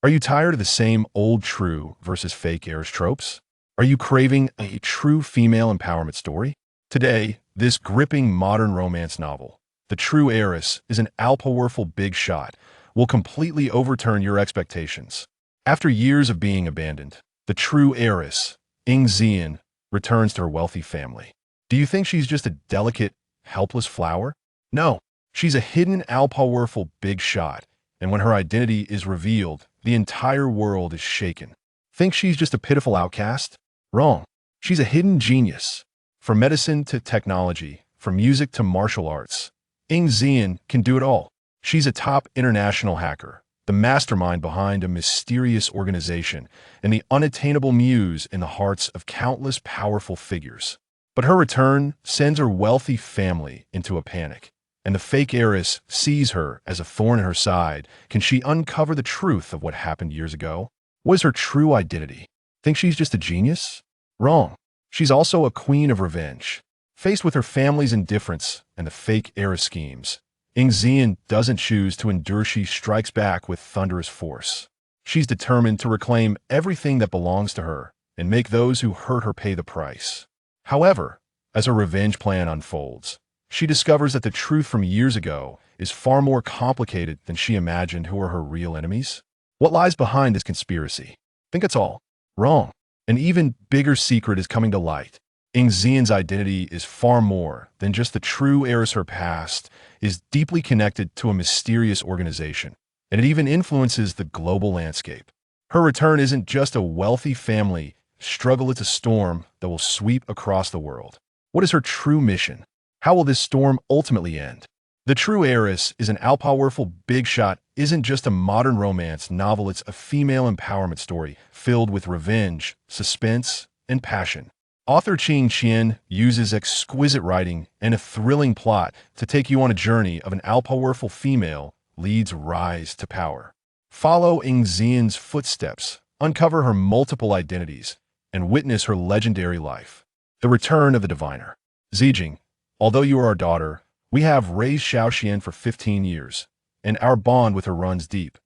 Are you tired of the same old true versus fake heiress tropes? Are you craving a true female empowerment story? Today, this gripping modern romance novel, The True Heiress, is an all-powerful big shot, will completely overturn your expectations. After years of being abandoned, the true heiress, Ing Zian, returns to her wealthy family. Do you think she's just a delicate, helpless flower? No, she's a hidden, all-powerful big shot, and when her identity is revealed, the entire world is shaken. Think she's just a pitiful outcast? Wrong. She's a hidden genius. From medicine to technology, from music to martial arts, Ing Zian can do it all. She's a top international hacker, the mastermind behind a mysterious organization, and the unattainable muse in the hearts of countless powerful figures. But her return sends her wealthy family into a panic, and the fake heiress sees her as a thorn in her side. Can she uncover the truth of what happened years ago? What is her true identity? Think she's just a genius? Wrong. She's also a queen of revenge. Faced with her family's indifference and the fake heiress schemes, Ing Zian doesn't choose to endure. She strikes back with thunderous force. She's determined to reclaim everything that belongs to her and make those who hurt her pay the price. However, as her revenge plan unfolds, she discovers that the truth from years ago is far more complicated than she imagined. Who are her real enemies? What lies behind this conspiracy? Think it's all wrong. An even bigger secret is coming to light. Ing Zian's identity is far more than just the true heiress. Her past is deeply connected to a mysterious organization, and it even influences the global landscape. Her return isn't just a wealthy family struggle, it's a storm that will sweep across the world. What is her true mission? How will this storm ultimately end? The True Heiress is an all-powerful big shot, isn't just a modern romance novel, it's a female empowerment story filled with revenge, suspense, and passion. Author Qing Qian uses exquisite writing and a thrilling plot to take you on a journey of an all-powerful female lead's rise to power. Follow Ing Zian's footsteps, uncover her multiple identities, and witness her legendary life. The Return of the Diviner. Zijing, although you are our daughter, we have raised Xiaoxian for 15 years, and our bond with her runs deep.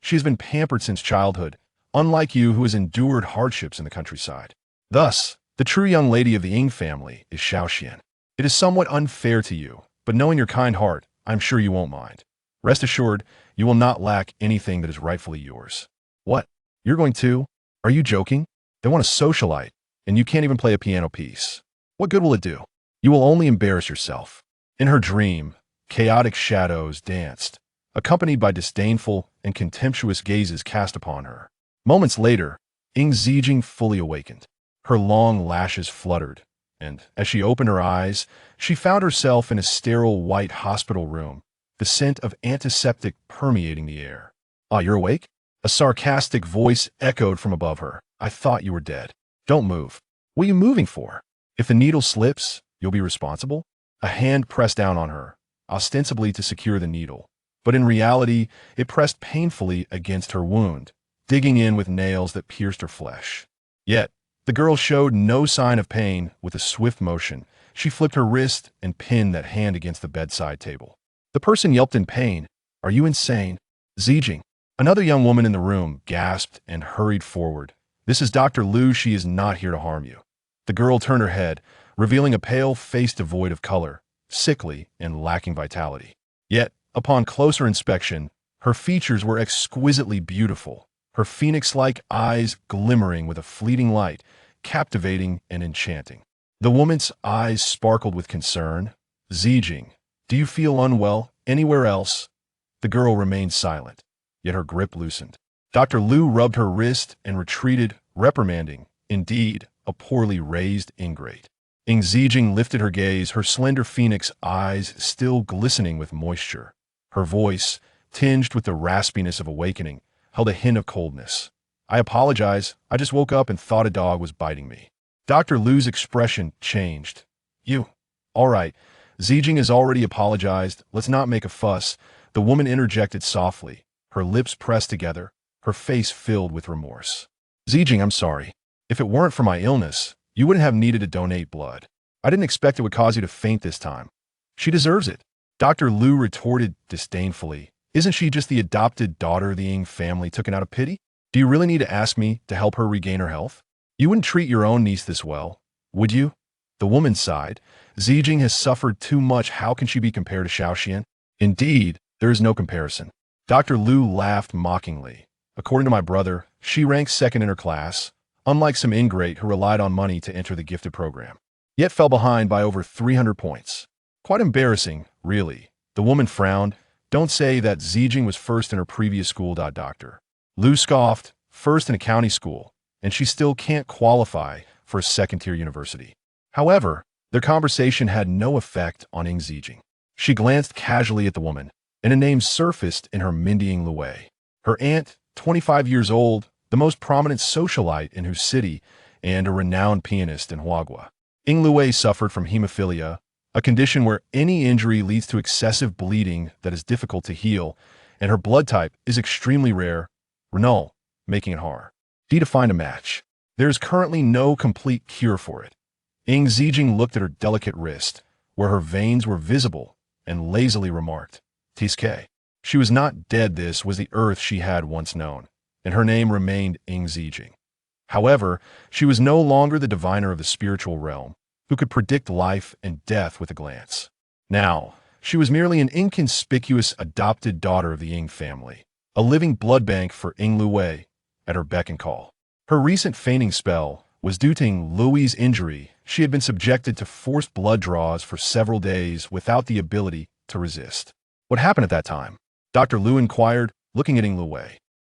She has been pampered since childhood, unlike you who has endured hardships in the countryside. Thus, the true young lady of the Ying family is Xiaoxian. It is somewhat unfair to you, but knowing your kind heart, I'm sure you won't mind. Rest assured, you will not lack anything that is rightfully yours. What? You're going to? Are you joking? They want a socialite, and you can't even play a piano piece. What good will it do? You will only embarrass yourself. In her dream, chaotic shadows danced, accompanied by disdainful and contemptuous gazes cast upon her. Moments later, Ing Zijing fully awakened. Her long lashes fluttered, and as she opened her eyes, she found herself in a sterile white hospital room, the scent of antiseptic permeating the air. "Ah, you're awake?" A sarcastic voice echoed from above her. "I thought you were dead. Don't move. What are you moving for? If the needle slips, you'll be responsible?" A hand pressed down on her, ostensibly to secure the needle, but in reality, it pressed painfully against her wound, digging in with nails that pierced her flesh. Yet, the girl showed no sign of pain. With a swift motion, she flipped her wrist and pinned that hand against the bedside table. The person yelped in pain. "Are you insane?" "Zijing." Another young woman in the room gasped and hurried forward. "This is Dr. Liu. She is not here to harm you." The girl turned her head, revealing a pale face devoid of color, sickly and lacking vitality. Yet, upon closer inspection, her features were exquisitely beautiful, her phoenix-like eyes glimmering with a fleeting light, captivating and enchanting. The woman's eyes sparkled with concern. "Zijing, do you feel unwell anywhere else?" The girl remained silent, yet her grip loosened. Dr. Liu rubbed her wrist and retreated, reprimanding, "Indeed, a poorly raised ingrate." Ing Zijing lifted her gaze, her slender phoenix eyes still glistening with moisture. Her voice, tinged with the raspiness of awakening, held a hint of coldness. "I apologize. I just woke up and thought a dog was biting me." Dr. Liu's expression changed. "You. All right. Zijing has already apologized. Let's not make a fuss." The woman interjected softly, her lips pressed together, her face filled with remorse. "Zijing, I'm sorry. If it weren't for my illness, you wouldn't have needed to donate blood. I didn't expect it would cause you to faint this time." "She deserves it," Dr. Liu retorted disdainfully, Isn't she just the adopted daughter the Ying family took out of pity? Do you really need to ask me to help her regain her health? You wouldn't treat your own niece this well, would you? The woman sighed. Zijing has suffered too much. How can she be compared to Xiaoxian? Indeed, there is no comparison. Dr. Liu laughed mockingly. According to my brother, she ranks second in her class, unlike some ingrate who relied on money to enter the gifted program, yet fell behind by over 300 points. Quite embarrassing, really. The woman frowned. Don't say that Zijing was first in her previous school. Doctor Liu scoffed, first in a county school, and she still can't qualify for a second-tier university. However, their conversation had no effect on Ying Zijing. She glanced casually at the woman, and a name surfaced in her Mindying Lue. Her aunt, 25 years old, the most prominent socialite in whose city, and a renowned pianist in Huagua. Ying Lue suffered from hemophilia, a condition where any injury leads to excessive bleeding that is difficult to heal, and her blood type is extremely rare, renal, making it hard to find a match. There is currently no complete cure for it. Ying Zijing looked at her delicate wrist, where her veins were visible, and lazily remarked, "Tiske." She was not dead. This was the Earth she had once known, and her name remained Ying Zijing. However, she was no longer the diviner of the spiritual realm, who could predict life and death with a glance. Now, she was merely an inconspicuous adopted daughter of the Ying family, a living blood bank for Ying Lue at her beck and call. Her recent fainting spell was due to Ying Lue's injury. She had been subjected to forced blood draws for several days without the ability to resist. What happened at that time? Dr. Liu inquired, looking at Ying Lue.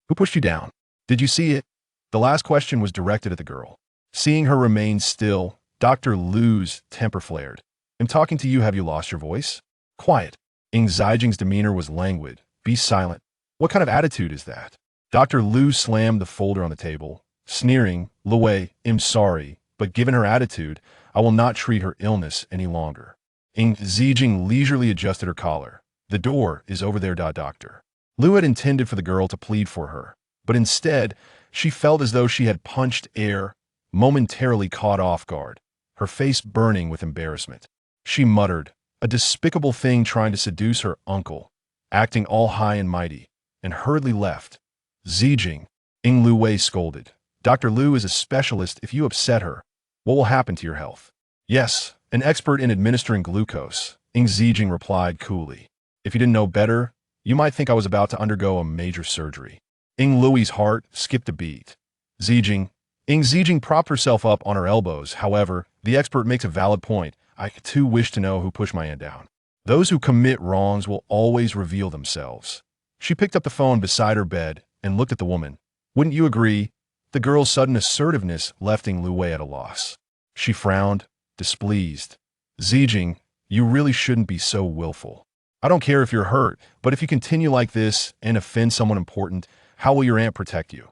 Who pushed you down? Did you see it? The last question was directed at the girl. Seeing her remain still, Dr. Liu's temper flared. I'm talking to you. Have you lost your voice? Quiet. Ying Zijing's demeanor was languid. Be silent. What kind of attitude is that? Dr. Liu slammed the folder on the table, sneering, Lue, I'm sorry, but given her attitude, I will not treat her illness any longer. Ying Zijing leisurely adjusted her collar. The door is over there. Doctor Liu had intended for the girl to plead for her, but instead, she felt as though she had punched air, momentarily caught off guard, her face burning with embarrassment. She muttered, a despicable thing trying to seduce her uncle, acting all high and mighty, and hurriedly left. Zijing, Ying Lue scolded. Dr. Liu is a specialist. If you upset her, what will happen to your health? Yes, an expert in administering glucose, Ying Zijing replied coolly. If you didn't know better, you might think I was about to undergo a major surgery. Ying Lue's heart skipped a beat. Ying Zijing propped herself up on her elbows. However, the expert makes a valid point. I too wish to know who pushed my aunt down. Those who commit wrongs will always reveal themselves. She picked up the phone beside her bed and looked at the woman. Wouldn't you agree? The girl's sudden assertiveness left Ying Lue at a loss. She frowned, displeased. Zijing, you really shouldn't be so willful. I don't care if you're hurt, but if you continue like this and offend someone important, how will your aunt protect you?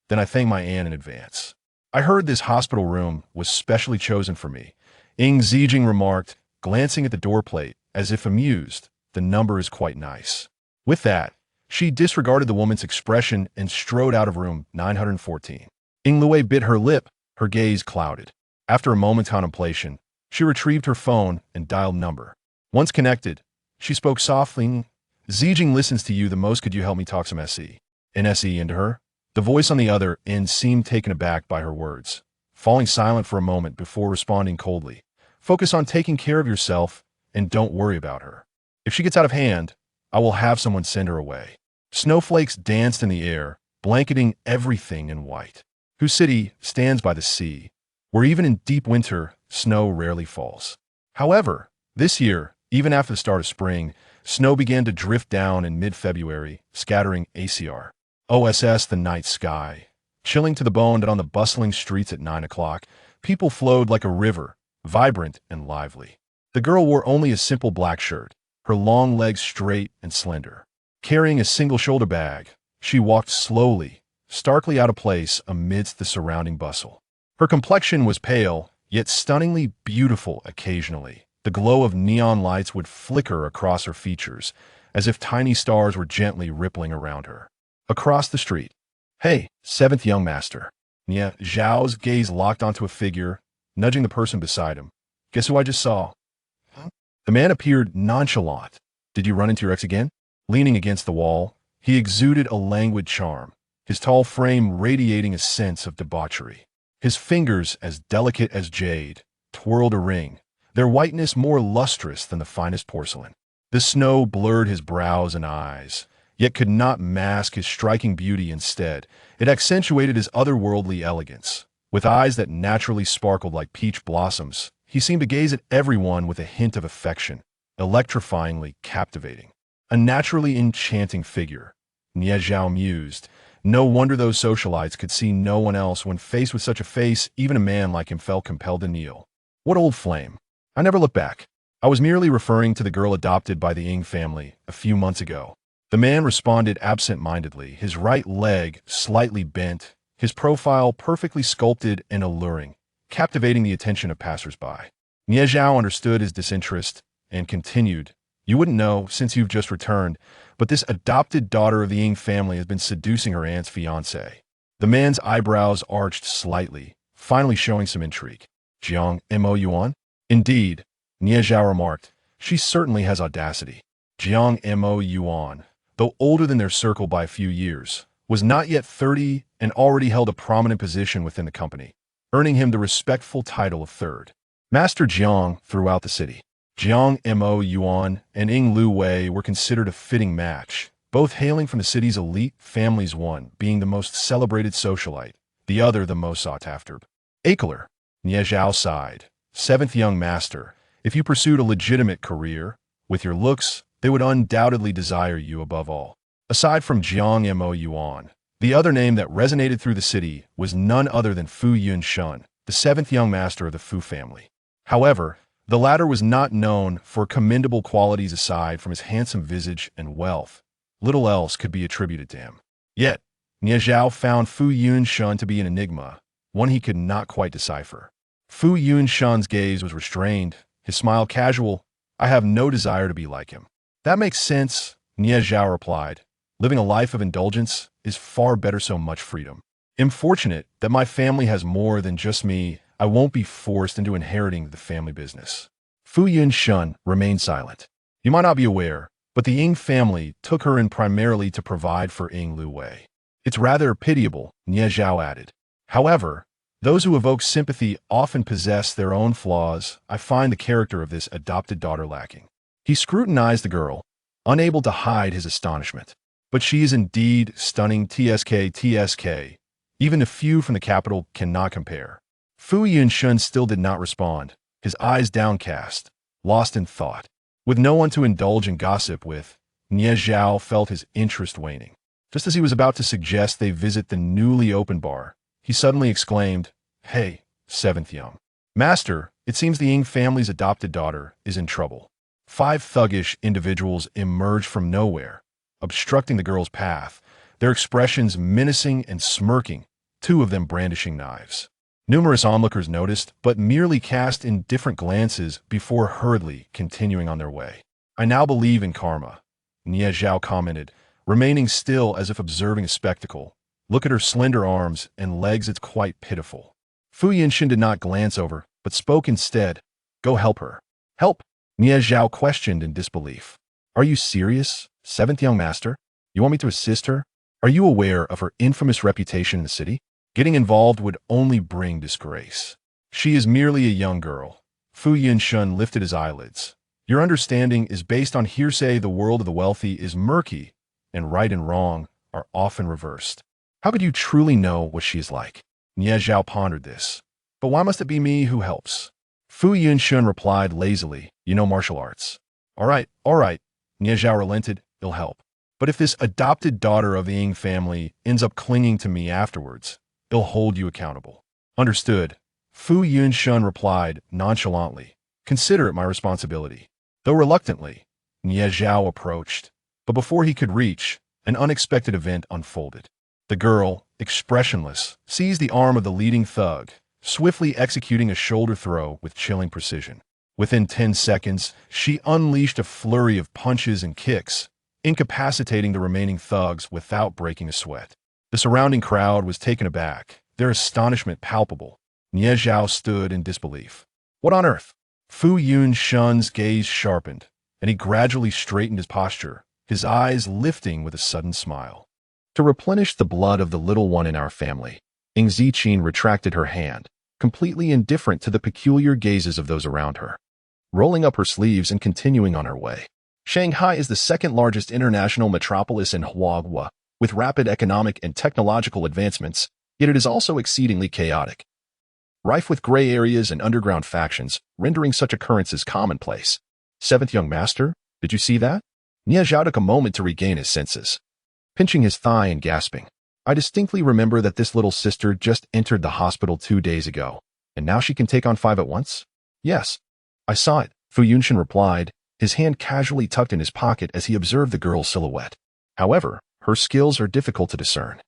Then I thank my aunt in advance. I heard this hospital room was specially chosen for me. Ying Zijing remarked, glancing at the door plate, as if amused. The number is quite nice. With that, she disregarded the woman's expression and strode out of room 914. Ying Lue bit her lip, her gaze clouded. After a moment's contemplation, she retrieved her phone and dialed number. Once connected, she spoke softly. Zijing listens to you the most. Could you help me talk some SE? An SE into her? The voice on the other end seemed taken aback by her words, falling silent for a moment before responding coldly. Focus on taking care of yourself and don't worry about her. If she gets out of hand, I will have someone send her away. Snowflakes danced in the air, blanketing everything in white. Whose city stands by the sea, where even in deep winter, snow rarely falls. However, this year, even after the start of spring, snow began to drift down in mid-February, scattering ACR. OSS the night sky. Chilling to the bone that on the bustling streets at 9 o'clock, people flowed like a river, vibrant and lively. The girl wore only a simple black shirt, her long legs straight and slender. Carrying a single shoulder bag, she walked slowly, starkly out of place amidst the surrounding bustle. Her complexion was pale, yet stunningly beautiful occasionally. The glow of neon lights would flicker across her features, as if tiny stars were gently rippling around her. Across the street. Hey, seventh young master. Nia Zhao's gaze locked onto a figure, nudging the person beside him. Guess who I just saw? Huh? The man appeared nonchalant. Did you run into your ex again? Leaning against the wall, he exuded a languid charm, his tall frame radiating a sense of debauchery. His fingers, as delicate as jade, twirled a ring, their whiteness more lustrous than the finest porcelain. The snow blurred his brows and eyes, yet could not mask his striking beauty. Instead, it accentuated his otherworldly elegance. With eyes that naturally sparkled like peach blossoms, he seemed to gaze at everyone with a hint of affection, electrifyingly captivating. A naturally enchanting figure, Nie Zhao mused. No wonder those socialites could see no one else when faced with such a face. Even a man like him felt compelled to kneel. What old flame? I never looked back. I was merely referring to the girl adopted by the Ying family a few months ago. The man responded absent-mindedly, his right leg slightly bent, his profile perfectly sculpted and alluring, captivating the attention of passers-by. Nie Zhao understood his disinterest and continued, "You wouldn't know since you've just returned, but this adopted daughter of the Ying family has been seducing her aunt's fiancé." The man's eyebrows arched slightly, finally showing some intrigue. "Jiang Mo Yuan?" "Indeed," Nie Zhao remarked. "She certainly has audacity." Jiang Mo Yuan, though older than their circle by a few years, was not yet 30 and already held a prominent position within the company, earning him the respectful title of third Master Jiang throughout the city. Jiang Mo Yuan and Ying Lu Wei were considered a fitting match, both hailing from the city's elite families, one being the most celebrated socialite, the other the most sought after. "Acler," Nie Zhao sighed. "Seventh young master, if you pursued a legitimate career, with your looks, they would undoubtedly desire you above all." Aside from Jiang Mo Yuan, the other name that resonated through the city was none other than Fu Yunshun, the seventh young master of the Fu family. However, the latter was not known for commendable qualities aside from his handsome visage and wealth. Little else could be attributed to him. Yet, Nie Zhao found Fu Yunshun to be an enigma, one he could not quite decipher. Fu Yunshun's gaze was restrained, his smile casual. "I have no desire to be like him." "That makes sense," Nie Zhao replied. "Living a life of indulgence is far better, so much freedom. I'm fortunate that my family has more than just me. I won't be forced into inheriting the family business." Fu Yunshun remained silent. "You might not be aware, but the Ying family took her in primarily to provide for Ying Lu Wei. It's rather pitiable," Nie Zhao added. "However, those who evoke sympathy often possess their own flaws. I find the character of this adopted daughter lacking." He scrutinized the girl, unable to hide his astonishment. "But she is indeed stunning. TSK. Even a few from the capital cannot compare." Fu Yunshun still did not respond, his eyes downcast, lost in thought. With no one to indulge in gossip with, Nie Zhao felt his interest waning. Just as he was about to suggest they visit the newly opened bar, he suddenly exclaimed, "Hey, seventh young master, it seems the Ying family's adopted daughter is in trouble." 5 thuggish individuals emerged from nowhere, obstructing the girl's path, their expressions menacing and smirking, 2 of them brandishing knives. Numerous onlookers noticed, but merely cast indifferent glances before hurriedly continuing on their way. "I now believe in karma," Nie Zhao commented, remaining still as if observing a spectacle. "Look at her slender arms and legs, it's quite pitiful." Fu Yunshun did not glance over, but spoke instead. "Go help her." "Help?" Nie Zhao questioned in disbelief. "Are you serious, seventh young master? You want me to assist her? Are you aware of her infamous reputation in the city? Getting involved would only bring disgrace." "She is merely a young girl." Fu Yunshun lifted his eyelids. "Your understanding is based on hearsay. The world of the wealthy is murky, and right and wrong are often reversed. How could you truly know what she is like?" Nie Zhao pondered this. "But why must it be me who helps?" Fu Yunshun replied lazily, "You know martial arts." All right, Nie Zhao relented, "It'll help. But if this adopted daughter of the Ying family ends up clinging to me afterwards, it'll hold you accountable." "Understood," Fu Yunshun replied nonchalantly. "Consider it my responsibility." Though reluctantly, Nie Zhao approached, but before he could reach, an unexpected event unfolded. The girl, expressionless, seized the arm of the leading thug, swiftly executing a shoulder throw with chilling precision. Within 10 seconds, she unleashed a flurry of punches and kicks, incapacitating the remaining thugs without breaking a sweat. The surrounding crowd was taken aback, their astonishment palpable. Nie Zhao stood in disbelief. "What on earth?" Fu Yunshun's gaze sharpened, and he gradually straightened his posture, his eyes lifting with a sudden smile. To replenish the blood of the little one in our family, Ing Ziqin retracted her hand, completely indifferent to the peculiar gazes of those around her. Rolling up her sleeves and continuing on her way. Shanghai is the second-largest international metropolis in Huaghua, with rapid economic and technological advancements, yet it is also exceedingly chaotic. Rife with gray areas and underground factions, rendering such occurrences commonplace. Seventh young master, did you see that? Nie Zhao took a moment to regain his senses. Pinching his thigh and gasping. I distinctly remember that this little sister just entered the hospital 2 days ago, and now she can take on 5 at once? Yes. I saw it, Fu Yunshin replied, his hand casually tucked in his pocket as he observed the girl's silhouette. However, her skills are difficult to discern.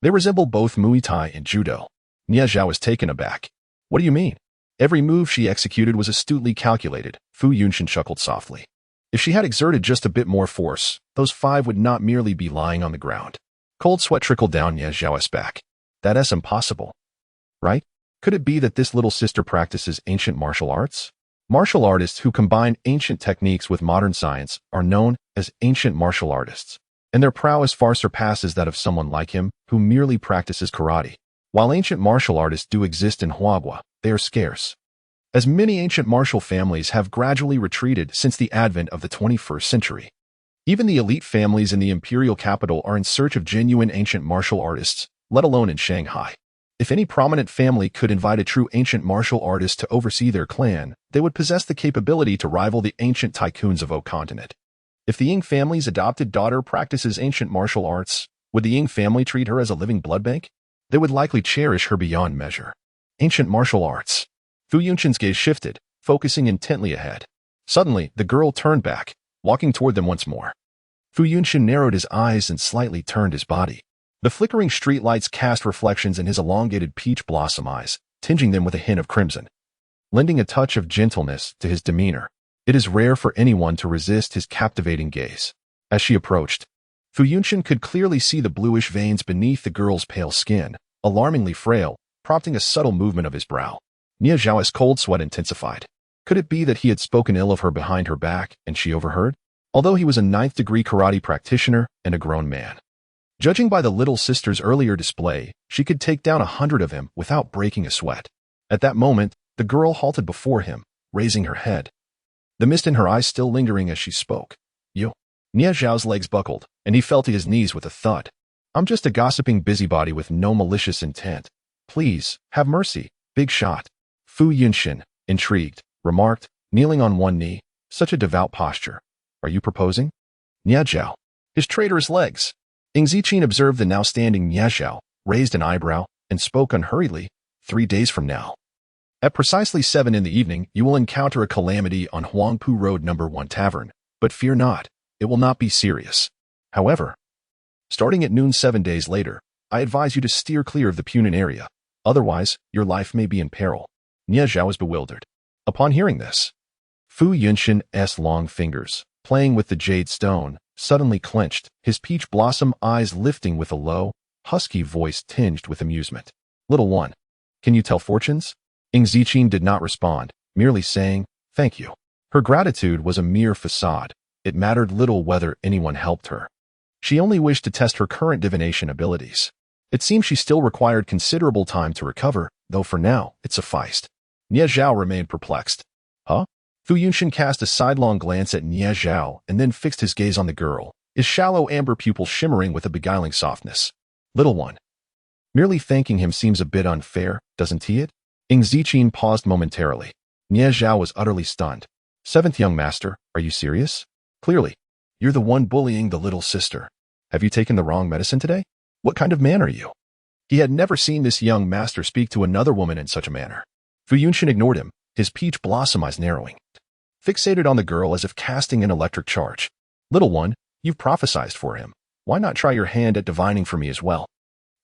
They resemble both Muay Thai and Judo. Nie Zhao was taken aback. What do you mean? Every move she executed was astutely calculated, Fu Yunshin chuckled softly. If she had exerted just a bit more force, those 5 would not merely be lying on the ground. Cold sweat trickled down Nie Zhao's back. That's impossible. Right? Could it be that this little sister practices ancient martial arts? Martial artists who combine ancient techniques with modern science are known as ancient martial artists, and their prowess far surpasses that of someone like him who merely practices karate. While ancient martial artists do exist in Huaghua, they are scarce, as many ancient martial families have gradually retreated since the advent of the 21st century. Even the elite families in the imperial capital are in search of genuine ancient martial artists, let alone in Shanghai. If any prominent family could invite a true ancient martial artist to oversee their clan, they would possess the capability to rival the ancient tycoons of O continent. If the Ying family's adopted daughter practices ancient martial arts, would the Ying family treat her as a living blood bank? They would likely cherish her beyond measure. Ancient martial arts. Fu Yunshin's gaze shifted, focusing intently ahead. Suddenly, the girl turned back, walking toward them once more. Fu Yunshin narrowed his eyes and slightly turned his body. The flickering streetlights cast reflections in his elongated peach blossom eyes, tinging them with a hint of crimson, lending a touch of gentleness to his demeanor. It is rare for anyone to resist his captivating gaze. As she approached, Fu Yunshin could clearly see the bluish veins beneath the girl's pale skin, alarmingly frail, prompting a subtle movement of his brow. Nie Zhao's cold sweat intensified. Could it be that he had spoken ill of her behind her back and she overheard? Although he was a 9th-degree karate practitioner and a grown man. Judging by the little sister's earlier display, she could take down 100 of him without breaking a sweat. At that moment, the girl halted before him, raising her head, the mist in her eyes still lingering as she spoke. You. Nie Zhao's legs buckled, and he fell to his knees with a thud. I'm just a gossiping busybody with no malicious intent. Please, have mercy, big shot. Fu Yunshin, intrigued, remarked, kneeling on one knee, such a devout posture. Are you proposing? Nie Zhao. His traitorous legs. Ing Ziqin observed the now standing Nie Zhao, raised an eyebrow, and spoke unhurriedly. 3 days from now. At precisely 7 in the evening, you will encounter a calamity on Huangpu Road No. 1 Tavern, but fear not, it will not be serious. However, starting at noon 7 days later, I advise you to steer clear of the Punan area, otherwise your life may be in peril. Nie Zhao was bewildered. Upon hearing this, Fu Yunshin's long fingers, playing with the jade stone, suddenly clenched, his peach blossom eyes lifting with a low, husky voice tinged with amusement. Little one, can you tell fortunes? Ing Ziqin did not respond, merely saying, thank you. Her gratitude was a mere facade. It mattered little whether anyone helped her. She only wished to test her current divination abilities. It seemed she still required considerable time to recover, though for now, it sufficed. Nie Zhao remained perplexed. Huh? Fu Yunshin cast a sidelong glance at Nie Zhao and then fixed his gaze on the girl, his shallow amber pupil shimmering with a beguiling softness. Little one. Merely thanking him seems a bit unfair, doesn't he it? Ing Ziqin paused momentarily. Nie Zhao was utterly stunned. 7th young master, are you serious? Clearly. You're the one bullying the little sister. Have you taken the wrong medicine today? What kind of man are you? He had never seen this young master speak to another woman in such a manner. Fu Yunshin ignored him, his peach blossom eyes narrowing, fixated on the girl as if casting an electric charge. Little one, you've prophesied for him. Why not try your hand at divining for me as well?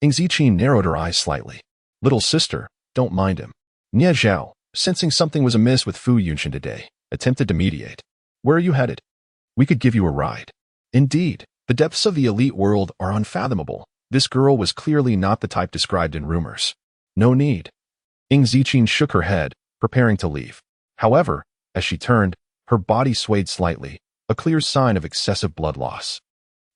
Ing Ziqin narrowed her eyes slightly. Little sister, don't mind him. Nie Zhao, sensing something was amiss with Fu Yunshin today, attempted to mediate. Where are you headed? We could give you a ride. Indeed, the depths of the elite world are unfathomable. This girl was clearly not the type described in rumors. No need. Ing Ziqin shook her head, preparing to leave. However, as she turned, her body swayed slightly, a clear sign of excessive blood loss.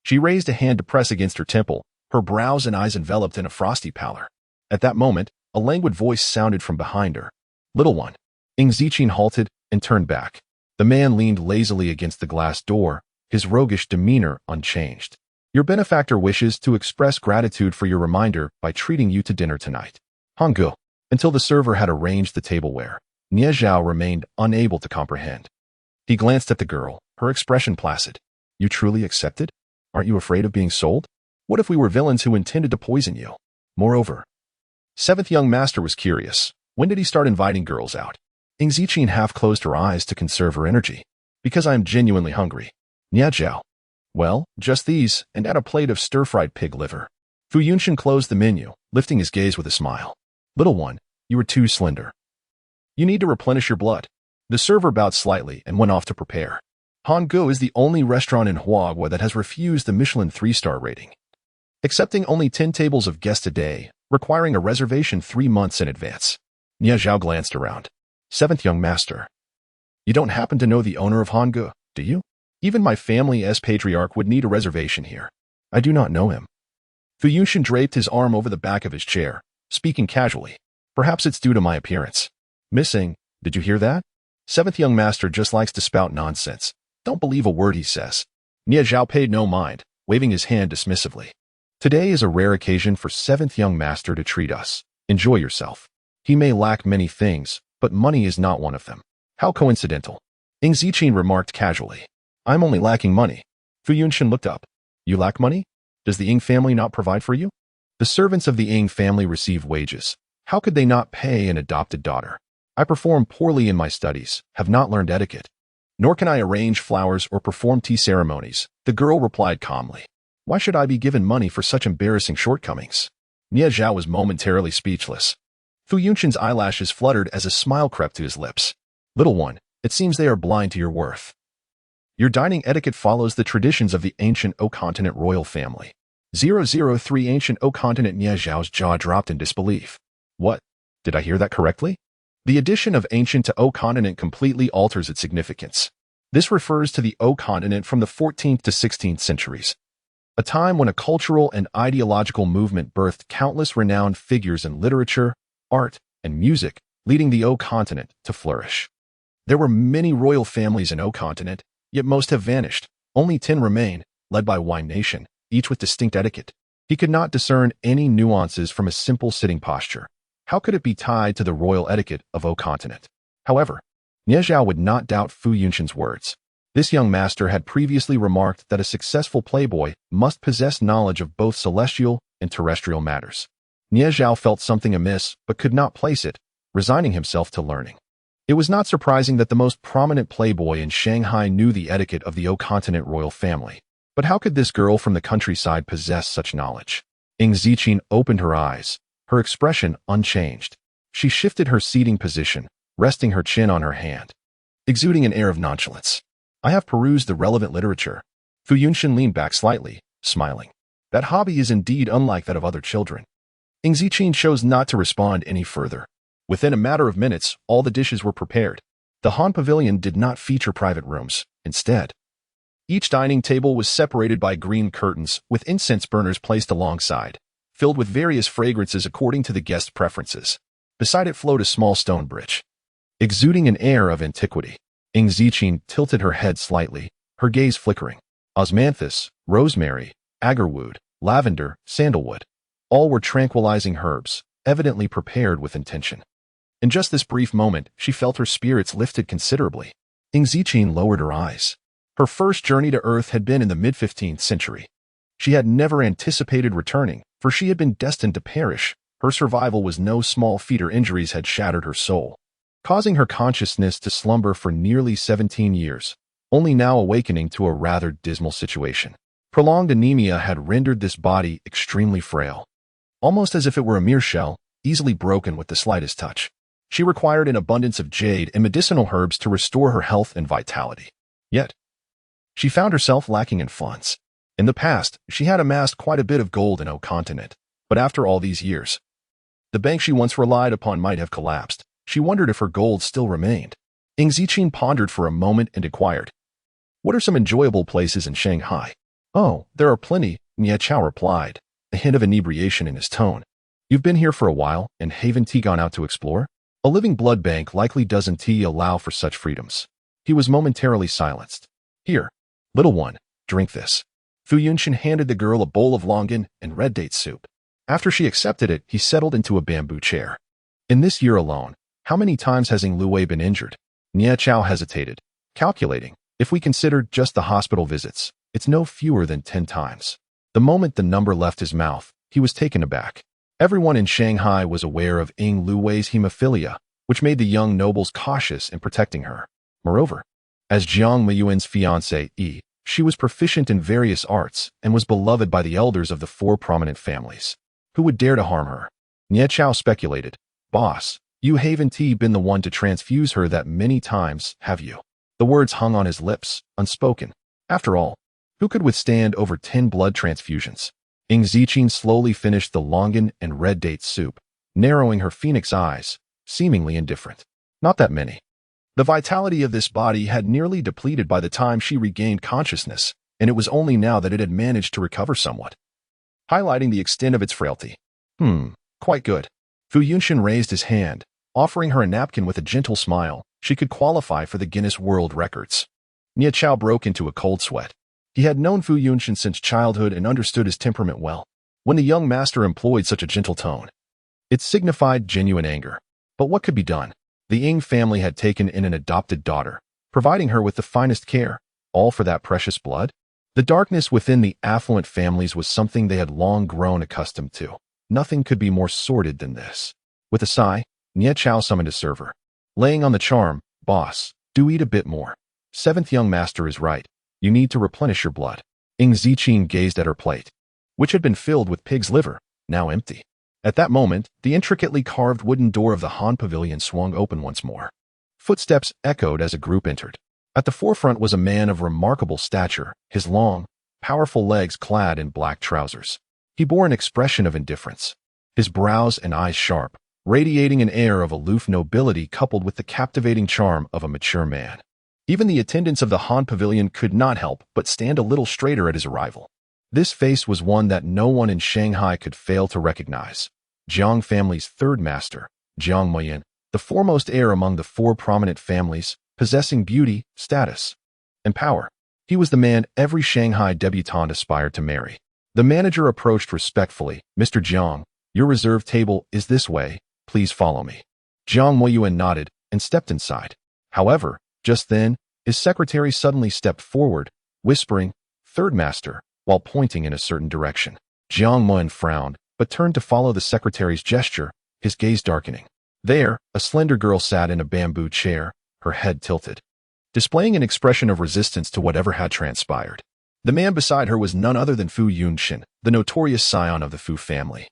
She raised a hand to press against her temple, her brows and eyes enveloped in a frosty pallor. At that moment, a languid voice sounded from behind her. "Little one." Ing Ziqing halted and turned back. The man leaned lazily against the glass door, his roguish demeanor unchanged. "Your benefactor wishes to express gratitude for your reminder by treating you to dinner tonight." Hangul. Until the server had arranged the tableware, Nie Zhao remained unable to comprehend. He glanced at the girl, her expression placid. "You truly accepted? Aren't you afraid of being sold? What if we were villains who intended to poison you?" Moreover, seventh young master was curious. When did he start inviting girls out? Ing Ziqing half closed her eyes to conserve her energy. "Because I am genuinely hungry." Nie Zhao. "Well, just these, and add a plate of stir-fried pig liver." Fu Yunshan closed the menu, lifting his gaze with a smile. "Little one, you are too slender. You need to replenish your blood." The server bowed slightly and went off to prepare. Hangul is the only restaurant in Huagua that has refused the Michelin 3-star rating, accepting only 10 tables of guests a day, requiring a reservation 3 months in advance. Nie Zhao glanced around. "Seventh young master, you don't happen to know the owner of Hangul, do you? Even my family's patriarch would need a reservation here." "I do not know him." Fu Yunshan draped his arm over the back of his chair, speaking casually. "Perhaps it's due to my appearance." "Missing, did you hear that? Seventh young master just likes to spout nonsense. Don't believe a word he says." Nie Zhao paid no mind, waving his hand dismissively. "Today is a rare occasion for seventh young master to treat us. Enjoy yourself. He may lack many things, but money is not one of them." "How coincidental," Ing Ziqing remarked casually. "I'm only lacking money." Fu Yunshan looked up. "You lack money? Does the Ing family not provide for you?" "The servants of the Ing family receive wages. How could they not pay an adopted daughter? I perform poorly in my studies, have not learned etiquette. Nor can I arrange flowers or perform tea ceremonies," the girl replied calmly. "Why should I be given money for such embarrassing shortcomings?" Nie Zhao was momentarily speechless. Fu Yunshan's eyelashes fluttered as a smile crept to his lips. "Little one, it seems they are blind to your worth. Your dining etiquette follows the traditions of the ancient O-continent royal family." 003 Ancient O-continent. Nie Zhao's jaw dropped in disbelief. "What? Did I hear that correctly?" The addition of ancient to O-continent completely alters its significance. This refers to the O-continent from the 14th to 16th centuries, a time when a cultural and ideological movement birthed countless renowned figures in literature, art, and music, leading the O-continent to flourish. There were many royal families in O-continent, yet most have vanished. Only 10 remain, led by Wine Nation, each with distinct etiquette. He could not discern any nuances from a simple sitting posture. How could it be tied to the royal etiquette of O-continent? However, Nie Zhao would not doubt Fu Yunshan's words. This young master had previously remarked that a successful playboy must possess knowledge of both celestial and terrestrial matters. Nie Zhao felt something amiss but could not place it, resigning himself to learning. It was not surprising that the most prominent playboy in Shanghai knew the etiquette of the O-continent royal family. But how could this girl from the countryside possess such knowledge? Ing Ziqing opened her eyes, her expression unchanged. She shifted her seating position, resting her chin on her hand, exuding an air of nonchalance. "I have perused the relevant literature." Fu Yunshan leaned back slightly, smiling. "That hobby is indeed unlike that of other children." Ing Ziqing chose not to respond any further. Within a matter of minutes, all the dishes were prepared. The Han Pavilion did not feature private rooms. Instead, each dining table was separated by green curtains with incense burners placed alongside, filled with various fragrances according to the guests' preferences. Beside it flowed a small stone bridge, exuding an air of antiquity. Ing Ziqing tilted her head slightly, her gaze flickering. Osmanthus, rosemary, agarwood, lavender, sandalwood. All were tranquilizing herbs, evidently prepared with intention. In just this brief moment, she felt her spirits lifted considerably. Ing Ziqing lowered her eyes. Her first journey to Earth had been in the mid-15th century. She had never anticipated returning, for she had been destined to perish. Her survival was no small feat. Her injuries had shattered her soul, causing her consciousness to slumber for nearly 17 years, only now awakening to a rather dismal situation. Prolonged anemia had rendered this body extremely frail, almost as if it were a mere shell, easily broken with the slightest touch. She required an abundance of jade and medicinal herbs to restore her health and vitality. Yet, she found herself lacking in funds. In the past, she had amassed quite a bit of gold in O-continent, but after all these years, the bank she once relied upon might have collapsed. She wondered if her gold still remained. Ing Ziqing pondered for a moment and inquired, What are some enjoyable places in Shanghai? Oh, there are plenty, Nie Chao replied, a hint of inebriation in his tone. You've been here for a while, and haven't gone out to explore? A living blood bank likely doesn't allow for such freedoms. He was momentarily silenced. Here, little one, drink this. Fu Yunshin handed the girl a bowl of longan and red date soup. After she accepted it, he settled into a bamboo chair. In this year alone, how many times has Ing Luwei been injured? Nie Chao hesitated, calculating. If we consider just the hospital visits, it's no fewer than 10 times. The moment the number left his mouth, he was taken aback. Everyone in Shanghai was aware of Ing Luwei's hemophilia, which made the young nobles cautious in protecting her. Moreover, as Jiang Meiyuan's fiancée, she was proficient in various arts and was beloved by the elders of the 4 prominent families. Who would dare to harm her? Nie Chao speculated. Boss, you haven't been the one to transfuse her that many times, have you? The words hung on his lips, unspoken. After all, who could withstand over 10 blood transfusions? Ing Ziqing slowly finished the longan and red date soup, narrowing her phoenix eyes, seemingly indifferent. Not that many. The vitality of this body had nearly depleted by the time she regained consciousness, and it was only now that it had managed to recover somewhat, highlighting the extent of its frailty. Quite good. Fu Yunshin raised his hand, offering her a napkin with a gentle smile. She could qualify for the Guinness World Records. Nie Chao broke into a cold sweat. He had known Fu Yunshin since childhood and understood his temperament well. When the young master employed such a gentle tone, it signified genuine anger. But what could be done? The Ing family had taken in an adopted daughter, providing her with the finest care, all for that precious blood. The darkness within the affluent families was something they had long grown accustomed to. Nothing could be more sordid than this. With a sigh, Nie Chao summoned a server. Laying on the charm, boss, do eat a bit more. 7th young master is right. You need to replenish your blood. Ing Ziqing gazed at her plate, which had been filled with pig's liver, now empty. At that moment, the intricately carved wooden door of the Han Pavilion swung open once more. Footsteps echoed as a group entered. At the forefront was a man of remarkable stature, his long, powerful legs clad in black trousers. He bore an expression of indifference, his brows and eyes sharp, radiating an air of aloof nobility coupled with the captivating charm of a mature man. Even the attendants of the Han Pavilion could not help but stand a little straighter at his arrival. This face was one that no one in Shanghai could fail to recognize. Jiang family's 3rd master, Jiang Meiyan, the foremost heir among the 4 prominent families, possessing beauty, status, and power. He was the man every Shanghai debutante aspired to marry. The manager approached respectfully. Mr. Jiang, your reserved table is this way. Please follow me. Jiang Meiyuan nodded and stepped inside. However, just then, his secretary suddenly stepped forward, whispering, 3rd master, while pointing in a certain direction. Jiang Meiyuan frowned, but turned to follow the secretary's gesture, his gaze darkening. There, a slender girl sat in a bamboo chair, her head tilted, displaying an expression of resistance to whatever had transpired. The man beside her was none other than Fu Yunshin, the notorious scion of the Fu family,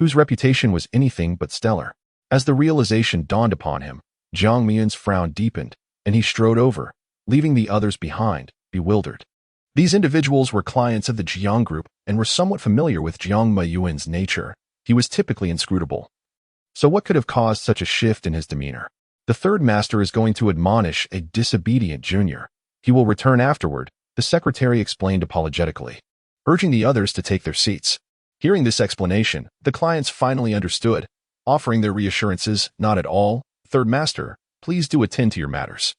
whose reputation was anything but stellar. As the realization dawned upon him, Jiang Meiyuan's frown deepened, and he strode over, leaving the others behind, bewildered. These individuals were clients of the Jiang group and were somewhat familiar with Jiang Meiyuan's nature. He was typically inscrutable. So what could have caused such a shift in his demeanor? The 3rd master is going to admonish a disobedient junior. He will return afterward, the secretary explained apologetically, urging the others to take their seats. Hearing this explanation, the clients finally understood, offering their reassurances. Not at all, 3rd master, please do attend to your matters.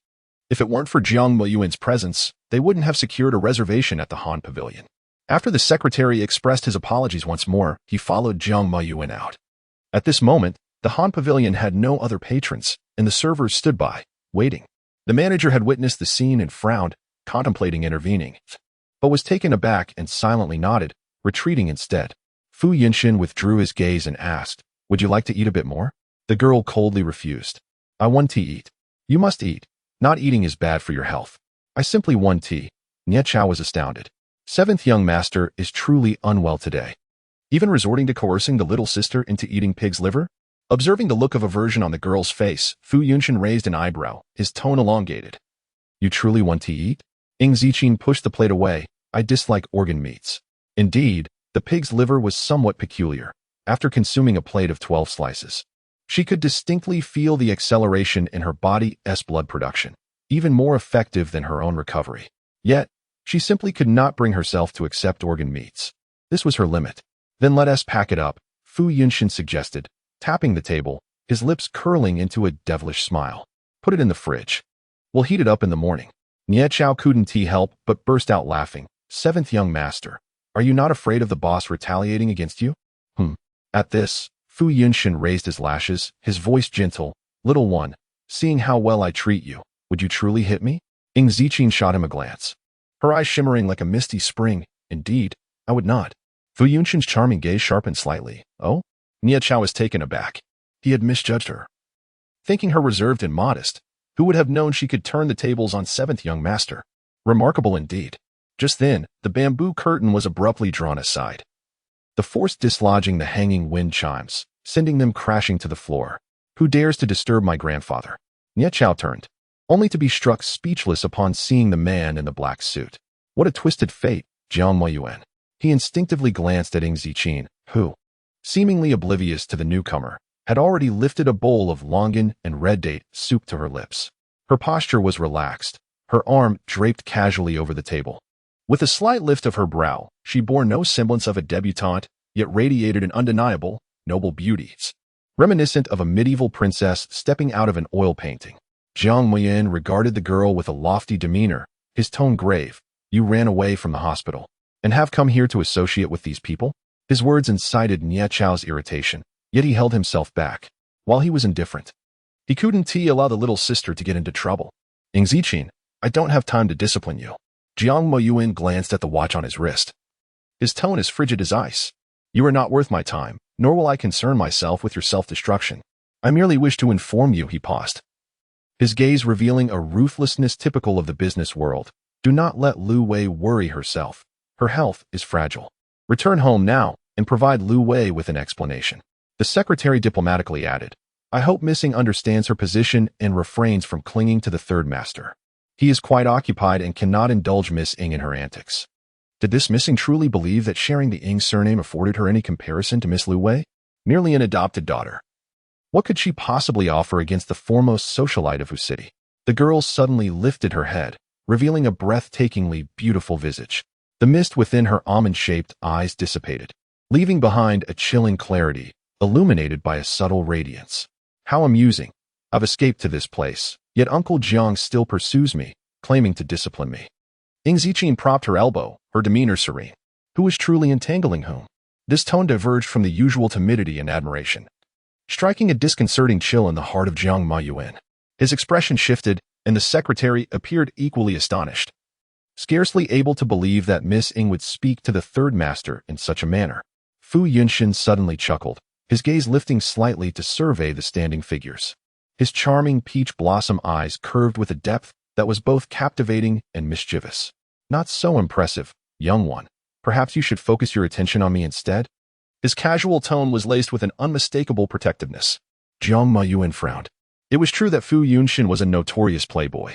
If it weren't for Jiang Meiyuan's presence, they wouldn't have secured a reservation at the Han Pavilion. After the secretary expressed his apologies once more, he followed Jiang Meiyuan out. At this moment, the Han Pavilion had no other patrons, and the servers stood by, waiting. The manager had witnessed the scene and frowned, contemplating intervening, but was taken aback and silently nodded, retreating instead. Fu Yunshin withdrew his gaze and asked, would you like to eat a bit more? The girl coldly refused. I want to eat. You must eat. Not eating is bad for your health. I simply want tea. Nie Chao was astounded. 7th young master is truly unwell today. Even resorting to coercing the little sister into eating pig's liver? Observing the look of aversion on the girl's face, Fu Yunshin raised an eyebrow, his tone elongated. You truly want to eat? Ing Ziqing pushed the plate away. I dislike organ meats. Indeed, the pig's liver was somewhat peculiar. After consuming a plate of 12 slices, she could distinctly feel the acceleration in her body's blood production, even more effective than her own recovery. Yet, she simply could not bring herself to accept organ meats. This was her limit. Then let us pack it up, Fu Yunshin suggested, tapping the table, his lips curling into a devilish smile. Put it in the fridge. We'll heat it up in the morning. Nie Chao couldn't help but burst out laughing. Seventh young master, are you not afraid of the boss retaliating against you? At this, Fu Yunshin raised his lashes, his voice gentle. Little one, seeing how well I treat you, would you truly hit me? Ing Ziqin shot him a glance, her eyes shimmering like a misty spring. Indeed, I would not. Fu Yunshin's charming gaze sharpened slightly. Oh? Nie Chao was taken aback. He had misjudged her. Thinking her reserved and modest, who would have known she could turn the tables on seventh young master? Remarkable indeed. Just then, the bamboo curtain was abruptly drawn aside, the force dislodging the hanging wind chimes, sending them crashing to the floor. Who dares to disturb my grandfather? Nie Chao turned, only to be struck speechless upon seeing the man in the black suit. What a twisted fate, Jiang Moyuan. He instinctively glanced at Ing Ziqin, who, seemingly oblivious to the newcomer, had already lifted a bowl of longan and red date soup to her lips. Her posture was relaxed, her arm draped casually over the table. With a slight lift of her brow, she bore no semblance of a debutante, yet radiated an undeniable, noble beauty, reminiscent of a medieval princess stepping out of an oil painting. Jiang Muyin regarded the girl with a lofty demeanor, his tone grave. You ran away from the hospital, and have come here to associate with these people? His words incited Nie Chao's irritation, yet he held himself back. While he was indifferent, he couldn't allow the little sister to get into trouble. Ing Ziqin, I don't have time to discipline you. Jiang Moyuan glanced at the watch on his wrist. His tone as frigid as ice. You are not worth my time, nor will I concern myself with your self-destruction. I merely wish to inform you, he paused, his gaze revealing a ruthlessness typical of the business world. Do not let Lu Wei worry herself. Her health is fragile. Return home now and provide Lu Wei with an explanation. The secretary diplomatically added, I hope Missing understands her position and refrains from clinging to the third master. He is quite occupied and cannot indulge Miss Ing in her antics. Did this Missing truly believe that sharing the Ing surname afforded her any comparison to Miss Lu Wei? Merely an adopted daughter. What could she possibly offer against the foremost socialite of Wu City? The girl suddenly lifted her head, revealing a breathtakingly beautiful visage. The mist within her almond-shaped eyes dissipated, leaving behind a chilling clarity, illuminated by a subtle radiance. How amusing. I've escaped to this place, yet Uncle Jiang still pursues me, claiming to discipline me. Ing Ziqin propped her elbow, her demeanor serene. Who was truly entangling whom? This tone diverged from the usual timidity and admiration, striking a disconcerting chill in the heart of Jiang Moyuan. His expression shifted, and the secretary appeared equally astonished, scarcely able to believe that Miss Ing would speak to the third master in such a manner. Fu Yunshin suddenly chuckled, his gaze lifting slightly to survey the standing figures. His charming peach blossom eyes curved with a depth that was both captivating and mischievous. Not so impressive, young one. Perhaps you should focus your attention on me instead? His casual tone was laced with an unmistakable protectiveness. Jiang Moyuan frowned. It was true that Fu Yunshin was a notorious playboy.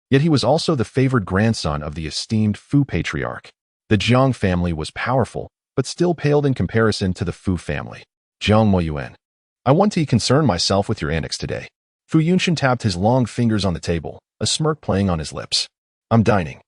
Yet he was also the favored grandson of the esteemed Fu patriarch. The Jiang family was powerful, but still paled in comparison to the Fu family. Jiang Moyuan, I want to concern myself with your antics today. Fu Yunshin tapped his long fingers on the table, a smirk playing on his lips. I'm dining,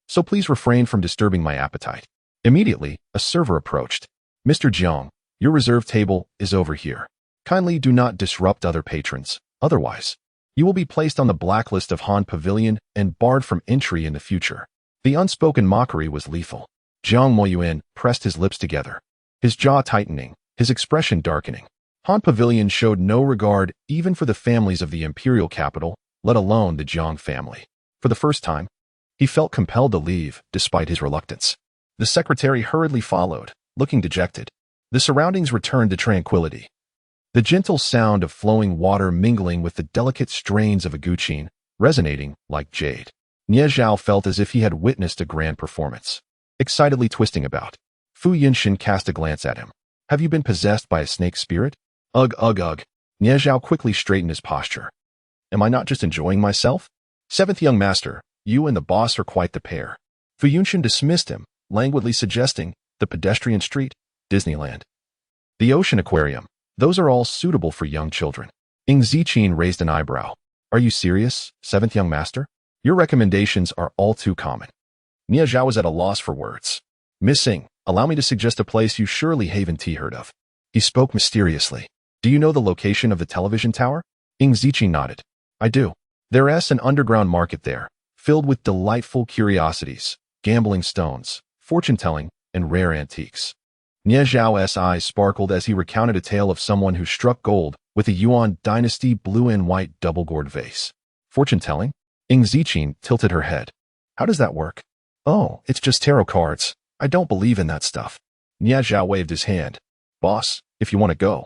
so please refrain from disturbing my appetite. Immediately, a server approached. Mr. Jiang, your reserved table is over here. Kindly do not disrupt other patrons, otherwise you will be placed on the blacklist of Han Pavilion and barred from entry in the future. The unspoken mockery was lethal. Jiang Moyuan pressed his lips together, his jaw tightening, his expression darkening. Han Pavilion showed no regard even for the families of the imperial capital, let alone the Jiang family. For the first time, he felt compelled to leave, despite his reluctance. The secretary hurriedly followed, looking dejected. The surroundings returned to tranquility, the gentle sound of flowing water mingling with the delicate strains of a guqin, resonating like jade. Nie Zhao felt as if he had witnessed a grand performance. Excitedly twisting about, Fu Yunshin cast a glance at him. Have you been possessed by a snake spirit? Ugh, ugh, ugh. Nie Zhao quickly straightened his posture. Am I not just enjoying myself? Seventh young master, you and the boss are quite the pair. Fu Yunshin dismissed him, languidly suggesting the pedestrian street, Disneyland, the ocean aquarium. Those are all suitable for young children. Ing Ziqin raised an eyebrow. Are you serious, seventh young master? Your recommendations are all too common. Nia Zhao was at a loss for words. Missing, allow me to suggest a place you surely haven't heard of. He spoke mysteriously. Do you know the location of the television tower? Ing Ziqi nodded. I do. There's an underground market there, filled with delightful curiosities, gambling stones, fortune-telling, and rare antiques. Nia Zhao's eyes sparkled as he recounted a tale of someone who struck gold with a Yuan dynasty blue and white double-gourd vase. Fortune-telling? Ing Ziqi tilted her head. How does that work? Oh, it's just tarot cards. I don't believe in that stuff. Nia Zhao waved his hand. Boss, if you want to go,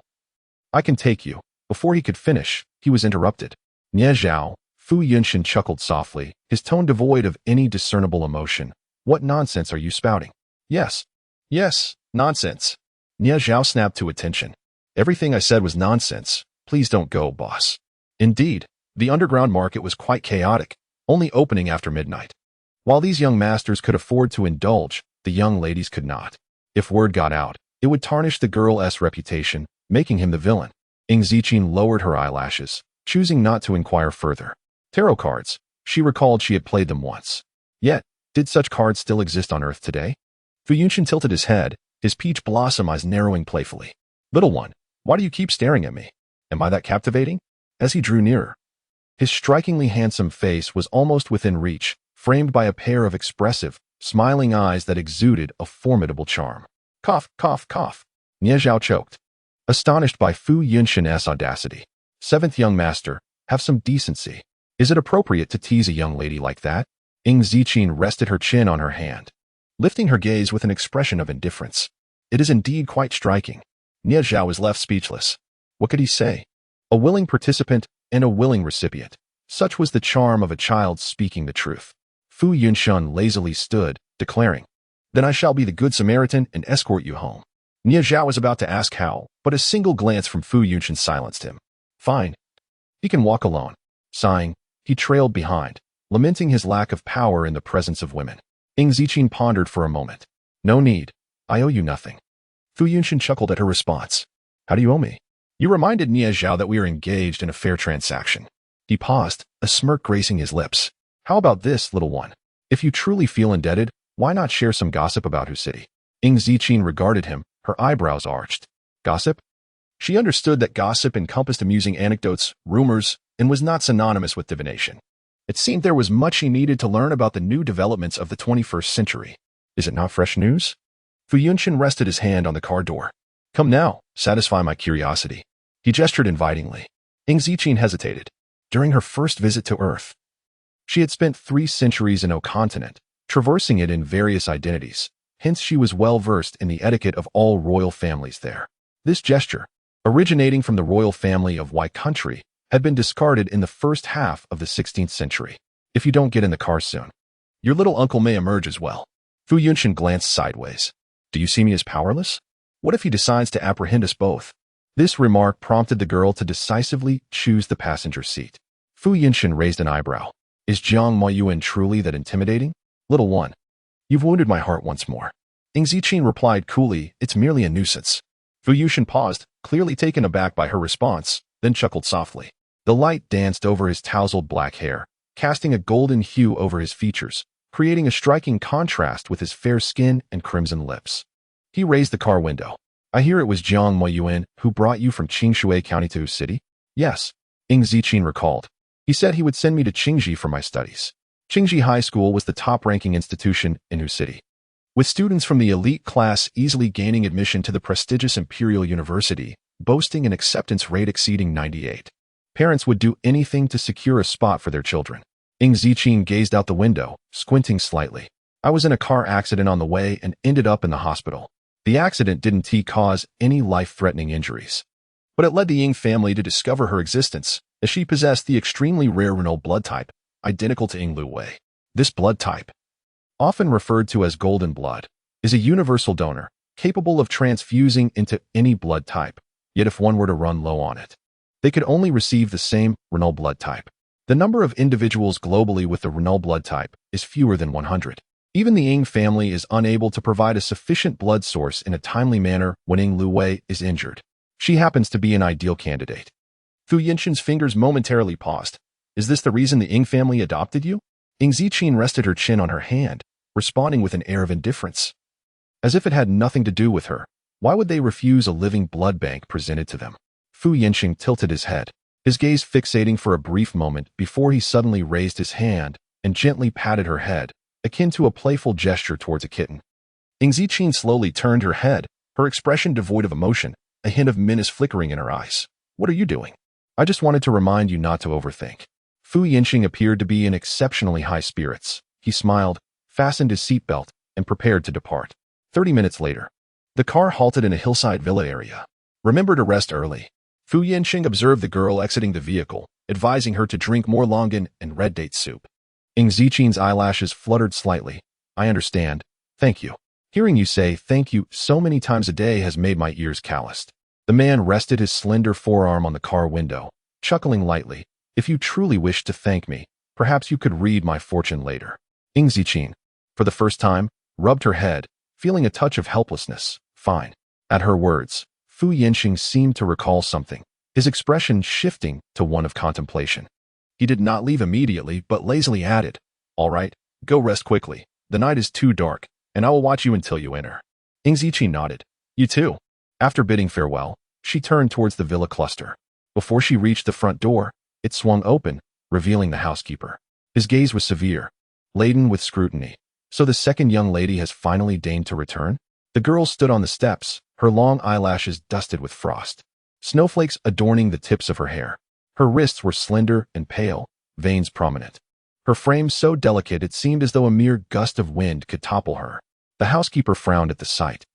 I can take you. Before he could finish, he was interrupted. Nia Zhao. Fu Yunshan chuckled softly, his tone devoid of any discernible emotion. What nonsense are you spouting? Yes, nonsense. Nia Zhao snapped to attention. Everything I said was nonsense. Please don't go, boss. Indeed, the underground market was quite chaotic, only opening after midnight. While these young masters could afford to indulge, the young ladies could not. If word got out, it would tarnish the girl's reputation, making him the villain. Ing Ziqi lowered her eyelashes, choosing not to inquire further. Tarot cards. She recalled she had played them once. Yet, did such cards still exist on Earth today? Fu Yunshan tilted his head, his peach blossom eyes narrowing playfully. Little one, why do you keep staring at me? Am I that captivating? As he drew nearer, his strikingly handsome face was almost within reach, framed by a pair of expressive, smiling eyes that exuded a formidable charm. Cough, cough, cough. Nia Zhao choked, astonished by Fu Yunshan's audacity. Seventh young master, have some decency. Is it appropriate to tease a young lady like that? Ing Ziqi rested her chin on her hand, lifting her gaze with an expression of indifference. It is indeed quite striking. Nia Zhao was left speechless. What could he say? A willing participant and a willing recipient. Such was the charm of a child speaking the truth. Fu Yunshan lazily stood, declaring, Then I shall be the good Samaritan and escort you home. Nia Zhao was about to ask how, but a single glance from Fu Yunshan silenced him. Fine. He can walk alone. Sighing, he trailed behind, lamenting his lack of power in the presence of women. Ing Ziqi pondered for a moment. No need. I owe you nothing. Fu Yunshan chuckled at her response. How do you owe me? You reminded Nia Zhao that we are engaged in a fair transaction. He paused, a smirk gracing his lips. How about this, little one? If you truly feel indebted, why not share some gossip about Hu City? Ing Ziqi regarded him, her eyebrows arched. Gossip? She understood that gossip encompassed amusing anecdotes, rumors, and was not synonymous with divination. It seemed there was much he needed to learn about the new developments of the 21st century. Is it not fresh news? Fu Yunshan rested his hand on the car door. Come now, satisfy my curiosity. He gestured invitingly. Ing Ziqi hesitated. During her first visit to Earth, she had spent 3 centuries in O continent, traversing it in various identities. Hence she was well versed in the etiquette of all royal families there. This gesture, originating from the royal family of Y country, had been discarded in the first half of the 16th century. If you don't get in the car soon, your little uncle may emerge as well. Fu Yunshan glanced sideways. Do you see me as powerless? What if he decides to apprehend us both? This remark prompted the girl to decisively choose the passenger seat. Fu Yunshan raised an eyebrow. Is Jiang Moyuan truly that intimidating? Little one, you've wounded my heart once more. Ing Ziqi replied coolly, it's merely a nuisance. Fu Yunshan paused, clearly taken aback by her response, then chuckled softly. The light danced over his tousled black hair, casting a golden hue over his features, creating a striking contrast with his fair skin and crimson lips. He raised the car window. I hear it was Jiang Moyuan who brought you from Qingshui County to Hu City? Yes, Ing Ziqi recalled. He said he would send me to Qingji for my studies. Qingji High School was the top-ranking institution in Hu City, with students from the elite class easily gaining admission to the prestigious Imperial University, boasting an acceptance rate exceeding 98. Parents would do anything to secure a spot for their children. Ing Ziqi gazed out the window, squinting slightly. I was in a car accident on the way and ended up in the hospital. The accident didn't cause any life-threatening injuries, but it led the Ying family to discover her existence, as she possessed the extremely rare Renault blood type, identical to Ying Lu Wei. This blood type, often referred to as golden blood, is a universal donor, capable of transfusing into any blood type, yet if one were to run low on it, they could only receive the same Renault blood type. The number of individuals globally with the Renault blood type is fewer than 100. Even the Ying family is unable to provide a sufficient blood source in a timely manner when Ying Lu Wei is injured. She happens to be an ideal candidate. Fu Yunshan's fingers momentarily paused. Is this the reason the Ying family adopted you? Ing Ziqi rested her chin on her hand, responding with an air of indifference. As if it had nothing to do with her. Why would they refuse a living blood bank presented to them? Fu Yanqing tilted his head, his gaze fixating for a brief moment before he suddenly raised his hand and gently patted her head, akin to a playful gesture towards a kitten. Ing Ziqin slowly turned her head, her expression devoid of emotion, a hint of menace flickering in her eyes. What are you doing? I just wanted to remind you not to overthink. Fu Yanqing appeared to be in exceptionally high spirits. He smiled, fastened his seatbelt, and prepared to depart. 30 minutes later, the car halted in a hillside villa area. Remember to rest early. Fu Yanqing observed the girl exiting the vehicle, advising her to drink more longan and red date soup. Ing Ziqin's eyelashes fluttered slightly. I understand. Thank you. Hearing you say thank you so many times a day has made my ears calloused. The man rested his slender forearm on the car window, chuckling lightly. If you truly wish to thank me, perhaps you could read my fortune later. Ing Ziqin, for the first time, rubbed her head, feeling a touch of helplessness. Fine. At her words, Fu Yanqing seemed to recall something, his expression shifting to one of contemplation. He did not leave immediately, but lazily added, All right, go rest quickly. The night is too dark, and I will watch you until you enter. Ing Ziqin nodded. You too. After bidding farewell, she turned towards the villa cluster. Before she reached the front door, it swung open, revealing the housekeeper. His gaze was severe, laden with scrutiny. So the second young lady has finally deigned to return? The girl stood on the steps, her long eyelashes dusted with frost, snowflakes adorning the tips of her hair. Her wrists were slender and pale, veins prominent. Her frame so delicate it seemed as though a mere gust of wind could topple her. The housekeeper frowned at the sight,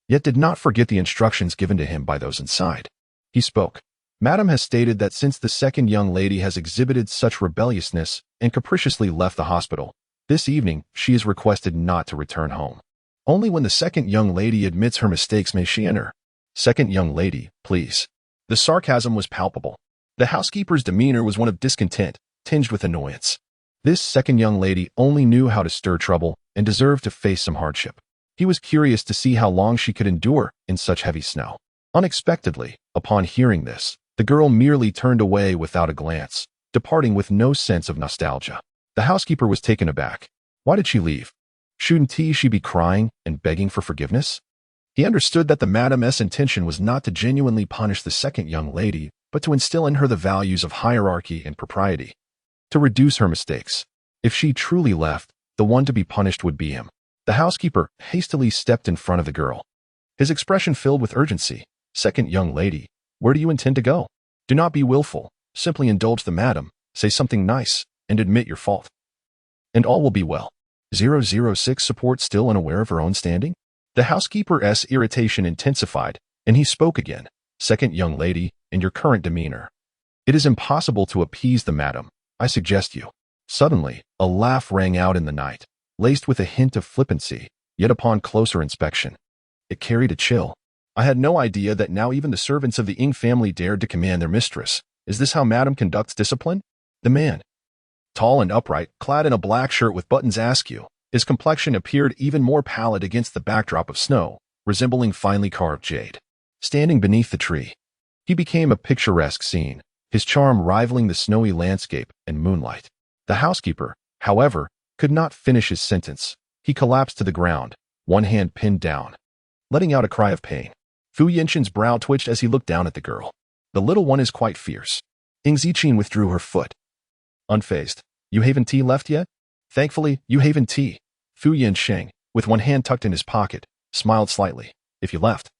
yet did not forget the instructions given to him by those inside. He spoke. Madam has stated that since the second young lady has exhibited such rebelliousness and capriciously left the hospital, this evening she is requested not to return home. Only when the second young lady admits her mistakes may she enter. Second young lady, please. The sarcasm was palpable. The housekeeper's demeanor was one of discontent, tinged with annoyance. This second young lady only knew how to stir trouble and deserved to face some hardship. He was curious to see how long she could endure in such heavy snow. Unexpectedly, upon hearing this, the girl merely turned away without a glance, departing with no sense of nostalgia. The housekeeper was taken aback. Why did she leave? Shouldn't she be crying and begging for forgiveness? He understood that the Madam's intention was not to genuinely punish the second young lady, but to instill in her the values of hierarchy and propriety. To reduce her mistakes. If she truly left, the one to be punished would be him. The housekeeper hastily stepped in front of the girl, his expression filled with urgency. Second young lady, where do you intend to go? Do not be willful. Simply indulge the madam, say something nice, and admit your fault. And all will be well. 006 support still unaware of her own standing? The housekeeper's irritation intensified, and he spoke again. Second young lady, in your current demeanor, it is impossible to appease the madam. I suggest you. Suddenly, a laugh rang out in the night, laced with a hint of flippancy, yet upon closer inspection, it carried a chill. I had no idea that now even the servants of the Ing family dared to command their mistress. Is this how madam conducts discipline? The man, tall and upright, clad in a black shirt with buttons askew, his complexion appeared even more pallid against the backdrop of snow, resembling finely carved jade. Standing beneath the tree, he became a picturesque scene, his charm rivaling the snowy landscape and moonlight. The housekeeper, however, could not finish his sentence. He collapsed to the ground, one hand pinned down, letting out a cry of pain. Fu Yanqing's brow twitched as he looked down at the girl. The little one is quite fierce. Ing Ziqin withdrew her foot. Unfazed. You haven't tea left yet? Thankfully, you haven't tea. Fu Yanqing, with one hand tucked in his pocket, smiled slightly. If you left,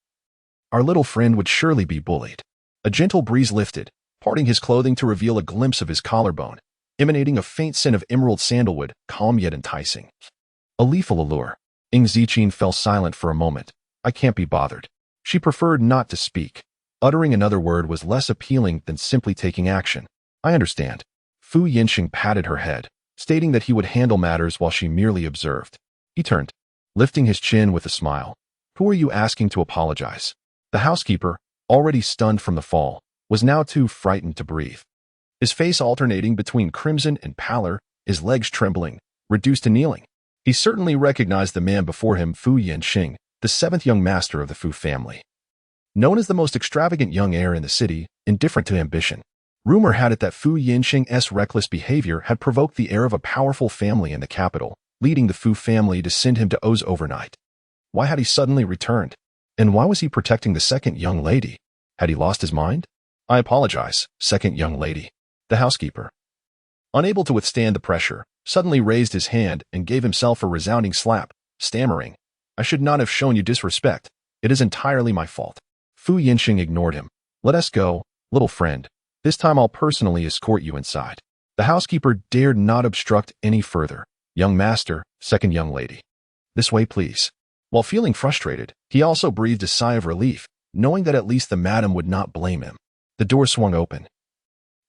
our little friend would surely be bullied. A gentle breeze lifted, parting his clothing to reveal a glimpse of his collarbone, emanating a faint scent of emerald sandalwood, calm yet enticing. A lethal allure. Ing Ziqin fell silent for a moment. I can't be bothered. She preferred not to speak. Uttering another word was less appealing than simply taking action. I understand. Fu Yanqing patted her head, stating that he would handle matters while she merely observed. He turned, lifting his chin with a smile. Who are you asking to apologize? The housekeeper, already stunned from the fall, was now too frightened to breathe. His face alternating between crimson and pallor, his legs trembling, reduced to kneeling. He certainly recognized the man before him, Fu Yanqing, the seventh young master of the Fu family. Known as the most extravagant young heir in the city, indifferent to ambition. Rumor had it that Fu Yanqing's reckless behavior had provoked the heir of a powerful family in the capital, leading the Fu family to send him to Oz overnight. Why had he suddenly returned? And why was he protecting the second young lady? Had he lost his mind? I apologize, second young lady. The housekeeper, unable to withstand the pressure, suddenly raised his hand and gave himself a resounding slap, stammering, I should not have shown you disrespect. It is entirely my fault. Fu Yinxing ignored him. Let us go, little friend. This time I'll personally escort you inside. The housekeeper dared not obstruct any further. Young master, second young lady. This way, please. While feeling frustrated, he also breathed a sigh of relief, knowing that at least the madam would not blame him. The door swung open.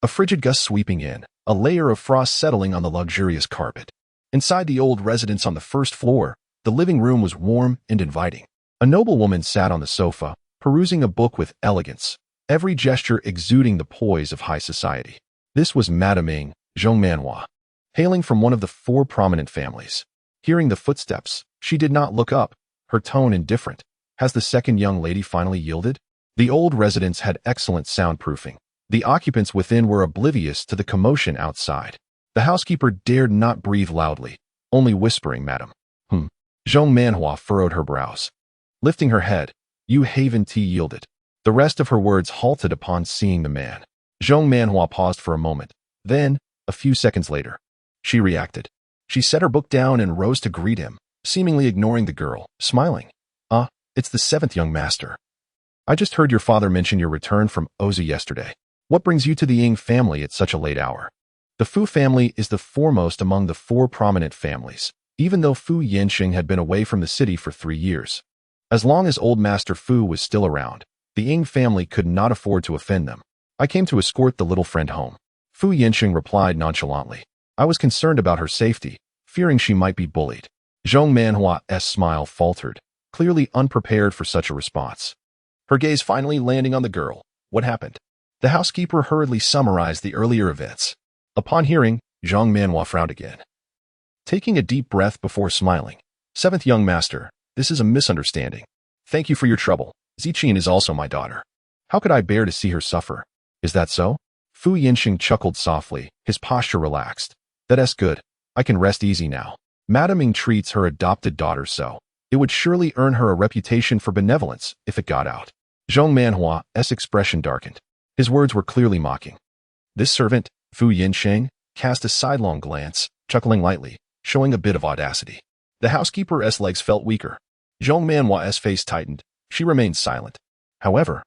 A frigid gust sweeping in, a layer of frost settling on the luxurious carpet. Inside the old residence on the first floor, the living room was warm and inviting. A noblewoman sat on the sofa, perusing a book with elegance, every gesture exuding the poise of high society. This was Madame Ing, Zhong Manhua, hailing from one of the four prominent families. Hearing the footsteps, she did not look up, her tone indifferent. Has the second young lady finally yielded? The old residence had excellent soundproofing. The occupants within were oblivious to the commotion outside. The housekeeper dared not breathe loudly, only whispering, Madam. Zhong Manhua furrowed her brows. Lifting her head, Yu Haven Tea yielded. The rest of her words halted upon seeing the man. Zhong Manhua paused for a moment. Then, a few seconds later, she reacted. She set her book down and rose to greet him, seemingly ignoring the girl, smiling. It's the seventh young master. I just heard your father mention your return from Ozu yesterday. What brings you to the Ying family at such a late hour? The Fu family is the foremost among the four prominent families, even though Fu Yinxing had been away from the city for 3 years. As long as old Master Fu was still around, the Ying family could not afford to offend them. I came to escort the little friend home. Fu Yinxing replied nonchalantly. I was concerned about her safety, fearing she might be bullied. Zhong Manhua's smile faltered, clearly unprepared for such a response. Her gaze finally landing on the girl. What happened? The housekeeper hurriedly summarized the earlier events. Upon hearing, Zhong Manhua frowned again, taking a deep breath before smiling. Seventh young master, this is a misunderstanding. Thank you for your trouble. Ziqin is also my daughter. How could I bear to see her suffer? Is that so? Fu Yinxing chuckled softly, his posture relaxed. That's good. I can rest easy now. Madame Ing treats her adopted daughter so. It would surely earn her a reputation for benevolence if it got out. Zhong Manhua's expression darkened. His words were clearly mocking. This servant, Fu Yinxing, cast a sidelong glance, chuckling lightly, showing a bit of audacity. The housekeeper's legs felt weaker. Zhong Manhua's face tightened. She remained silent. However,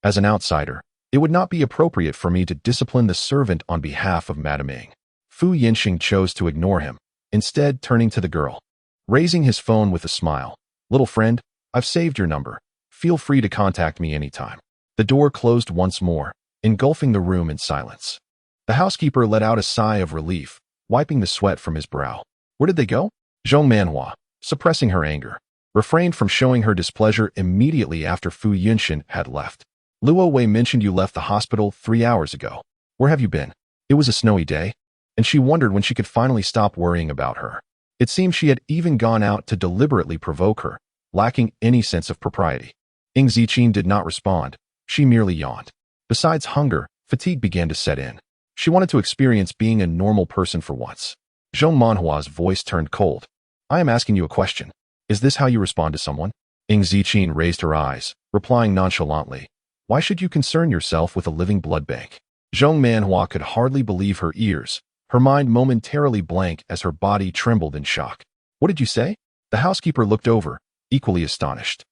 as an outsider, it would not be appropriate for me to discipline the servant on behalf of Madame Ing. Fu Yinxing chose to ignore him, instead turning to the girl. Raising his phone with a smile. Little friend, I've saved your number. Feel free to contact me anytime. The door closed once more, engulfing the room in silence. The housekeeper let out a sigh of relief, wiping the sweat from his brow. Where did they go? Zhong Manhua, suppressing her anger, refrained from showing her displeasure immediately after Fu Yinxing had left. Luo Wei mentioned you left the hospital 3 hours ago. Where have you been? It was a snowy day, and she wondered when she could finally stop worrying about her. It seemed she had even gone out to deliberately provoke her, lacking any sense of propriety. Ing Ziqin did not respond. She merely yawned. Besides hunger, fatigue began to set in. She wanted to experience being a normal person for once. Zhong Manhua's voice turned cold. I am asking you a question. Is this how you respond to someone? Ing Ziqin raised her eyes, replying nonchalantly. Why should you concern yourself with a living blood bank? Zhong Manhua could hardly believe her ears, her mind momentarily blank as her body trembled in shock. What did you say? The housekeeper looked over, equally astonished.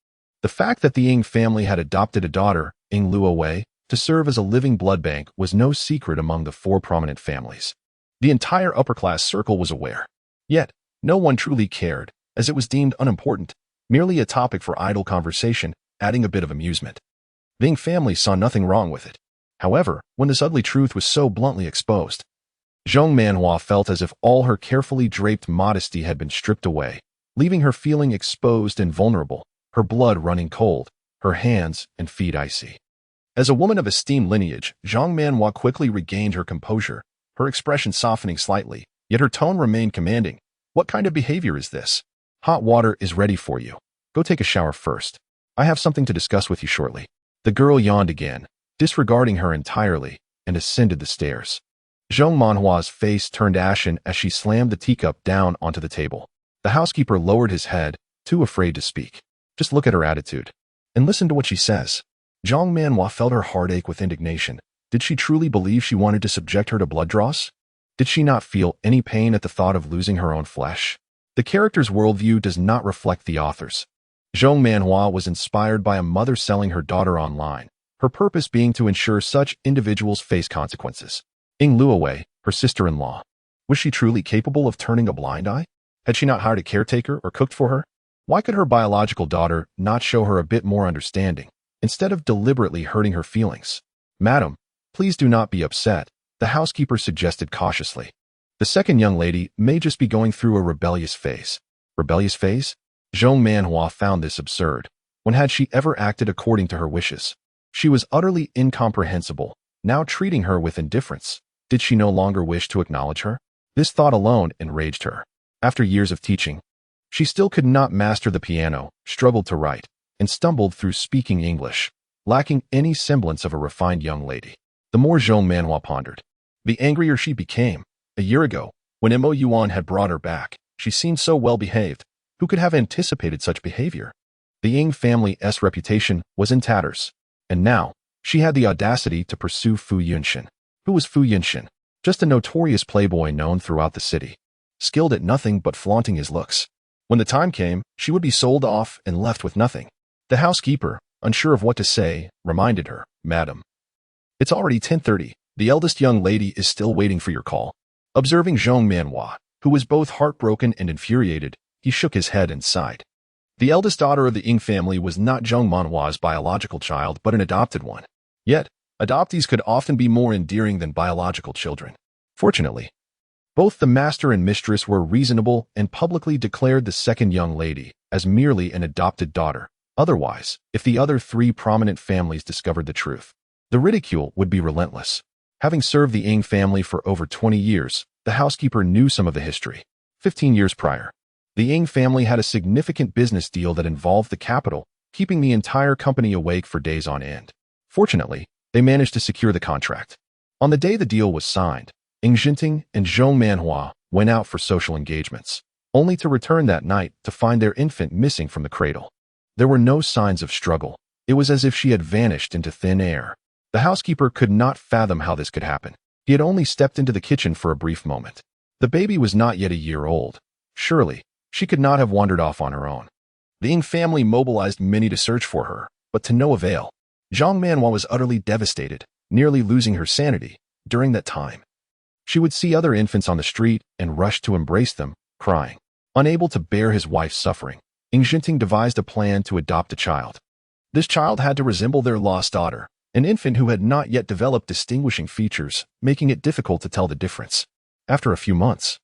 The fact that the Ying family had adopted a daughter, Ing Luo Wei, to serve as a living blood bank was no secret among the four prominent families. The entire upper-class circle was aware. Yet, no one truly cared, as it was deemed unimportant, merely a topic for idle conversation, adding a bit of amusement. The Ying family saw nothing wrong with it. However, when this ugly truth was so bluntly exposed, Zhong Manhua felt as if all her carefully draped modesty had been stripped away, leaving her feeling exposed and vulnerable, her blood running cold, her hands and feet icy. As a woman of esteemed lineage, Zhong Manhua quickly regained her composure, her expression softening slightly, yet her tone remained commanding. What kind of behavior is this? Hot water is ready for you. Go take a shower first. I have something to discuss with you shortly. The girl yawned again, disregarding her entirely, and ascended the stairs. Zhong Manhua's face turned ashen as she slammed the teacup down onto the table. The housekeeper lowered his head, too afraid to speak. Just look at her attitude. And listen to what she says. Zhong Manhua felt her heart ache with indignation. Did she truly believe she wanted to subject her to blood draws? Did she not feel any pain at the thought of losing her own flesh? The character's worldview does not reflect the author's. Zhong Manhua was inspired by a mother selling her daughter online, her purpose being to ensure such individuals face consequences. Ying Luowei, her sister-in-law. Was she truly capable of turning a blind eye? Had she not hired a caretaker or cooked for her? Why could her biological daughter not show her a bit more understanding, instead of deliberately hurting her feelings? Madam, please do not be upset, the housekeeper suggested cautiously. The second young lady may just be going through a rebellious phase. Rebellious phase? Zhong Manhua found this absurd. When had she ever acted according to her wishes? She was utterly incomprehensible, now treating her with indifference. Did she no longer wish to acknowledge her? This thought alone enraged her. After years of teaching, she still could not master the piano, struggled to write, and stumbled through speaking English, lacking any semblance of a refined young lady. The more Zhong Manhua pondered, the angrier she became. A year ago, when Mo Yuan had brought her back, she seemed so well behaved. Who could have anticipated such behavior? The Ying family's reputation was in tatters, and now she had the audacity to pursue Fu Yunshin. Who was Fu Yunshin? Just a notorious playboy known throughout the city, skilled at nothing but flaunting his looks. When the time came, she would be sold off and left with nothing. The housekeeper, unsure of what to say, reminded her, Madam, it's already 10:30. The eldest young lady is still waiting for your call. Observing Zhong Manhua, who was both heartbroken and infuriated, he shook his head and sighed. The eldest daughter of the Ying family was not Zhong Manhua's biological child but an adopted one. Yet, adoptees could often be more endearing than biological children. Fortunately, both the master and mistress were reasonable and publicly declared the second young lady as merely an adopted daughter. Otherwise, if the other three prominent families discovered the truth, the ridicule would be relentless. Having served the Ying family for over 20 years, the housekeeper knew some of the history. 15 years prior, the Ying family had a significant business deal that involved the capital, keeping the entire company awake for days on end. Fortunately, they managed to secure the contract. On the day the deal was signed, Ying Jinting and Zhong Manhua went out for social engagements, only to return that night to find their infant missing from the cradle. There were no signs of struggle. It was as if she had vanished into thin air. The housekeeper could not fathom how this could happen. He had only stepped into the kitchen for a brief moment. The baby was not yet a year old. Surely, she could not have wandered off on her own. The Ying family mobilized many to search for her, but to no avail. Zhong Manhua was utterly devastated, nearly losing her sanity. During that time, she would see other infants on the street and rush to embrace them, crying. Unable to bear his wife's suffering, Ying Jinting devised a plan to adopt a child. This child had to resemble their lost daughter, an infant who had not yet developed distinguishing features, making it difficult to tell the difference. After a few months,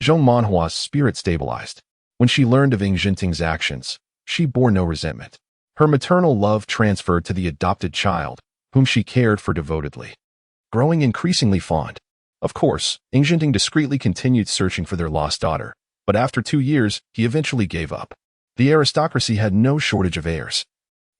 Zhong Manhua's spirit stabilized. When she learned of Ying Jinting's actions, she bore no resentment. Her maternal love transferred to the adopted child, whom she cared for devotedly. Growing increasingly fond. Of course, Ying Jinting discreetly continued searching for their lost daughter, but after 2 years, he eventually gave up. The aristocracy had no shortage of heirs.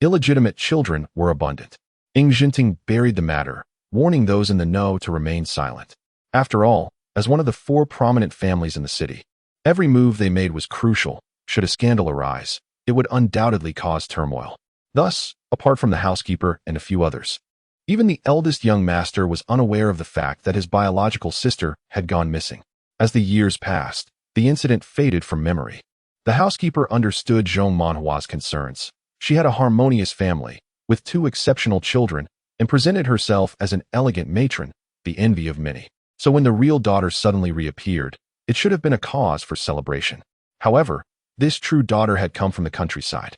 Illegitimate children were abundant. Ying Jinting buried the matter, warning those in the know to remain silent. After all, as one of the 4 prominent families in the city, every move they made was crucial. Should a scandal arise, it would undoubtedly cause turmoil. Thus, apart from the housekeeper and a few others, even the eldest young master was unaware of the fact that his biological sister had gone missing. As the years passed, the incident faded from memory. The housekeeper understood Zhong Manhua's concerns. She had a harmonious family, with 2 exceptional children, and presented herself as an elegant matron, the envy of many. So when the real daughter suddenly reappeared, it should have been a cause for celebration. However, this true daughter had come from the countryside,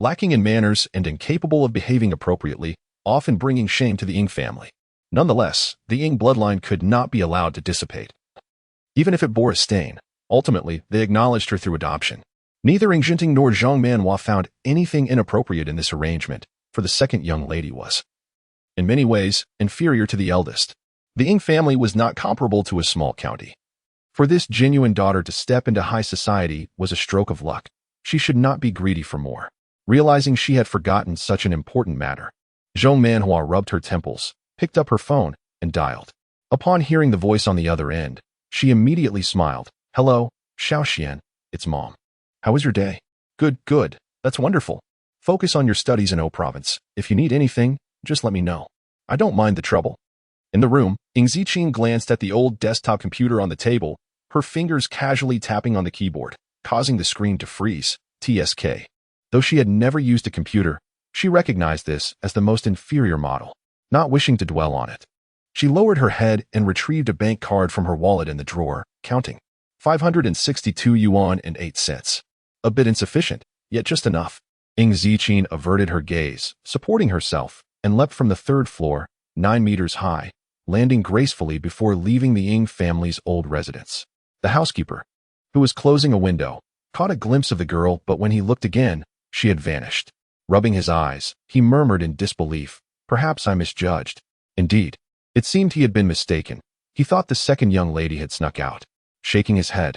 lacking in manners and incapable of behaving appropriately, often bringing shame to the Ying family. Nonetheless, the Ying bloodline could not be allowed to dissipate. Even if it bore a stain, ultimately, they acknowledged her through adoption. Neither Ying Jinting nor Zhong Manhua found anything inappropriate in this arrangement, for the second young lady was, in many ways, inferior to the eldest. The Ying family was not comparable to a small county. For this genuine daughter to step into high society was a stroke of luck. She should not be greedy for more. Realizing she had forgotten such an important matter, Zhong Manhua rubbed her temples, picked up her phone, and dialed. Upon hearing the voice on the other end, she immediately smiled. "Hello, Xiaoxian, it's Mom. How was your day?" "Good, good. That's wonderful. Focus on your studies in O Province. If you need anything, just let me know. I don't mind the trouble." In the room, Ing Ziqing glanced at the old desktop computer on the table, her fingers casually tapping on the keyboard, causing the screen to freeze. TSK. Though she had never used a computer, she recognized this as the most inferior model. Not wishing to dwell on it, she lowered her head and retrieved a bank card from her wallet in the drawer, counting 562 yuan and 8 cents. A bit insufficient, yet just enough. Ing Ziqing averted her gaze, supporting herself, and leapt from the third floor, 9 meters high, landing gracefully before leaving the Ing family's old residence. The housekeeper, who was closing a window, caught a glimpse of the girl, but when he looked again, she had vanished. Rubbing his eyes, he murmured in disbelief, "Perhaps I misjudged." Indeed, it seemed he had been mistaken. He thought the second young lady had snuck out. Shaking his head,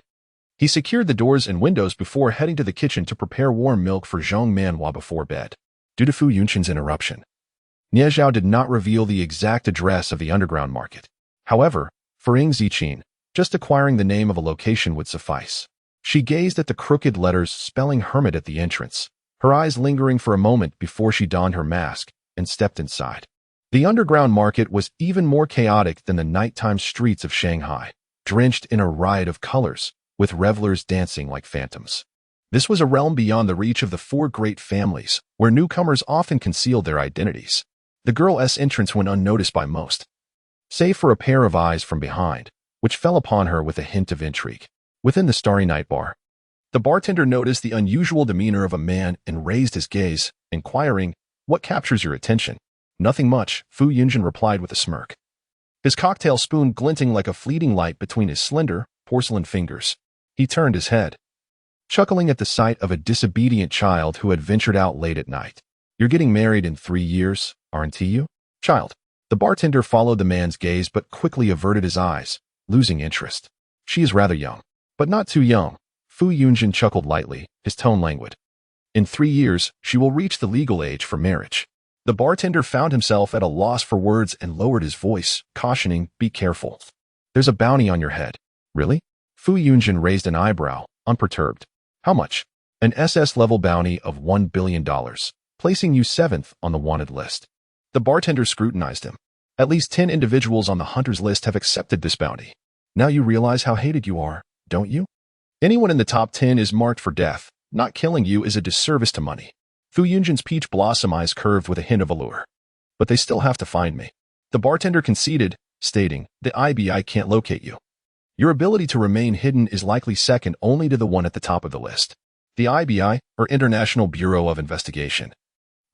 he secured the doors and windows before heading to the kitchen to prepare warm milk for Zhang Manhua before bed. Due to Fu Yunshan's interruption, Nie Zhao did not reveal the exact address of the underground market. However, for Ing Ziqing, just acquiring the name of a location would suffice. She gazed at the crooked letters spelling hermit at the entrance, her eyes lingering for a moment before she donned her mask and stepped inside. The underground market was even more chaotic than the nighttime streets of Shanghai, drenched in a riot of colors, with revelers dancing like phantoms. This was a realm beyond the reach of the 4 great families, where newcomers often concealed their identities. The girl's entrance went unnoticed by most, save for a pair of eyes from behind, which fell upon her with a hint of intrigue. Within the Starry Night Bar, the bartender noticed the unusual demeanor of a man and raised his gaze, inquiring, "What captures your attention?" "Nothing much," Fu Yunshan replied with a smirk, his cocktail spoon glinting like a fleeting light between his slender, porcelain fingers. He turned his head, chuckling at the sight of a disobedient child who had ventured out late at night. "You're getting married in 3 years, aren't you, child?" The bartender followed the man's gaze but quickly averted his eyes, losing interest. "She is rather young, but not too young." Fu Yunshan chuckled lightly, his tone languid. "In 3 years, she will reach the legal age for marriage." The bartender found himself at a loss for words and lowered his voice, cautioning, "Be careful. There's a bounty on your head." "Really?" Fu Yunshan raised an eyebrow, unperturbed. "How much?" "An SS-level bounty of $1 billion, placing you 7th on the wanted list." The bartender scrutinized him. "At least 10 individuals on the hunter's list have accepted this bounty. Now you realize how hated you are, don't you? Anyone in the top 10 is marked for death. Not killing you is a disservice to money." Fu Yunshan's peach blossom eyes curved with a hint of allure. "But they still have to find me." The bartender conceded, stating, "The IBI can't locate you. Your ability to remain hidden is likely second only to the one at the top of the list." The IBI, or International Bureau of Investigation,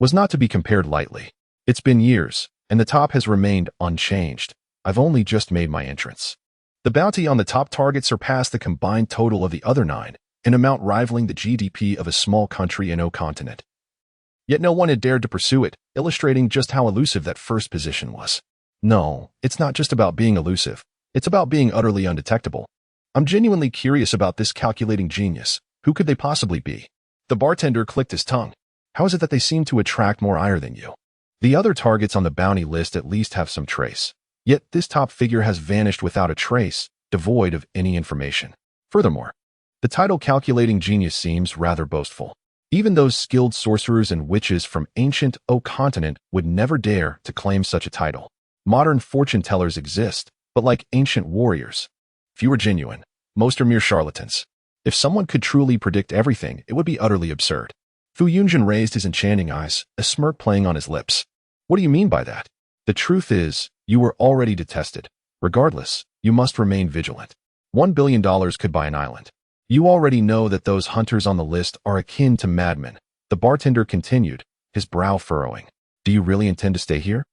was not to be compared lightly. It's been years, and the top has remained unchanged. I've only just made my entrance. The bounty on the top target surpassed the combined total of the other 9, an amount rivaling the GDP of a small country in O continent. Yet no one had dared to pursue it, illustrating just how elusive that first position was. No, it's not just about being elusive. It's about being utterly undetectable. I'm genuinely curious about this calculating genius. Who could they possibly be? The bartender clicked his tongue. How is it that they seem to attract more ire than you? The other targets on the bounty list at least have some trace. Yet this top figure has vanished without a trace, devoid of any information. Furthermore, the title calculating genius seems rather boastful. Even those skilled sorcerers and witches from ancient O continent would never dare to claim such a title. Modern fortune tellers exist, but like ancient warriors, few are genuine. Most are mere charlatans. If someone could truly predict everything, it would be utterly absurd. Fu Yunshan raised his enchanting eyes, a smirk playing on his lips. "What do you mean by that?" "The truth is, you were already detested. Regardless, you must remain vigilant. $1 billion could buy an island. You already know that those hunters on the list are akin to madmen." The bartender continued, his brow furrowing. "Do you really intend to stay here?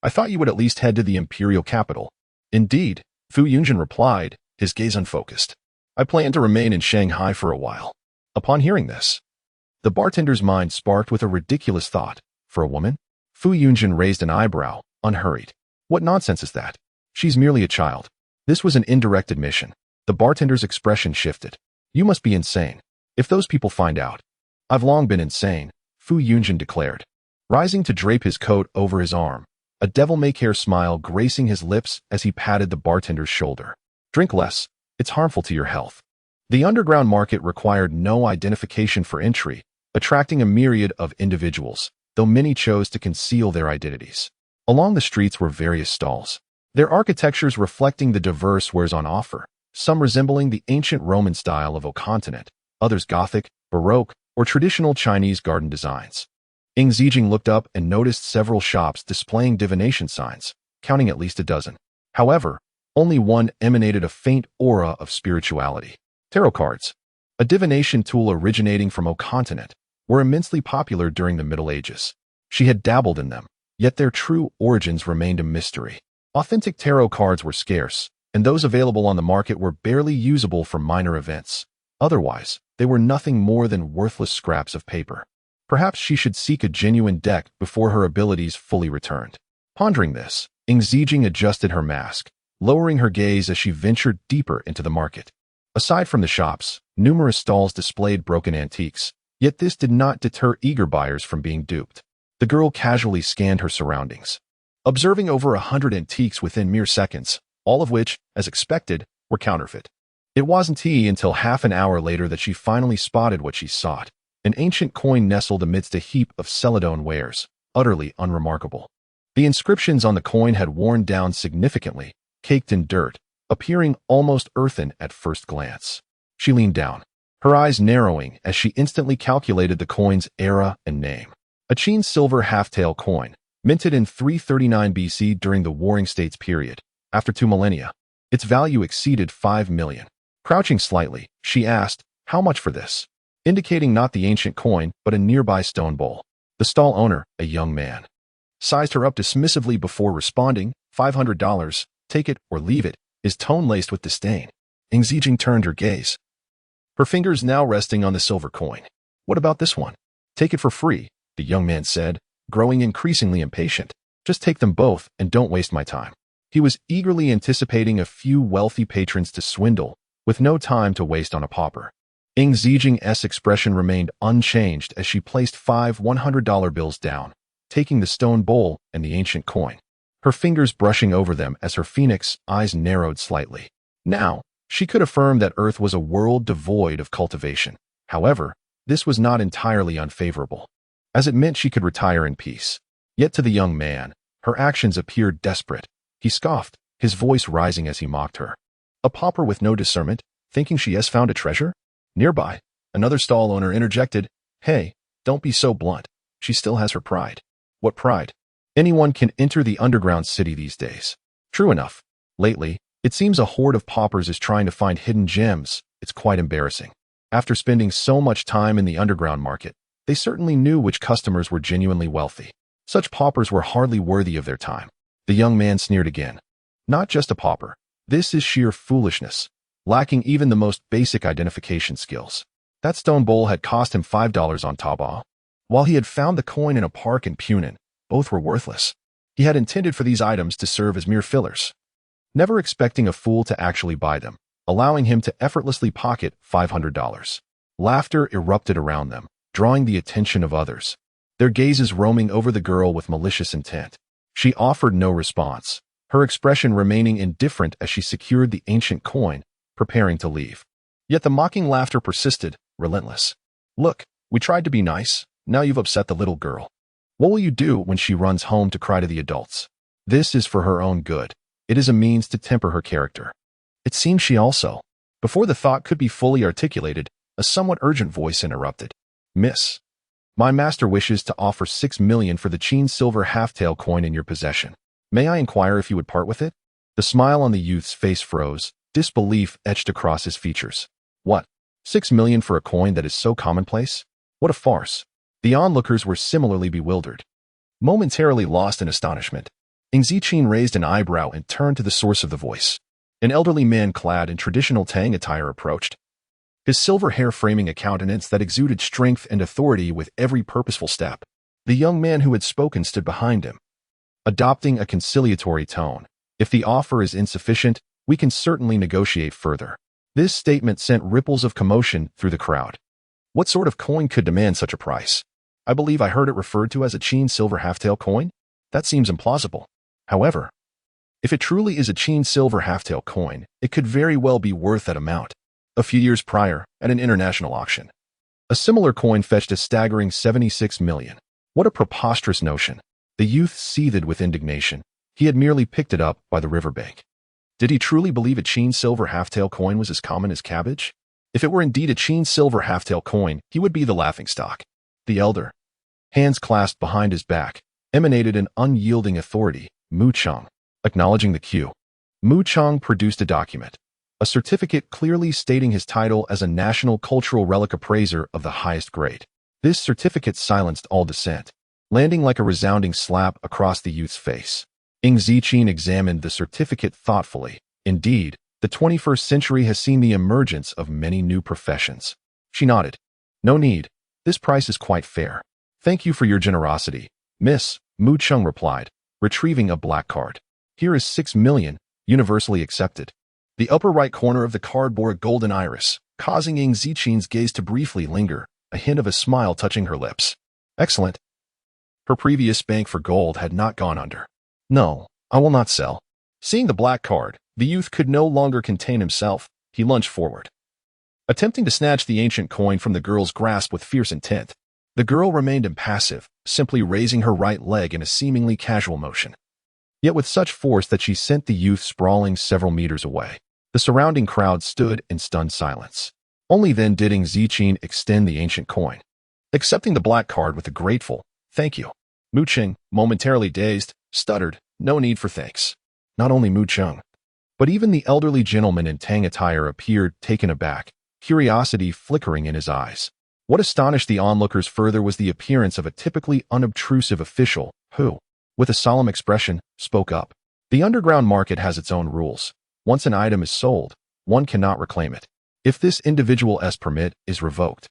I thought you would at least head to the imperial capital." "Indeed," Fu Yunshan replied, his gaze unfocused. "I plan to remain in Shanghai for a while." Upon hearing this, the bartender's mind sparked with a ridiculous thought. For a woman? Fu Yunshan raised an eyebrow, unhurried. "What nonsense is that? She's merely a child." This was an indirect admission. The bartender's expression shifted. "You must be insane. If those people find out." "I've long been insane," Fu Yunshan declared. Rising to drape his coat over his arm, a devil-may-care smile gracing his lips as he patted the bartender's shoulder. Drink less. It's harmful to your health. The underground market required no identification for entry, attracting a myriad of individuals, though many chose to conceal their identities. Along the streets were various stalls, their architectures reflecting the diverse wares on offer, some resembling the ancient Roman style of a continent, others Gothic, Baroque, or traditional Chinese garden designs. Ing Zijing looked up and noticed several shops displaying divination signs, counting at least a dozen. However, only one emanated a faint aura of spirituality. Tarot cards, a divination tool originating from a continent, were immensely popular during the Middle Ages. She had dabbled in them, yet their true origins remained a mystery. Authentic tarot cards were scarce, and those available on the market were barely usable for minor events. Otherwise, they were nothing more than worthless scraps of paper. Perhaps she should seek a genuine deck before her abilities fully returned. Pondering this, Ing Zijing adjusted her mask, lowering her gaze as she ventured deeper into the market. Aside from the shops, numerous stalls displayed broken antiques, yet this did not deter eager buyers from being duped. The girl casually scanned her surroundings, observing over 100 antiques within mere seconds, all of which, as expected, were counterfeit. It wasn't until half an hour later that she finally spotted what she sought, an ancient coin nestled amidst a heap of Celadon wares, utterly unremarkable. The inscriptions on the coin had worn down significantly, caked in dirt, appearing almost earthen at first glance. She leaned down, her eyes narrowing as she instantly calculated the coin's era and name. A Qin silver half-tail coin, minted in 339 BC during the Warring States period. After 2 millennia, its value exceeded 5 million. Crouching slightly, she asked, "How much for this?" Indicating not the ancient coin, but a nearby stone bowl. The stall owner, a young man, sized her up dismissively before responding, $500, take it or leave it, his tone laced with disdain. Ing Zijing turned her gaze, her fingers now resting on the silver coin. "What about this one?" "Take it for free," the young man said, growing increasingly impatient. "Just take them both and don't waste my time." He was eagerly anticipating a few wealthy patrons to swindle, with no time to waste on a pauper. Ing Zijing's expression remained unchanged as she placed 5 $100 bills down, taking the stone bowl and the ancient coin, her fingers brushing over them as her phoenix eyes narrowed slightly. Now, she could affirm that Earth was a world devoid of cultivation. However, this was not entirely unfavorable, as it meant she could retire in peace. Yet to the young man, her actions appeared desperate. He scoffed, his voice rising as he mocked her. A pauper with no discernment, thinking she has found a treasure? Nearby, another stall owner interjected, "Hey, don't be so blunt. She still has her pride." "What pride? Anyone can enter the underground city these days." "True enough. Lately, it seems a horde of paupers is trying to find hidden gems. It's quite embarrassing." After spending so much time in the underground market, they certainly knew which customers were genuinely wealthy. Such paupers were hardly worthy of their time. The young man sneered again. "Not just a pauper. This is sheer foolishness, lacking even the most basic identification skills." That stone bowl had cost him $5 on Taobao, while he had found the coin in a park in Punan. Both were worthless. He had intended for these items to serve as mere fillers, never expecting a fool to actually buy them, allowing him to effortlessly pocket $500. Laughter erupted around them, drawing the attention of others, their gazes roaming over the girl with malicious intent. She offered no response, her expression remaining indifferent as she secured the ancient coin, preparing to leave. Yet the mocking laughter persisted, relentless. "Look, we tried to be nice. Now you've upset the little girl. What will you do when she runs home to cry to the adults? This is for her own good. It is a means to temper her character." It seemed she also. Before the thought could be fully articulated, a somewhat urgent voice interrupted. "Miss, my master wishes to offer 6 million for the Qin silver half-tail coin in your possession. May I inquire if you would part with it?" The smile on the youth's face froze, disbelief etched across his features. "What? 6 million for a coin that is so commonplace? What a farce." The onlookers were similarly bewildered, momentarily lost in astonishment. Ing Zijing raised an eyebrow and turned to the source of the voice. An elderly man clad in traditional Tang attire approached, his silver hair framing a countenance that exuded strength and authority with every purposeful step. The young man who had spoken stood behind him, adopting a conciliatory tone. "If the offer is insufficient, we can certainly negotiate further." This statement sent ripples of commotion through the crowd. What sort of coin could demand such a price? "I believe I heard it referred to as a Qin silver half-tail coin?" That seems implausible. However, if it truly is a Qin silver half-tail coin, it could very well be worth that amount. A few years prior, at an international auction, a similar coin fetched a staggering 76 million. What a preposterous notion. The youth seethed with indignation. He had merely picked it up by the riverbank. Did he truly believe a Qin silver half-tail coin was as common as cabbage? If it were indeed a Qin silver half-tail coin, he would be the laughingstock. The elder, hands clasped behind his back, emanated an unyielding authority. Mu Cheng. Acknowledging the cue, Mu Cheng produced a document, a certificate clearly stating his title as a national cultural relic appraiser of the highest grade. This certificate silenced all dissent, landing like a resounding slap across the youth's face. Ing Ziqin examined the certificate thoughtfully. Indeed, the 21st century has seen the emergence of many new professions. She nodded. No need. This price is quite fair. Thank you for your generosity, Miss, Mu Cheng replied, retrieving a black card. Here is 6 million, universally accepted. The upper right corner of the card bore a golden iris, causing Ing Ziqin's gaze to briefly linger, a hint of a smile touching her lips. Excellent. Her previous bank for gold had not gone under. No, I will not sell. Seeing the black card, the youth could no longer contain himself. He lunged forward, attempting to snatch the ancient coin from the girl's grasp with fierce intent. The girl remained impassive, simply raising her right leg in a seemingly casual motion, yet with such force that she sent the youth sprawling several meters away. The surrounding crowd stood in stunned silence. Only then did Ing Ziqin extend the ancient coin, accepting the black card with a grateful, "Thank you." Mu Cheng, momentarily dazed, stuttered, "No need for thanks." Not only Mu Cheng, but even the elderly gentleman in Tang attire appeared taken aback, curiosity flickering in his eyes. What astonished the onlookers further was the appearance of a typically unobtrusive official who, with a solemn expression, spoke up. The underground market has its own rules. Once an item is sold, one cannot reclaim it. If this individual's permit is revoked,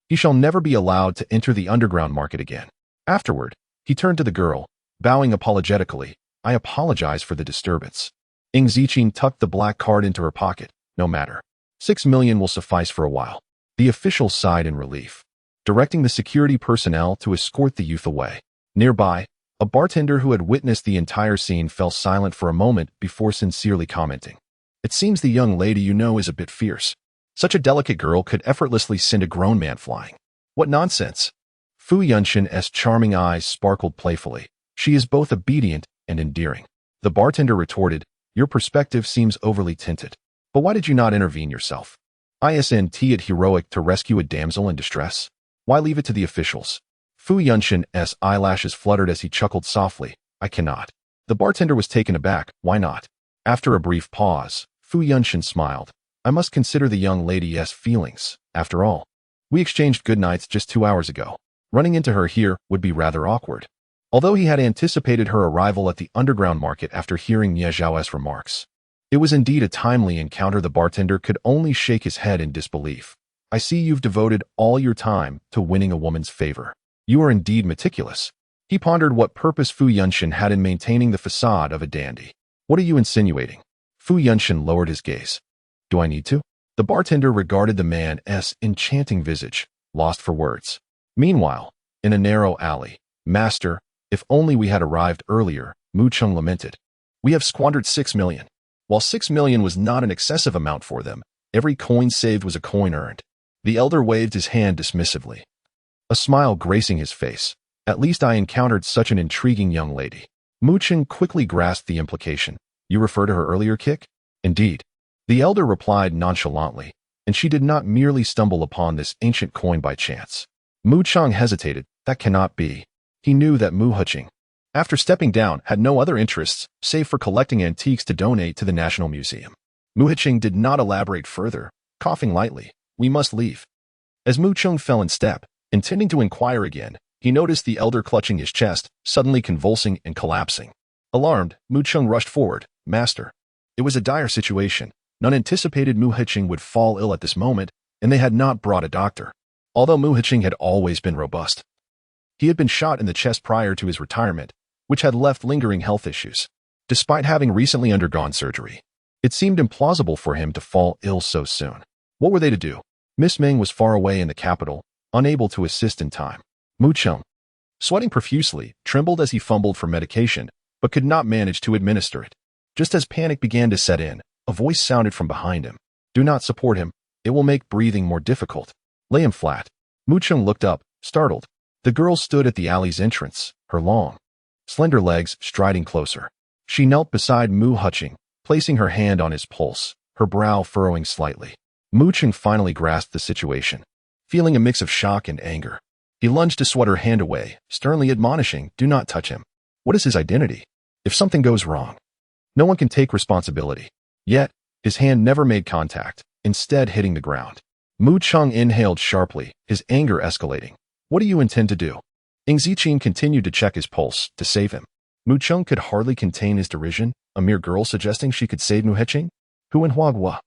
he shall never be allowed to enter the underground market again. Afterward, he turned to the girl, bowing apologetically. I apologize for the disturbance. Ing Ziqin tucked the black card into her pocket. No matter. 6 million will suffice for a while. The official sighed in relief, directing the security personnel to escort the youth away. Nearby, a bartender who had witnessed the entire scene fell silent for a moment before sincerely commenting. It seems the young lady you know is a bit fierce. Such a delicate girl could effortlessly send a grown man flying. What nonsense! Fu Yunshin's charming eyes sparkled playfully. She is both obedient and endearing. The bartender retorted, your perspective seems overly tinted. But why did you not intervene yourself? Isn't it heroic to rescue a damsel in distress? Why leave it to the officials? Fu Yunshin's eyelashes fluttered as he chuckled softly. I cannot. The bartender was taken aback. Why not? After a brief pause, Fu Yunshin smiled. I must consider the young lady's feelings. After all, we exchanged goodnights just 2 hours ago. Running into her here would be rather awkward. Although he had anticipated her arrival at the underground market after hearing Nie Zhao's remarks, it was indeed a timely encounter. The bartender could only shake his head in disbelief. I see you've devoted all your time to winning a woman's favor. You are indeed meticulous. He pondered what purpose Fu Yunshin had in maintaining the facade of a dandy. What are you insinuating? Fu Yunshin lowered his gaze. Do I need to? The bartender regarded the man's enchanting visage, lost for words. Meanwhile, in a narrow alley, Master, if only we had arrived earlier, Mu Cheng lamented. We have squandered 6 million. While 6 million was not an excessive amount for them, every coin saved was a coin earned. The elder waved his hand dismissively, a smile gracing his face. At least I encountered such an intriguing young lady. Mu Cheng quickly grasped the implication. You refer to her earlier kick? Indeed. The elder replied nonchalantly, and she did not merely stumble upon this ancient coin by chance. Mu Cheng hesitated. That cannot be. He knew that Mu Huqing, after stepping down, had no other interests save for collecting antiques to donate to the National Museum. Mu Huqing did not elaborate further, coughing lightly. We must leave. As Mu Cheng fell in step, intending to inquire again, he noticed the elder clutching his chest, suddenly convulsing and collapsing. Alarmed, Mu Cheng rushed forward. Master. It was a dire situation. None anticipated Mu Huqing would fall ill at this moment, and they had not brought a doctor. Although Mu Huqing had always been robust, he had been shot in the chest prior to his retirement, which had left lingering health issues. Despite having recently undergone surgery, it seemed implausible for him to fall ill so soon. What were they to do? Miss Ming was far away in the capital, unable to assist in time. Mu Cheng, Sweating profusely, trembled as he fumbled for medication, but could not manage to administer it. Just as panic began to set in, a voice sounded from behind him. Do not support him. It will make breathing more difficult. Lay him flat. Mu-chung looked up, startled. The girl stood at the alley's entrance, her long, slender legs striding closer. She knelt beside Mu-hutching, placing her hand on his pulse, her brow furrowing slightly. Mu-chung finally grasped the situation, feeling a mix of shock and anger. He lunged to swat her hand away, sternly admonishing, do not touch him. What is his identity? If something goes wrong, no one can take responsibility. Yet, his hand never made contact, instead hitting the ground. Mu-chung inhaled sharply, his anger escalating. What do you intend to do? Ng Ziqin continued to check his pulse, to save him. Mu-chung could hardly contain his derision, a mere girl suggesting she could save Mu-heching? Who and Huagua?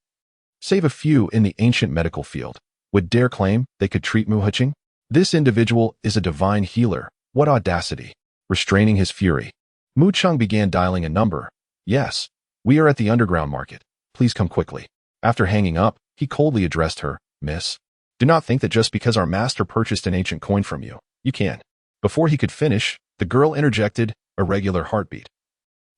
Save a few in the ancient medical field would dare claim they could treat Mu-heching? This individual is a divine healer. What audacity! Restraining his fury, Mu-chung began dialing a number. Yes, we are at the underground market. Please come quickly. After hanging up, he coldly addressed her, Miss. Do not think that just because our master purchased an ancient coin from you, you can. Before he could finish, the girl interjected, irregular heartbeat.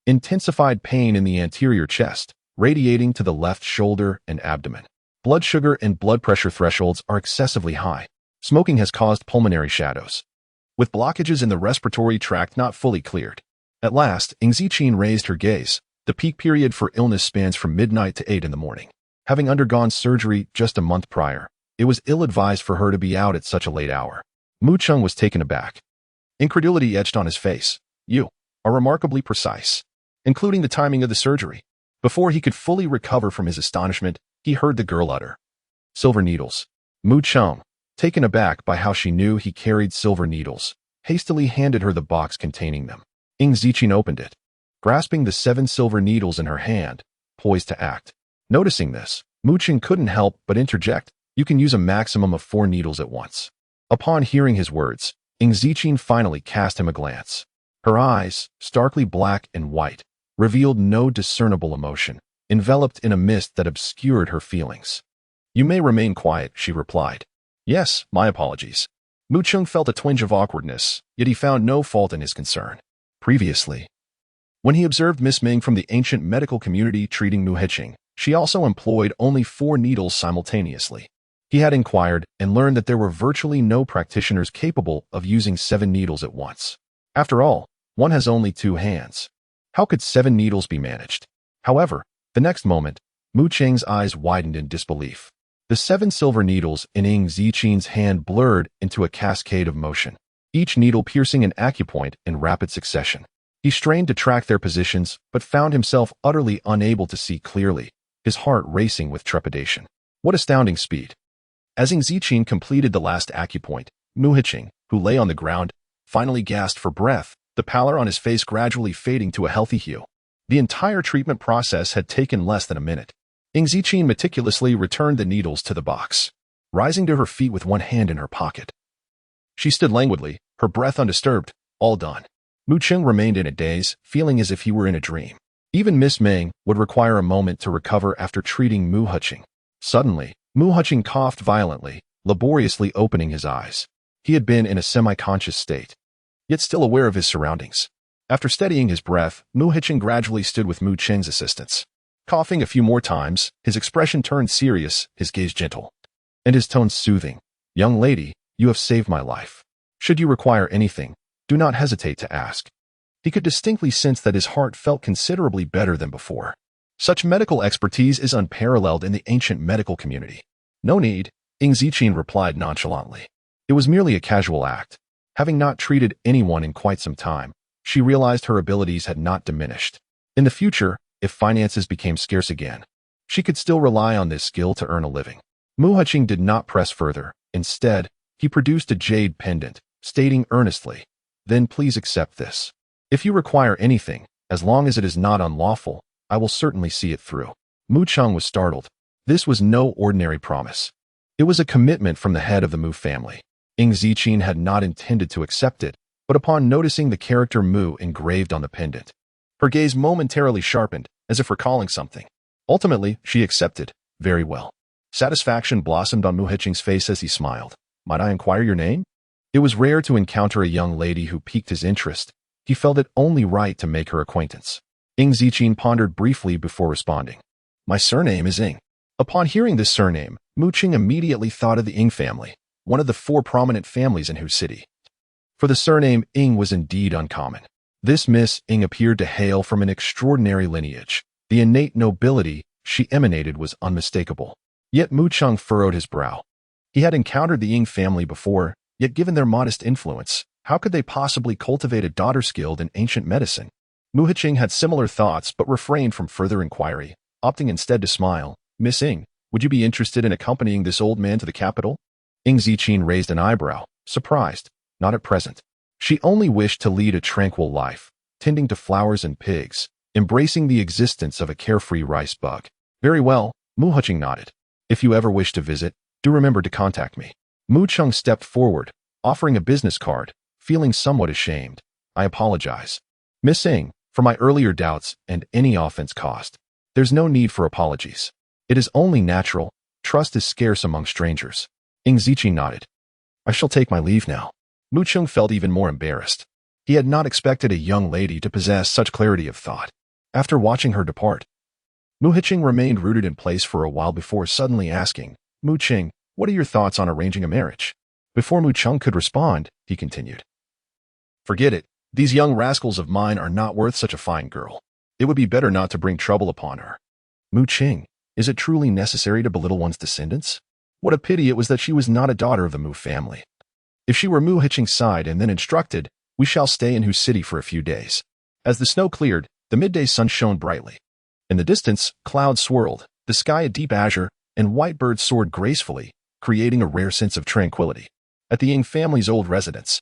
Intensified pain in the anterior chest, radiating to the left shoulder and abdomen. Blood sugar and blood pressure thresholds are excessively high. Smoking has caused pulmonary shadows, with blockages in the respiratory tract not fully cleared. At last, Ng Ziqin raised her gaze. The peak period for illness spans from midnight to 8 in the morning. Having undergone surgery just a month prior, it was ill-advised for her to be out at such a late hour. Mu-chung was taken aback. Incredulity etched on his face. You are remarkably precise, including the timing of the surgery. Before he could fully recover from his astonishment, he heard the girl utter, silver needles. Mu-chung, taken aback by how she knew he carried silver needles, hastily handed her the box containing them. Ng Ziqin opened it, grasping the 7 silver needles in her hand, poised to act. Noticing this, Mu-chung couldn't help but interject, you can use a maximum of 4 needles at once. Upon hearing his words, Ng Ziqin finally cast him a glance. Her eyes, starkly black and white, revealed no discernible emotion, enveloped in a mist that obscured her feelings. You may remain quiet, she replied. Yes, my apologies. Mu-chung felt a twinge of awkwardness, yet he found no fault in his concern. Previously, when he observed Miss Ming from the ancient medical community treating Mu-heching, she also employed only 4 needles simultaneously. He had inquired and learned that there were virtually no practitioners capable of using 7 needles at once. After all, one has only 2 hands. How could 7 needles be managed? However, the next moment, Mu-cheng's eyes widened in disbelief. The 7 silver needles in Ng Ziqin's hand blurred into a cascade of motion, each needle piercing an acupoint in rapid succession. He strained to track their positions, but found himself utterly unable to see clearly, his heart racing with trepidation. What astounding speed! As Ng Ziqin completed the last acupoint, Mu-heching, who lay on the ground, finally gasped for breath, the pallor on his face gradually fading to a healthy hue. The entire treatment process had taken less than a minute. Ng Ziqin meticulously returned the needles to the box, rising to her feet with one hand in her pocket. She stood languidly, her breath undisturbed, all done. Mu-chung remained in a daze, feeling as if he were in a dream. Even Miss Ming would require a moment to recover after treating Mu-heching. Suddenly, Mu-heching coughed violently, laboriously opening his eyes. He had been in a semi-conscious state, yet still aware of his surroundings. After steadying his breath, Mu-heching gradually stood with Mu-cheng's assistance. Coughing a few more times, his expression turned serious, his gaze gentle, and his tone soothing. Young lady, you have saved my life. Should you require anything, do not hesitate to ask. He could distinctly sense that his heart felt considerably better than before. Such medical expertise is unparalleled in the ancient medical community. No need, Ng Ziqin replied nonchalantly. It was merely a casual act. Having not treated anyone in quite some time, she realized her abilities had not diminished. In the future, if finances became scarce again, she could still rely on this skill to earn a living. Mu-heching did not press further. Instead, he produced a jade pendant, stating earnestly, then please accept this. If you require anything, as long as it is not unlawful, I will certainly see it through. Mu-chung was startled. This was no ordinary promise. It was a commitment from the head of the Mu family. Ng Ziqin had not intended to accept it, but upon noticing the character Mu engraved on the pendant, her gaze momentarily sharpened, as if recalling something. Ultimately, she accepted. Very well. Satisfaction blossomed on Mu-heching's face as he smiled. Might I inquire your name? It was rare to encounter a young lady who piqued his interest. He felt it only right to make her acquaintance. Ing Ziqin pondered briefly before responding. My surname is Ing. Upon hearing this surname, Mu Qing immediately thought of the Ing family, one of the 4 prominent families in Hu City. For the surname, Ing was indeed uncommon. This Miss Ing appeared to hail from an extraordinary lineage. The innate nobility she emanated was unmistakable. Yet Mu Qing furrowed his brow. He had encountered the Ing family before, yet given their modest influence, how could they possibly cultivate a daughter skilled in ancient medicine? Mu Qing had similar thoughts but refrained from further inquiry, opting instead to smile. Miss Ing, would you be interested in accompanying this old man to the capital? Ing Ziqin raised an eyebrow, surprised. Not at present. She only wished to lead a tranquil life, tending to flowers and pigs, embracing the existence of a carefree rice bug. Very well, Mu Qing nodded. If you ever wish to visit, do remember to contact me. Mu Qing stepped forward, offering a business card, feeling somewhat ashamed. I apologize. Miss Ing, for my earlier doubts and any offense caused. There's no need for apologies. It is only natural. Trust is scarce among strangers. Ing Ziqin nodded. I shall take my leave now. Mu Qing felt even more embarrassed. He had not expected a young lady to possess such clarity of thought. After watching her depart, Mu Qing remained rooted in place for a while before suddenly asking, Mu Qing, what are your thoughts on arranging a marriage? Before Mu Qing could respond, he continued. Forget it. These young rascals of mine are not worth such a fine girl. It would be better not to bring trouble upon her. Mu Qing, is it truly necessary to belittle one's descendants? What a pity it was that she was not a daughter of the Mu family. If she were Mu Qing's side and then instructed, we shall stay in Hu City for a few days. As the snow cleared, the midday sun shone brightly. In the distance, clouds swirled, the sky a deep azure, and white birds soared gracefully, creating a rare sense of tranquility. At the Ying family's old residence,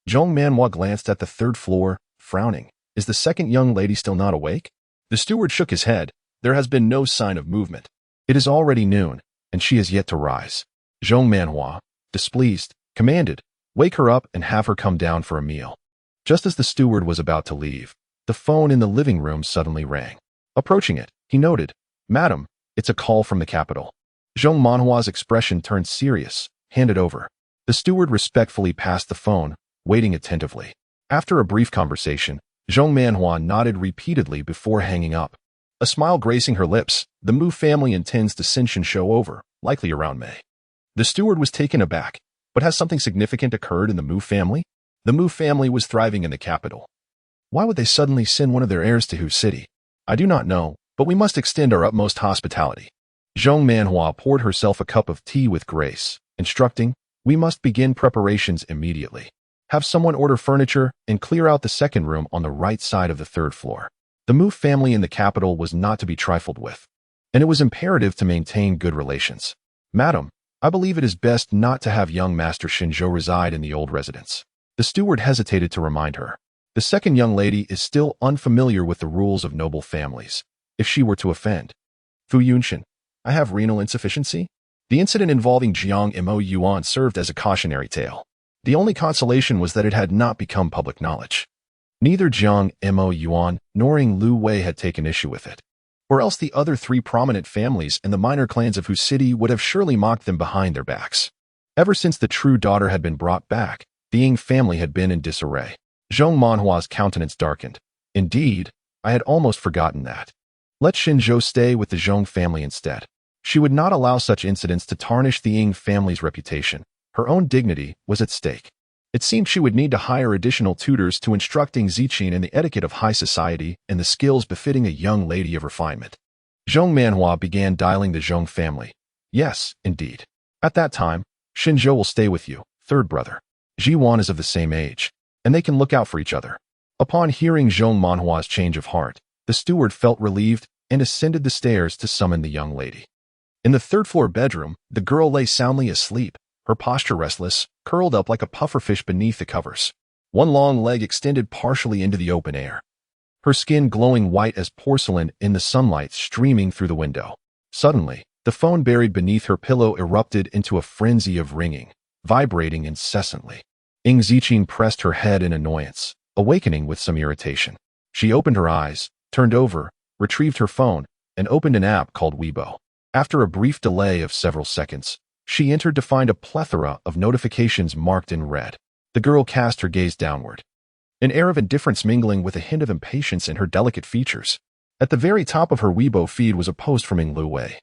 Zhong Manhua glanced at the 3rd floor, frowning. Is the second young lady still not awake? The steward shook his head. There has been no sign of movement. It is already noon, and she is yet to rise. Zhong Manhua, displeased, commanded, wake her up and have her come down for a meal. Just as the steward was about to leave, the phone in the living room suddenly rang. Approaching it, he noted, Madam, it's a call from the capital. Zhong Manhua's expression turned serious. Hand it over. The steward respectfully passed the phone, waiting attentively. After a brief conversation, Zhong Manhua nodded repeatedly before hanging up. A smile gracing her lips, the Mu family intends to Senshin show over, likely around May. The steward was taken aback. But has something significant occurred in the Mu family? The Mu family was thriving in the capital. Why would they suddenly send one of their heirs to Hu City? I do not know, but we must extend our utmost hospitality. Zhong Manhua poured herself a cup of tea with grace, instructing, we must begin preparations immediately. Have someone order furniture and clear out the 2nd room on the right side of the 3rd floor. The Mu family in the capital was not to be trifled with, and it was imperative to maintain good relations. Madam, I believe it is best not to have young Master Shinzhou reside in the old residence. The steward hesitated to remind her. The 2nd young lady is still unfamiliar with the rules of noble families. If she were to offend. Fu Yunshin, I have renal insufficiency? The incident involving Jiang Mo Yuan served as a cautionary tale. The only consolation was that it had not become public knowledge. Neither Jiang Mo Yuan nor Ing Lu Wei had taken issue with it. Or else the other 3 prominent families and the minor clans of Hu City would have surely mocked them behind their backs. Ever since the true daughter had been brought back, the Ying family had been in disarray. Zhong Manhua's countenance darkened. Indeed, I had almost forgotten that. Let Shinzhou stay with the Zhong family instead. She would not allow such incidents to tarnish the Ying family's reputation. Her own dignity was at stake. It seemed she would need to hire additional tutors to instructing Ziqin in the etiquette of high society and the skills befitting a young lady of refinement. Zhong Manhua began dialing the Zhong family. Yes, indeed. At that time, Shinzhou will stay with you, 3rd brother. Jiwan is of the same age, and they can look out for each other. Upon hearing Zhong Manhua's change of heart, the steward felt relieved and ascended the stairs to summon the young lady. In the 3rd floor bedroom, the girl lay soundly asleep, her posture restless, curled up like a pufferfish beneath the covers. One long leg extended partially into the open air. Her skin glowing white as porcelain in the sunlight streaming through the window. Suddenly, the phone buried beneath her pillow erupted into a frenzy of ringing, vibrating incessantly. Ing Ziqin pressed her head in annoyance, awakening with some irritation. She opened her eyes, turned over, retrieved her phone, and opened an app called Weibo. After a brief delay of several seconds, She entered to find a plethora of notifications marked in red. The girl cast her gaze downward, an air of indifference mingling with a hint of impatience in her delicate features. At the very top of her Weibo feed was a post from Ing Lu-wei,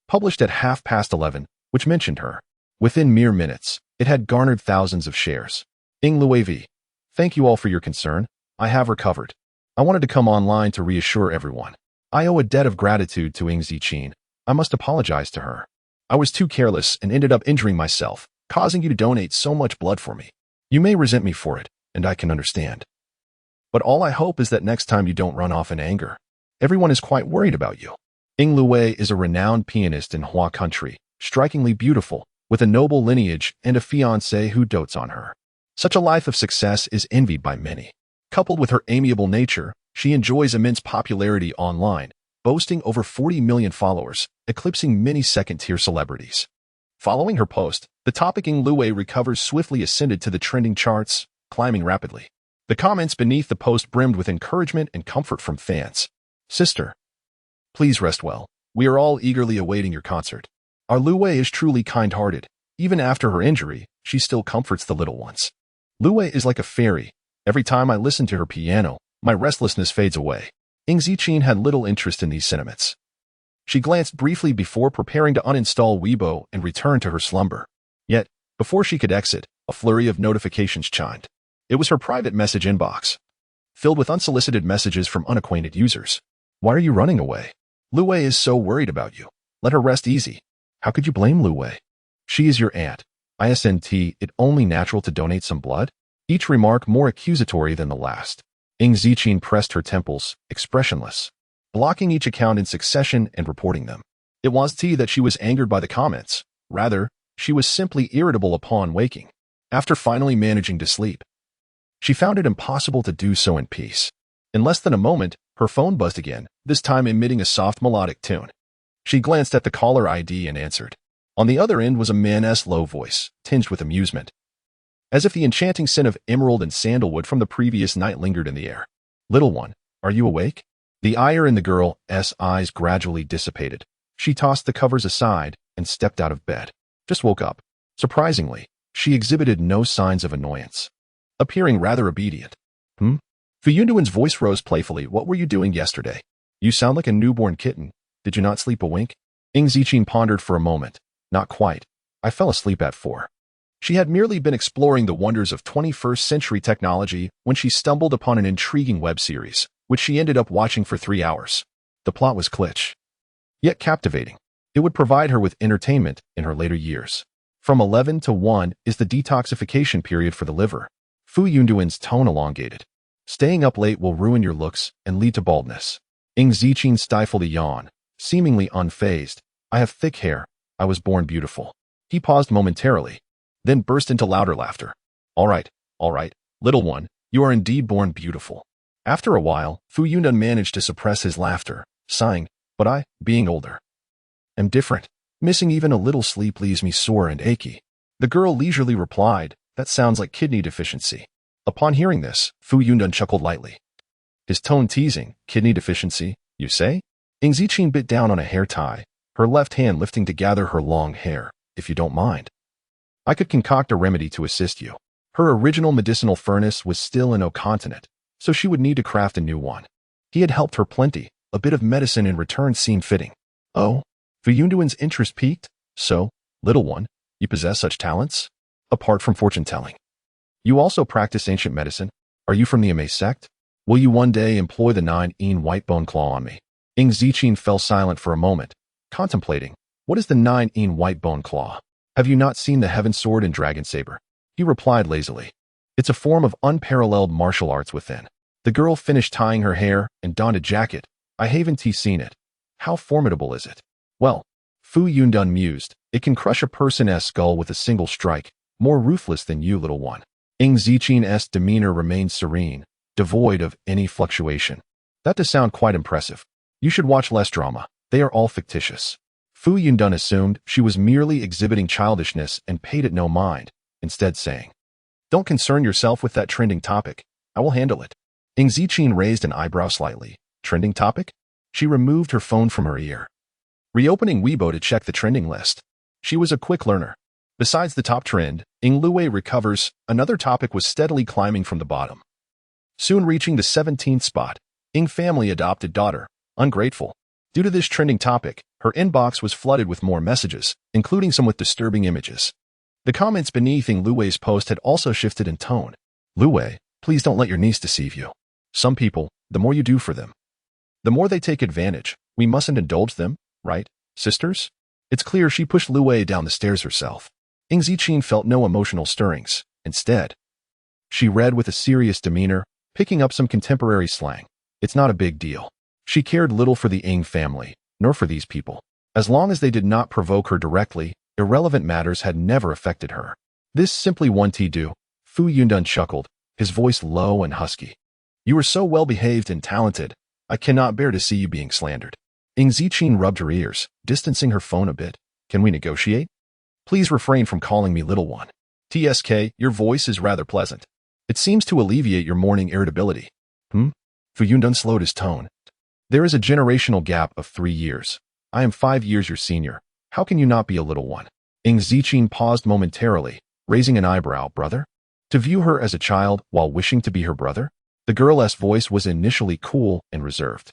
published at 11:30, which mentioned her. Within mere minutes, it had garnered thousands of shares. Ing Lu-wei v. Thank you all for your concern. I have recovered. I wanted to come online to reassure everyone. I owe a debt of gratitude to Ing Ziqin. I must apologize to her. I was too careless and ended up injuring myself, causing you to donate so much blood for me. You may resent me for it, and I can understand. But all I hope is that next time you don't run off in anger. Everyone is quite worried about you. Ing Lu-wei is a renowned pianist in Hua country, strikingly beautiful, with a noble lineage and a fiancé who dotes on her. Such a life of success is envied by many. Coupled with her amiable nature, she enjoys immense popularity online, boasting over 40 million followers, eclipsing many second-tier celebrities. Following her post, the topic Ing Lu-wei recovers swiftly ascended to the trending charts, climbing rapidly. The comments beneath the post brimmed with encouragement and comfort from fans. Sister, please rest well. We are all eagerly awaiting your concert. Our Lu-wei is truly kind-hearted. Even after her injury, she still comforts the little ones. Lu-wei is like a fairy. Every time I listen to her piano, my restlessness fades away. Ing Ziqin had little interest in these sentiments. She glanced briefly before preparing to uninstall Weibo and return to her slumber. Yet, before she could exit, a flurry of notifications chimed. It was her private message inbox, filled with unsolicited messages from unacquainted users. Why are you running away? Lu-wei is so worried about you. Let her rest easy. How could you blame Lu-wei? She is your aunt. Isn't it only natural to donate some blood? Each remark more accusatory than the last. Ing Ziqin pressed her temples, expressionless, blocking each account in succession and reporting them. It wasn't that she was angered by the comments. Rather, she was simply irritable upon waking. After finally managing to sleep, she found it impossible to do so in peace. In less than a moment, her phone buzzed again, this time emitting a soft melodic tune. She glanced at the caller ID and answered. On the other end was a man's low voice, tinged with amusement, as if the enchanting scent of emerald and sandalwood from the previous night lingered in the air. Little one, are you awake? The ire in the girl's eyes gradually dissipated. She tossed the covers aside and stepped out of bed. Just woke up. Surprisingly, she exhibited no signs of annoyance, appearing rather obedient. Fu Yunduan's voice rose playfully. What were you doing yesterday? You sound like a newborn kitten. Did you not sleep a wink? Ing Ziqin pondered for a moment. Not quite. I fell asleep at 4. She had merely been exploring the wonders of 21st century technology when she stumbled upon an intriguing web series, which she ended up watching for 3 hours. The plot was kitsch, yet captivating. It would provide her with entertainment in her later years. From 11 to 1 is the detoxification period for the liver. Fu Yunduan's tone elongated. Staying up late will ruin your looks and lead to baldness. Ing Ziqin stifled a yawn, seemingly unfazed. I have thick hair. I was born beautiful. He paused momentarily, then burst into louder laughter. All right, little one, you are indeed born beautiful. After a while, Fu Yundan managed to suppress his laughter, sighing, but I, being older, am different. Missing even a little sleep leaves me sore and achy. The girl leisurely replied, that sounds like kidney deficiency. Upon hearing this, Fu Yundan chuckled lightly, his tone teasing. Kidney deficiency, you say? Ing Ziqin bit down on a hair tie, her left hand lifting to gather her long hair. If you don't mind, I could concoct a remedy to assist you. Her original medicinal furnace was still in no continent, so she would need to craft a new one. He had helped her plenty. A bit of medicine in return seemed fitting. Oh, Fu Yunduan's interest piqued. So, little one, you possess such talents? Apart from fortune-telling, you also practice ancient medicine? Are you from the Ame sect? Will you one day employ the 9-yin white bone claw on me? Ing Ziqin fell silent for a moment, contemplating. What is the 9-yin white bone claw? Have you not seen the heaven sword and dragon saber? He replied lazily. It's a form of unparalleled martial arts within. The girl finished tying her hair and donned a jacket. I haven't seen it. How formidable is it? Well, Fu Yundan mused. It can crush a person's skull with a single strike, more ruthless than you, little one. Ing Ziqin's demeanor remained serene, devoid of any fluctuation. That does sound quite impressive. You should watch less drama. They are all fictitious. Fu Yundan assumed she was merely exhibiting childishness and paid it no mind, instead saying, don't concern yourself with that trending topic. I will handle it. Ing Ziqin raised an eyebrow slightly. Trending topic? She removed her phone from her ear, reopening Weibo to check the trending list. She was a quick learner. Besides the top trend, Ying Luwei recovers, another topic was steadily climbing from the bottom. Soon reaching the 17th spot, Ying family adopted daughter, ungrateful. Due to this trending topic, her inbox was flooded with more messages, including some with disturbing images. The comments beneath Ying Luwei's post had also shifted in tone. Luwei, please don't let your niece deceive you. Some people, the more you do for them, the more they take advantage. We mustn't indulge them, right, sisters? It's clear she pushed Luwei down the stairs herself. Ying Ziqin felt no emotional stirrings. Instead, she read with a serious demeanor, picking up some contemporary slang. It's not a big deal. She cared little for the Ying family, nor for these people. As long as they did not provoke her directly, irrelevant matters had never affected her. This simply won't do. Fu Yundun chuckled, his voice low and husky. You are so well-behaved and talented. I cannot bear to see you being slandered. Ying Ziqin rubbed her ears, distancing her phone a bit. Can we negotiate? Please refrain from calling me little one. TSK, your voice is rather pleasant. It seems to alleviate your morning irritability. Fu Yundun slowed his tone. There is a generational gap of 3 years. I am 5 years your senior. How can you not be a little one? Ying Ziqin paused momentarily, raising an eyebrow. Brother? To view her as a child while wishing to be her brother? The girl's voice was initially cool and reserved.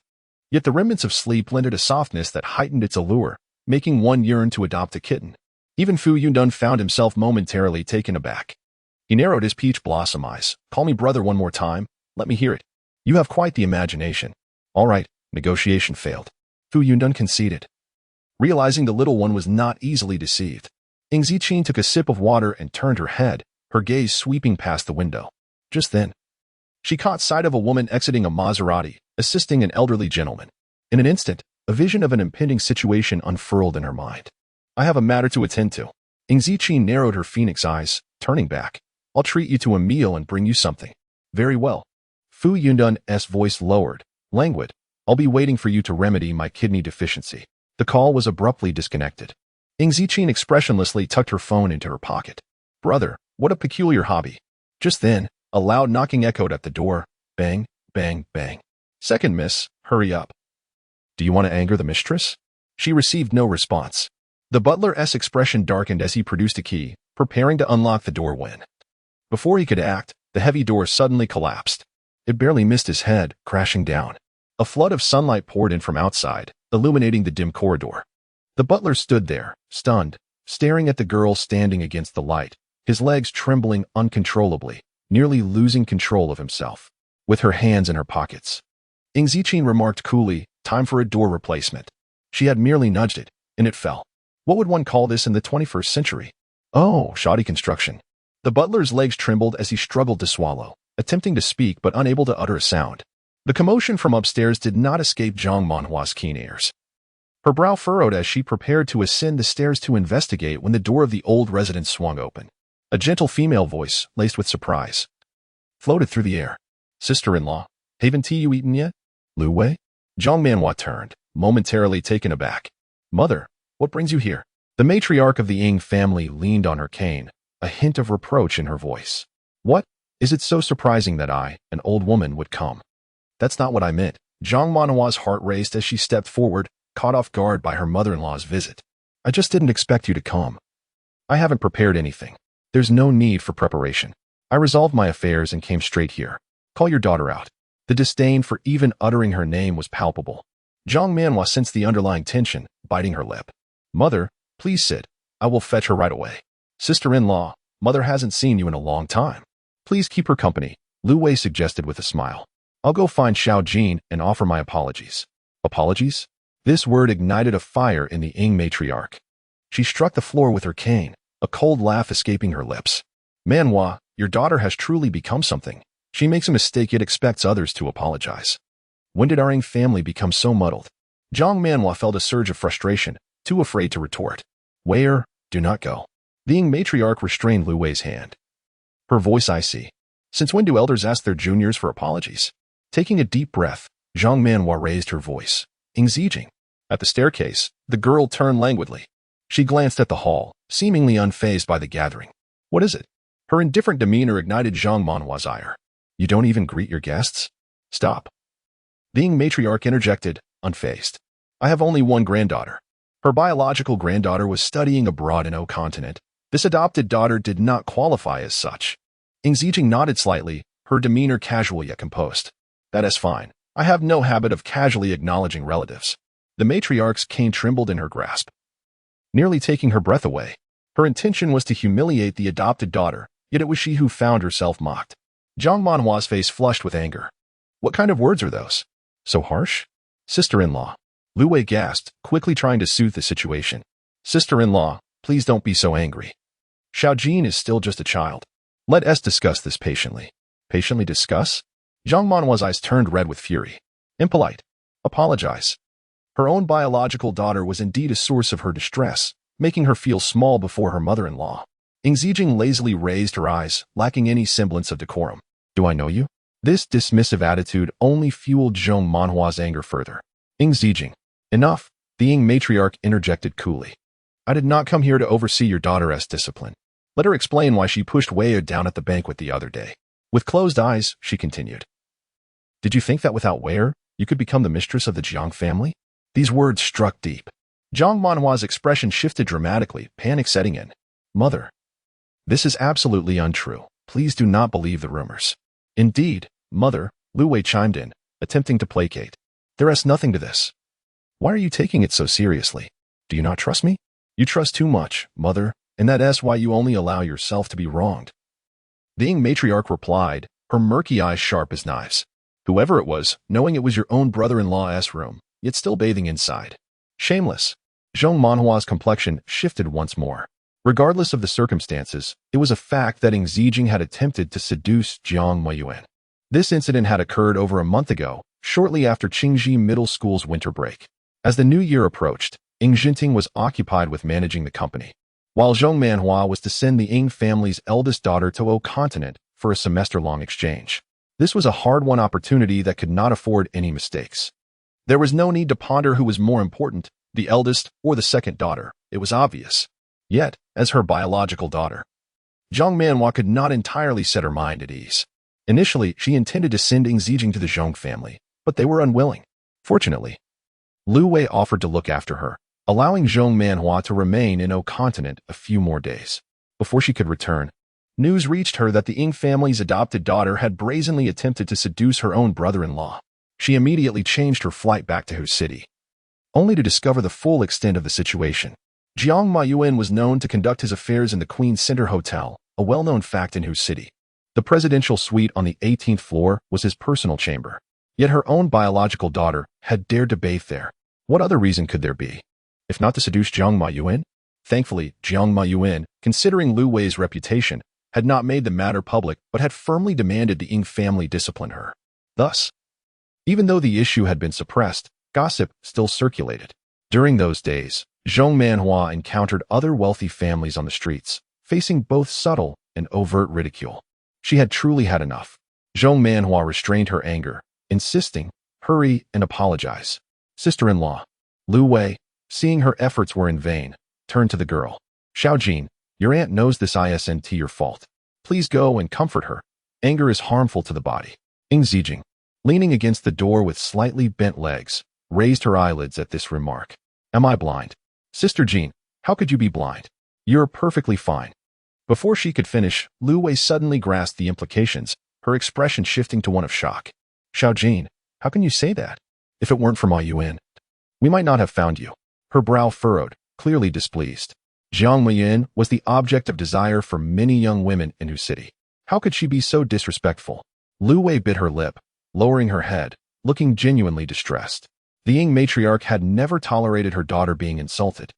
Yet the remnants of sleep lended a softness that heightened its allure, making one yearn to adopt a kitten. Even Fu Yundun found himself momentarily taken aback. He narrowed his peach blossom eyes. Call me brother one more time. Let me hear it. You have quite the imagination. All right, negotiation failed. Fu Yundun conceded. Realizing the little one was not easily deceived, Ying Ziqin took a sip of water and turned her head, her gaze sweeping past the window. Just then, she caught sight of a woman exiting a Maserati, assisting an elderly gentleman. In an instant, a vision of an impending situation unfurled in her mind. I have a matter to attend to. Ying Ziqin narrowed her phoenix eyes, turning back. I'll treat you to a meal and bring you something. Very well. Fu Yundun's voice lowered, languid. I'll be waiting for you to remedy my kidney deficiency. The call was abruptly disconnected. Ying Ziqin expressionlessly tucked her phone into her pocket. Brother, what a peculiar hobby. Just then, a loud knocking echoed at the door. Bang, bang, bang. Second miss, hurry up. Do you want to anger the mistress? She received no response. The butler's expression darkened as he produced a key, preparing to unlock the door when, before he could act, the heavy door suddenly collapsed. It barely missed his head, crashing down. A flood of sunlight poured in from outside, illuminating the dim corridor. The butler stood there, stunned, staring at the girl standing against the light, his legs trembling uncontrollably, nearly losing control of himself. With her hands in her pockets, Ying Ziqin remarked coolly, time for a door replacement. She had merely nudged it, and it fell. What would one call this in the 21st century? Oh, shoddy construction. The butler's legs trembled as he struggled to swallow, attempting to speak but unable to utter a sound. The commotion from upstairs did not escape Zhang Manhua's keen ears. Her brow furrowed as she prepared to ascend the stairs to investigate when the door of the old residence swung open. A gentle female voice, laced with surprise, floated through the air. Sister-in-law, haven't you eaten yet? Lu Wei? Zhang Manhua turned, momentarily taken aback. Mother, what brings you here? The matriarch of the Ying family leaned on her cane, a hint of reproach in her voice. What? Is it so surprising that I, an old woman, would come? That's not what I meant. Zhang Manhua's heart raced as she stepped forward, caught off guard by her mother-in-law's visit. I just didn't expect you to come. I haven't prepared anything. There's no need for preparation. I resolved my affairs and came straight here. Call your daughter out. The disdain for even uttering her name was palpable. Zhang Manhua sensed the underlying tension, biting her lip. Mother, please sit. I will fetch her right away. Sister-in-law, mother hasn't seen you in a long time. Please keep her company, Lu Wei suggested with a smile. I'll go find Xiao Jin and offer my apologies. Apologies? This word ignited a fire in the Ying matriarch. She struck the floor with her cane, a cold laugh escaping her lips. Manhua, your daughter has truly become something. She makes a mistake yet expects others to apologize. When did our Ying family become so muddled? Zhang Manhua felt a surge of frustration, too afraid to retort. Where? Do not go. The Ying matriarch restrained Lu Wei's hand. Her voice icy. Since when do elders ask their juniors for apologies? Taking a deep breath, Zhang Manhua raised her voice. Ying Zijing. At the staircase, the girl turned languidly. She glanced at the hall, seemingly unfazed by the gathering. What is it? Her indifferent demeanor ignited Zhang Manhua's ire. You don't even greet your guests? Stop. The Ying matriarch interjected, unfazed. I have only one granddaughter. Her biological granddaughter was studying abroad in O continent. This adopted daughter did not qualify as such. Ing Zijing nodded slightly, her demeanor casual yet composed. That is fine. I have no habit of casually acknowledging relatives. The matriarch's cane trembled in her grasp, nearly taking her breath away. Her intention was to humiliate the adopted daughter, yet it was she who found herself mocked. Zhang Manhua's face flushed with anger. What kind of words are those? So harsh? Sister-in-law. Lu Wei gasped, quickly trying to soothe the situation. Sister-in-law, please don't be so angry. Xiao Jin is still just a child. Let us discuss this patiently. Patiently discuss? Zhang Manhua's eyes turned red with fury. Impolite. Apologize. Her own biological daughter was indeed a source of her distress, making her feel small before her mother-in-law. Ing Zijing lazily raised her eyes, lacking any semblance of decorum. Do I know you? This dismissive attitude only fueled Zhang Manhua's anger further. Ing Zijing. Enough, the Ying matriarch interjected coolly. I did not come here to oversee your daughter's discipline. Let her explain why she pushed Wei down at the banquet the other day. With closed eyes, she continued. Did you think that without Wei, you could become the mistress of the Jiang family? These words struck deep. Zhang Manhua's expression shifted dramatically, panic setting in. Mother. This is absolutely untrue. Please do not believe the rumors. Indeed, Mother, Lu Wei chimed in, attempting to placate. There is nothing to this. Why are you taking it so seriously? Do you not trust me? You trust too much, Mother, and that is why you only allow yourself to be wronged. The Ying matriarch replied, her murky eyes sharp as knives. Whoever it was, knowing it was your own brother-in-law's room, yet still bathing inside. Shameless. Zhang Manhua's complexion shifted once more. Regardless of the circumstances, it was a fact that Ing Zijing had attempted to seduce Jiang Mayuan. This incident had occurred over a month ago, shortly after Qingji Middle School's winter break. As the new year approached, Ing Jinting was occupied with managing the company, while Zhang Manhua was to send the Ying family's eldest daughter to O continent for a semester-long exchange. This was a hard-won opportunity that could not afford any mistakes. There was no need to ponder who was more important, the eldest or the second daughter. It was obvious. Yet, as her biological daughter, Zhang Manhua could not entirely set her mind at ease. Initially, she intended to send Ing Zijing to the Zhong family, but they were unwilling. Fortunately, Lu Wei offered to look after her, allowing Zhang Manhua to remain in O continent a few more days. Before she could return, news reached her that the Ying family's adopted daughter had brazenly attempted to seduce her own brother-in-law. She immediately changed her flight back to Hu City, only to discover the full extent of the situation. Jiang Mayuan was known to conduct his affairs in the Queen's Center Hotel, a well-known fact in Hu City. The presidential suite on the 18th floor was his personal chamber. Yet her own biological daughter had dared to bathe there. What other reason could there be, if not to seduce Jiang Mayuan? Thankfully, Jiang Mayuan, considering Lu Wei's reputation, had not made the matter public but had firmly demanded the Ying family discipline her. Thus, even though the issue had been suppressed, gossip still circulated. During those days, Zhang Manhua encountered other wealthy families on the streets, facing both subtle and overt ridicule. She had truly had enough. Zhang Manhua restrained her anger, insisting, hurry and apologize. Sister-in-law, Lu Wei, seeing her efforts were in vain, turned to the girl. Xiao Jin, your aunt knows this isn't your fault. Please go and comfort her. Anger is harmful to the body. Ing Zijing, leaning against the door with slightly bent legs, raised her eyelids at this remark. Am I blind? Sister Jean, how could you be blind? You're perfectly fine. Before she could finish, Lu Wei suddenly grasped the implications, her expression shifting to one of shock. Xiao Jin, how can you say that? If it weren't for Ma Yuan, we might not have found you. Her brow furrowed, clearly displeased. Jiang Mayuan was the object of desire for many young women in Hu City. How could she be so disrespectful? Lu Wei bit her lip, lowering her head, looking genuinely distressed. The Ying matriarch had never tolerated her daughter being insulted.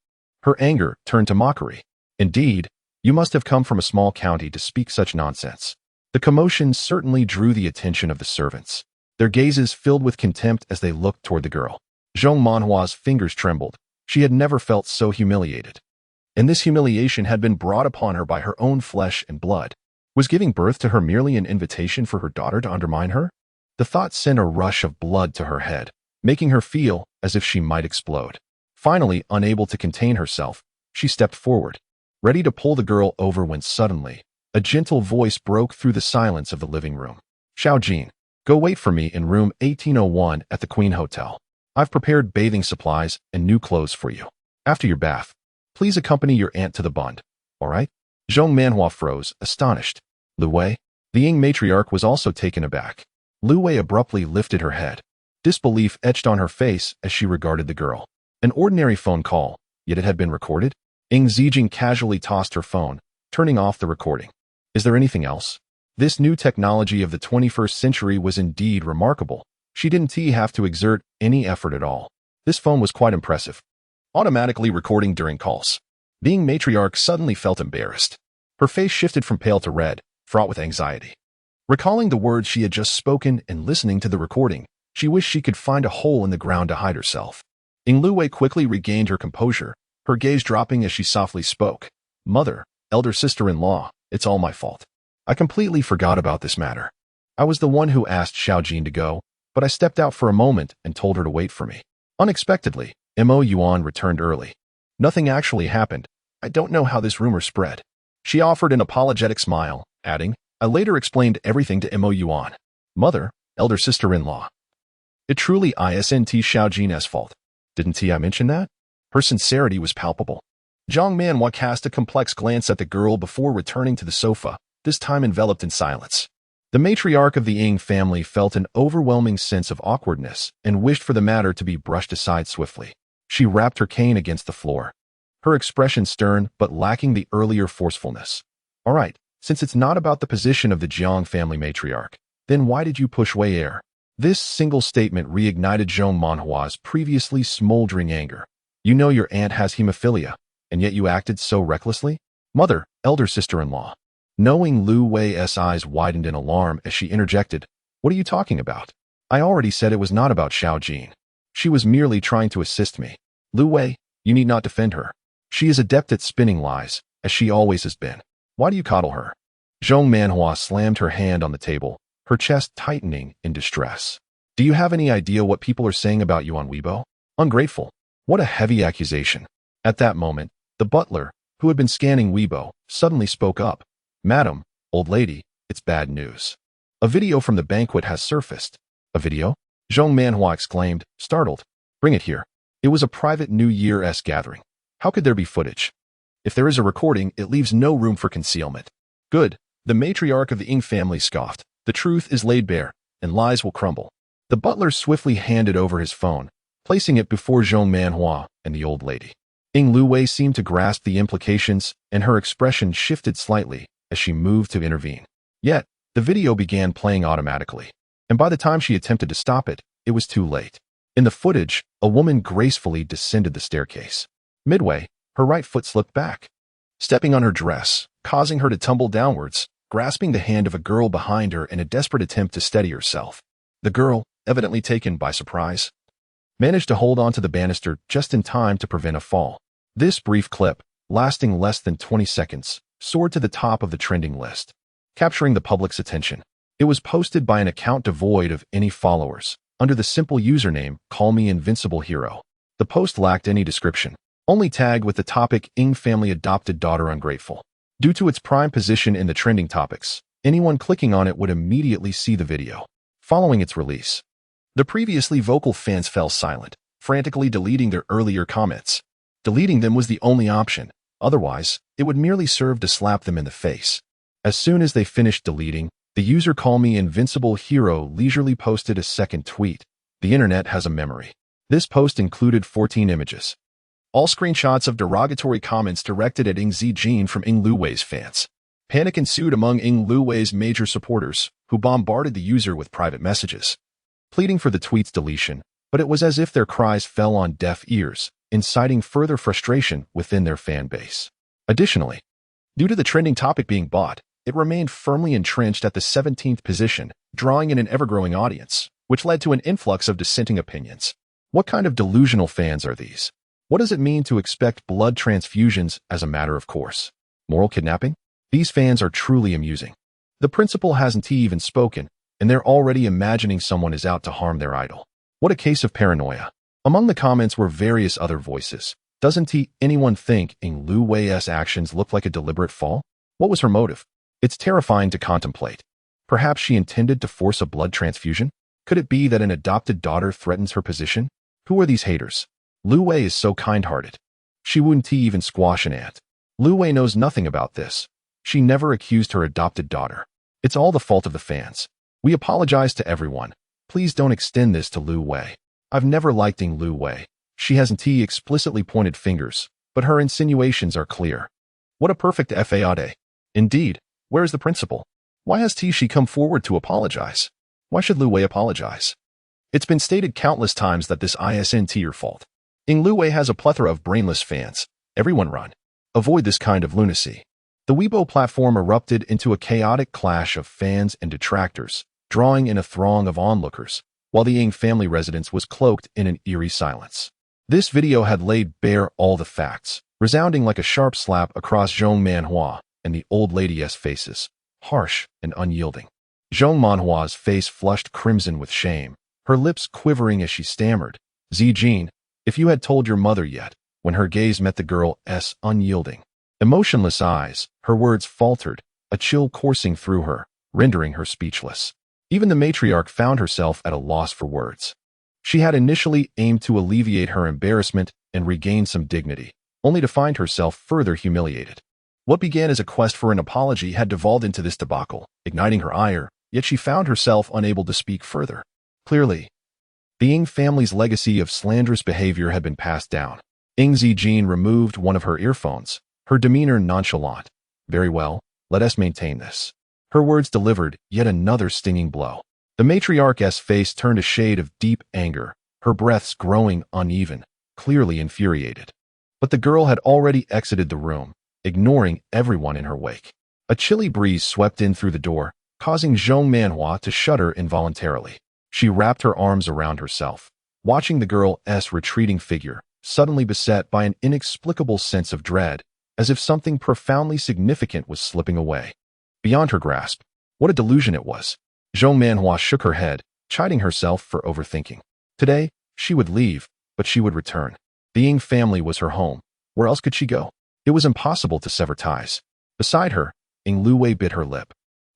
Her anger turned to mockery. Indeed, you must have come from a small county to speak such nonsense. The commotion certainly drew the attention of the servants. Their gazes filled with contempt as they looked toward the girl. Zhang Manhua's fingers trembled. She had never felt so humiliated. And this humiliation had been brought upon her by her own flesh and blood. Was giving birth to her merely an invitation for her daughter to undermine her? The thought sent a rush of blood to her head, making her feel as if she might explode. Finally, unable to contain herself, she stepped forward, ready to pull the girl over when suddenly, a gentle voice broke through the silence of the living room. Xiao Jin, go wait for me in room 1801 at the Queen Hotel. I've prepared bathing supplies and new clothes for you. After your bath, please accompany your aunt to the bund. All right? Zhong Manhua froze, astonished. Lu Wei? The Ying matriarch was also taken aback. Lu Wei abruptly lifted her head. Disbelief etched on her face as she regarded the girl. An ordinary phone call, yet it had been recorded? Ying Zijing casually tossed her phone, turning off the recording. Is there anything else? This new technology of the 21st century was indeed remarkable. She didn't have to exert any effort at all. This phone was quite impressive. Automatically recording during calls. The Ying matriarch suddenly felt embarrassed. Her face shifted from pale to red, fraught with anxiety. Recalling the words she had just spoken and listening to the recording, she wished she could find a hole in the ground to hide herself. Ying Luwei quickly regained her composure, her gaze dropping as she softly spoke. Mother, elder sister-in-law, it's all my fault. I completely forgot about this matter. I was the one who asked Xiaojin to go, but I stepped out for a moment and told her to wait for me. Unexpectedly, Mo Yuan returned early. Nothing actually happened. I don't know how this rumor spread. She offered an apologetic smile, adding, I later explained everything to Mo Yuan. Mother, elder sister-in-law. It truly isn't Xiaojin's fault. Didn't I mention that? Her sincerity was palpable. Zhang Manhua cast a complex glance at the girl before returning to the sofa, this time enveloped in silence. The matriarch of the Ying family felt an overwhelming sense of awkwardness and wished for the matter to be brushed aside swiftly. She rapped her cane against the floor. Her expression stern but lacking the earlier forcefulness. All right, since it's not about the position of the Jiang family matriarch, then why did you push Wei Er? This single statement reignited Zhong Manhua's previously smoldering anger. You know your aunt has hemophilia, and yet you acted so recklessly? Mother, elder sister-in-law. Knowing Lu Wei's eyes widened in alarm as she interjected, what are you talking about? I already said it was not about Xiaojin. She was merely trying to assist me. Lu Wei, you need not defend her. She is adept at spinning lies, as she always has been. Why do you coddle her? Zhong Manhua slammed her hand on the table, her chest tightening in distress. Do you have any idea what people are saying about you on Weibo? Ungrateful. What a heavy accusation. At that moment, the butler, who had been scanning Weibo, suddenly spoke up. Madam, old lady, it's bad news. A video from the banquet has surfaced. A video? Zhong Manhua exclaimed, startled. Bring it here. It was a private New Year's gathering. How could there be footage? If there is a recording, it leaves no room for concealment. Good. The matriarch of the Ying family scoffed. The truth is laid bare, and lies will crumble. The butler swiftly handed over his phone, placing it before Zhong Manhua and the old lady. Ying Luwei seemed to grasp the implications, and her expression shifted slightly as she moved to intervene. Yet, the video began playing automatically, and by the time she attempted to stop it, it was too late. In the footage, a woman gracefully descended the staircase. Midway, her right foot slipped back, stepping on her dress, causing her to tumble downwards, grasping the hand of a girl behind her in a desperate attempt to steady herself. The girl, evidently taken by surprise, managed to hold on to the banister just in time to prevent a fall. This brief clip, lasting less than 20 seconds, soared to the top of the trending list, capturing the public's attention. It was posted by an account devoid of any followers, under the simple username, Call Me Invincible Hero. The post lacked any description, only tagged with the topic Ying family adopted daughter ungrateful. Due to its prime position in the trending topics, anyone clicking on it would immediately see the video. Following its release, the previously vocal fans fell silent, frantically deleting their earlier comments. Deleting them was the only option. Otherwise, it would merely serve to slap them in the face. As soon as they finished deleting, the user Call Me Invincible Hero leisurely posted a second tweet. The internet has a memory. This post included 14 images, all screenshots of derogatory comments directed at Ying Zijin from Ying Luwei's fans. Panic ensued among Ying Luwei's major supporters, who bombarded the user with private messages, pleading for the tweet's deletion, but it was as if their cries fell on deaf ears, inciting further frustration within their fan base. Additionally, due to the trending topic being bought, it remained firmly entrenched at the 17th position, drawing in an ever-growing audience, which led to an influx of dissenting opinions. What kind of delusional fans are these? What does it mean to expect blood transfusions as a matter of course? Moral kidnapping? These fans are truly amusing. The principal hasn't even spoken, and they're already imagining someone is out to harm their idol. What a case of paranoia. Among the comments were various other voices. Doesn't anyone think Ying Luwei's actions look like a deliberate fall? What was her motive? It's terrifying to contemplate. Perhaps she intended to force a blood transfusion? Could it be that an adopted daughter threatens her position? Who are these haters? Lu Wei is so kind-hearted. She wouldn't even squash an ant. Lu Wei knows nothing about this. She never accused her adopted daughter. It's all the fault of the fans. We apologize to everyone. Please don't extend this to Lu Wei. I've never liked Lu Wei. She hasn't explicitly pointed fingers, but her insinuations are clear. What a perfect FAAD. Indeed, where is the principal? Why has she come forward to apologize? Why should Lu Wei apologize? It's been stated countless times that this isn't your fault. Lu Wei has a plethora of brainless fans. Everyone run. Avoid this kind of lunacy. The Weibo platform erupted into a chaotic clash of fans and detractors, drawing in a throng of onlookers, while the Ying family residence was cloaked in an eerie silence. This video had laid bare all the facts, resounding like a sharp slap across Zhong Manhua and the old lady's faces, harsh and unyielding. Zhong Manhua's face flushed crimson with shame, her lips quivering as she stammered, "Zijin, if you had told your mother yet," when her gaze met the girl's unyielding, emotionless eyes, her words faltered, a chill coursing through her, rendering her speechless. Even the matriarch found herself at a loss for words. She had initially aimed to alleviate her embarrassment and regain some dignity, only to find herself further humiliated. What began as a quest for an apology had devolved into this debacle, igniting her ire, yet she found herself unable to speak further. Clearly, the Ying family's legacy of slanderous behavior had been passed down. Ying Zijin removed one of her earphones, her demeanor nonchalant. "Very well, let us maintain this." Her words delivered yet another stinging blow. The matriarch's face turned a shade of deep anger, her breaths growing uneven, clearly infuriated. But the girl had already exited the room, ignoring everyone in her wake. A chilly breeze swept in through the door, causing Zhong Manhua to shudder involuntarily. She wrapped her arms around herself, watching the girl's retreating figure, suddenly beset by an inexplicable sense of dread, as if something profoundly significant was slipping away. Beyond her grasp, what a delusion it was. Zhong Manhua shook her head, chiding herself for overthinking. Today, she would leave, but she would return. The Ying family was her home. Where else could she go? It was impossible to sever ties. Beside her, Lu Wei bit her lip,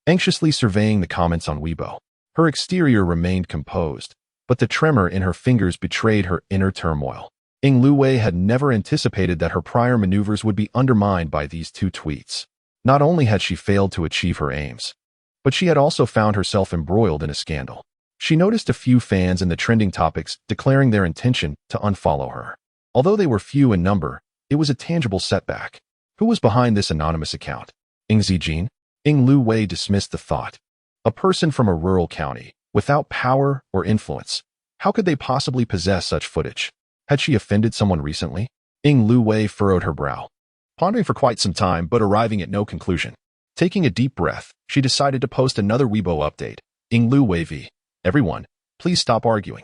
anxiously surveying the comments on Weibo. Her exterior remained composed, but the tremor in her fingers betrayed her inner turmoil. Lu Wei had never anticipated that her prior maneuvers would be undermined by these two tweets. Not only had she failed to achieve her aims, but she had also found herself embroiled in a scandal. She noticed a few fans in the trending topics declaring their intention to unfollow her. Although they were few in number, it was a tangible setback. Who was behind this anonymous account? Ying Zijin? Lu Wei dismissed the thought. A person from a rural county, without power or influence. How could they possibly possess such footage? Had she offended someone recently? Lu Wei furrowed her brow, pondering for quite some time but arriving at no conclusion. Taking a deep breath, she decided to post another Weibo update. Lu Wei v. Everyone, please stop arguing.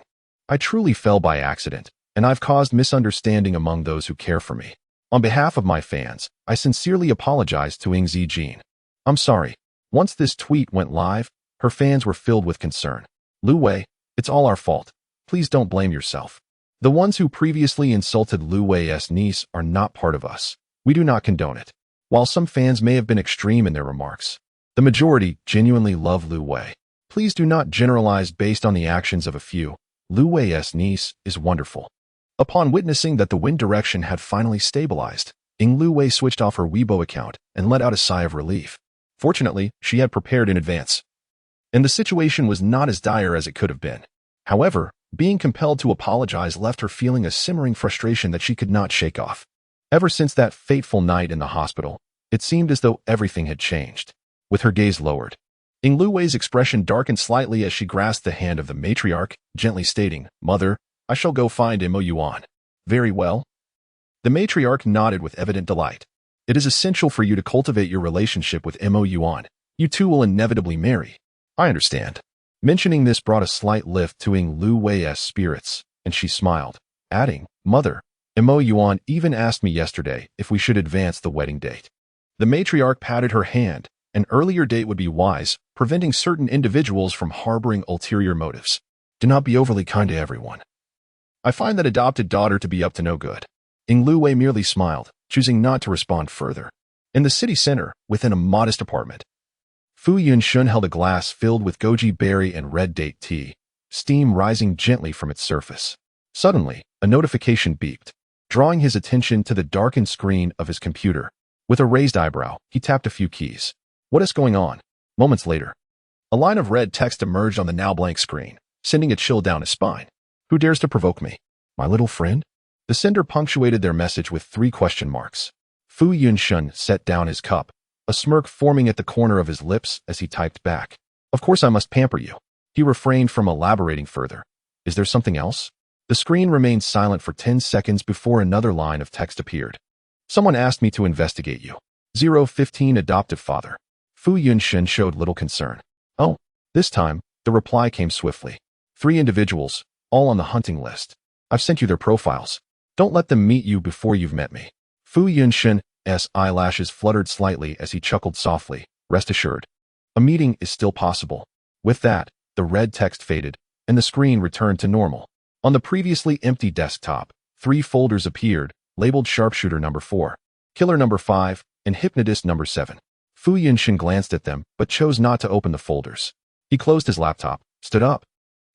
I truly fell by accident, and I've caused misunderstanding among those who care for me. On behalf of my fans, I sincerely apologize to Ying Zijin. I'm sorry. Once this tweet went live, her fans were filled with concern. Lu Wei, it's all our fault. Please don't blame yourself. The ones who previously insulted Lu Wei's niece are not part of us. We do not condone it. While some fans may have been extreme in their remarks, the majority genuinely love Lu Wei. Please do not generalize based on the actions of a few. Lu Wei's niece is wonderful. Upon witnessing that the wind direction had finally stabilized, Lu Wei switched off her Weibo account and let out a sigh of relief. Fortunately, she had prepared in advance, and the situation was not as dire as it could have been. However, being compelled to apologize left her feeling a simmering frustration that she could not shake off. Ever since that fateful night in the hospital, it seemed as though everything had changed. With her gaze lowered, Lu Wei's expression darkened slightly as she grasped the hand of the matriarch, gently stating, "Mother, I shall go find Mo Yuan." "Very well." The matriarch nodded with evident delight. "It is essential for you to cultivate your relationship with Mo Yuan. You two will inevitably marry." "I understand." Mentioning this brought a slight lift to Lu Wei's spirits, and she smiled, adding, "Mother, Mo Yuan even asked me yesterday if we should advance the wedding date." The matriarch patted her hand. An earlier date would be wise, preventing certain individuals from harboring ulterior motives. Do not be overly kind to everyone. I find that adopted daughter to be up to no good. Lu Wei merely smiled, choosing not to respond further. In the city center, within a modest apartment, Fu Yunshun held a glass filled with goji berry and red date tea, steam rising gently from its surface. Suddenly, a notification beeped. drawing his attention to the darkened screen of his computer. With a raised eyebrow, he tapped a few keys. What is going on? Moments later, a line of red text emerged on the now blank screen, sending a chill down his spine. Who dares to provoke me? My little friend? The sender punctuated their message with 3 question marks. Fu Yunshun set down his cup, a smirk forming at the corner of his lips as he typed back. Of course I must pamper you. He refrained from elaborating further. Is there something else? The screen remained silent for 10 seconds before another line of text appeared. Someone asked me to investigate you. 015 adoptive father. Fu Yunshun showed little concern. Oh, this time, the reply came swiftly. 3 individuals, all on the hunting list. I've sent you their profiles. Don't let them meet you before you've met me. Fu Yunshun's eyelashes fluttered slightly as he chuckled softly. Rest assured. A meeting is still possible. With that, the red text faded, and the screen returned to normal. On the previously empty desktop, 3 folders appeared, labeled Sharpshooter number 4, Killer number 5, and Hypnotist number 7. Fu Yunshun glanced at them, but chose not to open the folders. He closed his laptop, stood up,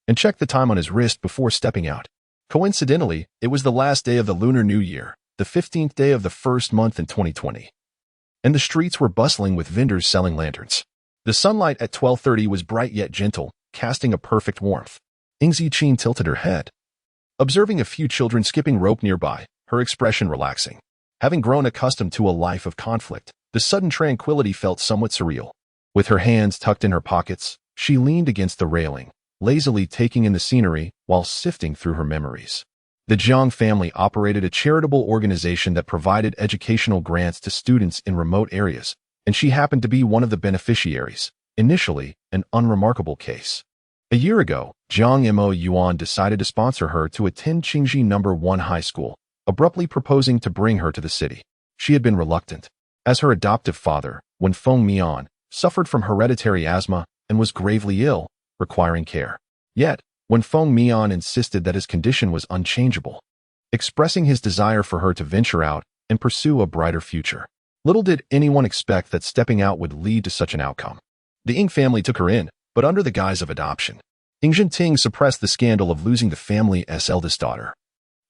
and checked the time on his wrist before stepping out. Coincidentally, it was the last day of the Lunar New Year, the 15th day of the first month in 2020. And the streets were bustling with vendors selling lanterns. The sunlight at 12:30 was bright yet gentle, casting a perfect warmth. Ing Ziqin tilted her head, observing a few children skipping rope nearby, her expression relaxing. Having grown accustomed to a life of conflict, the sudden tranquility felt somewhat surreal. With her hands tucked in her pockets, she leaned against the railing, lazily taking in the scenery while sifting through her memories. The Jiang family operated a charitable organization that provided educational grants to students in remote areas, and she happened to be one of the beneficiaries, initially an unremarkable case. A year ago, Jiang Mo Yuan decided to sponsor her to attend Qingji No. 1 high school, abruptly proposing to bring her to the city. She had been reluctant, as her adoptive father, Wen Feng Mian, suffered from hereditary asthma and was gravely ill, requiring care. Yet, Wen Feng Mian insisted that his condition was unchangeable, expressing his desire for her to venture out and pursue a brighter future. Little did anyone expect that stepping out would lead to such an outcome. The Ing family took her in, but under the guise of adoption. Ing Zhenting suppressed the scandal of losing the family's eldest daughter,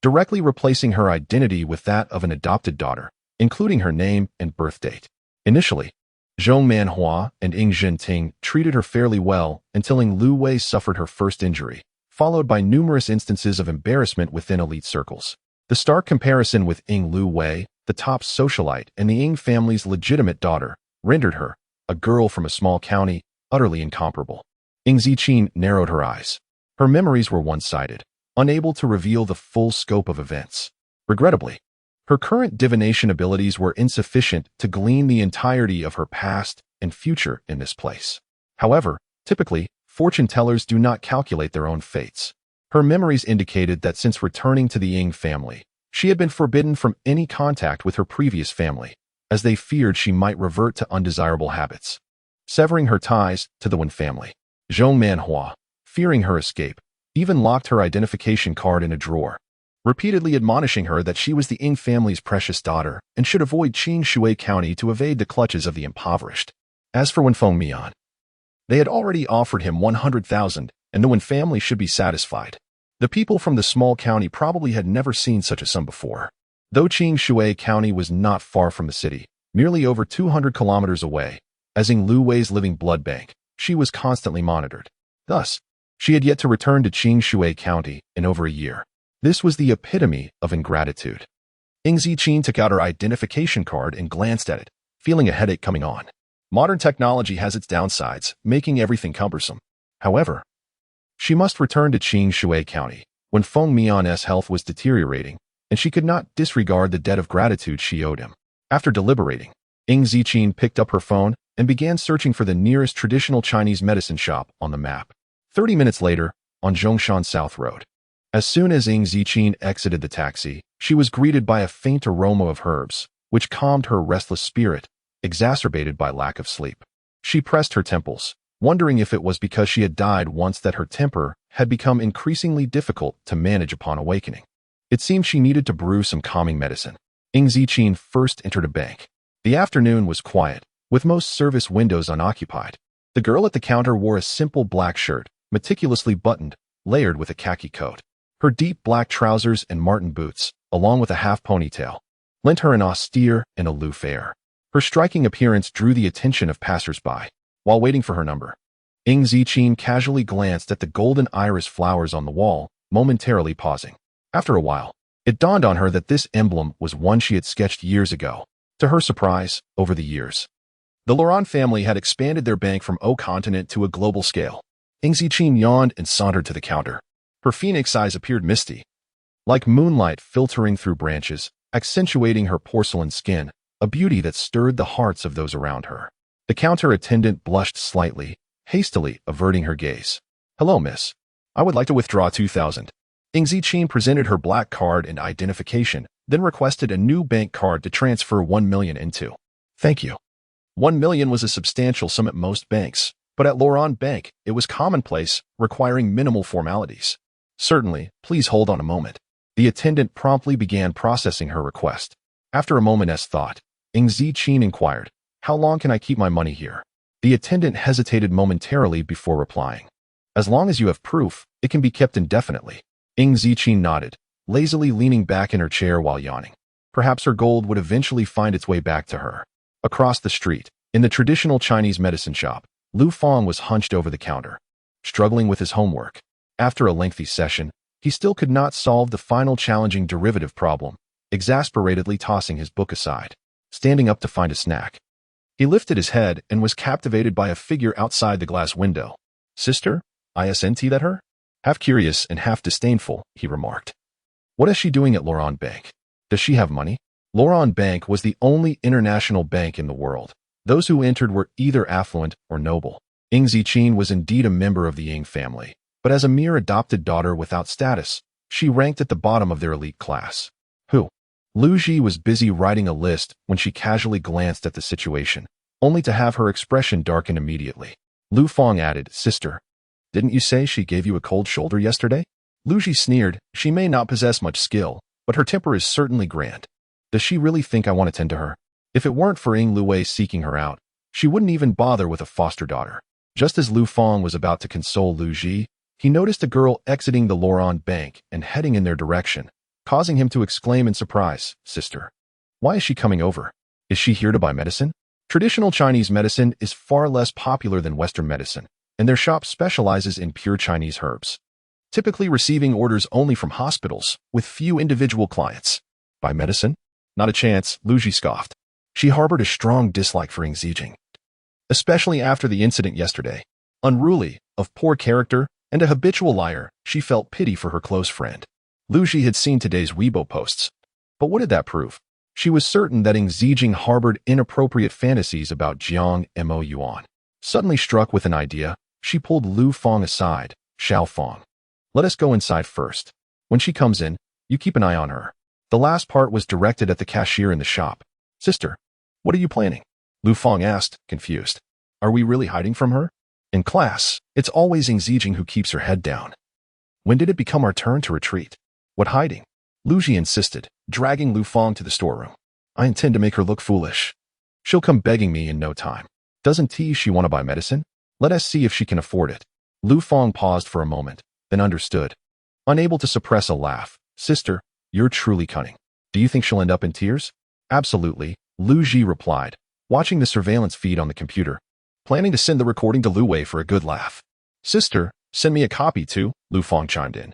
directly replacing her identity with that of an adopted daughter, including her name and birth date. Initially, Zhong Manhua and Ing Zhenting treated her fairly well until Ing Lu Wei suffered her first injury, followed by numerous instances of embarrassment within elite circles. The stark comparison with Ing Lu Wei, the top socialite and the Ing family's legitimate daughter, rendered her, a girl from a small county, utterly incomparable. Ing Ziqin narrowed her eyes. Her memories were one-sided, unable to reveal the full scope of events. Regrettably, her current divination abilities were insufficient to glean the entirety of her past and future in this place. However, typically, fortune tellers do not calculate their own fates. Her memories indicated that since returning to the Ing family, she had been forbidden from any contact with her previous family, as they feared she might revert to undesirable habits. Severing her ties to the Wen family, Zhong Manhua, fearing her escape, even locked her identification card in a drawer, repeatedly admonishing her that she was the Ing family's precious daughter and should avoid Qing County to evade the clutches of the impoverished. As for Wen Feng Mian, they had already offered him 100,000, and the Wen family should be satisfied. The people from the small county probably had never seen such a sum before. Though Qing County was not far from the city, merely over 200 kilometers away, as Ing Lu Wei's living blood bank, she was constantly monitored. Thus, she had yet to return to Qing County in over a year. This was the epitome of ingratitude. Ing Ziqin took out her identification card and glanced at it, feeling a headache coming on. Modern technology has its downsides, making everything cumbersome. However, she must return to Qing County when Feng Mian's health was deteriorating, and she could not disregard the debt of gratitude she owed him. After deliberating, Ing Ziqin picked up her phone and began searching for the nearest traditional Chinese medicine shop on the map. 30 minutes later, on Zhongshan South Road. As soon as Ing Ziqin exited the taxi, she was greeted by a faint aroma of herbs, which calmed her restless spirit, exacerbated by lack of sleep. She pressed her temples, wondering if it was because she had died once that her temper had become increasingly difficult to manage upon awakening. It seemed she needed to brew some calming medicine. Ing Ziqin first entered a bank. The afternoon was quiet, with most service windows unoccupied. The girl at the counter wore a simple black shirt, meticulously buttoned, layered with a khaki coat. Her deep black trousers and marten boots, along with a half ponytail, lent her an austere and aloof air. Her striking appearance drew the attention of passers-by. While waiting for her number, Ing Ziqin casually glanced at the golden iris flowers on the wall, momentarily pausing. After a while, it dawned on her that this emblem was one she had sketched years ago. To her surprise, over the years, the Laurent family had expanded their bank from O continent to a global scale. Ing Ziqin yawned and sauntered to the counter. Her phoenix eyes appeared misty, like moonlight filtering through branches, accentuating her porcelain skin, a beauty that stirred the hearts of those around her. The counter attendant blushed slightly, hastily averting her gaze. "Hello, miss. I would like to withdraw 2,000. Ing Ziqin presented her black card and identification, then requested a new bank card to transfer 1 million into. "Thank you." 1 million was a substantial sum at most banks, but at Laurent Bank, it was commonplace, requiring minimal formalities. "Certainly, please hold on a moment." The attendant promptly began processing her request. After a moment's thought, Ing Ziqin inquired, "How long can I keep my money here?" The attendant hesitated momentarily before replying. "As long as you have proof, it can be kept indefinitely." Ing Ziqin nodded, lazily leaning back in her chair while yawning. Perhaps her gold would eventually find its way back to her. Across the street, in the traditional Chinese medicine shop, Lu Fang was hunched over the counter, struggling with his homework. After a lengthy session, he still could not solve the final challenging derivative problem, exasperatedly tossing his book aside, standing up to find a snack. He lifted his head and was captivated by a figure outside the glass window. "Sister? Isn't that her?" Half curious and half disdainful, he remarked. "What is she doing at Laurent Bank? Does she have money?" Laurent Bank was the only international bank in the world. Those who entered were either affluent or noble. Ing Ziqin was indeed a member of the Ying family, but as a mere adopted daughter without status, she ranked at the bottom of their elite class. Who? Lu Ji was busy writing a list when she casually glanced at the situation, only to have her expression darken immediately. Lu Fang added, "Sister, didn't you say she gave you a cold shoulder yesterday?" Lu Ji sneered. "She may not possess much skill, but her temper is certainly grand. Does she really think I want to tend to her? If it weren't for Ying Luwei seeking her out, she wouldn't even bother with a foster daughter." Just as Lu Fang was about to console Lu Ji, he noticed a girl exiting the Laurent Bank and heading in their direction, causing him to exclaim in surprise, "Sister, why is she coming over? Is she here to buy medicine?" Traditional Chinese medicine is far less popular than Western medicine, and their shop specializes in pure Chinese herbs, typically receiving orders only from hospitals, with few individual clients. "Buy medicine? Not a chance," Lu Ji scoffed. She harbored a strong dislike for Ing Ziqin, especially after the incident yesterday. Unruly, of poor character, and a habitual liar, she felt pity for her close friend. Lu Ji had seen today's Weibo posts. But what did that prove? She was certain that Ing Ziqin harbored inappropriate fantasies about Jiang Mo Yuan. Suddenly struck with an idea, she pulled Lu Fang aside. "Xiao Fang, let us go inside first. When she comes in, you keep an eye on her." The last part was directed at the cashier in the shop. "Sister, what are you planning?" Lu Fang asked, confused. "Are we really hiding from her? In class, it's always Ing Ziqin who keeps her head down. When did it become our turn to retreat? What hiding?" Lu Ji insisted, dragging Lu Fang to the storeroom. "I intend to make her look foolish. She'll come begging me in no time. Doesn't she want to buy medicine? Let us see if she can afford it." Lu Fang paused for a moment, then understood. Unable to suppress a laugh, "Sister, you're truly cunning. Do you think she'll end up in tears?" "Absolutely," Lu Ji replied, watching the surveillance feed on the computer, planning to send the recording to Lu Wei for a good laugh. "Sister, send me a copy too," Lu Fang chimed in,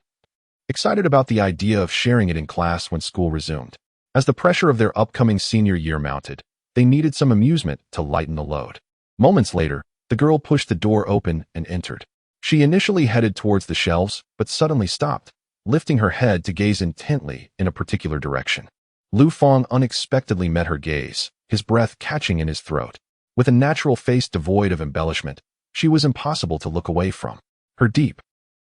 excited about the idea of sharing it in class when school resumed. As the pressure of their upcoming senior year mounted, they needed some amusement to lighten the load. Moments later, the girl pushed the door open and entered. She initially headed towards the shelves, but suddenly stopped, lifting her head to gaze intently in a particular direction. Lu Fang unexpectedly met her gaze, his breath catching in his throat. With a natural face devoid of embellishment, she was impossible to look away from. Her deep,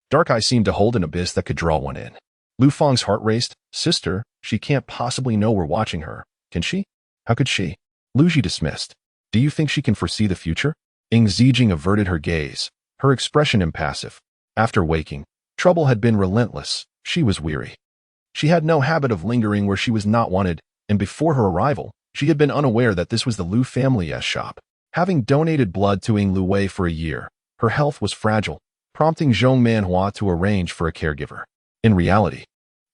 dark eyes seemed to hold an abyss that could draw one in. Lu Fang's heart raced. "Sister, she can't possibly know we're watching her, can she? How could she?" Lu Ji dismissed. "Do you think she can foresee the future?" Ing Ziqin averted her gaze, her expression impassive. After waking, trouble had been relentless. She was weary. She had no habit of lingering where she was not wanted, and before her arrival, she had been unaware that this was the Lu family's shop. Having donated blood to Ying Luwei for a year, her health was fragile, prompting Zhong Manhua to arrange for a caregiver. In reality,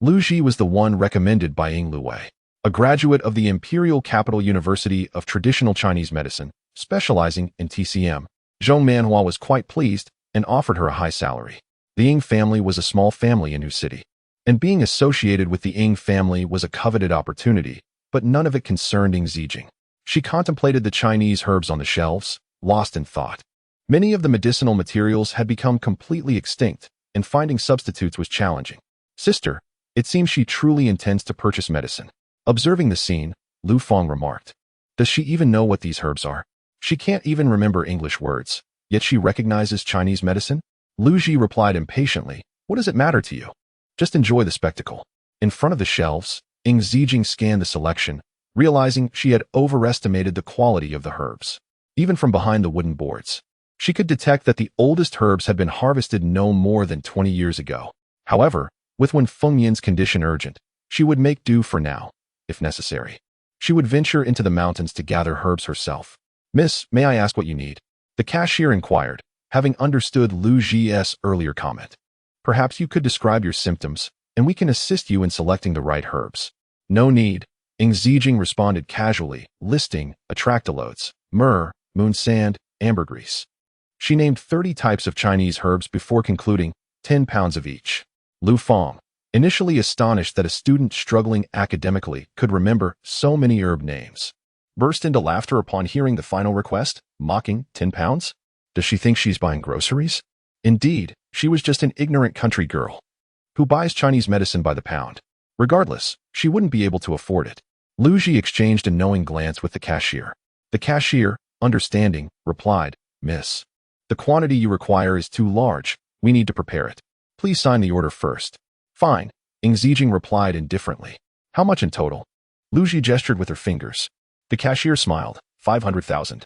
Lu Ji was the one recommended by Ying Luwei, a graduate of the Imperial Capital University of Traditional Chinese Medicine, specializing in TCM. Zhong Manhua was quite pleased and offered her a high salary. The Ying family was a small family in Wu City, and being associated with the Ying family was a coveted opportunity, but none of it concerned Ying Zijing. She contemplated the Chinese herbs on the shelves, lost in thought. Many of the medicinal materials had become completely extinct, and finding substitutes was challenging. Sister, it seems she truly intends to purchase medicine. Observing the scene, Lu Fang remarked, does she even know what these herbs are? She can't even remember English words, yet she recognizes Chinese medicine? Lu Ji replied impatiently, what does it matter to you? Just enjoy the spectacle. In front of the shelves, Ying Zijing scanned the selection, realizing she had overestimated the quality of the herbs. Even from behind the wooden boards, she could detect that the oldest herbs had been harvested no more than 20 years ago. However, with Wen Fengyan's condition urgent, she would make do for now, if necessary. She would venture into the mountains to gather herbs herself. Miss, may I ask what you need? The cashier inquired, having understood Lu Ji's earlier comment. Perhaps you could describe your symptoms, and we can assist you in selecting the right herbs. No need, Ying Zijing responded casually, listing atractalodes, myrrh, moon sand, ambergris. She named 30 types of Chinese herbs before concluding 10 pounds of each. Lu Fang, initially astonished that a student struggling academically could remember so many herb names, burst into laughter upon hearing the final request, mocking 10 pounds? Does she think she's buying groceries? Indeed, she was just an ignorant country girl who buys Chinese medicine by the pound. Regardless, she wouldn't be able to afford it. Lu Ji exchanged a knowing glance with the cashier. The cashier, understanding, replied, Miss, the quantity you require is too large. We need to prepare it. Please sign the order first. Fine, Ying Zijing replied indifferently. How much in total? Lu Ji gestured with her fingers. The cashier smiled, 500,000.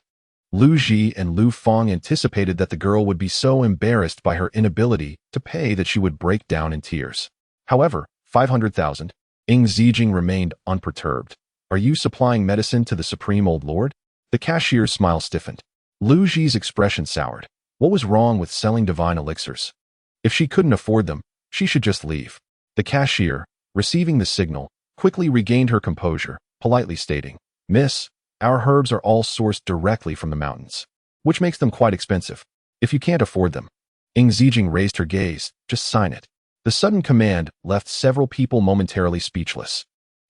Lu Ji and Lu Fang anticipated that the girl would be so embarrassed by her inability to pay that she would break down in tears. However, 500,000. Ying Zijing remained unperturbed. Are you supplying medicine to the Supreme Old Lord? The cashier's smile stiffened. Lu Ji's expression soured. What was wrong with selling divine elixirs? If she couldn't afford them, she should just leave. The cashier, receiving the signal, quickly regained her composure, politely stating, Miss, our herbs are all sourced directly from the mountains, which makes them quite expensive. If you can't afford them. Ying Zijing raised her gaze, just sign it. The sudden command left several people momentarily speechless.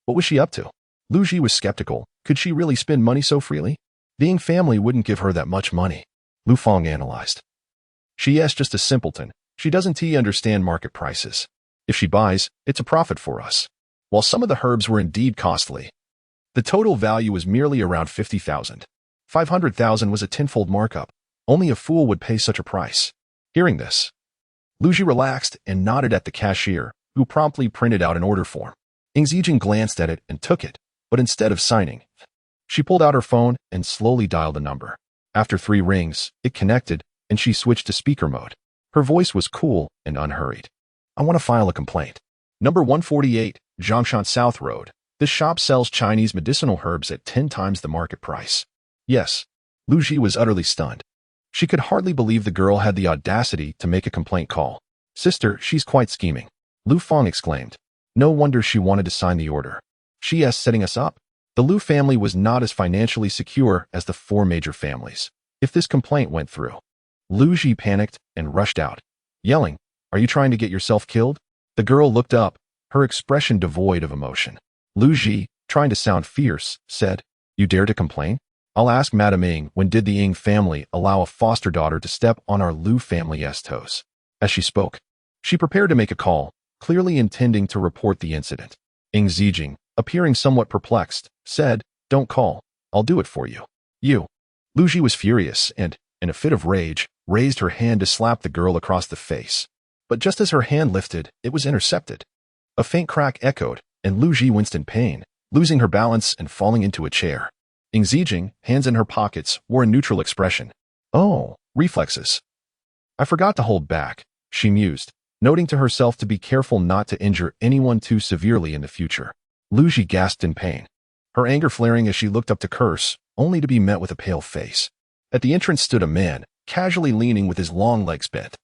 What was she up to? Lu Ji was skeptical. Could she really spend money so freely? The Ying family wouldn't give her that much money. Lu Fang analyzed. She is just a simpleton. She doesn't understand market prices. If she buys, it's a profit for us. While some of the herbs were indeed costly, the total value was merely around 50,000. 500,000 was a tenfold markup. Only a fool would pay such a price. Hearing this, Lu Ji relaxed and nodded at the cashier, who promptly printed out an order form. Ying Zijing glanced at it and took it, but instead of signing, she pulled out her phone and slowly dialed a number. After 3 rings, it connected, and she switched to speaker mode. Her voice was cool and unhurried. I want to file a complaint. Number 148, Zhongshan South Road. This shop sells Chinese medicinal herbs at 10 times the market price. Yes. Lu Ji was utterly stunned. She could hardly believe the girl had the audacity to make a complaint call. Sister, she's quite scheming. Lu Fang exclaimed. No wonder she wanted to sign the order. She is setting us up. The Lu family was not as financially secure as the 4 major families. If this complaint went through, Lu Ji panicked and rushed out, yelling, Are you trying to get yourself killed? The girl looked up, her expression devoid of emotion. Lu Ji, trying to sound fierce, said, You dare to complain? I'll ask Madame Ying, when did the Ying family allow a foster daughter to step on our Lu family's toes? As she spoke, she prepared to make a call, clearly intending to report the incident. Ying Zijing, appearing somewhat perplexed, said, Don't call. I'll do it for you. You. Lu Ji was furious and, in a fit of rage, raised her hand to slap the girl across the face. But just as her hand lifted, it was intercepted. A faint crack echoed, and Lu Ji winced in pain, losing her balance and falling into a chair. Ying Zijing, hands in her pockets, wore a neutral expression. Oh, reflexes. I forgot to hold back, she mused, noting to herself to be careful not to injure anyone too severely in the future. Lu Ji gasped in pain, her anger flaring as she looked up to curse, only to be met with a pale face. At the entrance stood a man, casually leaning with his long legs bent.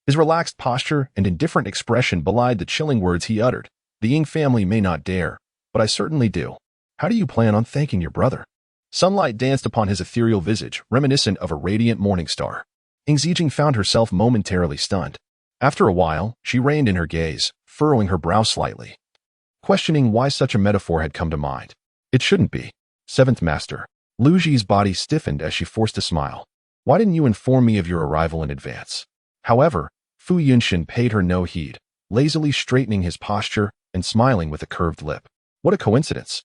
His relaxed posture and indifferent expression belied the chilling words he uttered. The Ying family may not dare, but I certainly do. How do you plan on thanking your brother? Sunlight danced upon his ethereal visage, reminiscent of a radiant morning star. Ying Zijing found herself momentarily stunned. After a while, she reined in her gaze, furrowing her brow slightly, questioning why such a metaphor had come to mind. It shouldn't be. Seventh Master. Lu Ji's body stiffened as she forced a smile. Why didn't you inform me of your arrival in advance? However, Fu Yunshin paid her no heed, lazily straightening his posture and smiling with a curved lip. What a coincidence.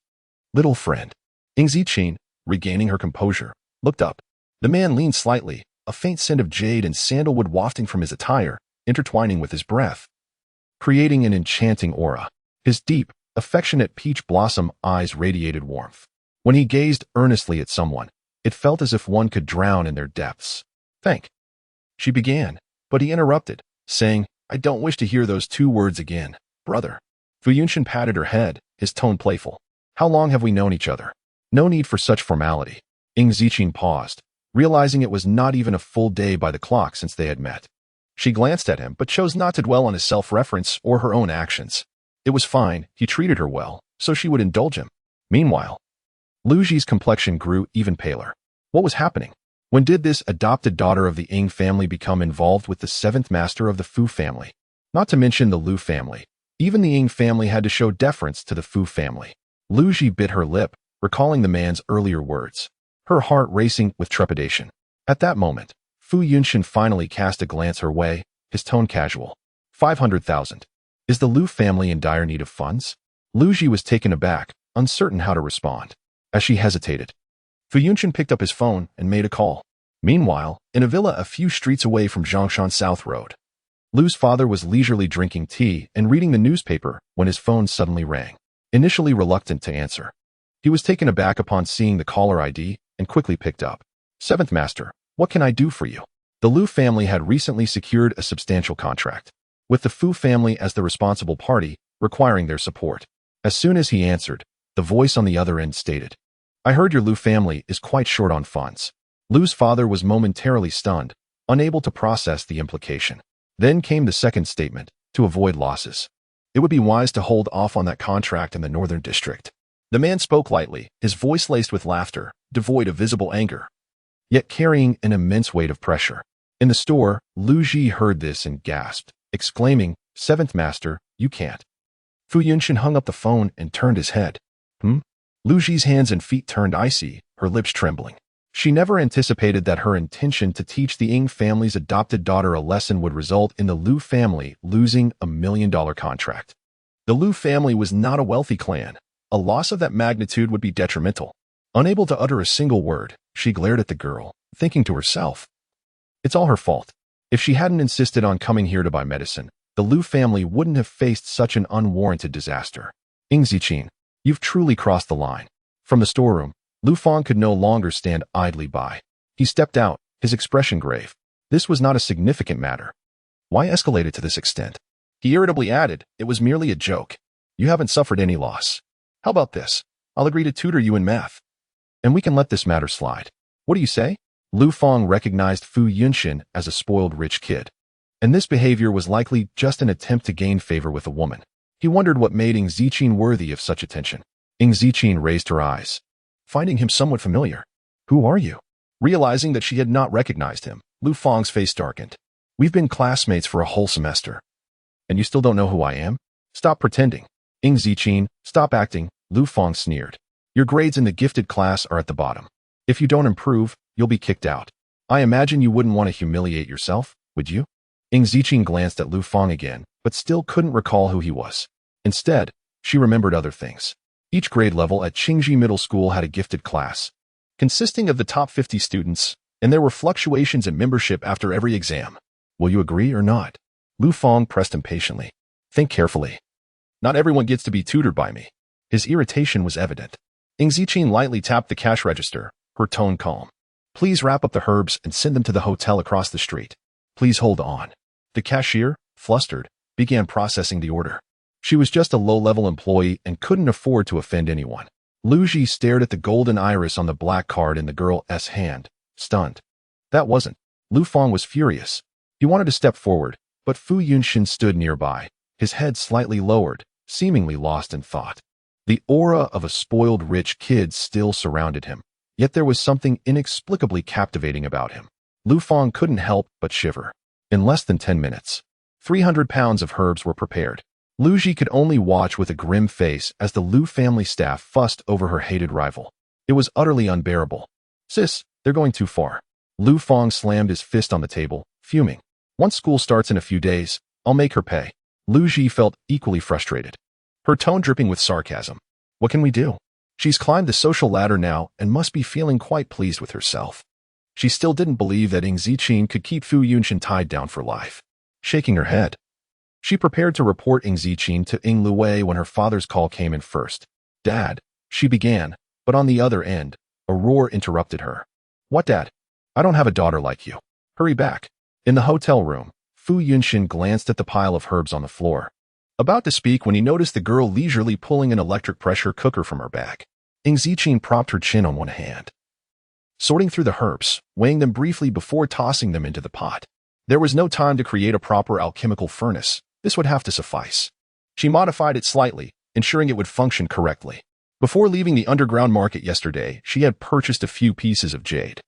Little friend. Ying Ziqin, regaining her composure, looked up. The man leaned slightly, a faint scent of jade and sandalwood wafting from his attire, intertwining with his breath, creating an enchanting aura. His deep, affectionate peach blossom eyes radiated warmth. When he gazed earnestly at someone, it felt as if one could drown in their depths. Thank. She began, but he interrupted, saying, I don't wish to hear those two words again, brother. Fu Yunshin patted her head, his tone playful. How long have we known each other? No need for such formality. Ying Ziqin paused, realizing it was not even a full day by the clock since they had met. She glanced at him but chose not to dwell on his self-reference or her own actions. It was fine, he treated her well, so she would indulge him. Meanwhile, Lu Ji's complexion grew even paler. What was happening? When did this adopted daughter of the Ying family become involved with the seventh master of the Fu family? Not to mention the Lu family. Even the Ying family had to show deference to the Fu family. Lu Ji bit her lip, recalling the man's earlier words, her heart racing with trepidation. At that moment, Fu Yunshin finally cast a glance her way, his tone casual. 500,000. Is the Lu family in dire need of funds? Lu Ji was taken aback, uncertain how to respond. As she hesitated, Fu Yunshin picked up his phone and made a call. Meanwhile, in a villa a few streets away from Zhongshan South Road, Lu's father was leisurely drinking tea and reading the newspaper when his phone suddenly rang. Initially reluctant to answer, he was taken aback upon seeing the caller ID and quickly picked up. Seventh Master, what can I do for you? The Lu family had recently secured a substantial contract, with the Fu family as the responsible party, requiring their support. As soon as he answered, the voice on the other end stated, I heard your Lu family is quite short on funds. Lu's father was momentarily stunned, unable to process the implication. Then came the second statement, to avoid losses. It would be wise to hold off on that contract in the Northern District. The man spoke lightly, his voice laced with laughter, devoid of visible anger, yet carrying an immense weight of pressure. In the store, Lu Ji heard this and gasped, exclaiming, Seventh Master, you can't. Fu Yunshin hung up the phone and turned his head. Lu Ji's hands and feet turned icy, her lips trembling. She never anticipated that her intention to teach the Ying family's adopted daughter a lesson would result in the Lu family losing a $1 million contract. The Lu family was not a wealthy clan. A loss of that magnitude would be detrimental. Unable to utter a single word, she glared at the girl, thinking to herself, it's all her fault. If she hadn't insisted on coming here to buy medicine, the Lu family wouldn't have faced such an unwarranted disaster. Ying Ziqin, you've truly crossed the line. From the storeroom, Lu Fang could no longer stand idly by. He stepped out, his expression grave. This was not a significant matter. Why escalate it to this extent? He irritably added, it was merely a joke. You haven't suffered any loss. How about this? I'll agree to tutor you in math, and we can let this matter slide. What do you say? Lu Fang recognized Fu Yunshin as a spoiled rich kid, and this behavior was likely just an attempt to gain favor with a woman. He wondered what made Ying Ziqin worthy of such attention. Ying Ziqin raised her eyes, finding him somewhat familiar. Who are you? Realizing that she had not recognized him, Lu Fang's face darkened. We've been classmates for a whole semester, and you still don't know who I am? Stop pretending. Ying Ziqin, stop acting, Lu Fang sneered. Your grades in the gifted class are at the bottom. If you don't improve, you'll be kicked out. I imagine you wouldn't want to humiliate yourself, would you? Ying Ziqin glanced at Lu Fang again, but still couldn't recall who he was. Instead, she remembered other things. Each grade level at Qingji Middle School had a gifted class, consisting of the top 50 students, and there were fluctuations in membership after every exam. Will you agree or not? Lu Fang pressed impatiently. Think carefully. Not everyone gets to be tutored by me. His irritation was evident. Ying Ziqin lightly tapped the cash register, her tone calm. Please wrap up the herbs and send them to the hotel across the street. Please hold on. The cashier, flustered, began processing the order. She was just a low-level employee and couldn't afford to offend anyone. Lu Ji stared at the golden iris on the black card in the girl's hand, stunned. That wasn't. Lu Fang was furious. He wanted to step forward, But Fu Yunshin stood nearby, his head slightly lowered, seemingly lost in thought. The aura of a spoiled rich kid still surrounded him, yet there was something inexplicably captivating about him. Lu Fang couldn't help but shiver. In less than 10 minutes, 300 pounds of herbs were prepared. Lu Ji could only watch with a grim face as the Lu family staff fussed over her hated rival. It was utterly unbearable. Sis, they're going too far. Lu Fang slammed his fist on the table, fuming. Once school starts in a few days, I'll make her pay. Lu Ji felt equally frustrated, her tone dripping with sarcasm. What can we do? She's climbed the social ladder now and must be feeling quite pleased with herself. She still didn't believe that Ing Ziqin could keep Fu Yunshin tied down for life. Shaking her head, she prepared to report Ing Ziqin to Ing Luwei when her father's call came in first. Dad, she began, but on the other end, a roar interrupted her. What, Dad? I don't have a daughter like you. Hurry back. In the hotel room, Fu Yunshin glanced at the pile of herbs on the floor, about to speak when he noticed the girl leisurely pulling an electric pressure cooker from her bag. Ing Ziqin propped her chin on one hand, sorting through the herbs, weighing them briefly before tossing them into the pot. There was no time to create a proper alchemical furnace. This would have to suffice. She modified it slightly, ensuring it would function correctly. Before leaving the underground market yesterday, she had purchased a few pieces of jade.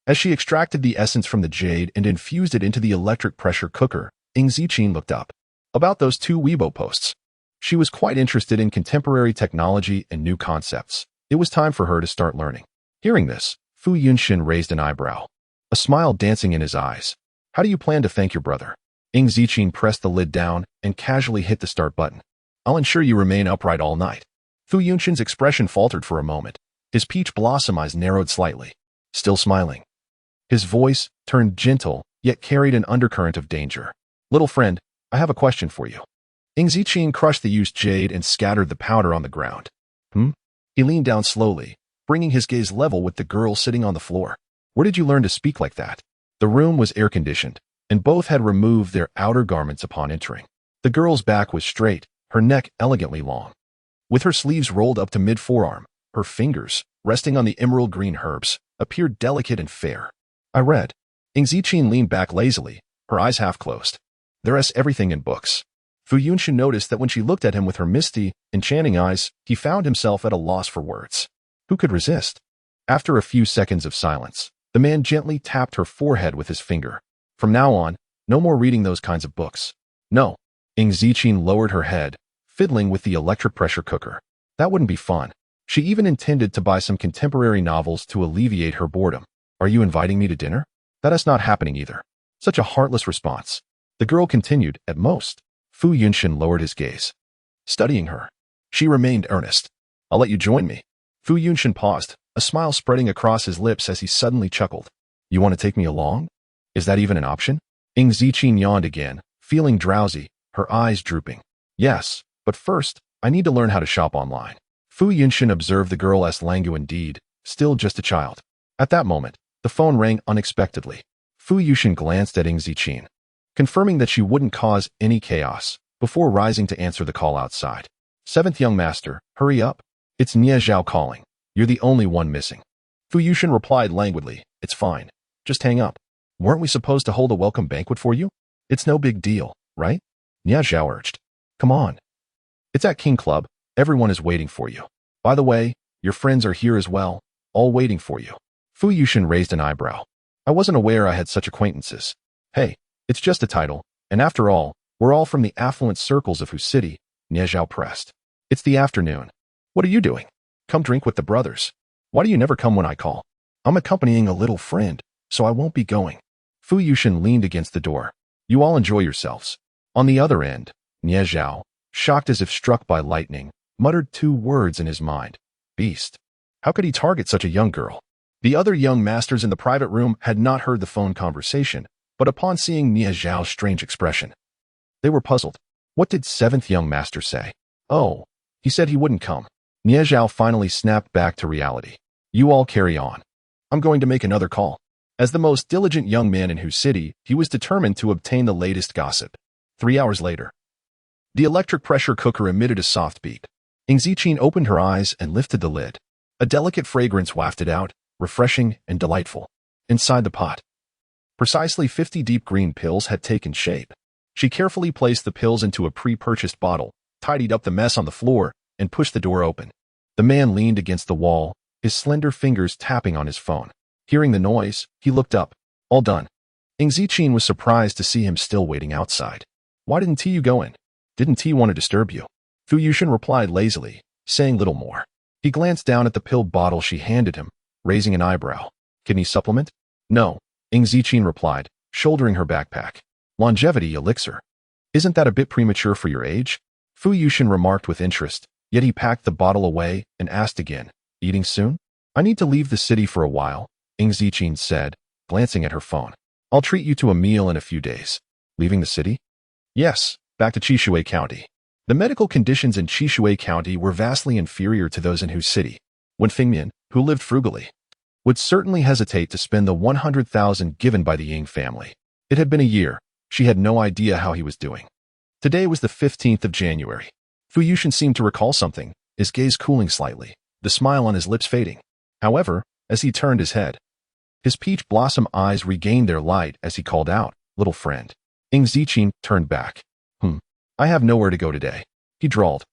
As she extracted the essence from the jade and infused it into the electric pressure cooker, Ing Ziqin looked up. About those 2 Weibo posts. She was quite interested in contemporary technology and new concepts. It was time for her to start learning. Hearing this, Fu Yunshin raised an eyebrow, a smile dancing in his eyes. How do you plan to thank your brother? Ing Ziqin pressed the lid down and casually hit the start button. I'll ensure you remain upright all night. Fu Yunshin's expression faltered for a moment. His peach blossom eyes narrowed slightly. Still smiling, his voice turned gentle, yet carried an undercurrent of danger. Little friend, I have a question for you. Ing Ziqin crushed the used jade and scattered the powder on the ground. He leaned down slowly, bringing his gaze level with the girl sitting on the floor. Where did you learn to speak like that? The room was air-conditioned, and both had removed their outer garments upon entering. The girl's back was straight, her neck elegantly long. With her sleeves rolled up to mid-forearm, her fingers, resting on the emerald green herbs, appeared delicate and fair. I read. Ing Ziqin leaned back lazily, her eyes half closed. There's everything in books. Fu Yunshin noticed that when she looked at him with her misty, enchanting eyes, he found himself at a loss for words. Who could resist? After a few seconds of silence, the man gently tapped her forehead with his finger. From now on, no more reading those kinds of books. No. Ing Ziqin lowered her head, fiddling with the electric pressure cooker. That wouldn't be fun. She even intended to buy some contemporary novels to alleviate her boredom. Are you inviting me to dinner? That is not happening either. Such a heartless response. The girl continued, at most. Fu Yunshin lowered his gaze, studying her. She remained earnest. I'll let you join me. Fu Yunshin paused, a smile spreading across his lips as he suddenly chuckled. You want to take me along? Is that even an option? Ing Ziqin yawned again, feeling drowsy, her eyes drooping. Yes, but first, I need to learn how to shop online. Fu Yunshin observed the girl as languid indeed, still just a child. At that moment, the phone rang unexpectedly. Fu Yunshin glanced at Ing Ziqin, confirming that she wouldn't cause any chaos, before rising to answer the call outside. 7th young master, hurry up. It's Nie Zhao calling. You're the only one missing. Fu Yunshin replied languidly, it's fine. Just hang up. Weren't we supposed to hold a welcome banquet for you? It's no big deal, right? Nie Zhao urged. Come on. It's at King Club. Everyone is waiting for you. By the way, your friends are here as well, all waiting for you. Fu Yunshin raised an eyebrow. I wasn't aware I had such acquaintances. Hey, it's just a title, and after all, we're all from the affluent circles of Hu City, Nie Zhao pressed. It's the afternoon. What are you doing? Come drink with the brothers. Why do you never come when I call? I'm accompanying a little friend, so I won't be going. Fu Yunshin leaned against the door. You all enjoy yourselves. On the other end, Nie Zhao, shocked as if struck by lightning, muttered 2 words in his mind. Beast. How could he target such a young girl? The other young masters in the private room had not heard the phone conversation, but upon seeing Nie Zhao's strange expression, they were puzzled. What did 7th young master say? Oh, he said he wouldn't come. Nie Zhao finally snapped back to reality. You all carry on. I'm going to make another call. As the most diligent young man in Hu City, he was determined to obtain the latest gossip. 3 hours later, the electric pressure cooker emitted a soft beep. Ing Ziqin opened her eyes and lifted the lid. A delicate fragrance wafted out, refreshing and delightful. Inside the pot, precisely 50 deep green pills had taken shape. She carefully placed the pills into a pre-purchased bottle, tidied up the mess on the floor, and pushed the door open. The man leaned against the wall, his slender fingers tapping on his phone. Hearing the noise, he looked up. All done. Ing Ziqin was surprised to see him still waiting outside. Why didn't you go in? Didn't he want to disturb you? Fu Yushin replied lazily, saying little more. He glanced down at the pill bottle she handed him, raising an eyebrow. Kidney supplement? No, Ing Ziqin replied, shouldering her backpack. Longevity elixir. Isn't that a bit premature for your age? Fu Yushin remarked with interest, yet he packed the bottle away and asked again, eating soon? I need to leave the city for a while, Ing Ziqin said, glancing at her phone. I'll treat you to a meal in a few days. Leaving the city? Yes, back to Qishui County. The medical conditions in Qishui County were vastly inferior to those in Hu City. When Fengmian, who lived frugally, would certainly hesitate to spend the 100,000 given by the Ying family. It had been a year. She had no idea how he was doing. Today was the 15th of January. Fu Yushin seemed to recall something, his gaze cooling slightly, the smile on his lips fading. However, as he turned his head, his peach blossom eyes regained their light as he called out, little friend. Ing Ziqin turned back. I have nowhere to go today, he drawled,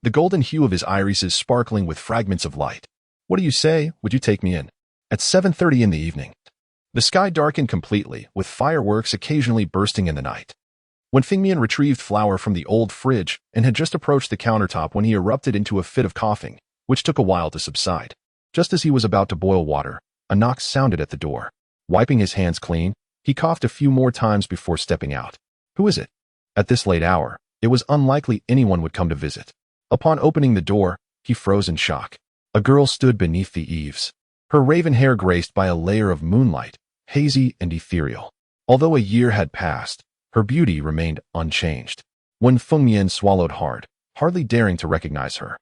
the golden hue of his irises sparkling with fragments of light. What do you say, would you take me in? At 7:30 in the evening. The sky darkened completely, with fireworks occasionally bursting in the night. When Fengmian retrieved flour from the old fridge and had just approached the countertop when he erupted into a fit of coughing, which took a while to subside. Just as he was about to boil water, a knock sounded at the door. Wiping his hands clean, he coughed a few more times before stepping out. Who is it? At this late hour, it was unlikely anyone would come to visit. Upon opening the door, he froze in shock. A girl stood beneath the eaves, her raven hair graced by a layer of moonlight, hazy and ethereal. Although a year had passed, her beauty remained unchanged. When Fengmian swallowed hard, hardly daring to recognize her,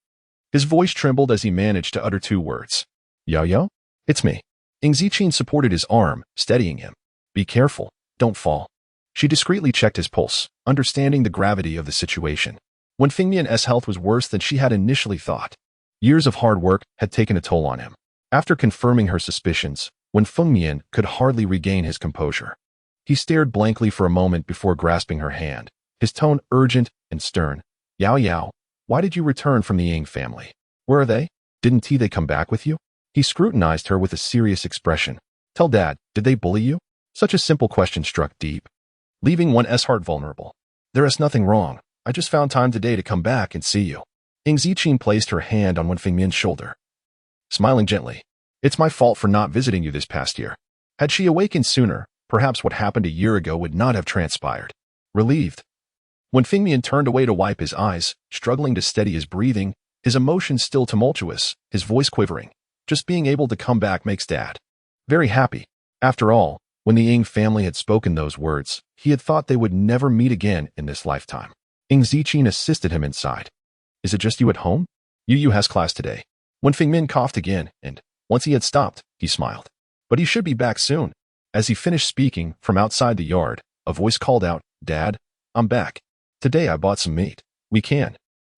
his voice trembled as he managed to utter two words. Yao? It's me. Ing Ziqin supported his arm, steadying him. Be careful, don't fall. She discreetly checked his pulse, understanding the gravity of the situation. When Fengmian's health was worse than she had initially thought, years of hard work had taken a toll on him. After confirming her suspicions, when Fengmian could hardly regain his composure, he stared blankly for a moment before grasping her hand, his tone urgent and stern. Yao, why did you return from the Ying family? Where are they? Didn't they come back with you? He scrutinized her with a serious expression. Tell Dad, did they bully you? Such a simple question struck deep, leaving one's heart vulnerable. There is nothing wrong. I just found time today to come back and see you. Ing Ziqin placed her hand on Wen Fengmian's shoulder, smiling gently. It's my fault for not visiting you this past year. Had she awakened sooner, perhaps what happened a year ago would not have transpired. Relieved. When Fengmian turned away to wipe his eyes, struggling to steady his breathing, his emotions still tumultuous, his voice quivering. Just being able to come back makes Dad very happy. After all, when the Ying family had spoken those words, he had thought they would never meet again in this lifetime. Ing Ziqin assisted him inside. Is it just you at home? Yu has class today. When Fengmian coughed again, and once he had stopped, he smiled. But he should be back soon. As he finished speaking, from outside the yard, a voice called out, Dad, I'm back. Today I bought some meat. We can.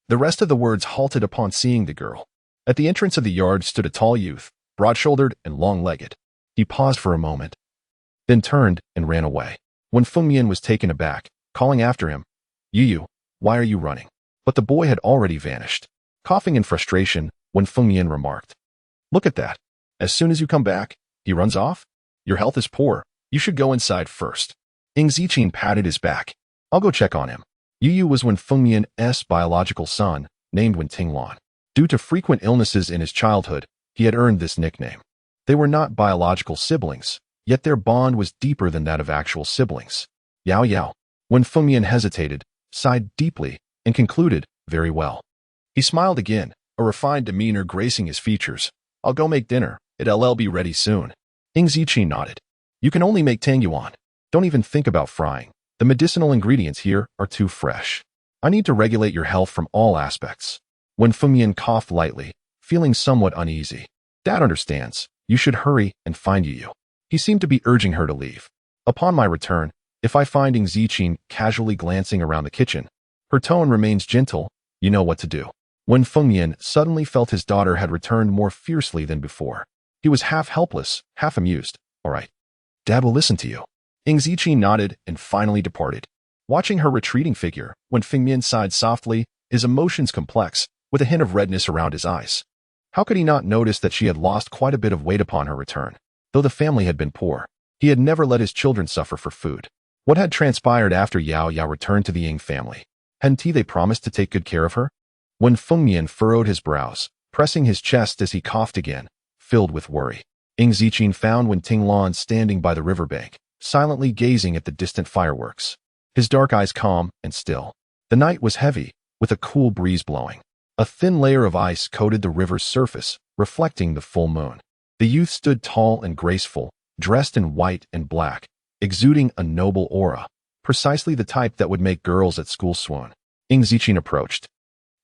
The rest of the words halted upon seeing the girl. At the entrance of the yard stood a tall youth, broad-shouldered and long-legged. He paused for a moment, then turned and ran away. When Fengmian was taken aback, calling after him, Yu, why are you running? But the boy had already vanished. Coughing in frustration, when Fengmian remarked, Look at that. As soon as you come back, he runs off? Your health is poor. You should go inside first. Ing Ziqin patted his back. I'll go check on him. Yu was Wen Fengmian's biological son, named Wen Tinglan. Due to frequent illnesses in his childhood, he had earned this nickname. They were not biological siblings, yet their bond was deeper than that of actual siblings. Yao. When Fengmian hesitated, sighed deeply, and concluded, very well. He smiled again, a refined demeanor gracing his features. I'll go make dinner. It'll be ready soon. Ing Ziqin nodded. You can only make tangyuan. Don't even think about frying. The medicinal ingredients here are too fresh. I need to regulate your health from all aspects. When Fengmian coughed lightly, feeling somewhat uneasy. Dad understands. You should hurry and find Yu. He seemed to be urging her to leave. Upon my return, if I find Ing Ziqin casually glancing around the kitchen, her tone remains gentle, you know what to do. When Fengmian suddenly felt his daughter had returned more fiercely than before. He was half helpless, half amused. All right. Dad will listen to you. Ing Ziqin nodded and finally departed. Watching her retreating figure, Wen Fengmian sighed softly, his emotions complex, with a hint of redness around his eyes. How could he not notice that she had lost quite a bit of weight upon her return? Though the family had been poor, he had never let his children suffer for food. What had transpired after Yao Yao returned to the Ying family? Hadn't they promised to take good care of her? Wen Fengmian furrowed his brows, pressing his chest as he coughed again, filled with worry. Ying Ziqing found Wen Tinglan standing by the riverbank, silently gazing at the distant fireworks. His dark eyes calm and still. The night was heavy, with a cool breeze blowing. A thin layer of ice coated the river's surface, reflecting the full moon. The youth stood tall and graceful, dressed in white and black, exuding a noble aura, precisely the type that would make girls at school swoon. Ying Ziqing approached,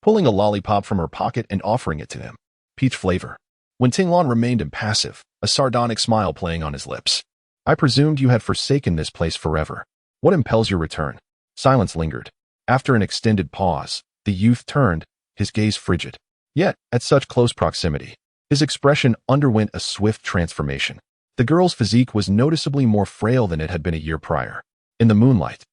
pulling a lollipop from her pocket and offering it to him. Peach flavor. Wen Tinglan remained impassive, a sardonic smile playing on his lips. I presumed you had forsaken this place forever. What impels your return? Silence lingered. After an extended pause, the youth turned, his gaze frigid. Yet, at such close proximity, his expression underwent a swift transformation. The girl's physique was noticeably more frail than it had been a year prior. In the moonlight,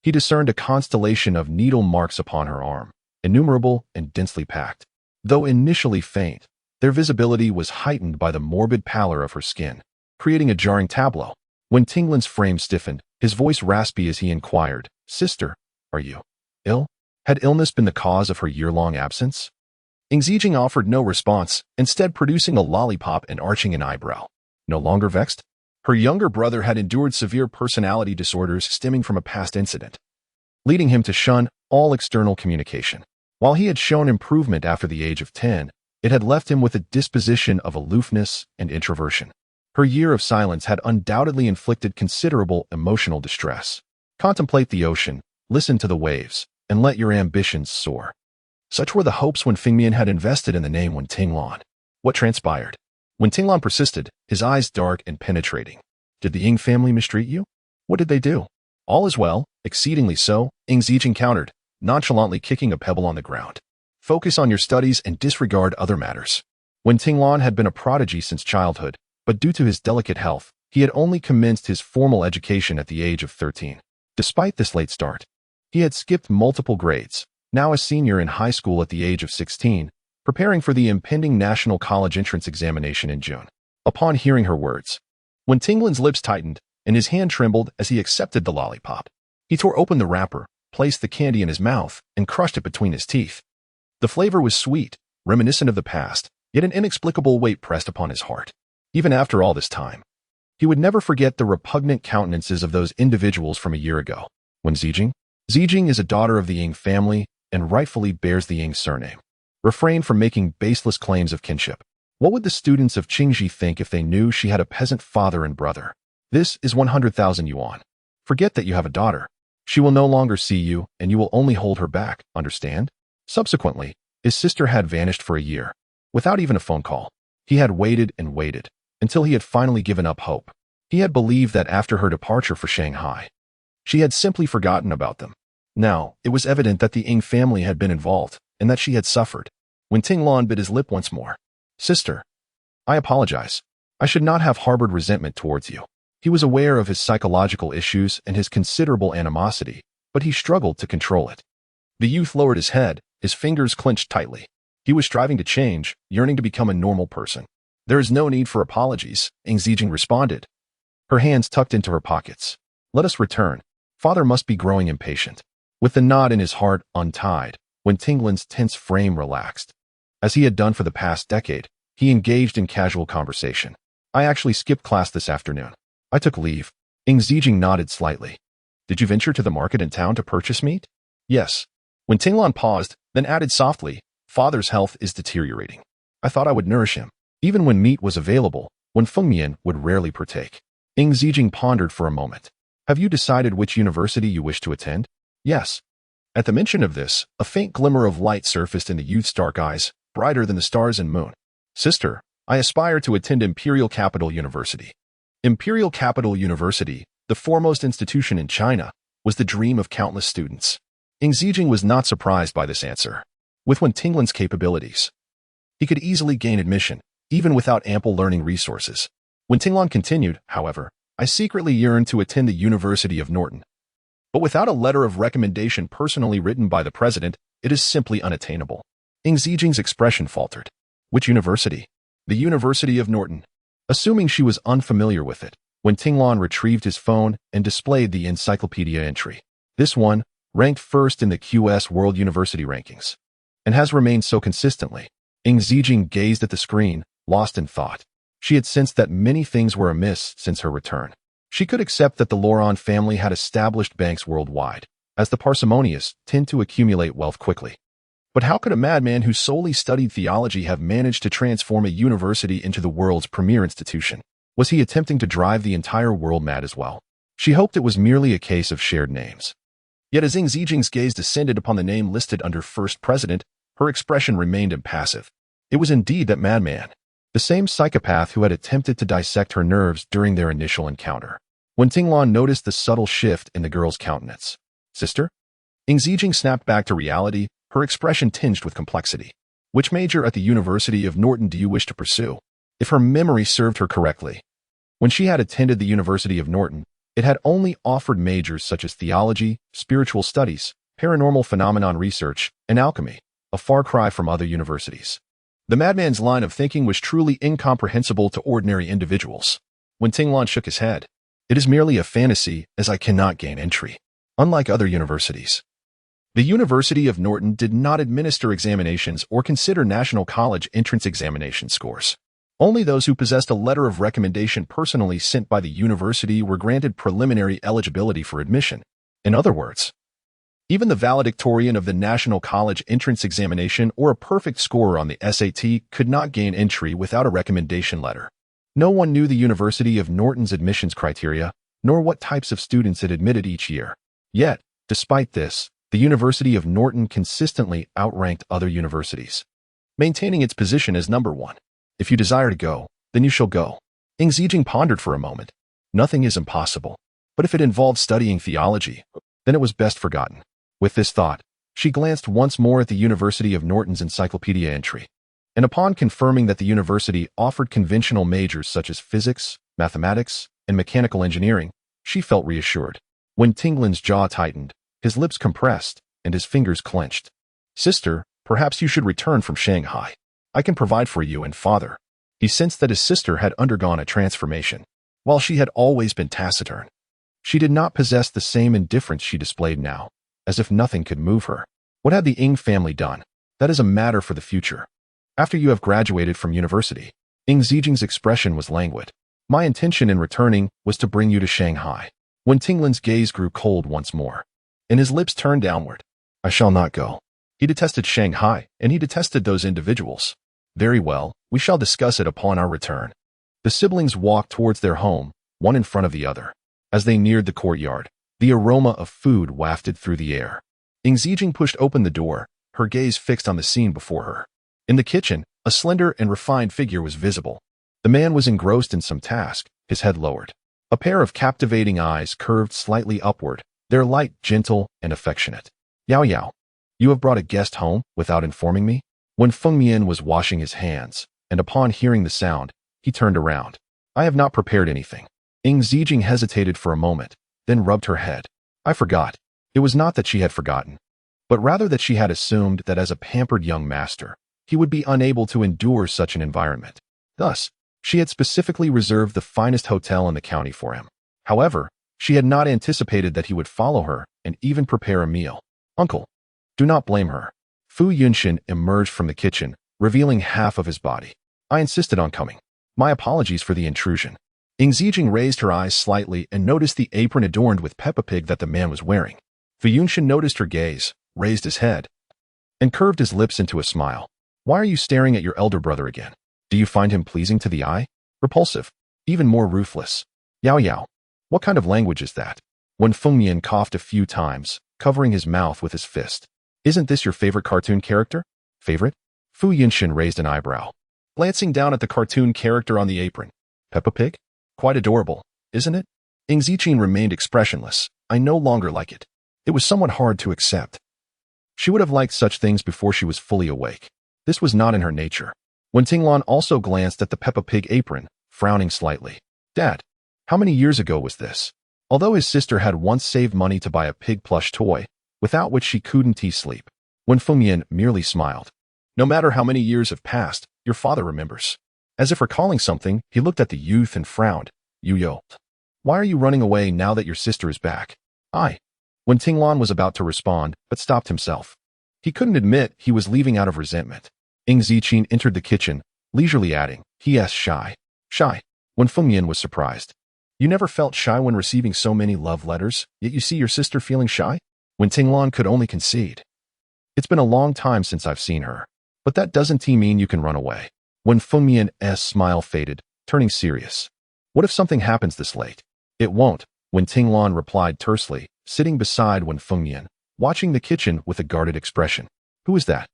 he discerned a constellation of needle marks upon her arm, innumerable and densely packed. Though initially faint, their visibility was heightened by the morbid pallor of her skin, creating a jarring tableau. When Tinglan's frame stiffened, his voice raspy as he inquired, "Sister, are you ill?" Had illness been the cause of her year-long absence? Ying Ziqing offered no response, instead producing a lollipop and arching an eyebrow. No longer vexed? Her younger brother had endured severe personality disorders stemming from a past incident, leading him to shun all external communication. While he had shown improvement after the age of 10, it had left him with a disposition of aloofness and introversion. Her year of silence had undoubtedly inflicted considerable emotional distress. Contemplate the ocean, listen to the waves, and let your ambitions soar. Such were the hopes Wen Fengmian had invested in the name Wen Tinglan. What transpired? Wen Tinglan persisted, his eyes dark and penetrating. Did the Ying family mistreat you? What did they do? All is well, exceedingly so, Ying Ziqing countered, nonchalantly kicking a pebble on the ground. Focus on your studies and disregard other matters. Wen Tinglan had been a prodigy since childhood, but due to his delicate health, he had only commenced his formal education at the age of 13. Despite this late start, he had skipped multiple grades, now a senior in high school at the age of 16, preparing for the impending National College entrance examination in June. Upon hearing her words, Wen Tinglan's lips tightened and his hand trembled as he accepted the lollipop. He tore open the wrapper, placed the candy in his mouth, and crushed it between his teeth. The flavor was sweet, reminiscent of the past, yet an inexplicable weight pressed upon his heart. Even after all this time, he would never forget the repugnant countenances of those individuals from a year ago. Wen Ziqing? Ziqing is a daughter of the Ying family and rightfully bears the Ying surname. Refrain from making baseless claims of kinship. What would the students of Qingji think if they knew she had a peasant father and brother? This is 100,000 yuan. Forget that you have a daughter. She will no longer see you, and you will only hold her back, understand? Subsequently, his sister had vanished for a year, without even a phone call. He had waited and waited, until he had finally given up hope. He had believed that after her departure for Shanghai, she had simply forgotten about them. Now, it was evident that the Ying family had been involved, and that she had suffered. When Tinglan bit his lip once more. "Sister, I apologize. I should not have harbored resentment towards you." He was aware of his psychological issues and his considerable animosity, but he struggled to control it. The youth lowered his head, his fingers clenched tightly. He was striving to change, yearning to become a normal person. "There is no need for apologies," Ying Ziqing responded, her hands tucked into her pockets. "Let us return. Father must be growing impatient." With the knot in his heart untied, Wen Tinglan's tense frame relaxed. As he had done for the past decade, he engaged in casual conversation. "I actually skipped class this afternoon. I took leave." Ying Ziqing nodded slightly. "Did you venture to the market in town to purchase meat?" "Yes." When Tinglan paused, then added softly, "Father's health is deteriorating. I thought I would nourish him." Even when meat was available, Wen Fengmian would rarely partake. Ying Ziqing pondered for a moment. "Have you decided which university you wish to attend?" "Yes." At the mention of this, a faint glimmer of light surfaced in the youth's dark eyes, brighter than the stars and moon. "Sister, I aspire to attend Imperial Capital University." Imperial Capital University, the foremost institution in China, was the dream of countless students. Ying Ziqing was not surprised by this answer. With Wen Tinglan's capabilities, he could easily gain admission, even without ample learning resources. When Tinglan continued, however, "I secretly yearn to attend the University of Norton." But without a letter of recommendation personally written by the president, it is simply unattainable. Ing Zijing's expression faltered. Which university? The University of Norton. Assuming she was unfamiliar with it, when Tinglan retrieved his phone and displayed the encyclopedia entry. This one, ranked first in the QS World University rankings, and has remained so consistently. Ing Zijing gazed at the screen, lost in thought. She had sensed that many things were amiss since her return. She could accept that the Loran family had established banks worldwide, as the parsimonious tend to accumulate wealth quickly. But how could a madman who solely studied theology have managed to transform a university into the world's premier institution? Was he attempting to drive the entire world mad as well? She hoped it was merely a case of shared names. Yet as Ing Zijing's gaze descended upon the name listed under First President, her expression remained impassive. It was indeed that madman, the same psychopath who had attempted to dissect her nerves during their initial encounter. When Tinglan noticed the subtle shift in the girl's countenance. Sister? Ing Zijing snapped back to reality, her expression tinged with complexity. Which major at the University of Norton do you wish to pursue? If her memory served her correctly, when she had attended the University of Norton, it had only offered majors such as theology, spiritual studies, paranormal phenomenon research, and alchemy, a far cry from other universities. The madman's line of thinking was truly incomprehensible to ordinary individuals. When Tinglan shook his head, it is merely a fantasy, as I cannot gain entry. Unlike other universities, the University of Norton did not administer examinations or consider national college entrance examination scores. Only those who possessed a letter of recommendation personally sent by the university were granted preliminary eligibility for admission. In other words, even the valedictorian of the National College Entrance Examination or a perfect scorer on the SAT could not gain entry without a recommendation letter. No one knew the University of Norton's admissions criteria, nor what types of students it admitted each year. Yet, despite this, the University of Norton consistently outranked other universities, maintaining its position as number one. If you desire to go, then you shall go. Ing Zijing pondered for a moment. Nothing is impossible. But if it involved studying theology, then it was best forgotten. With this thought, she glanced once more at the University of Norton's encyclopedia entry. And upon confirming that the university offered conventional majors such as physics, mathematics, and mechanical engineering, she felt reassured. When Tinglan's jaw tightened, his lips compressed, and his fingers clenched. Sister, perhaps you should return from Shanghai. I can provide for you and father. He sensed that his sister had undergone a transformation. While she had always been taciturn, she did not possess the same indifference she displayed now, as if nothing could move her. What had the Ing family done? That is a matter for the future. After you have graduated from university, Ing Zijing's expression was languid. My intention in returning was to bring you to Shanghai. When Tinglan's gaze grew cold once more, and his lips turned downward, I shall not go. He detested Shanghai, and he detested those individuals. Very well, we shall discuss it upon our return. The siblings walked towards their home, one in front of the other. As they neared the courtyard, the aroma of food wafted through the air. Ing Zijing pushed open the door, her gaze fixed on the scene before her. In the kitchen, a slender and refined figure was visible. The man was engrossed in some task, his head lowered. A pair of captivating eyes curved slightly upward, their light gentle and affectionate. Yao Yao, you have brought a guest home without informing me? When Feng Mian was washing his hands, and upon hearing the sound, he turned around. I have not prepared anything. Ing Zijing hesitated for a moment, then rubbed her head. I forgot. It was not that she had forgotten, but rather that she had assumed that as a pampered young master, he would be unable to endure such an environment. Thus, she had specifically reserved the finest hotel in the county for him. However, she had not anticipated that he would follow her and even prepare a meal. Uncle, do not blame her. Fu Yunshin emerged from the kitchen, revealing half of his body. I insisted on coming. My apologies for the intrusion. Ing Zijing raised her eyes slightly and noticed the apron adorned with Peppa Pig that the man was wearing. Fu Yunshin noticed her gaze, raised his head, and curved his lips into a smile. Why are you staring at your elder brother again? Do you find him pleasing to the eye? Repulsive. Even more ruthless. Yao Yao. What kind of language is that? When Feng Mian coughed a few times, covering his mouth with his fist. Isn't this your favorite cartoon character? Favorite? Fu Yunshin raised an eyebrow, glancing down at the cartoon character on the apron. Peppa Pig? Quite adorable, isn't it? Ing Zijing remained expressionless. I no longer like it. It was somewhat hard to accept. She would have liked such things before she was fully awake. This was not in her nature. When Tinglan also glanced at the Peppa Pig apron, frowning slightly. Dad, how many years ago was this? Although his sister had once saved money to buy a pig plush toy, without which she couldn't sleep, Wen Fengmian merely smiled. No matter how many years have passed, your father remembers. As if recalling something, he looked at the youth and frowned. Yu. Why are you running away now that your sister is back? When Tinglan was about to respond, but stopped himself. He couldn't admit he was leaving out of resentment. Ing Ziqin entered the kitchen, leisurely adding, "He shy." Shy. Wen Fengmian was surprised. You never felt shy when receiving so many love letters, yet you see your sister feeling shy? When Tinglan could only concede. It's been a long time since I've seen her. But that doesn't mean you can run away. When Fengmian's smile faded, turning serious. What if something happens this late? It won't, when Tinglan replied tersely, sitting beside Wen Fengmian, watching the kitchen with a guarded expression. Who is that?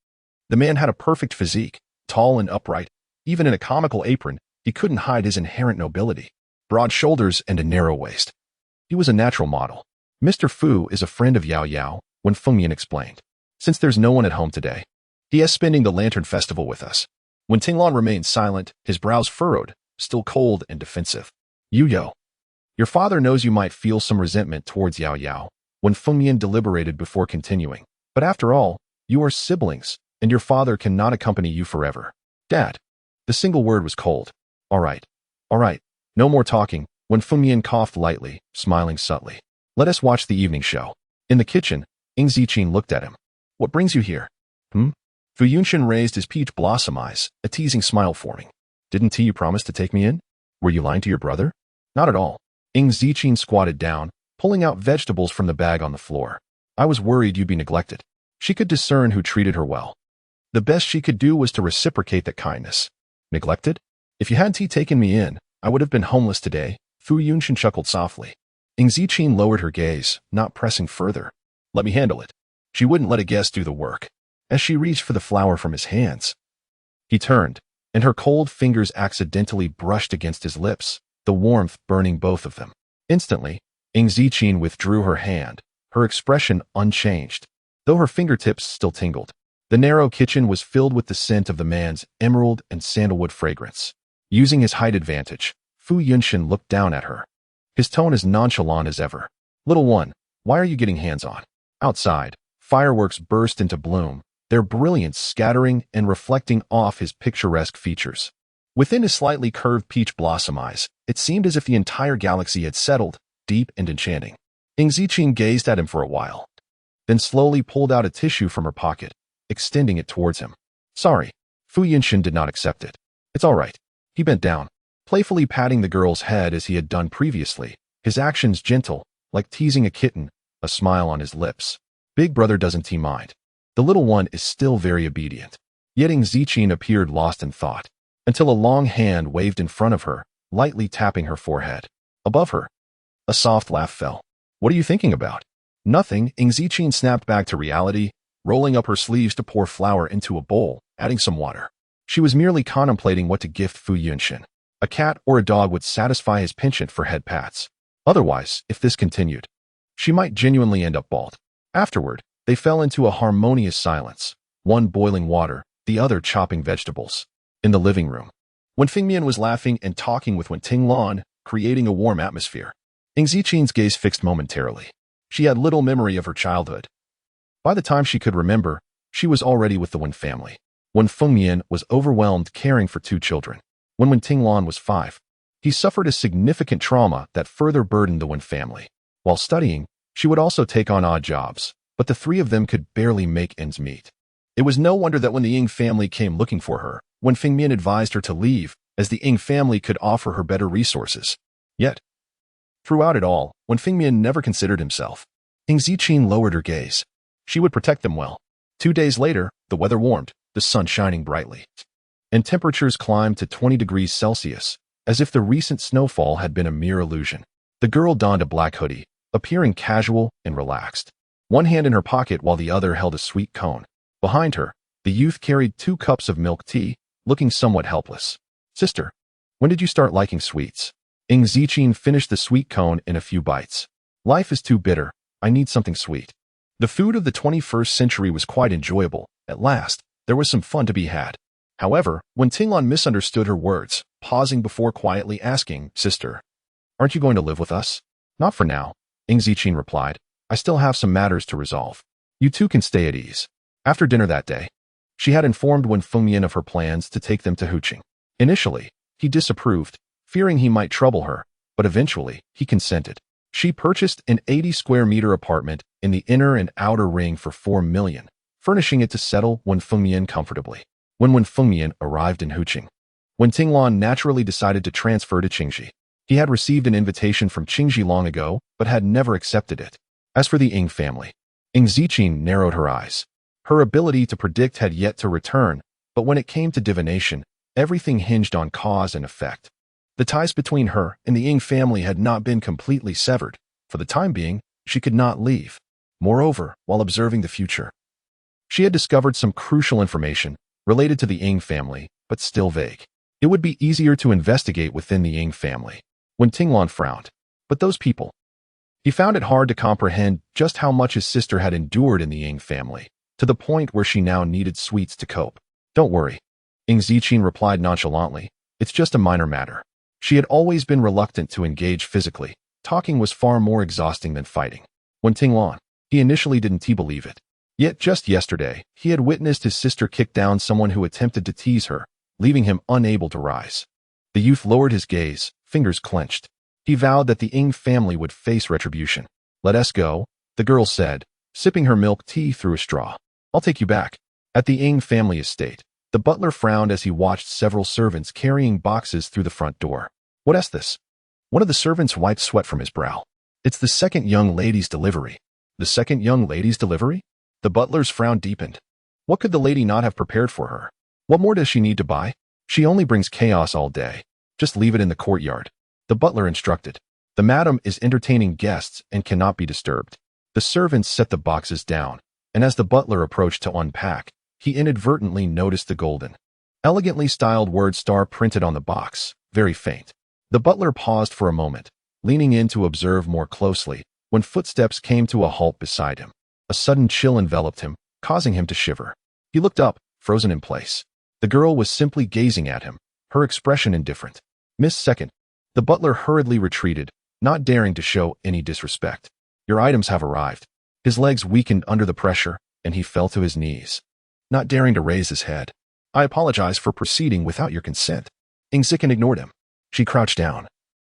The man had a perfect physique, tall and upright. Even in a comical apron, he couldn't hide his inherent nobility. Broad shoulders and a narrow waist. He was a natural model. Mr. Fu is a friend of Yao Yao, Wen Fengmian explained. Since there's no one at home today, he is spending the Lantern Festival with us. When Tinglan remained silent, his brows furrowed, still cold and defensive. Yu. Your father knows you might feel some resentment towards Yao Yao, When Fengmian deliberated before continuing. But after all, you are siblings, and your father cannot accompany you forever. Dad. The single word was cold. All right. No more talking. When Fengmian coughed lightly, smiling subtly. Let us watch the evening show. In the kitchen, Ing Ziqin looked at him. What brings you here? Fu Yunshin raised his peach blossom eyes, a teasing smile forming. Didn't you promise to take me in? Were you lying to your brother? Not at all. Ing Ziqin squatted down, pulling out vegetables from the bag on the floor. I was worried you'd be neglected. She could discern who treated her well. The best she could do was to reciprocate that kindness. Neglected? If you hadn't taken me in, I would have been homeless today. Fu Yunshin chuckled softly. Ing Ziqin lowered her gaze, not pressing further. Let me handle it. She wouldn't let a guest do the work. As she reached for the flower from his hands, he turned, and her cold fingers accidentally brushed against his lips, the warmth burning both of them. Instantly, Ing Ziqin withdrew her hand, her expression unchanged, though her fingertips still tingled. The narrow kitchen was filled with the scent of the man's emerald and sandalwood fragrance. Using his height advantage, Fu Yunshin looked down at her. His tone as nonchalant as ever. Little one, why are you getting hands-on? Outside, fireworks burst into bloom, their brilliance scattering and reflecting off his picturesque features. Within his slightly curved peach blossom eyes, it seemed as if the entire galaxy had settled, deep and enchanting. Ing Ziqin gazed at him for a while, then slowly pulled out a tissue from her pocket, extending it towards him. Sorry. Fu Yunshin did not accept it. It's all right. He bent down, playfully patting the girl's head as he had done previously, his actions gentle, like teasing a kitten, a smile on his lips. Big brother doesn't mind. The little one is still very obedient. Yet Ing Ziqin appeared lost in thought, until a long hand waved in front of her, lightly tapping her forehead. Above her, a soft laugh fell. What are you thinking about? Nothing. Ing Ziqin snapped back to reality, rolling up her sleeves to pour flour into a bowl, adding some water. She was merely contemplating what to gift Fu Yunshin. A cat or a dog would satisfy his penchant for head pats. Otherwise, if this continued, she might genuinely end up bald. Afterward, they fell into a harmonious silence, one boiling water, the other chopping vegetables. In the living room, Wen Fengmian was laughing and talking with Wen Tinglan, creating a warm atmosphere. Ing Ziqin's gaze fixed momentarily. She had little memory of her childhood. By the time she could remember, she was already with the Wen family. Wen Fengmian was overwhelmed caring for two children. When Wen Tinglan was 5, he suffered a significant trauma that further burdened the Wen family. While studying, she would also take on odd jobs, but the three of them could barely make ends meet. It was no wonder that when the Ing family came looking for her, Wen Fengmian advised her to leave, as the Ing family could offer her better resources. Yet, throughout it all, Wen Fengmian never considered himself. Ing Ziqin lowered her gaze. She would protect them well. 2 days later, the weather warmed, the sun shining brightly, and temperatures climbed to 20 degrees Celsius, as if the recent snowfall had been a mere illusion. The girl donned a black hoodie, appearing casual and relaxed, one hand in her pocket while the other held a sweet cone. Behind her, the youth carried 2 cups of milk tea, looking somewhat helpless. Sister, when did you start liking sweets? Ing Ziqin finished the sweet cone in a few bites. Life is too bitter. I need something sweet. The food of the 21st century was quite enjoyable. At last, there was some fun to be had. However, when Tinglan misunderstood her words, pausing before quietly asking, Sister, aren't you going to live with us? Not for now, Ing Ziqin replied. I still have some matters to resolve. You two can stay at ease. After dinner that day, she had informed Wen Fengyan of her plans to take them to Huqing. Initially, he disapproved, fearing he might trouble her, but eventually, he consented. She purchased an 80-square-meter apartment in the inner and outer ring for 4 million, furnishing it to settle Wen Fengyan comfortably. When Wen Fengyan arrived in Huqing, Wen Tinglan naturally decided to transfer to Qingji. He had received an invitation from Qingji long ago, but had never accepted it. As for the Ing family, Ing Ziqin narrowed her eyes. Her ability to predict had yet to return, but when it came to divination, everything hinged on cause and effect. The ties between her and the Ing family had not been completely severed. For the time being, she could not leave. Moreover, while observing the future, she had discovered some crucial information related to the Ing family, but still vague. It would be easier to investigate within the Ing family. When Tinglan frowned, but those people. He found it hard to comprehend just how much his sister had endured in the Ing family, to the point where she now needed sweets to cope. Don't worry, Ing Ziqin replied nonchalantly. It's just a minor matter. She had always been reluctant to engage physically. Talking was far more exhausting than fighting. When Tinglan, he initially didn't believe it. Yet just yesterday, he had witnessed his sister kick down someone who attempted to tease her, leaving him unable to rise. The youth lowered his gaze, fingers clenched. He vowed that the Ing family would face retribution. Let us go, the girl said, sipping her milk tea through a straw. I'll take you back. At the Ing family estate, the butler frowned as he watched several servants carrying boxes through the front door. What is this? One of the servants wiped sweat from his brow. It's the second young lady's delivery. The second young lady's delivery? The butler's frown deepened. What could the lady not have prepared for her? What more does she need to buy? She only brings chaos all day. Just leave it in the courtyard. The butler instructed. The madam is entertaining guests and cannot be disturbed. The servants set the boxes down, and as the butler approached to unpack, he inadvertently noticed the golden, elegantly styled word star printed on the box, very faint. The butler paused for a moment, leaning in to observe more closely, when footsteps came to a halt beside him. A sudden chill enveloped him, causing him to shiver. He looked up, frozen in place. The girl was simply gazing at him, her expression indifferent. Miss Second. The butler hurriedly retreated, not daring to show any disrespect. Your items have arrived. His legs weakened under the pressure, and he fell to his knees, not daring to raise his head. I apologize for proceeding without your consent. Ing Ziqin ignored him. She crouched down,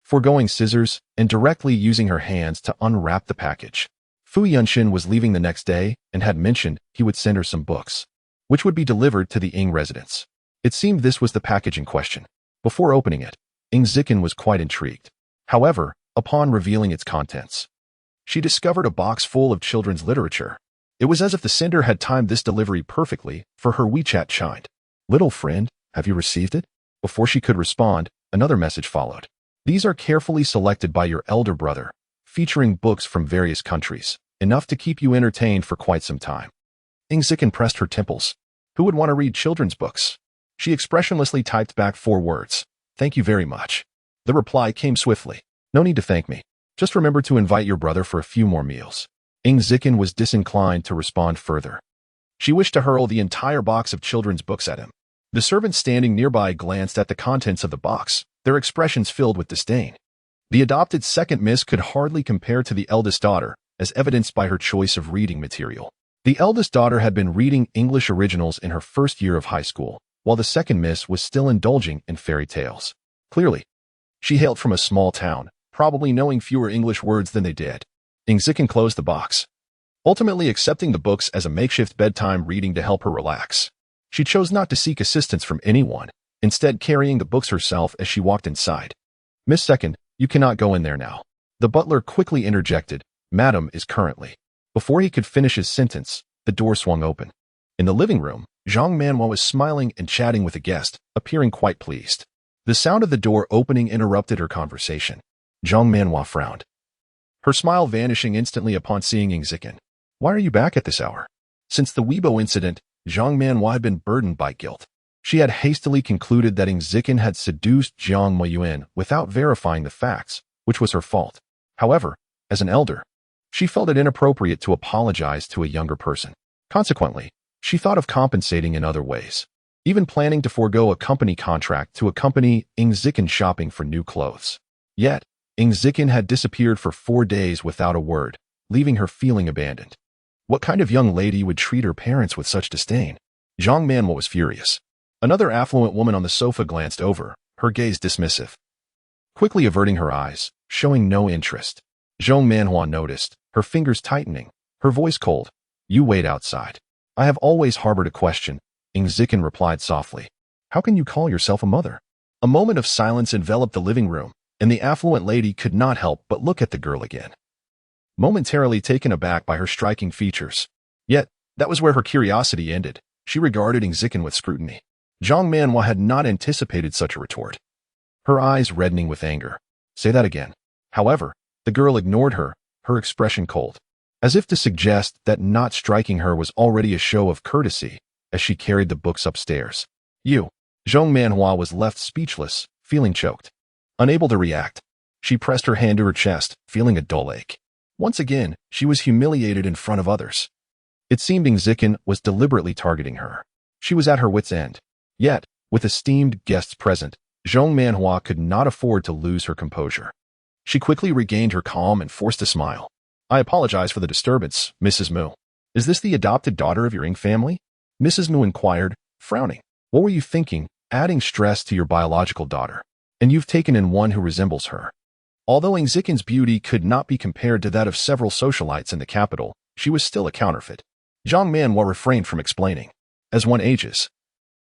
foregoing scissors and directly using her hands to unwrap the package. Fu Yunshin was leaving the next day and had mentioned he would send her some books, which would be delivered to the Ing residence. It seemed this was the package in question. Before opening it, Ing Ziqin was quite intrigued. However, upon revealing its contents, she discovered a box full of children's literature. It was as if the sender had timed this delivery perfectly, for her WeChat chimed. Little friend, have you received it? Before she could respond, another message followed. These are carefully selected by your elder brother, featuring books from various countries, enough to keep you entertained for quite some time. Ing Ziqin pressed her temples. Who would want to read children's books? She expressionlessly typed back 4 words. Thank you very much. The reply came swiftly. No need to thank me. Just remember to invite your brother for a few more meals. Ing Ziqin was disinclined to respond further. She wished to hurl the entire box of children's books at him. The servants standing nearby glanced at the contents of the box, their expressions filled with disdain. The adopted second miss could hardly compare to the eldest daughter, as evidenced by her choice of reading material. The eldest daughter had been reading English originals in her first year of high school, while the second miss was still indulging in fairy tales. Clearly, she hailed from a small town, probably knowing fewer English words than they did. Ing Ziqin closed the box, ultimately accepting the books as a makeshift bedtime reading to help her relax. She chose not to seek assistance from anyone, instead carrying the books herself as she walked inside. Miss Second, you cannot go in there now. The butler quickly interjected, Madam is currently. Before he could finish his sentence, the door swung open. In the living room, Zhang Manhua was smiling and chatting with a guest, appearing quite pleased. The sound of the door opening interrupted her conversation. Zhang Manhua frowned, her smile vanishing instantly upon seeing Ing Ziqin. Why are you back at this hour? Since the Weibo incident, Zhang Manhua had been burdened by guilt. She had hastily concluded that Ing Ziqin had seduced Jiang Moyuan without verifying the facts, which was her fault. However, as an elder, she felt it inappropriate to apologize to a younger person. Consequently, she thought of compensating in other ways, even planning to forego a company contract to accompany Ing Ziqin shopping for new clothes. Yet, Ing Zikin had disappeared for 4 days without a word, leaving her feeling abandoned. What kind of young lady would treat her parents with such disdain? Zhang Manhua was furious. Another affluent woman on the sofa glanced over, her gaze dismissive, quickly averting her eyes, showing no interest. Zhang Manhua noticed, her fingers tightening, her voice cold. You wait outside. I have always harbored a question, Ing Zikin replied softly. How can you call yourself a mother? A moment of silence enveloped the living room, and the affluent lady could not help but look at the girl again, momentarily taken aback by her striking features. Yet, that was where her curiosity ended. She regarded Ing Zikin with scrutiny. Zhang Manhua had not anticipated such a retort, her eyes reddening with anger. Say that again. However, the girl ignored her, her expression cold, as if to suggest that not striking her was already a show of courtesy, as she carried the books upstairs. Zhang Manhua was left speechless, feeling choked. Unable to react, she pressed her hand to her chest, feeling a dull ache. Once again, she was humiliated in front of others. It seemed Ing Zikin was deliberately targeting her. She was at her wit's end. Yet, with esteemed guests present, Zhang Manhua could not afford to lose her composure. She quickly regained her calm and forced a smile. I apologize for the disturbance, Mrs. Mu. Is this the adopted daughter of your Ing family? Mrs. Mu inquired, frowning. What were you thinking, adding stress to your biological daughter? And you've taken in one who resembles her. Although Ing Zikin's beauty could not be compared to that of several socialites in the capital, she was still a counterfeit. Zhang Manhua refrained from explaining. As one ages,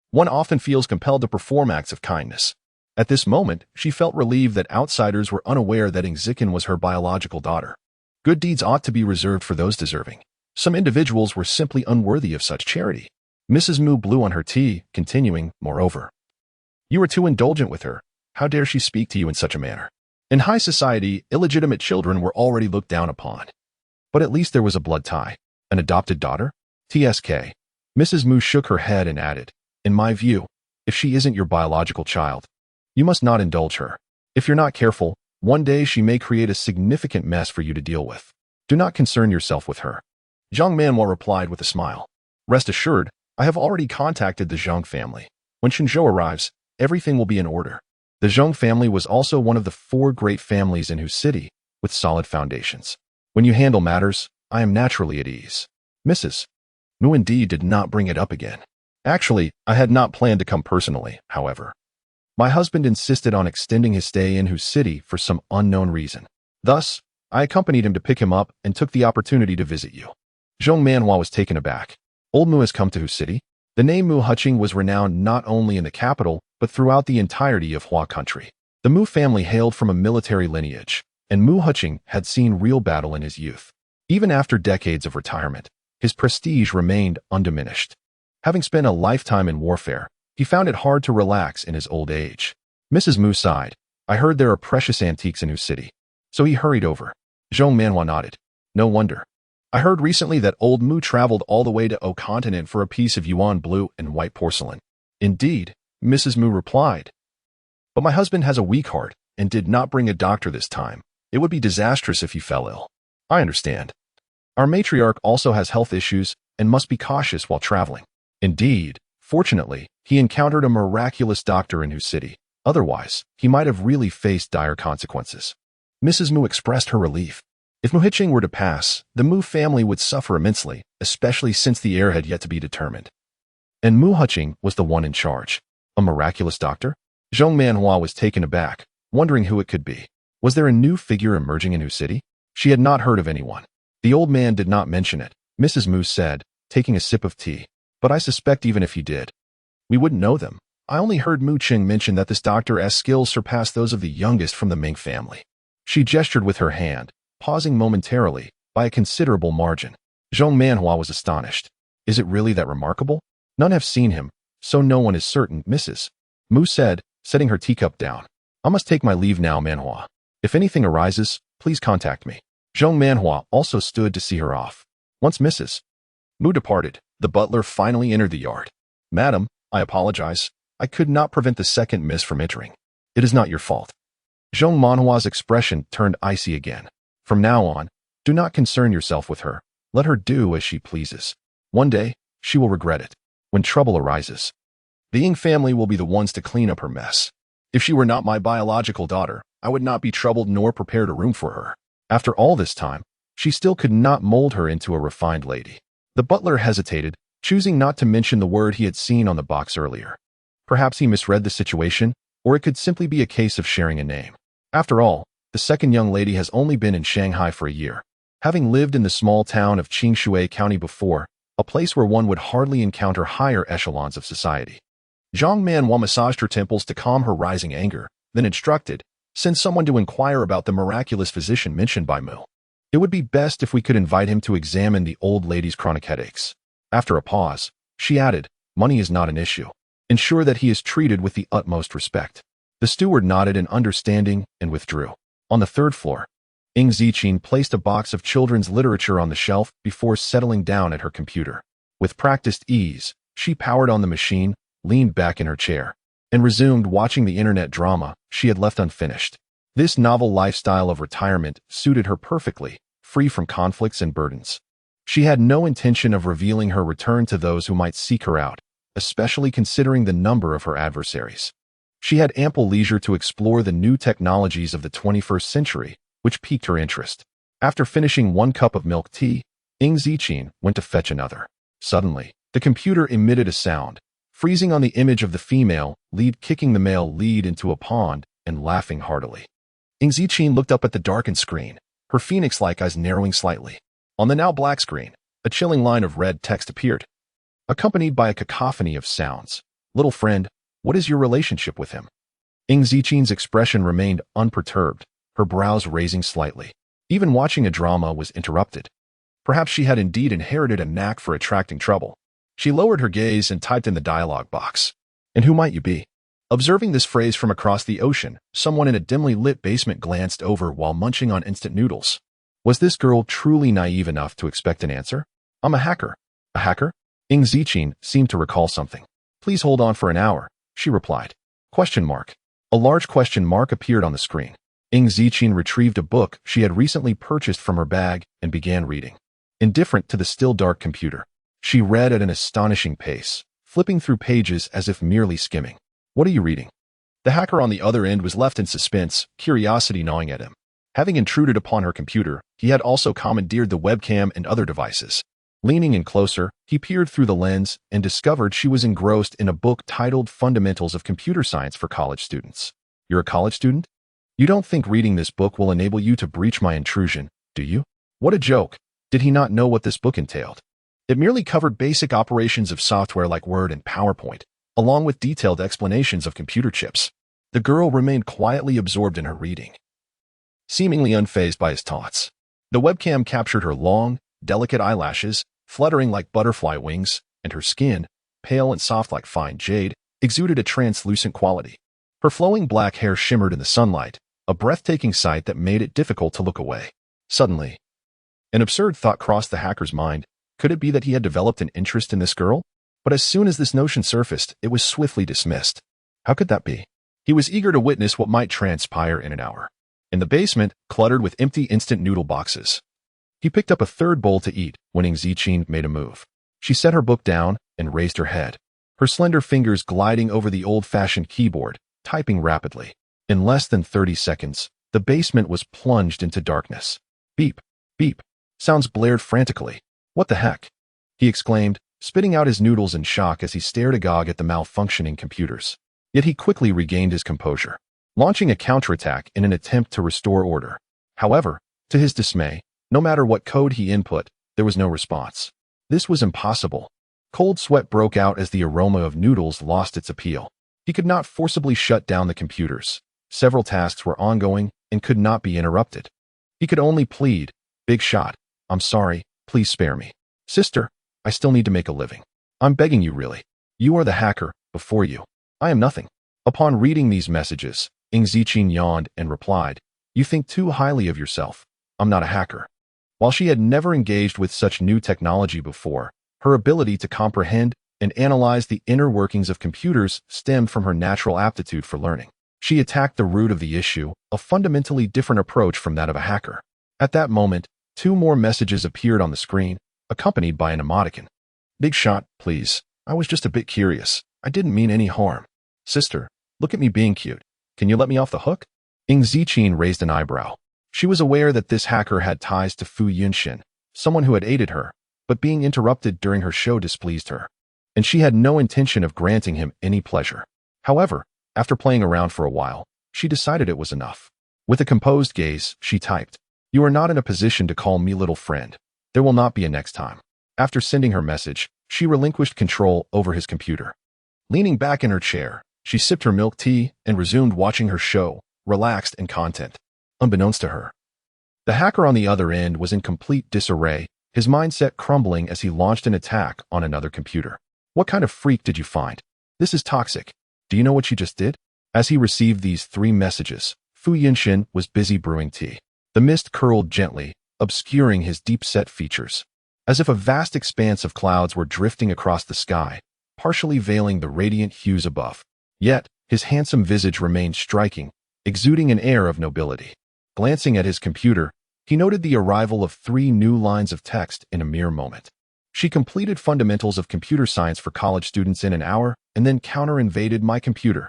one often feels compelled to perform acts of kindness. At this moment, she felt relieved that outsiders were unaware that Ing Zikin was her biological daughter. Good deeds ought to be reserved for those deserving. Some individuals were simply unworthy of such charity. Mrs. Mu blew on her tea, continuing, moreover. You are too indulgent with her. How dare she speak to you in such a manner? In high society, illegitimate children were already looked down upon. But at least there was a blood tie. An adopted daughter? TSK. Mrs. Mu shook her head and added, in my view, if she isn't your biological child, you must not indulge her. If you're not careful, one day she may create a significant mess for you to deal with. Do not concern yourself with her. Zhang Manhua replied with a smile. Rest assured, I have already contacted the Zhang family. When Shenzhou arrives, everything will be in order. The Zhang family was also one of the 4 great families in whose city, with solid foundations. When you handle matters, I am naturally at ease. Mrs. Mu indeed did not bring it up again. Actually, I had not planned to come personally, however. My husband insisted on extending his stay in whose city for some unknown reason. Thus, I accompanied him to pick him up and took the opportunity to visit you. Zhang Manhua was taken aback. Old Mu has come to whose city? The name Mu Huqing was renowned not only in the capital, but throughout the entirety of Hua country. The Mu family hailed from a military lineage, and Mu Huqing had seen real battle in his youth. Even after decades of retirement, his prestige remained undiminished. Having spent a lifetime in warfare, he found it hard to relax in his old age. Mrs. Mu sighed. I heard there are precious antiques in whose city. So he hurried over. Zhang Manhua nodded. No wonder. I heard recently that old Mu traveled all the way to O continent for a piece of yuan blue and white porcelain. Indeed, Mrs. Mu replied. But my husband has a weak heart and did not bring a doctor this time. It would be disastrous if he fell ill. I understand. Our matriarch also has health issues and must be cautious while traveling. Indeed, fortunately, he encountered a miraculous doctor in whose city. Otherwise, he might have really faced dire consequences. Mrs. Mu expressed her relief. If Mu Huqing were to pass, the Mu family would suffer immensely, especially since the heir had yet to be determined. And Mu Huqing was the one in charge. A miraculous doctor? Zhang Manhua was taken aback, wondering who it could be. Was there a new figure emerging in whose city? She had not heard of anyone. The old man did not mention it, Mrs. Mu said, taking a sip of tea. But I suspect even if he did, we wouldn't know them. I only heard Mu Qing mention that this doctor's skills surpassed those of the youngest from the Ming family. She gestured with her hand, pausing momentarily, by a considerable margin. Zhang Manhua was astonished. Is it really that remarkable? None have seen him, so no one is certain, Mrs. Mu said, setting her teacup down. I must take my leave now, Manhua. If anything arises, please contact me. Zhang Manhua also stood to see her off. Once Mrs. Mu departed, the butler finally entered the yard. Madam, I apologize. I could not prevent the second miss from entering. It is not your fault. Zhang Manhua's expression turned icy again. From now on, do not concern yourself with her. Let her do as she pleases. One day, she will regret it. When trouble arises, the Ying family will be the ones to clean up her mess. If she were not my biological daughter, I would not be troubled nor prepared a room for her. After all this time, she still could not mold her into a refined lady. The butler hesitated, choosing not to mention the word he had seen on the box earlier. Perhaps he misread the situation, or it could simply be a case of sharing a name. After all, the second young lady has only been in Shanghai for a year. Having lived in the small town of Qingshui County before, a place where one would hardly encounter higher echelons of society. Zhang Manhua massaged her temples to calm her rising anger, then instructed, "Send someone to inquire about the miraculous physician mentioned by Mu. It would be best if we could invite him to examine the old lady's chronic headaches." After a pause, she added, "Money is not an issue. Ensure that he is treated with the utmost respect." The steward nodded in understanding and withdrew. On the third floor, Ing Ziqin placed a box of children's literature on the shelf before settling down at her computer. With practiced ease, she powered on the machine, leaned back in her chair, and resumed watching the internet drama she had left unfinished. This novel lifestyle of retirement suited her perfectly, free from conflicts and burdens. She had no intention of revealing her return to those who might seek her out, especially considering the number of her adversaries. She had ample leisure to explore the new technologies of the 21st century, which piqued her interest. After finishing one cup of milk tea, Ing Ziqin went to fetch another. Suddenly, the computer emitted a sound, freezing on the image of the female lead kicking the male lead into a pond and laughing heartily. Ing Ziqin looked up at the darkened screen, her phoenix-like eyes narrowing slightly. On the now black screen, a chilling line of red text appeared, accompanied by a cacophony of sounds. "Little friend, what is your relationship with him?" Ing Ziqin's expression remained unperturbed, her brows raising slightly. Even watching a drama was interrupted. Perhaps she had indeed inherited a knack for attracting trouble. She lowered her gaze and typed in the dialogue box, "And who might you be?" Observing this phrase from across the ocean, someone in a dimly lit basement glanced over while munching on instant noodles. Was this girl truly naive enough to expect an answer? "I'm a hacker." "A hacker?" Ing Ziqin seemed to recall something. "Please hold on for an hour," she replied. Question mark. A large question mark appeared on the screen. Ing Ziqin retrieved a book she had recently purchased from her bag and began reading. Indifferent to the still dark computer, she read at an astonishing pace, flipping through pages as if merely skimming. "What are you reading?" The hacker on the other end was left in suspense, curiosity gnawing at him. Having intruded upon her computer, he had also commandeered the webcam and other devices. Leaning in closer, he peered through the lens and discovered she was engrossed in a book titled Fundamentals of Computer Science for College Students. "You're a college student? You don't think reading this book will enable you to breach my intrusion, do you?" What a joke. Did he not know what this book entailed? It merely covered basic operations of software like Word and PowerPoint, along with detailed explanations of computer chips. The girl remained quietly absorbed in her reading, seemingly unfazed by his taunts. The webcam captured her long, delicate eyelashes, fluttering like butterfly wings, and her skin, pale and soft like fine jade, exuded a translucent quality. Her flowing black hair shimmered in the sunlight, a breathtaking sight that made it difficult to look away. Suddenly, an absurd thought crossed the hacker's mind. Could it be that he had developed an interest in this girl? But as soon as this notion surfaced, it was swiftly dismissed. How could that be? He was eager to witness what might transpire in an hour. In the basement, cluttered with empty instant noodle boxes, he picked up a third bowl to eat when Ing Ziqin made a move. She set her book down and raised her head, her slender fingers gliding over the old-fashioned keyboard, typing rapidly. In less than 30 seconds, the basement was plunged into darkness. Beep, beep. Sounds blared frantically. "What the heck?" he exclaimed, spitting out his noodles in shock as he stared agog at the malfunctioning computers. Yet he quickly regained his composure, launching a counterattack in an attempt to restore order. However, to his dismay, no matter what code he input, there was no response. This was impossible. Cold sweat broke out as the aroma of noodles lost its appeal. He could not forcibly shut down the computers. Several tasks were ongoing and could not be interrupted. He could only plead, "Big shot, I'm sorry, please spare me. Sister, I still need to make a living. I'm begging you really. You are the hacker, before you. I am nothing." Upon reading these messages, Ing Ziqin yawned and replied, "You think too highly of yourself. I'm not a hacker." While she had never engaged with such new technology before, her ability to comprehend and analyze the inner workings of computers stemmed from her natural aptitude for learning. She attacked the root of the issue, a fundamentally different approach from that of a hacker. At that moment, 2 more messages appeared on the screen, accompanied by an emoticon. "Big shot, please. I was just a bit curious. I didn't mean any harm. Sister, look at me being cute. Can you let me off the hook?" Ying Ziqin raised an eyebrow. She was aware that this hacker had ties to Fu Yunxin, someone who had aided her, but being interrupted during her show displeased her, and she had no intention of granting him any pleasure. However, after playing around for a while, she decided it was enough. With a composed gaze, she typed, "You are not in a position to call me little friend. There will not be a next time." After sending her message, she relinquished control over his computer. Leaning back in her chair, she sipped her milk tea and resumed watching her show, relaxed and content. Unbeknownst to her, the hacker on the other end was in complete disarray, his mindset crumbling as he launched an attack on another computer. "What kind of freak did you find? This is toxic. Do you know what you just did?" As he received these 3 messages, Fu Yunxin was busy brewing tea. The mist curled gently, obscuring his deep-set features, as if a vast expanse of clouds were drifting across the sky, partially veiling the radiant hues above. Yet, his handsome visage remained striking, exuding an air of nobility. Glancing at his computer, he noted the arrival of 3 new lines of text in a mere moment. She completed fundamentals of computer science for college students in an hour and then counter-invaded my computer.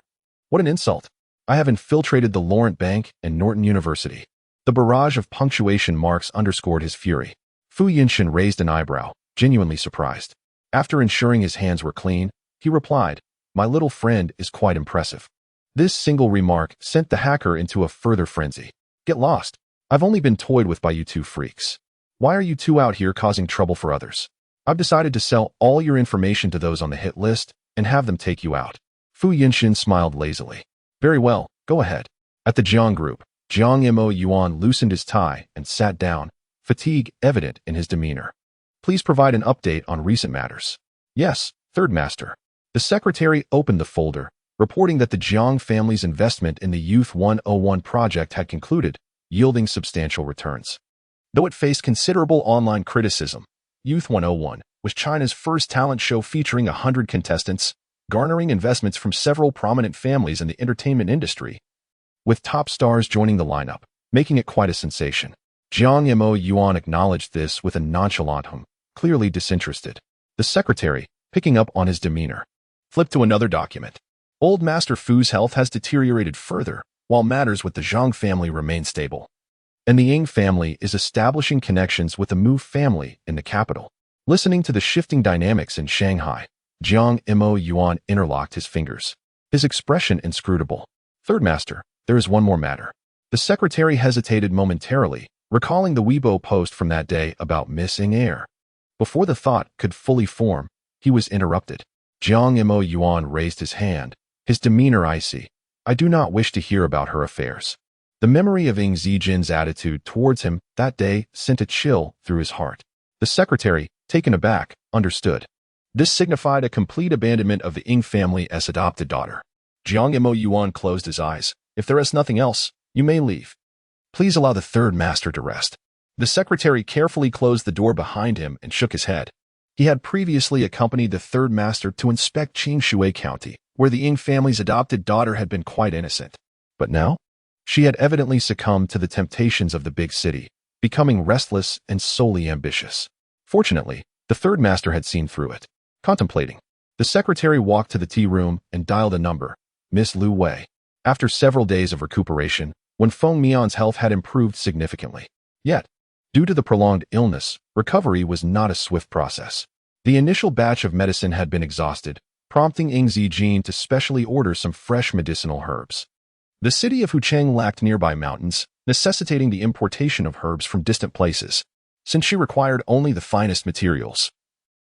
What an insult. I have infiltrated the Laurent Bank and Norton University. The barrage of punctuation marks underscored his fury. Fu Yunxin raised an eyebrow, genuinely surprised. After ensuring his hands were clean, he replied, "My little friend is quite impressive." This single remark sent the hacker into a further frenzy. "Get lost. I've only been toyed with by you 2 freaks. Why are you 2 out here causing trouble for others? I've decided to sell all your information to those on the hit list and have them take you out." Fu Yunxin smiled lazily. "Very well, go ahead." At the Jiang group, Jiang Mo Yuan loosened his tie and sat down, fatigue evident in his demeanor. "Please provide an update on recent matters." "Yes, Third Master." The secretary opened the folder, reporting that the Jiang family's investment in the Youth 101 project had concluded, yielding substantial returns. Though it faced considerable online criticism, Youth 101 was China's first talent show featuring 100 contestants, garnering investments from several prominent families in the entertainment industry, with top stars joining the lineup, making it quite a sensation. Jiang Mo Yuan acknowledged this with a nonchalant hum, clearly disinterested. The secretary, picking up on his demeanor, flipped to another document. Old Master Fu's health has deteriorated further, while matters with the Zhang family remain stable. And the Ying family is establishing connections with the Mu family in the capital. Listening to the shifting dynamics in Shanghai, Jiang Mo Yuan interlocked his fingers, his expression inscrutable. "Third Master, there is one more matter." The secretary hesitated momentarily, recalling the Weibo post from that day about missing air. Before the thought could fully form, he was interrupted. Jiang Mo Yuan raised his hand, his demeanor icy. "I do not wish to hear about her affairs." The memory of Ying Zijin's attitude towards him that day sent a chill through his heart. The secretary, taken aback, understood. This signified a complete abandonment of the Ying family as adopted daughter. Jiang Mo Yuan closed his eyes. "If there is nothing else, you may leave. Please allow the Third Master to rest." The secretary carefully closed the door behind him and shook his head. He had previously accompanied the Third Master to inspect Qingshui County, where the Ying family's adopted daughter had been quite innocent. But now, she had evidently succumbed to the temptations of the big city, becoming restless and solely ambitious. Fortunately, the Third Master had seen through it. Contemplating, the secretary walked to the tea room and dialed a number, Miss Lu Wei. After several days of recuperation, when Feng Mian's health had improved significantly. Yet, due to the prolonged illness, recovery was not a swift process. The initial batch of medicine had been exhausted, prompting Ying Zijin to specially order some fresh medicinal herbs. The city of Hucheng lacked nearby mountains, necessitating the importation of herbs from distant places, since she required only the finest materials.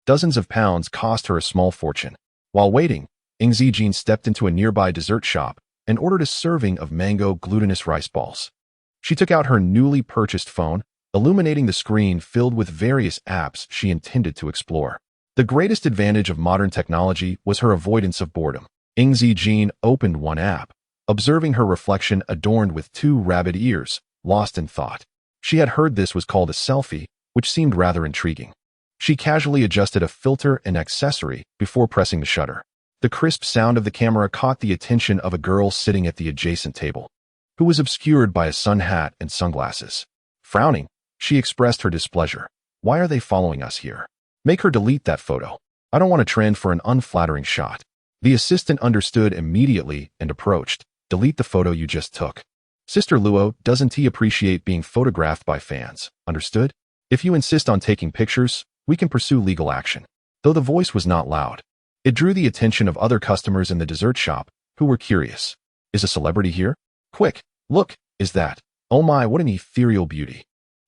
Dozens of pounds cost her a small fortune. While waiting, Ying Zijin stepped into a nearby dessert shop and ordered a serving of mango glutinous rice balls. She took out her newly purchased phone, illuminating the screen filled with various apps she intended to explore. The greatest advantage of modern technology was her avoidance of boredom. Ying Zijin opened one app, observing her reflection adorned with 2 rabbit ears, lost in thought. She had heard this was called a selfie, which seemed rather intriguing. She casually adjusted a filter and accessory before pressing the shutter. The crisp sound of the camera caught the attention of a girl sitting at the adjacent table, who was obscured by a sun hat and sunglasses. Frowning, she expressed her displeasure. "Why are they following us here? Make her delete that photo. I don't want to trend for an unflattering shot." The assistant understood immediately and approached. "Delete the photo you just took." Sister Luo, doesn't he appreciate being photographed by fans? Understood? If you insist on taking pictures, we can pursue legal action. Though the voice was not loud, it drew the attention of other customers in the dessert shop who were curious. Is a celebrity here? Quick, look, is that? Oh my, what an ethereal beauty.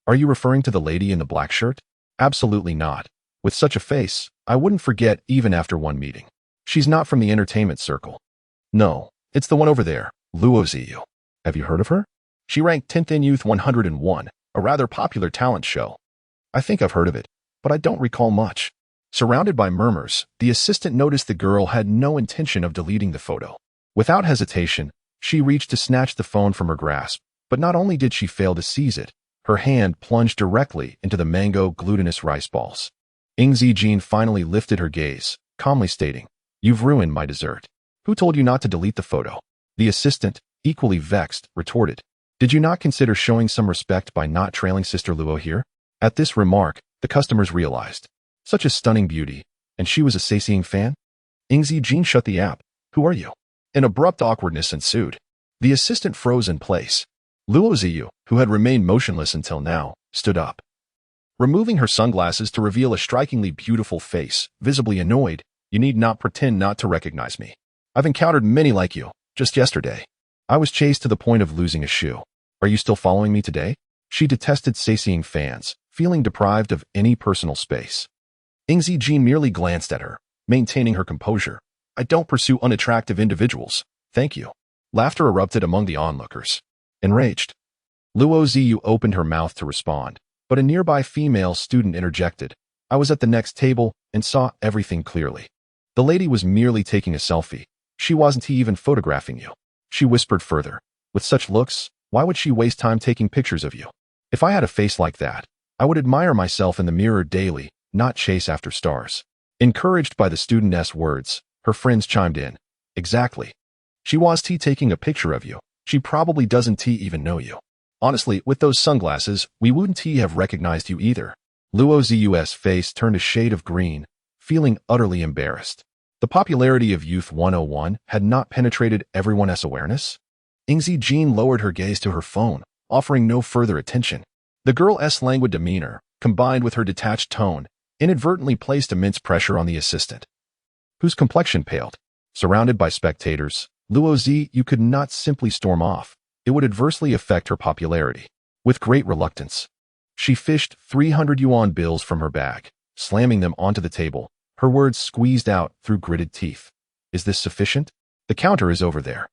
Are you referring to the lady in the black shirt? Absolutely not. With such a face, I wouldn't forget even after one meeting. She's not from the entertainment circle. No, it's the one over there, Luo Ziyu. Have you heard of her? She ranked 10th in Youth 101, a rather popular talent show. I think I've heard of it, but I don't recall much. Surrounded by murmurs, the assistant noticed the girl had no intention of deleting the photo. Without hesitation, she reached to snatch the phone from her grasp, but not only did she fail to seize it, her hand plunged directly into the mango glutinous rice balls. Ing Zijin finally lifted her gaze, calmly stating, "You've ruined my dessert. Who told you not to delete the photo?" The assistant, equally vexed, retorted, "Did you not consider showing some respect by not trailing Sister Luo here?" At this remark, the customers realized, such a stunning beauty, and she was a Seising fan? Ing Zijin shut the app. "Who are you?" An abrupt awkwardness ensued. The assistant froze in place. Luo Ziyu, who had remained motionless until now, stood up. Removing her sunglasses to reveal a strikingly beautiful face, visibly annoyed, "You need not pretend not to recognize me. I've encountered many like you, just yesterday. I was chased to the point of losing a shoe. Are you still following me today?" She detested Seising fans, feeling deprived of any personal space. Ing Zijin merely glanced at her, maintaining her composure. "I don't pursue unattractive individuals, thank you." Laughter erupted among the onlookers. Enraged, Luo Ziyu opened her mouth to respond, but a nearby female student interjected. "I was at the next table and saw everything clearly. The lady was merely taking a selfie. She wasn't even photographing you." She whispered further, "With such looks, why would she waste time taking pictures of you? If I had a face like that, I would admire myself in the mirror daily, not chase after stars." Encouraged by the studentess' words, her friends chimed in. "Exactly. She was taking a picture of you. She probably doesn't even know you. Honestly, with those sunglasses, we wouldn't have recognized you either." Luo Ziyu's face turned a shade of green, feeling utterly embarrassed. The popularity of Youth 101 had not penetrated everyone's awareness. Ing Zijin lowered her gaze to her phone, offering no further attention. The girl's languid demeanor, combined with her detached tone, inadvertently placed immense pressure on the assistant, whose complexion paled. Surrounded by spectators, Luo Ziyu could not simply storm off. It would adversely affect her popularity. With great reluctance, she fished 300 yuan bills from her bag, slamming them onto the table, her words squeezed out through gritted teeth. "Is this sufficient? The counter is over there."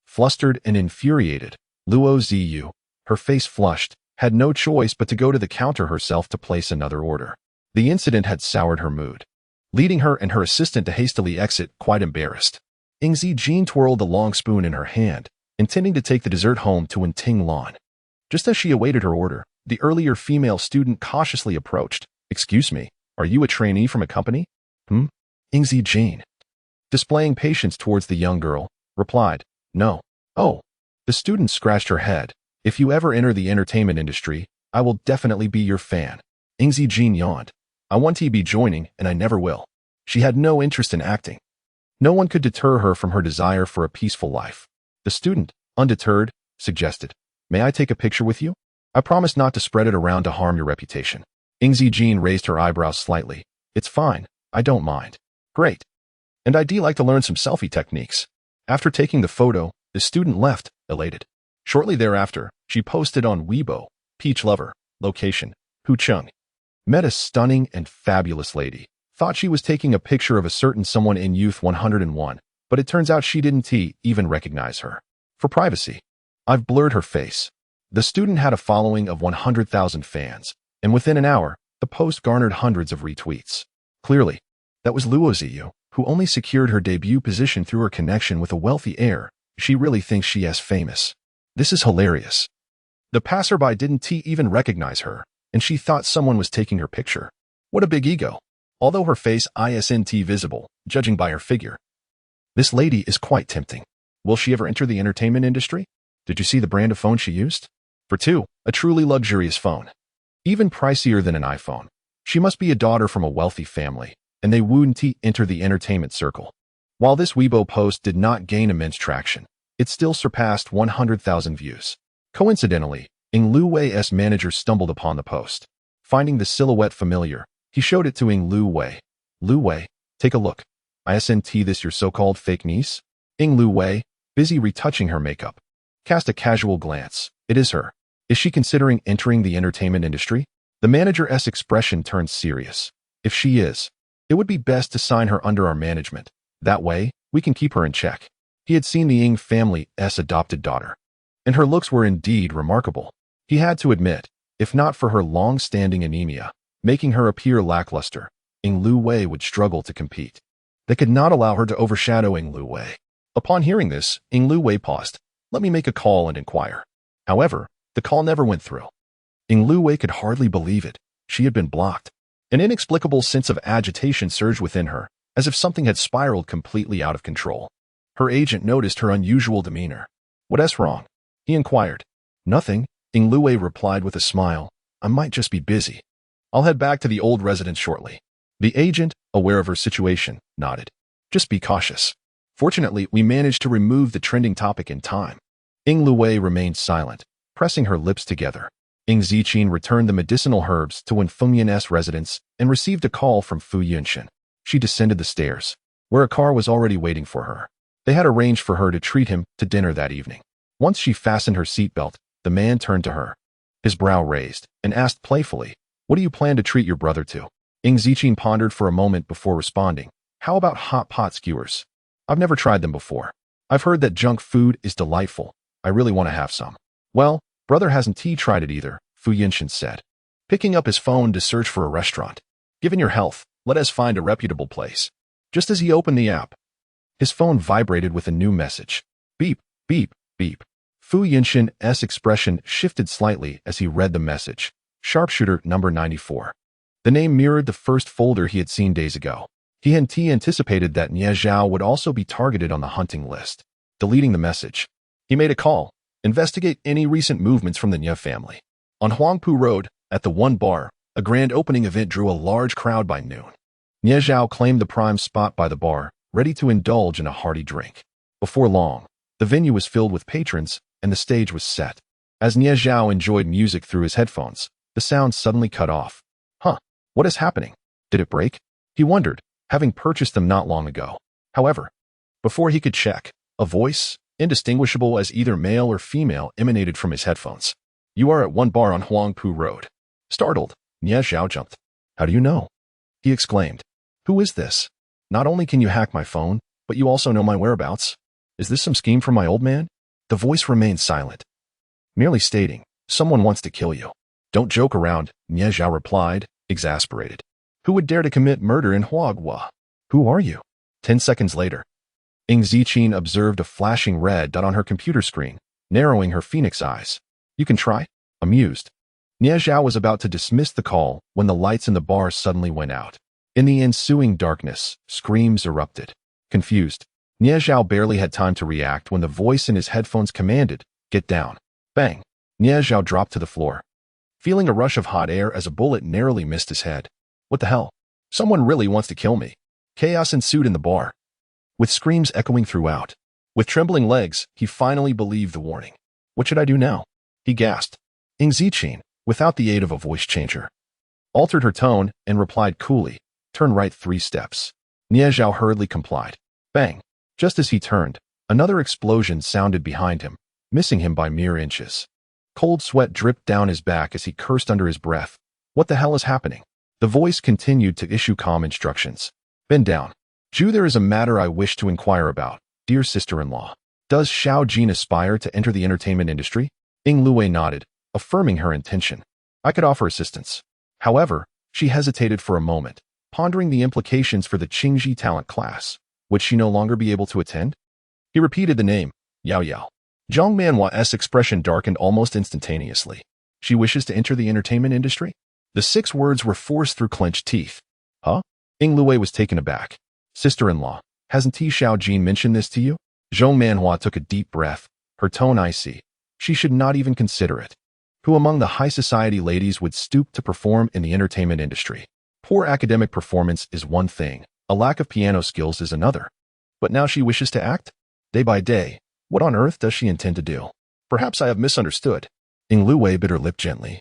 Flustered and infuriated, Luo Ziyu, her face flushed, had no choice but to go to the counter herself to place another order. The incident had soured her mood, leading her and her assistant to hastily exit, quite embarrassed. Ing Zijin twirled the long spoon in her hand, intending to take the dessert home to Wenting Lawn. Just as she awaited her order, the earlier female student cautiously approached. "Excuse me, are you a trainee from a company?" Ing Zijin, displaying patience towards the young girl, replied, "No." "Oh." The student scratched her head. "If you ever enter the entertainment industry, I will definitely be your fan." Ing Zijin yawned. "I want to be joining, and I never will." She had no interest in acting. No one could deter her from her desire for a peaceful life. The student, undeterred, suggested, "May I take a picture with you? I promise not to spread it around to harm your reputation." Ing Zijin raised her eyebrows slightly. "It's fine, I don't mind." "Great. And I'd like to learn some selfie techniques." After taking the photo, the student left, elated. Shortly thereafter, she posted on Weibo, "Peach lover, location, Hucheng. Met a stunning and fabulous lady. Thought she was taking a picture of a certain someone in Youth 101, but it turns out she didn't even recognize her. For privacy, I've blurred her face." The student had a following of 100,000 fans, and within an hour, the post garnered hundreds of retweets. Clearly, that was Luo Ziyu, who only secured her debut position through her connection with a wealthy heir. She really thinks she is famous. This is hilarious. The passerby didn't even recognize her, and she thought someone was taking her picture. What a big ego. Although her face isn't visible, judging by her figure. This lady is quite tempting. Will she ever enter the entertainment industry? Did you see the brand of phone she used? For two, a truly luxurious phone. Even pricier than an iPhone. She must be a daughter from a wealthy family, and they wouldn't enter the entertainment circle. While this Weibo post did not gain immense traction, it still surpassed 100,000 views. Coincidentally, Ing Lu Wei's manager stumbled upon the post. Finding the silhouette familiar, he showed it to Ing Lu Wei. Lu Wei, take a look. Isn't this your so-called fake niece? Ing Lu Wei, busy retouching her makeup, cast a casual glance. It is her. Is she considering entering the entertainment industry? The manager's expression turned serious. If she is, it would be best to sign her under our management. That way, we can keep her in check. He had seen the Ing family's adopted daughter, and her looks were indeed remarkable. He had to admit, if not for her long-standing anemia, making her appear lackluster, Ing Lu Wei would struggle to compete. They could not allow her to overshadow Ing Lu Wei. Upon hearing this, Ing Lu Wei paused. Let me make a call and inquire. However, the call never went through. Ing Lu Wei could hardly believe it. She had been blocked. An inexplicable sense of agitation surged within her, as if something had spiraled completely out of control. Her agent noticed her unusual demeanor. What's wrong? He inquired. Nothing, Ing Lu Wei replied with a smile. I might just be busy. I'll head back to the old residence shortly. The agent, aware of her situation, nodded. Just be cautious. Fortunately, we managed to remove the trending topic in time. Ing Lu Wei remained silent, pressing her lips together. Ing Ziqin returned the medicinal herbs to Wen Fengyan's residence and received a call from Fu Yunshin. She descended the stairs, where a car was already waiting for her. They had arranged for her to treat him to dinner that evening. Once she fastened her seatbelt, the man turned to her, his brow raised, and asked playfully, What do you plan to treat your brother to? Ing Ziqin pondered for a moment before responding. How about hot pot skewers? I've never tried them before. I've heard that junk food is delightful. I really want to have some. Well, brother hasn't tried it either, Fu Yunshin said, picking up his phone to search for a restaurant. Given your health, let us find a reputable place. Just as he opened the app, his phone vibrated with a new message. Beep, beep, beep. Fu Yunshin's expression shifted slightly as he read the message. Sharpshooter number 94. The name mirrored the first folder he had seen days ago. He had anticipated that Nie Zhao would also be targeted on the hunting list. Deleting the message, he made a call. Investigate any recent movements from the Nie family. On Huangpu Road, at the One Bar, a grand opening event drew a large crowd by noon. Nie Zhao claimed the prime spot by the bar, ready to indulge in a hearty drink. Before long, the venue was filled with patrons, and the stage was set. As Nie Zhao enjoyed music through his headphones, the sound suddenly cut off. What is happening? Did it break? He wondered, having purchased them not long ago. However, before he could check, a voice, indistinguishable as either male or female, emanated from his headphones. You are at One Bar on Huangpu Road. Startled, Nie Zhao jumped. How do you know? He exclaimed. Who is this? Not only can you hack my phone, but you also know my whereabouts. Is this some scheme from my old man? The voice remained silent, merely stating, someone wants to kill you. Don't joke around, Nie Zhao replied, exasperated. Who would dare to commit murder in Huagua? Who are you? 10 seconds later, Ing Ziqin observed a flashing red dot on her computer screen, narrowing her phoenix eyes. You can try? Amused, Nie Zhao was about to dismiss the call when the lights in the bar suddenly went out. In the ensuing darkness, screams erupted. Confused, Nie Zhao barely had time to react when the voice in his headphones commanded, Get down. Bang. Nie Zhao dropped to the floor, feeling a rush of hot air as a bullet narrowly missed his head. What the hell? Someone really wants to kill me. Chaos ensued in the bar, with screams echoing throughout. With trembling legs, he finally believed the warning. What should I do now? He gasped. Ing Ziqin, without the aid of a voice changer, altered her tone and replied coolly, Turn right 3 steps. Nie Zhao hurriedly complied. Bang. Just as he turned, another explosion sounded behind him, missing him by mere inches. Cold sweat dripped down his back as he cursed under his breath. What the hell is happening? The voice continued to issue calm instructions. Bend down. Ju, there is a matter I wish to inquire about, dear sister-in-law. Does Xiao Jin aspire to enter the entertainment industry? Ing Lu Wei nodded, affirming her intention. I could offer assistance. However, she hesitated for a moment, pondering the implications for the Qingji talent class. Would she no longer be able to attend? He repeated the name, Yao Yao. Zhang Manhua's expression darkened almost instantaneously. She wishes to enter the entertainment industry? The 6 words were forced through clenched teeth. Huh? Ing Lu Wei was taken aback. Sister-in-law, hasn't Xiao Jin mentioned this to you? Zhang Manhua took a deep breath, her tone icy. She should not even consider it. Who among the high society ladies would stoop to perform in the entertainment industry? Poor academic performance is one thing, a lack of piano skills is another. But now she wishes to act? Day by day, what on earth does she intend to do? Perhaps I have misunderstood. Ying Luwei bit her lip gently,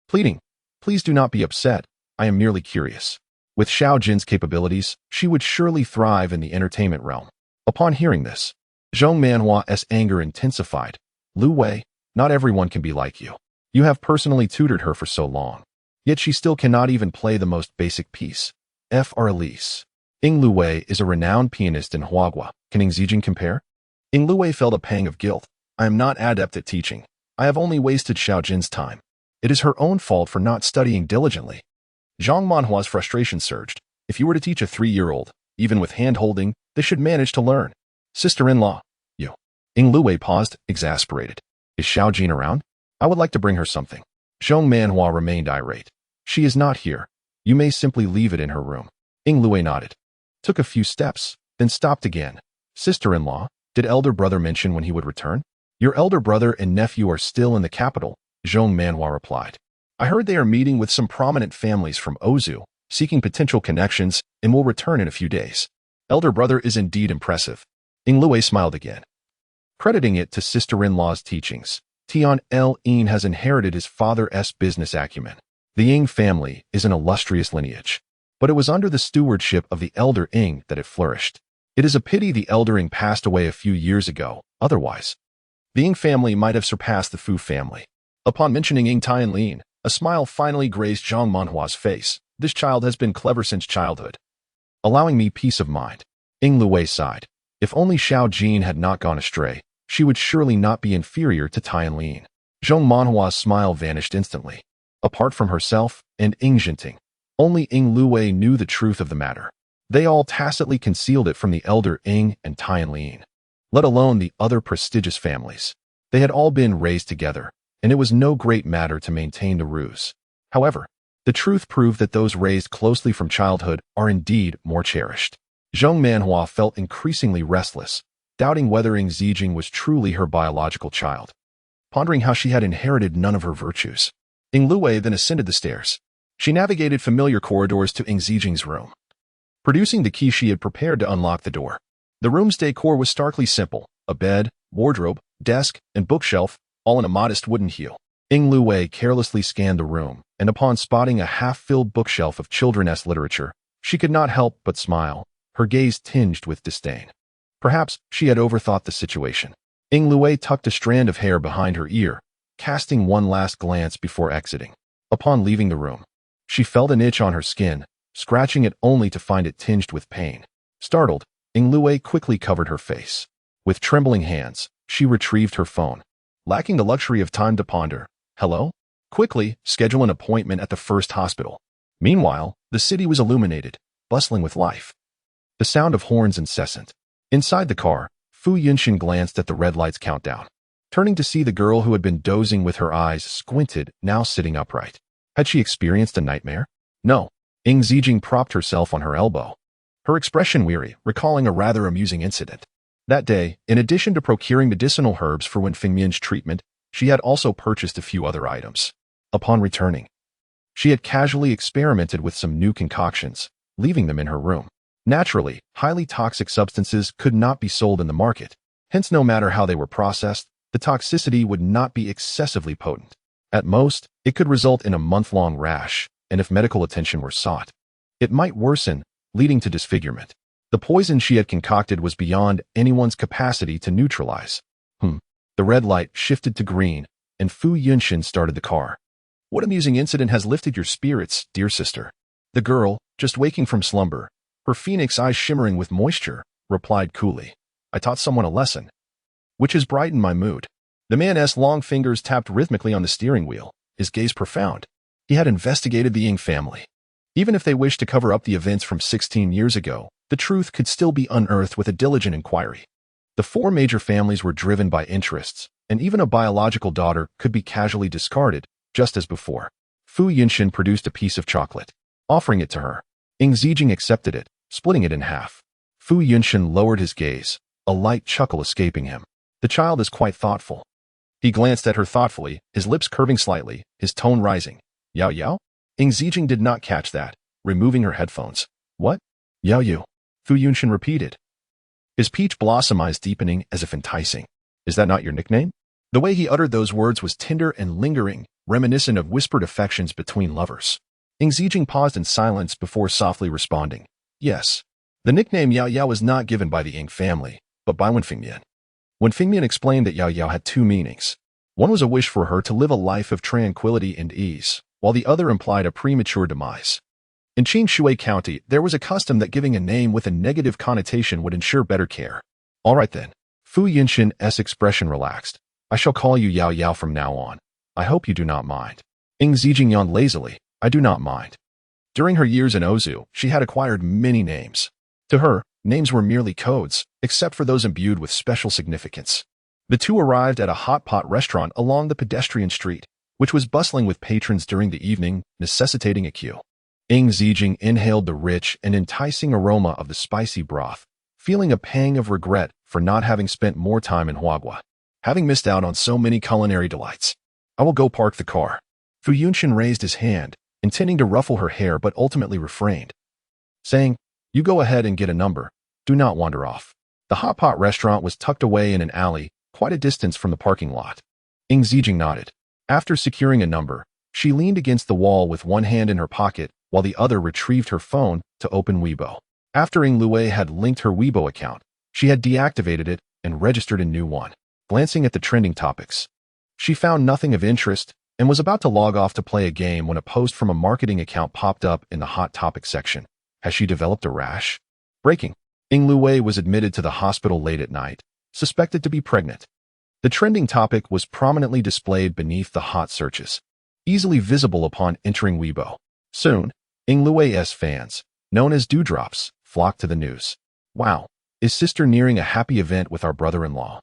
pleading, please do not be upset. I am merely curious. With Xiao Jin's capabilities, she would surely thrive in the entertainment realm. Upon hearing this, Zhong Manhua's anger intensified. Lu Wei, not everyone can be like you. You have personally tutored her for so long. Yet she still cannot even play the most basic piece. Fr. Elise. Ying Luwei is a renowned pianist in Huagua. Can Ying Zijing compare? Ying Luwei felt a pang of guilt. I am not adept at teaching. I have only wasted Xiao Jin's time. It is her own fault for not studying diligently. Zhang Manhua's frustration surged. If you were to teach a 3-year-old, even with hand-holding, they should manage to learn. Sister-in-law, you. Ying Luwei paused, exasperated. Is Xiao Jin around? I would like to bring her something. Zhong Manhua remained irate. She is not here. You may simply leave it in her room. Ying Luwei nodded. Took a few steps, then stopped again. Sister-in-law, did elder brother mention when he would return? Your elder brother and nephew are still in the capital, Zhong Manhua replied. I heard they are meeting with some prominent families from Ozu, seeking potential connections, and will return in a few days. Elder brother is indeed impressive. Ying Luwei smiled again. Crediting it to sister-in-law's teachings, Tian El-Yin has inherited his father's business acumen. The Ying family is an illustrious lineage, but it was under the stewardship of the elder Ying that it flourished. It is a pity the elder Ying passed away a few years ago, otherwise the Ying family might have surpassed the Fu family. Upon mentioning Ying Tianlin, a smile finally grazed Zhang Manhua's face. This child has been clever since childhood, allowing me peace of mind. Ying Luwei sighed. If only Xiao Jin had not gone astray, she would surely not be inferior to Tianlin. Zhong Manhua's smile vanished instantly. Apart from herself and Ying Jinting, only Ying Luwei knew the truth of the matter. They all tacitly concealed it from the elder Ying and Tianlin, let alone the other prestigious families. They had all been raised together, and it was no great matter to maintain the ruse. However, the truth proved that those raised closely from childhood are indeed more cherished. Zhong Manhua felt increasingly restless, doubting whether Ying Zijing was truly her biological child, pondering how she had inherited none of her virtues. Ying Luwei then ascended the stairs. She navigated familiar corridors to Ying Zijing's room, producing the key she had prepared to unlock the door. The room's decor was starkly simple: a bed, wardrobe, desk, and bookshelf, all in a modest wooden heel. Ying Luwei carelessly scanned the room, and upon spotting a half-filled bookshelf of children's literature, she could not help but smile, her gaze tinged with disdain. Perhaps she had overthought the situation. Ying Luwei tucked a strand of hair behind her ear, casting one last glance before exiting. Upon leaving the room, she felt an itch on her skin, scratching it only to find it tinged with pain. Startled, Ying Luwei quickly covered her face. With trembling hands, she retrieved her phone. Lacking the luxury of time to ponder, hello? Quickly, schedule an appointment at the first hospital. Meanwhile, the city was illuminated, bustling with life. The sound of horns incessant. Inside the car, Fu Yunshin glanced at the red lights countdown. Turning to see the girl who had been dozing with her eyes squinted, now sitting upright. Had she experienced a nightmare? No. Ying Zijing propped herself on her elbow, her expression weary, recalling a rather amusing incident. That day, in addition to procuring medicinal herbs for Wen Fengmian's treatment, she had also purchased a few other items. Upon returning, she had casually experimented with some new concoctions, leaving them in her room. Naturally, highly toxic substances could not be sold in the market. Hence, no matter how they were processed, the toxicity would not be excessively potent. At most, it could result in a month-long rash, and if medical attention were sought, it might worsen, leading to disfigurement. The poison she had concocted was beyond anyone's capacity to neutralize. The red light shifted to green, and Fu Yunshin started the car. What amusing incident has lifted your spirits, dear sister? The girl, just waking from slumber, her phoenix eyes shimmering with moisture, replied coolly. I taught someone a lesson, which has brightened my mood. The man's long fingers tapped rhythmically on the steering wheel, his gaze profound. He had investigated the Ying family. Even if they wished to cover up the events from 16 years ago, the truth could still be unearthed with a diligent inquiry. The 4 major families were driven by interests, and even a biological daughter could be casually discarded, just as before. Fu Yunshin produced a piece of chocolate, offering it to her. Ying Zijing accepted it, splitting it in half. Fu Yunshin lowered his gaze, a light chuckle escaping him. The child is quite thoughtful. He glanced at her thoughtfully, his lips curving slightly, his tone rising. Yao Yao? Ying Zijing did not catch that, removing her headphones. What? Yao Yu. Fu Yunshin repeated, his peach blossom eyes deepening as if enticing. Is that not your nickname? The way he uttered those words was tender and lingering, reminiscent of whispered affections between lovers. Ing Zijing paused in silence before softly responding, "Yes." The nickname Yao Yao was not given by the Ing family, but by Wen Fingmian. Wen Fingmian explained that Yao Yao had two meanings. One was a wish for her to live a life of tranquility and ease, while the other implied a premature demise. In Qingshui County, there was a custom that giving a name with a negative connotation would ensure better care. "All right then." Fu Yunshin's expression relaxed. "I shall call you Yao Yao from now on. I hope you do not mind." Ing Zijing yawned lazily. "I do not mind." During her years in Ozu, she had acquired many names. To her, names were merely codes, except for those imbued with special significance. The two arrived at a hot pot restaurant along the pedestrian street, which was bustling with patrons during the evening, necessitating a queue. Ing Zijing inhaled the rich and enticing aroma of the spicy broth, feeling a pang of regret for not having spent more time in Huagua, having missed out on so many culinary delights. "I will go park the car." Fu Yunshin raised his hand, intending to ruffle her hair but ultimately refrained, saying, "You go ahead and get a number. Do not wander off." The hot pot restaurant was tucked away in an alley, quite a distance from the parking lot. Ing Zijing nodded. After securing a number, she leaned against the wall with one hand in her pocket while the other retrieved her phone to open Weibo. After Ing Lue had linked her Weibo account, she had deactivated it and registered a new one. Glancing at the trending topics, she found nothing of interest and was about to log off to play a game when a post from a marketing account popped up in the hot topic section. Has she developed a rash? Breaking. Ing Lue was admitted to the hospital late at night, suspected to be pregnant. The trending topic was prominently displayed beneath the hot searches, easily visible upon entering Weibo. Soon, Ing Lue's fans, known as dewdrops, flocked to the news. "Wow, is sister nearing a happy event with our brother-in-law?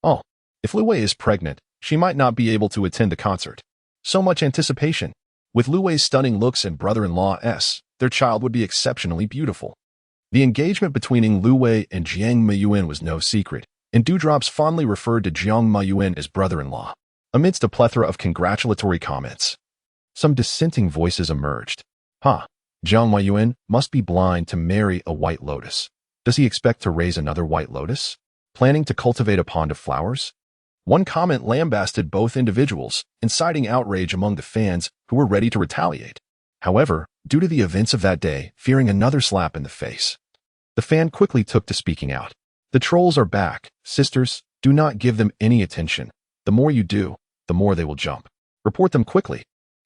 Oh, if Lue is pregnant, she might not be able to attend the concert. So much anticipation. With Lue's stunning looks and brother-in-law's, their child would be exceptionally beautiful." The engagement between Ing Lue and Jiang Meiyuan was no secret, and dewdrops fondly referred to Jiang Meiyuan as brother-in-law. Amidst a plethora of congratulatory comments, some dissenting voices emerged. Jiang Meiyuan must be blind to marry a white lotus. Does he expect to raise another white lotus? Planning to cultivate a pond of flowers? One comment lambasted both individuals, inciting outrage among the fans who were ready to retaliate. However, due to the events of that day, fearing another slap in the face, the fan quickly took to speaking out. "The trolls are back. Sisters, do not give them any attention. The more you do, the more they will jump. Report them quickly."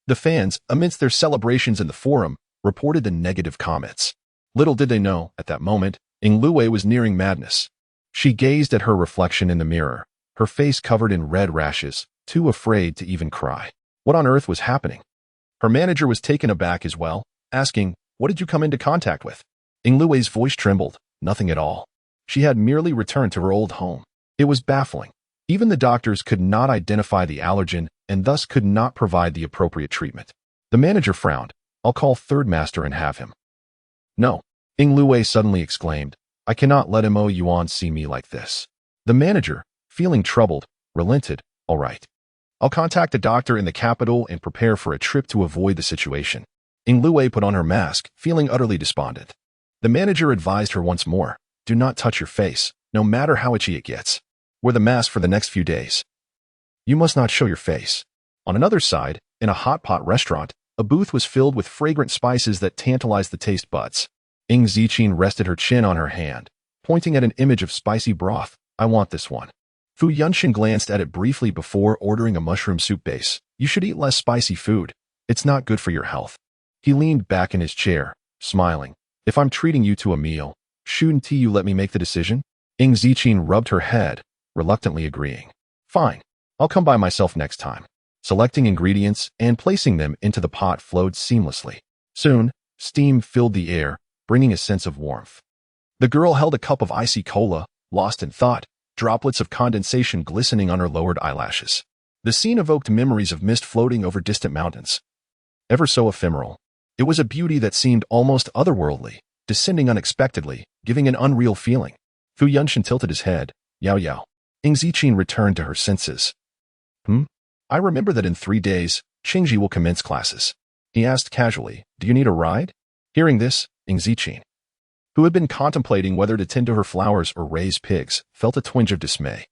The fans, amidst their celebrations in the forum, reported the negative comments. Little did they know, at that moment, Ing Lue was nearing madness. She gazed at her reflection in the mirror, her face covered in red rashes, too afraid to even cry. What on earth was happening? Her manager was taken aback as well, asking, "What did you come into contact with?" Ing Lue's voice trembled. Nothing at all. She had merely returned to her old home. It was baffling. Even the doctors could not identify the allergen and thus could not provide the appropriate treatment. The manager frowned. "I'll call Third Master and have him." "No," Ing Lue suddenly exclaimed. "I cannot let Mo Yuan see me like this." The manager, feeling troubled, relented. "All right. I'll contact a doctor in the capital and prepare for a trip to avoid the situation." Ing Lue put on her mask, feeling utterly despondent. The manager advised her once more, "Do not touch your face, no matter how itchy it gets. Wear the mask for the next few days. You must not show your face." On another side, in a hot pot restaurant, a booth was filled with fragrant spices that tantalized the taste buds. Ing Zijing rested her chin on her hand, pointing at an image of spicy broth. "I want this one." Fu Yunshin glanced at it briefly before ordering a mushroom soup base. "You should eat less spicy food. It's not good for your health." He leaned back in his chair, smiling. "If I'm treating you to a meal, shouldn't you let me make the decision?" Ing Zijing rubbed her head, reluctantly agreeing. "Fine. I'll come by myself next time." Selecting ingredients and placing them into the pot flowed seamlessly. Soon, steam filled the air, bringing a sense of warmth. The girl held a cup of icy cola, lost in thought, droplets of condensation glistening on her lowered eyelashes. The scene evoked memories of mist floating over distant mountains. Ever so ephemeral, it was a beauty that seemed almost otherworldly, descending unexpectedly, giving an unreal feeling. Fu Yunshin tilted his head. "Yao Yao." Ing Zijing returned to her senses. I remember that in 3 days, Qingji will commence classes." He asked casually, "Do you need a ride?" Hearing this, Ing Zijing, who had been contemplating whether to tend to her flowers or raise pigs, felt a twinge of dismay.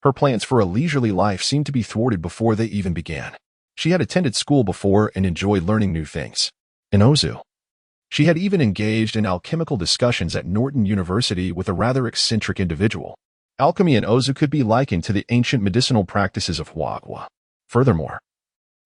Her plans for a leisurely life seemed to be thwarted before they even began. She had attended school before and enjoyed learning new things. In Ozu, she had even engaged in alchemical discussions at Norton University with a rather eccentric individual. Alchemy in Ozu could be likened to the ancient medicinal practices of Huagua. Furthermore,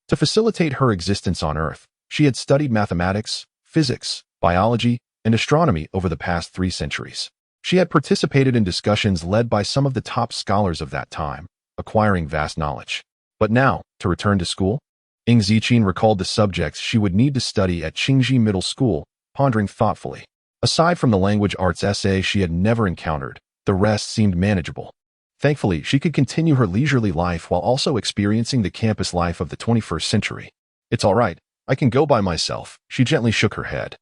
to facilitate her existence on Earth, she had studied mathematics, physics, biology, and astronomy over the past 3 centuries. She had participated in discussions led by some of the top scholars of that time, acquiring vast knowledge. But now, to return to school? Ing Ziqin recalled the subjects she would need to study at Qingji Middle School, pondering thoughtfully. Aside from the language arts essay she had never encountered, the rest seemed manageable. Thankfully, she could continue her leisurely life while also experiencing the campus life of the 21st century. It's all right, I can go by myself, she gently shook her head.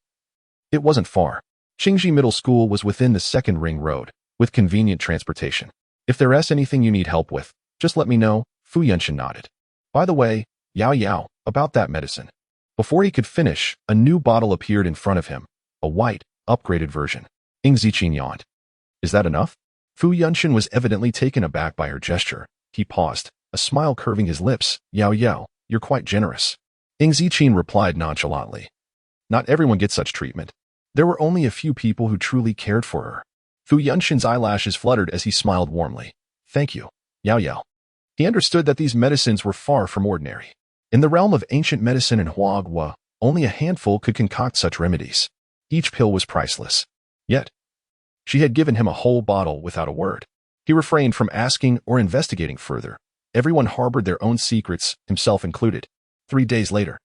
It wasn't far. Qingji Middle School was within the second ring road, with convenient transportation. If there's anything you need help with, just let me know, Fu Yunshin nodded. By the way, Yao, about that medicine. Before he could finish, a new bottle appeared in front of him, a white, upgraded version. Ing Ziqin yawned. Is that enough? Fu Yunshin was evidently taken aback by her gesture. He paused, a smile curving his lips. Yao, you're quite generous. Ing Ziqin replied nonchalantly. Not everyone gets such treatment. There were only a few people who truly cared for her. Fu Yunshin's eyelashes fluttered as he smiled warmly. Thank you, Yao. He understood that these medicines were far from ordinary. In the realm of ancient medicine and Huagua, only a handful could concoct such remedies. Each pill was priceless. Yet, she had given him a whole bottle without a word. He refrained from asking or investigating further. Everyone harbored their own secrets, himself included. 3 days later,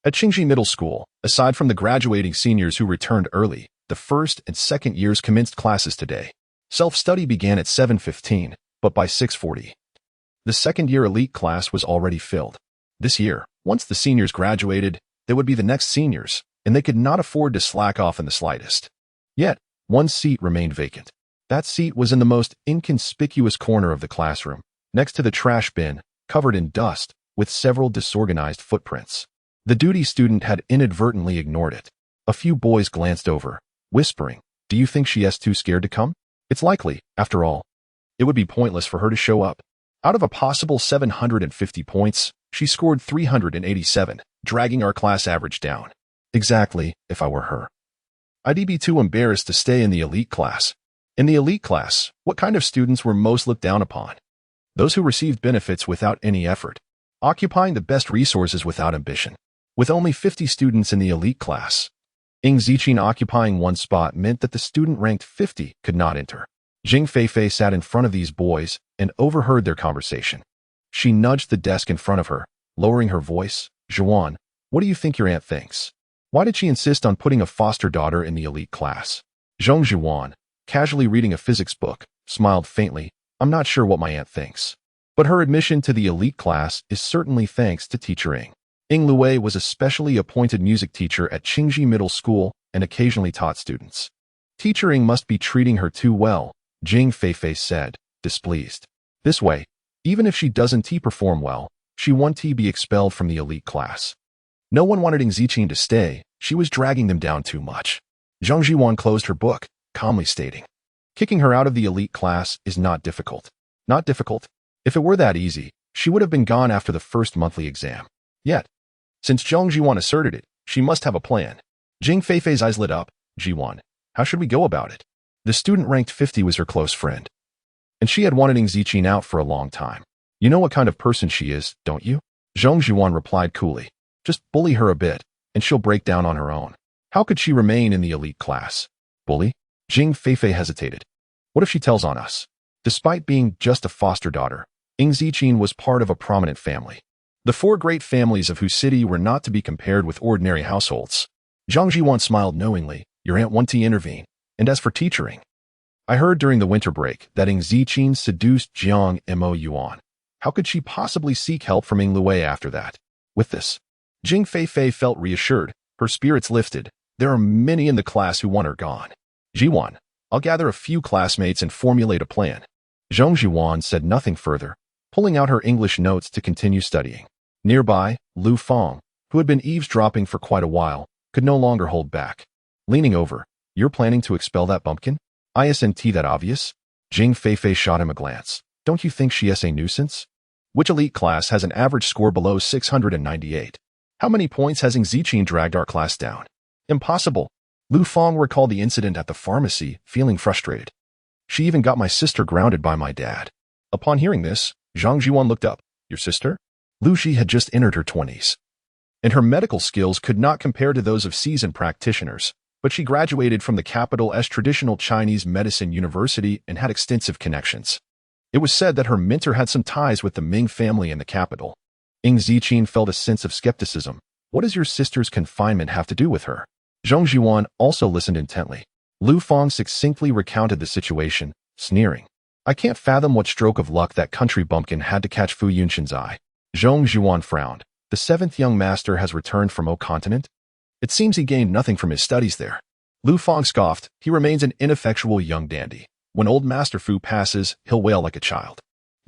at Qingji Middle School, aside from the graduating seniors who returned early, the first and second years commenced classes today. Self-study began at 7:15, but by 6:40, the second-year elite class was already filled. This year, once the seniors graduated, they would be the next seniors, and they could not afford to slack off in the slightest. Yet, one seat remained vacant. That seat was in the most inconspicuous corner of the classroom, next to the trash bin, covered in dust, with several disorganized footprints. The duty student had inadvertently ignored it. A few boys glanced over, whispering, "Do you think she is too scared to come?" It's likely, after all. It would be pointless for her to show up. Out of a possible 750 points, she scored 387, dragging our class average down. Exactly, if I were her. I'd be too embarrassed to stay in the elite class. In the elite class, what kind of students were most looked down upon? Those who received benefits without any effort, occupying the best resources without ambition. With only 50 students in the elite class, Ing Ziqin occupying one spot meant that the student ranked 50 could not enter. Jing Feifei sat in front of these boys and overheard their conversation. She nudged the desk in front of her, lowering her voice. Zhuan, what do you think your aunt thinks? Why did she insist on putting a foster daughter in the elite class? Zhong Zhuan, casually reading a physics book, smiled faintly. I'm not sure what my aunt thinks. But her admission to the elite class is certainly thanks to Teacher Ing. Ing Luwei was a specially appointed music teacher at Qingji Middle School and occasionally taught students. Teacher Ing must be treating her too well, Jing Feifei said, displeased. This way, even if she doesn't perform well, she won't be expelled from the elite class. No one wanted Ing Ziqin to stay, she was dragging them down too much. Zhang Zhiwan closed her book, calmly stating, kicking her out of the elite class is not difficult. Not difficult? If it were that easy, she would have been gone after the first monthly exam. Yet, since Zhang Zhiwan asserted it, she must have a plan. Jing Feifei's eyes lit up. Zhiwan, how should we go about it? The student ranked 50 was her close friend, and she had wanted Ing Ziqin out for a long time. You know what kind of person she is, don't you? Zhang Zhiwan replied coolly. Just bully her a bit, and she'll break down on her own. How could she remain in the elite class? Bully? Jing Feifei hesitated. What if she tells on us? Despite being just a foster daughter, Ing Ziqin was part of a prominent family. The 4 great families of whose city were not to be compared with ordinary households. Zhang Zhiwan smiled knowingly. Your aunt won't intervene. And as for teaching, I heard during the winter break that Ing Ziqin seduced Jiang Mo Yuan. How could she possibly seek help from Ing Luwei after that? With this, Jing Feifei felt reassured. Her spirits lifted. There are many in the class who want her gone. Jiwan, I'll gather a few classmates and formulate a plan. Zhong Zhiwan said nothing further, pulling out her English notes to continue studying. Nearby, Lu Feng, who had been eavesdropping for quite a while, could no longer hold back. Leaning over, you're planning to expel that bumpkin? Isn't that obvious? Jing Feifei shot him a glance. Don't you think she is a nuisance? Which elite class has an average score below 698? How many points has Ing Ziqin dragged our class down? Impossible. Lu Fang recalled the incident at the pharmacy, feeling frustrated. She even got my sister grounded by my dad. Upon hearing this, Zhang Jiwan looked up. Your sister? Lu Xi had just entered her 20s. And her medical skills could not compare to those of seasoned practitioners, but she graduated from the capital's traditional Chinese medicine university and had extensive connections. It was said that her mentor had some ties with the Ming family in the capital. Ing Ziqin felt a sense of skepticism. What does your sister's confinement have to do with her? Zhang Jiwan also listened intently. Lu Fang succinctly recounted the situation, sneering. I can't fathom what stroke of luck that country bumpkin had to catch Fu Yunxin's eye. Zhang Jiwan frowned. The seventh young master has returned from O continent? It seems he gained nothing from his studies there. Lu Fang scoffed. He remains an ineffectual young dandy. When old Master Fu passes, he'll wail like a child.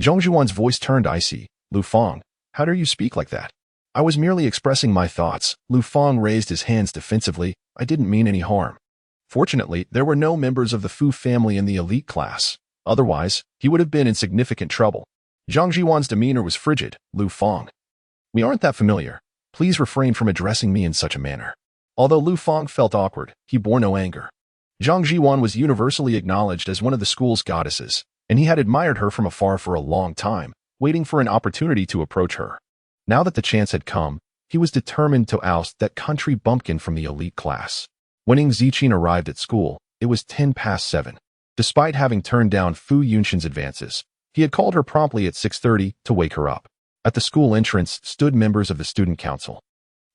Zhang Jiwan's voice turned icy. Lu Fang, how dare you speak like that? I was merely expressing my thoughts. Lu Fang raised his hands defensively. I didn't mean any harm. Fortunately, there were no members of the Fu family in the elite class. Otherwise, he would have been in significant trouble. Zhang Jiwan's demeanor was frigid. Lu Fang, we aren't that familiar. Please refrain from addressing me in such a manner. Although Lu Fang felt awkward, he bore no anger. Zhang Jiwan was universally acknowledged as one of the school's goddesses, and he had admired her from afar for a long time, waiting for an opportunity to approach her. Now that the chance had come, he was determined to oust that country bumpkin from the elite class. When Ing Ziqin arrived at school, it was 7:10. Despite having turned down Fu Yunxin's advances, he had called her promptly at 6:30 to wake her up. At the school entrance stood members of the student council,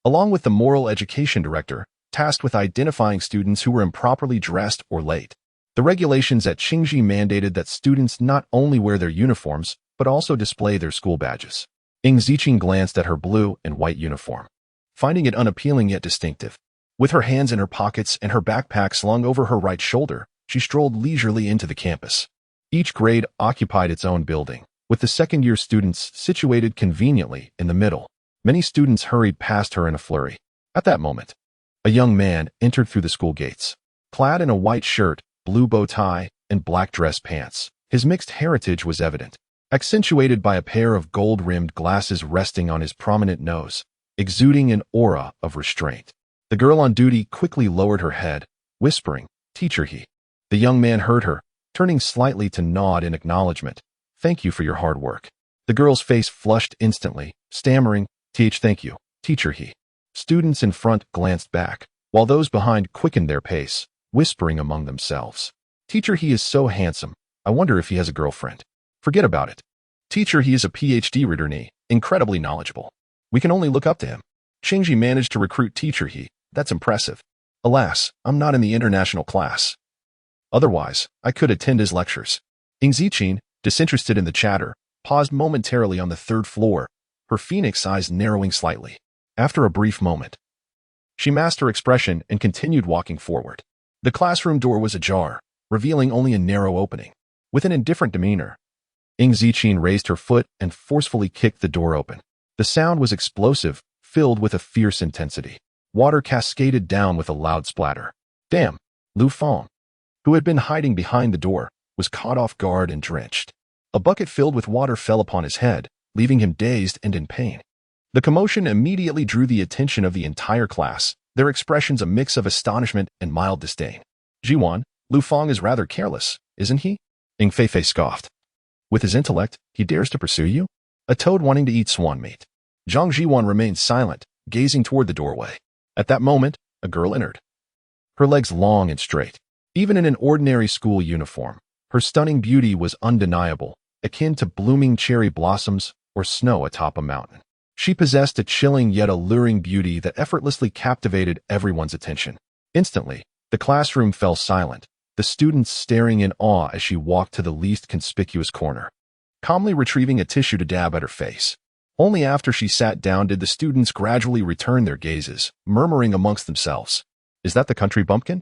along with the moral education director, tasked with identifying students who were improperly dressed or late. The regulations at Qingji mandated that students not only wear their uniforms, but also display their school badges. Ing Ziqin glanced at her blue and white uniform, finding it unappealing yet distinctive. With her hands in her pockets and her backpack slung over her right shoulder, she strolled leisurely into the campus. Each grade occupied its own building, with the second-year students situated conveniently in the middle. Many students hurried past her in a flurry. At that moment, a young man entered through the school gates. Clad in a white shirt, blue bow tie, and black dress pants, his mixed heritage was evident, accentuated by a pair of gold-rimmed glasses resting on his prominent nose, exuding an aura of restraint. The girl on duty quickly lowered her head, whispering, "Teacher he." The young man heard her, turning slightly to nod in acknowledgement. "Thank you for your hard work." The girl's face flushed instantly, stammering, Thank you, teacher he." Students in front glanced back, while those behind quickened their pace, whispering among themselves. "Teacher he is so handsome. I wonder if he has a girlfriend." "Forget about it. Teacher he is a PhD returnee, incredibly knowledgeable. We can only look up to him. Qingji managed to recruit teacher he. That's impressive. Alas, I'm not in the international class. Otherwise, I could attend his lectures." Ing Ziqin, disinterested in the chatter, paused momentarily on the third floor, her phoenix eyes narrowing slightly. After a brief moment, she masked her expression and continued walking forward. The classroom door was ajar, revealing only a narrow opening. With an indifferent demeanor, Ing Ziqin raised her foot and forcefully kicked the door open. The sound was explosive, filled with a fierce intensity. Water cascaded down with a loud splatter. Damn! Lu Fang, who had been hiding behind the door, was caught off guard and drenched. A bucket filled with water fell upon his head, leaving him dazed and in pain. The commotion immediately drew the attention of the entire class, their expressions a mix of astonishment and mild disdain. "Jiwan, Lu Fang is rather careless, isn't he?" Ing Feifei scoffed. "With his intellect, he dares to pursue you? A toad wanting to eat swan meat." Zhang Jiwan remained silent, gazing toward the doorway. At that moment, a girl entered. Her legs long and straight. Even in an ordinary school uniform, her stunning beauty was undeniable, akin to blooming cherry blossoms or snow atop a mountain. She possessed a chilling yet alluring beauty that effortlessly captivated everyone's attention. Instantly, the classroom fell silent, the students staring in awe as she walked to the least conspicuous corner, calmly retrieving a tissue to dab at her face. Only after she sat down did the students gradually return their gazes, murmuring amongst themselves, "Is that the country bumpkin?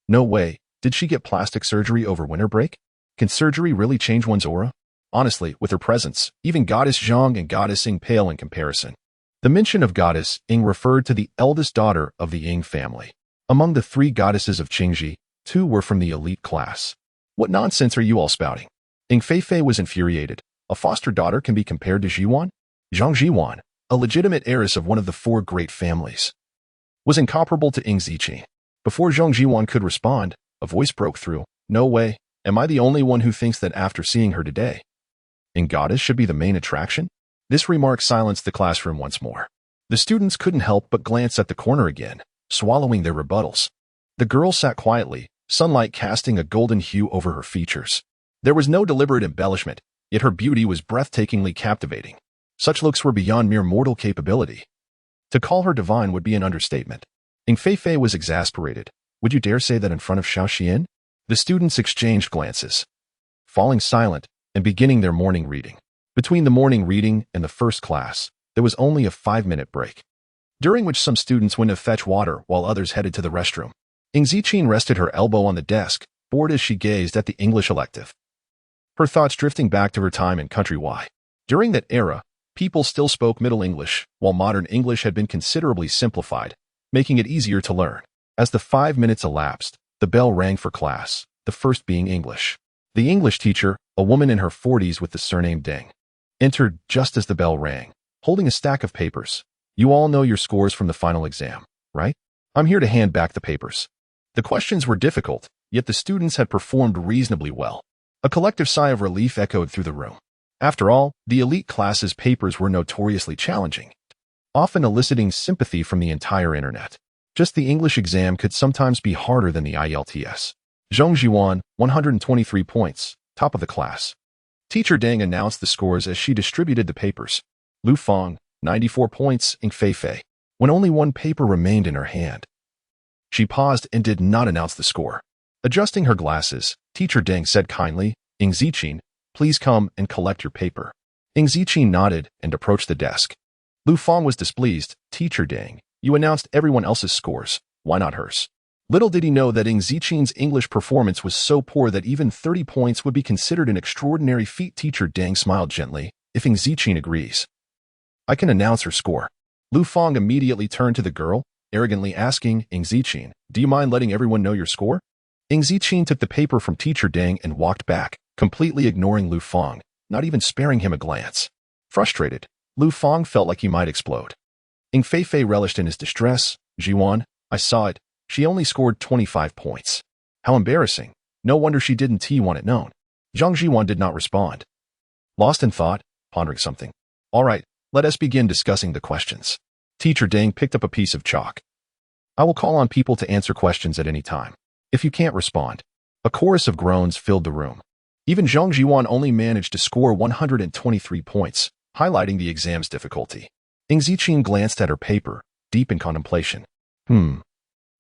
No way. Did she get plastic surgery over winter break? Can surgery really change one's aura?" Honestly, with her presence, even Goddess Zhang and Goddess Ing pale in comparison. The mention of Goddess Ing referred to the eldest daughter of the Ing family. Among the 3 goddesses of Qingji, 2 were from the elite class. "What nonsense are you all spouting?" Ing Feifei was infuriated. A foster daughter can be compared to Jiwan? Zhang Jiwan, a legitimate heiress of one of the four great families, was incomparable to Ing Ziqi. Before Zhang Jiwan could respond, a voice broke through. No way. Am I the only one who thinks that after seeing her today, Ing Goddess should be the main attraction? This remark silenced the classroom once more. The students couldn't help but glance at the corner again, swallowing their rebuttals. The girl sat quietly, sunlight casting a golden hue over her features. There was no deliberate embellishment, yet her beauty was breathtakingly captivating. Such looks were beyond mere mortal capability. To call her divine would be an understatement. Ing Feifei was exasperated. Would you dare say that in front of Xiao Xian? The students exchanged glances, falling silent and beginning their morning reading. Between the morning reading and the first class, there was only a 5-minute break, during which some students went to fetch water while others headed to the restroom. Ing Ziqin rested her elbow on the desk, bored as she gazed at the English elective, her thoughts drifting back to her time in country Y. During that era, people still spoke Middle English, while modern English had been considerably simplified, making it easier to learn. As the 5 minutes elapsed, the bell rang for class, the first being English. The English teacher, a woman in her 40s with the surname Deng, entered just as the bell rang, holding a stack of papers. You all know your scores from the final exam, right? I'm here to hand back the papers. The questions were difficult, yet the students had performed reasonably well. A collective sigh of relief echoed through the room. After all, the elite class's papers were notoriously challenging, often eliciting sympathy from the entire internet. Just the English exam could sometimes be harder than the IELTS. Zhang Jiwan, 123 points, top of the class. Teacher Deng announced the scores as she distributed the papers. Lu Feng, 94 points, Ing Feifei. When only one paper remained in her hand, she paused and did not announce the score. Adjusting her glasses, Teacher Deng said kindly, Ing Ziqin, please come and collect your paper. Ing Ziqin nodded and approached the desk. Lu Feng was displeased. Teacher Deng, you announced everyone else's scores. Why not hers? Little did he know that Ing Ziqin's English performance was so poor that even 30 points would be considered an extraordinary feat. Teacher Deng smiled gently. If Ing Ziqin agrees, I can announce her score. Lu Feng immediately turned to the girl, arrogantly asking, Ing Ziqin, do you mind letting everyone know your score? Ing Ziqin took the paper from Teacher Deng and walked back, completely ignoring Lu Feng, not even sparing him a glance. Frustrated, Lu Feng felt like he might explode. Ing Feifei relished in his distress. Jiwan, I saw it. She only scored 25 points. How embarrassing. No wonder she didn't want it known. Zhang Jiwan did not respond. Lost in thought, pondering something. All right, let us begin discussing the questions. Teacher Deng picked up a piece of chalk. I will call on people to answer questions at any time. If you can't respond. A chorus of groans filled the room. Even Zhang Jiwan only managed to score 123 points, highlighting the exam's difficulty. Ing Ziqin glanced at her paper, deep in contemplation.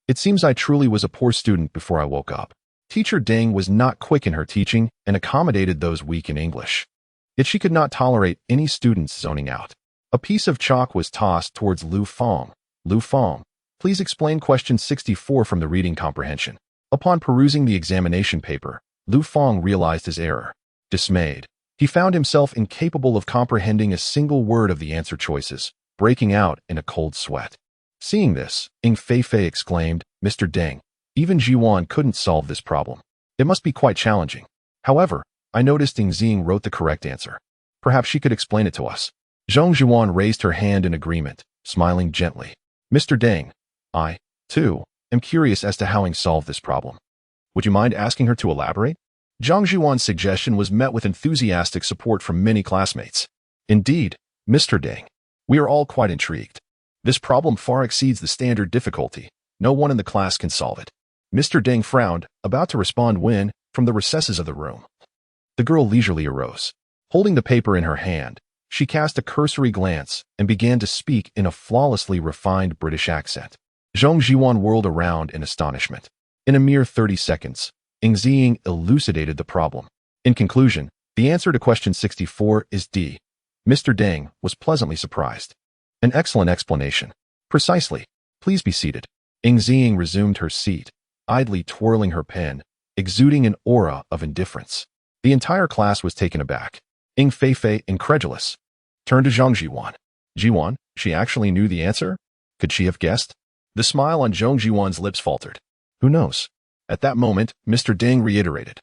It seems I truly was a poor student before I woke up. Teacher Deng was not quick in her teaching and accommodated those weak in English. Yet she could not tolerate any students zoning out. A piece of chalk was tossed towards Lu Feng. Lu Feng, please explain question 64 from the reading comprehension. Upon perusing the examination paper, Lu Feng realized his error. Dismayed, he found himself incapable of comprehending a single word of the answer choices, breaking out in a cold sweat. Seeing this, Ing Feifei exclaimed, Mr. Deng, even Jiwan couldn't solve this problem. It must be quite challenging. However, I noticed Ing Zing wrote the correct answer. Perhaps she could explain it to us. Zhang Jiwan raised her hand in agreement, smiling gently. Mr. Deng, I, too, am curious as to how Ing solved this problem. Would you mind asking her to elaborate? Zhang Jiwan's suggestion was met with enthusiastic support from many classmates. Indeed, Mr. Deng, we are all quite intrigued. This problem far exceeds the standard difficulty. No one in the class can solve it. Mr. Deng frowned, about to respond when, from the recesses of the room, the girl leisurely arose. Holding the paper in her hand, she cast a cursory glance and began to speak in a flawlessly refined British accent. Zhang Jiwan whirled around in astonishment. In a mere 30 seconds, Ing Zing elucidated the problem. In conclusion, the answer to question 64 is D. Mr. Deng was pleasantly surprised. An excellent explanation. Precisely. Please be seated. Ing Zing resumed her seat, idly twirling her pen, exuding an aura of indifference. The entire class was taken aback. Ing Feifei, incredulous, turned to Zhang Jiwan. Jiwan, she actually knew the answer? Could she have guessed? The smile on Zhang Jiwan's lips faltered. Who knows? At that moment, Mr. Deng reiterated.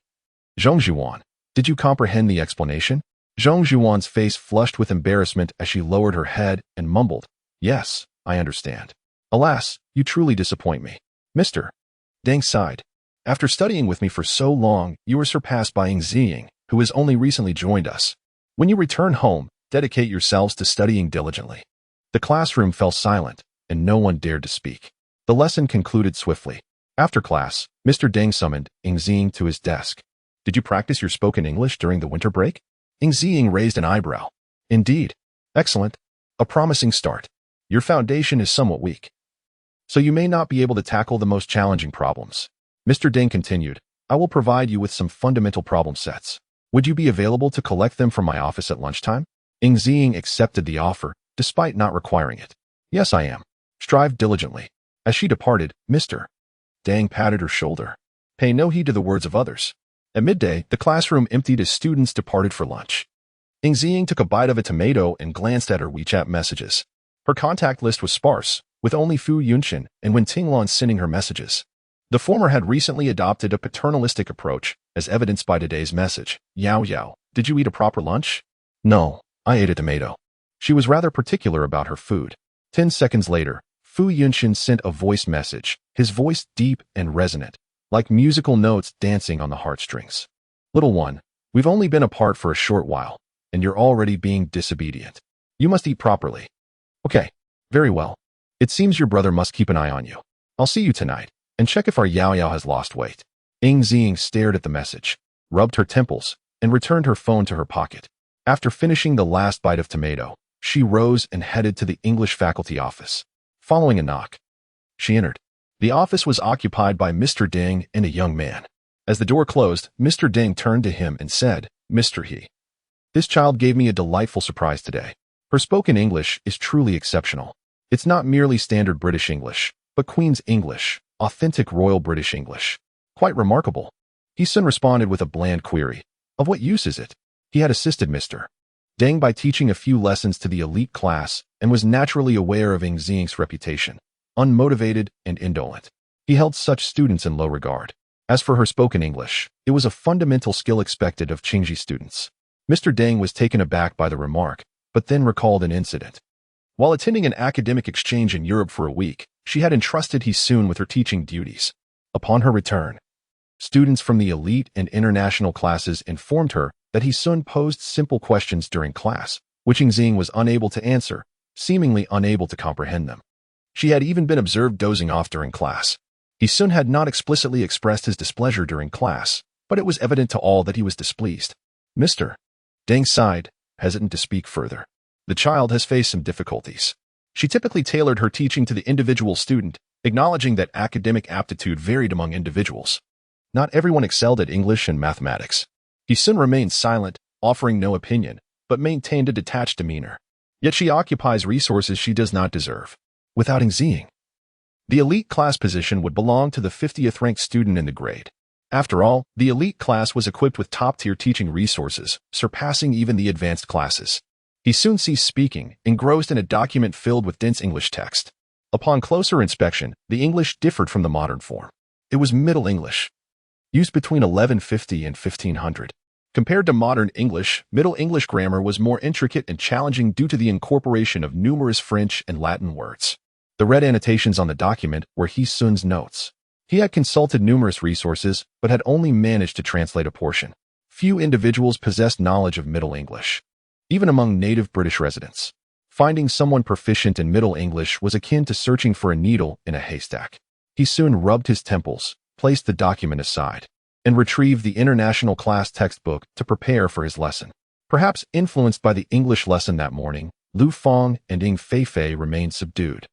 Zhang Jiwan, Did you comprehend the explanation? Zhang Zhuan's face flushed with embarrassment as she lowered her head and mumbled, Yes, I understand. Alas, you truly disappoint me. Mr. Deng sighed. After studying with me for so long, you were surpassed by Ying Ziying, who has only recently joined us. When you return home, dedicate yourselves to studying diligently. The classroom fell silent, and no one dared to speak. The lesson concluded swiftly. After class, Mr. Deng summoned Ying Ziying to his desk. Did you practice your spoken English during the winter break? Ying Ziying raised an eyebrow. Indeed. Excellent. A promising start. Your foundation is somewhat weak, so you may not be able to tackle the most challenging problems. Mr. Deng continued, I will provide you with some fundamental problem sets. Would you be available to collect them from my office at lunchtime? Ying Ziying accepted the offer, despite not requiring it. Yes, I am. Strive diligently. As she departed, Mr. Deng patted her shoulder. Pay no heed to the words of others. At midday, the classroom emptied as students departed for lunch. Ying Ziying took a bite of a tomato and glanced at her WeChat messages. Her contact list was sparse, with only Fu Yunqian and Wen Tinglan sending her messages. The former had recently adopted a paternalistic approach, as evidenced by today's message. Yao Yao, did you eat a proper lunch? No, I ate a tomato. She was rather particular about her food. 10 seconds later, Fu Yunqian sent a voice message, his voice deep and resonant, like musical notes dancing on the heartstrings. Little one, we've only been apart for a short while, and you're already being disobedient. You must eat properly. Okay, very well. It seems your brother must keep an eye on you. I'll see you tonight, and check if our Yao Yao has lost weight. Ying Ziying stared at the message, rubbed her temples, and returned her phone to her pocket. After finishing the last bite of tomato, she rose and headed to the English faculty office. Following a knock, she entered. The office was occupied by Mr. Deng and a young man. As the door closed, Mr. Deng turned to him and said, Mr. He. This child gave me a delightful surprise today. Her spoken English is truly exceptional. It's not merely standard British English, but Queen's English, authentic Royal British English. Quite remarkable. He soon responded with a bland query. Of what use is it? He had assisted Mr. Deng by teaching a few lessons to the elite class and was naturally aware of Ying Ziying's reputation, unmotivated and indolent. He held such students in low regard. As for her spoken English, it was a fundamental skill expected of Qingji students. Mr. Deng was taken aback by the remark, but then recalled an incident. While attending an academic exchange in Europe for a week, she had entrusted He Sun with her teaching duties. Upon her return, students from the elite and international classes informed her that He Sun posed simple questions during class, which Ying Ziying was unable to answer, seemingly unable to comprehend them. She had even been observed dozing off during class. He Sun had not explicitly expressed his displeasure during class, but it was evident to all that he was displeased. Mr. Deng sighed, hesitant to speak further. The child has faced some difficulties. She typically tailored her teaching to the individual student, acknowledging that academic aptitude varied among individuals. Not everyone excelled at English and mathematics. He soon remained silent, offering no opinion, but maintained a detached demeanor. Yet she occupies resources she does not deserve. Without Ying Ziying, the elite class position would belong to the 50th ranked student in the grade. After all, the elite class was equipped with top-tier teaching resources, surpassing even the advanced classes. He soon ceased speaking, engrossed in a document filled with dense English text. Upon closer inspection, the English differed from the modern form. It was Middle English, used between 1150 and 1500. Compared to modern English, Middle English grammar was more intricate and challenging due to the incorporation of numerous French and Latin words. The red annotations on the document were He Sun's notes. He had consulted numerous resources, but had only managed to translate a portion. Few individuals possessed knowledge of Middle English, even among native British residents. Finding someone proficient in Middle English was akin to searching for a needle in a haystack. He soon rubbed his temples, placed the document aside, and retrieved the international class textbook to prepare for his lesson. Perhaps influenced by the English lesson that morning, Lu Feng and Ying Feifei remained subdued,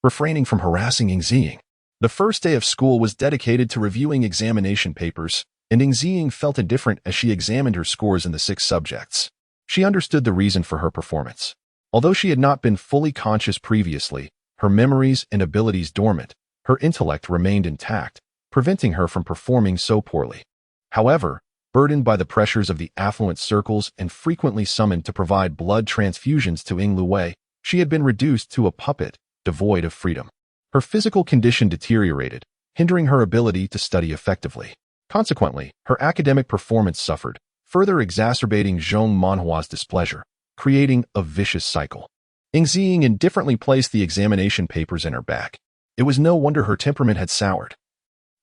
refraining from harassing Ying Ziying. The first day of school was dedicated to reviewing examination papers, and Ying Ziying felt indifferent as she examined her scores in the 6 subjects. She understood the reason for her performance. Although she had not been fully conscious previously, her memories and abilities dormant, her intellect remained intact, preventing her from performing so poorly. However, burdened by the pressures of the affluent circles and frequently summoned to provide blood transfusions to Ying Luwei, she had been reduced to a puppet, devoid of freedom. Her physical condition deteriorated, hindering her ability to study effectively. Consequently, her academic performance suffered, further exacerbating Zhong Manhua's displeasure, creating a vicious cycle. Ying Ziying indifferently placed the examination papers in her bag. It was no wonder her temperament had soured,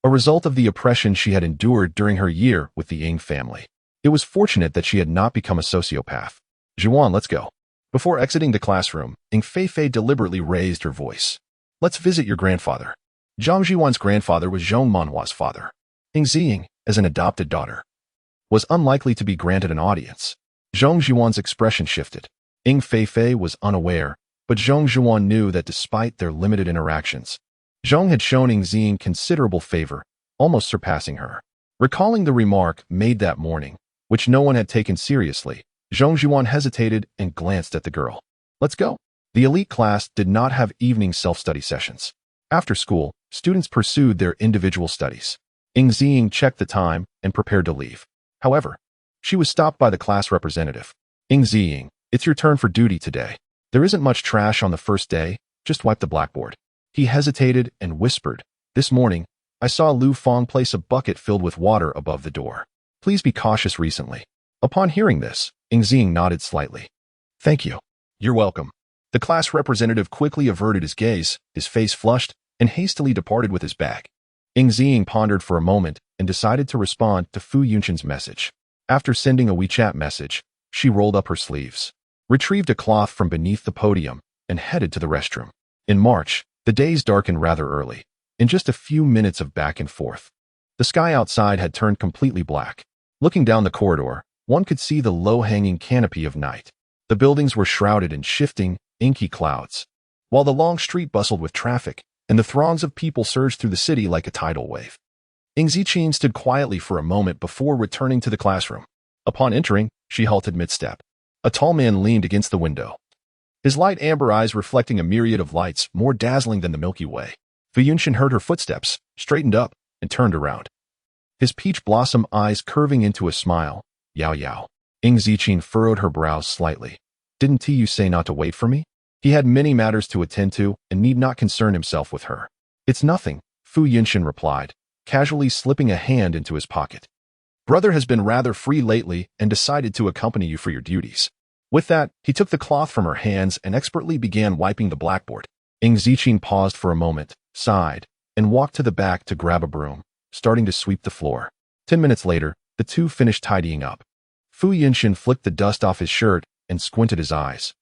a result of the oppression she had endured during her year with the Ying family. It was fortunate that she had not become a sociopath. Zhuan, let's go. Before exiting the classroom, Ying Feifei deliberately raised her voice. Let's visit your grandfather. Zhang Zhiwan's grandfather was Zhong Manhua's father. Ying Ziying, as an adopted daughter, was unlikely to be granted an audience. Zhong Zhiwan's expression shifted. Ying Feifei was unaware, but Zhong Zhiwan knew that despite their limited interactions, Zhong had shown Ying Ziying considerable favor, almost surpassing her. Recalling the remark made that morning, which no one had taken seriously, Zhong Zhiwan hesitated and glanced at the girl. Let's go. The elite class did not have evening self-study sessions. After school, students pursued their individual studies. Ying Ziying checked the time and prepared to leave. However, she was stopped by the class representative. Ying Ziying, it's your turn for duty today. There isn't much trash on the first day, just wipe the blackboard. He hesitated and whispered, this morning, I saw Lu Fong place a bucket filled with water above the door. Please be cautious recently. Upon hearing this, Ying Ziying nodded slightly. Thank you. You're welcome. The class representative quickly averted his gaze, his face flushed, and hastily departed with his bag. Ying Ziying pondered for a moment and decided to respond to Fu Yunshin's message. After sending a WeChat message, she rolled up her sleeves, retrieved a cloth from beneath the podium, and headed to the restroom. In March, the days darkened rather early. In just a few minutes of back and forth, the sky outside had turned completely black. Looking down the corridor, one could see the low-hanging canopy of night. The buildings were shrouded in shifting, inky clouds, while the long street bustled with traffic, and the throngs of people surged through the city like a tidal wave. Ying Ziqin stood quietly for a moment before returning to the classroom. Upon entering, she halted mid-step. A tall man leaned against the window, his light amber eyes reflecting a myriad of lights more dazzling than the Milky Way. Fu Yunshin heard her footsteps, straightened up, and turned around, his peach blossom eyes curving into a smile. Yao Yao. Ying Ziqin furrowed her brows slightly. Didn't you say not to wait for me? He had many matters to attend to and need not concern himself with her. It's nothing, Fu Yunshin replied, casually slipping a hand into his pocket. Brother has been rather free lately and decided to accompany you for your duties. With that, he took the cloth from her hands and expertly began wiping the blackboard. Ying Ziqin paused for a moment, sighed, and walked to the back to grab a broom, starting to sweep the floor. 10 minutes later, the two finished tidying up. Fu Yunshin flicked the dust off his shirt and squinted his eyes.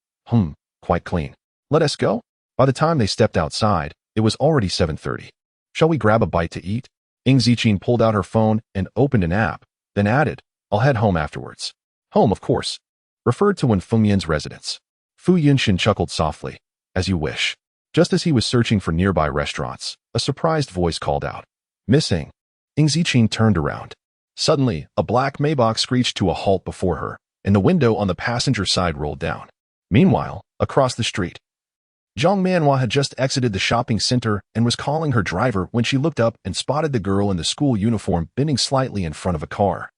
Quite clean. Let us go? By the time they stepped outside, it was already 7:30. Shall we grab a bite to eat? Ying Ziqin pulled out her phone and opened an app, then added, I'll head home afterwards. Home, of course. Referred to Fengmian's residence. Fu Yunshin chuckled softly. As you wish. Just as he was searching for nearby restaurants, a surprised voice called out. Missing. Ying Ziqin turned around. Suddenly, a black Maybach screeched to a halt before her, and the window on the passenger side rolled down. Meanwhile, across the street, Zhang Manhua had just exited the shopping center and was calling her driver when she looked up and spotted the girl in the school uniform bending slightly in front of a car,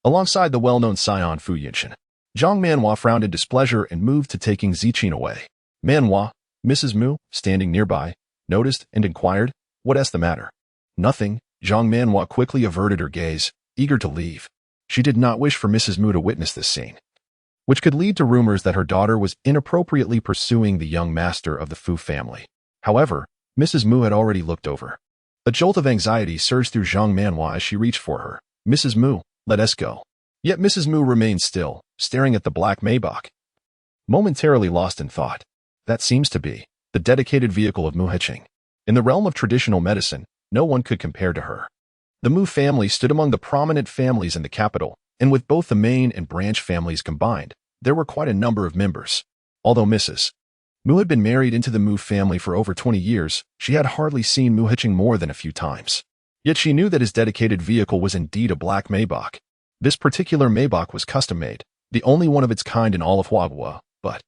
alongside the well-known scion Fu Yunshin. Zhang Manhua frowned in displeasure and moved to taking Ziqin away. Manhua, Mrs. Mu, standing nearby, noticed and inquired, What's the matter? Nothing. Zhang Manhua quickly averted her gaze, eager to leave. She did not wish for Mrs. Mu to witness this scene, which could lead to rumors that her daughter was inappropriately pursuing the young master of the Fu family. However, Mrs. Mu had already looked over. A jolt of anxiety surged through Zhang Manhua as she reached for her. Mrs. Mu, let us go. Yet Mrs. Mu remained still, staring at the black Maybach, momentarily lost in thought. That seems to be the dedicated vehicle of Mu Heqing. In the realm of traditional medicine, no one could compare to her. The Mu family stood among the prominent families in the capital, and with both the main and branch families combined, there were quite a number of members. Although Mrs. Mu had been married into the Mu family for over 20 years, she had hardly seen Mu Heqing more than a few times. Yet she knew that his dedicated vehicle was indeed a black Maybach. This particular Maybach was custom-made, the only one of its kind in all of Huaguo, but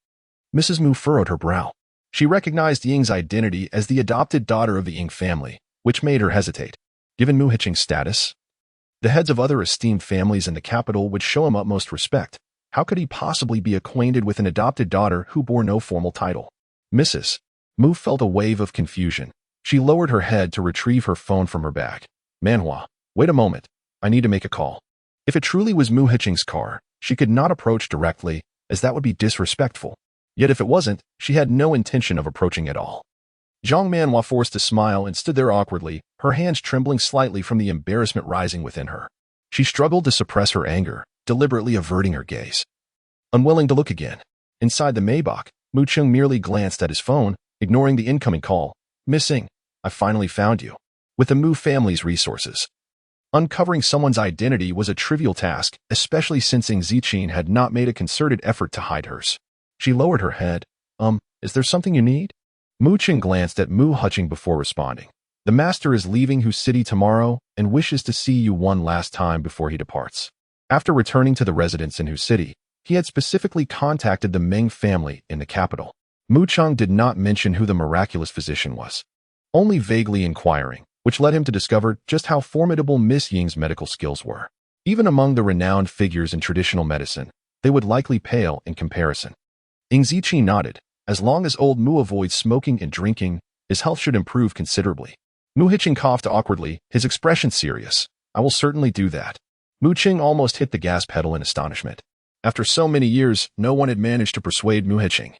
Mrs. Mu furrowed her brow. She recognized Ying's identity as the adopted daughter of the Ying family, which made her hesitate. Given Mu Heqing's status, the heads of other esteemed families in the capital would show him utmost respect. How could he possibly be acquainted with an adopted daughter who bore no formal title? Mrs. Mu felt a wave of confusion. She lowered her head to retrieve her phone from her bag. Manhua, wait a moment. I need to make a call. If it truly was Mu Hiching's car, she could not approach directly, as that would be disrespectful. Yet if it wasn't, she had no intention of approaching at all. Zhang Manhua forced a smile and stood there awkwardly, her hands trembling slightly from the embarrassment rising within her. She struggled to suppress her anger, deliberately averting her gaze. Unwilling to look again. Inside the Maybach, Mu Chung merely glanced at his phone, ignoring the incoming call. Missing. I finally found you. With the Mu family's resources. Uncovering someone's identity was a trivial task, especially since Ng Ziqin had not made a concerted effort to hide hers. She lowered her head. Is there something you need? Mu Chung glanced at Mu Hiching before responding. The master is leaving Hu City tomorrow and wishes to see you one last time before he departs. After returning to the residence in Hu City, he had specifically contacted the Meng family in the capital. Mu Chung did not mention who the miraculous physician was, only vaguely inquiring, which led him to discover just how formidable Miss Ying's medical skills were. Even among the renowned figures in traditional medicine, they would likely pale in comparison. Ng Ziqin nodded. As long as old Mu avoids smoking and drinking, his health should improve considerably. Mu Hiching coughed awkwardly, his expression serious. I will certainly do that. Mu Chung almost hit the gas pedal in astonishment. After so many years, no one had managed to persuade Mu Hiching.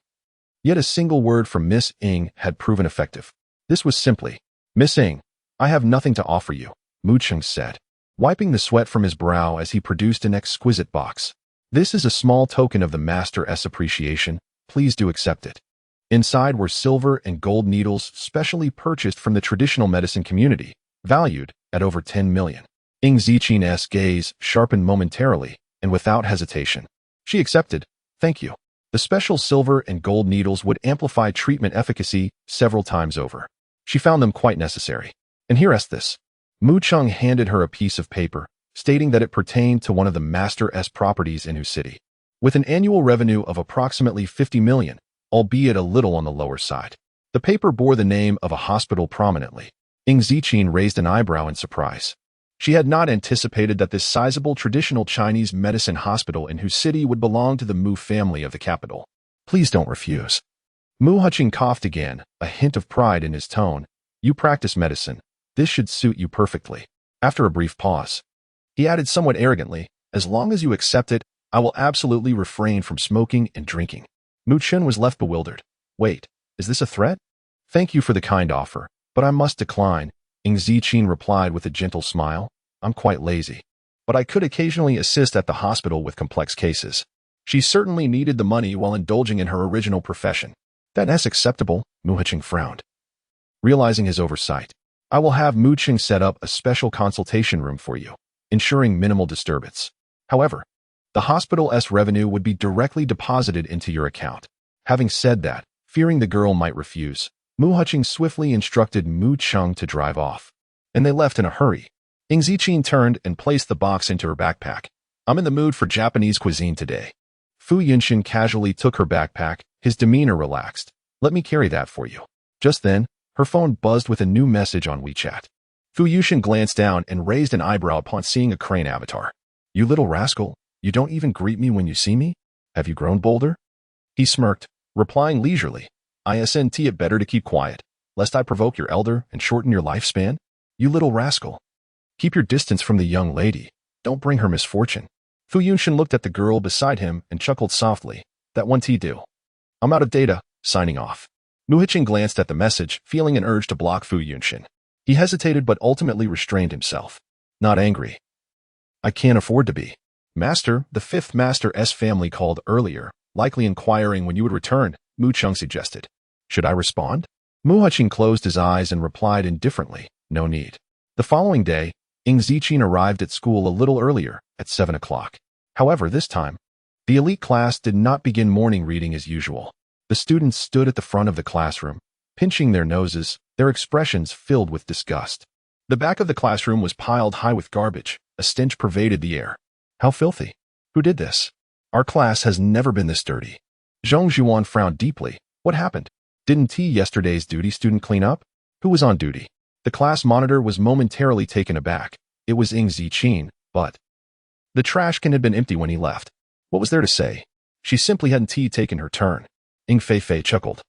Yet a single word from Miss Ng had proven effective. This was simply, Miss Ng, I have nothing to offer you, Mu Chung said, wiping the sweat from his brow as he produced an exquisite box. This is a small token of the master's appreciation. Please do accept it. Inside were silver and gold needles specially purchased from the traditional medicine community, valued at over 10 million. Ng Ziqin's gaze sharpened momentarily, and without hesitation. She accepted. Thank you. The special silver and gold needles would amplify treatment efficacy several times over. She found them quite necessary. And here's this. Mu Chung handed her a piece of paper, stating that it pertained to one of the master's properties in Hu City. With an annual revenue of approximately 50 million, albeit a little on the lower side. The paper bore the name of a hospital prominently. Ng Ziqin raised an eyebrow in surprise. She had not anticipated that this sizable traditional Chinese medicine hospital in Hu City would belong to the Mu family of the capital. Please don't refuse. Mu Hiching coughed again, a hint of pride in his tone. You practice medicine. This should suit you perfectly. After a brief pause, he added somewhat arrogantly, as long as you accept it, I will absolutely refrain from smoking and drinking. Mu Chung was left bewildered. Wait, is this a threat? Thank you for the kind offer, but I must decline, Ng Ziqin replied with a gentle smile. I'm quite lazy, but I could occasionally assist at the hospital with complex cases. She certainly needed the money while indulging in her original profession. That's acceptable, Mu Hiching frowned. Realizing his oversight, I will have Mu Chung set up a special consultation room for you, ensuring minimal disturbance. However, the hospital's revenue would be directly deposited into your account. Having said that, fearing the girl might refuse, Mu Hiching swiftly instructed Mu Chung to drive off, and they left in a hurry. Ng Ziqin turned and placed the box into her backpack. I'm in the mood for Japanese cuisine today. Fu Yunshin casually took her backpack, his demeanor relaxed. Let me carry that for you. Just then, her phone buzzed with a new message on WeChat. Fu Yunshin glanced down and raised an eyebrow upon seeing a crane avatar. You little rascal. You don't even greet me when you see me? Have you grown bolder? He smirked, replying leisurely. Isn't it better to keep quiet, lest I provoke your elder and shorten your lifespan? You little rascal. Keep your distance from the young lady. Don't bring her misfortune. Fu Yunshin looked at the girl beside him and chuckled softly. That one T do. I'm out of data, signing off. Mu Hiching glanced at the message, feeling an urge to block Fu Yunshin. He hesitated but ultimately restrained himself. Not angry. I can't afford to be. Master, the fifth master's family called earlier, likely inquiring when you would return, Mu Chung suggested. Should I respond? Mu Hiching closed his eyes and replied indifferently, no need. The following day, Ng Ziqin arrived at school a little earlier, at 7 o'clock. However, this time, the elite class did not begin morning reading as usual. The students stood at the front of the classroom, pinching their noses, their expressions filled with disgust. The back of the classroom was piled high with garbage, a stench pervaded the air. How filthy. Who did this? Our class has never been this dirty. Zhong Zhuan frowned deeply. What happened? Didn't yesterday's duty student clean up? Who was on duty? The class monitor was momentarily taken aback. It was Ng Ziqin, but the trash can had been empty when he left. What was there to say? She simply hadn't taken her turn. Ng Feifei chuckled,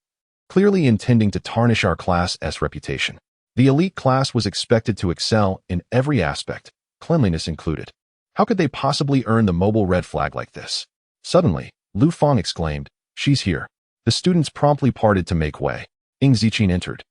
clearly intending to tarnish our class's reputation. The elite class was expected to excel in every aspect, cleanliness included. How could they possibly earn the mobile red flag like this? Suddenly, Lu Fang exclaimed, "She's here." The students promptly parted to make way. Ing Ziqing entered,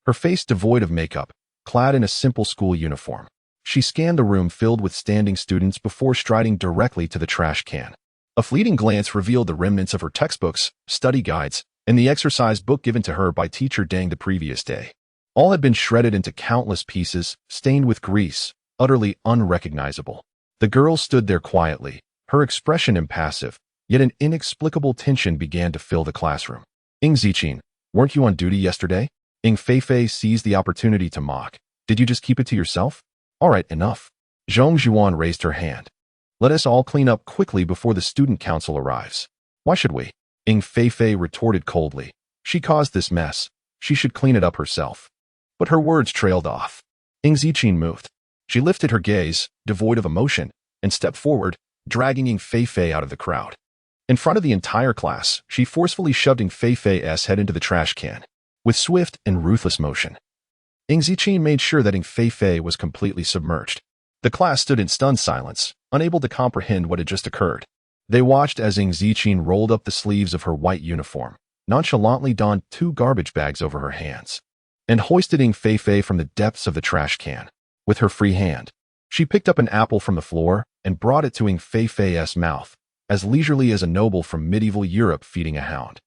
her face devoid of makeup, clad in a simple school uniform. She scanned the room filled with standing students before striding directly to the trash can. A fleeting glance revealed the remnants of her textbooks, study guides, and the exercise book given to her by teacher Deng the previous day. All had been shredded into countless pieces, stained with grease, utterly unrecognizable. The girl stood there quietly, her expression impassive, yet an inexplicable tension began to fill the classroom. Ing Ziqing, weren't you on duty yesterday? Ing Feifei seized the opportunity to mock. Did you just keep it to yourself? All right, enough. Zhong Zhuan raised her hand. Let us all clean up quickly before the student council arrives. Why should we? Ing Feifei retorted coldly. She caused this mess. She should clean it up herself. But her words trailed off. Ing Ziqing moved. She lifted her gaze, devoid of emotion, and stepped forward, dragging Ing Feifei out of the crowd. In front of the entire class, she forcefully shoved Ing Feifei's head into the trash can. With swift and ruthless motion, Ing Ziqing made sure that Ing Feifei was completely submerged. The class stood in stunned silence, unable to comprehend what had just occurred. They watched as Ing Ziqing rolled up the sleeves of her white uniform, nonchalantly donned 2 garbage bags over her hands, and hoisted Ing Feifei from the depths of the trash can. With her free hand, she picked up an apple from the floor and brought it to Ing Feifei's mouth, as leisurely as a noble from medieval Europe feeding a hound.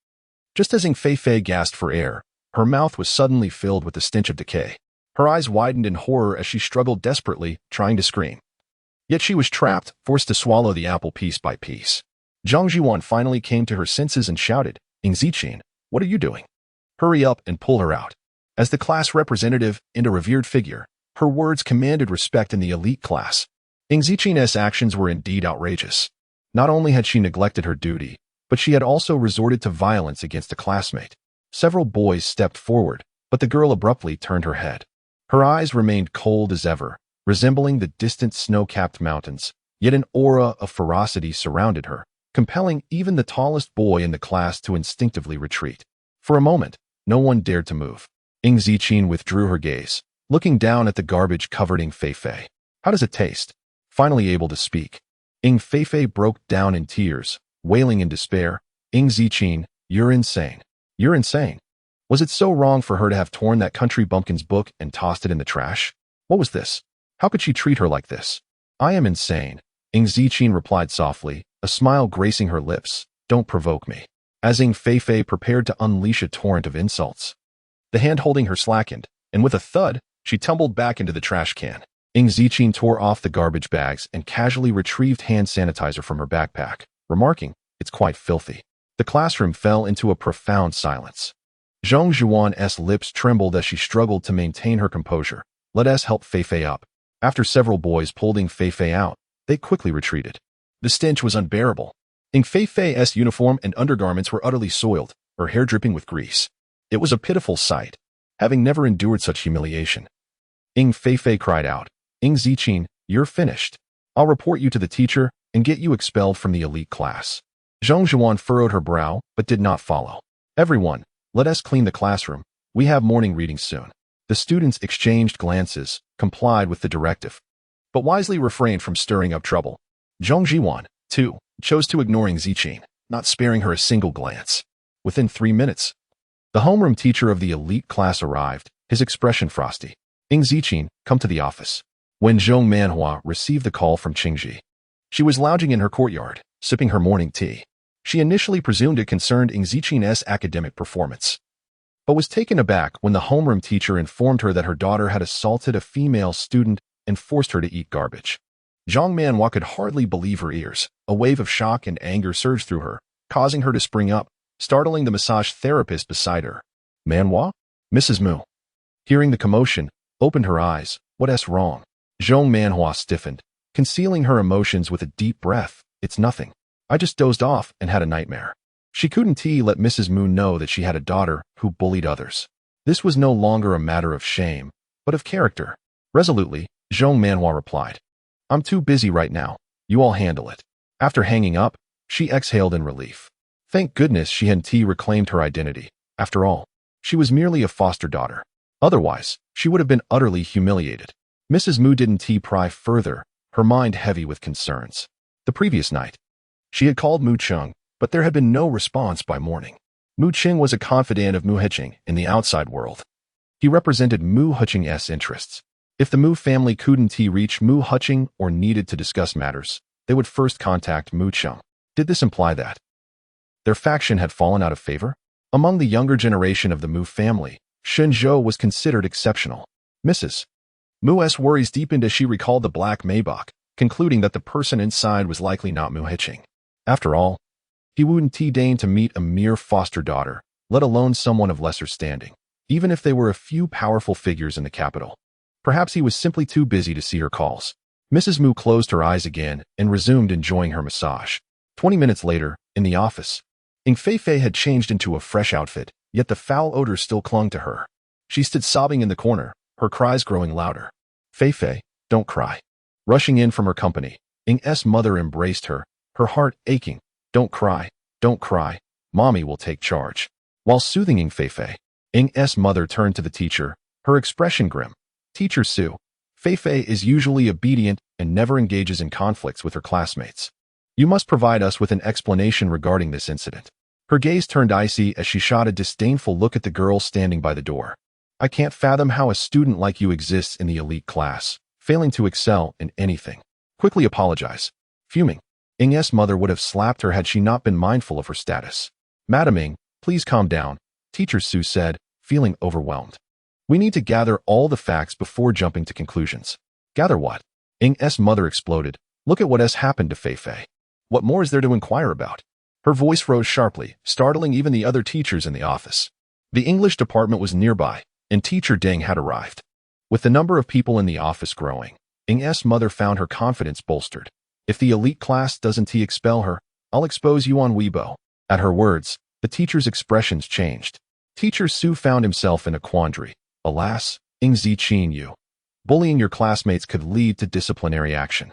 Just as Ing Feifei gasped for air, her mouth was suddenly filled with the stench of decay. Her eyes widened in horror as she struggled desperately, trying to scream. Yet she was trapped, forced to swallow the apple piece by piece. Zhang Zhuan finally came to her senses and shouted, "Ing Ziqing, what are you doing? Hurry up and pull her out." As the class representative and a revered figure, her words commanded respect in the elite class. Ing Ziqing's actions were indeed outrageous. Not only had she neglected her duty, but she had also resorted to violence against a classmate. Several boys stepped forward, but the girl abruptly turned her head. Her eyes remained cold as ever, resembling the distant snow-capped mountains, yet an aura of ferocity surrounded her, compelling even the tallest boy in the class to instinctively retreat. For a moment, no one dared to move. Ing Ziqing withdrew her gaze, looking down at the garbage-covered Ing Feifei. "How does it taste?" Finally able to speak, Ing Feifei broke down in tears, wailing in despair, "Ing Ziqing, you're insane. You're insane." Was it so wrong for her to have torn that country bumpkin's book and tossed it in the trash? What was this? How could she treat her like this? "I am insane," Ing Ziqing replied softly, a smile gracing her lips. "Don't provoke me." As Ing Feifei prepared to unleash a torrent of insults, the hand holding her slackened, and with a thud, she tumbled back into the trash can. Ing Ziqing tore off the garbage bags and casually retrieved hand sanitizer from her backpack, remarking, "It's quite filthy." The classroom fell into a profound silence. Zhong Zhuan's lips trembled as she struggled to maintain her composure. "Let us help Feifei up." After several boys pulled Ing Feifei out, they quickly retreated. The stench was unbearable. Ing Feifei's uniform and undergarments were utterly soiled, her hair dripping with grease. It was a pitiful sight, having never endured such humiliation. Ing Feifei cried out, "Ing Ziqing, you're finished. I'll report you to the teacher and get you expelled from the elite class." Zhong Zhuan furrowed her brow, but did not follow. "Everyone, let us clean the classroom. We have morning readings soon." The students exchanged glances, complied with the directive, but wisely refrained from stirring up trouble. Zhong Zhuan, too, chose to ignore Ing Ziqing, not sparing her a single glance. Within 3 minutes, the homeroom teacher of the elite class arrived, his expression frosty. "Ing Ziqing, come to the office." When Zhong Manhua received the call from Qingji, she was lounging in her courtyard, sipping her morning tea. She initially presumed it concerned Ing Ziqing's academic performance, but was taken aback when the homeroom teacher informed her that her daughter had assaulted a female student and forced her to eat garbage. Zhong Manhua could hardly believe her ears. A wave of shock and anger surged through her, causing her to spring up, startling the massage therapist beside her. "Manhua?" Mrs. Mu, hearing the commotion, opened her eyes. "What's wrong?" Zhong Manhua stiffened, concealing her emotions with a deep breath. "It's nothing. I just dozed off and had a nightmare." She couldn't let Mrs. Mu know that she had a daughter who bullied others. This was no longer a matter of shame, but of character. Resolutely, Zhong Manhua replied, "I'm too busy right now. You all handle it." After hanging up, she exhaled in relief. Thank goodness she hadn't reclaimed her identity. After all, she was merely a foster daughter. Otherwise, she would have been utterly humiliated. Mrs. Mu didn't pry further, her mind heavy with concerns. The previous night, she had called Mu Cheng, but there had been no response by morning. Mu Cheng was a confidant of Mu Hicheng in the outside world. He represented Mu Hicheng's interests. If the Mu family couldn't reach Mu Hicheng or needed to discuss matters, they would first contact Mu Cheng. Did this imply that their faction had fallen out of favor? Among the younger generation of the Mu family, Shen Zhou was considered exceptional. Mrs. Mu's worries deepened as she recalled the black Maybach, concluding that the person inside was likely not Mu Hicheng. After all, he wouldn't deign to meet a mere foster daughter, let alone someone of lesser standing, even if they were a few powerful figures in the capital. Perhaps he was simply too busy to see her calls. Mrs. Mu closed her eyes again and resumed enjoying her massage. 20 minutes later, in the office, Ing Feifei had changed into a fresh outfit, yet the foul odor still clung to her. She stood sobbing in the corner, her cries growing louder. Feifei, don't cry. Rushing in from her company, Ing's mother embraced her, her heart aching. Don't cry, mommy will take charge. While soothing Ing Feifei, Ing's mother turned to the teacher, her expression grim. Teacher Su, Feifei is usually obedient and never engages in conflicts with her classmates. You must provide us with an explanation regarding this incident. Her gaze turned icy as she shot a disdainful look at the girl standing by the door. I can't fathom how a student like you exists in the elite class, failing to excel in anything. Quickly apologize. Fuming, Ing's mother would have slapped her had she not been mindful of her status. Madam Ing, please calm down, Teacher Su said, feeling overwhelmed. We need to gather all the facts before jumping to conclusions. Gather what? Ing's mother exploded. Look at what has happened to Feifei. What more is there to inquire about? Her voice rose sharply, startling even the other teachers in the office. The English department was nearby, and Teacher Deng had arrived. With the number of people in the office growing, Ing's mother found her confidence bolstered. If the elite class doesn't expel her, I'll expose you on Weibo. At her words, the teacher's expressions changed. Teacher Su found himself in a quandary. Alas, Ing Ziqin, you. Bullying your classmates could lead to disciplinary action.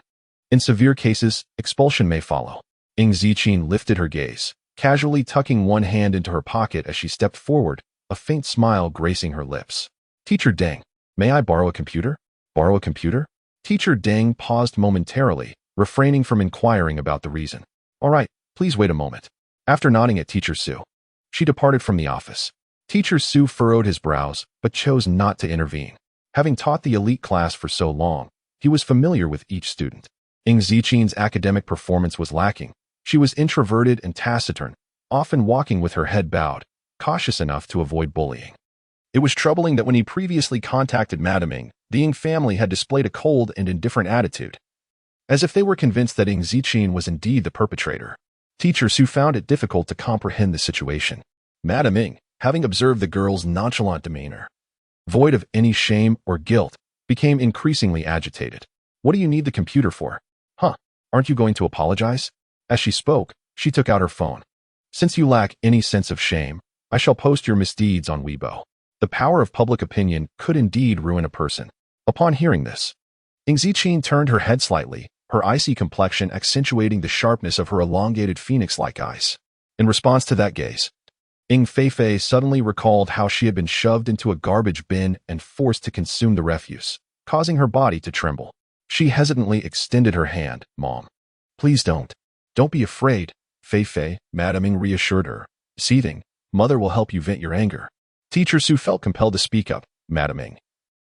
In severe cases, expulsion may follow. Ing Ziqin lifted her gaze, casually tucking one hand into her pocket as she stepped forward, a faint smile gracing her lips. Teacher Deng, may I borrow a computer? Borrow a computer? Teacher Deng paused momentarily, refraining from inquiring about the reason. All right, please wait a moment. After nodding at Teacher Su, she departed from the office. Teacher Su furrowed his brows, but chose not to intervene. Having taught the elite class for so long, he was familiar with each student. Ing Ziqin's academic performance was lacking. She was introverted and taciturn, often walking with her head bowed, cautious enough to avoid bullying. It was troubling that when he previously contacted Madam Ing, the Ing family had displayed a cold and indifferent attitude, as if they were convinced that Ing Ziqin was indeed the perpetrator. Teacher Su found it difficult to comprehend the situation. Madam Ing, having observed the girl's nonchalant demeanor, void of any shame or guilt, became increasingly agitated. What do you need the computer for? Huh, aren't you going to apologize? As she spoke, she took out her phone. Since you lack any sense of shame, I shall post your misdeeds on Weibo. The power of public opinion could indeed ruin a person. Upon hearing this, Ing Ziqin turned her head slightly, her icy complexion accentuating the sharpness of her elongated phoenix-like eyes. In response to that gaze, Ing Feifei suddenly recalled how she had been shoved into a garbage bin and forced to consume the refuse, causing her body to tremble. She hesitantly extended her hand. Mom, please don't. Don't be afraid, Feifei, Madam Ing reassured her. Seething, Mother will help you vent your anger. Teacher Su felt compelled to speak up. Madam Ing,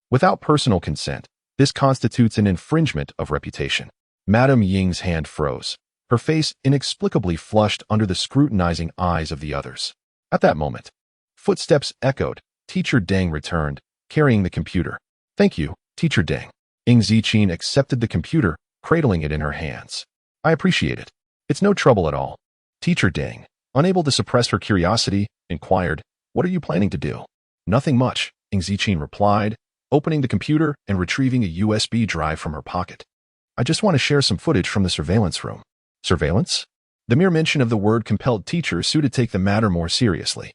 without personal consent, this constitutes an infringement of reputation. Madam Ying's hand froze. Her face inexplicably flushed under the scrutinizing eyes of the others. At that moment, footsteps echoed. Teacher Deng returned, carrying the computer. Thank you, Teacher Deng. Ing Ziqin accepted the computer, cradling it in her hands. I appreciate it. It's no trouble at all. Teacher Deng, unable to suppress her curiosity, inquired, what are you planning to do? Nothing much, Ing Ziqin replied, opening the computer and retrieving a USB drive from her pocket. I just want to share some footage from the surveillance room. Surveillance? The mere mention of the word compelled Teacher Su to take the matter more seriously.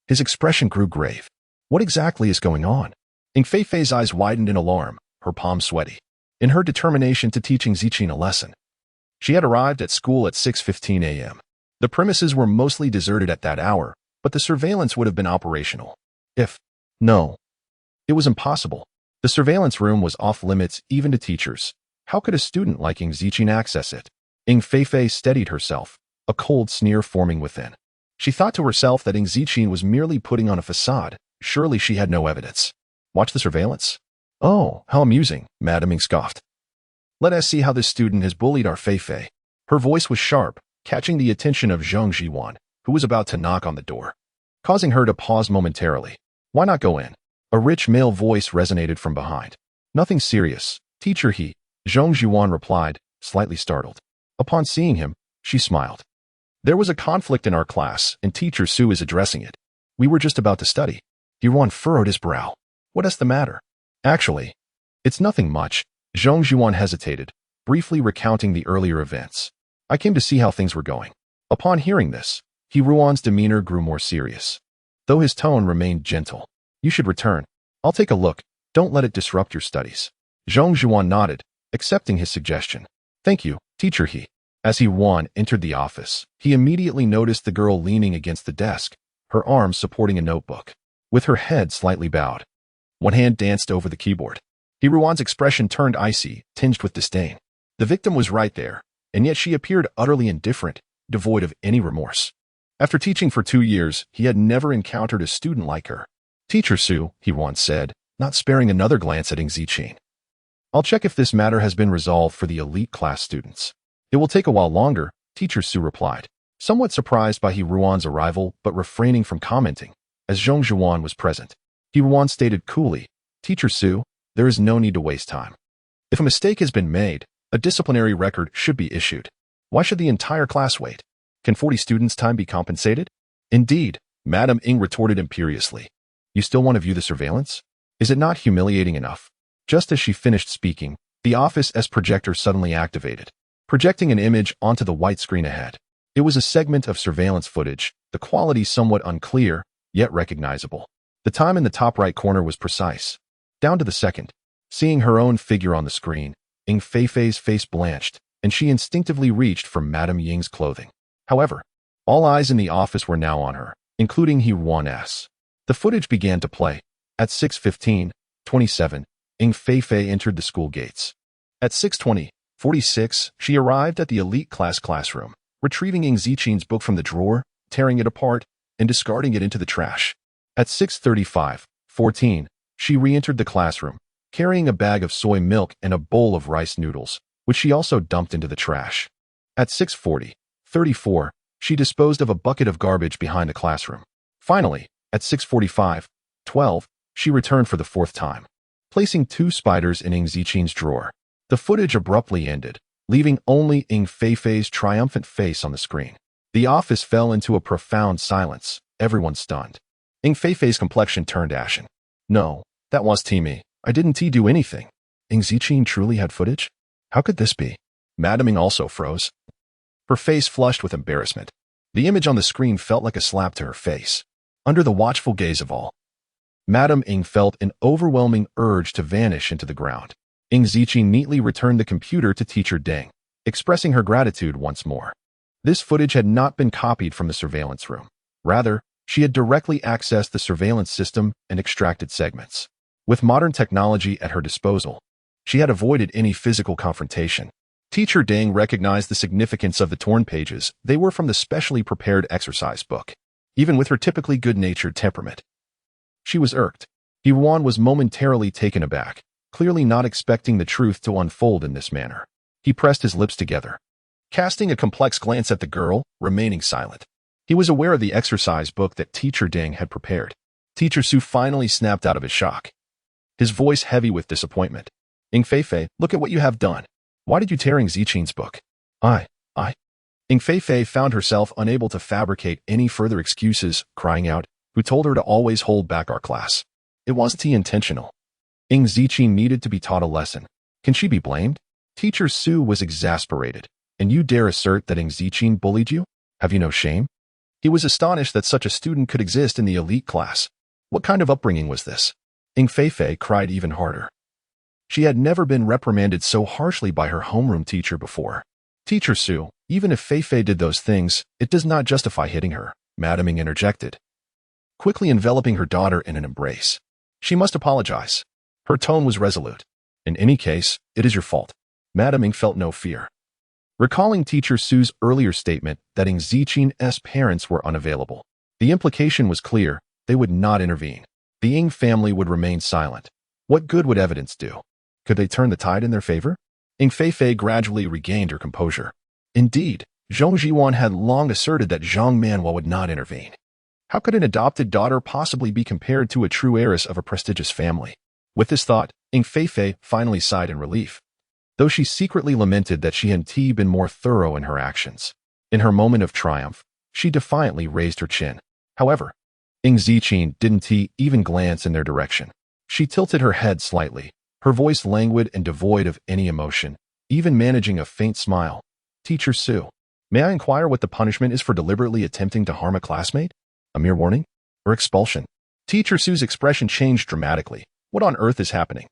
His expression grew grave. What exactly is going on? Ing Feifei's eyes widened in alarm, her palms sweaty. In her determination to teach Ing Ziqin a lesson, she had arrived at school at 6:15 a.m. The premises were mostly deserted at that hour, but the surveillance would have been operational. No. It was impossible. The surveillance room was off limits even to teachers. How could a student like Ing Ziqin access it? Ing Feifei steadied herself, a cold sneer forming within. She thought to herself that Ing Ziqin was merely putting on a facade. Surely she had no evidence. Watch the surveillance? Oh, how amusing, Madame Ing scoffed. Let us see how this student has bullied our Feifei. Her voice was sharp, catching the attention of Zheng Jiwan, who was about to knock on the door, causing her to pause momentarily. Why not go in? A rich male voice resonated from behind. Nothing serious, teacher he, Zheng Jiwan replied, slightly startled. Upon seeing him, she smiled. There was a conflict in our class, and teacher Su is addressing it. We were just about to study. Jiwan furrowed his brow. What is the matter? Actually, it's nothing much. Zheng Jiwan hesitated, briefly recounting the earlier events. I came to see how things were going. Upon hearing this, Ruan's demeanor grew more serious, though his tone remained gentle. You should return. I'll take a look. Don't let it disrupt your studies. Zheng Jiwan nodded, accepting his suggestion. Thank you, teacher he. As Yuan entered the office, he immediately noticed the girl leaning against the desk, her arms supporting a notebook, with her head slightly bowed. One hand danced over the keyboard. Ruan's expression turned icy, tinged with disdain. The victim was right there, and yet she appeared utterly indifferent, devoid of any remorse. After teaching for 2 years, he had never encountered a student like her. Teacher Su, he once said, not sparing another glance at Ing Ziqin. I'll check if this matter has been resolved for the elite class students. It will take a while longer, Teacher Su replied, somewhat surprised by Ruan's arrival but refraining from commenting, as Zheng Jiwan was present. Ruan stated coolly, Teacher Su, there is no need to waste time. If a mistake has been made, a disciplinary record should be issued. Why should the entire class wait? Can 40 students' time be compensated? Indeed, Madame Ing retorted imperiously. You still want to view the surveillance? Is it not humiliating enough? Just as she finished speaking, the Office S projector suddenly activated, projecting an image onto the white screen ahead. It was a segment of surveillance footage, the quality somewhat unclear, yet recognizable. The time in the top right corner was precise, down to the second. Seeing her own figure on the screen, Ing Feifei's face blanched, and she instinctively reached for Madame Ying's clothing. However, all eyes in the office were now on her, including Yuan S. The footage began to play. At 6:15:27, Ing Feifei entered the school gates. At 6:20:46, she arrived at the elite classroom, retrieving Ing Ziqin's book from the drawer, tearing it apart, and discarding it into the trash. At 6:35:14, she re-entered the classroom, carrying a bag of soy milk and a bowl of rice noodles, which she also dumped into the trash. At 6:40:34, she disposed of a bucket of garbage behind the classroom. Finally, at 6:45:12, she returned for the 4th time, placing 2 spiders in Ing Ziqin's drawer. The footage abruptly ended, leaving only Ing Feifei's triumphant face on the screen. The office fell into a profound silence, everyone stunned. Ing Feifei's complexion turned ashen. No, that was me. I didn't do anything. Ing Ziqin truly had footage? How could this be? Madame Ing also froze. Her face flushed with embarrassment. The image on the screen felt like a slap to her face. Under the watchful gaze of all, Madame Ing felt an overwhelming urge to vanish into the ground. Ing Ziqin neatly returned the computer to Teacher Deng, expressing her gratitude once more. This footage had not been copied from the surveillance room. Rather, she had directly accessed the surveillance system and extracted segments. With modern technology at her disposal, she had avoided any physical confrontation. Teacher Deng recognized the significance of the torn pages. They were from the specially prepared exercise book. Even with her typically good-natured temperament, she was irked. Yuan was momentarily taken aback, clearly not expecting the truth to unfold in this manner. He pressed his lips together, casting a complex glance at the girl, remaining silent. He was aware of the exercise book that Teacher Deng had prepared. Teacher Su finally snapped out of his shock, his voice heavy with disappointment. Ing Feifei, look at what you have done. Why did you tear Ing Ziqin's book? Ing Feifei found herself unable to fabricate any further excuses, crying out, who told her to always hold back our class? It wasn't intentional. Ing Ziqin needed to be taught a lesson. Can she be blamed? Teacher Su was exasperated. And you dare assert that Ing Ziqin bullied you? Have you no shame? He was astonished that such a student could exist in the elite class. What kind of upbringing was this? Ing Feifei cried even harder. She had never been reprimanded so harshly by her homeroom teacher before. Teacher Su, even if Feifei did those things, it does not justify hitting her, Madame Ing interjected, quickly enveloping her daughter in an embrace. She must apologize. Her tone was resolute. In any case, it is your fault. Madam Ing felt no fear. Recalling teacher Su's earlier statement that Ing Zichin's parents were unavailable, the implication was clear: they would not intervene. The Ing family would remain silent. What good would evidence do? Could they turn the tide in their favor? Ing Feifei gradually regained her composure. Indeed, Zhong Jiwan had long asserted that Zhang Manhua would not intervene. How could an adopted daughter possibly be compared to a true heiress of a prestigious family? With this thought, Ing Feifei finally sighed in relief, though she secretly lamented that she hadn't been more thorough in her actions. In her moment of triumph, she defiantly raised her chin. However, Ing Zichin didn't even glance in their direction. She tilted her head slightly, her voice languid and devoid of any emotion, even managing a faint smile. Teacher Su, may I inquire what the punishment is for deliberately attempting to harm a classmate? A mere warning? Or expulsion? Teacher Su's expression changed dramatically. What on earth is happening?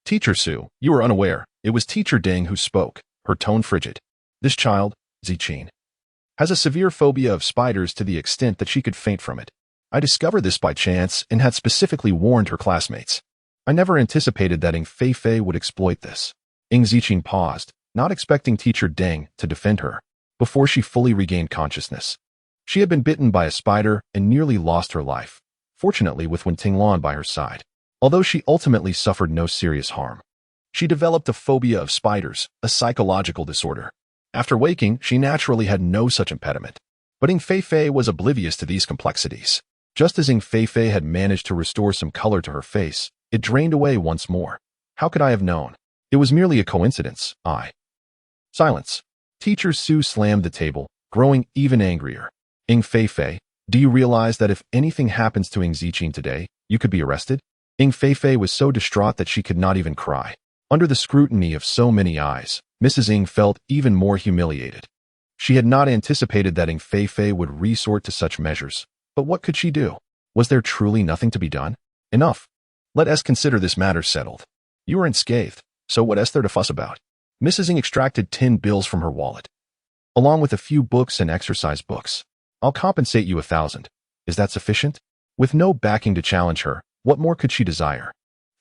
Teacher Su, you are unaware. It was Teacher Deng who spoke, her tone frigid. This child, Zichin, has a severe phobia of spiders to the extent that she could faint from it. I discovered this by chance and had specifically warned her classmates. I never anticipated that Ing Feifei would exploit this. Ing Zichin paused, not expecting Teacher Deng to defend her, before she fully regained consciousness. She had been bitten by a spider and nearly lost her life, fortunately with Wen Tinglan by her side. Although she ultimately suffered no serious harm, she developed a phobia of spiders, a psychological disorder. After waking, she naturally had no such impediment. But Ing Feifei was oblivious to these complexities. Just as Ing Feifei had managed to restore some color to her face, it drained away once more. How could I have known? It was merely a coincidence. Silence. Teacher Su slammed the table, growing even angrier. Ing Feifei, do you realize that if anything happens to Ing Zichin today, you could be arrested? Ing Feifei was so distraught that she could not even cry. Under the scrutiny of so many eyes, Mrs. Ing felt even more humiliated. She had not anticipated that Ing Feifei would resort to such measures. But what could she do? Was there truly nothing to be done? Enough. Let us consider this matter settled. You are unscathed, so what is there to fuss about? Mrs. Ing extracted 10 bills from her wallet, along with a few books and exercise books. I'll compensate you 1,000. Is that sufficient? With no backing to challenge her, what more could she desire?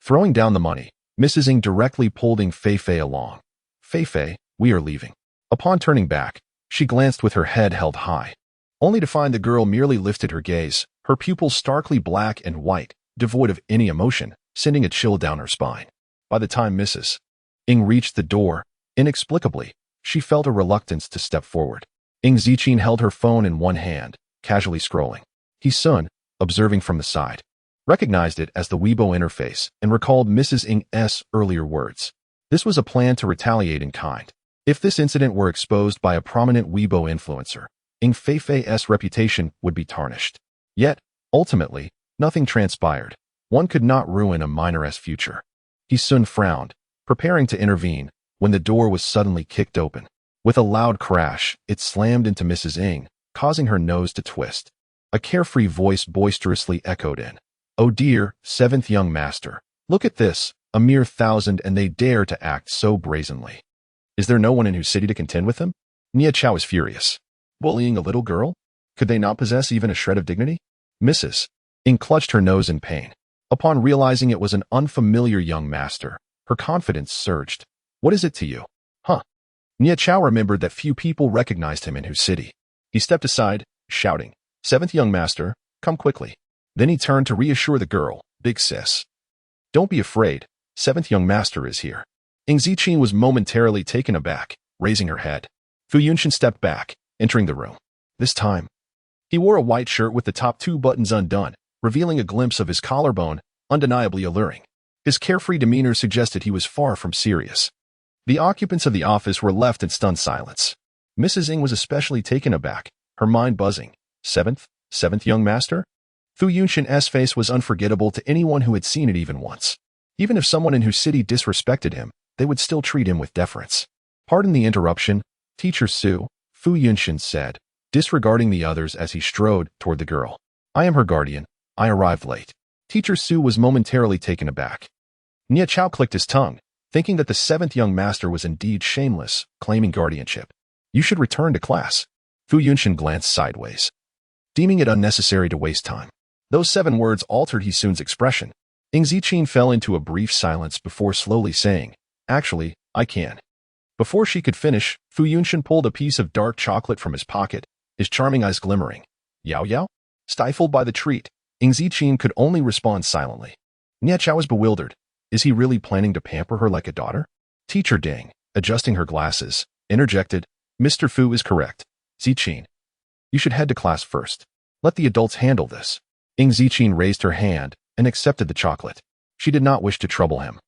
Throwing down the money, Mrs. Ing directly pulled Ing Feifei along. Feifei, we are leaving. Upon turning back, she glanced with her head held high, only to find the girl merely lifted her gaze, her pupils starkly black and white, devoid of any emotion, sending a chill down her spine. By the time Mrs. Ing reached the door, inexplicably, she felt a reluctance to step forward. Ing Zichin held her phone in one hand, casually scrolling. He Sun, observing from the side, recognized it as the Weibo interface and recalled Mrs. Ing's earlier words. This was a plan to retaliate in kind. If this incident were exposed by a prominent Weibo influencer, Ing Feifei's reputation would be tarnished. Yet, ultimately, nothing transpired. One could not ruin a minor's future. He Sun frowned, preparing to intervene, when the door was suddenly kicked open. With a loud crash, it slammed into Mrs. Ing, causing her nose to twist. A carefree voice boisterously echoed in. Oh dear, 7th young master. Look at this, a mere 1,000 and they dare to act so brazenly. Is there no one in whose city to contend with them? Nia Chao is furious. Bullying a little girl? Could they not possess even a shred of dignity? Mrs. Ing clutched her nose in pain. Upon realizing it was an unfamiliar young master, her confidence surged. What is it to you? Huh? Nia Chao remembered that few people recognized him in whose city. He stepped aside, shouting, 7th young master, come quickly. Then he turned to reassure the girl, big sis. Don't be afraid, 7th young master is here. Ing Zichin was momentarily taken aback, raising her head. Fu Yunshin stepped back, entering the room. This time, he wore a white shirt with the top 2 buttons undone, revealing a glimpse of his collarbone, undeniably alluring. His carefree demeanor suggested he was far from serious. The occupants of the office were left in stunned silence. Mrs. Ing was especially taken aback, her mind buzzing. 7th young master? Fu Yunshin's face was unforgettable to anyone who had seen it even once. Even if someone in whose city disrespected him, they would still treat him with deference. Pardon the interruption, Teacher Su, Fu Yunshin said, disregarding the others as he strode toward the girl. I am her guardian. I arrived late. Teacher Su was momentarily taken aback. Nia Chao clicked his tongue, thinking that the 7th young master was indeed shameless, claiming guardianship. You should return to class. Fu Yunshin glanced sideways, deeming it unnecessary to waste time. Those 7 words altered Hisun's expression. Ing Zichin fell into a brief silence before slowly saying, actually, I can. Before she could finish, Fu Yunshin pulled a piece of dark chocolate from his pocket, his charming eyes glimmering. Yao Yao? Stifled by the treat, Ing Ziqin could only respond silently. Nie Chao was bewildered. Is he really planning to pamper her like a daughter? Teacher Ding, adjusting her glasses, interjected, Mr. Fu is correct. Ziqin, you should head to class first. Let the adults handle this. Ing Ziqin raised her hand and accepted the chocolate. She did not wish to trouble him,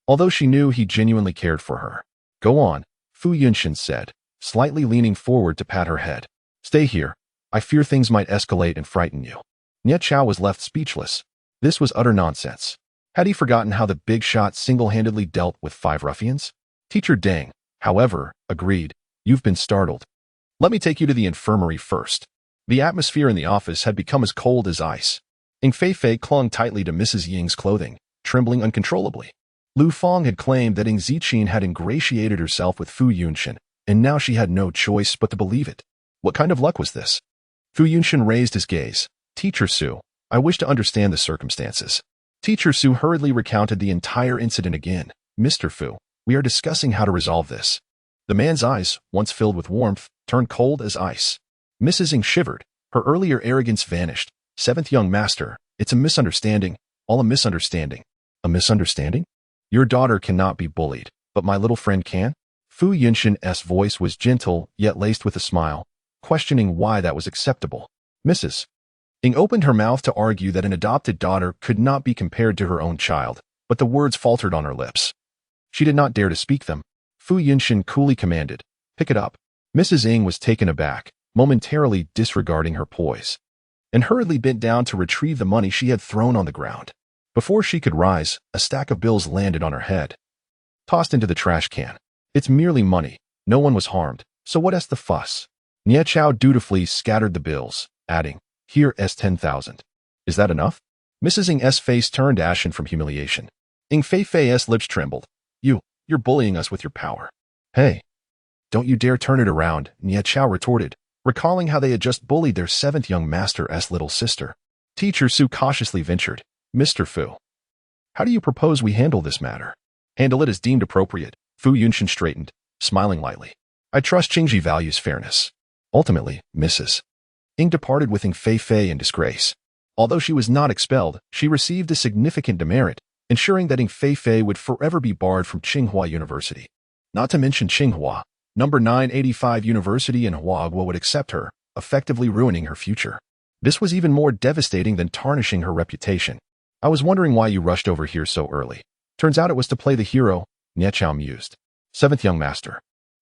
although she knew he genuinely cared for her. Go on, Fu Yunshin said, slightly leaning forward to pat her head. Stay here. I fear things might escalate and frighten you. Nie Chao was left speechless. This was utter nonsense. Had he forgotten how the big shot single-handedly dealt with 5 ruffians? Teacher Deng, however, agreed. You've been startled. Let me take you to the infirmary first. The atmosphere in the office had become as cold as ice. Ing Fei clung tightly to Mrs. Ying's clothing, trembling uncontrollably. Lu Feng had claimed that Ing Ziqin had ingratiated herself with Fu Yunshin, and now she had no choice but to believe it. What kind of luck was this? Fu Yunshin raised his gaze. Teacher Su, I wish to understand the circumstances. Teacher Su hurriedly recounted the entire incident again. Mr. Fu, we are discussing how to resolve this. The man's eyes, once filled with warmth, turned cold as ice. Mrs. Ing shivered. Her earlier arrogance vanished. 7th young master, it's a misunderstanding, all a misunderstanding. A misunderstanding? Your daughter cannot be bullied, but my little friend can? Fu Yunshin's voice was gentle, yet laced with a smile, questioning why that was acceptable. Mrs. Ing opened her mouth to argue that an adopted daughter could not be compared to her own child, but the words faltered on her lips. She did not dare to speak them. Fu Yunshin coolly commanded, pick it up. Mrs. Ing was taken aback, momentarily disregarding her poise, and hurriedly bent down to retrieve the money she had thrown on the ground. Before she could rise, a stack of bills landed on her head. Tossed into the trash can. It's merely money. No one was harmed, so what's the fuss? Nie Chao dutifully scattered the bills, adding, Here's 10,000. Is that enough? Mrs. Ing's face turned ashen from humiliation. Ing Fei's lips trembled. You're bullying us with your power. Hey, don't you dare turn it around, Nie Chao retorted, recalling how they had just bullied their 7th young master's little sister. Teacher Su cautiously ventured, Mr. Fu, how do you propose we handle this matter? Handle it as deemed appropriate. Fu Yunshin straightened, smiling lightly. I trust Qingji values fairness. Ultimately, Mrs. Ing departed with Ing Fei in disgrace. Although she was not expelled, she received a significant demerit, ensuring that Ing Fei would forever be barred from Tsinghua University. Not to mention Tsinghua, number 985 University in Huaguo would accept her, effectively ruining her future. This was even more devastating than tarnishing her reputation. I was wondering why you rushed over here so early. Turns out it was to play the hero, Nie Chao mused. 7th young master,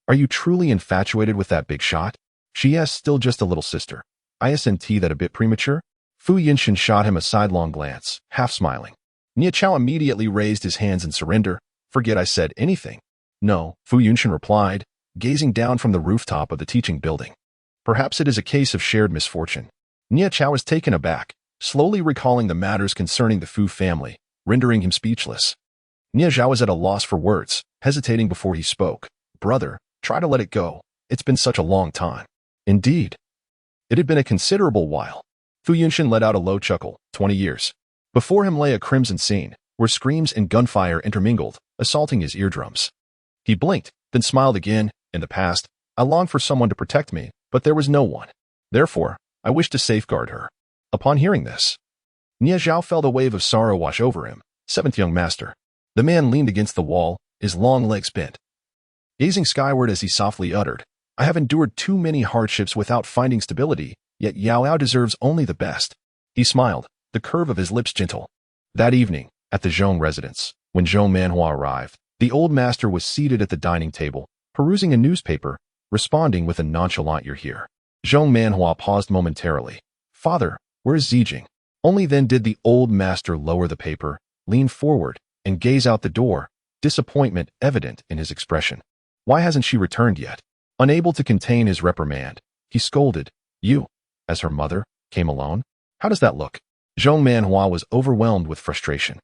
are you truly infatuated with that big shot? She is still just a little sister. Isn't that a bit premature? Fu Yunshin shot him a sidelong glance, half smiling. Nie Chao immediately raised his hands in surrender. Forget I said anything. No, Fu Yunshin replied, gazing down from the rooftop of the teaching building. Perhaps it is a case of shared misfortune. Nie Chao was taken aback, slowly recalling the matters concerning the Fu family, rendering him speechless. Nie Chao was at a loss for words, hesitating before he spoke. Brother, try to let it go. It's been such a long time. Indeed. It had been a considerable while. Fu Yunshin let out a low chuckle. 20 years. Before him lay a crimson scene, where screams and gunfire intermingled, assaulting his eardrums. He blinked, then smiled again. In the past, I longed for someone to protect me, but there was no one. Therefore, I wished to safeguard her. Upon hearing this, Nie Chao felt a wave of sorrow wash over him. 7th young master. The man leaned against the wall, his long legs bent, gazing skyward as he softly uttered, I have endured too many hardships without finding stability, yet Yao Yao deserves only the best. He smiled, the curve of his lips gentle. That evening, at the Zhong residence, when Zhong Manhua arrived, the old master was seated at the dining table, perusing a newspaper, responding with a nonchalant "You're here." Zhong Manhua paused momentarily. Father, where is Zijing? Only then did the old master lower the paper, lean forward, and gaze out the door, disappointment evident in his expression. Why hasn't she returned yet? Unable to contain his reprimand, he scolded, You, as her mother, came alone? How does that look? Zhong Manhua was overwhelmed with frustration.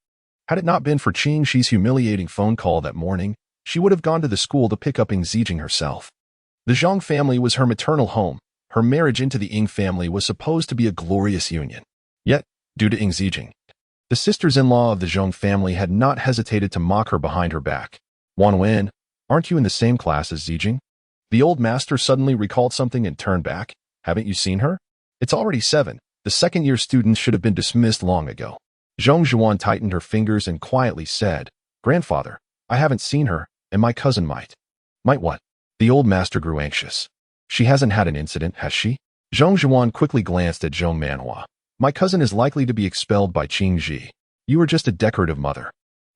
Had it not been for Qing Shi's humiliating phone call that morning, she would have gone to the school to pick up Ing Zijing herself. The Zhong family was her maternal home. Her marriage into the Ing family was supposed to be a glorious union. Yet, due to Ing Zijing, the sisters-in-law of the Zhong family had not hesitated to mock her behind her back. Wan Wen, Aren't you in the same class as Zijing? The old master suddenly recalled something and turned back. Haven't you seen her? It's already 7. The second-year students should have been dismissed long ago. Zhong Zhuan tightened her fingers and quietly said, Grandfather, I haven't seen her, and my cousin might. Might what? The old master grew anxious. She hasn't had an incident, has she? Zhong Zhuan quickly glanced at Zhong Manhua. My cousin is likely to be expelled by Qing Ji. You are just a decorative mother,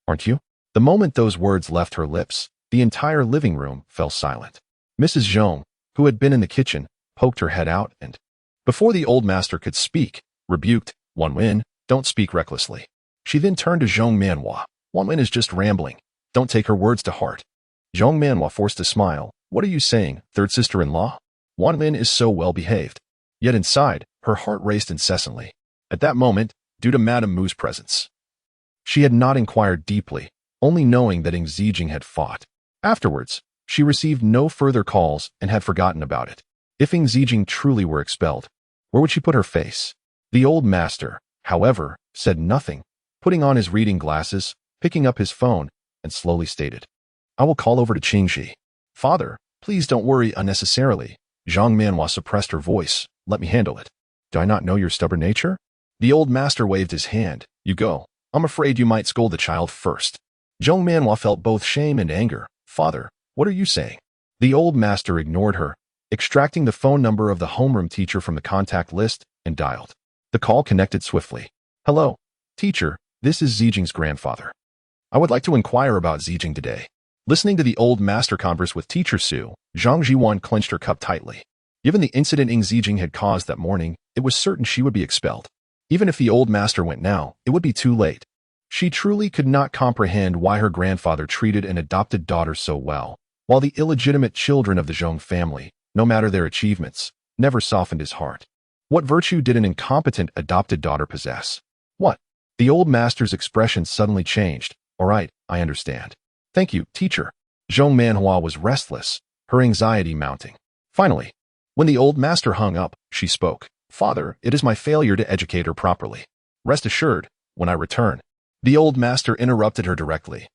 aren't you? The moment those words left her lips, the entire living room fell silent. Mrs. Zhong, who had been in the kitchen, poked her head out and, before the old master could speak, rebuked, Wanwen, don't speak recklessly. She then turned to Zhong Manhua. Wanwen is just rambling. Don't take her words to heart. Zhong Manhua forced a smile. What are you saying, third sister-in-law? Wanwen is so well-behaved. Yet inside, her heart raced incessantly. At that moment, due to Madame Mu's presence, she had not inquired deeply, only knowing that Ing Zijing had fought. Afterwards, she received no further calls and had forgotten about it. If Ing Zijing truly were expelled, where would she put her face? The old master, however, said nothing, putting on his reading glasses, picking up his phone, and slowly stated, I will call over to Qingji. Father, please don't worry unnecessarily. Zhong Manhua suppressed her voice. Let me handle it. Do I not know your stubborn nature? The old master waved his hand. You go. I'm afraid you might scold the child first. Zhong Manhua felt both shame and anger. Father, what are you saying? The old master ignored her, extracting the phone number of the homeroom teacher from the contact list and dialed. The call connected swiftly. Hello, teacher, this is Zijing's grandfather. I would like to inquire about Zijing today. Listening to the old master converse with teacher Su, Zhang Jiwan clenched her cup tightly. Given the incident Ing Zijing had caused that morning, it was certain she would be expelled. Even if the old master went now, it would be too late. She truly could not comprehend why her grandfather treated an adopted daughter so well, while the illegitimate children of the Zhong family, no matter their achievements, never softened his heart. What virtue did an incompetent adopted daughter possess? What? The old master's expression suddenly changed. All right, I understand. Thank you, teacher. Zhong Manhua was restless, her anxiety mounting. Finally, when the old master hung up, she spoke. Father, it is my failure to educate her properly. Rest assured, when I return. The old master interrupted her directly.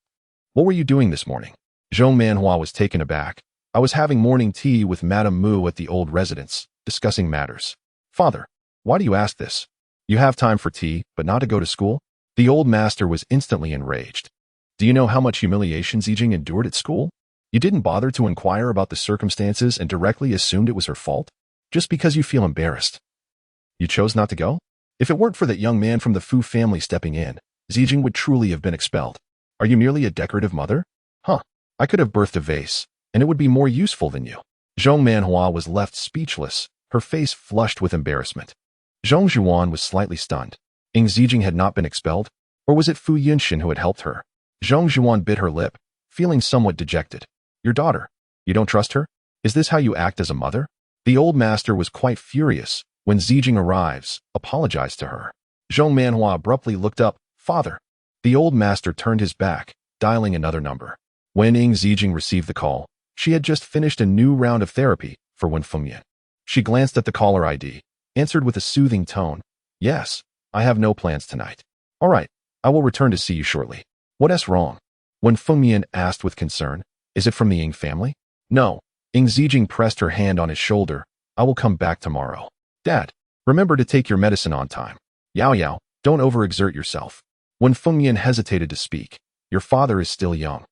What were you doing this morning? Zhong Manhua was taken aback. I was having morning tea with Madame Mu at the old residence, discussing matters. Father, why do you ask this? You have time for tea, but not to go to school? The old master was instantly enraged. Do you know how much humiliation Zijing endured at school? You didn't bother to inquire about the circumstances and directly assumed it was her fault? Just because you feel embarrassed. You chose not to go? If it weren't for that young man from the Fu family stepping in, Zijing would truly have been expelled. Are you merely a decorative mother? Huh. I could have birthed a vase, and it would be more useful than you. Zhong Manhua was left speechless, her face flushed with embarrassment. Zhong Zhuan was slightly stunned. Ing Zijing had not been expelled? Or was it Fu Yunshin who had helped her? Zhong Zhuan bit her lip, feeling somewhat dejected. Your daughter. You don't trust her? Is this how you act as a mother? The old master was quite furious. When Zijing arrives, apologized to her. Zhong Manhua abruptly looked up. Father. The old master turned his back, dialing another number. When Ing Zijing received the call, she had just finished a new round of therapy for Wen Fengyan. She glanced at the caller ID, answered with a soothing tone. Yes, I have no plans tonight. All right, I will return to see you shortly. What's wrong? Wen Fengyan asked with concern. Is it from the Ing family? No. Ing Zijing pressed her hand on his shoulder. I will come back tomorrow. Dad, remember to take your medicine on time. Yao Yao, don't overexert yourself. When Fengyan hesitated to speak, your father is still young.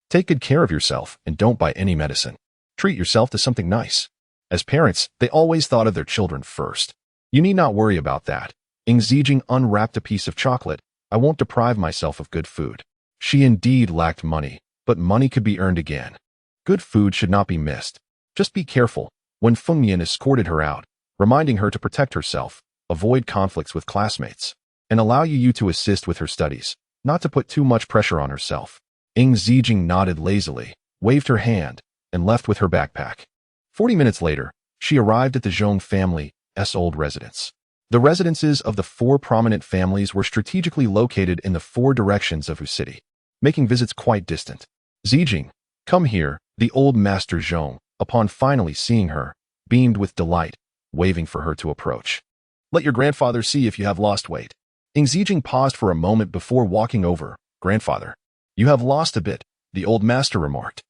Take good care of yourself and don't buy any medicine. Treat yourself to something nice. As parents, they always thought of their children first. You need not worry about that. Ing Zijing unwrapped a piece of chocolate. I won't deprive myself of good food. She indeed lacked money, but money could be earned again. Good food should not be missed. Just be careful. When Fengyan escorted her out, reminding her to protect herself, avoid conflicts with classmates, and allow you to assist with her studies, not to put too much pressure on herself. Ing Zijing nodded lazily, waved her hand, and left with her backpack. 40 minutes later, she arrived at the Zhong family's old residence. The residences of the 4 prominent families were strategically located in the 4 directions of Wu City, making visits quite distant. Zijing, come here, the old master Zhong, upon finally seeing her, beamed with delight, waving for her to approach. Let your grandfather see if you have lost weight. Ing Zijing paused for a moment before walking over. Grandfather, you have lost a bit, the old master remarked.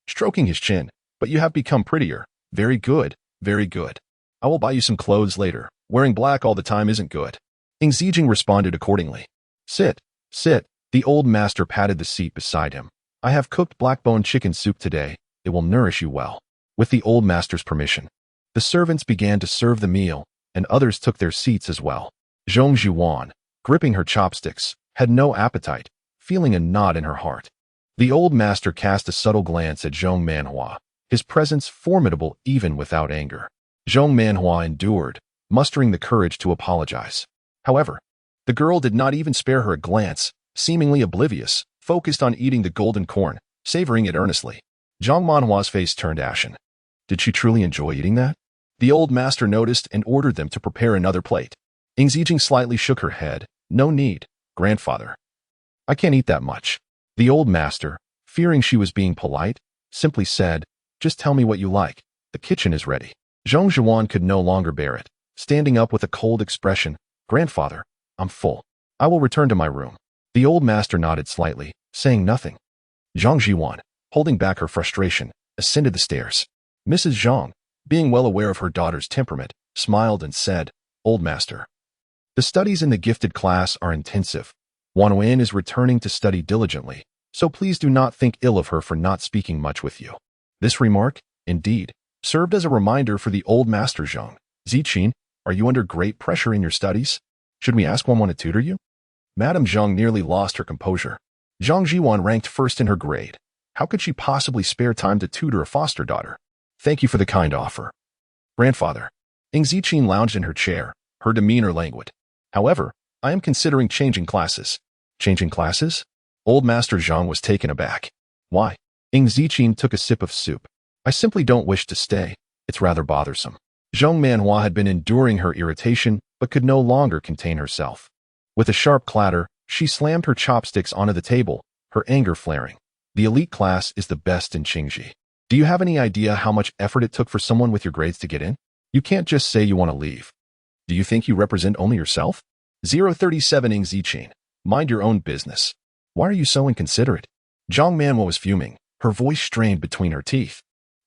stroking his chin. But you have become prettier. Very good, very good. I will buy you some clothes later. Wearing black all the time isn't good. Ing Zijing responded accordingly. Sit, sit. The old master patted the seat beside him. I have cooked black-bone chicken soup today. It will nourish you well. With the old master's permission, the servants began to serve the meal, and others took their seats as well. Zhong Zhuan, gripping her chopsticks, had no appetite, feeling a knot in her heart. The old master cast a subtle glance at Zhong Manhua, his presence formidable even without anger. Zhong Manhua endured, mustering the courage to apologize. However, the girl did not even spare her a glance, seemingly oblivious, focused on eating the golden corn, savoring it earnestly. Zhong Manhua's face turned ashen. Did she truly enjoy eating that? The old master noticed and ordered them to prepare another plate. Ing Zijing slightly shook her head. No need, grandfather. I can't eat that much. The old master, fearing she was being polite, simply said, just tell me what you like. The kitchen is ready. Zhong Zhuan could no longer bear it, standing up with a cold expression. Grandfather, I'm full. I will return to my room. The old master nodded slightly, saying nothing. Zhang Zhuan, holding back her frustration, ascended the stairs. Mrs. Zhang, being well aware of her daughter's temperament, smiled and said, Old master, the studies in the gifted class are intensive. Wan Wen is returning to study diligently, so please do not think ill of her for not speaking much with you. This remark, indeed, served as a reminder for the old master Zhang. Ziqin, are you under great pressure in your studies? Should we ask Wan to tutor you? Madame Zhang nearly lost her composure. Zhang Zhiwan ranked first in her grade. How could she possibly spare time to tutor a foster daughter? Thank you for the kind offer. Grandfather. Ing Ziqin lounged in her chair, her demeanor languid. However, I am considering changing classes. Changing classes? Old Master Zhang was taken aback. Why? Ing Ziqin took a sip of soup. I simply don't wish to stay. It's rather bothersome. Zhong Manhua had been enduring her irritation, but could no longer contain herself. With a sharp clatter, she slammed her chopsticks onto the table, her anger flaring. The elite class is the best in Qingji. Do you have any idea how much effort it took for someone with your grades to get in? You can't just say you want to leave. Do you think you represent only yourself? 037 Ing Ziqin. Mind your own business. Why are you so inconsiderate? Zhang Manhua was fuming, her voice strained between her teeth.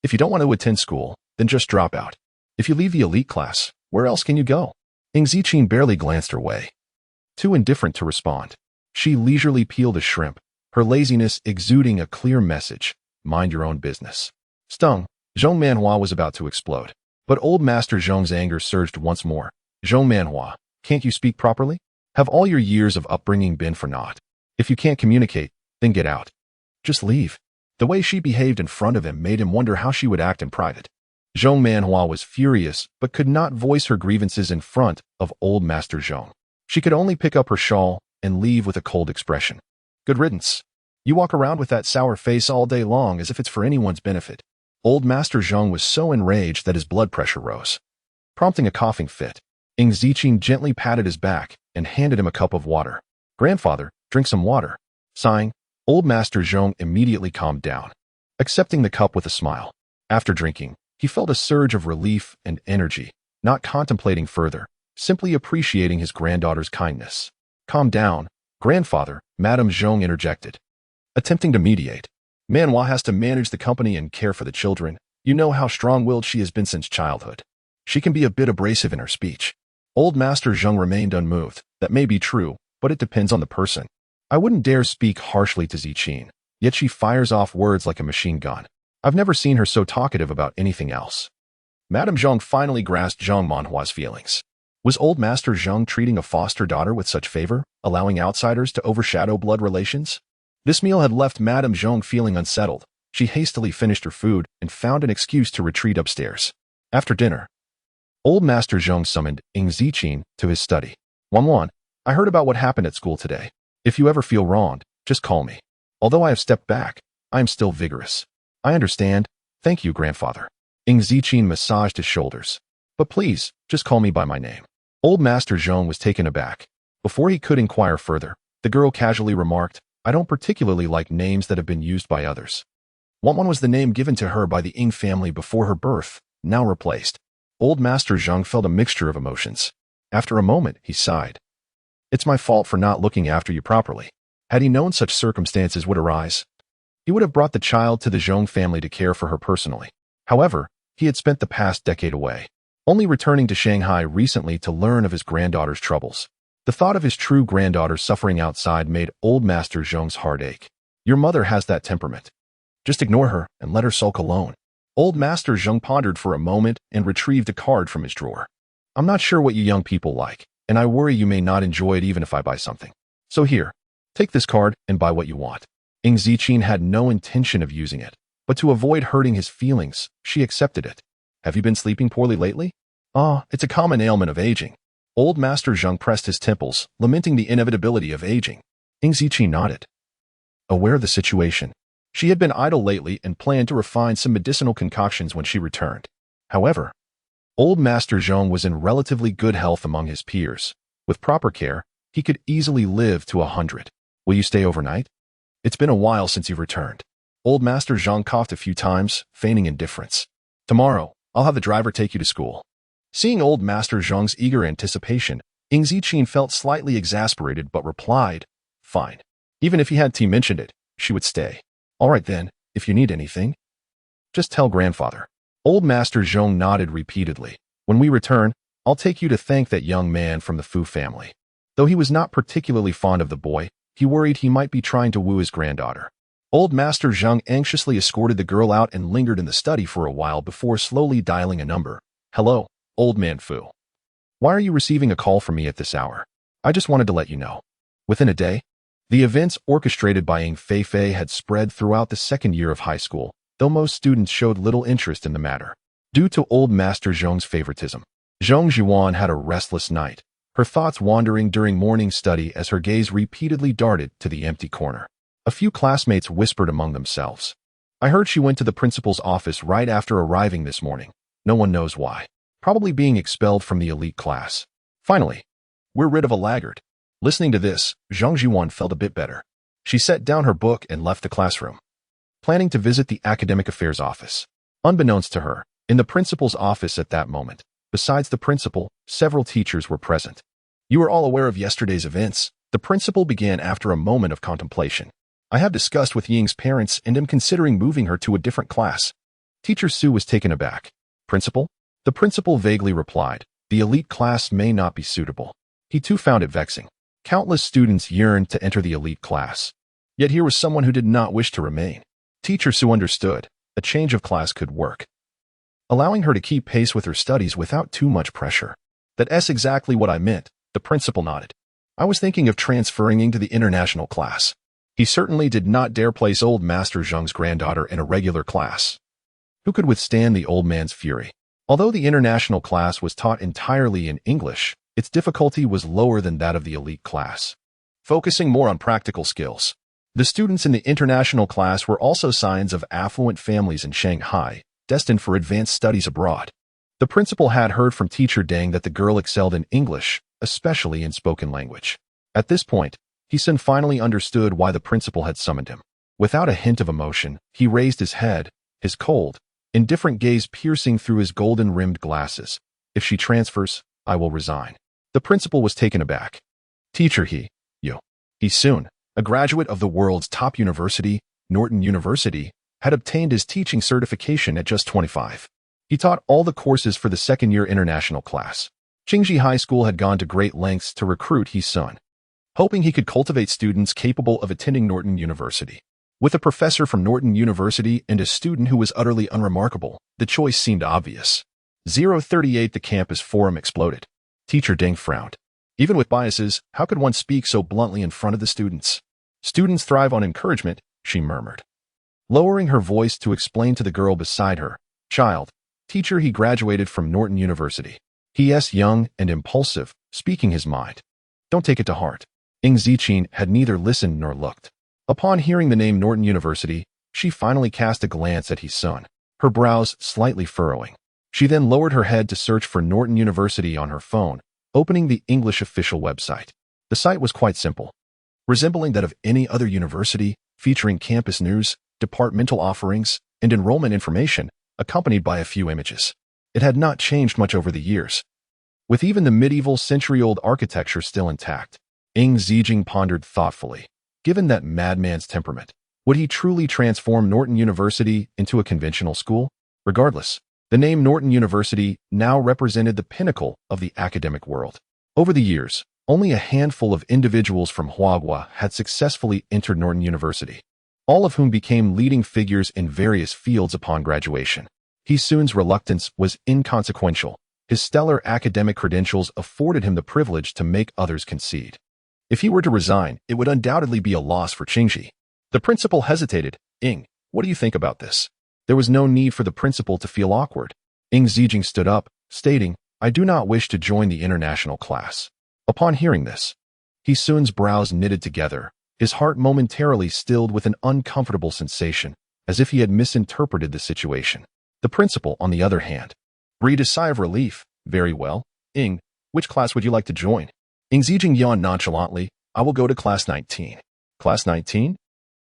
If you don't want to attend school, then just drop out. If you leave the elite class, where else can you go? Ing Ziqin barely glanced her way. Too indifferent to respond. She leisurely peeled a shrimp, her laziness exuding a clear message. Mind your own business. Stung, Zhong Manhua was about to explode. But old Master Zhong's anger surged once more. Zhong Manhua, can't you speak properly? Have all your years of upbringing been for naught? If you can't communicate, then get out. Just leave. The way she behaved in front of him made him wonder how she would act in private. Zhong Manhua was furious, but could not voice her grievances in front of old Master Zhong. She could only pick up her shawl and leave with a cold expression. Good riddance. You walk around with that sour face all day long as if it's for anyone's benefit. Old Master Zhong was so enraged that his blood pressure rose, prompting a coughing fit. Ing Ziqin gently patted his back and handed him a cup of water. Grandfather, drink some water. Sighing, old Master Zhong immediately calmed down, accepting the cup with a smile. After drinking, he felt a surge of relief and energy, not contemplating further, simply appreciating his granddaughter's kindness. Calm down, grandfather, Madame Zhong interjected, attempting to mediate. Manhua has to manage the company and care for the children. You know how strong-willed she has been since childhood. She can be a bit abrasive in her speech. Old Master Zhong remained unmoved. That may be true, but it depends on the person. I wouldn't dare speak harshly to Ziqin, yet she fires off words like a machine gun. I've never seen her so talkative about anything else. Madame Zhong finally grasped Zhong Manhua's feelings. Was old Master Zhong treating a foster daughter with such favor, allowing outsiders to overshadow blood relations? This meal had left Madame Zhong feeling unsettled. She hastily finished her food and found an excuse to retreat upstairs. After dinner, old Master Zhong summoned Ing Ziqin to his study. Wan, I heard about what happened at school today. If you ever feel wronged, just call me. Although I have stepped back, I am still vigorous. I understand. Thank you, grandfather. Ing Ziqin massaged his shoulders. But please, just call me by my name. Old Master Zhong was taken aback. Before he could inquire further, the girl casually remarked, I don't particularly like names that have been used by others. Wan was the name given to her by the Ing family before her birth, now replaced. Old Master Zhong felt a mixture of emotions. After a moment, he sighed. It's my fault for not looking after you properly. Had he known such circumstances would arise, He would have brought the child to the Zhong family to care for her personally. However, he had spent the past decade away, only returning to Shanghai recently to learn of his granddaughter's troubles. The thought of his true granddaughter suffering outside made old Master Zhong's heart ache. Your mother has that temperament. Just ignore her and let her sulk alone. Old Master Zhong pondered for a moment and retrieved a card from his drawer. I'm not sure what you young people like, and I worry you may not enjoy it even if I buy something. So here, take this card and buy what you want. Ing Ziqin had no intention of using it, but to avoid hurting his feelings, she accepted it. Have you been sleeping poorly lately? It's a common ailment of aging. Old Master Zhong pressed his temples, lamenting the inevitability of aging. Ing Ziqin nodded. Aware of the situation, she had been idle lately and planned to refine some medicinal concoctions when she returned. However, old Master Zhong was in relatively good health among his peers. With proper care, he could easily live to 100. Will you stay overnight? It's been a while since you've returned. Old Master Zhong coughed a few times, feigning indifference. Tomorrow, I'll have the driver take you to school. Seeing old Master Zhong's eager anticipation, Ing Ziqin felt slightly exasperated but replied, Fine. Even if he had mentioned it, she would stay. All right then, if you need anything, just tell grandfather. Old Master Zhong nodded repeatedly. When we return, I'll take you to thank that young man from the Fu family. Though he was not particularly fond of the boy, he worried he might be trying to woo his granddaughter. Old Master Zhong anxiously escorted the girl out and lingered in the study for a while before slowly dialing a number. Hello, Old Man Fu. Why are you receiving a call from me at this hour? I just wanted to let you know. Within a day, the events orchestrated by Ing Feifei had spread throughout the second year of high school, though most students showed little interest in the matter. Due to old Master Zhong's favoritism, Zhong Zhuan had a restless night, her thoughts wandering during morning study as her gaze repeatedly darted to the empty corner. A few classmates whispered among themselves. I heard she went to the principal's office right after arriving this morning. No one knows why. Probably being expelled from the elite class. Finally, we're rid of a laggard. Listening to this, Zhang Zhuan felt a bit better. She set down her book and left the classroom, planning to visit the academic affairs office. Unbeknownst to her, in the principal's office at that moment, besides the principal, several teachers were present. You are all aware of yesterday's events. The principal began after a moment of contemplation. I have discussed with Ying's parents and am considering moving her to a different class. Teacher Su was taken aback. Principal? The principal vaguely replied, the elite class may not be suitable. He too found it vexing. Countless students yearned to enter the elite class. Yet here was someone who did not wish to remain. Teacher Su understood. A change of class could work, allowing her to keep pace with her studies without too much pressure. That's exactly what I meant, the principal nodded. I was thinking of transferring into the international class. He certainly did not dare place old Master Zhong's granddaughter in a regular class. Who could withstand the old man's fury? Although the international class was taught entirely in English, its difficulty was lower than that of the elite class, focusing more on practical skills. The students in the international class were also scions of affluent families in Shanghai, destined for advanced studies abroad. The principal had heard from teacher Deng that the girl excelled in English, especially in spoken language. At this point, he soon finally understood why the principal had summoned him. Without a hint of emotion, he raised his head, his cold, indifferent gaze piercing through his golden-rimmed glasses. If she transfers, I will resign. The principal was taken aback. Teacher He soon, a graduate of the world's top university, Norton University, had obtained his teaching certification at just 25. He taught all the courses for the second-year international class. Qingji High School had gone to great lengths to recruit his son, hoping he could cultivate students capable of attending Norton University. With a professor from Norton University and a student who was utterly unremarkable, the choice seemed obvious. 038 The campus forum exploded. Teacher Deng frowned. Even with biases, how could one speak so bluntly in front of the students? Students thrive on encouragement, she murmured, lowering her voice to explain to the girl beside her. Child, teacher, he graduated from Norton University. He is young and impulsive, speaking his mind. Don't take it to heart. Ing Ziqin had neither listened nor looked. Upon hearing the name Norton University, she finally cast a glance at his son, her brows slightly furrowing. She then lowered her head to search for Norton University on her phone, opening the English official website. The site was quite simple, resembling that of any other university, featuring campus news, departmental offerings, and enrollment information, accompanied by a few images. It had not changed much over the years, with even the medieval century-old architecture still intact. Ing Zijing pondered thoughtfully. Given that madman's temperament, Would he truly transform Norton University into a conventional school? Regardless, the name Norton University now represented the pinnacle of the academic world. Over the years, only a handful of individuals from Huagua had successfully entered Norton University, all of whom became leading figures in various fields upon graduation. Heesun's reluctance was inconsequential. His stellar academic credentials afforded him the privilege to make others concede. If he were to resign, it would undoubtedly be a loss for Qingji. The principal hesitated. Ing, what do you think about this? There was no need for the principal to feel awkward. Ing Zijing stood up, stating, I do not wish to join the international class. Upon hearing this, Heesun's brows knitted together, his heart momentarily stilled with an uncomfortable sensation, as if he had misinterpreted the situation. The principal, on the other hand, breathed a sigh of relief. Very well. Ing, which class would you like to join? Ing Zijing yawned nonchalantly. I will go to class 19. Class 19?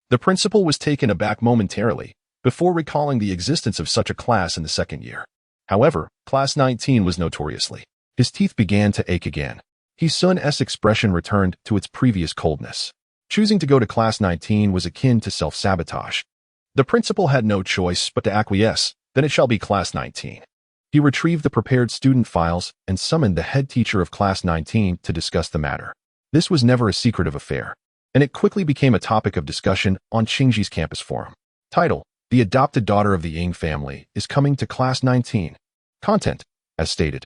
The principal was taken aback momentarily, before recalling the existence of such a class in the second year. However, class 19 was notoriously. His teeth began to ache again. Heesun's expression returned to its previous coldness. Choosing to go to class 19 was akin to self-sabotage. The principal had no choice but to acquiesce. Then it shall be class 19. He retrieved the prepared student files and summoned the head teacher of class 19 to discuss the matter. This was never a secretive affair, and it quickly became a topic of discussion on Qingji's campus forum. Title: The adopted daughter of the Ying family is coming to class 19. Content: as stated.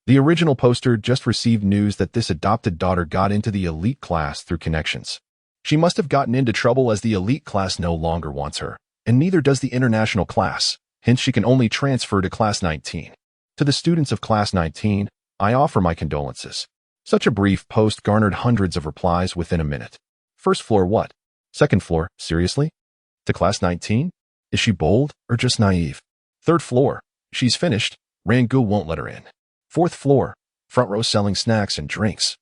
The original poster just received news that this adopted daughter got into the elite class through connections. She must have gotten into trouble as the elite class no longer wants her, and neither does the international class. Hence, she can only transfer to class 19. To the students of class 19, I offer my condolences. Such a brief post garnered hundreds of replies within a minute. First floor what? Second floor, seriously? To class 19? Is she bold or just naive? Third floor, she's finished. Rangu won't let her in. Fourth floor, front row selling snacks and drinks.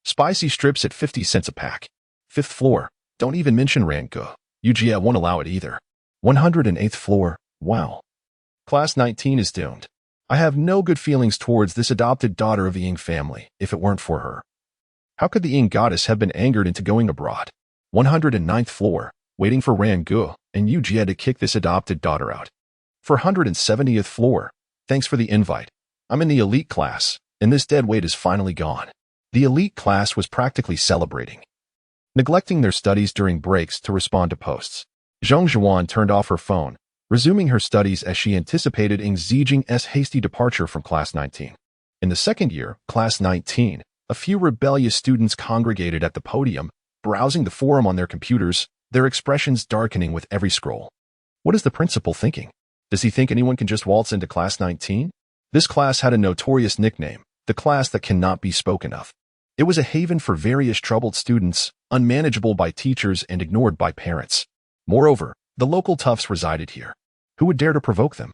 Spicy strips at 50 cents a pack. Fifth floor, don't even mention Rangu. Ujia won't allow it either. 108th floor, wow. Class 19 is doomed. I have no good feelings towards this adopted daughter of the Ying family, if it weren't for her. How could the Ying goddess have been angered into going abroad? 109th floor, waiting for Rangu and Ujia to kick this adopted daughter out. For 170th floor, thanks for the invite. I'm in the elite class, and this dead weight is finally gone. The elite class was practically celebrating, neglecting their studies during breaks to respond to posts. Zhang Zhuan turned off her phone, resuming her studies as she anticipated Ing Zijing's hasty departure from class 19. In the second year, class 19, a few rebellious students congregated at the podium, browsing the forum on their computers, their expressions darkening with every scroll. What is the principal thinking? Does he think anyone can just waltz into class 19? This class had a notorious nickname, the class that cannot be spoken of. It was a haven for various troubled students, unmanageable by teachers and ignored by parents. Moreover, the local toughs resided here. Who would dare to provoke them?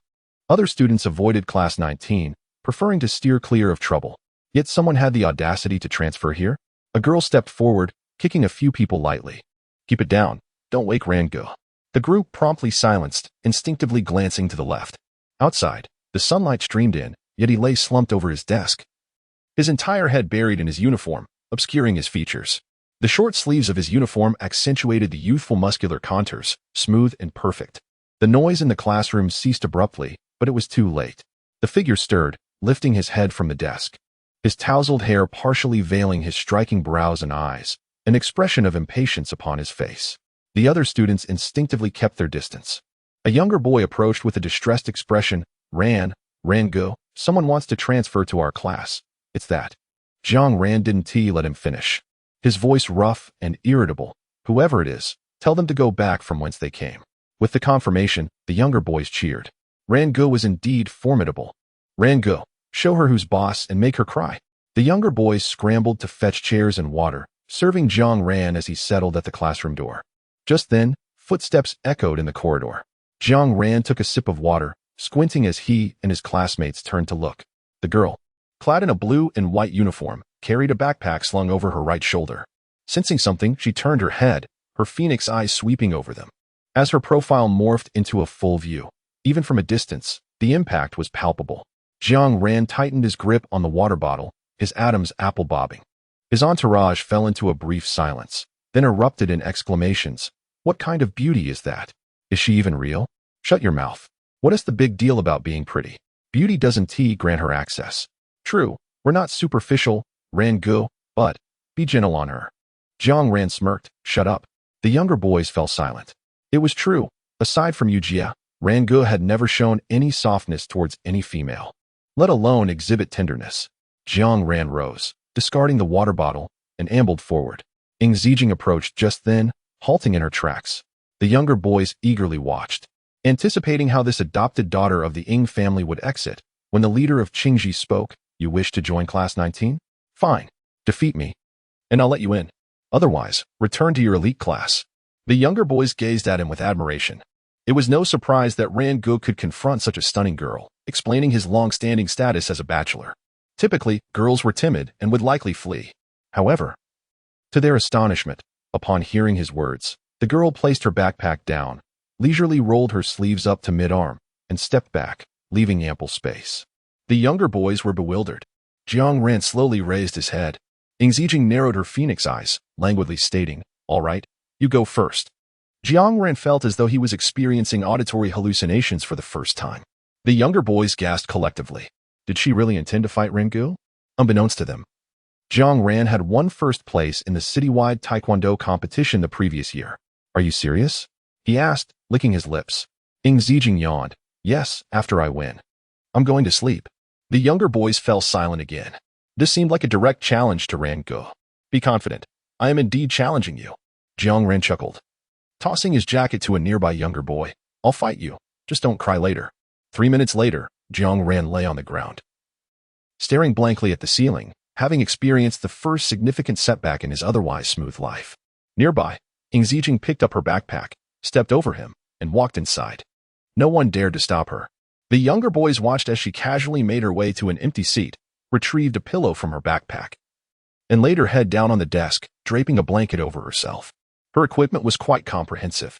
Other students avoided class 19, preferring to steer clear of trouble. Yet someone had the audacity to transfer here. A girl stepped forward, kicking a few people lightly. Keep it down. Don't wake Rangu. The group promptly silenced, instinctively glancing to the left. Outside, the sunlight streamed in, yet he lay slumped over his desk, his entire head buried in his uniform, obscuring his features. The short sleeves of his uniform accentuated the youthful muscular contours, smooth and perfect. The noise in the classroom ceased abruptly, but it was too late. The figure stirred, lifting his head from the desk, his tousled hair partially veiling his striking brows and eyes, an expression of impatience upon his face. The other students instinctively kept their distance. A younger boy approached with a distressed expression. Rangu, someone wants to transfer to our class. It's that. Zhang Ran didn't let him finish. His voice rough and irritable. Whoever it is, tell them to go back from whence they came. With the confirmation, the younger boys cheered. Rangu was indeed formidable. Rangu, show her who's boss and make her cry. The younger boys scrambled to fetch chairs and water, serving Zhang Ran as he settled at the classroom door. Just then, footsteps echoed in the corridor. Zhang Ran took a sip of water, squinting as he and his classmates turned to look. The girl, clad in a blue and white uniform, carried a backpack slung over her right shoulder. Sensing something, she turned her head, her phoenix eyes sweeping over them. As her profile morphed into a full view, even from a distance, the impact was palpable. Zhang Ran tightened his grip on the water bottle, his atoms apple bobbing. His entourage fell into a brief silence, then erupted in exclamations. What kind of beauty is that? Is she even real? Shut your mouth. What is the big deal about being pretty? Beauty doesn't grant her access. True, we're not superficial, Ran-gu, but be gentle on her. Jiang Ran smirked. Shut up. The younger boys fell silent. It was true. Aside from Yujia, Ran-gu had never shown any softness towards any female, let alone exhibit tenderness. Jiang Ran rose, discarding the water bottle, and ambled forward. Ing Zijing approached just then, halting in her tracks. The younger boys eagerly watched, anticipating how this adopted daughter of the Ing family would exit. When the leader of Qingji spoke, "You wish to join Class 19? Fine. Defeat me, and I'll let you in. Otherwise, return to your elite class." The younger boys gazed at him with admiration. It was no surprise that Ran-gu could confront such a stunning girl, explaining his long-standing status as a bachelor. Typically, girls were timid and would likely flee. However, to their astonishment, upon hearing his words, the girl placed her backpack down, leisurely rolled her sleeves up to mid-arm, and stepped back, leaving ample space. The younger boys were bewildered. Jiang Ran slowly raised his head. Ing Zijing narrowed her phoenix eyes, languidly stating, "All right, you go first." Jiang Ran felt as though he was experiencing auditory hallucinations for the first time. The younger boys gasped collectively. Did she really intend to fight Ran-gu? Unbeknownst to them, Jiang Ran had won first place in the citywide taekwondo competition the previous year. "Are you serious?" he asked, licking his lips. Ing Zijing yawned. "Yes, after I win. I'm going to sleep." The younger boys fell silent again. This seemed like a direct challenge to Ran-gu. "Be confident. I am indeed challenging you." Jiang Ran chuckled, tossing his jacket to a nearby younger boy. "I'll fight you. Just don't cry later." 3 minutes later, Jiang Ran lay on the ground, staring blankly at the ceiling, having experienced the first significant setback in his otherwise smooth life. Nearby, Ing Zijing picked up her backpack, stepped over him, and walked inside. No one dared to stop her. The younger boys watched as she casually made her way to an empty seat, retrieved a pillow from her backpack, and laid her head down on the desk, draping a blanket over herself. Her equipment was quite comprehensive.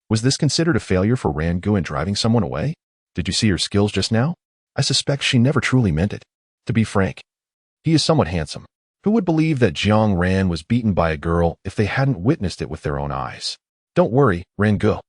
Was this considered a failure for Ran-gu in driving someone away? Did you see her skills just now? I suspect she never truly meant it. To be frank, he is somewhat handsome. Who would believe that Jiang Ran was beaten by a girl if they hadn't witnessed it with their own eyes? Don't worry, Ran-gu.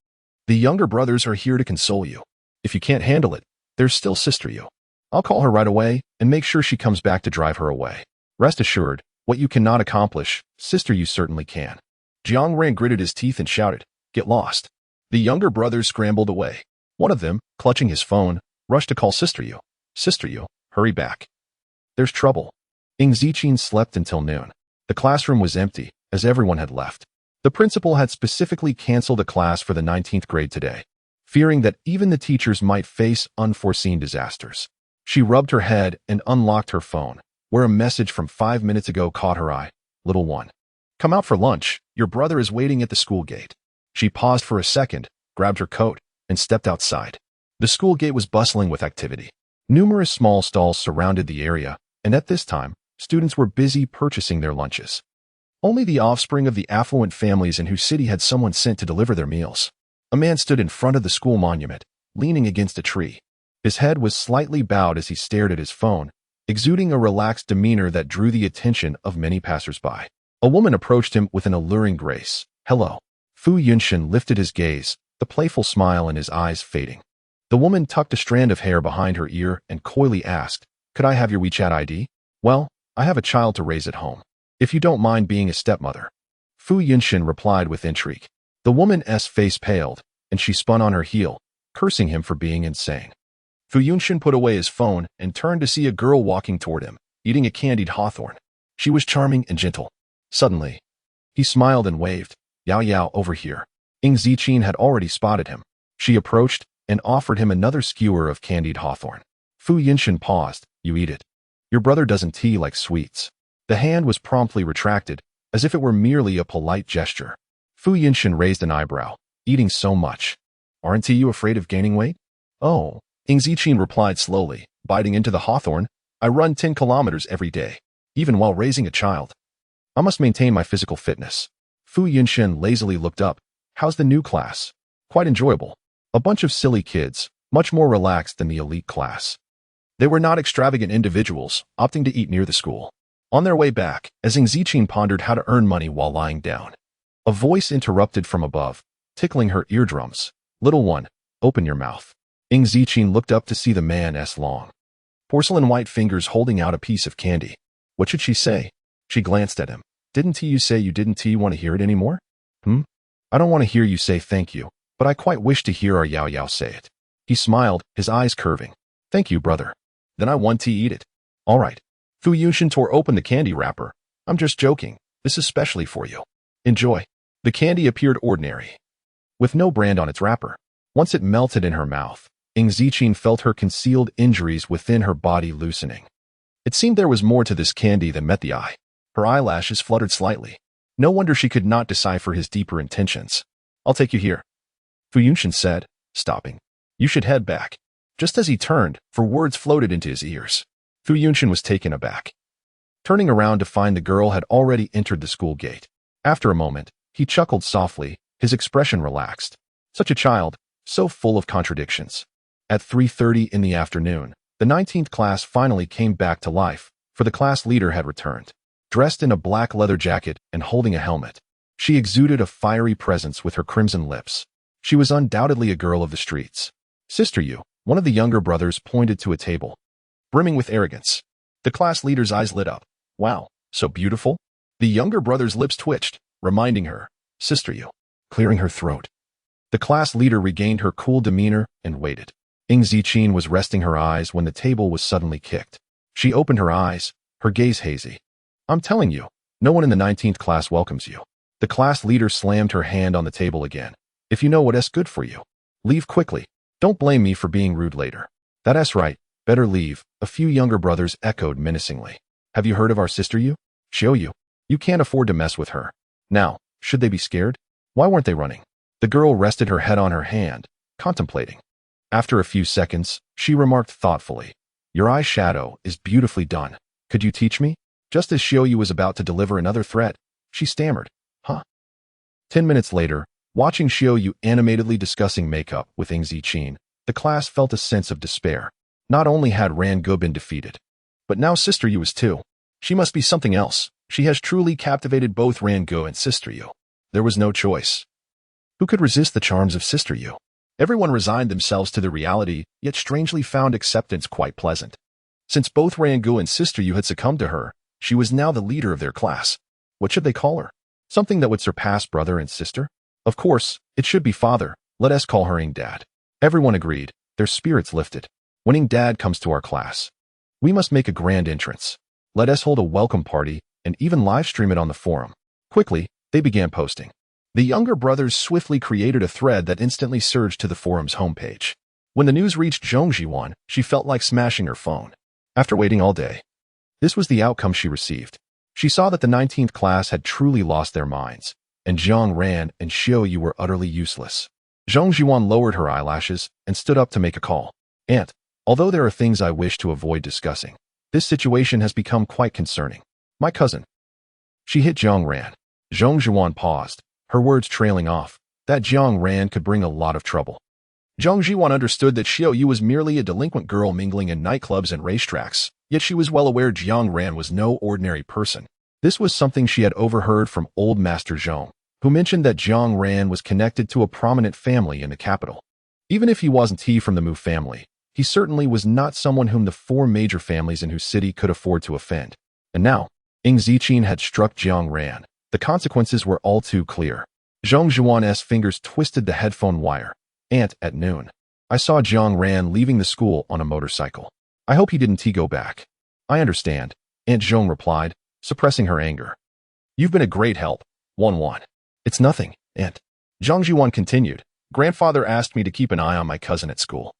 The younger brothers are here to console you. If you can't handle it, there's still Sister Yu. I'll call her right away and make sure she comes back to drive her away. Rest assured, what you cannot accomplish, Sister Yu certainly can. Jiang Ran gritted his teeth and shouted, "Get lost." The younger brothers scrambled away. One of them, clutching his phone, rushed to call Sister Yu. "Sister Yu, hurry back. There's trouble." Ing Zijing slept until noon. The classroom was empty, as everyone had left. The principal had specifically canceled a class for the 19th grade today, fearing that even the teachers might face unforeseen disasters. She rubbed her head and unlocked her phone, where a message from 5 minutes ago caught her eye. "Little one, come out for lunch. Your brother is waiting at the school gate." She paused for a second, grabbed her coat, and stepped outside. The school gate was bustling with activity. Numerous small stalls surrounded the area, and at this time, students were busy purchasing their lunches. Only the offspring of the affluent families in whose city had someone sent to deliver their meals. A man stood in front of the school monument, leaning against a tree. His head was slightly bowed as he stared at his phone, exuding a relaxed demeanor that drew the attention of many passers-by. A woman approached him with an alluring grace. "Hello." Fu Yunshin lifted his gaze, the playful smile in his eyes fading. The woman tucked a strand of hair behind her ear and coyly asked, "Could I have your WeChat ID? Well, I have a child to raise at home. If you don't mind being a stepmother." Fu Yunshin replied with intrigue. The woman's face paled, and she spun on her heel, cursing him for being insane. Fu Yunshin put away his phone and turned to see a girl walking toward him, eating a candied hawthorn. She was charming and gentle. Suddenly, he smiled and waved. "Yao Yao, over here." Ing Zijing had already spotted him. She approached and offered him another skewer of candied hawthorn. Fu Yunshin paused. "You eat it. Your brother doesn't like sweets." The hand was promptly retracted, as if it were merely a polite gesture. Fu Yunshin raised an eyebrow. "Eating so much. Aren't you afraid of gaining weight?" "Oh," Ing Zijing replied slowly, biting into the hawthorn. "I run 10 kilometers every day, even while raising a child. I must maintain my physical fitness." Fu Yunshin lazily looked up. "How's the new class?" "Quite enjoyable. A bunch of silly kids, much more relaxed than the elite class. They were not extravagant individuals, opting to eat near the school." On their way back, as Ing Zijing pondered how to earn money while lying down, a voice interrupted from above. tickling her eardrums. "Little one, open your mouth." Ing Ziqin looked up to see the man's long, porcelain white fingers holding out a piece of candy. What should she say? She glanced at him. "Didn't you say you didn't want to hear it anymore?" I don't want to hear you say thank you, but I quite wish to hear our Yao Yao say it." He smiled, his eyes curving. "Thank you, brother. Then I want to eat it." "All right." Fu Yunshan tore open the candy wrapper. "I'm just joking. This is specially for you. Enjoy." The candy appeared ordinary, with no brand on its wrapper. Once it melted in her mouth, Ing Ziqin felt her concealed injuries within her body loosening. It seemed there was more to this candy than met the eye. Her eyelashes fluttered slightly. No wonder she could not decipher his deeper intentions. "I'll take you here," Fu Yunshan said, stopping. "You should head back." Just as he turned, for words floated into his ears. Fu Yunshan was taken aback, turning around to find the girl had already entered the school gate. After a moment, he chuckled softly, his expression relaxed. Such a child, so full of contradictions. At 3:30 in the afternoon, the 19th class finally came back to life, for the class leader had returned. Dressed in a black leather jacket and holding a helmet, she exuded a fiery presence with her crimson lips. She was undoubtedly a girl of the streets. "Sister Yu," one of the younger brothers pointed to a table, brimming with arrogance. The class leader's eyes lit up. "Wow, so beautiful?" The younger brother's lips twitched, reminding her, "Sister Yu," clearing her throat. The class leader regained her cool demeanor and waited. Ing Ziqin was resting her eyes when the table was suddenly kicked. She opened her eyes, her gaze hazy. "I'm telling you, no one in the 19th class welcomes you." The class leader slammed her hand on the table again. "If you know what's good for you, leave quickly. Don't blame me for being rude later." "That's right, better leave," a few younger brothers echoed menacingly. "Have you heard of our sister Yu? Xiao Yu? You can't afford to mess with her." Now, should they be scared? Why weren't they running? The girl rested her head on her hand, contemplating. After a few seconds, she remarked thoughtfully, "Your eyeshadow is beautifully done. Could you teach me?" Just as Xiao Yu was about to deliver another threat, she stammered, "Huh?" 10 minutes later, watching Xiao Yu animatedly discussing makeup with Ing Ziqin, the class felt a sense of despair. Not only had Ran Gu been defeated, but now Sister Yu was too. She must be something else. She has truly captivated both Ran Gu and Sister Yu. There was no choice. Who could resist the charms of Sister Yu? Everyone resigned themselves to the reality, yet strangely found acceptance quite pleasant. Since both Ran Gu and Sister Yu had succumbed to her, she was now the leader of their class. What should they call her? Something that would surpass brother and sister? Of course, it should be father. Let us call her Ing Dad. Everyone agreed, their spirits lifted. When Ing Dad comes to our class, we must make a grand entrance. Let us hold a welcome party and even live stream it on the forum. Quickly, they began posting. The younger brothers swiftly created a thread that instantly surged to the forum's homepage. When the news reached Zhong Jiwan, she felt like smashing her phone. After waiting all day, this was the outcome she received. She saw that the 19th class had truly lost their minds, and Zhang Ran and Xiao Yu were utterly useless. Zhong Jiwan lowered her eyelashes and stood up to make a call. "Aunt, although there are things I wish to avoid discussing, this situation has become quite concerning. My cousin." She hit Zhang Ran. Zhong Jiwan paused, her words trailing off. That Zhang Ran could bring a lot of trouble. Zhong Jiwan understood that Xiao Yu was merely a delinquent girl mingling in nightclubs and racetracks, yet she was well aware Jiang Ran was no ordinary person. This was something she had overheard from old Master Zhong, who mentioned that Jiang Ran was connected to a prominent family in the capital. Even if he wasn't from the Mu family, he certainly was not someone whom the 4 major families in whose city could afford to offend. And now, Ing Ziqin had struck Jiang Ran. The consequences were all too clear. Zhong Jiwan's fingers twisted the headphone wire. "Aunt, at noon, I saw Jiang Ran leaving the school on a motorcycle. I hope he didn't go back." "I understand," Aunt Zhong replied, suppressing her anger. "You've been a great help, Wan. "It's nothing, Aunt." Zhang Jiwan continued. "Grandfather asked me to keep an eye on my cousin at school.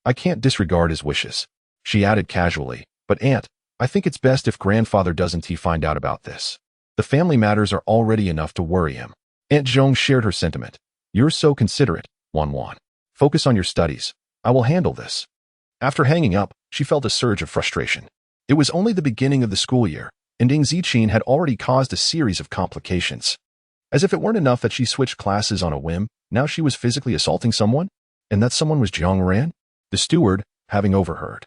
I can't disregard his wishes." She added casually, "But Aunt, I think it's best if grandfather doesn't find out about this. The family matters are already enough to worry him." Aunt Zhong shared her sentiment. "You're so considerate, Wan. Focus on your studies. I will handle this." After hanging up, she felt a surge of frustration. It was only the beginning of the school year, and Ing Ziqin had already caused a series of complications. As if it weren't enough that she switched classes on a whim, now she was physically assaulting someone, and that someone was Jiang Ran? The steward, having overheard,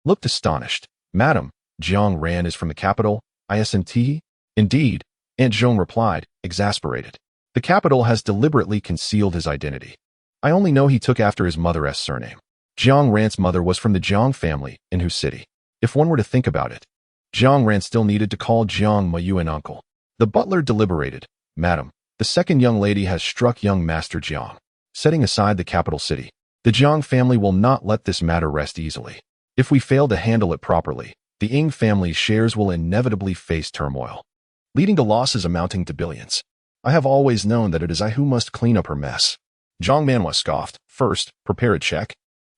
looked astonished. "Madam, Jiang Ran is from the capital, isn't he?" "Indeed," Aunt Zhong replied, exasperated. The capital has deliberately concealed his identity. I only know he took after his mother's surname. Jiang Ran's mother was from the Jiang family, in whose city? If one were to think about it, Jiang Ran still needed to call Jiang Mayu an uncle. The butler deliberated. Madam, the second young lady has struck young Master Jiang. Setting aside the capital city, the Jiang family will not let this matter rest easily. If we fail to handle it properly, the Ying family's shares will inevitably face turmoil, leading to losses amounting to billions. I have always known that it is I who must clean up her mess. Zhang Manhua scoffed. First, prepare a check.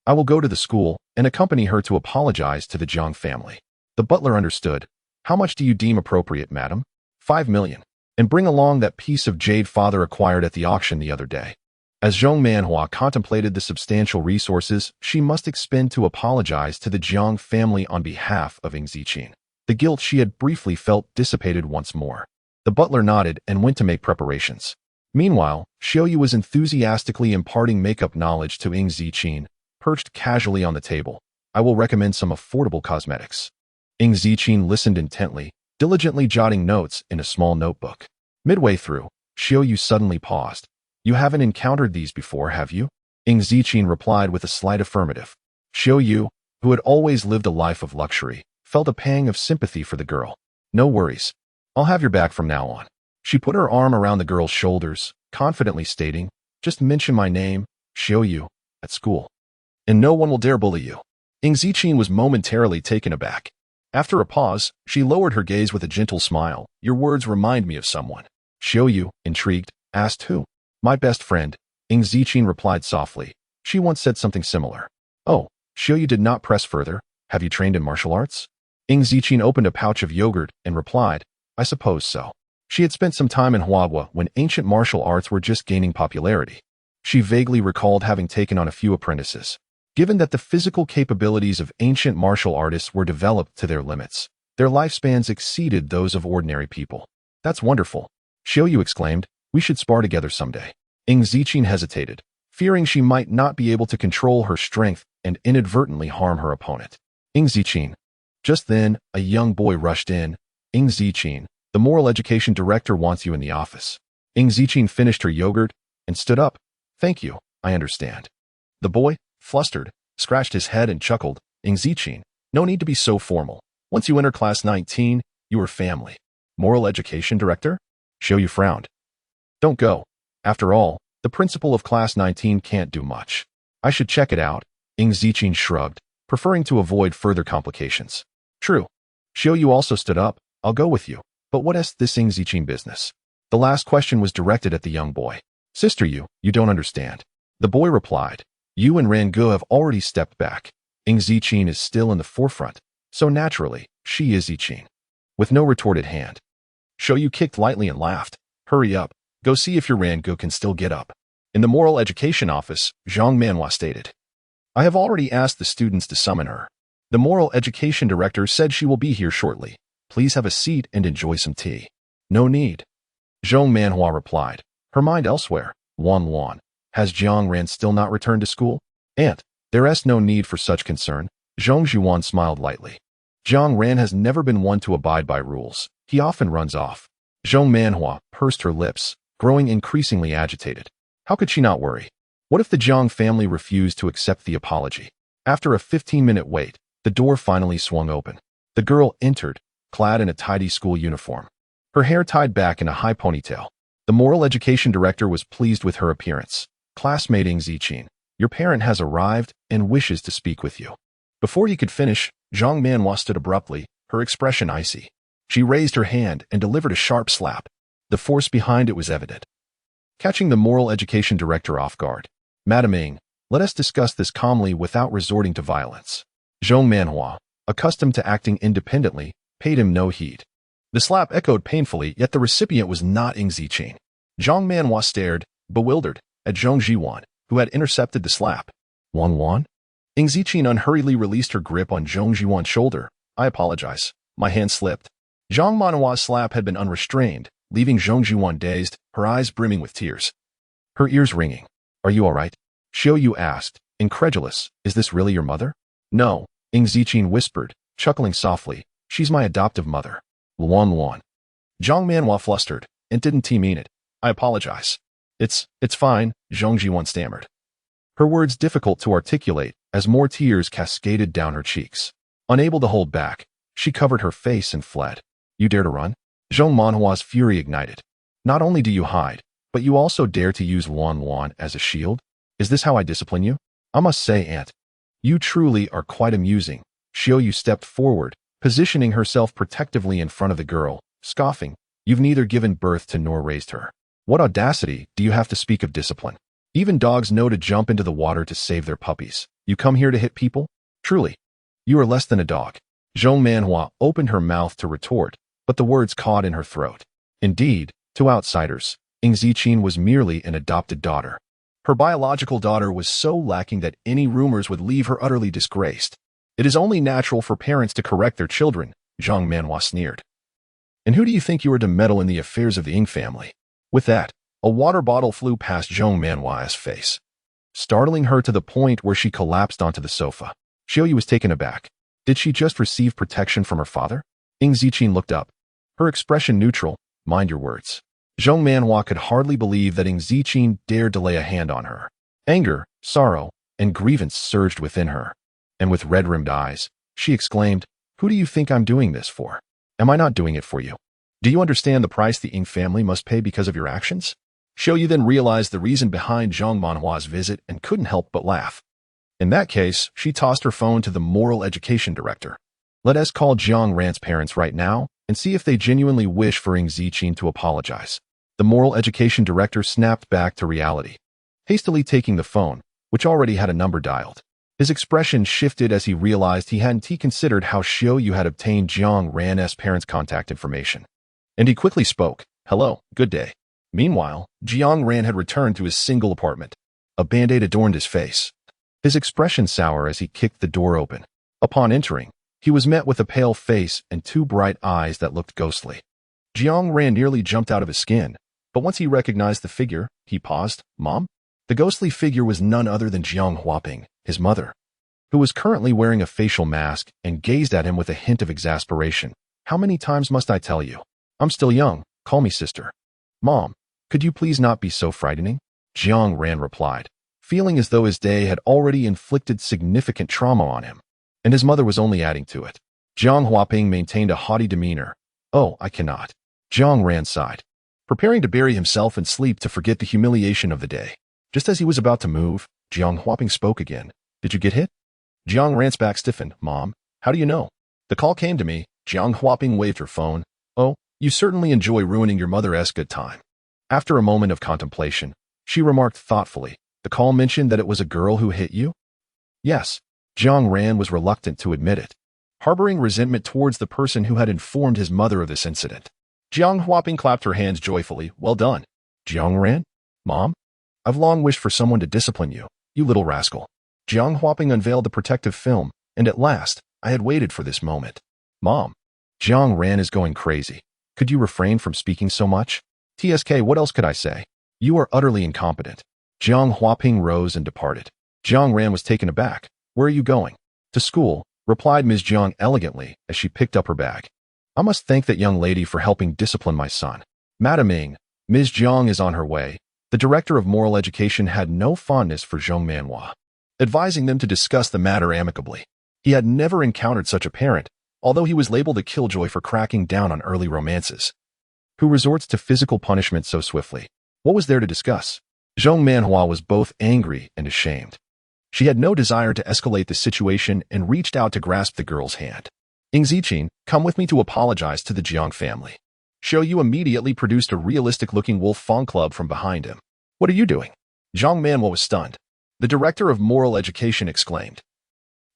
I will go to the school and accompany her to apologize to the Jiang family. The butler understood. How much do you deem appropriate, madam? 5 million. And bring along that piece of jade father acquired at the auction the other day. As Zhang Manhua contemplated the substantial resources she must expend to apologize to the Jiang family on behalf of Ying Ziqin, the guilt she had briefly felt dissipated once more. The butler nodded and went to make preparations. Meanwhile, Xiaoyu was enthusiastically imparting makeup knowledge to Ying Ziqin, perched casually on the table. I will recommend some affordable cosmetics. Ying Ziqin listened intently, diligently jotting notes in a small notebook. Midway through, Xiaoyu suddenly paused. You haven't encountered these before, have you? Ying Ziqin replied with a slight affirmative. Xiaoyu, who had always lived a life of luxury, felt a pang of sympathy for the girl. No worries. I'll have your back from now on. She put her arm around the girl's shoulders, confidently stating, just mention my name, Xiaoyu, at school, and no one will dare bully you. Ying Ziqin was momentarily taken aback. After a pause, she lowered her gaze with a gentle smile. Your words remind me of someone. Xiaoyu, intrigued, asked who? My best friend, Ying Ziqin replied softly. She once said something similar. Oh, Xiaoyu did not press further. Have you trained in martial arts? Ying Ziqin opened a pouch of yogurt and replied, I suppose so. She had spent some time in Huagua when ancient martial arts were just gaining popularity. She vaguely recalled having taken on a few apprentices. Given that the physical capabilities of ancient martial artists were developed to their limits, their lifespans exceeded those of ordinary people. That's wonderful. Xiaoyu exclaimed, we should spar together someday. Ying Ziqin hesitated, fearing she might not be able to control her strength and inadvertently harm her opponent. Ying Ziqin. Just then, a young boy rushed in. Ying Ziqin, the moral education director wants you in the office. Ying Ziqin finished her yogurt and stood up. Thank you, I understand. The boy, flustered, scratched his head and chuckled. Ying Ziqin, no need to be so formal. Once you enter class 19, you are family. Moral education director? Xiaoyu frowned. Don't go. After all, the principal of class 19 can't do much. I should check it out. Ying Ziqin shrugged, preferring to avoid further complications. True. Xiaoyu also stood up. I'll go with you. But what is this Ying Ziqin business? The last question was directed at the young boy. Sister, you don't understand. The boy replied. You and Rangu have already stepped back. Ying Ziqin is still in the forefront, so naturally, she is Ziqin. With no retorted hand. Xiaoyu kicked lightly and laughed. Hurry up. Go see if your Rangu can still get up. In the moral education office, Zhang Manhua stated. I have already asked the students to summon her. The moral education director said she will be here shortly. Please have a seat and enjoy some tea. No need. Zhang Manhua replied, her mind elsewhere. Wan, has Jiang Ran still not returned to school? Aunt, there is no need for such concern. Zhang Zhuan smiled lightly. Jiang Ran has never been one to abide by rules. He often runs off. Zhang Manhua pursed her lips, growing increasingly agitated. How could she not worry? What if the Jiang family refused to accept the apology? After a 15-minute wait, the door finally swung open. The girl entered, clad in a tidy school uniform. Her hair tied back in a high ponytail. The moral education director was pleased with her appearance. Classmate Ying Ziqin, your parent has arrived and wishes to speak with you. Before he could finish, Zhang Manhua stood abruptly, her expression icy. She raised her hand and delivered a sharp slap. The force behind it was evident, catching the moral education director off guard. Madam Ying, let us discuss this calmly without resorting to violence. Zhang Manhua, accustomed to acting independently, paid him no heed. The slap echoed painfully, yet the recipient was not Ying Ziqin. Zhang Manhua stared, bewildered, at Zhang Zhiwan, who had intercepted the slap. Wan? Ying Ziqin unhurriedly released her grip on Zhang Zhiwan's shoulder. I apologize. My hand slipped. Zhang Manhua's slap had been unrestrained, leaving Zhang Zhiwan dazed, her eyes brimming with tears. Her ears ringing. Are you all right? Xiaoyu asked, incredulous. Is this really your mother? No, Ying Ziqin whispered, chuckling softly. She's my adoptive mother. Luan. Zhang Manhua flustered, and didn't he mean it? I apologize. It's fine, Zhong Jiwon stammered. Her words difficult to articulate as more tears cascaded down her cheeks. Unable to hold back, she covered her face and fled. You dare to run? Zhong Manhua's fury ignited. Not only do you hide, but you also dare to use Wan as a shield? Is this how I discipline you? I must say, Aunt, you truly are quite amusing. Xiaoyu stepped forward, positioning herself protectively in front of the girl, scoffing. You've neither given birth to nor raised her. What audacity do you have to speak of discipline? Even dogs know to jump into the water to save their puppies. You come here to hit people? Truly, you are less than a dog. Zhong Manhua opened her mouth to retort, but the words caught in her throat. Indeed, to outsiders, Ing Ziqin was merely an adopted daughter. Her biological daughter was so lacking that any rumors would leave her utterly disgraced. It is only natural for parents to correct their children, Zhong Manhua sneered. And who do you think you are to meddle in the affairs of the Ing family? With that, a water bottle flew past Zhong Manhua's face, startling her to the point where she collapsed onto the sofa. Xiaoyu was taken aback. Did she just receive protection from her father? Ing Ziqin looked up, her expression neutral. Mind your words. Zhong Manhua could hardly believe that Ing Ziqin dared to lay a hand on her. Anger, sorrow, and grievance surged within her. And with red-rimmed eyes, she exclaimed, Who do you think I'm doing this for? Am I not doing it for you? Do you understand the price the Ing family must pay because of your actions? Xiaoyu then realized the reason behind Zhong Manhua's visit and couldn't help but laugh. In that case, she tossed her phone to the moral education director. Let us call Jiang Ran's parents right now and see if they genuinely wish for Ing Ziqin to apologize. The moral education director snapped back to reality, hastily taking the phone, which already had a number dialed. His expression shifted as he realized he hadn't considered how Xiaoyu had obtained Jiang Ran's parents' contact information. And he quickly spoke, Hello, good day. Meanwhile, Jiang Ran had returned to his single apartment. A band-aid adorned his face, his expression sour as he kicked the door open. Upon entering, he was met with a pale face and two bright eyes that looked ghostly. Jiang Ran nearly jumped out of his skin, but once he recognized the figure, he paused. Mom? The ghostly figure was none other than Jiang Huaping, his mother, who was currently wearing a facial mask and gazed at him with a hint of exasperation. How many times must I tell you? I'm still young, call me sister. Mom, could you please not be so frightening? Jiang Ran replied, feeling as though his day had already inflicted significant trauma on him, and his mother was only adding to it. Jiang Huaping maintained a haughty demeanor. Oh, I cannot. Jiang Ran sighed, preparing to bury himself in sleep to forget the humiliation of the day. Just as he was about to move, Jiang Huaping spoke again. Did you get hit? Jiang Ran's back stiffened. Mom, how do you know? The call came to me. Jiang Huaping waved her phone. Oh, you certainly enjoy ruining your mother's good time. After a moment of contemplation, she remarked thoughtfully, the call mentioned that it was a girl who hit you? Yes. Jiang Ran was reluctant to admit it, harboring resentment towards the person who had informed his mother of this incident. Jiang Huaping clapped her hands joyfully. Well done. Jiang Ran? Mom? I've long wished for someone to discipline you, you little rascal. Jiang Huaping unveiled the protective film, and at last, I had waited for this moment. Mom, Jiang Ran is going crazy. Could you refrain from speaking so much? TSK, what else could I say? You are utterly incompetent. Jiang Huaping rose and departed. Jiang Ran was taken aback. Where are you going? To school, replied Ms. Jiang elegantly as she picked up her bag. I must thank that young lady for helping discipline my son. Madam Ing, Ms. Jiang is on her way. The director of moral education had no fondness for Zhong Manhua, advising them to discuss the matter amicably. He had never encountered such a parent, although he was labeled a killjoy for cracking down on early romances, who resorts to physical punishment so swiftly. What was there to discuss? Zhong Manhua was both angry and ashamed. She had no desire to escalate the situation and reached out to grasp the girl's hand. Ing Ziqin, come with me to apologize to the Jiang family. Xiaoyu immediately produced a realistic-looking wolf fawn club from behind him. What are you doing? Zhong Manhua was stunned. The director of moral education exclaimed.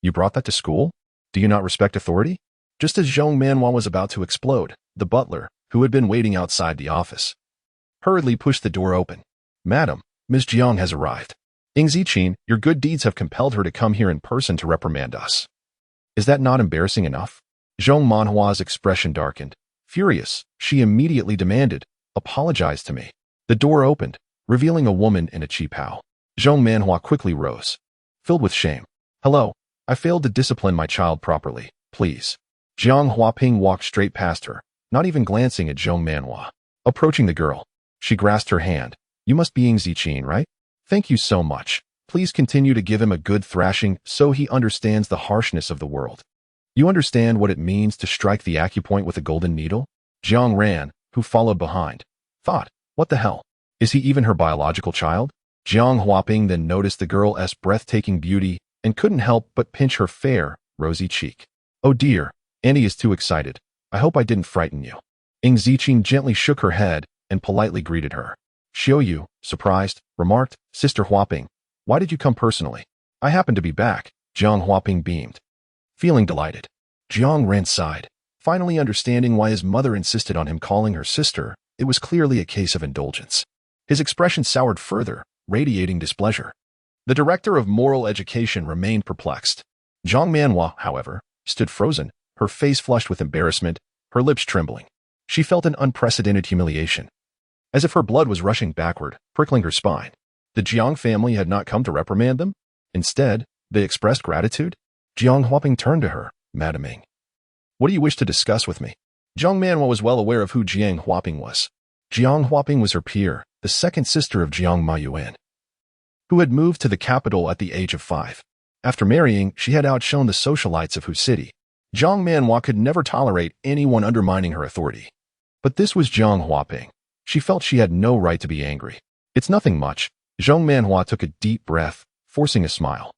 You brought that to school? Do you not respect authority? Just as Zhong Manhua was about to explode, the butler, who had been waiting outside the office, hurriedly pushed the door open. Madam, Ms. Jiang has arrived. Ing Ziqin, your good deeds have compelled her to come here in person to reprimand us. Is that not embarrassing enough? Zhong Manhua's expression darkened. Furious, she immediately demanded, apologize to me. The door opened, revealing a woman in a qipao. Zhong Manhua quickly rose, filled with shame. Hello, I failed to discipline my child properly, please. Jiang Huaping walked straight past her, not even glancing at Zhong Manhua. Approaching the girl, She grasped her hand. You must be Ying Ziqin, right? Thank you so much. Please continue to give him a good thrashing so he understands the harshness of the world. You understand what it means to strike the acupoint with a golden needle? Jiang Ran, who followed behind, thought, what the hell? Is he even her biological child? Jiang Huaping then noticed the girl's breathtaking beauty and couldn't help but pinch her fair, rosy cheek. Oh dear, Annie is too excited. I hope I didn't frighten you. Ying Ziqin gently shook her head and politely greeted her. Xiaoyu, surprised, remarked, Sister Huaping, why did you come personally? I happen to be back. Jiang Huaping beamed. Feeling delighted, Jiang Ran sighed. Finally understanding why his mother insisted on him calling her sister, it was clearly a case of indulgence. His expression soured further, radiating displeasure. The director of moral education remained perplexed. Zhang Manhua, however, stood frozen, her face flushed with embarrassment, her lips trembling. She felt an unprecedented humiliation, as if her blood was rushing backward, prickling her spine. The Jiang family had not come to reprimand them. Instead, they expressed gratitude. Jiang Huaping turned to her, Madam Ming. What do you wish to discuss with me? Zhang Manhua was well aware of who Jiang Huaping was. Jiang Huaping was her peer, the second sister of Jiang Mayuan, who had moved to the capital at the age of 5. After marrying, she had outshone the socialites of Hu City. Zhang Manhua could never tolerate anyone undermining her authority. But this was Jiang Huaping. She felt she had no right to be angry. It's nothing much. Zhang Manhua took a deep breath, forcing a smile.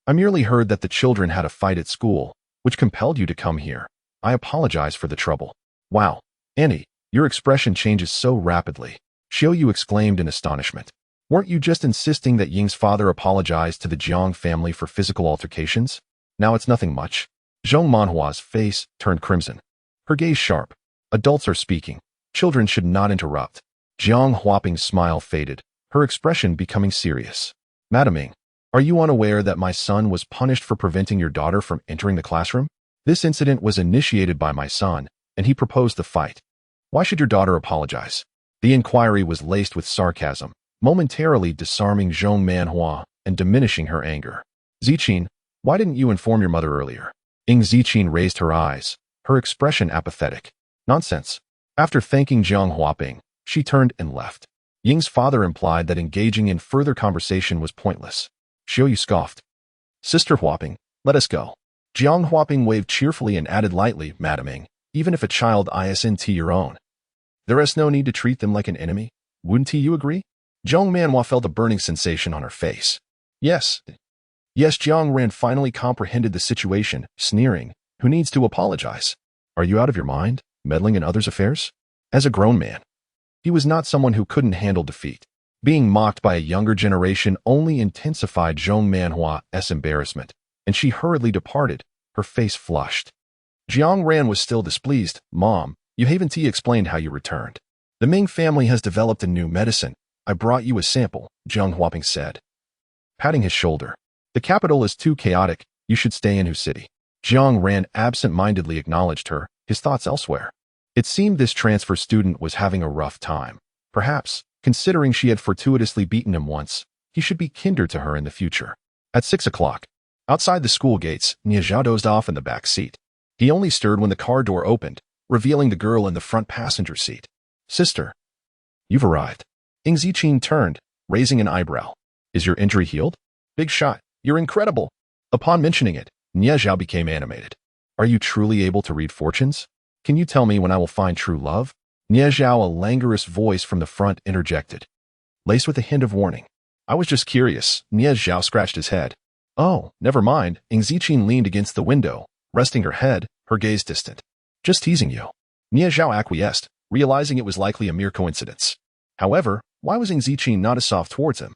I merely heard that the children had a fight at school, which compelled you to come here. I apologize for the trouble. Wow, Annie, your expression changes so rapidly. Xiaoyu exclaimed in astonishment. Weren't you just insisting that Ying's father apologized to the Jiang family for physical altercations? Now it's nothing much. Zhang Manhua's face turned crimson. Her gaze sharp. Adults are speaking. Children should not interrupt. Jiang Huaping's smile faded, her expression becoming serious. Madam Ming, are you unaware that my son was punished for preventing your daughter from entering the classroom? This incident was initiated by my son, and he proposed the fight. Why should your daughter apologize? The inquiry was laced with sarcasm, momentarily disarming Zhang Manhua and diminishing her anger. Ziqin, why didn't you inform your mother earlier? Ying Ziqin raised her eyes, her expression apathetic. Nonsense. After thanking Jiang Huaping, she turned and left. Ying's father implied that engaging in further conversation was pointless. Xiaoyu scoffed. Sister Huaping, let us go. Jiang Huaping waved cheerfully and added lightly, Madam Ming, even if a child isn't your own, there is no need to treat them like an enemy. Wouldn't you agree? Zhang Manhua felt a burning sensation on her face. Yes. Yes, Jiang Ran finally comprehended the situation, sneering. Who needs to apologize? Are you out of your mind, meddling in others' affairs? As a grown man, he was not someone who couldn't handle defeat. Being mocked by a younger generation only intensified Zhang Manhua's embarrassment, and she hurriedly departed, her face flushed. Jiang Ran was still displeased. Mom, you haven't explained how you returned. The Ming family has developed a new medicine. I brought you a sample, Jiang Huaping said, patting his shoulder. The capital is too chaotic. You should stay in Hu City. Jiang Ran absent-mindedly acknowledged her, his thoughts elsewhere. It seemed this transfer student was having a rough time. Perhaps, considering she had fortuitously beaten him once, he should be kinder to her in the future. At 6 o'clock, outside the school gates, Nie Zhao dozed off in the back seat. He only stirred when the car door opened, revealing the girl in the front passenger seat. Sister, you've arrived. Ying Ziqin turned, raising an eyebrow. Is your injury healed? Big shot. You're incredible. Upon mentioning it, Nie Zhao became animated. Are you truly able to read fortunes? Can you tell me when I will find true love? Nie Zhao, a languorous voice from the front, interjected, laced with a hint of warning. I was just curious. Nie Zhao scratched his head. Oh, never mind. Ying Ziqin leaned against the window, resting her head, her gaze distant. Just teasing you. Nie Zhao acquiesced, realizing it was likely a mere coincidence. However, why was Ying Ziqin not as soft towards him?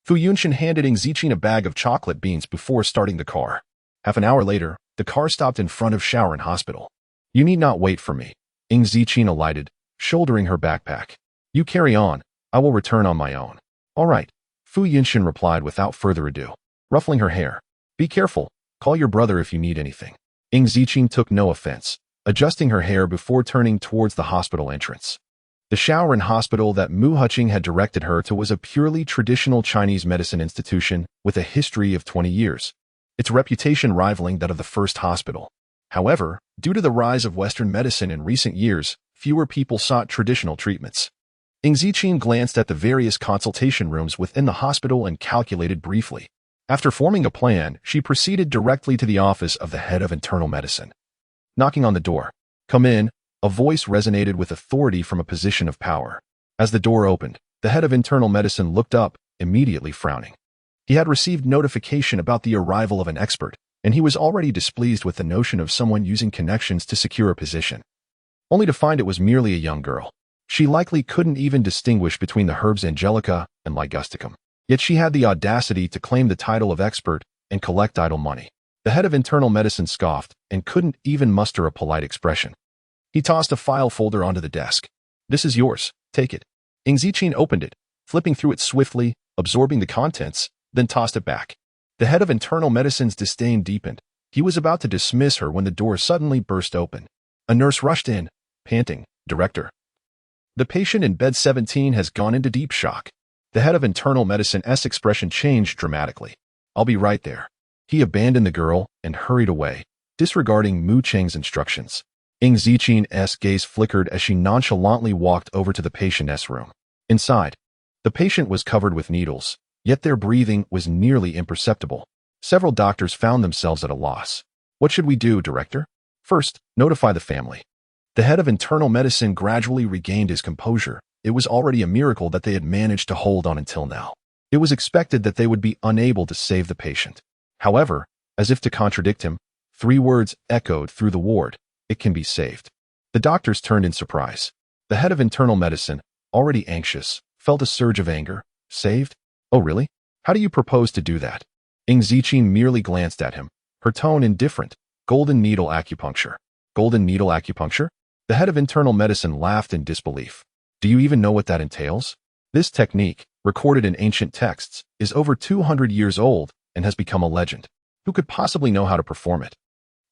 Fu Yunshin handed Ying Ziqin a bag of chocolate beans before starting the car. Half an hour later, the car stopped in front of Shaoran Hospital. You need not wait for me. Ying Ziqin alighted, shouldering her backpack. You carry on. I will return on my own. All right, Fu Yunshin replied without further ado, ruffling her hair. Be careful. Call your brother if you need anything. Ying Ziqin took no offense, adjusting her hair before turning towards the hospital entrance. The Shaoran Hospital that Mu Huqing had directed her to was a purely traditional Chinese medicine institution with a history of 20 years, its reputation rivaling that of the first hospital. However, due to the rise of Western medicine in recent years, fewer people sought traditional treatments. Ing Ziqin glanced at the various consultation rooms within the hospital and calculated briefly. After forming a plan, she proceeded directly to the office of the head of internal medicine. Knocking on the door. "Come in," a voice resonated with authority from a position of power. As the door opened, the head of internal medicine looked up, immediately frowning. He had received notification about the arrival of an expert, and he was already displeased with the notion of someone using connections to secure a position, only to find it was merely a young girl. She likely couldn't even distinguish between the herbs Angelica and Ligusticum. Yet she had the audacity to claim the title of expert and collect idle money. The head of internal medicine scoffed and couldn't even muster a polite expression. He tossed a file folder onto the desk. "This is yours. Take it." Ing Ziqin opened it, flipping through it swiftly, absorbing the contents, then tossed it back. The head of internal medicine's disdain deepened. He was about to dismiss her when the door suddenly burst open. A nurse rushed in, panting, "Director, the patient in bed 17 has gone into deep shock." The head of internal medicine's expression changed dramatically. "I'll be right there." He abandoned the girl and hurried away, disregarding Mu Cheng's instructions. Ing Zichin's gaze flickered as she nonchalantly walked over to the patient's room. Inside, the patient was covered with needles, yet their breathing was nearly imperceptible. Several doctors found themselves at a loss. "What should we do, Director?" "First, notify the family." The head of internal medicine gradually regained his composure. It was already a miracle that they had managed to hold on until now. It was expected that they would be unable to save the patient. However, as if to contradict him, 3 words echoed through the ward: "It can be saved." The doctors turned in surprise. The head of internal medicine, already anxious, felt a surge of anger. "Saved? Oh really? How do you propose to do that?" Ing Ziqin merely glanced at him, her tone indifferent. "Golden needle acupuncture." "Golden needle acupuncture?" The head of internal medicine laughed in disbelief. "Do you even know what that entails?" "This technique, recorded in ancient texts, is over 200 years old and has become a legend. Who could possibly know how to perform it?"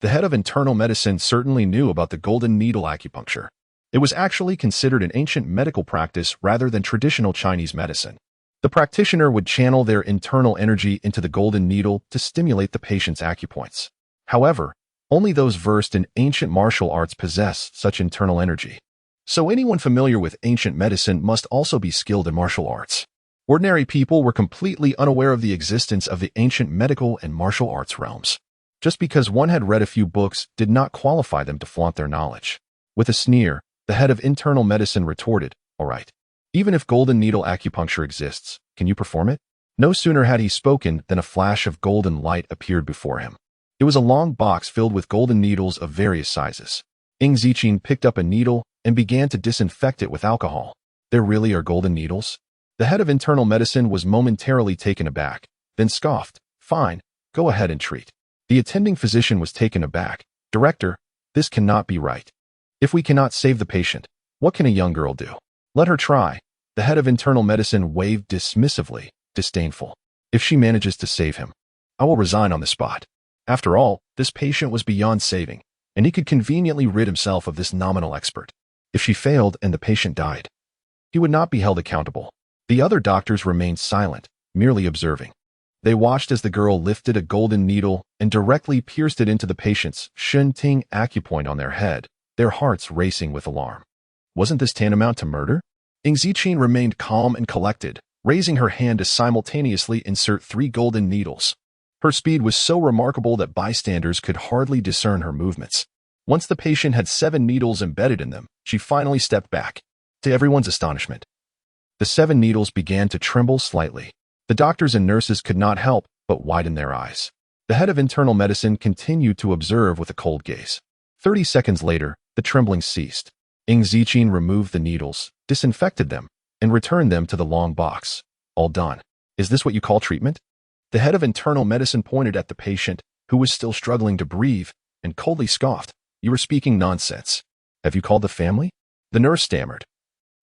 The head of internal medicine certainly knew about the golden needle acupuncture. It was actually considered an ancient medical practice rather than traditional Chinese medicine. The practitioner would channel their internal energy into the golden needle to stimulate the patient's acupoints. However, only those versed in ancient martial arts possess such internal energy. So anyone familiar with ancient medicine must also be skilled in martial arts. Ordinary people were completely unaware of the existence of the ancient medical and martial arts realms. Just because one had read a few books did not qualify them to flaunt their knowledge. With a sneer, the head of internal medicine retorted, "All right. Even if golden needle acupuncture exists, can you perform it?" No sooner had he spoken than a flash of golden light appeared before him. It was a long box filled with golden needles of various sizes. Ing Ziqin picked up a needle and began to disinfect it with alcohol. "There really are golden needles?" The head of internal medicine was momentarily taken aback, then scoffed. "Fine, go ahead and treat." The attending physician was taken aback. "Director, this cannot be right. If we cannot save the patient, what can a young girl do?" "Let her try." The head of internal medicine waved dismissively, disdainful. "If she manages to save him, I will resign on the spot." After all, this patient was beyond saving, and he could conveniently rid himself of this nominal expert. If she failed and the patient died, he would not be held accountable. The other doctors remained silent, merely observing. They watched as the girl lifted a golden needle and directly pierced it into the patient's Shunting acupoint on their head, their hearts racing with alarm. Wasn't this tantamount to murder? Ing Ziqin remained calm and collected, raising her hand to simultaneously insert 3 golden needles. Her speed was so remarkable that bystanders could hardly discern her movements. Once the patient had 7 needles embedded in them, she finally stepped back. To everyone's astonishment, the 7 needles began to tremble slightly. The doctors and nurses could not help but widen their eyes. The head of internal medicine continued to observe with a cold gaze. 30 seconds later, the trembling ceased. Ing Ziqin removed the needles, disinfected them, and returned them to the long box. "All done. Is this what you call treatment?" The head of internal medicine pointed at the patient, who was still struggling to breathe, and coldly scoffed. "You are speaking nonsense. Have you called the family?" The nurse stammered.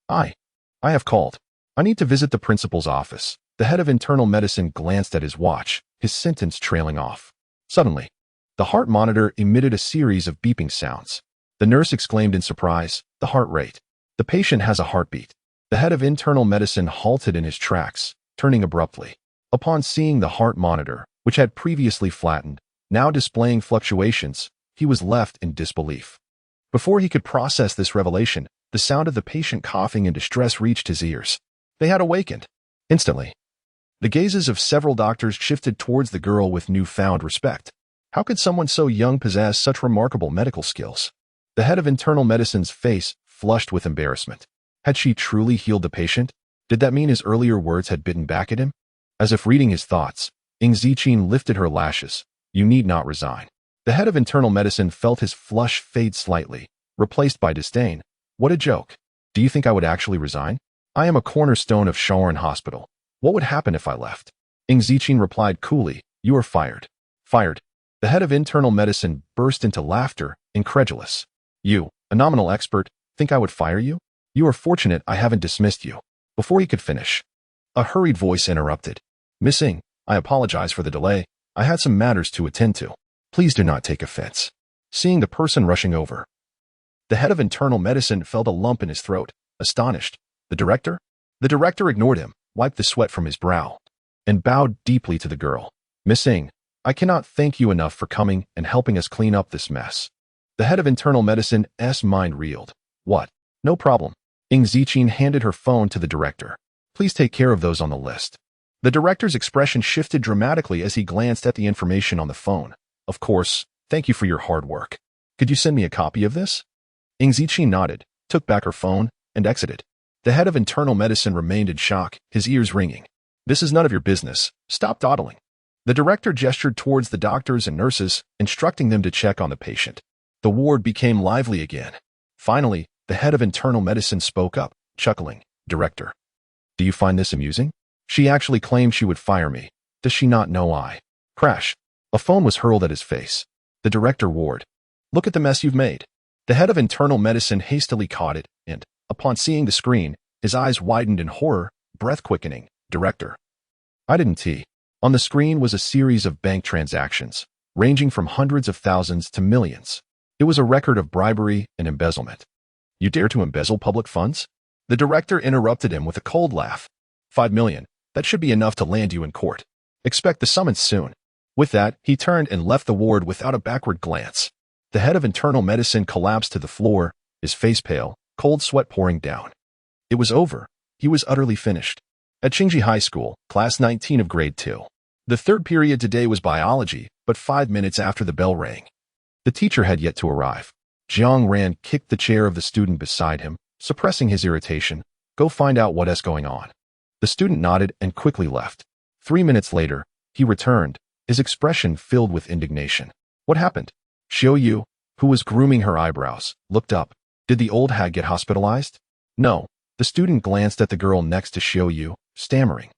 I have called. I need to visit the principal's office." The head of internal medicine glanced at his watch, his sentence trailing off. Suddenly, the heart monitor emitted a series of beeping sounds. The nurse exclaimed in surprise, "The heart rate. The patient has a heartbeat." The head of internal medicine halted in his tracks, turning abruptly. Upon seeing the heart monitor, which had previously flattened, now displaying fluctuations, he was left in disbelief. Before he could process this revelation, The sound of the patient coughing in distress reached his ears. They had awakened. Instantly, the gazes of several doctors shifted towards the girl with newfound respect. How could someone so young possess such remarkable medical skills? The head of internal medicine's face flushed with embarrassment. Had she truly healed the patient? Did that mean his earlier words had bitten back at him? As if reading his thoughts, Ing Ziqin lifted her lashes. You need not resign. The head of internal medicine felt his flush fade slightly, replaced by disdain. What a joke. Do you think I would actually resign? I am a cornerstone of Shaoran Hospital. What would happen if I left? Ing Ziqin replied coolly, you are fired. Fired. The head of internal medicine burst into laughter, incredulous. You, a nominal expert, think I would fire you? You are fortunate I haven't dismissed you. Before he could finish, a hurried voice interrupted. Miss Ing, I apologize for the delay. I had some matters to attend to. Please do not take offense. Seeing the person rushing over, the head of internal medicine felt a lump in his throat, astonished. The director? The director ignored him, wiped the sweat from his brow, and bowed deeply to the girl. Miss Ing, I cannot thank you enough for coming and helping us clean up this mess. The head of internal medicine's mind reeled. What? No problem. Ing Ziqin handed her phone to the director. Please take care of those on the list. The director's expression shifted dramatically as he glanced at the information on the phone. Of course, thank you for your hard work. Could you send me a copy of this? Ing Ziqin nodded, took back her phone, and exited. The head of internal medicine remained in shock, his ears ringing. This is none of your business. Stop dawdling. The director gestured towards the doctors and nurses, instructing them to check on the patient. The ward became lively again. Finally, the head of internal medicine spoke up, chuckling. Director, do you find this amusing? She actually claimed she would fire me. Does she not know I? Crash. A phone was hurled at his face. The director roared. Look at the mess you've made. The head of internal medicine hastily caught it, and, upon seeing the screen, his eyes widened in horror, breath-quickening. Director. I didn't tea. On the screen was a series of bank transactions, ranging from hundreds of thousands to millions. It was a record of bribery and embezzlement. You dare to embezzle public funds? The director interrupted him with a cold laugh. 5 million. That should be enough to land you in court. Expect the summons soon. With that, he turned and left the ward without a backward glance. The head of internal medicine collapsed to the floor, his face pale, cold sweat pouring down. It was over. He was utterly finished. At Qingji High School, Class 19 of Grade 2. The third period today was biology, but 5 minutes after the bell rang. The teacher had yet to arrive. Jiang Ran kicked the chair of the student beside him, suppressing his irritation. Go find out what's going on. The student nodded and quickly left. 3 minutes later, he returned, his expression filled with indignation. What happened? Xiao Yu, who was grooming her eyebrows, looked up. Did the old hag get hospitalized? No. The student glanced at the girl next to Xiao Yu, stammering.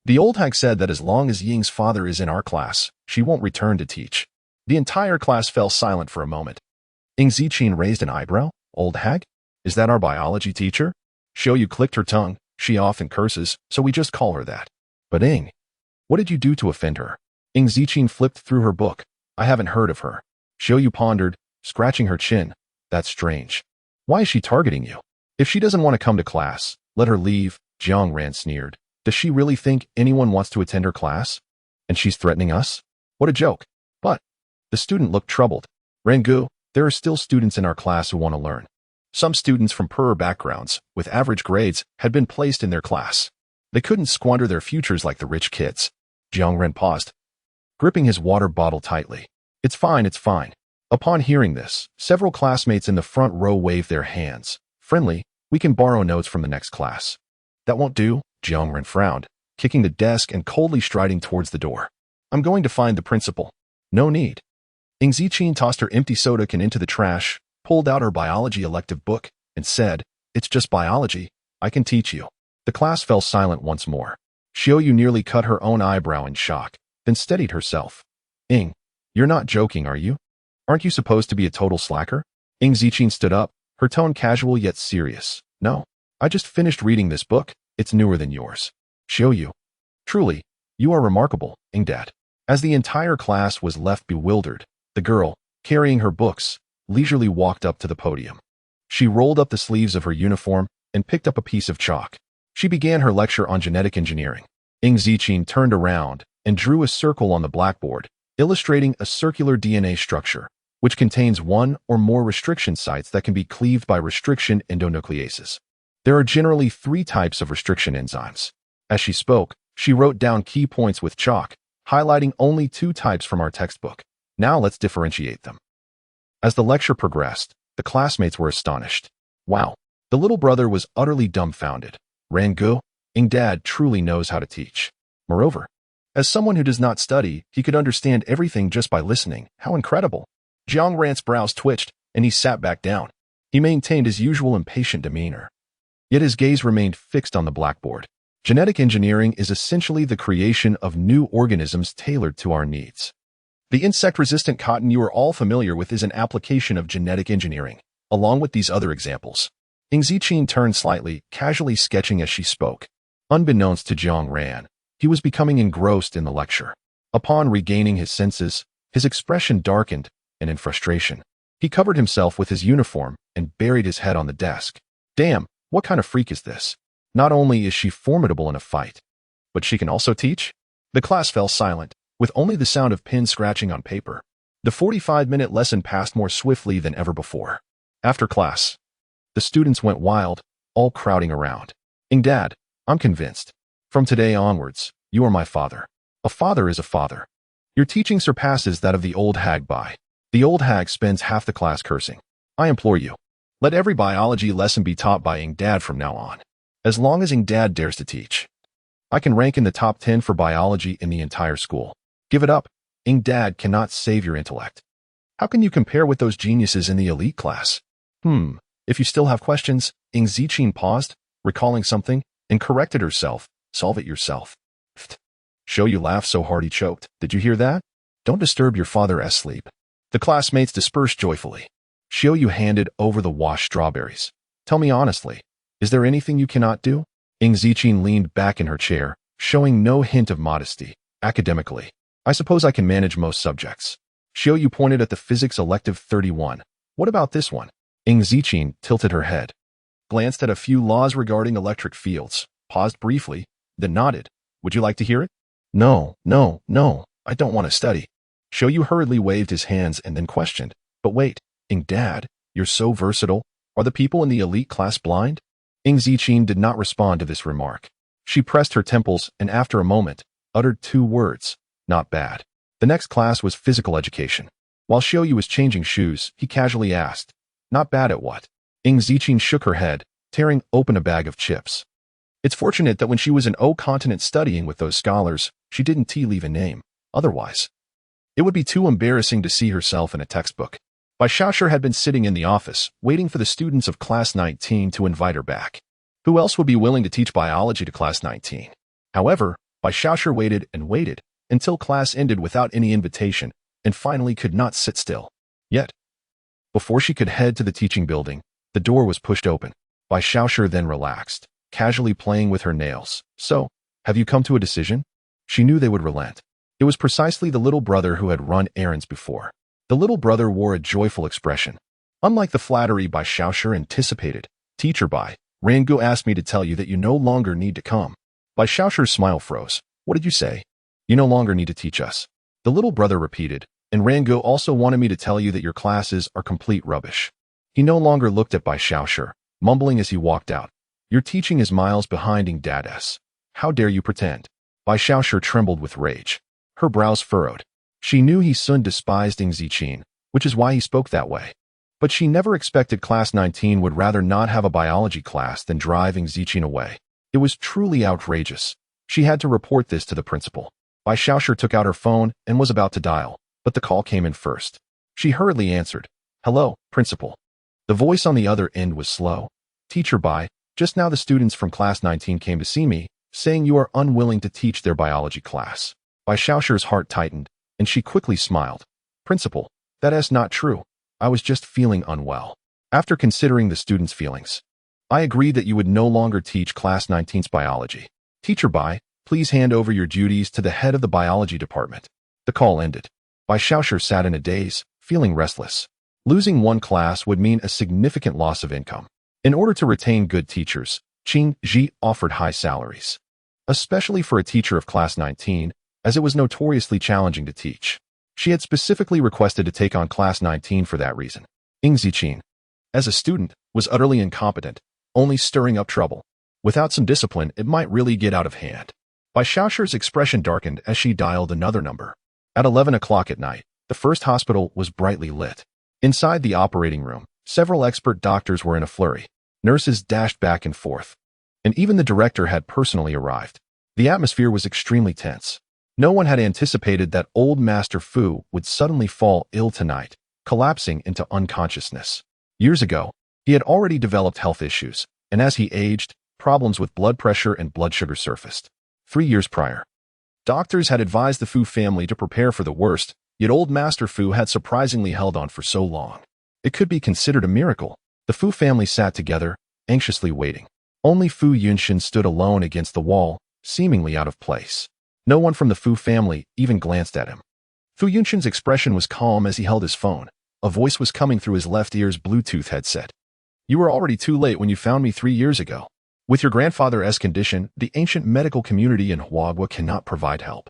The old hag said that as long as Ying's father is in our class, she won't return to teach. The entire class fell silent for a moment. Ing Ziqin raised an eyebrow. Old hag? Is that our biology teacher? Xiao Yu clicked her tongue. She often curses, so we just call her that. But Ing, what did you do to offend her? Ing Ziqin flipped through her book. I haven't heard of her. Xiao Yu pondered, scratching her chin. That's strange. Why is she targeting you? If she doesn't want to come to class, let her leave, Jiang Ran sneered. Does she really think anyone wants to attend her class? And she's threatening us? What a joke. But the student looked troubled. Rangu, there are still students in our class who want to learn. Some students from poorer backgrounds, with average grades, had been placed in their class. They couldn't squander their futures like the rich kids. Jiang Ran paused, gripping his water bottle tightly. It's fine, it's fine. Upon hearing this, several classmates in the front row waved their hands. Friendly, we can borrow notes from the next class. That won't do, Jiang Ran frowned, kicking the desk and coldly striding towards the door. I'm going to find the principal. No need. Ing Ziqin tossed her empty soda can into the trash, pulled out her biology elective book, and said, It's just biology. I can teach you. The class fell silent once more. Xiao Yu nearly cut her own eyebrow in shock, then steadied herself. Ing, you're not joking, are you? Aren't you supposed to be a total slacker? Ing Ziqin stood up, her tone casual yet serious. No, I just finished reading this book. It's newer than yours. Xiao Yu. Truly, you are remarkable, Ingdat. As the entire class was left bewildered, the girl, carrying her books, leisurely walked up to the podium. She rolled up the sleeves of her uniform and picked up a piece of chalk. She began her lecture on genetic engineering. Ing Ziqin turned around and drew a circle on the blackboard, illustrating a circular DNA structure. which contains one or more restriction sites that can be cleaved by restriction endonucleases. There are generally 3 types of restriction enzymes. As she spoke, she wrote down key points with chalk, highlighting only 2 types from our textbook. Now let's differentiate them. As the lecture progressed, the classmates were astonished. Wow, the little brother was utterly dumbfounded. Rangu, Dad truly knows how to teach. Moreover, as someone who does not study, he could understand everything just by listening. How incredible! Jiang Ran's brows twitched, and he sat back down. He maintained his usual impatient demeanor. Yet his gaze remained fixed on the blackboard. Genetic engineering is essentially the creation of new organisms tailored to our needs. The insect-resistant cotton you are all familiar with is an application of genetic engineering, along with these other examples. Ziqin turned slightly, casually sketching as she spoke. Unbeknownst to Jiang Ran, he was becoming engrossed in the lecture. Upon regaining his senses, his expression darkened, and in frustration, he covered himself with his uniform and buried his head on the desk. Damn, what kind of freak is this? Not only is she formidable in a fight, but she can also teach? The class fell silent, with only the sound of pens scratching on paper. The 45-minute lesson passed more swiftly than ever before. After class, the students went wild, all crowding around. Dad, I'm convinced. From today onwards, you are my father. A father is a father. Your teaching surpasses that of the old hag by. The old hag spends half the class cursing. I implore you, let every biology lesson be taught by Dad from now on. As long as Dad dares to teach, I can rank in the top 10 for biology in the entire school. Give it up. Dad cannot save your intellect. How can you compare with those geniuses in the elite class? If you still have questions, Ziqin paused, recalling something, and corrected herself. Solve it yourself. Show you laugh so hard he choked. Did you hear that? Don't disturb your father's sleep. The classmates dispersed joyfully. Xiao Yu handed over the washed strawberries. Tell me honestly, is there anything you cannot do? Ziqin leaned back in her chair, showing no hint of modesty. Academically, I suppose I can manage most subjects. Xiao Yu pointed at the physics elective 31. What about this one? Ziqin tilted her head, glanced at a few laws regarding electric fields, paused briefly, then nodded. Would you like to hear it? No, I don't want to study. Xiao Yu hurriedly waved his hands and then questioned. But wait, Dad, you're so versatile. Are the people in the elite class blind? Ziqin did not respond to this remark. She pressed her temples and after a moment, uttered 2 words. Not bad. The next class was physical education. While Xiao Yu was changing shoes, he casually asked, not bad at what? Ziqin shook her head, tearing open a bag of chips. It's fortunate that when she was in O continent studying with those scholars, she didn't leave a name. Otherwise, it would be too embarrassing to see herself in a textbook. Bai Xiaoshi had been sitting in the office, waiting for the students of class 19 to invite her back. Who else would be willing to teach biology to class 19? However, Bai Xiaoshi waited and waited until class ended without any invitation and finally could not sit still. Yet, before she could head to the teaching building, the door was pushed open. Bai Xiaoshi then relaxed, casually playing with her nails. So, have you come to a decision? She knew they would relent. It was precisely the little brother who had run errands before. The little brother wore a joyful expression. Unlike the flattery Bai Xiaoshi anticipated, Teacher Bai, Rangu asked me to tell you that you no longer need to come. Bai Xiaoshi's smile froze. What did you say? You no longer need to teach us. The little brother repeated, and Rangu also wanted me to tell you that your classes are complete rubbish. He no longer looked at Bai Xiaoshi, mumbling as he walked out. Your teaching is miles behind Dad's. How dare you pretend? Bai Xiaoshi trembled with rage. Her brows furrowed. She knew he soon despised Ziqin, which is why he spoke that way. But she never expected class 19 would rather not have a biology class than drive Ziqin away. It was truly outrageous. She had to report this to the principal. Bai Xiaoshi took out her phone and was about to dial, but the call came in first. She hurriedly answered. Hello, principal. The voice on the other end was slow. Teacher Bai, just now the students from class 19 came to see me, saying you are unwilling to teach their biology class. Bai Xiaoshi's heart tightened, and she quickly smiled. Principal, that is not true. I was just feeling unwell. After considering the students' feelings, I agreed that you would no longer teach class 19's biology. Teacher Bai, please hand over your duties to the head of the biology department. The call ended. Bai Xiaoshi sat in a daze, feeling restless. Losing one class would mean a significant loss of income. In order to retain good teachers, Qing Ji offered high salaries, especially for a teacher of class 19, as it was notoriously challenging to teach. She had specifically requested to take on Class 19 for that reason. Ing Ziqin, as a student, was utterly incompetent, only stirring up trouble. Without some discipline, it might really get out of hand. Bai Xiaoshi's expression darkened as she dialed another number. At 11 o'clock at night, the first hospital was brightly lit. Inside the operating room, several expert doctors were in a flurry. Nurses dashed back and forth. And even the director had personally arrived. The atmosphere was extremely tense. No one had anticipated that old Master Fu would suddenly fall ill tonight, collapsing into unconsciousness. Years ago, he had already developed health issues, and as he aged, problems with blood pressure and blood sugar surfaced. 3 years prior, doctors had advised the Fu family to prepare for the worst, yet old Master Fu had surprisingly held on for so long. It could be considered a miracle. The Fu family sat together, anxiously waiting. Only Fu Yunshin stood alone against the wall, seemingly out of place. No one from the Fu family even glanced at him. Fu Yunshin's expression was calm as he held his phone. A voice was coming through his left ear's Bluetooth headset. You were already too late when you found me 3 years ago. With your grandfather's condition, the ancient medical community in Huagua cannot provide help.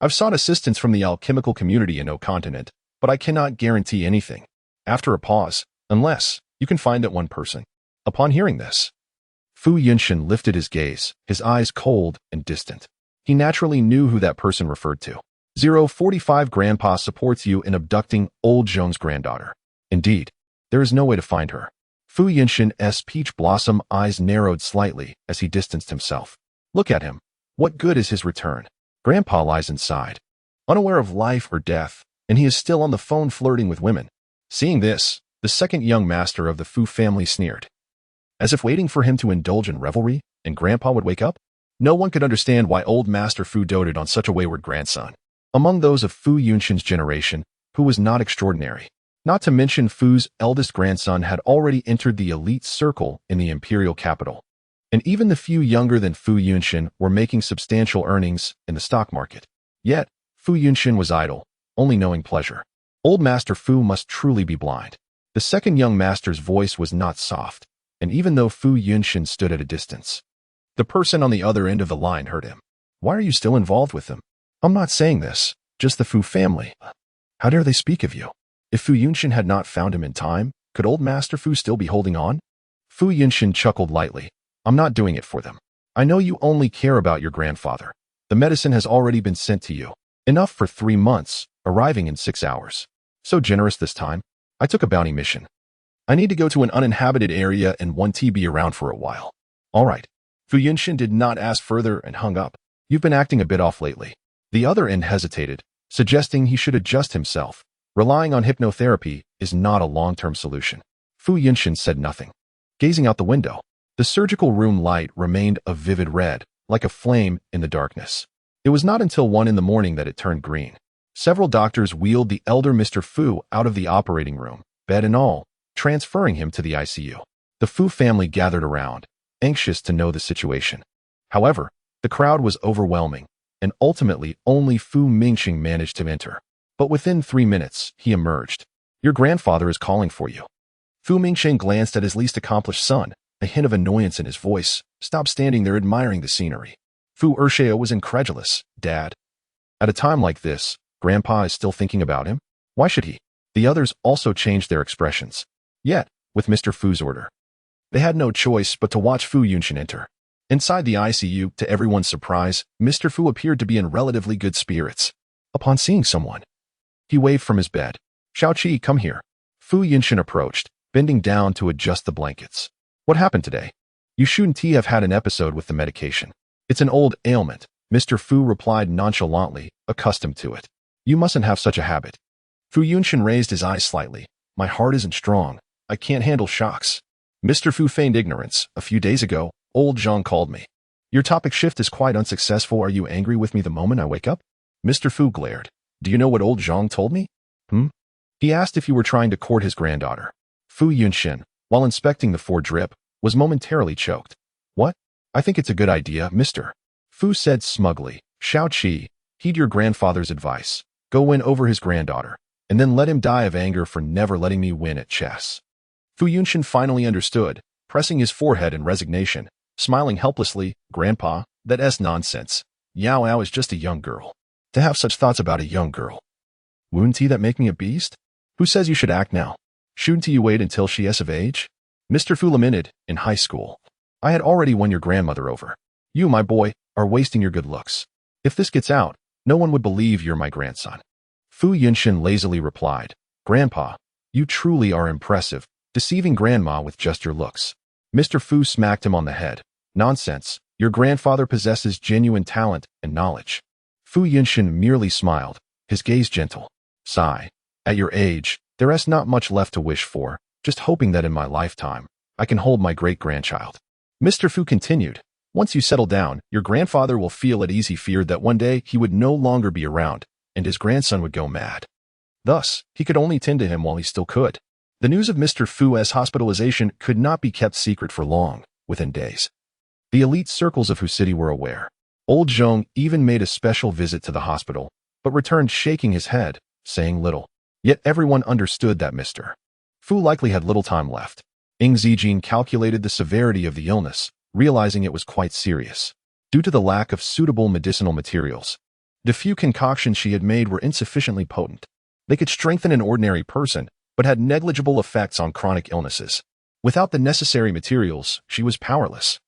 I've sought assistance from the alchemical community in O continent, but I cannot guarantee anything. After a pause, unless you can find that one person. Upon hearing this, Fu Yunshin lifted his gaze, his eyes cold and distant. He naturally knew who that person referred to. 045 Grandpa supports you in abducting old Zhong's granddaughter. Indeed, there is no way to find her. Fu Yunshin's peach blossom eyes narrowed slightly as he distanced himself. Look at him. What good is his return? Grandpa lies inside, unaware of life or death, and he is still on the phone flirting with women. Seeing this, the second young master of the Fu family sneered. As if waiting for him to indulge in revelry, and Grandpa would wake up? No one could understand why old Master Fu doted on such a wayward grandson. Among those of Fu Yunshin's generation, who was not extraordinary. Not to mention Fu's eldest grandson had already entered the elite circle in the imperial capital. And even the few younger than Fu Yunshin were making substantial earnings in the stock market. Yet, Fu Yunshin was idle, only knowing pleasure. Old Master Fu must truly be blind. The second young master's voice was not soft, and even though Fu Yunshin stood at a distance, the person on the other end of the line heard him. Why are you still involved with them? I'm not saying this, just the Fu family. How dare they speak of you? If Fu Yunshin had not found him in time, could old Master Fu still be holding on? Fu Yunshin chuckled lightly. I'm not doing it for them. I know you only care about your grandfather. The medicine has already been sent to you. Enough for 3 months, arriving in 6 hours. So generous this time. I took a bounty mission. I need to go to an uninhabited area and want to be around for a while. All right. Fu Yunshin did not ask further and hung up. You've been acting a bit off lately. The other end hesitated, suggesting he should adjust himself. Relying on hypnotherapy is not a long-term solution. Fu Yunshin said nothing. Gazing out the window, the surgical room light remained a vivid red, like a flame in the darkness. It was not until 1 in the morning that it turned green. Several doctors wheeled the elder Mr. Fu out of the operating room, bed and all, transferring him to the ICU. The Fu family gathered around, anxious to know the situation. However, the crowd was overwhelming, and ultimately only Fu Mingxing managed to enter. But within 3 minutes, he emerged. Your grandfather is calling for you. Fu Mingxing glanced at his least accomplished son, a hint of annoyance in his voice, stopped standing there admiring the scenery. Fu Ershao was incredulous. Dad. At a time like this, Grandpa is still thinking about him? Why should he? The others also changed their expressions. Yet, with Mr. Fu's order, they had no choice but to watch Fu Yunshin enter. Inside the ICU, to everyone's surprise, Mr. Fu appeared to be in relatively good spirits. Upon seeing someone, he waved from his bed. Xiaoqi, come here. Fu Yunshin approached, bending down to adjust the blankets. What happened today? You shouldn't have had an episode with the medication. It's an old ailment, Mr. Fu replied nonchalantly, accustomed to it. You mustn't have such a habit. Fu Yunshin raised his eyes slightly. My heart isn't strong. I can't handle shocks. Mr. Fu feigned ignorance. A few days ago, old Zhang called me. Your topic shift is quite unsuccessful. Are you angry with me the moment I wake up? Mr. Fu glared. Do you know what old Zhang told me? He asked if you were trying to court his granddaughter. Fu Yunshin, while inspecting the 4 drip, was momentarily choked. What? I think it's a good idea, Mr. Fu said smugly. Xiaoqi, heed your grandfather's advice. Go win over his granddaughter, and then let him die of anger for never letting me win at chess. Fu Yunshin finally understood, pressing his forehead in resignation, smiling helplessly. Grandpa, that's nonsense. Yao Ao is just a young girl. To have such thoughts about a young girl Wouldn't that make me a beast? Who says you should act now? Shouldn't you wait until she is of age? Mr. Fu lamented. In high school, I had already won your grandmother over. You, my boy, are wasting your good looks. If this gets out, no one would believe you're my grandson. Fu Yunshin lazily replied, Grandpa, you truly are impressive, deceiving Grandma with just your looks. Mr. Fu smacked him on the head. Nonsense, your grandfather possesses genuine talent and knowledge. Fu Yunshin merely smiled, his gaze gentle. Sigh. At your age, there is not much left to wish for, just hoping that in my lifetime, I can hold my great-grandchild. Mr. Fu continued, once you settle down, your grandfather will feel at ease. He feared that one day he would no longer be around, and his grandson would go mad. Thus, he could only tend to him while he still could. The news of Mr. Fu's hospitalization could not be kept secret for long. Within days, the elite circles of Hu City were aware. Old Zhong even made a special visit to the hospital, but returned shaking his head, saying little. Yet everyone understood that Mr. Fu likely had little time left. Ing Zijin calculated the severity of the illness, realizing it was quite serious. Due to the lack of suitable medicinal materials, the few concoctions she had made were insufficiently potent. They could strengthen an ordinary person, but had negligible effects on chronic illnesses. Without the necessary materials, she was powerless.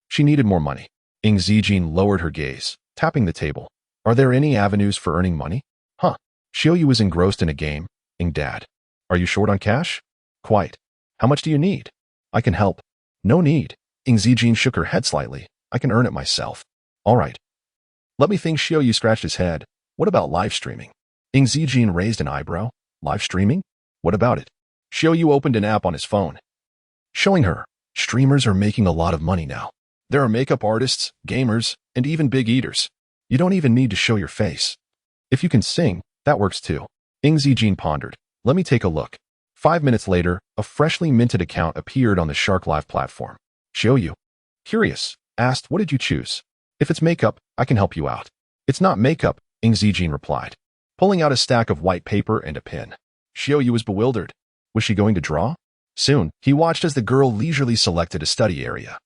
She needed more money. Ing Zijin lowered her gaze, tapping the table. Are there any avenues for earning money? Huh. Xiaoyu was engrossed in a game. Ing Dad. Are you short on cash? Quite. How much do you need? I can help. No need. Ing Zijin shook her head slightly. I can earn it myself. All right. Let me think. Xiaoyu scratched his head. What about live streaming? Ing Zijin raised an eyebrow. Live streaming? What about it? Xiaoyu opened an app on his phone, showing her. Streamers are making a lot of money now. There are makeup artists, gamers, and even big eaters. You don't even need to show your face. If you can sing, that works too. Ing Zijin pondered. Let me take a look. 5 minutes later, a freshly minted account appeared on the Shark Live platform. Xiaoyu, curious, asked, what did you choose? If it's makeup, I can help you out. It's not makeup, Ing Zijin replied, pulling out a stack of white paper and a pen. Xiaoyu was bewildered. Was she going to draw? Soon, he watched as the girl leisurely selected a study area,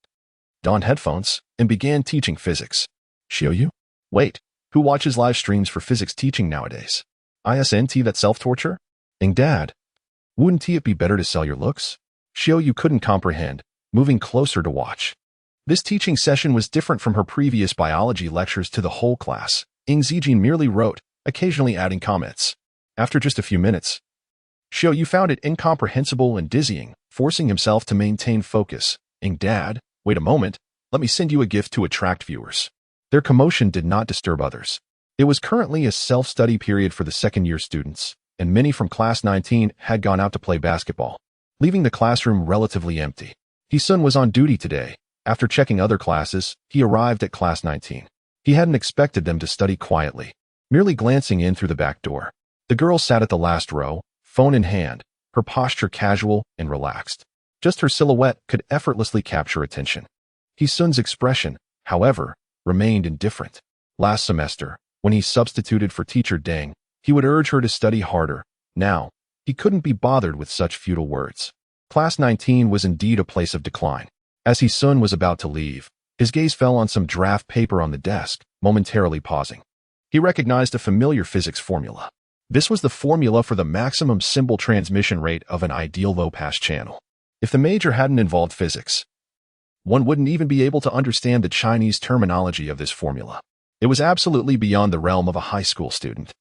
donned headphones, and began teaching physics. Xiaoyu? Wait, who watches live streams for physics teaching nowadays? ISNT, that self-torture? Ing Dad, wouldn't it be better to sell your looks? Xiaoyu couldn't comprehend, moving closer to watch. This teaching session was different from her previous biology lectures to the whole class. Ing Zijin merely wrote, occasionally adding comments. After just a few minutes, Xiaoyu found it incomprehensible and dizzying, forcing himself to maintain focus. Ing Dad, wait a moment, let me send you a gift to attract viewers. Their commotion did not disturb others. It was currently a self-study period for the second-year students, and many from Class 19 had gone out to play basketball, leaving the classroom relatively empty. Hisun was on duty today. After checking other classes, he arrived at Class 19. He hadn't expected them to study quietly, merely glancing in through the back door. The girl sat at the last row, phone in hand, her posture casual and relaxed. Just her silhouette could effortlessly capture attention. Hisun's expression, however, remained indifferent. Last semester, when he substituted for teacher Deng, he would urge her to study harder. Now, he couldn't be bothered with such futile words. Class 19 was indeed a place of decline. As Hisun was about to leave, his gaze fell on some draft paper on the desk, momentarily pausing. He recognized a familiar physics formula. This was the formula for the maximum symbol transmission rate of an ideal low-pass channel. If the major hadn't involved physics, one wouldn't even be able to understand the Chinese terminology of this formula. It was absolutely beyond the realm of a high school student.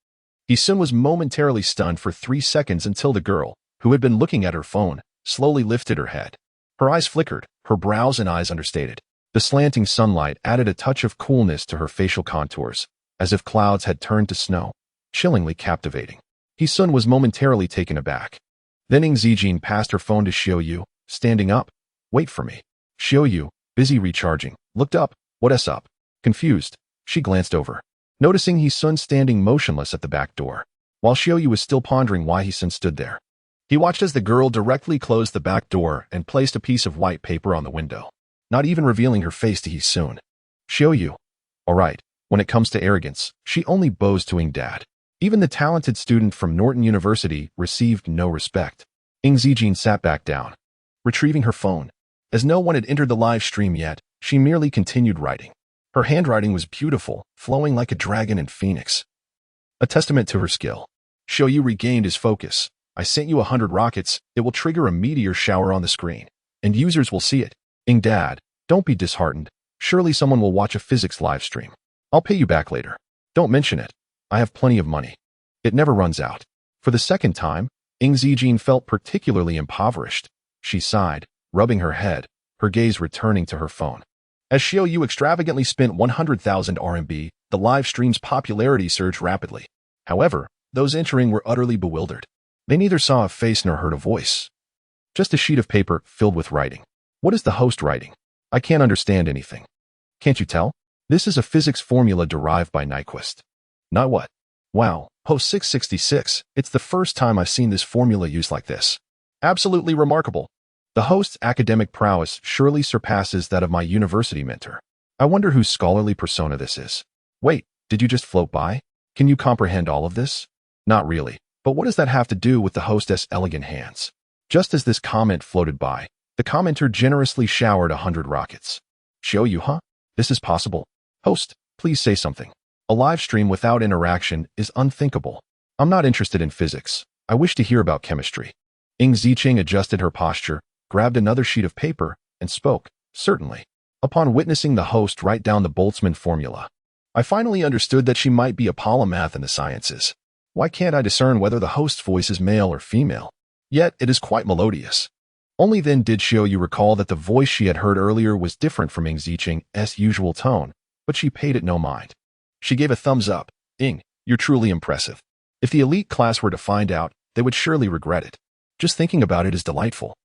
Hisun was momentarily stunned for 3 seconds until the girl, who had been looking at her phone, slowly lifted her head. Her eyes flickered, her brows and eyes understated. The slanting sunlight added a touch of coolness to her facial contours, as if clouds had turned to snow, chillingly captivating. Hisun was momentarily taken aback. Then Ing Zijin passed her phone to Xiaoyu, standing up. Wait for me. Xiaoyu, busy recharging, looked up. What's up? Confused, she glanced over, noticing Hisun standing motionless at the back door. While Xiaoyu was still pondering why Hisun stood there, he watched as the girl directly closed the back door and placed a piece of white paper on the window, not even revealing her face to Hisun. Xiaoyu. All right, when it comes to arrogance, she only bows to Ing Dad. Even the talented student from Norton University received no respect. Ing Zijin sat back down, retrieving her phone. As no one had entered the live stream yet, she merely continued writing. Her handwriting was beautiful, flowing like a dragon and phoenix, a testament to her skill. Xiaoyu regained his focus. I sent you 100 rockets. It will trigger a meteor shower on the screen, and users will see it. Dad, don't be disheartened. Surely someone will watch a physics live stream. I'll pay you back later. Don't mention it. I have plenty of money. It never runs out. For the second time, Zijin felt particularly impoverished. She sighed, rubbing her head, her gaze returning to her phone. As Xiaoyu extravagantly spent 100,000 RMB, the live stream's popularity surged rapidly. However, those entering were utterly bewildered. They neither saw a face nor heard a voice. Just a sheet of paper filled with writing. What is the host writing? I can't understand anything. Can't you tell? This is a physics formula derived by Nyquist. Not what? Wow, host 666, it's the first time I've seen this formula used like this. Absolutely remarkable. The host's academic prowess surely surpasses that of my university mentor. I wonder whose scholarly persona this is. Wait, did you just float by? Can you comprehend all of this? Not really, but what does that have to do with the hostess' elegant hands? Just as this comment floated by, the commenter generously showered 100 rockets. Xiaoyu, huh? This is possible. Host, please say something. A live stream without interaction is unthinkable. I'm not interested in physics. I wish to hear about chemistry. Ziqing adjusted her posture, grabbed another sheet of paper, and spoke, certainly. Upon witnessing the host write down the Boltzmann formula, I finally understood that she might be a polymath in the sciences. Why can't I discern whether the host's voice is male or female? Yet it is quite melodious. Only then did Xiaoyu recall that the voice she had heard earlier was different from Ziqing's usual tone, but she paid it no mind. She gave a thumbs up. You're truly impressive. If the elite class were to find out, they would surely regret it. Just thinking about it is delightful.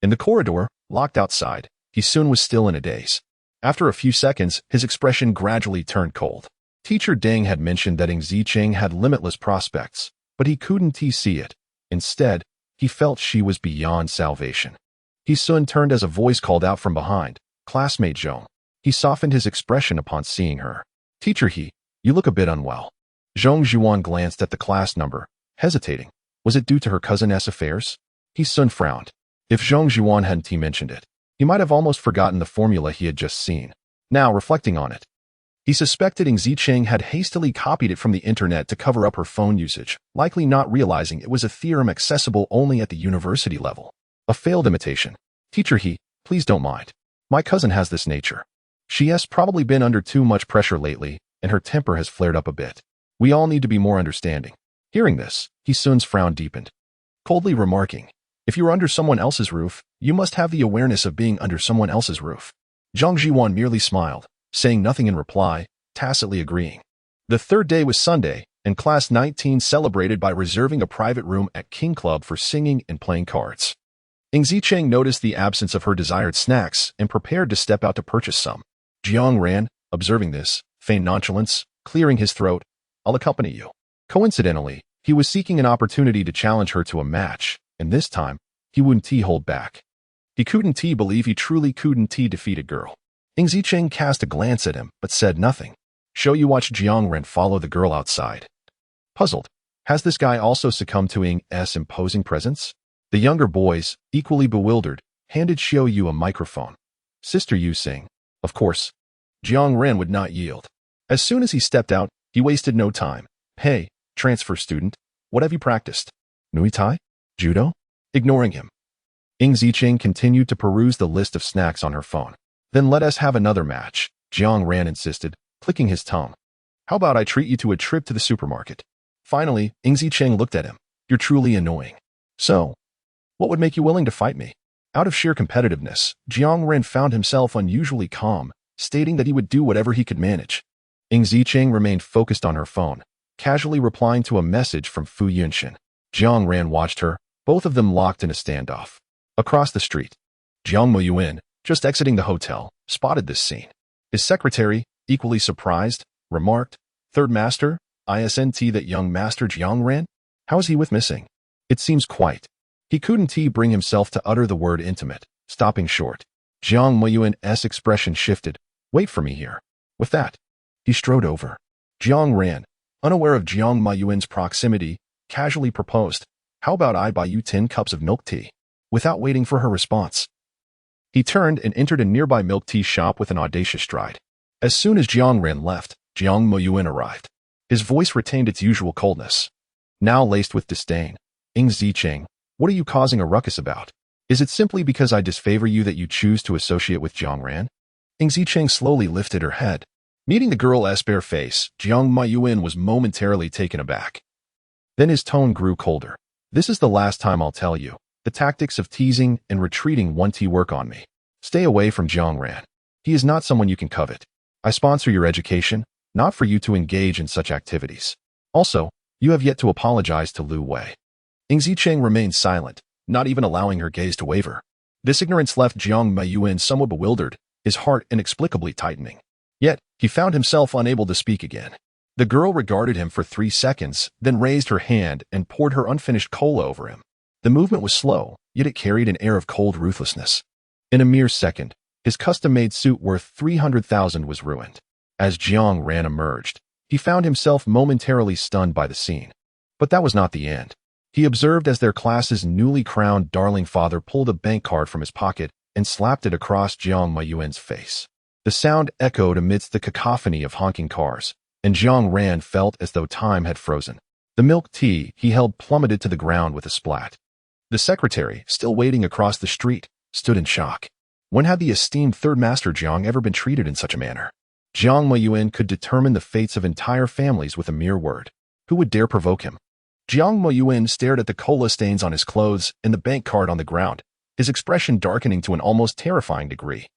In the corridor, locked outside, he soon was still in a daze. After a few seconds, his expression gradually turned cold. Teacher Deng had mentioned that Ziqing had limitless prospects, but he couldn't see it. Instead, he felt she was beyond salvation. He soon turned as a voice called out from behind, classmate Zhong. He softened his expression upon seeing her. Teacher He, you look a bit unwell. Zhong Zhuan glanced at the class number, hesitating. Was it due to her cousin's affairs? He soon frowned. If Zhong Zhuan hadn't mentioned it, he might have almost forgotten the formula he had just seen. Now, reflecting on it, he suspected Ziqing had hastily copied it from the internet to cover up her phone usage, likely not realizing it was a theorem accessible only at the university level. A failed imitation. Teacher He, please don't mind. My cousin has this nature. She has probably been under too much pressure lately, and her temper has flared up a bit. We all need to be more understanding. Hearing this, He Sun's frown deepened, coldly remarking, if you're under someone else's roof, you must have the awareness of being under someone else's roof. Zhang Jiwan merely smiled, saying nothing in reply, tacitly agreeing. The third day was Sunday, and Class 19 celebrated by reserving a private room at King Club for singing and playing cards. Ziqing noticed the absence of her desired snacks and prepared to step out to purchase some. Jiang ran, observing this, feigned nonchalance, clearing his throat. I'll accompany you. Coincidentally, he was seeking an opportunity to challenge her to a match, and this time, he wouldn't hold back. He couldn't believe he truly couldn't defeat a girl. Ziqing cast a glance at him, but said nothing. Xiaoyu watched Jiang Ren follow the girl outside. Puzzled, has this guy also succumbed to Ying's imposing presence? The younger boys, equally bewildered, handed Xiaoyu a microphone. Sister Yu sing. Of course. Jiang Ren would not yield. As soon as he stepped out, he wasted no time. Hey, transfer student, what have you practiced? Muay Thai? Judo? Ignoring him, Ziqing continued to peruse the list of snacks on her phone. Then let us have another match, Jiang Ran insisted, clicking his tongue. How about I treat you to a trip to the supermarket? Finally, Ziqing looked at him. You're truly annoying. So, what would make you willing to fight me? Out of sheer competitiveness, Jiang Ren found himself unusually calm, stating that he would do whatever he could manage. Ziqing remained focused on her phone, casually replying to a message from Fu Yunshin. Jiang Ran watched her, both of them locked in a standoff. Across the street, Jiang Moyuan, just exiting the hotel, spotted this scene. His secretary, equally surprised, remarked, Third Master, isn't that young Master Jiang Ran? How is he with missing? It seems quite. He couldn't bring himself to utter the word intimate, stopping short. Jiang Moyuan's expression shifted. Wait for me here. With that, he strode over. Jiang Ran, unaware of Jiang Moyuan's proximity, casually proposed, how about I buy you 10 cups of milk tea? Without waiting for her response, he turned and entered a nearby milk tea shop with an audacious stride. As soon as Jiang Ran left, Jiang Moyuan arrived. His voice retained its usual coldness. now laced with disdain. Ing Zicheng, what are you causing a ruckus about? Is it simply because I disfavor you that you choose to associate with Jiang Ran? Ing Zicheng slowly lifted her head. Meeting the girl's bare face, Jiang Mayuan was momentarily taken aback. Then his tone grew colder. This is the last time I'll tell you. The tactics of teasing and retreating won't work on me. Stay away from Jiang Ran. He is not someone you can covet. I sponsor your education, not for you to engage in such activities. Also, you have yet to apologize to Lu Wei. Ing Zicheng remained silent, not even allowing her gaze to waver. This ignorance left Jiang Mayuan somewhat bewildered, his heart inexplicably tightening. Yet, he found himself unable to speak again. The girl regarded him for 3 seconds, then raised her hand and poured her unfinished cola over him. The movement was slow, yet it carried an air of cold ruthlessness. In a mere second, his custom-made suit worth 300,000 was ruined. As Jiang Ran emerged, he found himself momentarily stunned by the scene. But that was not the end. He observed as their class's newly crowned darling father pulled a bank card from his pocket and slapped it across Jiang Mayuan's face. The sound echoed amidst the cacophony of honking cars, and Jiang Ran felt as though time had frozen. The milk tea he held plummeted to the ground with a splat. The secretary, still waiting across the street, stood in shock. When had the esteemed third master Jiang ever been treated in such a manner? Jiang Mayuan could determine the fates of entire families with a mere word. Who would dare provoke him? Jiang Mayuan stared at the cola stains on his clothes and the bank card on the ground, his expression darkening to an almost terrifying degree.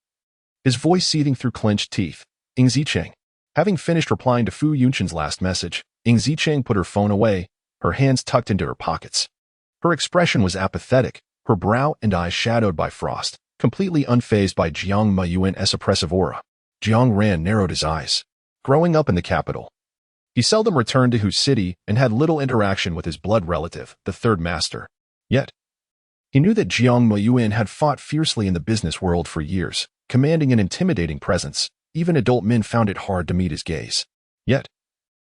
His voice seething through clenched teeth. Ing Zicheng. Having finished replying to Fu Yunchen's last message, Ing Zicheng put her phone away, her hands tucked into her pockets. Her expression was apathetic, her brow and eyes shadowed by frost, completely unfazed by Jiang Mayuan's oppressive aura. Jiang Ran narrowed his eyes. Growing up in the capital, he seldom returned to Hu City and had little interaction with his blood relative, the third master. Yet, he knew that Jiang Mayuan had fought fiercely in the business world for years, commanding an intimidating presence. Even adult men found it hard to meet his gaze. Yet,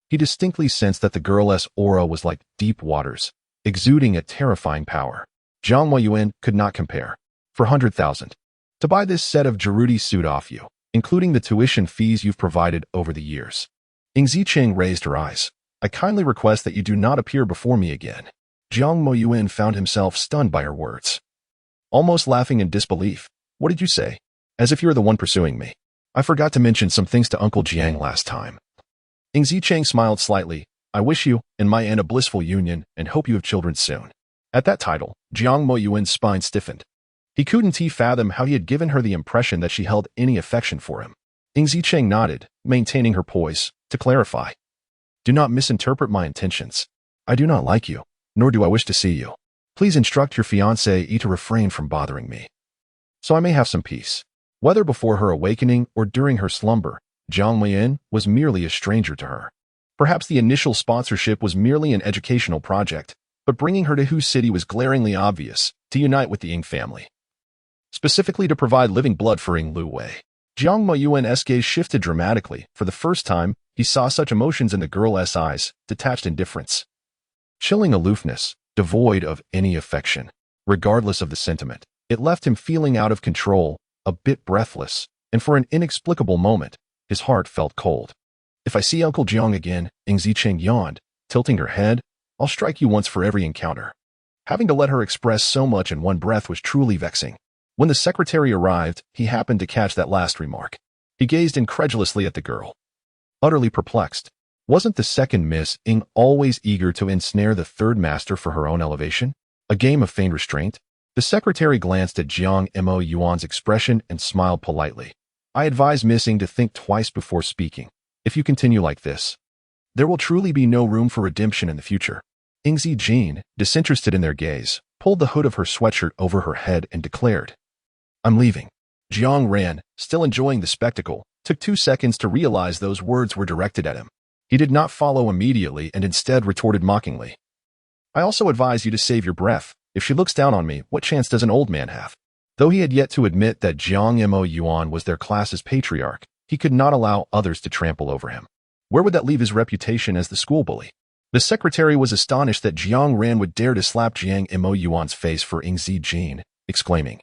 he distinctly sensed that the girl's aura was like deep waters, exuding a terrifying power. Jiang Mayuan could not compare. For 100,000. To buy this set of Jerudi suit off you, including the tuition fees you've provided over the years. Ing Zicheng raised her eyes. I kindly request that you do not appear before me again. Jiang Mayuan found himself stunned by her words. Almost laughing in disbelief. What did you say? As if you're the one pursuing me. I forgot to mention some things to Uncle Jiang last time. Ing Zicheng smiled slightly. I wish you and my aunt a blissful union and hope you have children soon. At that title, Jiang Mayuan's spine stiffened. He couldn't fathom how he had given her the impression that she held any affection for him. Ing Zicheng nodded, maintaining her poise, to clarify. Do not misinterpret my intentions. I do not like you, nor do I wish to see you. Please instruct your fiancé to refrain from bothering me, so I may have some peace. Whether before her awakening or during her slumber, Jiang Mayuan was merely a stranger to her. Perhaps the initial sponsorship was merely an educational project, but bringing her to Hu City was glaringly obvious, to unite with the Ing family. Specifically to provide living blood for Ing Lu Wei. Jiang Mayuan's gaze shifted dramatically. For the first time, he saw such emotions in the girl's eyes, detached indifference. Chilling aloofness, devoid of any affection. Regardless of the sentiment, it left him feeling out of control, a bit breathless, and for an inexplicable moment, his heart felt cold. If I see Uncle Jiang again, Ing Zicheng yawned, tilting her head, I'll strike you once for every encounter. Having to let her express so much in one breath was truly vexing. When the secretary arrived, he happened to catch that last remark. He gazed incredulously at the girl. Utterly perplexed. Wasn't the second Miss Ing always eager to ensnare the third master for her own elevation? A game of feigned restraint? The secretary glanced at Jiang Mo Yuan's expression and smiled politely. I advise Miss Ing to think twice before speaking. If you continue like this, there will truly be no room for redemption in the future. Ing Zicheng, disinterested in their gaze, pulled the hood of her sweatshirt over her head and declared, I'm leaving. Jiang Ran, still enjoying the spectacle, took 2 seconds to realize those words were directed at him. He did not follow immediately and instead retorted mockingly. I also advise you to save your breath. If she looks down on me, what chance does an old man have? Though he had yet to admit that Jiang Mo Yuan was their class's patriarch, he could not allow others to trample over him. Where would that leave his reputation as the school bully? The secretary was astonished that Jiang Ran would dare to slap Jiang Mo Yuan's face for Ing Zicheng, exclaiming,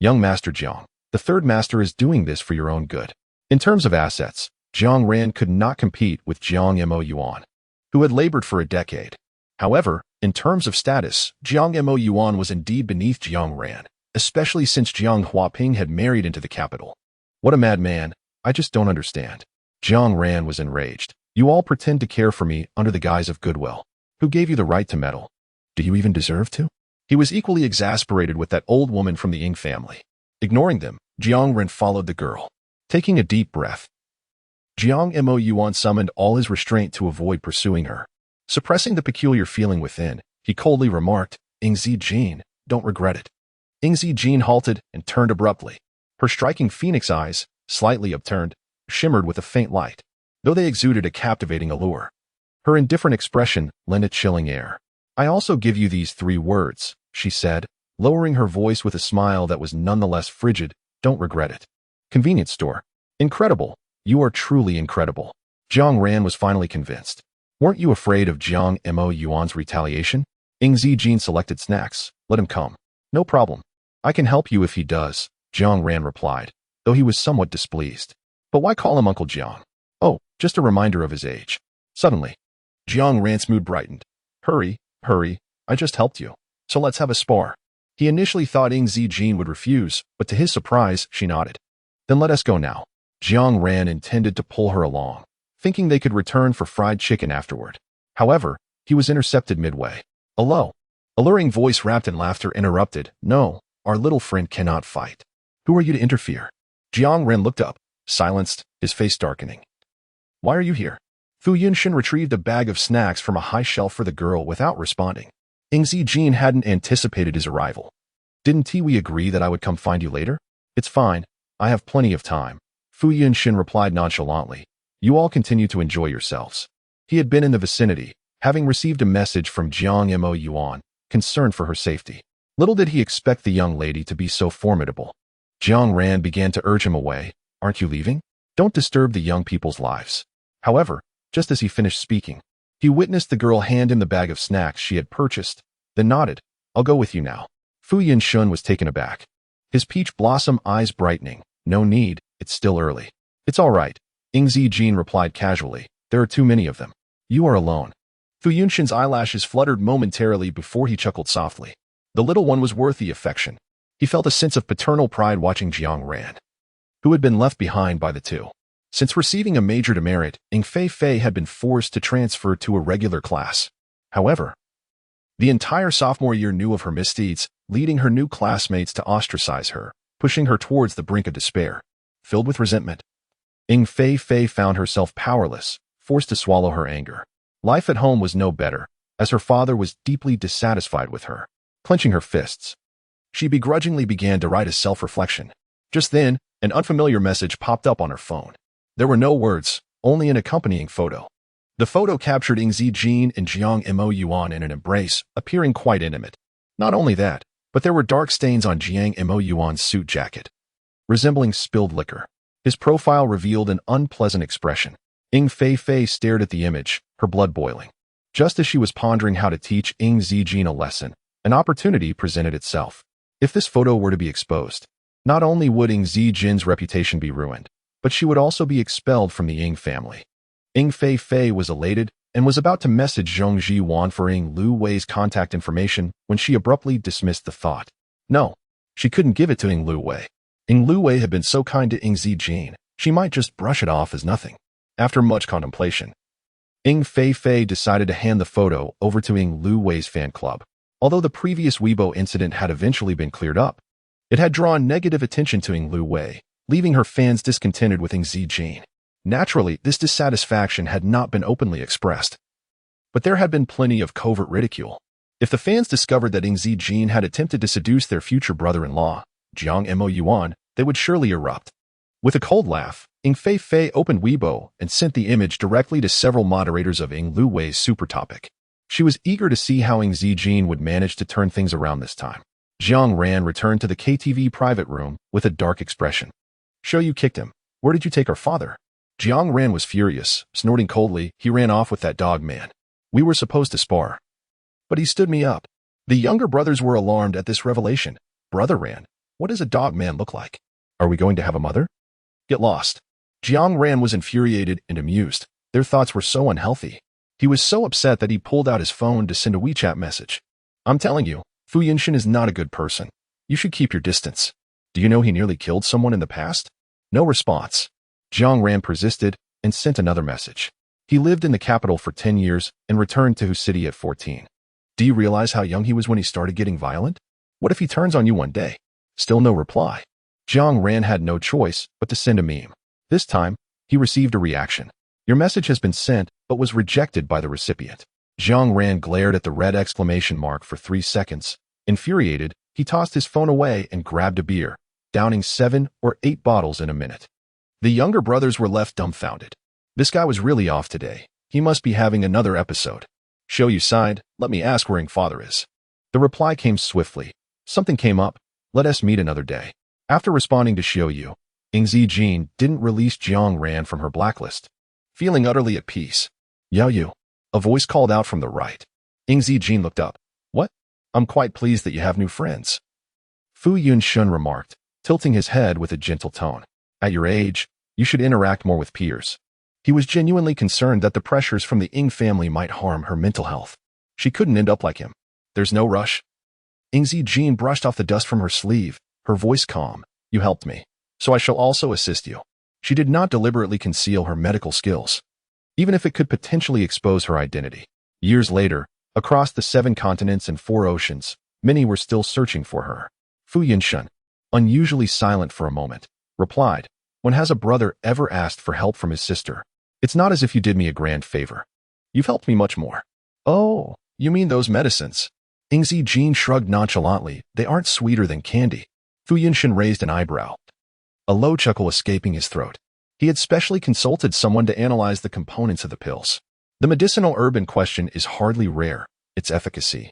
Young Master Jiang, the third master is doing this for your own good. In terms of assets, Jiang Ran could not compete with Jiang Mo Yuan, who had labored for a decade. However, in terms of status, Jiang Mo Yuan was indeed beneath Jiang Ran, especially since Jiang Huaping had married into the capital. What a madman, I just don't understand. Jiang Ran was enraged. You all pretend to care for me under the guise of goodwill. Who gave you the right to meddle? Do you even deserve to? He was equally exasperated with that old woman from the Ying family. Ignoring them, Jiang Ran followed the girl. Taking a deep breath, Jiang Mo Yuan summoned all his restraint to avoid pursuing her. Suppressing the peculiar feeling within, he coldly remarked, "Ingzi Jin, don't regret it." Ingzi Jin halted and turned abruptly. Her striking phoenix eyes, slightly upturned, shimmered with a faint light, though they exuded a captivating allure. Her indifferent expression lent a chilling air. "I also give you these 3 words," she said, lowering her voice with a smile that was nonetheless frigid. "Don't regret it." Convenience store. Incredible. You are truly incredible. Jiang Ran was finally convinced. Weren't you afraid of Jiang Mo Yuan's retaliation? Ingzi Jin selected snacks. Let him come. No problem. I can help you if he does, Jiang Ran replied, though he was somewhat displeased. But why call him Uncle Jiang? Oh, just a reminder of his age. Suddenly, Jiang Ran's mood brightened. Hurry, I just helped you. So let's have a spar. He initially thought Ingzi Jin would refuse, but to his surprise, she nodded. Then let us go now. Jiang Ran intended to pull her along, thinking they could return for fried chicken afterward. However, he was intercepted midway. A low, alluring voice wrapped in laughter interrupted. No, our little friend cannot fight. Who are you to interfere? Jiang Ran looked up, silenced, his face darkening. Why are you here? Fu Yunshin retrieved a bag of snacks from a high shelf for the girl without responding. Ingzi Jin hadn't anticipated his arrival. Didn't we agree that I would come find you later? It's fine. I have plenty of time. Fu Yunshin replied nonchalantly. You all continue to enjoy yourselves. He had been in the vicinity, having received a message from Jiang Mo Yuan, concerned for her safety. Little did he expect the young lady to be so formidable. Jiang Ran began to urge him away. Aren't you leaving? Don't disturb the young people's lives. However, just as he finished speaking, he witnessed the girl hand him the bag of snacks she had purchased, then nodded. I'll go with you now. Fu Yunshin was taken aback, his peach blossom eyes brightening. No need, it's still early. It's all right, Ingzi Jin replied casually. There are too many of them. You are alone. Fu Yunshin's eyelashes fluttered momentarily before he chuckled softly. The little one was worth the affection. He felt a sense of paternal pride watching Jiang Ran, who had been left behind by the two. Since receiving a major demerit, Ing Fei had been forced to transfer to a regular class. However, the entire sophomore year knew of her misdeeds, leading her new classmates to ostracize her, pushing her towards the brink of despair. Filled with resentment, Ing Fei found herself powerless, forced to swallow her anger. Life at home was no better, as her father was deeply dissatisfied with her. Clenching her fists, she begrudgingly began to write a self-reflection. Just then, an unfamiliar message popped up on her phone. There were no words, only an accompanying photo. The photo captured Ingzi Jin and Jiang Mo Yuan in an embrace, appearing quite intimate. Not only that, but there were dark stains on Jiang Mo Yuan's suit jacket, resembling spilled liquor. His profile revealed an unpleasant expression. Ing Fei stared at the image, her blood boiling. Just as she was pondering how to teach Ingzi Jin a lesson, an opportunity presented itself. If this photo were to be exposed, not only would Ingzi Jin's reputation be ruined, but she would also be expelled from the Ying family. Ing Fei was elated and was about to message Zhongji Wan for Ing Lu Wei's contact information when she abruptly dismissed the thought. No, she couldn't give it to Ing Lu Wei. Ing Lu Wei had been so kind to Ingzi Jin, she might just brush it off as nothing. After much contemplation, Ing Fei decided to hand the photo over to Ing Lu Wei's fan club. Although the previous Weibo incident had eventually been cleared up, it had drawn negative attention to Ing Lu Wei, leaving her fans discontented with Ingzi Jin. Naturally, this dissatisfaction had not been openly expressed, but there had been plenty of covert ridicule. If the fans discovered that Ingzi Jin had attempted to seduce their future brother-in-law, Jiang Mo Yuan, they would surely erupt. With a cold laugh, Ing Fei opened Weibo and sent the image directly to several moderators of Ing Lu Wei's super topic. She was eager to see how Ingzi Jin would manage to turn things around this time. Jiang Ran returned to the KTV private room with a dark expression. Show you kicked him. Where did you take our father? Jiang Ran was furious, snorting coldly. He ran off with that dog man. We were supposed to spar, but he stood me up. The younger brothers were alarmed at this revelation. Brother Ran, what does a dog man look like? Are we going to have a mother? Get lost. Jiang Ran was infuriated and amused. Their thoughts were so unhealthy. He was so upset that he pulled out his phone to send a WeChat message. I'm telling you, Fu Yunshin is not a good person. You should keep your distance. Do you know he nearly killed someone in the past? No response. Jiang Ran persisted and sent another message. He lived in the capital for 10 years and returned to his city at 14. Do you realize how young he was when he started getting violent? What if he turns on you one day? Still no reply. Jiang Ran had no choice but to send a meme. This time, he received a reaction. Your message has been sent, but was rejected by the recipient. Jiang Ran glared at the red exclamation mark for 3 seconds. Infuriated, he tossed his phone away and grabbed a beer, downing 7 or 8 bottles in a minute. The younger brothers were left dumbfounded. This guy was really off today. He must be having another episode. Show you sighed, let me ask where Ing father is. The reply came swiftly. Something came up. Let us meet another day. After responding to Xiao Yu, Ing Zijin didn't release Jiang Ran from her blacklist. Feeling utterly at peace. Yao Yu. A voice called out from the right. Ing Zijin looked up. What? I'm quite pleased that you have new friends. Fu Yunshun remarked, tilting his head with a gentle tone. At your age, you should interact more with peers. He was genuinely concerned that the pressures from the Ing family might harm her mental health. She couldn't end up like him. There's no rush. Ing Zijin brushed off the dust from her sleeve, her voice calm. You helped me, so I shall also assist you. She did not deliberately conceal her medical skills, even if it could potentially expose her identity. Years later, across the 7 continents and 4 oceans, many were still searching for her. Fu Yunshun, unusually silent for a moment, replied, when has a brother ever asked for help from his sister? It's not as if you did me a grand favor. You've helped me much more. Oh, you mean those medicines? Ing Zijin shrugged nonchalantly. They aren't sweeter than candy. Fu Yunshun raised an eyebrow, a low chuckle escaping his throat. He had specially consulted someone to analyze the components of the pills. The medicinal herb in question is hardly rare, its efficacy,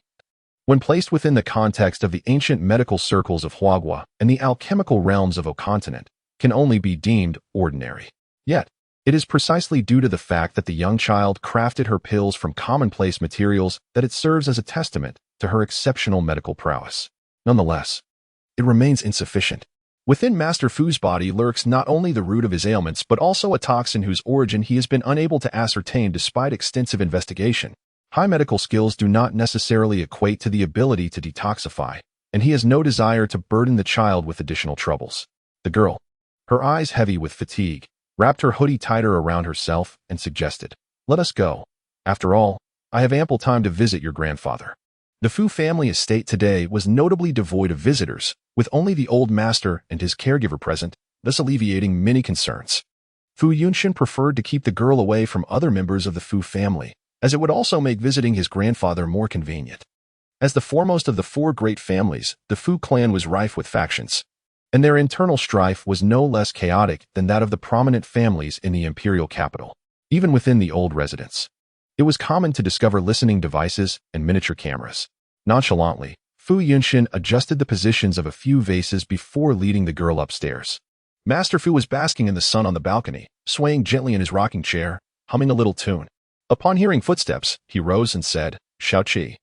when placed within the context of the ancient medical circles of Huagua and the alchemical realms of O continent, can only be deemed ordinary. Yet, it is precisely due to the fact that the young child crafted her pills from commonplace materials that it serves as a testament to her exceptional medical prowess. Nonetheless, it remains insufficient. Within Master Fu's body lurks not only the root of his ailments but also a toxin whose origin he has been unable to ascertain despite extensive investigation. High medical skills do not necessarily equate to the ability to detoxify, and he has no desire to burden the child with additional troubles. The girl, her eyes heavy with fatigue, wrapped her hoodie tighter around herself and suggested, let us go. After all, I have ample time to visit your grandfather. The Fu family estate today was notably devoid of visitors, with only the old master and his caregiver present, thus alleviating many concerns. Fu Yunshun preferred to keep the girl away from other members of the Fu family, as it would also make visiting his grandfather more convenient. As the foremost of the 4 great families, the Fu clan was rife with factions, and their internal strife was no less chaotic than that of the prominent families in the imperial capital. Even within the old residence, it was common to discover listening devices and miniature cameras. Nonchalantly, Fu Yunshun adjusted the positions of a few vases before leading the girl upstairs. Master Fu was basking in the sun on the balcony, swaying gently in his rocking chair, humming a little tune. Upon hearing footsteps, he rose and said, Xiaoqi,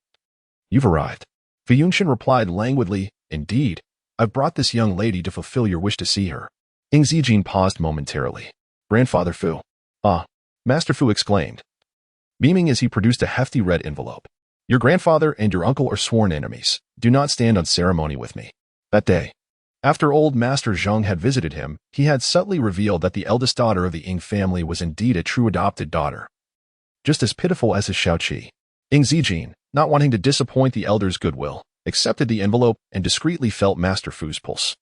you've arrived. Fu Yunshun replied languidly, indeed, I've brought this young lady to fulfill your wish to see her. Ing Zijin paused momentarily. Grandfather Fu. Ah, Master Fu exclaimed, beaming as he produced a hefty red envelope. Your grandfather and your uncle are sworn enemies. Do not stand on ceremony with me. That day, after old Master Zheng had visited him, he had subtly revealed that the eldest daughter of the Ing family was indeed a true adopted daughter, just as pitiful as his Xiaoqi. Ing Zijin, not wanting to disappoint the elder's goodwill, accepted the envelope and discreetly felt Master Fu's pulse,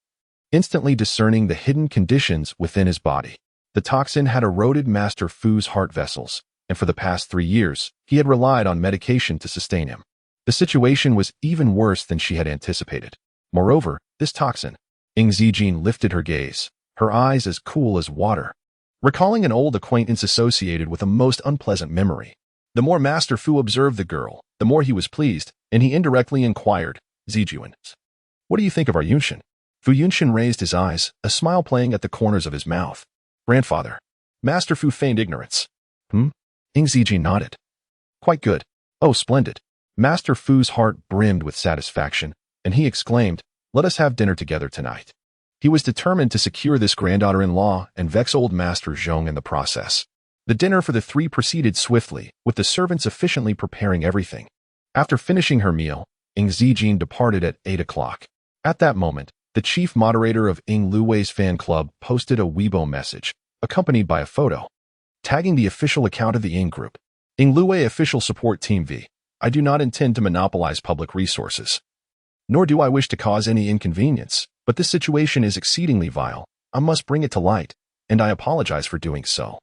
instantly discerning the hidden conditions within his body. The toxin had eroded Master Fu's heart vessels, and for the past 3 years, he had relied on medication to sustain him. The situation was even worse than she had anticipated. Moreover, this toxin. Ing Zijin lifted her gaze, her eyes as cool as water, recalling an old acquaintance associated with a most unpleasant memory. The more Master Fu observed the girl, the more he was pleased, and he indirectly inquired, Zijuan, what do you think of our Yunshun? Fu Yunshun raised his eyes, a smile playing at the corners of his mouth. Grandfather. Master Fu feigned ignorance. Ing Zijin nodded. Quite good. Oh, splendid. Master Fu's heart brimmed with satisfaction, and he exclaimed, let us have dinner together tonight. He was determined to secure this granddaughter-in-law and vex old Master Zheng in the process. The dinner for the three proceeded swiftly, with the servants efficiently preparing everything. After finishing her meal, Ing Zijin departed at 8 o'clock. At that moment, the chief moderator of Ing Luwei's fan club posted a Weibo message, accompanied by a photo, tagging the official account of the Ing group. Ing Luwei Official Support Team V. I do not intend to monopolize public resources. Nor do I wish to cause any inconvenience, but this situation is exceedingly vile. I must bring it to light, and I apologize for doing so.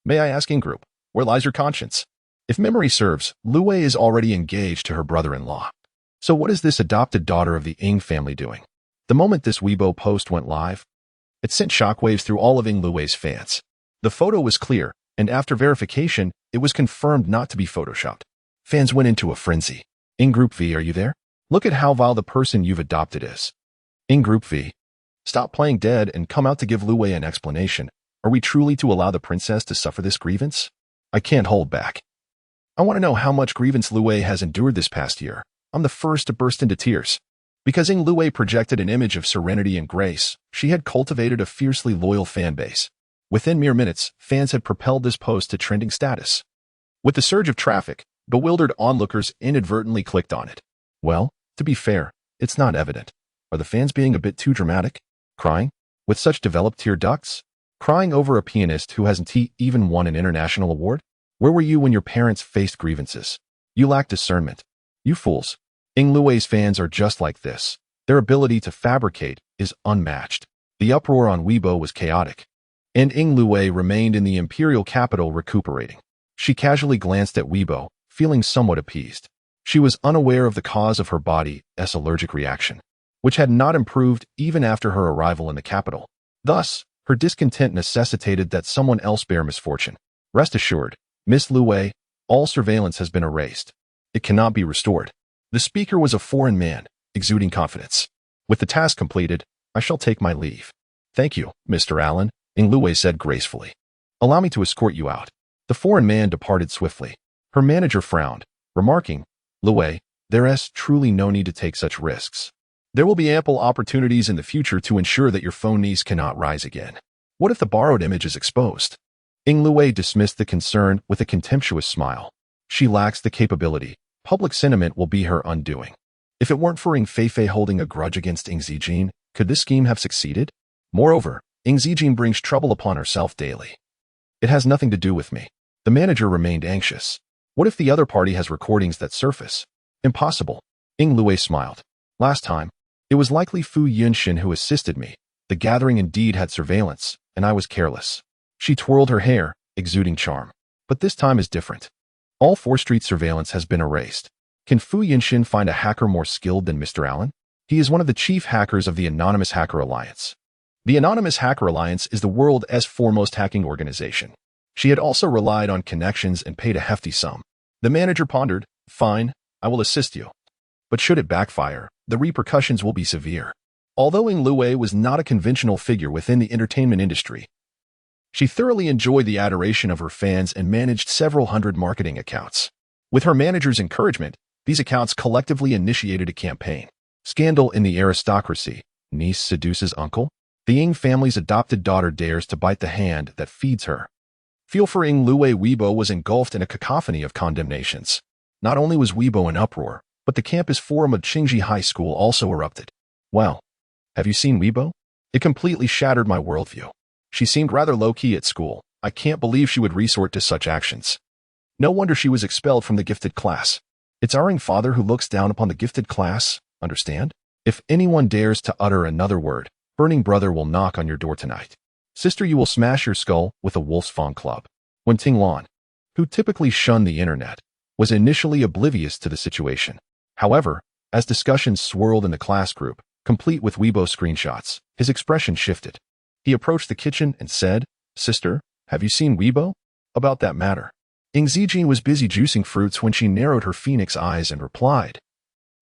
May I ask Ing group, where lies your conscience? If memory serves, Luwei is already engaged to her brother-in-law. So what is this adopted daughter of the Ing family doing? The moment this Weibo post went live, it sent shockwaves through all of Ing Luwei's fans. The photo was clear, and after verification, it was confirmed not to be photoshopped. Fans went into a frenzy. Ing Group V, are you there? Look at how vile the person you've adopted is. Ing Group V, stop playing dead and come out to give Luwei an explanation. Are we truly to allow the princess to suffer this grievance? I can't hold back. I want to know how much grievance Luwei has endured this past year. I'm the first to burst into tears. Because Ing Luwei projected an image of serenity and grace, she had cultivated a fiercely loyal fan base. Within mere minutes, fans had propelled this post to trending status. With the surge of traffic, bewildered onlookers inadvertently clicked on it. Well, to be fair, it's not evident. Are the fans being a bit too dramatic? Crying? With such developed tear ducts? Crying over a pianist who hasn't even won an international award? Where were you when your parents faced grievances? You lack discernment. You fools. Ing Luwei's fans are just like this. Their ability to fabricate is unmatched. The uproar on Weibo was chaotic. And Ing Luwei remained in the imperial capital recuperating. She casually glanced at Weibo, feeling somewhat appeased. She was unaware of the cause of her body's allergic reaction, which had not improved even after her arrival in the capital. Thus, her discontent necessitated that someone else bear misfortune. Rest assured, Miss Luwei, all surveillance has been erased. It cannot be restored. The speaker was a foreign man, exuding confidence. With the task completed, I shall take my leave. Thank you, Mr. Allen, Ing Luwei said gracefully. Allow me to escort you out. The foreign man departed swiftly. Her manager frowned, remarking, Luwei, there's truly no need to take such risks. There will be ample opportunities in the future to ensure that your phone needs cannot rise again. What if the borrowed image is exposed? Ing Luwei dismissed the concern with a contemptuous smile. She lacks the capability. Public sentiment will be her undoing. If it weren't for Ing Feifei holding a grudge against Ing Zijin, could this scheme have succeeded? Moreover, Ing Zijin brings trouble upon herself daily. It has nothing to do with me. The manager remained anxious. What if the other party has recordings that surface? Impossible. Ing Luwei smiled. Last time, it was likely Fu Yunshin who assisted me. The gathering indeed had surveillance, and I was careless. She twirled her hair, exuding charm. But this time is different. All 4th Street surveillance has been erased. Can Fu Yunshin find a hacker more skilled than Mr. Allen? He is one of the chief hackers of the Anonymous Hacker Alliance. The Anonymous Hacker Alliance is the world's foremost hacking organization. She had also relied on connections and paid a hefty sum. The manager pondered, fine, I will assist you. But should it backfire, the repercussions will be severe. Although Ing Luwei was not a conventional figure within the entertainment industry, she thoroughly enjoyed the adoration of her fans and managed several hundred marketing accounts. With her manager's encouragement, these accounts collectively initiated a campaign. Scandal in the aristocracy. Niece seduces uncle. The Ing family's adopted daughter dares to bite the hand that feeds her. Feel for Ing Luwei. Weibo was engulfed in a cacophony of condemnations. Not only was Weibo in uproar, but the campus forum of Qingji High School also erupted. Well, have you seen Weibo? It completely shattered my worldview. She seemed rather low-key at school. I can't believe she would resort to such actions. No wonder she was expelled from the gifted class. It's our Ing father who looks down upon the gifted class, understand? If anyone dares to utter another word, Burning Brother will knock on your door tonight. Sister, you will smash your skull with a Wolf's Fawn club. When Ting Lan, who typically shunned the internet, was initially oblivious to the situation. However, as discussions swirled in the class group, complete with Weibo screenshots, his expression shifted. He approached the kitchen and said, Sister, have you seen Weibo? About that matter. Ing Zijin was busy juicing fruits when she narrowed her phoenix eyes and replied,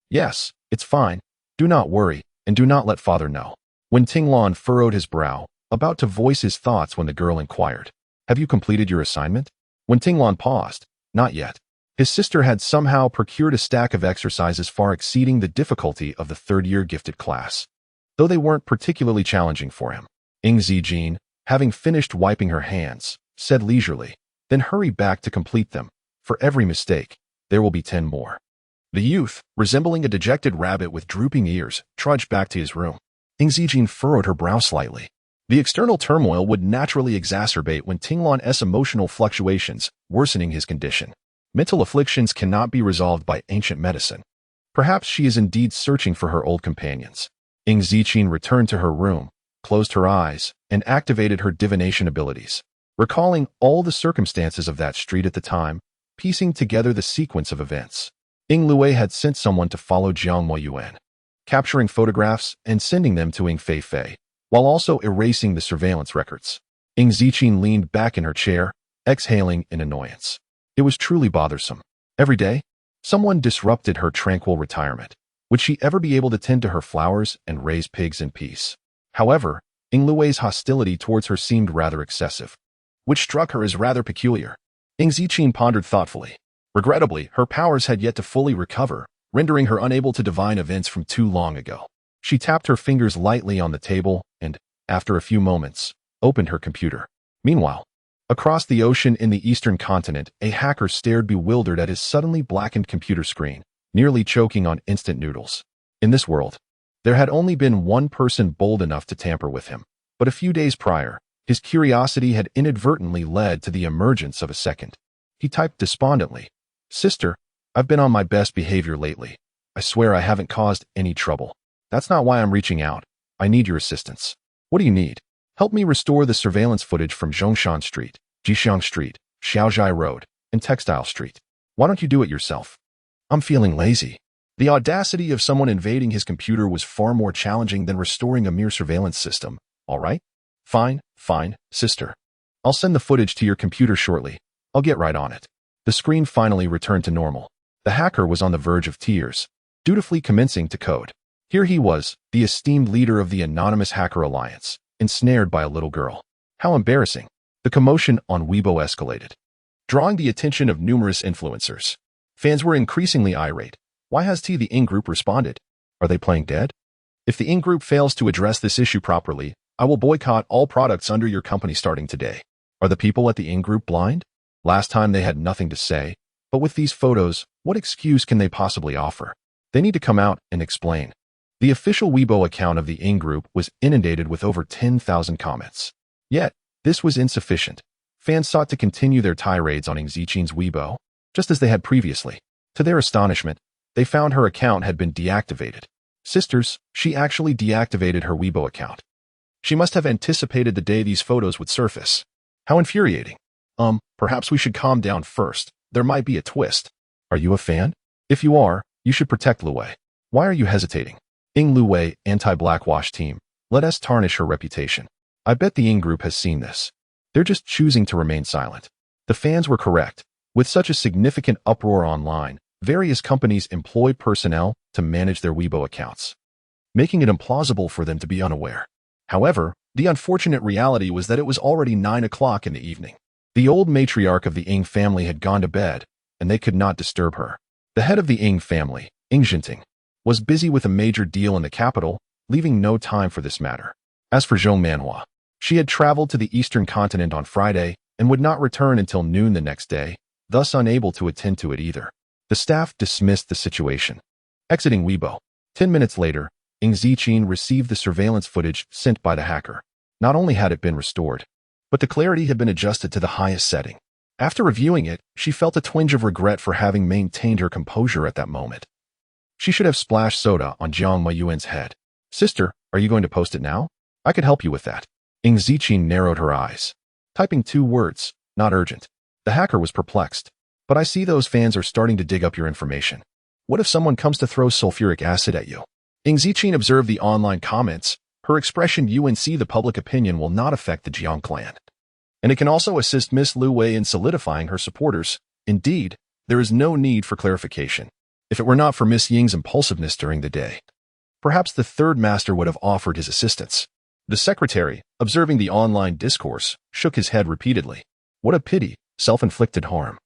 Yes, it's fine. Do not worry, and do not let father know. When Ting Lan furrowed his brow, about to voice his thoughts when the girl inquired, Have you completed your assignment? When Ting Lan paused, Not yet. His sister had somehow procured a stack of exercises far exceeding the difficulty of the 3rd-year gifted class, though they weren't particularly challenging for him. Ing Zijin, having finished wiping her hands, said leisurely, then hurry back to complete them. For every mistake, there will be 10 more. The youth, resembling a dejected rabbit with drooping ears, trudged back to his room. Ing Zijin furrowed her brow slightly. The external turmoil would naturally exacerbate when Tinglan's emotional fluctuations, worsening his condition. Mental afflictions cannot be resolved by ancient medicine. Perhaps she is indeed searching for her old companions. Ing Zijin returned to her room, closed her eyes, and activated her divination abilities. Recalling all the circumstances of that street at the time, piecing together the sequence of events. Ing Lue had sent someone to follow Jiang Moyuan, capturing photographs and sending them to Ing Feifei, while also erasing the surveillance records. Ing Zijin leaned back in her chair, exhaling in annoyance. It was truly bothersome. Every day, someone disrupted her tranquil retirement. Would she ever be able to tend to her flowers and raise pigs in peace? However, Ing Lue's hostility towards her seemed rather excessive, which struck her as rather peculiar. Ing Zijin pondered thoughtfully. Regrettably, her powers had yet to fully recover, rendering her unable to divine events from too long ago. She tapped her fingers lightly on the table and, after a few moments, opened her computer. Meanwhile, across the ocean in the eastern continent, a hacker stared bewildered at his suddenly blackened computer screen, nearly choking on instant noodles. In this world, there had only been one person bold enough to tamper with him, but a few days prior, his curiosity had inadvertently led to the emergence of a second. He typed despondently, "Sister, I've been on my best behavior lately. I swear I haven't caused any trouble. That's not why I'm reaching out. I need your assistance. What do you need? Help me restore the surveillance footage from Zhongshan Street, Jixiang Street, Xiaozhai Road, and Textile Street. Why don't you do it yourself? I'm feeling lazy." The audacity of someone invading his computer was far more challenging than restoring a mere surveillance system. All right? Fine, sister. I'll send the footage to your computer shortly. I'll get right on it. The screen finally returned to normal. The hacker was on the verge of tears, dutifully commencing to code. Here he was, the esteemed leader of the anonymous hacker alliance, ensnared by a little girl. How embarrassing. The commotion on Weibo escalated, drawing the attention of numerous influencers. Fans were increasingly irate. Why has the Ing Group responded? Are they playing dead? If the Ing Group fails to address this issue properly, I will boycott all products under your company starting today. Are the people at the Ing Group blind? Last time they had nothing to say, but with these photos, what excuse can they possibly offer? They need to come out and explain. The official Weibo account of the Ing Group was inundated with over 10,000 comments. Yet, this was insufficient. Fans sought to continue their tirades on Ing Zijin's Weibo, just as they had previously. To their astonishment, they found her account had been deactivated. Sisters, she actually deactivated her Weibo account. She must have anticipated the day these photos would surface. How infuriating. Perhaps we should calm down first. There might be a twist. Are you a fan? If you are, you should protect Lue. Why are you hesitating? Ing Lue, anti-blackwash team. Let us tarnish her reputation. I bet the Ing Group has seen this. They're just choosing to remain silent. The fans were correct. With such a significant uproar online, various companies employed personnel to manage their Weibo accounts, making it implausible for them to be unaware. However, the unfortunate reality was that it was already 9 o'clock in the evening. The old matriarch of the Ing family had gone to bed, and they could not disturb her. The head of the Ing family, Ing Jinting, was busy with a major deal in the capital, leaving no time for this matter. As for Zhong Manhua, she had traveled to the eastern continent on Friday and would not return until noon the next day, thus unable to attend to it either. The staff dismissed the situation. Exiting Weibo. 10 minutes later, Ing Zijin received the surveillance footage sent by the hacker. Not only had it been restored, but the clarity had been adjusted to the highest setting. After reviewing it, she felt a twinge of regret for having maintained her composure at that moment. She should have splashed soda on Jiang Moyuan's head. Sister, are you going to post it now? I could help you with that. Ing Zijin narrowed her eyes, typing 2 words, not urgent. The hacker was perplexed. But I see those fans are starting to dig up your information. What if someone comes to throw sulfuric acid at you? Ing Zijin observed the online comments. Her expression UNC the public opinion will not affect the Jiang clan. And it can also assist Miss Lu Wei in solidifying her supporters. Indeed, there is no need for clarification. If it were not for Miss Ying's impulsiveness during the day, perhaps the third master would have offered his assistance. The secretary, observing the online discourse, shook his head repeatedly. What a pity, self-inflicted harm.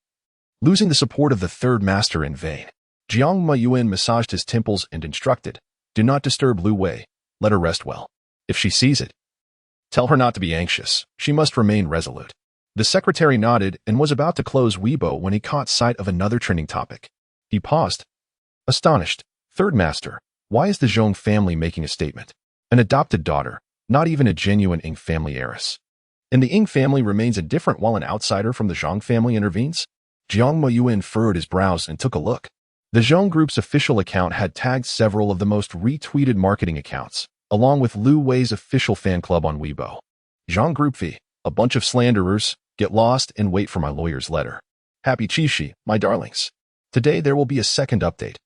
Losing the support of the third master in vain. Jiang Moyuan massaged his temples and instructed, do not disturb Lu Wei. Let her rest well. If she sees it, tell her not to be anxious. She must remain resolute. The secretary nodded and was about to close Weibo when he caught sight of another trending topic. He paused, astonished. Third master, why is the Zhong family making a statement? An adopted daughter, not even a genuine Ing family heiress. And the Ing family remains indifferent while an outsider from the Zhong family intervenes? Jiang Moyuan furrowed his brows and took a look. The Zhong Group's official account had tagged several of the most retweeted marketing accounts, along with Lu Wei's official fan club on Weibo. Zhong Group V, a bunch of slanderers, get lost and wait for my lawyer's letter. Happy Qixi, my darlings. Today there will be a second update.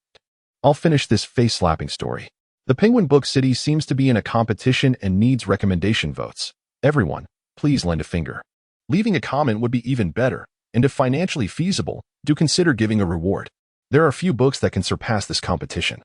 I'll finish this face-slapping story. The Penguin Book City seems to be in a competition and needs recommendation votes. Everyone, please lend a finger. Leaving a comment would be even better, and if financially feasible, do consider giving a reward. There are few books that can surpass this competition.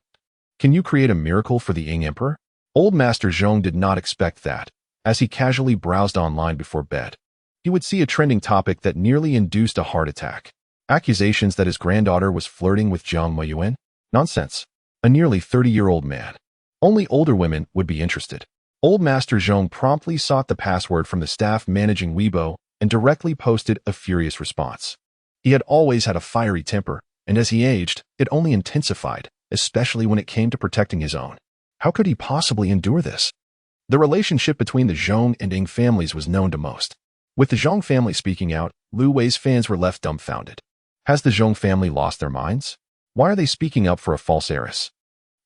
Can you create a miracle for the Ing Emperor? Old Master Zhong did not expect that, as he casually browsed online before bed. He would see a trending topic that nearly induced a heart attack. Accusations that his granddaughter was flirting with Jiang Moyuan? Nonsense. A nearly 30-year-old man. Only older women would be interested. Old Master Zhong promptly sought the password from the staff managing Weibo and directly posted a furious response. He had always had a fiery temper, and as he aged, it only intensified, especially when it came to protecting his own. How could he possibly endure this? The relationship between the Zhong and Ing families was known to most. With the Zhong family speaking out, Lu Wei's fans were left dumbfounded. Has the Zhong family lost their minds? Why are they speaking up for a false heiress?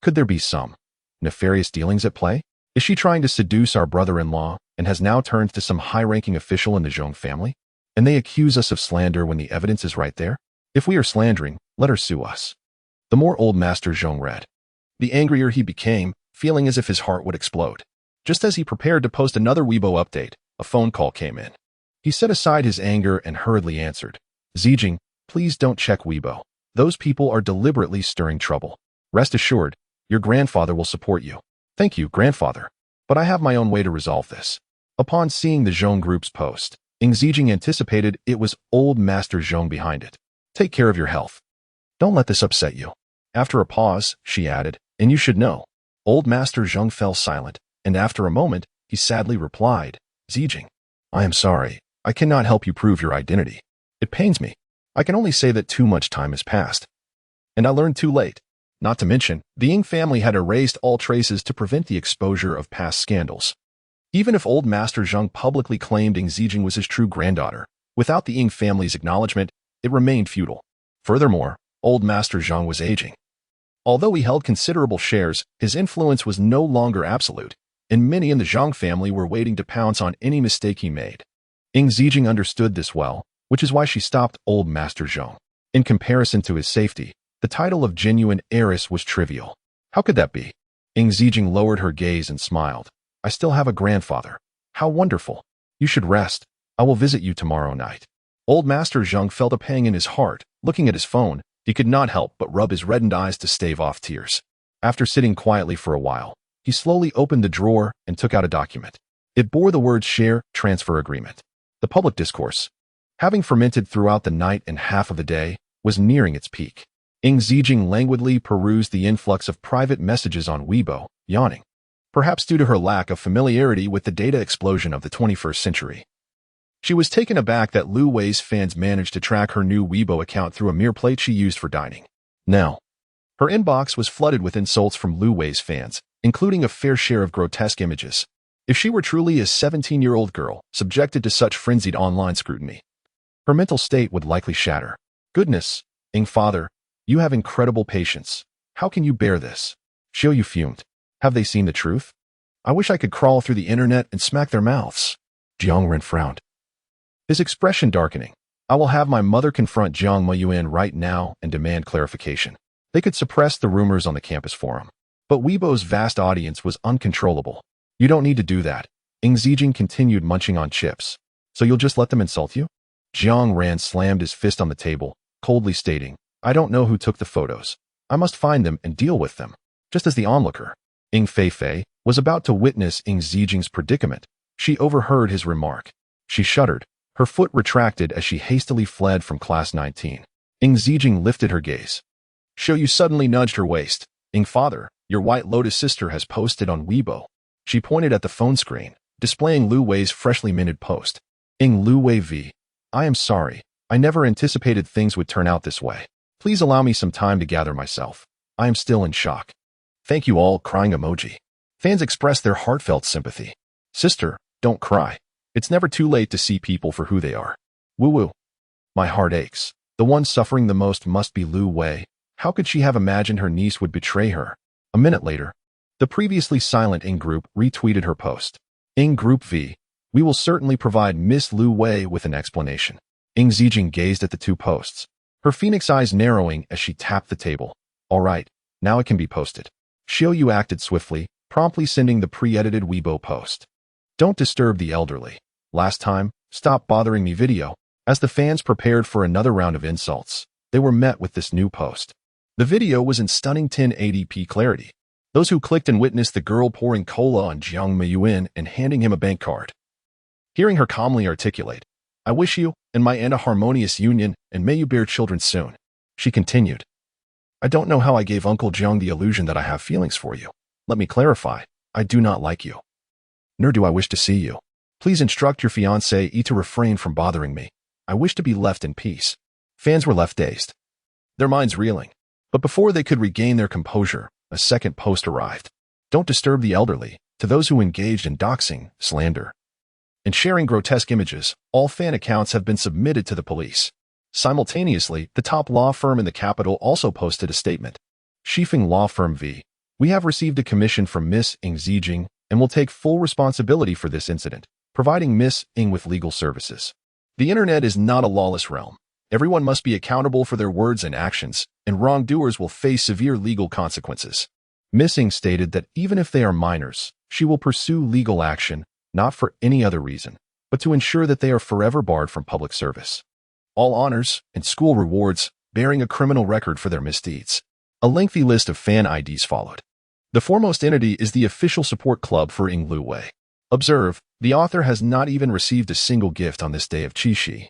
Could there be some nefarious dealings at play? Is she trying to seduce our brother-in-law and has now turned to some high-ranking official in the Zhong family? And they accuse us of slander when the evidence is right there? If we are slandering, let her sue us. The more Old Master Zhong read, the angrier he became, feeling as if his heart would explode. Just as he prepared to post another Weibo update, a phone call came in. He set aside his anger and hurriedly answered. Zijing, please don't check Weibo. Those people are deliberately stirring trouble. Rest assured, your grandfather will support you. Thank you, grandfather. But I have my own way to resolve this. Upon seeing the Zhong Group's post, Ing Zijing anticipated it was Old Master Zhong behind it. Take care of your health. Don't let this upset you. After a pause, she added, and you should know. Old Master Zhong fell silent, and after a moment, he sadly replied, Zijing, I am sorry. I cannot help you prove your identity. It pains me. I can only say that too much time has passed. And I learned too late. Not to mention, the Ing family had erased all traces to prevent the exposure of past scandals. Even if Old Master Zhong publicly claimed Ing Zijing was his true granddaughter, without the Ing family's acknowledgement, it remained futile. Furthermore, Old Master Zhong was aging. Although he held considerable shares, his influence was no longer absolute, and many in the Zhong family were waiting to pounce on any mistake he made. Ing Zijing understood this well, which is why she stopped Old Master Zhong. In comparison to his safety, the title of genuine heiress was trivial. How could that be? Ing Zijing lowered her gaze and smiled. I still have a grandfather. How wonderful. You should rest. I will visit you tomorrow night. Old Master Zhong felt a pang in his heart. Looking at his phone, he could not help but rub his reddened eyes to stave off tears. After sitting quietly for a while, he slowly opened the drawer and took out a document. It bore the words Share Transfer Agreement. The public discourse, having fermented throughout the night and half of the day, was nearing its peak. Ing Zijing languidly perused the influx of private messages on Weibo, yawning, perhaps due to her lack of familiarity with the data explosion of the 21st century. She was taken aback that Lu Wei's fans managed to track her new Weibo account through a mere plate she used for dining. Now, her inbox was flooded with insults from Lu Wei's fans, including a fair share of grotesque images. If she were truly a 17-year-old girl, subjected to such frenzied online scrutiny, her mental state would likely shatter. Goodness, Ing father, you have incredible patience. How can you bear this? Xiao Yu fumed. Have they seen the truth? I wish I could crawl through the internet and smack their mouths. Jiang Ren frowned, his expression darkening. I will have my mother confront Jiang Moyuan right now and demand clarification. They could suppress the rumors on the campus forum, but Weibo's vast audience was uncontrollable. You don't need to do that. Ing Zijing continued munching on chips. So you'll just let them insult you? Jiang Ran slammed his fist on the table, coldly stating, I don't know who took the photos. I must find them and deal with them. Just as the onlooker, Ing Feifei, was about to witness Ing Zijing's predicament, she overheard his remark. She shuddered. Her foot retracted as she hastily fled from class 19. Ing Zijing lifted her gaze. Xiao Yu suddenly nudged her waist. Ing father, your White Lotus sister has posted on Weibo. She pointed at the phone screen, displaying Lu Wei's freshly minted post. Ing Lu Wei V, I am sorry. I never anticipated things would turn out this way. Please allow me some time to gather myself. I am still in shock. Thank you all, crying emoji. Fans express their heartfelt sympathy. Sister, don't cry. It's never too late to see people for who they are. Woo-woo. My heart aches. The one suffering the most must be Lu Wei. How could she have imagined her niece would betray her? A minute later, the previously silent Ing Group retweeted her post. Ing Group V. We will certainly provide Miss Lu Wei with an explanation. Ing Zijing gazed at the two posts, her phoenix eyes narrowing as she tapped the table. All right, now it can be posted. Xiao Yu acted swiftly, promptly sending the pre-edited Weibo post. Don't disturb the elderly. Last time, stop bothering me video. As the fans prepared for another round of insults, they were met with this new post. The video was in stunning 1080p clarity. Those who clicked and witnessed the girl pouring cola on Jiang Meiyuan and handing him a bank card. Hearing her calmly articulate, I wish you and my aunt a harmonious union, and may you bear children soon. She continued. I don't know how I gave Uncle Jiang the illusion that I have feelings for you. Let me clarify. I do not like you. Nor do I wish to see you. Please instruct your fiancé to refrain from bothering me. I wish to be left in peace. Fans were left dazed, their minds reeling. But before they could regain their composure, a second post arrived. Don't disturb the elderly. To those who engaged in doxing, slander, and sharing grotesque images, all fan accounts have been submitted to the police. Simultaneously, the top law firm in the capital also posted a statement. Shifeng Law Firm V. We have received a commission from Miss Ing Zijing and will take full responsibility for this incident, providing Miss Ing with legal services. The internet is not a lawless realm. Everyone must be accountable for their words and actions, and wrongdoers will face severe legal consequences. Miss Ing stated that even if they are minors, she will pursue legal action, not for any other reason, but to ensure that they are forever barred from public service. All honors and school rewards, bearing a criminal record for their misdeeds. A lengthy list of fan IDs followed. The foremost entity is the official support club for Ing Lu Wei. Observe, the author has not even received a single gift on this day of Qixi.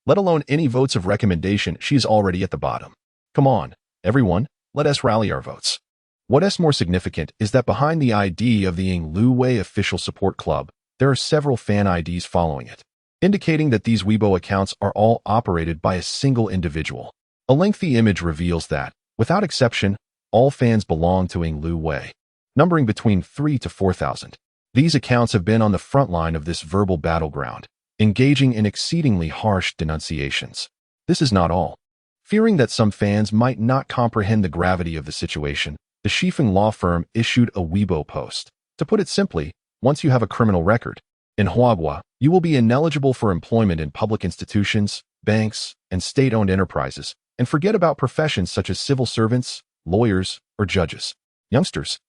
Let alone any votes of recommendation, she is already at the bottom. Come on, everyone, let us rally our votes. What is more significant is that behind the ID of the Ing Lu Wei official support club, there are several fan IDs following it, indicating that these Weibo accounts are all operated by a single individual. A lengthy image reveals that, without exception, all fans belong to Ing Lu Wei, numbering between 3,000 to 4,000. These accounts have been on the front line of this verbal battleground, engaging in exceedingly harsh denunciations. This is not all. Fearing that some fans might not comprehend the gravity of the situation, the Shifeng law firm issued a Weibo post. To put it simply, once you have a criminal record, in Huagua, you will be ineligible for employment in public institutions, banks, and state-owned enterprises, and forget about professions such as civil servants, lawyers, or judges. Youngsters,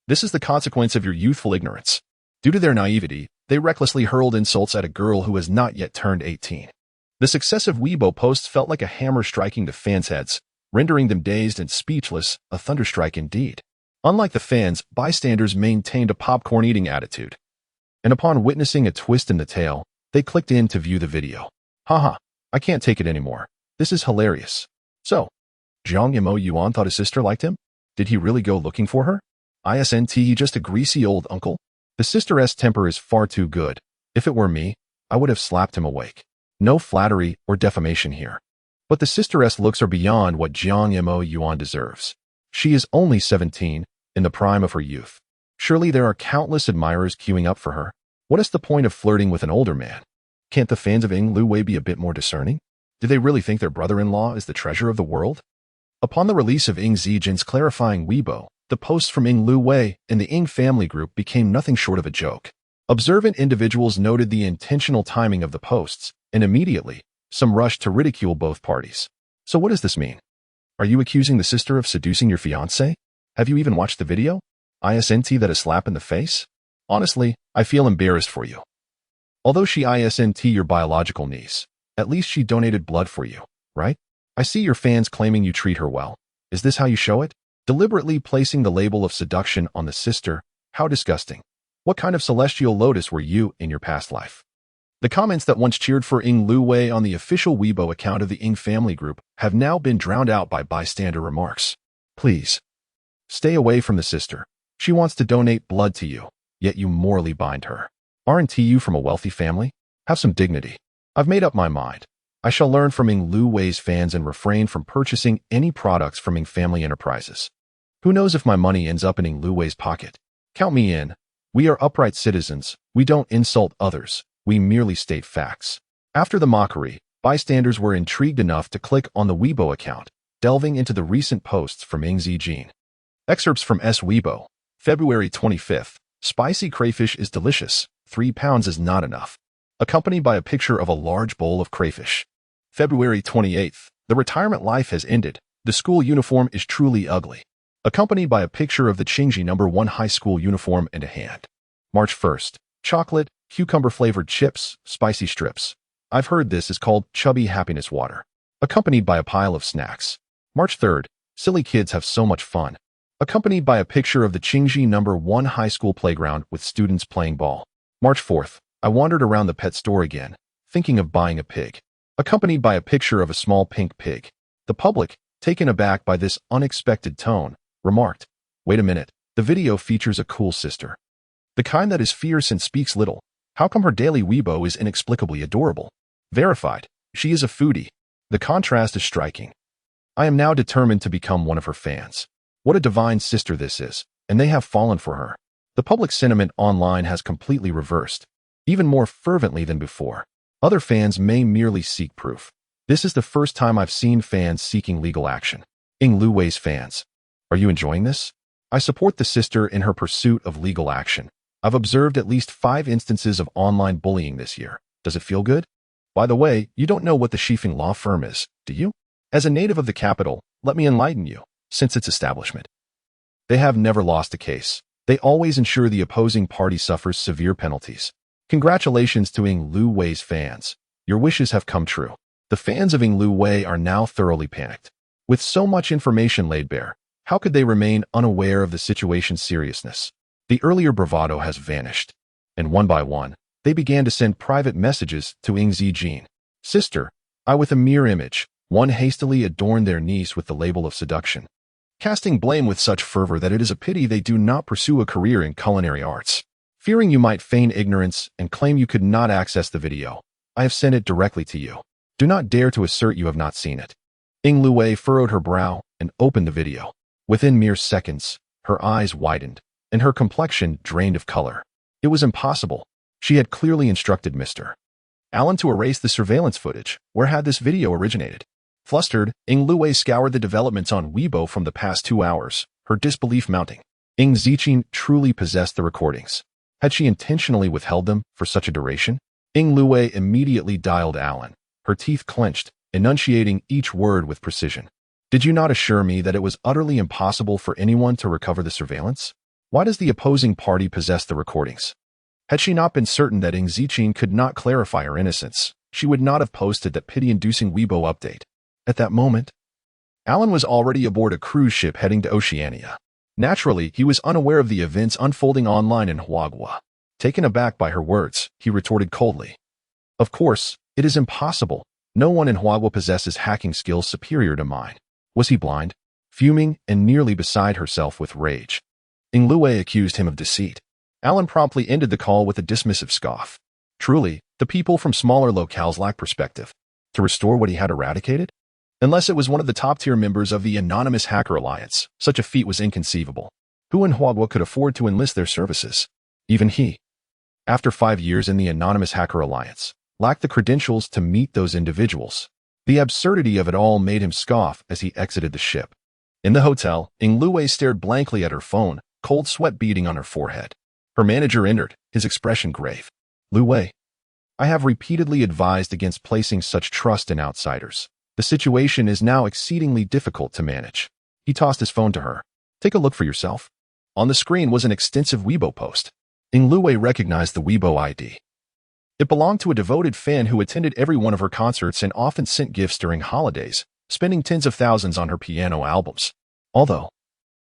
this is the consequence of your youthful ignorance. Due to their naivety, they recklessly hurled insults at a girl who has not yet turned 18. The successive Weibo posts felt like a hammer striking the fans' heads, rendering them dazed and speechless, a thunderstrike indeed. Unlike the fans, bystanders maintained a popcorn-eating attitude. And upon witnessing a twist in the tale, they clicked in to view the video. Haha, I can't take it anymore. This is hilarious. So, Jiang Yimo Yuan thought his sister liked him? Did he really go looking for her? Isn't he just a greasy old uncle? The sister's temper is far too good. If it were me, I would have slapped him awake. No flattery or defamation here. But the sister's looks are beyond what Jiang Yimo Yuan deserves. She is only 17, in the prime of her youth. Surely there are countless admirers queuing up for her. What is the point of flirting with an older man? Can't the fans of Ing Lu Wei be a bit more discerning? Do they really think their brother-in-law is the treasure of the world? Upon the release of Ing Zijin's clarifying Weibo, the posts from Ing Lu Wei and the Ing family group became nothing short of a joke. Observant individuals noted the intentional timing of the posts, and immediately, some rushed to ridicule both parties. So what does this mean? Are you accusing the sister of seducing your fiancé? Have you even watched the video? Isn't that a slap in the face? Honestly, I feel embarrassed for you. Although she isn't your biological niece, at least she donated blood for you, right? I see your fans claiming you treat her well. Is this how you show it? Deliberately placing the label of seduction on the sister? How disgusting. What kind of celestial lotus were you in your past life? The comments that once cheered for Ing Lu Wei on the official Weibo account of the Ing family group have now been drowned out by bystander remarks. Please, stay away from the sister. She wants to donate blood to you, yet you morally bind her. Aren't you from a wealthy family? Have some dignity. I've made up my mind. I shall learn from Ing Lu Wei's fans and refrain from purchasing any products from Ing Family Enterprises. Who knows if my money ends up in Ing Lu Wei's pocket? Count me in. We are upright citizens. We don't insult others. We merely state facts. After the mockery, bystanders were intrigued enough to click on the Weibo account, delving into the recent posts from Ing Zijin. Excerpts from S Weibo. February 25th. Spicy crayfish is delicious. 3 pounds is not enough. Accompanied by a picture of a large bowl of crayfish. February 28th. The retirement life has ended. The school uniform is truly ugly. Accompanied by a picture of the Qingji No. 1 high school uniform and a hand. March 1st. Chocolate, cucumber-flavored chips, spicy strips. I've heard this is called chubby happiness water. Accompanied by a pile of snacks. March 3rd. Silly kids have so much fun. Accompanied by a picture of the Qingji No. 1 high school playground with students playing ball. March 4th. I wandered around the pet store again, thinking of buying a pig. Accompanied by a picture of a small pink pig. The public, taken aback by this unexpected tone, remarked, "Wait a minute, the video features a cool sister. The kind that is fierce and speaks little. How come her daily Weibo is inexplicably adorable?" Verified. She is a foodie. The contrast is striking. I am now determined to become one of her fans. What a divine sister this is, and they have fallen for her. The public sentiment online has completely reversed, even more fervently than before. Other fans may merely seek proof. This is the first time I've seen fans seeking legal action. Ing Lu Wei's fans. Are you enjoying this? I support the sister in her pursuit of legal action. I've observed at least 5 instances of online bullying this year. Does it feel good? By the way, you don't know what the Shifeng law firm is, do you? As a native of the capital, let me enlighten you. Since its establishment, they have never lost a case. They always ensure the opposing party suffers severe penalties. Congratulations to Ing Lu Wei's fans. Your wishes have come true. The fans of Ing Lu Wei are now thoroughly panicked. With so much information laid bare, how could they remain unaware of the situation's seriousness? The earlier bravado has vanished, and one by one, they began to send private messages to Ing Zijin. Sister, I with a mere image. One hastily adorned their niece with the label of seduction, casting blame with such fervor that it is a pity they do not pursue a career in culinary arts. Fearing you might feign ignorance and claim you could not access the video, I have sent it directly to you. Do not dare to assert you have not seen it. Ing Lu Wei furrowed her brow and opened the video. Within mere seconds, her eyes widened, and her complexion drained of color. It was impossible. She had clearly instructed Mr. Allen to erase the surveillance footage. Where had this video originated? Flustered, Ing Lu Wei scoured the developments on Weibo from the past 2 hours, her disbelief mounting. Ing Zijin truly possessed the recordings. Had she intentionally withheld them for such a duration? Ing Lu Wei immediately dialed Allen, her teeth clenched, enunciating each word with precision. Did you not assure me that it was utterly impossible for anyone to recover the surveillance? Why does the opposing party possess the recordings? Had she not been certain that Ing Zijin could not clarify her innocence, she would not have posted that pity-inducing Weibo update. At that moment, Allen was already aboard a cruise ship heading to Oceania. Naturally, he was unaware of the events unfolding online in Huagua. Taken aback by her words, he retorted coldly, "Of course, it is impossible. No one in Huagua possesses hacking skills superior to mine." Was he blind? Fuming and nearly beside herself with rage, Ing Lu Wei accused him of deceit. Allen promptly ended the call with a dismissive scoff. Truly, the people from smaller locales lack perspective. To restore what he had eradicated? Unless it was one of the top-tier members of the Anonymous Hacker Alliance, such a feat was inconceivable. Who in Huagua could afford to enlist their services? Even he, after 5 years in the Anonymous Hacker Alliance, lacked the credentials to meet those individuals. The absurdity of it all made him scoff as he exited the ship. In the hotel, Ing Lu Wei stared blankly at her phone, cold sweat beading on her forehead. Her manager entered, his expression grave. "Lu Wei, I have repeatedly advised against placing such trust in outsiders. The situation is now exceedingly difficult to manage." He tossed his phone to her. "Take a look for yourself." On the screen was an extensive Weibo post. Ing Lu Wei recognized the Weibo ID. It belonged to a devoted fan who attended every one of her concerts and often sent gifts during holidays, spending tens of thousands on her piano albums. Although,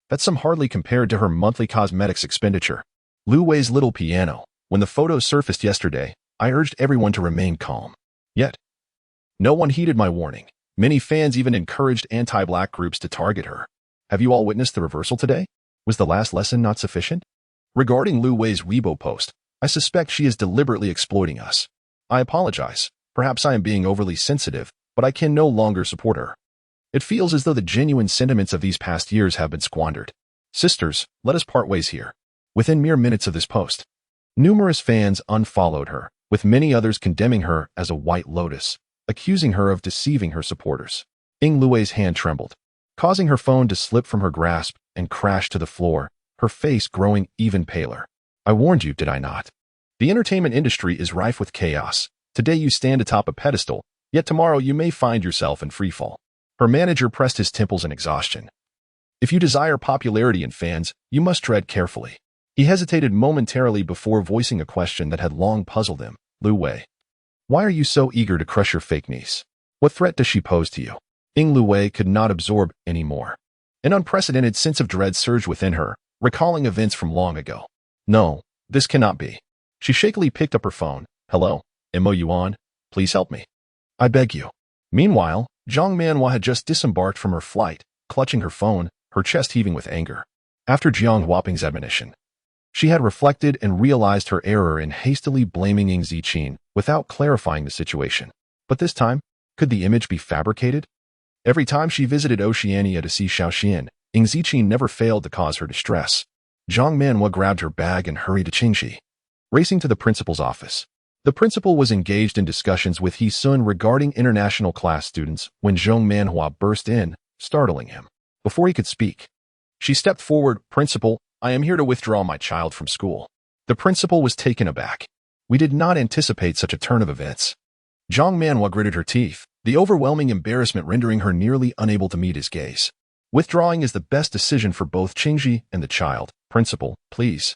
that sum hardly compared to her monthly cosmetics expenditure. Lu Wei's little piano. When the photos surfaced yesterday, I urged everyone to remain calm. Yet, no one heeded my warning. Many fans even encouraged anti-black groups to target her. Have you all witnessed the reversal today? Was the last lesson not sufficient? Regarding Lu Wei's Weibo post, I suspect she is deliberately exploiting us. I apologize. Perhaps I am being overly sensitive, but I can no longer support her. It feels as though the genuine sentiments of these past years have been squandered. Sisters, let us part ways here. Within mere minutes of this post, numerous fans unfollowed her, with many others condemning her as a white lotus, accusing her of deceiving her supporters. Ying Lui's hand trembled, causing her phone to slip from her grasp and crash to the floor, her face growing even paler. I warned you, did I not? The entertainment industry is rife with chaos. Today you stand atop a pedestal, yet tomorrow you may find yourself in freefall. Her manager pressed his temples in exhaustion. If you desire popularity and fans, you must tread carefully. He hesitated momentarily before voicing a question that had long puzzled him. Lu Wei, why are you so eager to crush your fake niece? What threat does she pose to you? Ying Luwei could not absorb any more. An unprecedented sense of dread surged within her, recalling events from long ago. No, this cannot be. She shakily picked up her phone. Hello, Mo Yuan, please help me. I beg you. Meanwhile, Zhang Manhua had just disembarked from her flight, clutching her phone, her chest heaving with anger. After Jiang Huaping's admonition, she had reflected and realized her error in hastily blaming Ying Ziqin without clarifying the situation. But this time, could the image be fabricated? Every time she visited Oceania to see Shaoxian, Ying Ziqin never failed to cause her distress. Zhang Manhua grabbed her bag and hurried to Qingxi, racing to the principal's office. The principal was engaged in discussions with He Sun regarding international class students when Zhang Manhua burst in, startling him. Before he could speak, she stepped forward. Principal, I am here to withdraw my child from school. The principal was taken aback. We did not anticipate such a turn of events. Zhang Manhua gritted her teeth, the overwhelming embarrassment rendering her nearly unable to meet his gaze. Withdrawing is the best decision for both Qingxi and the child. Principal, please.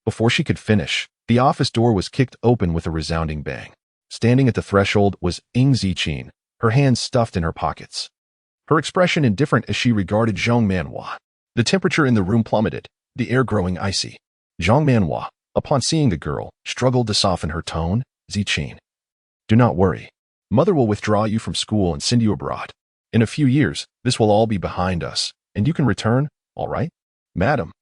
Before she could finish, the office door was kicked open with a resounding bang. Standing at the threshold was Ying Ziqin, her hands stuffed in her pockets. Her expression indifferent as she regarded Zhang Manhua. The temperature in the room plummeted, the air growing icy. Zhang Manhua, upon seeing the girl, struggled to soften her tone. Ziqin, do not worry. Mother will withdraw you from school and send you abroad. In a few years, this will all be behind us, and you can return, all right? Madam,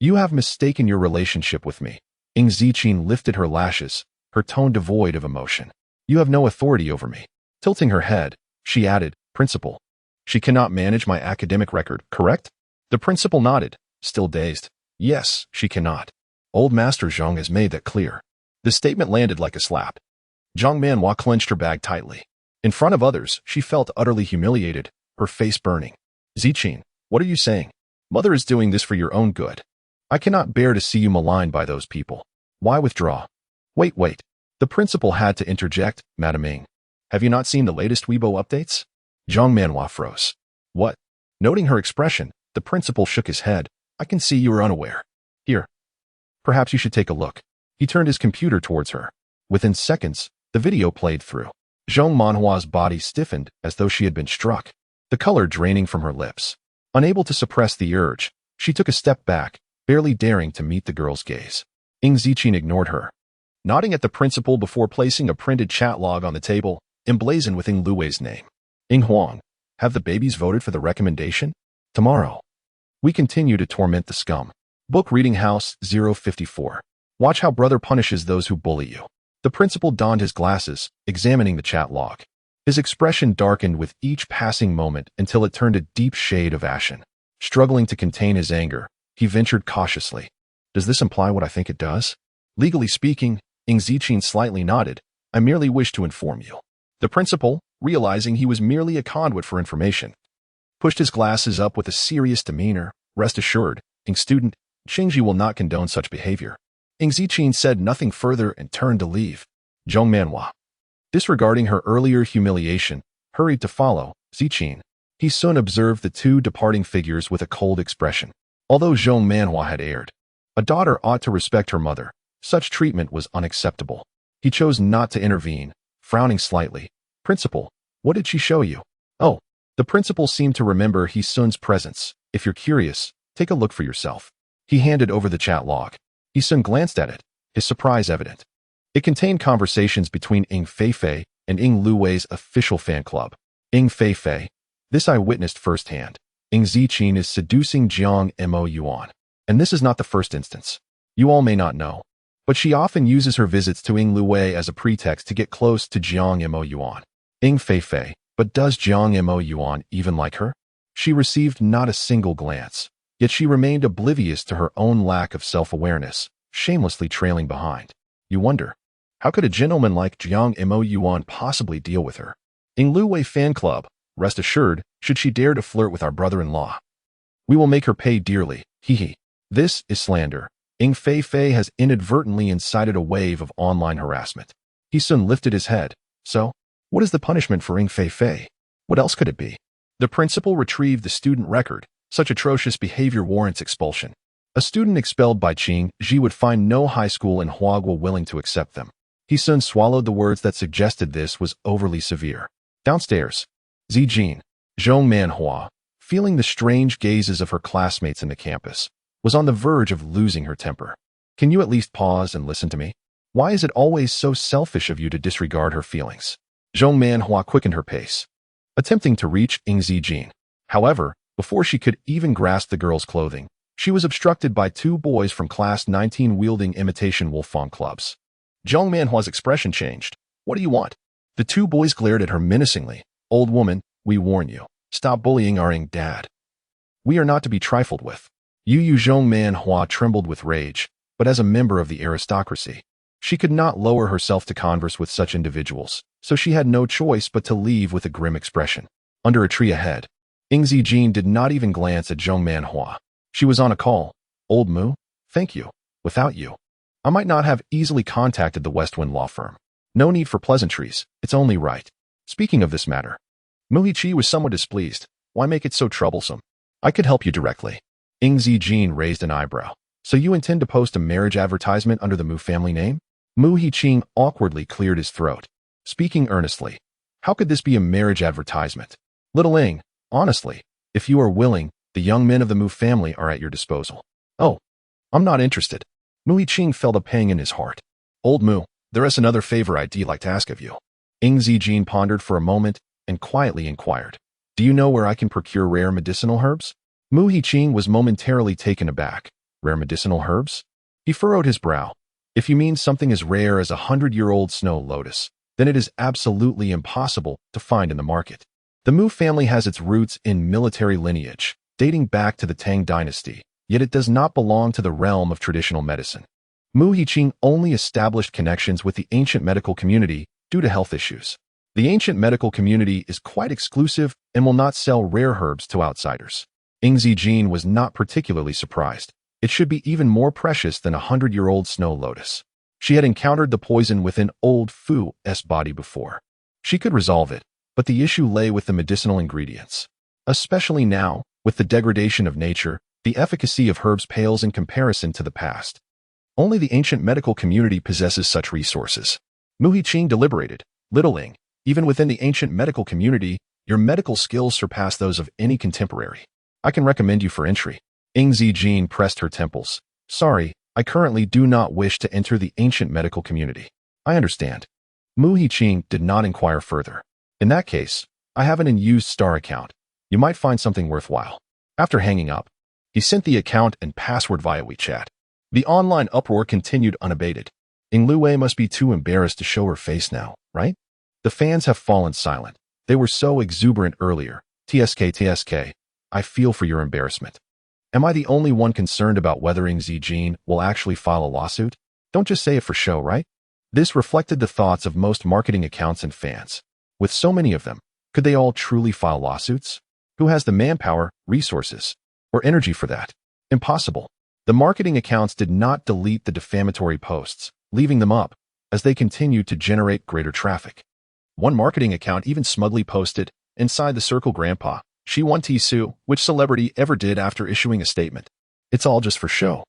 you have mistaken your relationship with me. Ying Ziqin lifted her lashes, her tone devoid of emotion. You have no authority over me. Tilting her head, she added, Principal, she cannot manage my academic record, correct? The principal nodded, still dazed. Yes, she cannot. Old Master Zhang has made that clear. The statement landed like a slap. Zhang Manhua clenched her bag tightly. In front of others, she felt utterly humiliated, her face burning. Ziqin, what are you saying? Mother is doing this for your own good. I cannot bear to see you maligned by those people. Why withdraw? Wait. The principal had to interject. Madam Ying, have you not seen the latest Weibo updates? Zhang Manhua froze. What? Noting her expression, the principal shook his head. I can see you are unaware. Here. Perhaps you should take a look. He turned his computer towards her. Within seconds, the video played through. Zhang Manhua's body stiffened as though she had been struck, the color draining from her lips. Unable to suppress the urge, she took a step back, barely daring to meet the girl's gaze. Ying Ziqin ignored her, nodding at the principal before placing a printed chat log on the table, emblazoned with Ying Lui's name. Ying Huang, have the babies voted for the recommendation? Tomorrow. We continue to torment the scum. Book Reading House 054. Watch how brother punishes those who bully you. The principal donned his glasses, examining the chat log. His expression darkened with each passing moment until it turned a deep shade of ashen. Struggling to contain his anger, he ventured cautiously. Does this imply what I think it does? Legally speaking, Ying Ziqin slightly nodded. I merely wish to inform you. The principal, realizing he was merely a conduit for information, pushed his glasses up with a serious demeanor. Rest assured, Ying student, Qingxi will not condone such behavior. Ying Ziqin said nothing further and turned to leave. Zhang Manhua, disregarding her earlier humiliation, hurried to follow. Ziqin. He soon observed the two departing figures with a cold expression. Although Zhang Manhua had erred, a daughter ought to respect her mother. Such treatment was unacceptable. He chose not to intervene, frowning slightly. Principal, what did she show you? Oh, the principal seemed to remember He Sun's presence. If you're curious, take a look for yourself. He handed over the chat log. He Sun glanced at it, his surprise evident. It contained conversations between Ying Feifei and Ying Lui's official fan club. Ying Feifei, this I witnessed firsthand. Ying Ziqin is seducing Jiang Mo Yuan. And this is not the first instance. You all may not know, but she often uses her visits to Ing Luwei as a pretext to get close to Jiang Mo Yuan. Ing Feifei, but does Jiang Mo Yuan even like her? She received not a single glance, yet she remained oblivious to her own lack of self-awareness, shamelessly trailing behind. You wonder, how could a gentleman like Jiang Mo Yuan possibly deal with her? Ing Luwei fan club, rest assured, should she dare to flirt with our brother-in-law. We will make her pay dearly, hee. This is slander. Ing Feifei has inadvertently incited a wave of online harassment. He soon lifted his head. So, what is the punishment for Ing Feifei? What else could it be? The principal retrieved the student record. Such atrocious behavior warrants expulsion. A student expelled by Qing Ji would find no high school in Huagua willing to accept them. He soon swallowed the words that suggested this was overly severe. Downstairs, Zijin, Zhong Manhua, feeling the strange gazes of her classmates in the campus, was on the verge of losing her temper. Can you at least pause and listen to me? Why is it always so selfish of you to disregard her feelings? Zhong Manhua quickened her pace, attempting to reach Ing Zijin. However, before she could even grasp the girl's clothing, she was obstructed by two boys from Class 19 wielding imitation Wolfong clubs. Zhong Manhua's expression changed. What do you want? The two boys glared at her menacingly. Old woman, we warn you. Stop bullying our Ing dad. We are not to be trifled with. Yu Zhong Manhua trembled with rage, but as a member of the aristocracy, she could not lower herself to converse with such individuals, so she had no choice but to leave with a grim expression. Under a tree ahead, Ing Zijin did not even glance at Zhong Manhua. She was on a call. Old Mu, thank you. Without you, I might not have easily contacted the Westwind law firm. No need for pleasantries, it's only right. Speaking of this matter, Mu Hiqi was somewhat displeased. Why make it so troublesome? I could help you directly. Ing Zijin raised an eyebrow. So you intend to post a marriage advertisement under the Mu family name? Mu Hiqing awkwardly cleared his throat, speaking earnestly. How could this be a marriage advertisement? Little Ing, honestly, if you are willing, the young men of the Mu family are at your disposal. Oh, I'm not interested. Mu Hiqing felt a pang in his heart. Old Mu, there is another favor I'd like to ask of you. Ing Zijin pondered for a moment and quietly inquired. Do you know where I can procure rare medicinal herbs? Mu Hiqing was momentarily taken aback. Rare medicinal herbs? He furrowed his brow. If you mean something as rare as 100-year-old snow lotus, then it is absolutely impossible to find in the market. The Mu family has its roots in military lineage, dating back to the Tang dynasty, yet it does not belong to the realm of traditional medicine. Mu Hiqing only established connections with the ancient medical community due to health issues. The ancient medical community is quite exclusive and will not sell rare herbs to outsiders. Ing Zijin was not particularly surprised. It should be even more precious than 100-year-old snow lotus. She had encountered the poison within old Fu's body before. She could resolve it, but the issue lay with the medicinal ingredients. Especially now, with the degradation of nature, the efficacy of herbs pales in comparison to the past. Only the ancient medical community possesses such resources. Mu Hiqing deliberated. Little Ing, even within the ancient medical community, your medical skills surpass those of any contemporary. I can recommend you for entry. Ing Zijin pressed her temples. Sorry, I currently do not wish to enter the ancient medical community. I understand. Mu Hiqing did not inquire further. In that case, I have an unused star account. You might find something worthwhile. After hanging up, he sent the account and password via WeChat. The online uproar continued unabated. Ing Luwei must be too embarrassed to show her face now, right? The fans have fallen silent. They were so exuberant earlier. TSK, I feel for your embarrassment. Am I the only one concerned about whether Ing Zijin will actually file a lawsuit? Don't just say it for show, right? This reflected the thoughts of most marketing accounts and fans. With so many of them, could they all truly file lawsuits? Who has the manpower, resources, or energy for that? Impossible. The marketing accounts did not delete the defamatory posts, leaving them up, as they continued to generate greater traffic. One marketing account even smugly posted, inside the circle grandpa, she won Tisu, which celebrity ever did after issuing a statement? It's all just for show.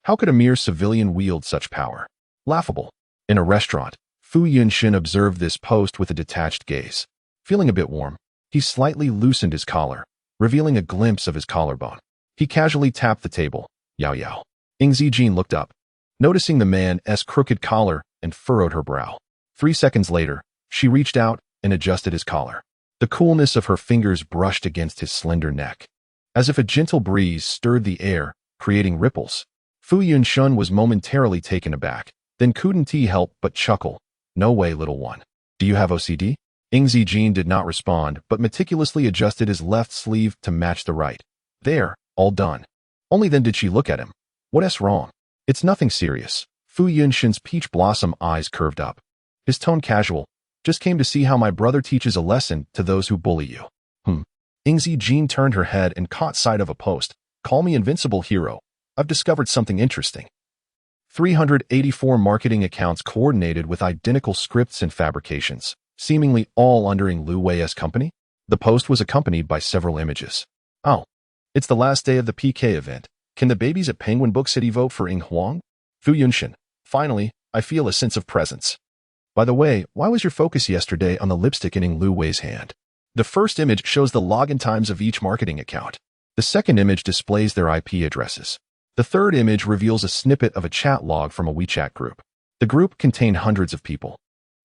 How could a mere civilian wield such power? Laughable. In a restaurant, Fu Yunshin observed this post with a detached gaze. Feeling a bit warm, he slightly loosened his collar, revealing a glimpse of his collarbone. He casually tapped the table. Yao Yao. Ing Zijin looked up, noticing the man's crooked collar, and furrowed her brow. 3 seconds later, she reached out and adjusted his collar. The coolness of her fingers brushed against his slender neck, as if a gentle breeze stirred the air, creating ripples. Fu Yunshun was momentarily taken aback, then couldn't help but chuckle. No way, little one. Do you have OCD? Ing Zijin did not respond, but meticulously adjusted his left sleeve to match the right. There, all done. Only then did she look at him. What's wrong? It's nothing serious. Fu Yunshun's peach blossom eyes curved up. His tone casual. Just came to see how my brother teaches a lesson to those who bully you. Ing Zijin turned her head and caught sight of a post. Call me invincible hero. I've discovered something interesting. 384 marketing accounts coordinated with identical scripts and fabrications, seemingly all under Ing Lu Wei's company. The post was accompanied by several images. Oh, it's the last day of the PK event. Can the babies at Penguin Book City vote for Ing Huang? Fu Yunshun. Finally, I feel a sense of presence. By the way, why was your focus yesterday on the lipstick in Ing Lu Wei's hand? The first image shows the login times of each marketing account. The second image displays their IP addresses. The third image reveals a snippet of a chat log from a WeChat group. The group contained hundreds of people.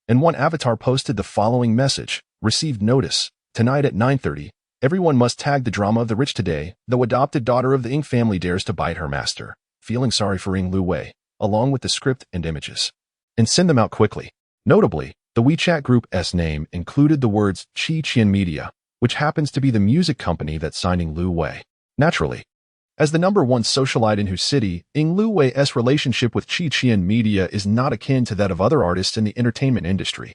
And one avatar posted the following message: received notice. Tonight at 9:30, everyone must tag the drama of the rich today, though adopted daughter of the Ing family dares to bite her master. Feeling sorry for Ing Lu Wei, along with the script and images. And send them out quickly. Notably, the WeChat group's name included the words Chi Qian Media, which happens to be the music company that signed Ing Lu Wei. Naturally, as the #1 socialite in whose city, Ing Lu Wei's relationship with Chi Qian Media is not akin to that of other artists in the entertainment industry.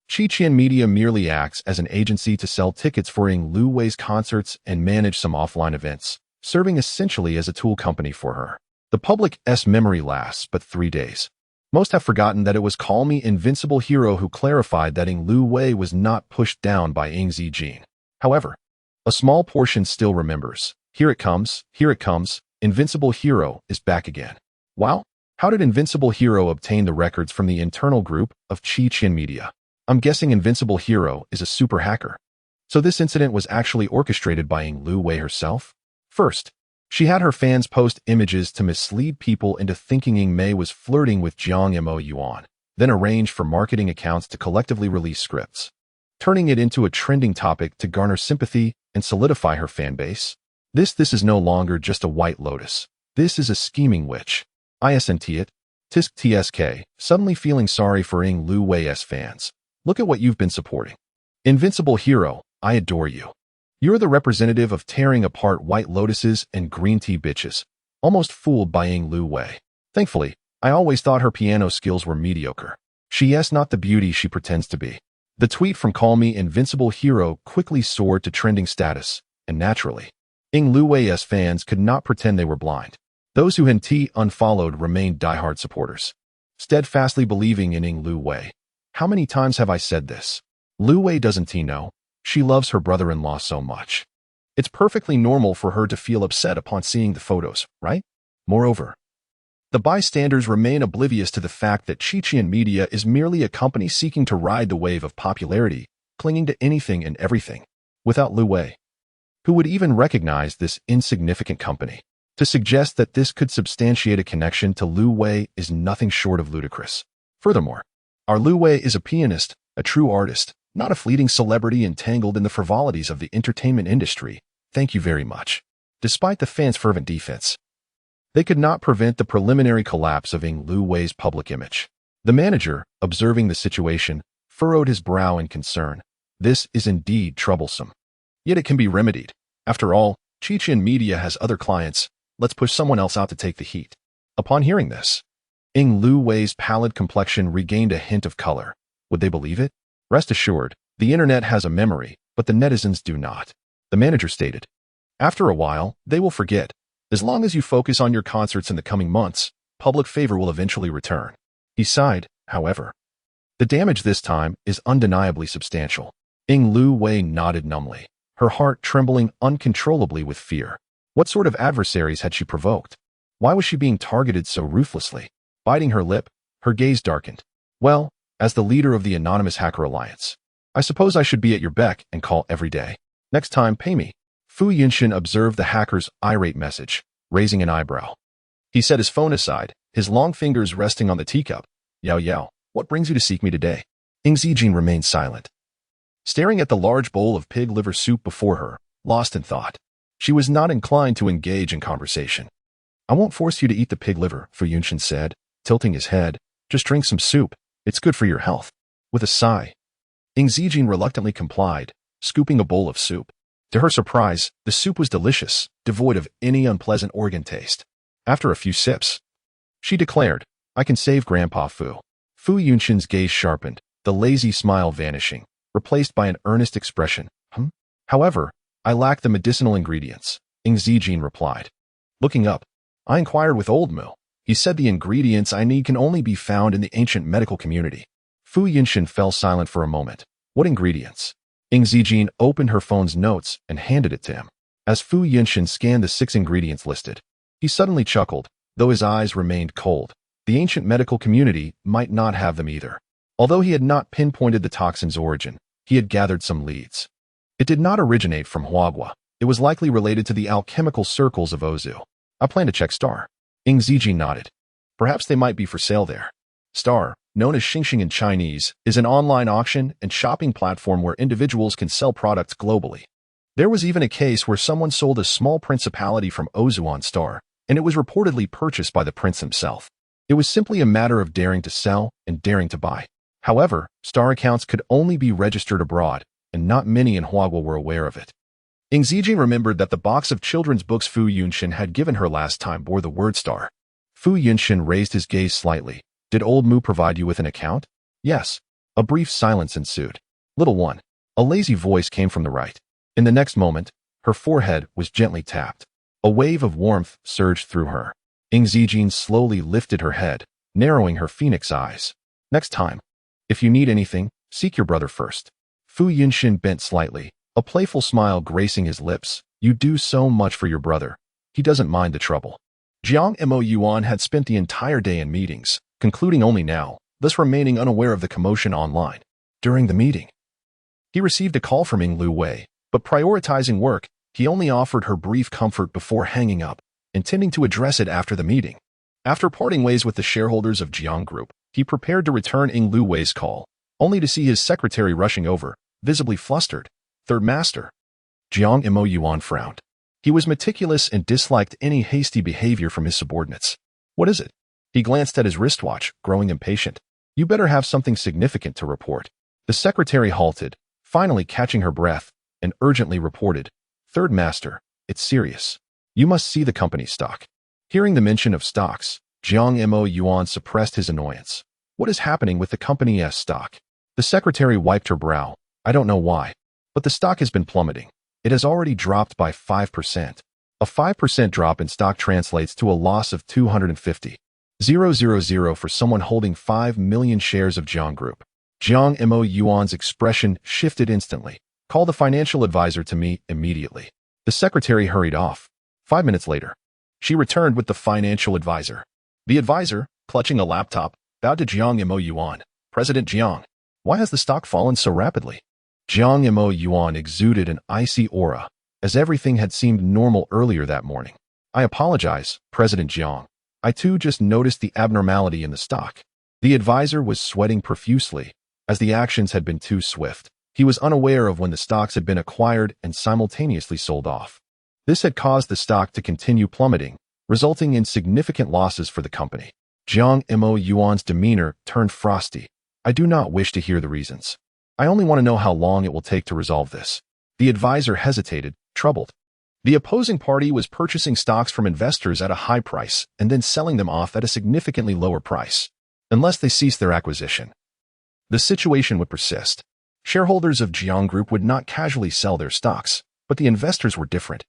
Chi Qian Media merely acts as an agency to sell tickets for Ing Lu Wei's concerts and manage some offline events, serving essentially as a tool company for her. The public's memory lasts but 3 days. Most have forgotten that it was Call Me Invincible Hero who clarified that Ing Lu Wei was not pushed down by Ing Zijin. However, a small portion still remembers. Here it comes, Invincible Hero is back again. Wow, how did Invincible Hero obtain the records from the internal group of Chi Qian Media? I'm guessing Invincible Hero is a super hacker. So this incident was actually orchestrated by Ing Lu Wei herself? First, she had her fans post images to mislead people into thinking Ing Mei was flirting with Jiang Mo Yuan, then arranged for marketing accounts to collectively release scripts, turning it into a trending topic to garner sympathy and solidify her fan base. This is no longer just a white lotus. This is a scheming witch. Isn't it? Tisk TSK, suddenly feeling sorry for Ing Lu Wei's fans. Look at what you've been supporting. Invincible Hero, I adore you. You're the representative of tearing apart white lotuses and green tea bitches. Almost fooled by Ing Lu Wei. Thankfully, I always thought her piano skills were mediocre. She's not the beauty she pretends to be. The tweet from Call Me Invincible Hero quickly soared to trending status, and naturally, Ing Lu Wei's fans could not pretend they were blind. Those who had unfollowed remained diehard supporters, steadfastly believing in Ing Lu Wei. How many times have I said this? Lu Wei doesn't know. She loves her brother-in-law so much. It's perfectly normal for her to feel upset upon seeing the photos, right? Moreover, the bystanders remain oblivious to the fact that Chi Qian Media is merely a company seeking to ride the wave of popularity, clinging to anything and everything, without Lu Wei. Who would even recognize this insignificant company? To suggest that this could substantiate a connection to Lu Wei is nothing short of ludicrous. Furthermore, our Lu Wei is a pianist, a true artist, not a fleeting celebrity entangled in the frivolities of the entertainment industry. Thank you very much. Despite the fans' fervent defense, they could not prevent the preliminary collapse of Ing Lu Wei's public image. The manager, observing the situation, furrowed his brow in concern. This is indeed troublesome. Yet it can be remedied. After all, Chi Qian Media has other clients. Let's push someone else out to take the heat. Upon hearing this, Ing Lu Wei's pallid complexion regained a hint of color. Would they believe it? Rest assured, the internet has a memory, but the netizens do not. The manager stated. After a while, they will forget. As long as you focus on your concerts in the coming months, public favor will eventually return. He sighed, however. The damage this time is undeniably substantial. Ing Lu Wei nodded numbly, her heart trembling uncontrollably with fear. What sort of adversaries had she provoked? Why was she being targeted so ruthlessly? Biting her lip, her gaze darkened. Well, as the leader of the Anonymous Hacker Alliance, I suppose I should be at your beck and call every day. Next time, pay me. Fu Yunshun observed the hacker's irate message, raising an eyebrow. He set his phone aside, his long fingers resting on the teacup. Yao Yao, what brings you to seek me today? Ing Zijin remained silent, staring at the large bowl of pig liver soup before her, lost in thought. She was not inclined to engage in conversation. I won't force you to eat the pig liver, Fu Yunshin said, tilting his head. Just drink some soup. It's good for your health. With a sigh, Ing Zijin reluctantly complied, scooping a bowl of soup. To her surprise, the soup was delicious, devoid of any unpleasant organ taste. After a few sips, she declared, I can save Grandpa Fu. Fu Yunshin's gaze sharpened, the lazy smile vanishing, replaced by an earnest expression. However, I lack the medicinal ingredients, Ing Zijin replied. Looking up, I inquired with Old Mu. He said the ingredients I need can only be found in the ancient medical community. Fu Yunshin fell silent for a moment. What ingredients? Ing Zijin opened her phone's notes and handed it to him. As Fu Yunshin scanned the 6 ingredients listed, he suddenly chuckled, though his eyes remained cold. The ancient medical community might not have them either. Although he had not pinpointed the toxin's origin, he had gathered some leads. It did not originate from Huagua. It was likely related to the alchemical circles of Ozu. I plan to check Star. Ing Zijin nodded. Perhaps they might be for sale there. Star, known as Xingxing in Chinese, is an online auction and shopping platform where individuals can sell products globally. There was even a case where someone sold a small principality from Ozu on Star, and it was reportedly purchased by the prince himself. It was simply a matter of daring to sell and daring to buy. However, Star accounts could only be registered abroad, and not many in Huagua were aware of it. Ing Zijin remembered that the box of children's books Fu Yunshin had given her last time bore the word Star. Fu Yunshin raised his gaze slightly. Did Old Mu provide you with an account? Yes. A brief silence ensued. Little one. A lazy voice came from the right. In the next moment, her forehead was gently tapped. A wave of warmth surged through her. Ing Zijin slowly lifted her head, narrowing her phoenix eyes. Next time, if you need anything, seek your brother first. Fu Yunshin bent slightly, a playful smile gracing his lips. You do so much for your brother. He doesn't mind the trouble. Jiang Mo Yuan had spent the entire day in meetings, concluding only now, thus remaining unaware of the commotion online. During the meeting, he received a call from Ing Lu Wei, but prioritizing work, he only offered her brief comfort before hanging up, intending to address it after the meeting. After parting ways with the shareholders of Jiang Group, he prepared to return Ing Lu Wei's call, only to see his secretary rushing over, visibly flustered. Third Master. Jiang Mo Yuan frowned. He was meticulous and disliked any hasty behavior from his subordinates. What is it? He glanced at his wristwatch, growing impatient. You better have something significant to report. The secretary halted, finally catching her breath, and urgently reported. Third Master, it's serious. You must see the company's stock. Hearing the mention of stocks, Jiang Mo Yuan suppressed his annoyance. What is happening with the company's stock? The secretary wiped her brow. I don't know why, but the stock has been plummeting. It has already dropped by 5%. A 5% drop in stock translates to a loss of 250,000 for someone holding 5 million shares of Jiang Group. Jiang Mo Yuan's expression shifted instantly. Call the financial advisor to me immediately. The secretary hurried off. 5 minutes later, she returned with the financial advisor. The advisor, clutching a laptop, bowed to Jiang Mo Yuan. President Jiang, why has the stock fallen so rapidly? Jiang Mo Yuan exuded an icy aura, as everything had seemed normal earlier that morning. I apologize, President Jiang. I too just noticed the abnormality in the stock. The advisor was sweating profusely, as the actions had been too swift. He was unaware of when the stocks had been acquired and simultaneously sold off. This had caused the stock to continue plummeting, resulting in significant losses for the company. Jiang Mo Yuan's demeanor turned frosty. I do not wish to hear the reasons. I only want to know how long it will take to resolve this. The advisor hesitated, troubled. The opposing party was purchasing stocks from investors at a high price and then selling them off at a significantly lower price. Unless they ceased their acquisition, the situation would persist. Shareholders of Jiang Group would not casually sell their stocks, but the investors were different.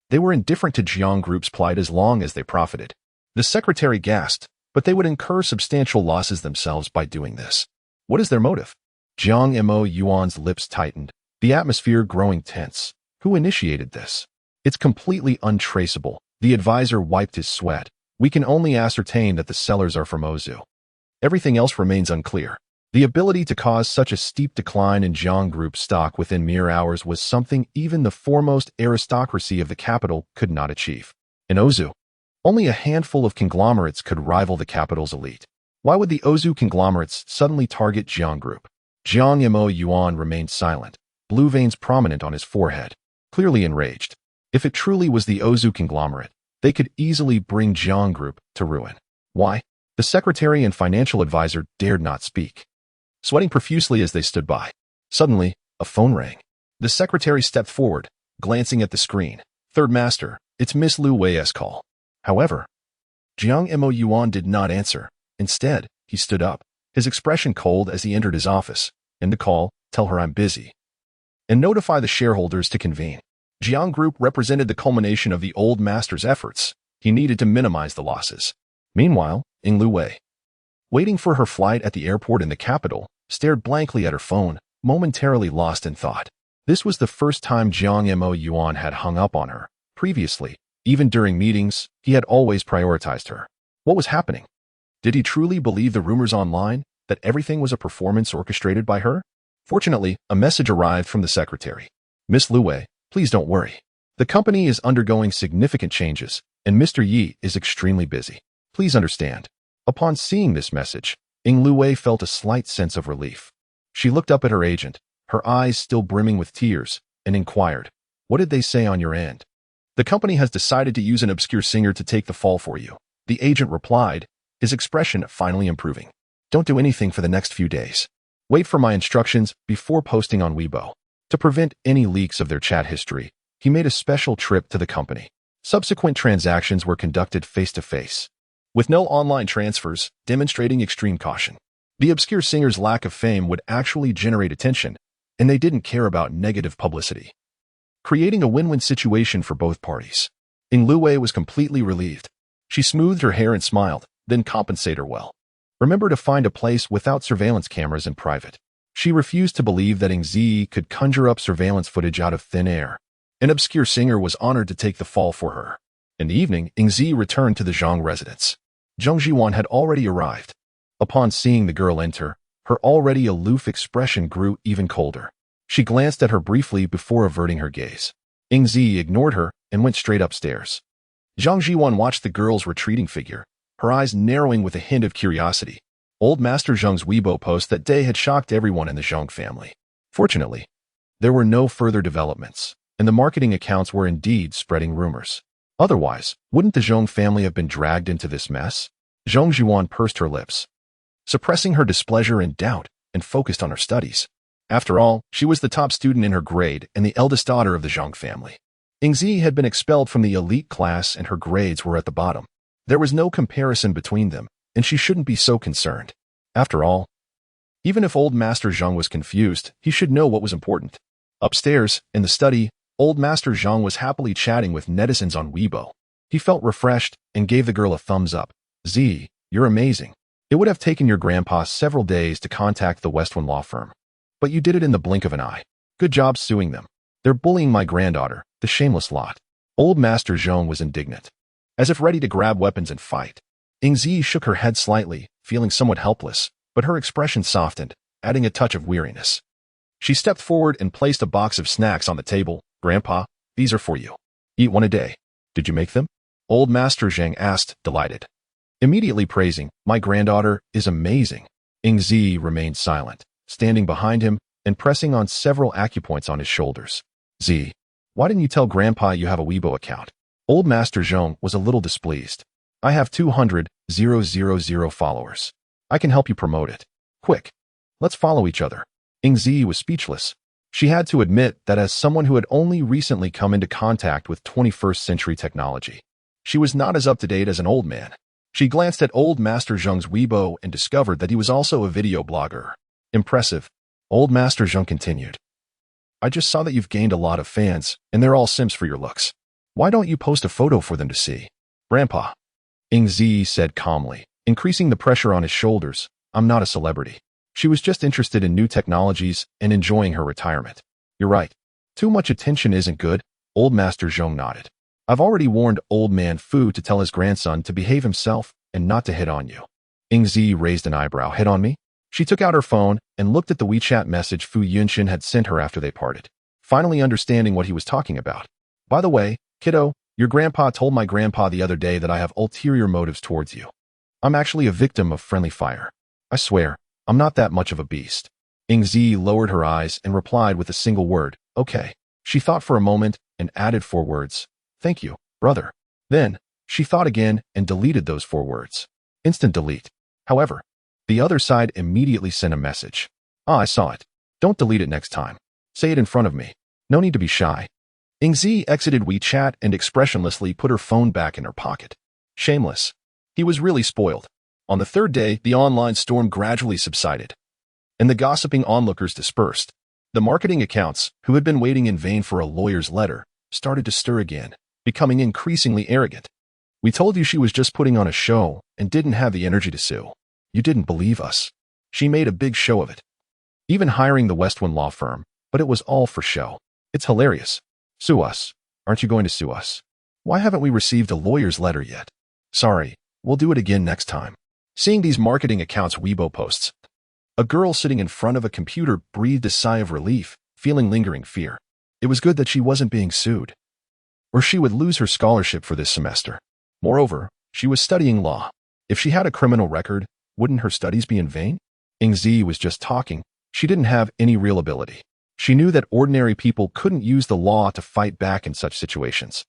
They were indifferent to Jiang Group's plight as long as they profited. The secretary gasped, but they would incur substantial losses themselves by doing this. What is their motive? Jiang Mo Yuan's lips tightened, the atmosphere growing tense. Who initiated this? It's completely untraceable. The advisor wiped his sweat. We can only ascertain that the sellers are from Ozu. Everything else remains unclear. The ability to cause such a steep decline in Jiang Group stock within mere hours was something even the foremost aristocracy of the capital could not achieve. In Ozu, only a handful of conglomerates could rival the capital's elite. Why would the Ozu conglomerates suddenly target Jiang Group? Jiang Mo Yuan remained silent, blue veins prominent on his forehead, clearly enraged. If it truly was the Ozu conglomerate, They could easily bring Jiang Group to ruin. Why? The secretary and financial advisor dared not speak, sweating profusely as they stood by. Suddenly, a phone rang. The secretary stepped forward, glancing at the screen. Third Master, it's Miss Lu Wei's call. However, Jiang Mo Yuan did not answer. Instead, he stood up, his expression cold as he entered his office. End the call, tell her I'm busy, and notify the shareholders to convene. Jiang Group represented the culmination of the old master's efforts. He needed to minimize the losses. Meanwhile, Lu Wei, waiting for her flight at the airport in the capital, stared blankly at her phone, momentarily lost in thought. This was the first time Jiang Mo Yuan had hung up on her. Previously, even during meetings, he had always prioritized her. What was happening? Did he truly believe the rumors online that everything was a performance orchestrated by her? Fortunately, a message arrived from the secretary. Miss Lu Wei, please don't worry. The company is undergoing significant changes, and Mr. Yi is extremely busy. Please understand. Upon seeing this message, Lu Wei felt a slight sense of relief. She looked up at her agent, her eyes still brimming with tears, and inquired, what did they say on your end? The company has decided to use an obscure singer to take the fall for you. The agent replied, his expression finally improving. Don't do anything for the next few days. Wait for my instructions before posting on Weibo. To prevent any leaks of their chat history, he made a special trip to the company. Subsequent transactions were conducted face-to-face, with no online transfers, demonstrating extreme caution. The obscure singer's lack of fame would actually generate attention, and they didn't care about negative publicity, creating a win-win situation for both parties. Lu Wei was completely relieved. She smoothed her hair and smiled, then compensate her well. Remember to find a place without surveillance cameras in private. She refused to believe that Ziyi could conjure up surveillance footage out of thin air. An obscure singer was honored to take the fall for her. In the evening, Ziyi returned to the Zhang residence. Zhang Jiwan had already arrived. Upon seeing the girl enter, her already aloof expression grew even colder. She glanced at her briefly before averting her gaze. Ziyi ignored her and went straight upstairs. Zhang Jiwan watched the girl's retreating figure, her eyes narrowing with a hint of curiosity. Old Master Zhang's Weibo post that day had shocked everyone in the Zhang family. Fortunately, there were no further developments, and the marketing accounts were indeed spreading rumors. Otherwise, wouldn't the Zhang family have been dragged into this mess? Zhang Jiwan pursed her lips, suppressing her displeasure and doubt, and focused on her studies. After all, she was the top student in her grade and the eldest daughter of the Zhang family. Ziyi had been expelled from the elite class and her grades were at the bottom. There was no comparison between them, and she shouldn't be so concerned. After all, even if Old Master Zhang was confused, he should know what was important. Upstairs, in the study, Old Master Zhang was happily chatting with netizens on Weibo. He felt refreshed and gave the girl a thumbs up. Ziyi, you're amazing. It would have taken your grandpa several days to contact the Westwind law firm, but you did it in the blink of an eye. Good job suing them. They're bullying my granddaughter, the shameless lot. Old Master Zhang was indignant, as if ready to grab weapons and fight. Ziyi shook her head slightly, feeling somewhat helpless, but her expression softened, adding a touch of weariness. She stepped forward and placed a box of snacks on the table. Grandpa, these are for you. Eat one a day. Did you make them? Old Master Zhang asked, delighted. Immediately praising, my granddaughter is amazing. Ziyi remained silent, standing behind him and pressing on several acupoints on his shoulders. Ziyi, why didn't you tell Grandpa you have a Weibo account? Old Master Zhang was a little displeased. I have 200,000 followers. I can help you promote it. Quick, let's follow each other. Ziyi was speechless. She had to admit that as someone who had only recently come into contact with 21st century technology, she was not as up-to-date as an old man. She glanced at Old Master Zhang's Weibo and discovered that he was also a video blogger. Impressive. Old Master Zhang continued. I just saw that you've gained a lot of fans, and they're all simps for your looks. Why don't you post a photo for them to see? Grandpa, Ziyi said calmly, increasing the pressure on his shoulders. I'm not a celebrity. She was just interested in new technologies and enjoying her retirement. You're right. Too much attention isn't good. Old Master Zhang nodded. I've already warned Old Man Fu to tell his grandson to behave himself and not to hit on you. Ziyi raised an eyebrow. Hit on me? She took out her phone and looked at the WeChat message Fu Yunshin had sent her after they parted, finally understanding what he was talking about. By the way, kiddo, your grandpa told my grandpa the other day that I have ulterior motives towards you. I'm actually a victim of friendly fire. I swear, I'm not that much of a beast. Ziyi lowered her eyes and replied with a single word, okay. She thought for a moment and added 4 words. Thank you, brother. Then, She thought again and deleted those 4 words. Instant delete. However, the other side immediately sent a message. Ah, I saw it. Don't delete it next time. Say it in front of me. No need to be shy. Ingzi exited WeChat and expressionlessly put her phone back in her pocket. Shameless. He was really spoiled. On the 3rd day, the online storm gradually subsided, and the gossiping onlookers dispersed. The marketing accounts, who had been waiting in vain for a lawyer's letter, started to stir again, becoming increasingly arrogant. We told you she was just putting on a show and didn't have the energy to sue. You didn't believe us. She made a big show of it, even hiring the Westwind law firm, but it was all for show. It's hilarious. Sue us. Aren't you going to sue us? Why haven't we received a lawyer's letter yet? Sorry, we'll do it again next time. Seeing these marketing accounts' Weibo posts, a girl sitting in front of a computer breathed a sigh of relief, feeling lingering fear. It was good that she wasn't being sued, or she would lose her scholarship for this semester. Moreover, she was studying law. If she had a criminal record, wouldn't her studies be in vain? Ingzi was just talking. She didn't have any real ability. She knew that ordinary people couldn't use the law to fight back in such situations.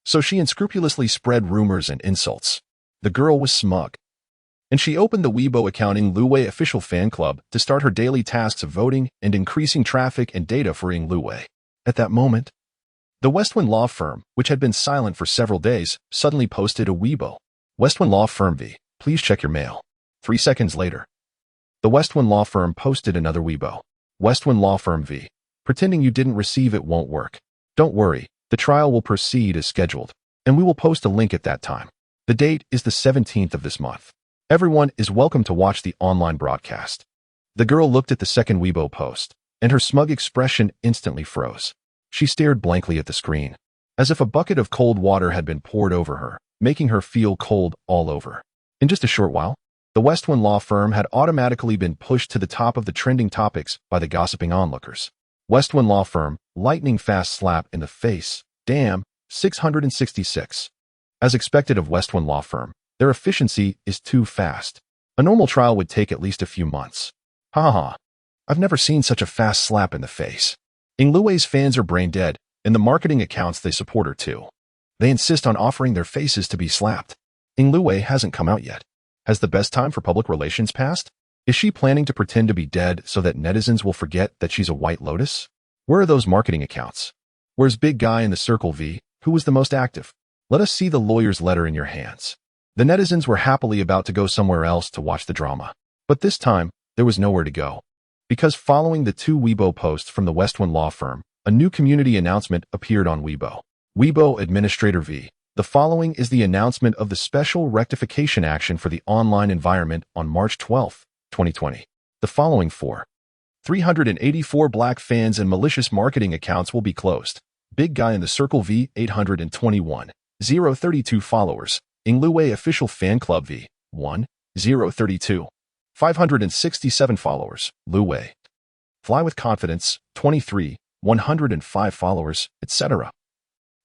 So she unscrupulously spread rumors and insults. The girl was smug, and she opened the Weibo account Ing Luwei official fan club to start her daily tasks of voting and increasing traffic and data for Ing Luwei. At that moment, the Westwind law firm, which had been silent for several days, suddenly posted a Weibo. Westwind law firm V, please check your mail. 3 seconds later, the Westwind law firm posted another Weibo. Westwind law firm V, pretending you didn't receive it won't work. Don't worry, the trial will proceed as scheduled, and we will post a link at that time. The date is the 17th of this month. Everyone is welcome to watch the online broadcast. The girl looked at the second Weibo post, and her smug expression instantly froze. She stared blankly at the screen, as if a bucket of cold water had been poured over her, making her feel cold all over. In just a short while, the Westwind law firm had automatically been pushed to the top of the trending topics by the gossiping onlookers. Westwind law firm, lightning fast slap in the face, damn, 666. As expected of Westwind law firm, their efficiency is too fast. A normal trial would take at least a few months. Haha, I've never seen such a fast slap in the face. Ing Luwei's fans are brain dead, and the marketing accounts they support her too. They insist on offering their faces to be slapped. Ing Luwei hasn't come out yet. Has the best time for public relations passed? Is she planning to pretend to be dead so that netizens will forget that she's a white lotus? Where are those marketing accounts? Where's big guy in the circle V, who was the most active? Let us see the lawyer's letter in your hands. The netizens were happily about to go somewhere else to watch the drama. But this time, there was nowhere to go. Because following the 2 Weibo posts from the Westwind law firm, a new community announcement appeared on Weibo. Weibo Administrator V. The following is the announcement of the special rectification action for the online environment on March 12, 2020. The following 384 black fans and malicious marketing accounts will be closed. Big guy in the circle V, 821. 032 followers. Ing Luwei official fan club V, 032. 567 followers. Luwei. Fly with confidence, 23. 105 followers, etc.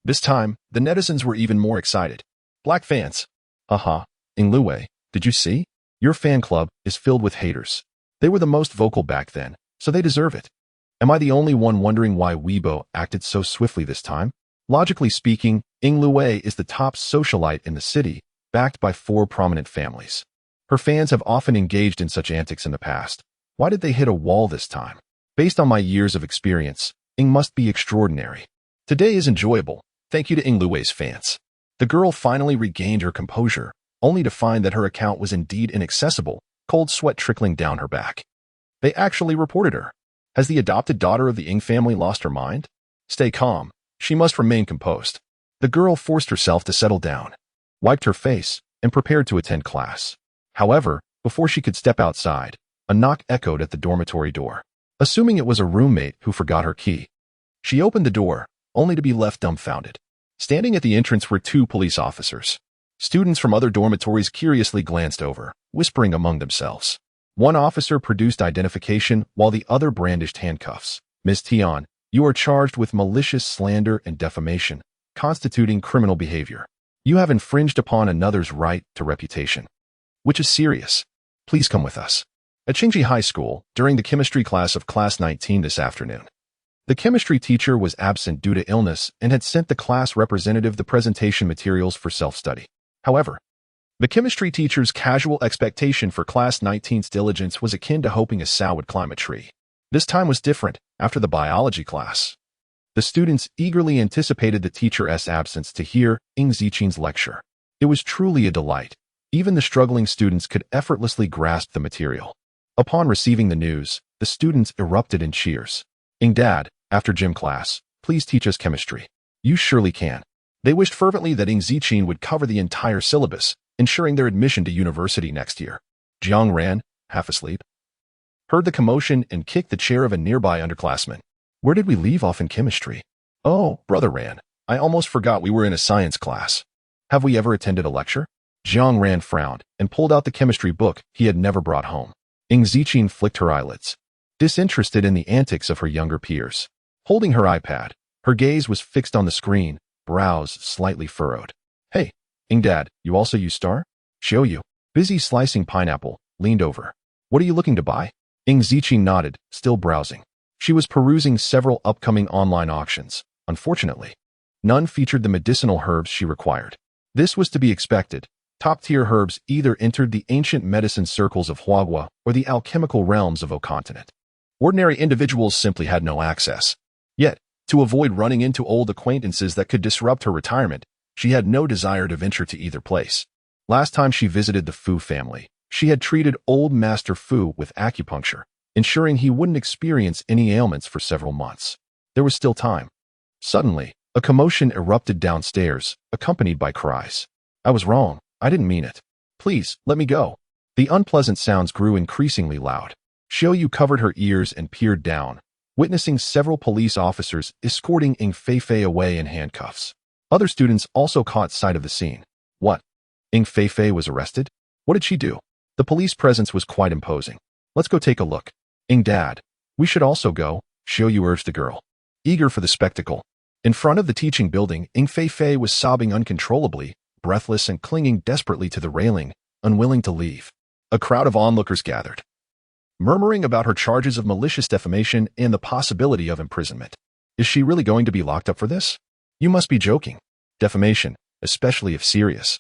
This time, the netizens were even more excited. Black fans. Haha, Ing Luwei, did you see? Your fan club is filled with haters. They were the most vocal back then, so they deserve it. Am I the only one wondering why Weibo acted so swiftly this time? Logically speaking, Ing Luwei is the top socialite in the city, backed by 4 prominent families. Her fans have often engaged in such antics in the past. Why did they hit a wall this time? Based on my years of experience, Ing must be extraordinary. Today is enjoyable, thank you to Ing Luwei's fans. The girl finally regained her composure, only to find that her account was indeed inaccessible, cold sweat trickling down her back. They actually reported her. Has the adopted daughter of the Ing family lost her mind? Stay calm. She must remain composed. The girl forced herself to settle down, wiped her face, and prepared to attend class. However, before she could step outside, a knock echoed at the dormitory door. Assuming it was a roommate who forgot her key, she opened the door, only to be left dumbfounded. Standing at the entrance were 2 police officers. Students from other dormitories curiously glanced over, whispering among themselves. One officer produced identification while the other brandished handcuffs. Ms. Tian, you are charged with malicious slander and defamation, constituting criminal behavior. You have infringed upon another's right to reputation, which is serious. Please come with us. At Qingji High School, during the chemistry class of Class 19 this afternoon, the chemistry teacher was absent due to illness and had sent the class representative the presentation materials for self-study. However, the chemistry teacher's casual expectation for Class 19's diligence was akin to hoping a sow would climb a tree. This time was different after the biology class. The students eagerly anticipated the teacher's absence to hear Ing Zichin's lecture. It was truly a delight. Even the struggling students could effortlessly grasp the material. Upon receiving the news, the students erupted in cheers. Ing Dad, after gym class, please teach us chemistry. You surely can. They wished fervently that Ing Zichin would cover the entire syllabus, ensuring their admission to university next year. Jiang Ran, half asleep, heard the commotion and kicked the chair of a nearby underclassman. Where did we leave off in chemistry? Oh, Brother Ran, I almost forgot we were in a science class. Have we ever attended a lecture? Jiang Ran frowned and pulled out the chemistry book he had never brought home. Ing Zichin flicked her eyelids, disinterested in the antics of her younger peers. Holding her iPad, her gaze was fixed on the screen, brows slightly furrowed. Hey, Ing Dad, you also use Star? Show you. Busy slicing pineapple, leaned over. What are you looking to buy? Ing Zichin nodded, still browsing. She was perusing several upcoming online auctions. Unfortunately, none featured the medicinal herbs she required. This was to be expected. Top-tier herbs either entered the ancient medicine circles of Huagua or the alchemical realms of O continent. Ordinary individuals simply had no access. Yet, to avoid running into old acquaintances that could disrupt her retirement, she had no desire to venture to either place. Last time she visited the Fu family, she had treated old Master Fu with acupuncture, ensuring he wouldn't experience any ailments for several months. There was still time. Suddenly, a commotion erupted downstairs, accompanied by cries. I was wrong. I didn't mean it. Please, let me go. The unpleasant sounds grew increasingly loud. Xiaoyu covered her ears and peered down, witnessing several police officers escorting Ing Feifei away in handcuffs. Other students also caught sight of the scene. What? Ing Feifei was arrested? What did she do? The police presence was quite imposing. Let's go take a look. Ing Dad, we should also go, Xiaoyu urged the girl, eager for the spectacle. In front of the teaching building, Ing Feifei was sobbing uncontrollably, breathless and clinging desperately to the railing, unwilling to leave. A crowd of onlookers gathered, murmuring about her charges of malicious defamation and the possibility of imprisonment. Is she really going to be locked up for this? You must be joking. Defamation, especially if serious,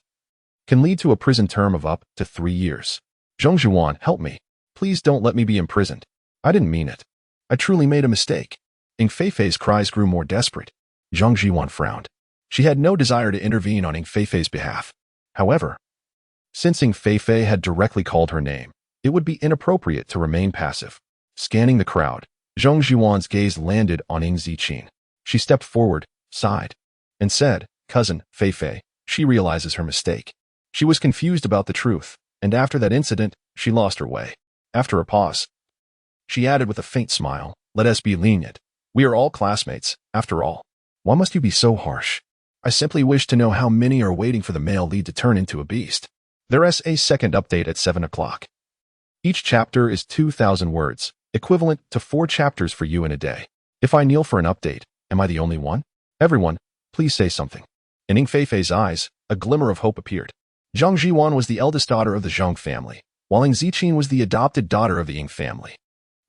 can lead to a prison term of up to 3 years. Zhong Zhuan, help me. Please don't let me be imprisoned. I didn't mean it. I truly made a mistake. Ing Feifei's cries grew more desperate. Zhang Zhiwan frowned. She had no desire to intervene on Ing Feifei's behalf. However, since Ing Feifei had directly called her name, it would be inappropriate to remain passive. Scanning the crowd, Zhang Zhiwan's gaze landed on Ing Zichin. She stepped forward, sighed, and said, Cousin, Feifei, she realizes her mistake. She was confused about the truth, and after that incident, she lost her way. After a pause, she added with a faint smile, let us be lenient. We are all classmates, after all. Why must you be so harsh? I simply wish to know how many are waiting for the male lead to turn into a beast. There is a second update at 7 o'clock. Each chapter is 2,000 words, equivalent to 4 chapters for you in a day. If I kneel for an update, am I the only one? Everyone, please say something. In Ing Feifei's eyes, a glimmer of hope appeared. Zhang Zhiwan was the eldest daughter of the Zhang family, while Ing Zichin was the adopted daughter of the Ing family.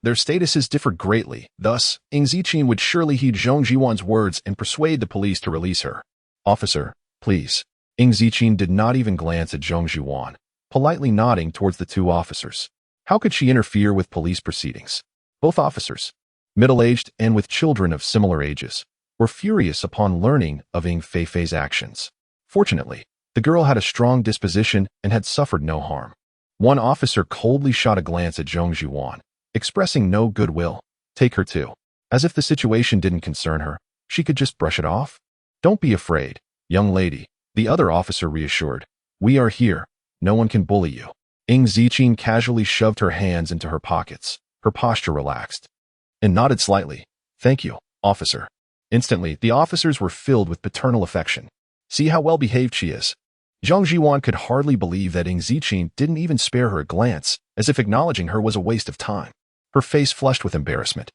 Their statuses differed greatly, thus, Ing Zichin would surely heed Zhang Zhiwan's words and persuade the police to release her. Officer, please. Ing Zichin did not even glance at Zhang Zhiwan, politely nodding towards the 2 officers. How could she interfere with police proceedings? Both officers, middle-aged and with children of similar ages, were furious upon learning of Ing Feifei's actions. Fortunately, the girl had a strong disposition and had suffered no harm. One officer coldly shot a glance at Zhang Zhiwan, expressing no goodwill. Take her too. As if the situation didn't concern her, she could just brush it off. Don't be afraid, young lady, the other officer reassured. We are here. No one can bully you. Ing Zichin casually shoved her hands into her pockets. Her posture relaxed, and nodded slightly. Thank you, officer. Instantly, the officers were filled with paternal affection. See how well behaved she is. Zhang Zhiwan could hardly believe that Ing Zichin didn't even spare her a glance, as if acknowledging her was a waste of time. Her face flushed with embarrassment,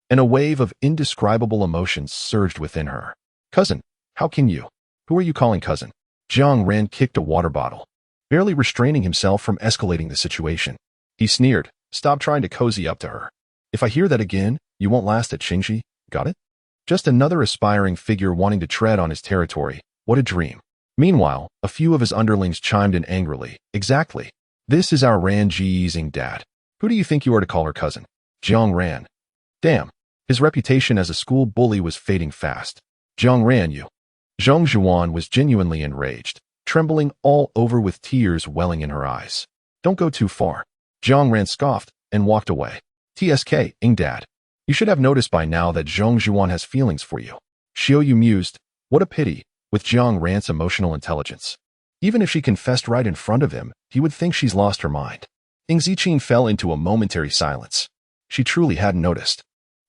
and a wave of indescribable emotions surged within her. Cousin, how can you? Who are you calling cousin? Jiang Ran kicked a water bottle, barely restraining himself from escalating the situation. He sneered, stop trying to cozy up to her. If I hear that again, you won't last at Qingji, got it? Just another aspiring figure wanting to tread on his territory. What a dream. Meanwhile, a few of his underlings chimed in angrily. Exactly. This is our Ran Ji's dad. Who do you think you are to call her cousin? Jiang Ran. Damn. His reputation as a school bully was fading fast. Jiang Ran you. Zhong Zhuan was genuinely enraged, trembling all over with tears welling in her eyes. Don't go too far. Jiang Ran scoffed and walked away. TSK, Dad. You should have noticed by now that Zhong Zhuan has feelings for you. Xiao Yu mused. What a pity, with Jiang Ran's emotional intelligence. Even if she confessed right in front of him, he would think she's lost her mind. Ing Ziqin fell into a momentary silence. She truly hadn't noticed.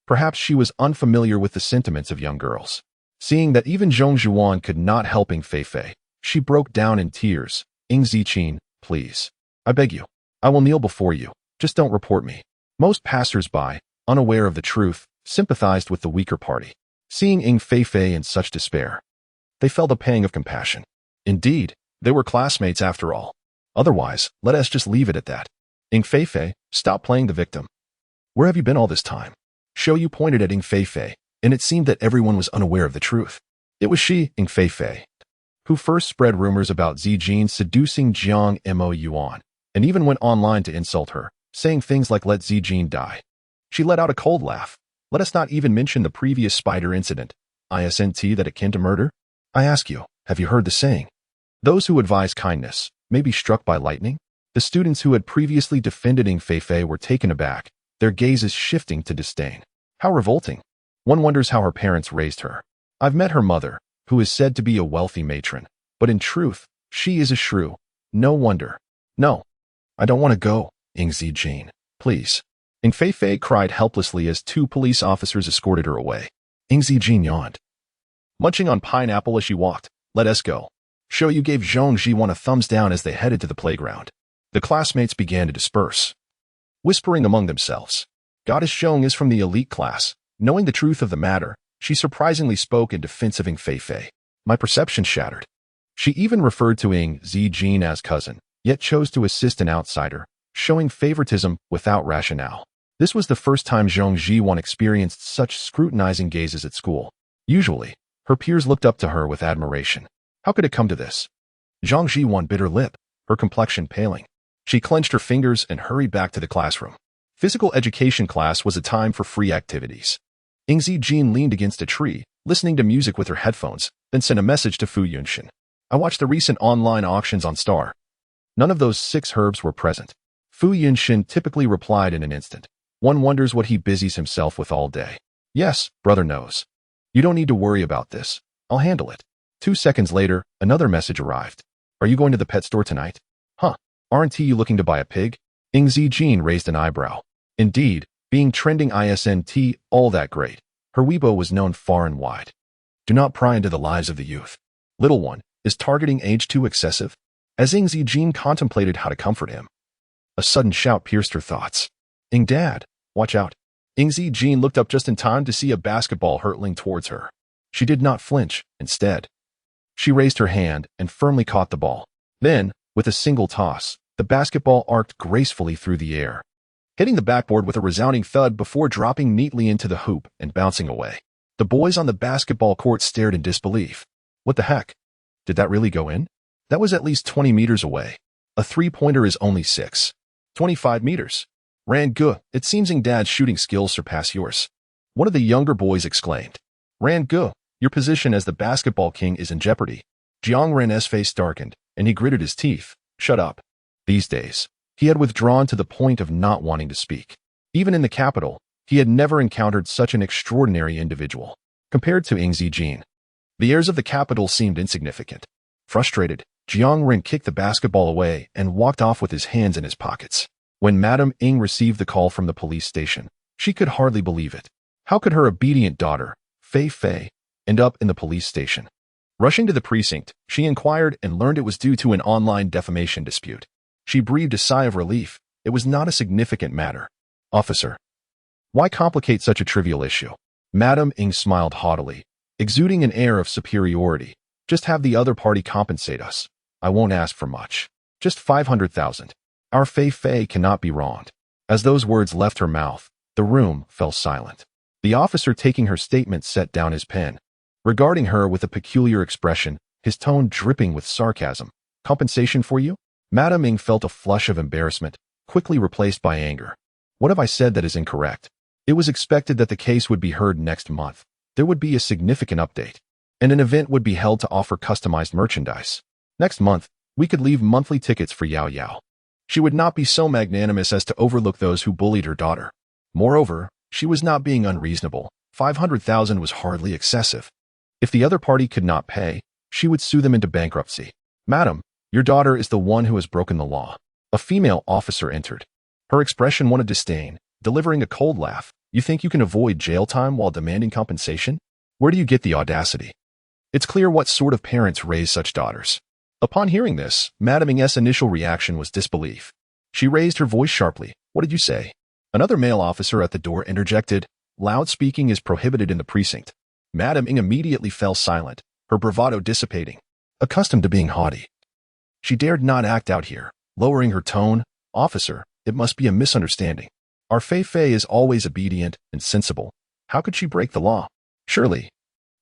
Perhaps she was unfamiliar with the sentiments of young girls. Seeing that even Zhong Zhuan could not help Ing Feifei, she broke down in tears. Ing Ziqin, please. I beg you. I will kneel before you. Just don't report me. Most passers-by, unaware of the truth, sympathized with the weaker party. Seeing Ing Feifei in such despair, they felt a pang of compassion. Indeed, they were classmates after all. Otherwise, let us just leave it at that. Ing Feifei, stop playing the victim. Where have you been all this time? Xiao Yu pointed at Ing Feifei, and it seemed that everyone was unaware of the truth. It was she, Ing Feifei, who first spread rumors about Zijin seducing Jiang Mo Yuan, and even went online to insult her, saying things like let Zijin die. She let out a cold laugh. Let us not even mention the previous spider incident, isn't that akin to murder? I ask you, have you heard the saying? Those who advise kindness may be struck by lightning? The students who had previously defended Ing Feifei were taken aback, their gazes shifting to disdain. How revolting. One wonders how her parents raised her. I've met her mother, who is said to be a wealthy matron, but in truth, she is a shrew. No wonder. No. I don't want to go, Ing Zijin. Please. Ing Feifei cried helplessly as two police officers escorted her away. Ing Zijin yawned, munching on pineapple as she walked. Let us go. Xiao Yu gave Zhong Zhiwan a thumbs down as they headed to the playground. The classmates began to disperse, whispering among themselves. Goddess Zhong is from the elite class. Knowing the truth of the matter, she surprisingly spoke in defense of Ing Feifei. My perception shattered. She even referred to Ing Zijin as cousin, yet chose to assist an outsider, showing favoritism without rationale. This was the first time Zhong Zhiwan experienced such scrutinizing gazes at school. Usually, her peers looked up to her with admiration. How could it come to this? Zhong Zhiwan bit her lip, her complexion paling. She clenched her fingers and hurried back to the classroom. Physical education class was a time for free activities. Ing Zijin leaned against a tree, listening to music with her headphones, then sent a message to Fu Yunshin. I watched the recent online auctions on Star. None of those 6 herbs were present. Fu Yunshin typically replied in an instant. One wonders what he busies himself with all day. Yes, brother knows. You don't need to worry about this. I'll handle it. 2 seconds later, another message arrived. Are you going to the pet store tonight? Huh. Aren't you looking to buy a pig? Ing Zijin raised an eyebrow. Indeed, being trending isn't all that great. Her Weibo was known far and wide. Do not pry into the lives of the youth. Little one, is targeting age too excessive? As Ing Zijin contemplated how to comfort him, a sudden shout pierced her thoughts. Ing Dad, watch out. Ing Zijin looked up just in time to see a basketball hurtling towards her. She did not flinch. Instead, she raised her hand and firmly caught the ball. Then, with a single toss, the basketball arced gracefully through the air, hitting the backboard with a resounding thud before dropping neatly into the hoop and bouncing away. The boys on the basketball court stared in disbelief. What the heck? Did that really go in? That was at least 20 meters away. A three-pointer is only 25 meters. Ran Gu, it seems Ing Dad's shooting skills surpass yours. One of the younger boys exclaimed. Ran Gu, your position as the basketball king is in jeopardy. Jiang Ren's face darkened, and he gritted his teeth. Shut up. These days, he had withdrawn to the point of not wanting to speak. Even in the capital, he had never encountered such an extraordinary individual. Compared to Ing Zijin, the heirs of the capital seemed insignificant. Frustrated, Jiang Ren kicked the basketball away and walked off with his hands in his pockets. When Madame Ing received the call from the police station, she could hardly believe it. How could her obedient daughter, Fei Fei, end up in the police station? Rushing to the precinct, she inquired and learned it was due to an online defamation dispute. She breathed a sigh of relief. It was not a significant matter. Officer, why complicate such a trivial issue? Madame Ing smiled haughtily, exuding an air of superiority. Just have the other party compensate us. I won't ask for much. Just 500,000. Our Fei Fei cannot be wronged. As those words left her mouth, the room fell silent. The officer taking her statement set down his pen. Regarding her with a peculiar expression, his tone dripping with sarcasm. Compensation for you? Madame Ming felt a flush of embarrassment, quickly replaced by anger. What have I said that is incorrect? It was expected that the case would be heard next month. There would be a significant update, and an event would be held to offer customized merchandise. Next month, we could leave monthly tickets for Yao Yao. She would not be so magnanimous as to overlook those who bullied her daughter. Moreover, she was not being unreasonable. 500,000 was hardly excessive. If the other party could not pay, she would sue them into bankruptcy. Madam, your daughter is the one who has broken the law. A female officer entered. Her expression one of disdain, delivering a cold laugh. You think you can avoid jail time while demanding compensation? Where do you get the audacity? It's clear what sort of parents raise such daughters. Upon hearing this, Madame Ming's initial reaction was disbelief. She raised her voice sharply. What did you say? Another male officer at the door interjected. Loud speaking is prohibited in the precinct. Madame Ming immediately fell silent, her bravado dissipating. Accustomed to being haughty, she dared not act out here, lowering her tone. Officer, it must be a misunderstanding. Our Fei Fei is always obedient and sensible. How could she break the law? Surely.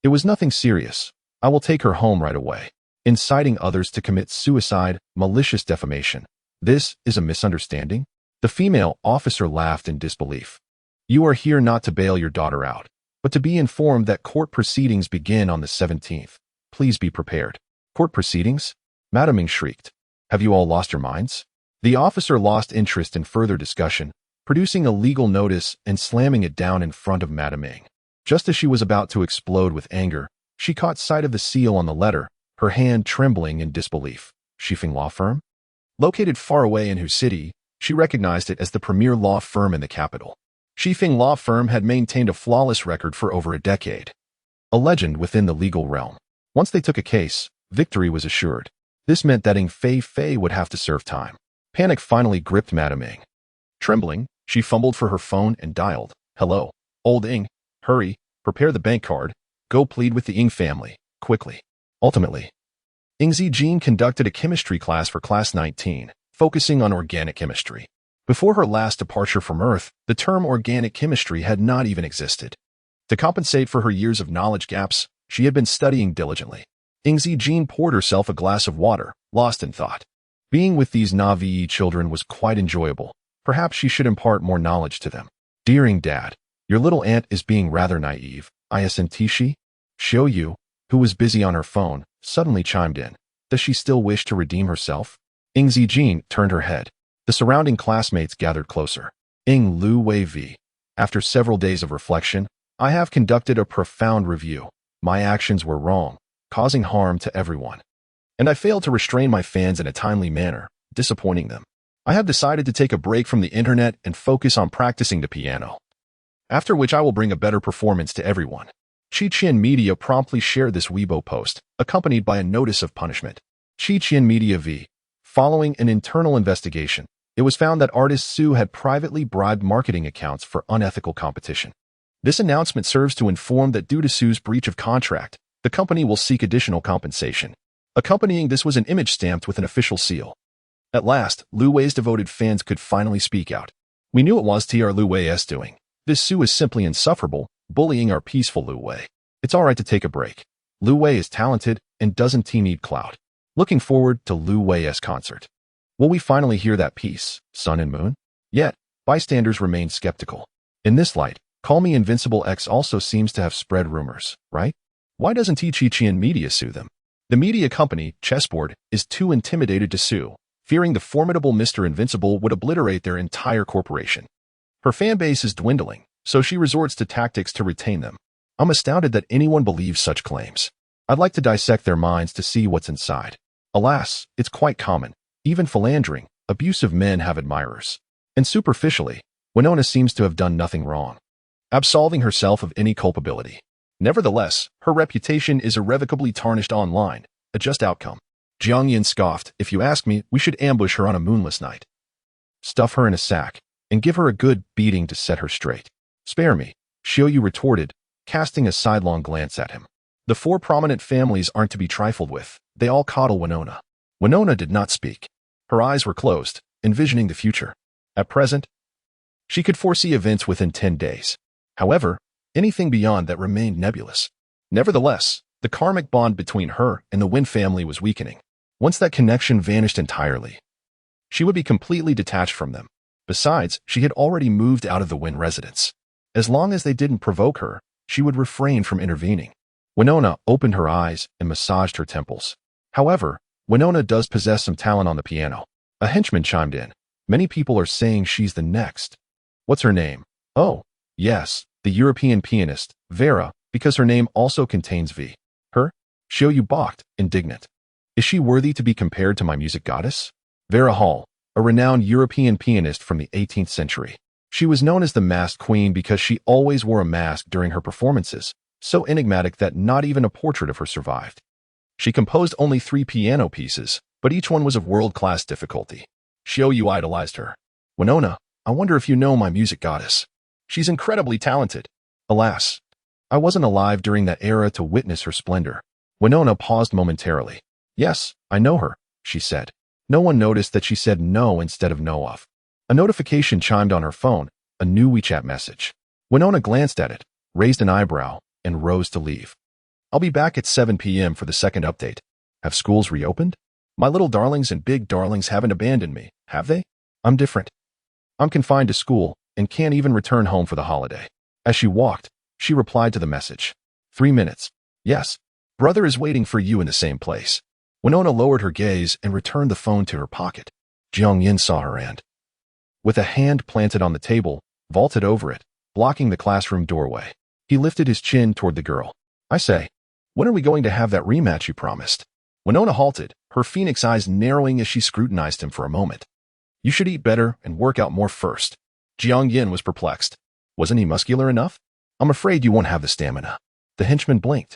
It was nothing serious. I will take her home right away. Inciting others to commit suicide, malicious defamation. This is a misunderstanding? The female officer laughed in disbelief. You are here not to bail your daughter out, but to be informed that court proceedings begin on the 17th. Please be prepared. Court proceedings? Madame Ming shrieked. Have you all lost your minds? The officer lost interest in further discussion, producing a legal notice and slamming it down in front of Madame Ming. Just as she was about to explode with anger, she caught sight of the seal on the letter, her hand trembling in disbelief. Shifeng Law Firm? Located far away in Hu City, she recognized it as the premier law firm in the capital. Shifeng Law Firm had maintained a flawless record for over a decade. A legend within the legal realm. Once they took a case, victory was assured. This meant that Ing Fei Fei would have to serve time. Panic finally gripped Madame Ming. Trembling, she fumbled for her phone and dialed. Hello, old Ing. Hurry, prepare the bank card. Go plead with the Ing family, quickly. Ultimately, Ing Zijin conducted a chemistry class for Class 19, focusing on organic chemistry. Before her last departure from Earth, the term organic chemistry had not even existed. To compensate for her years of knowledge gaps, she had been studying diligently. Ing Zijin poured herself a glass of water, lost in thought. Being with these Na'vi children was quite enjoyable. Perhaps she should impart more knowledge to them. Dearing Dad, your little aunt is being rather naive. Iasintishi? Xiao Yu, who was busy on her phone, suddenly chimed in. Does she still wish to redeem herself? Ing Zijin turned her head. The surrounding classmates gathered closer. Ing Lu Wei V. After several days of reflection, I have conducted a profound review. My actions were wrong, causing harm to everyone. And I failed to restrain my fans in a timely manner, disappointing them. I have decided to take a break from the internet and focus on practicing the piano. After which I will bring a better performance to everyone. Qiqian Media promptly shared this Weibo post, accompanied by a notice of punishment. Qiqian Media v. Following an internal investigation, it was found that artist Su had privately bribed marketing accounts for unethical competition. This announcement serves to inform that due to Su's breach of contract, the company will seek additional compensation. Accompanying this was an image stamped with an official seal. At last, Lu Wei's devoted fans could finally speak out. We knew it was Tr Lu Wei's doing. This Su is simply insufferable, bullying our peaceful Lu Wei. It's alright to take a break. Lu Wei is talented and doesn't need clout. Looking forward to Lu Wei's concert. Will we finally hear that piece, Sun and Moon? Yet, bystanders remain skeptical. In this light, Call Me Invincible X also seems to have spread rumors, right? Why doesn't Qiqian Media sue them? The media company, Chessboard, is too intimidated to sue, fearing the formidable Mr. Invincible would obliterate their entire corporation. Her fan base is dwindling, so she resorts to tactics to retain them. I'm astounded that anyone believes such claims. I'd like to dissect their minds to see what's inside. Alas, it's quite common. Even philandering, abusive men have admirers. And superficially, Winona seems to have done nothing wrong, absolving herself of any culpability. Nevertheless, her reputation is irrevocably tarnished online, a just outcome. Jiang Yin scoffed, if you ask me, we should ambush her on a moonless night. Stuff her in a sack, and give her a good beating to set her straight. Spare me, Xiao Yu retorted, casting a sidelong glance at him. The four prominent families aren't to be trifled with. They all coddle Winona. Winona did not speak. Her eyes were closed, envisioning the future. At present, she could foresee events within 10 days. However, anything beyond that remained nebulous. Nevertheless, The karmic bond between her and the Win family was weakening. Once that connection vanished entirely, she would be completely detached from them. Besides, she had already moved out of the Win residence. As long as they didn't provoke her, she would refrain from intervening. Winona opened her eyes and massaged her temples. However, Winona does possess some talent on the piano. A henchman chimed in. Many people are saying she's the next. What's her name? Oh, yes, the European pianist, Vera, because her name also contains V. Her? Shioyu balked, indignant. Is she worthy to be compared to my music goddess? Vera Hall, a renowned European pianist from the 18th century. She was known as the Masked Queen because she always wore a mask during her performances, so enigmatic that not even a portrait of her survived. She composed only 3 piano pieces, but each one was of world-class difficulty. Shioyu idolized her. Winona, I wonder if you know my music goddess. She's incredibly talented. Alas, I wasn't alive during that era to witness her splendor. Winona paused momentarily. Yes, I know her, she said. No one noticed that she said no instead of no off. A notification chimed on her phone, a new WeChat message. Winona glanced at it, raised an eyebrow, and rose to leave. I'll be back at 7 p.m. for the second update. Have schools reopened? My little darlings and big darlings haven't abandoned me, have they? I'm different. I'm confined to school and can't even return home for the holiday. As she walked, she replied to the message. 3 minutes. Yes. Brother is waiting for you in the same place. Winona lowered her gaze and returned the phone to her pocket. Jiang Yin saw her and, with a hand planted on the table, vaulted over it, blocking the classroom doorway. He lifted his chin toward the girl. I say, when are we going to have that rematch you promised? Winona halted, her phoenix eyes narrowing as she scrutinized him for a moment. You should eat better and work out more first. Jiang Yin was perplexed. Wasn't he muscular enough? I'm afraid you won't have the stamina. The henchman blinked,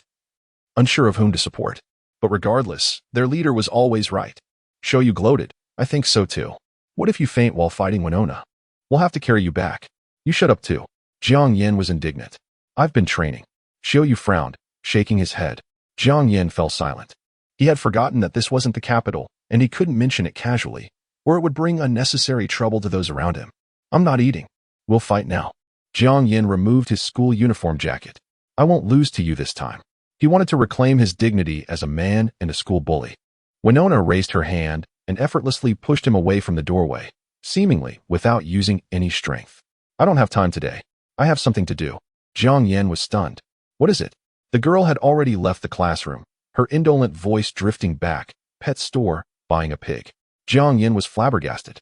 unsure of whom to support. But regardless, their leader was always right. Shioyu gloated. I think so too. What if you faint while fighting Winona? We'll have to carry you back. You shut up too. Jiang Yin was indignant. I've been training. Shioyu frowned, shaking his head. Jiang Yin fell silent. He had forgotten that this wasn't the capital, and he couldn't mention it casually, or it would bring unnecessary trouble to those around him. I'm not eating. We'll fight now. Jiang Yin removed his school uniform jacket. I won't lose to you this time. He wanted to reclaim his dignity as a man and a school bully. Winona raised her hand and effortlessly pushed him away from the doorway, seemingly without using any strength. I don't have time today. I have something to do. Jiang Yin was stunned. What is it? The girl had already left the classroom, her indolent voice drifting back. Pet store, buying a pig. Jiang Yin was flabbergasted.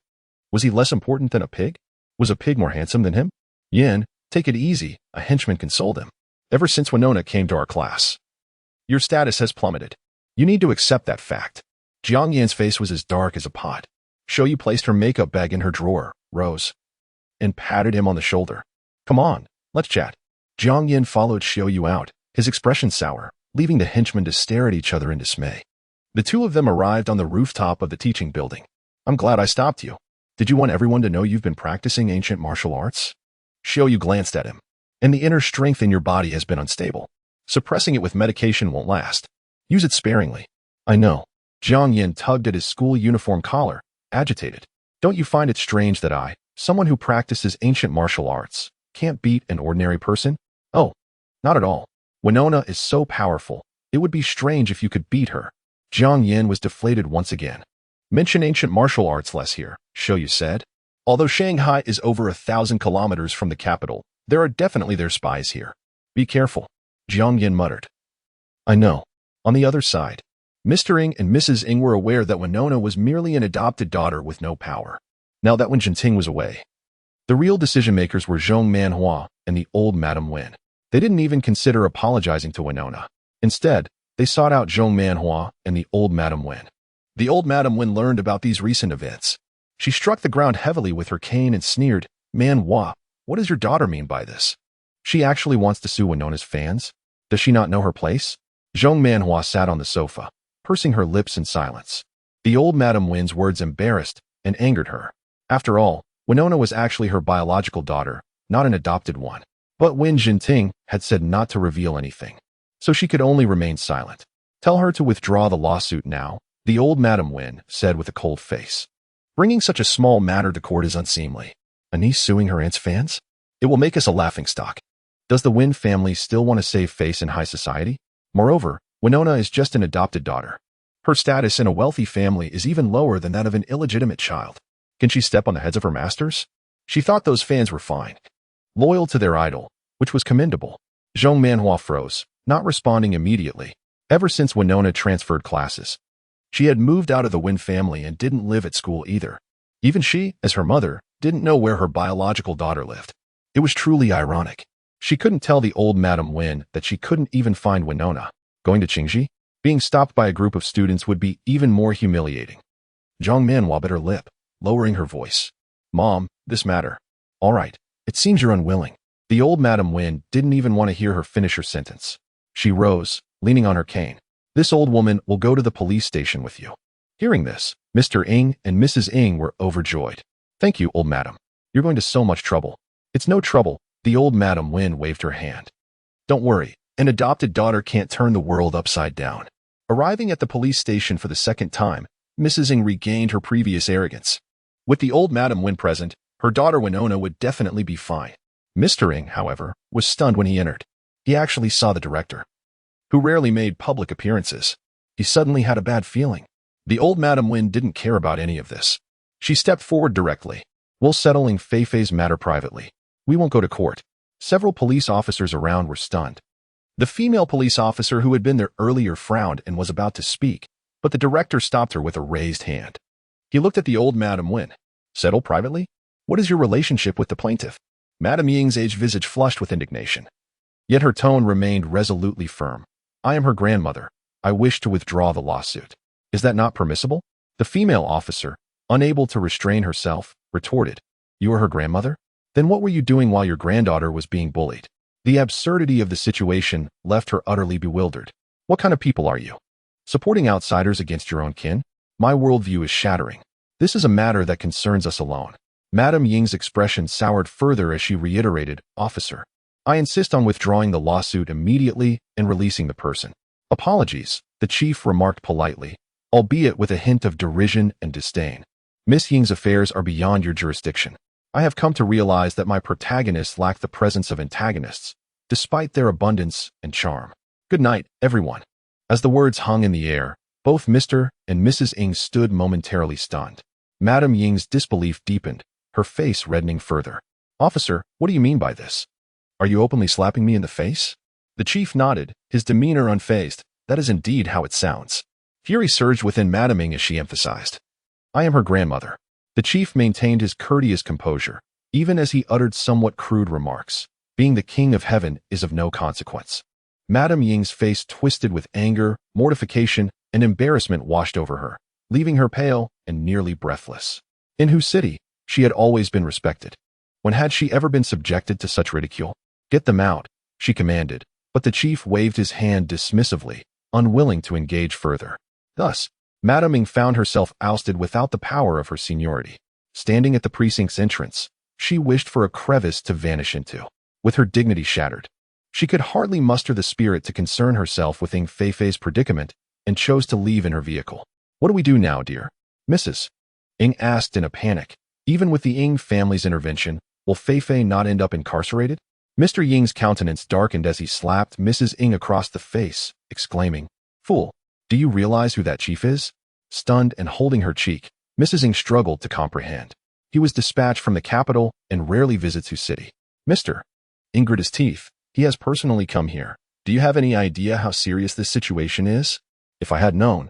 Was he less important than a pig? Was a pig more handsome than him? Yin, take it easy, a henchman consoled him. Ever since Winona came to our class, your status has plummeted. You need to accept that fact. Jiang Yin's face was as dark as a pot. Shioyu placed her makeup bag in her drawer, rose, and patted him on the shoulder. Come on, let's chat. Jiang Yin followed Shioyu out, his expression sour, leaving the henchmen to stare at each other in dismay. The two of them arrived on the rooftop of the teaching building. I'm glad I stopped you. Did you want everyone to know you've been practicing ancient martial arts? Shioyu glanced at him. And the inner strength in your body has been unstable. Suppressing it with medication won't last. Use it sparingly. I know. Jiang Yin tugged at his school uniform collar, agitated. Don't you find it strange that I, someone who practices ancient martial arts, can't beat an ordinary person? Oh, not at all. Winona is so powerful, it would be strange if you could beat her. Jiang Yin was deflated once again. Mention ancient martial arts less here, Shioyu said. Although Shanghai is over 1,000 kilometers from the capital, there are definitely their spies here. Be careful. Jiang Yin muttered. I know. On the other side, Mr. Ing and Mrs. Ing were aware that Winona was merely an adopted daughter with no power. Now that Wen Jinting was away, the real decision-makers were Zhong Manhua and the old Madame Wen. They didn't even consider apologizing to Winona. Instead, they sought out Zhong Manhua and the old Madame Wen. The old Madame Wen learned about these recent events. She struck the ground heavily with her cane and sneered, Manhua, what does your daughter mean by this? She actually wants to sue Winona's fans? Does she not know her place? Zhong Manhua sat on the sofa, pursing her lips in silence. The old Madame Wen's words embarrassed and angered her. After all, Winona was actually her biological daughter, not an adopted one. But Wen Jinting had said not to reveal anything, so she could only remain silent. Tell her to withdraw the lawsuit now, the old Madame Wen said with a cold face. Bringing such a small matter to court is unseemly. A niece suing her aunt's fans? It will make us a laughingstock. Does the Wen family still want to save face in high society? Moreover, Winona is just an adopted daughter. Her status in a wealthy family is even lower than that of an illegitimate child. Can she step on the heads of her masters? She thought those fans were fine, loyal to their idol, which was commendable. Zhong Manhua froze, not responding immediately. Ever since Winona transferred classes, she had moved out of the Win family and didn't live at school either. Even she, as her mother, didn't know where her biological daughter lived. It was truly ironic. She couldn't tell the old Madam Win that she couldn't even find Winona. Going to Qingji? Being stopped by a group of students would be even more humiliating. Zhong Manhua bit her lip, lowering her voice. Mom, this matter. All right, it seems you're unwilling. The old Madam Win didn't even want to hear her finish her sentence. She rose, leaning on her cane. This old woman will go to the police station with you. Hearing this, Mr. Ng and Mrs. Ng were overjoyed. Thank you, old madam. You're going to so much trouble. It's no trouble. The old Madam Win waved her hand. Don't worry, an adopted daughter can't turn the world upside down. Arriving at the police station for the second time, Mrs. Ng regained her previous arrogance. With the old Madam Win present, her daughter Winona would definitely be fine. Mr. Ng, however, was stunned when he entered. He actually saw the director, who rarely made public appearances. He suddenly had a bad feeling. The old Madam Win didn't care about any of this. She stepped forward directly. We'll settle Ng Feifei's matter privately. We won't go to court. Several police officers around were stunned. The female police officer who had been there earlier frowned and was about to speak, but the director stopped her with a raised hand. He looked at the old Madam Win. Settle privately? What is your relationship with the plaintiff? Madam Ying's aged visage flushed with indignation. Yet her tone remained resolutely firm. I am her grandmother. I wish to withdraw the lawsuit. Is that not permissible? The female officer, unable to restrain herself, retorted. You are her grandmother? Then what were you doing while your granddaughter was being bullied? The absurdity of the situation left her utterly bewildered. What kind of people are you? Supporting outsiders against your own kin? My worldview is shattering. This is a matter that concerns us alone. Madam Ying's expression soured further as she reiterated, Officer, I insist on withdrawing the lawsuit immediately and releasing the person. Apologies, the chief remarked politely, albeit with a hint of derision and disdain. Miss Ying's affairs are beyond your jurisdiction. I have come to realize that my protagonists lack the presence of antagonists, despite their abundance and charm. Good night, everyone. As the words hung in the air, both Mr. and Mrs. Ng stood momentarily stunned. Madam Ying's disbelief deepened, her face reddening further. Officer, what do you mean by this? Are you openly slapping me in the face? The chief nodded, his demeanor unfazed. That is indeed how it sounds. Fury surged within Madam Ng as she emphasized. I am her grandmother. The chief maintained his courteous composure, even as he uttered somewhat crude remarks. Being the king of heaven is of no consequence. Madam Ying's face twisted with anger, mortification, and embarrassment washed over her, leaving her pale and nearly breathless. In whose city she had always been respected. When had she ever been subjected to such ridicule? Get them out, she commanded, but the chief waved his hand dismissively, unwilling to engage further. Thus, Madam Ng found herself ousted without the power of her seniority. Standing at the precinct's entrance, she wished for a crevice to vanish into. With her dignity shattered, she could hardly muster the spirit to concern herself with Ng Feifei's predicament and chose to leave in her vehicle. What do we do now, dear? Mrs. Ng asked in a panic. Even with the Ng family's intervention, will Feifei not end up incarcerated? Mr. Ying's countenance darkened as he slapped Mrs. Ng across the face, exclaiming, Fool! Do you realize who that chief is? Stunned and holding her cheek, Mrs. Ng struggled to comprehend. He was dispatched from the capital and rarely visits his city. Mr. Ng grit his teeth. He has personally come here. Do you have any idea how serious this situation is? If I had known,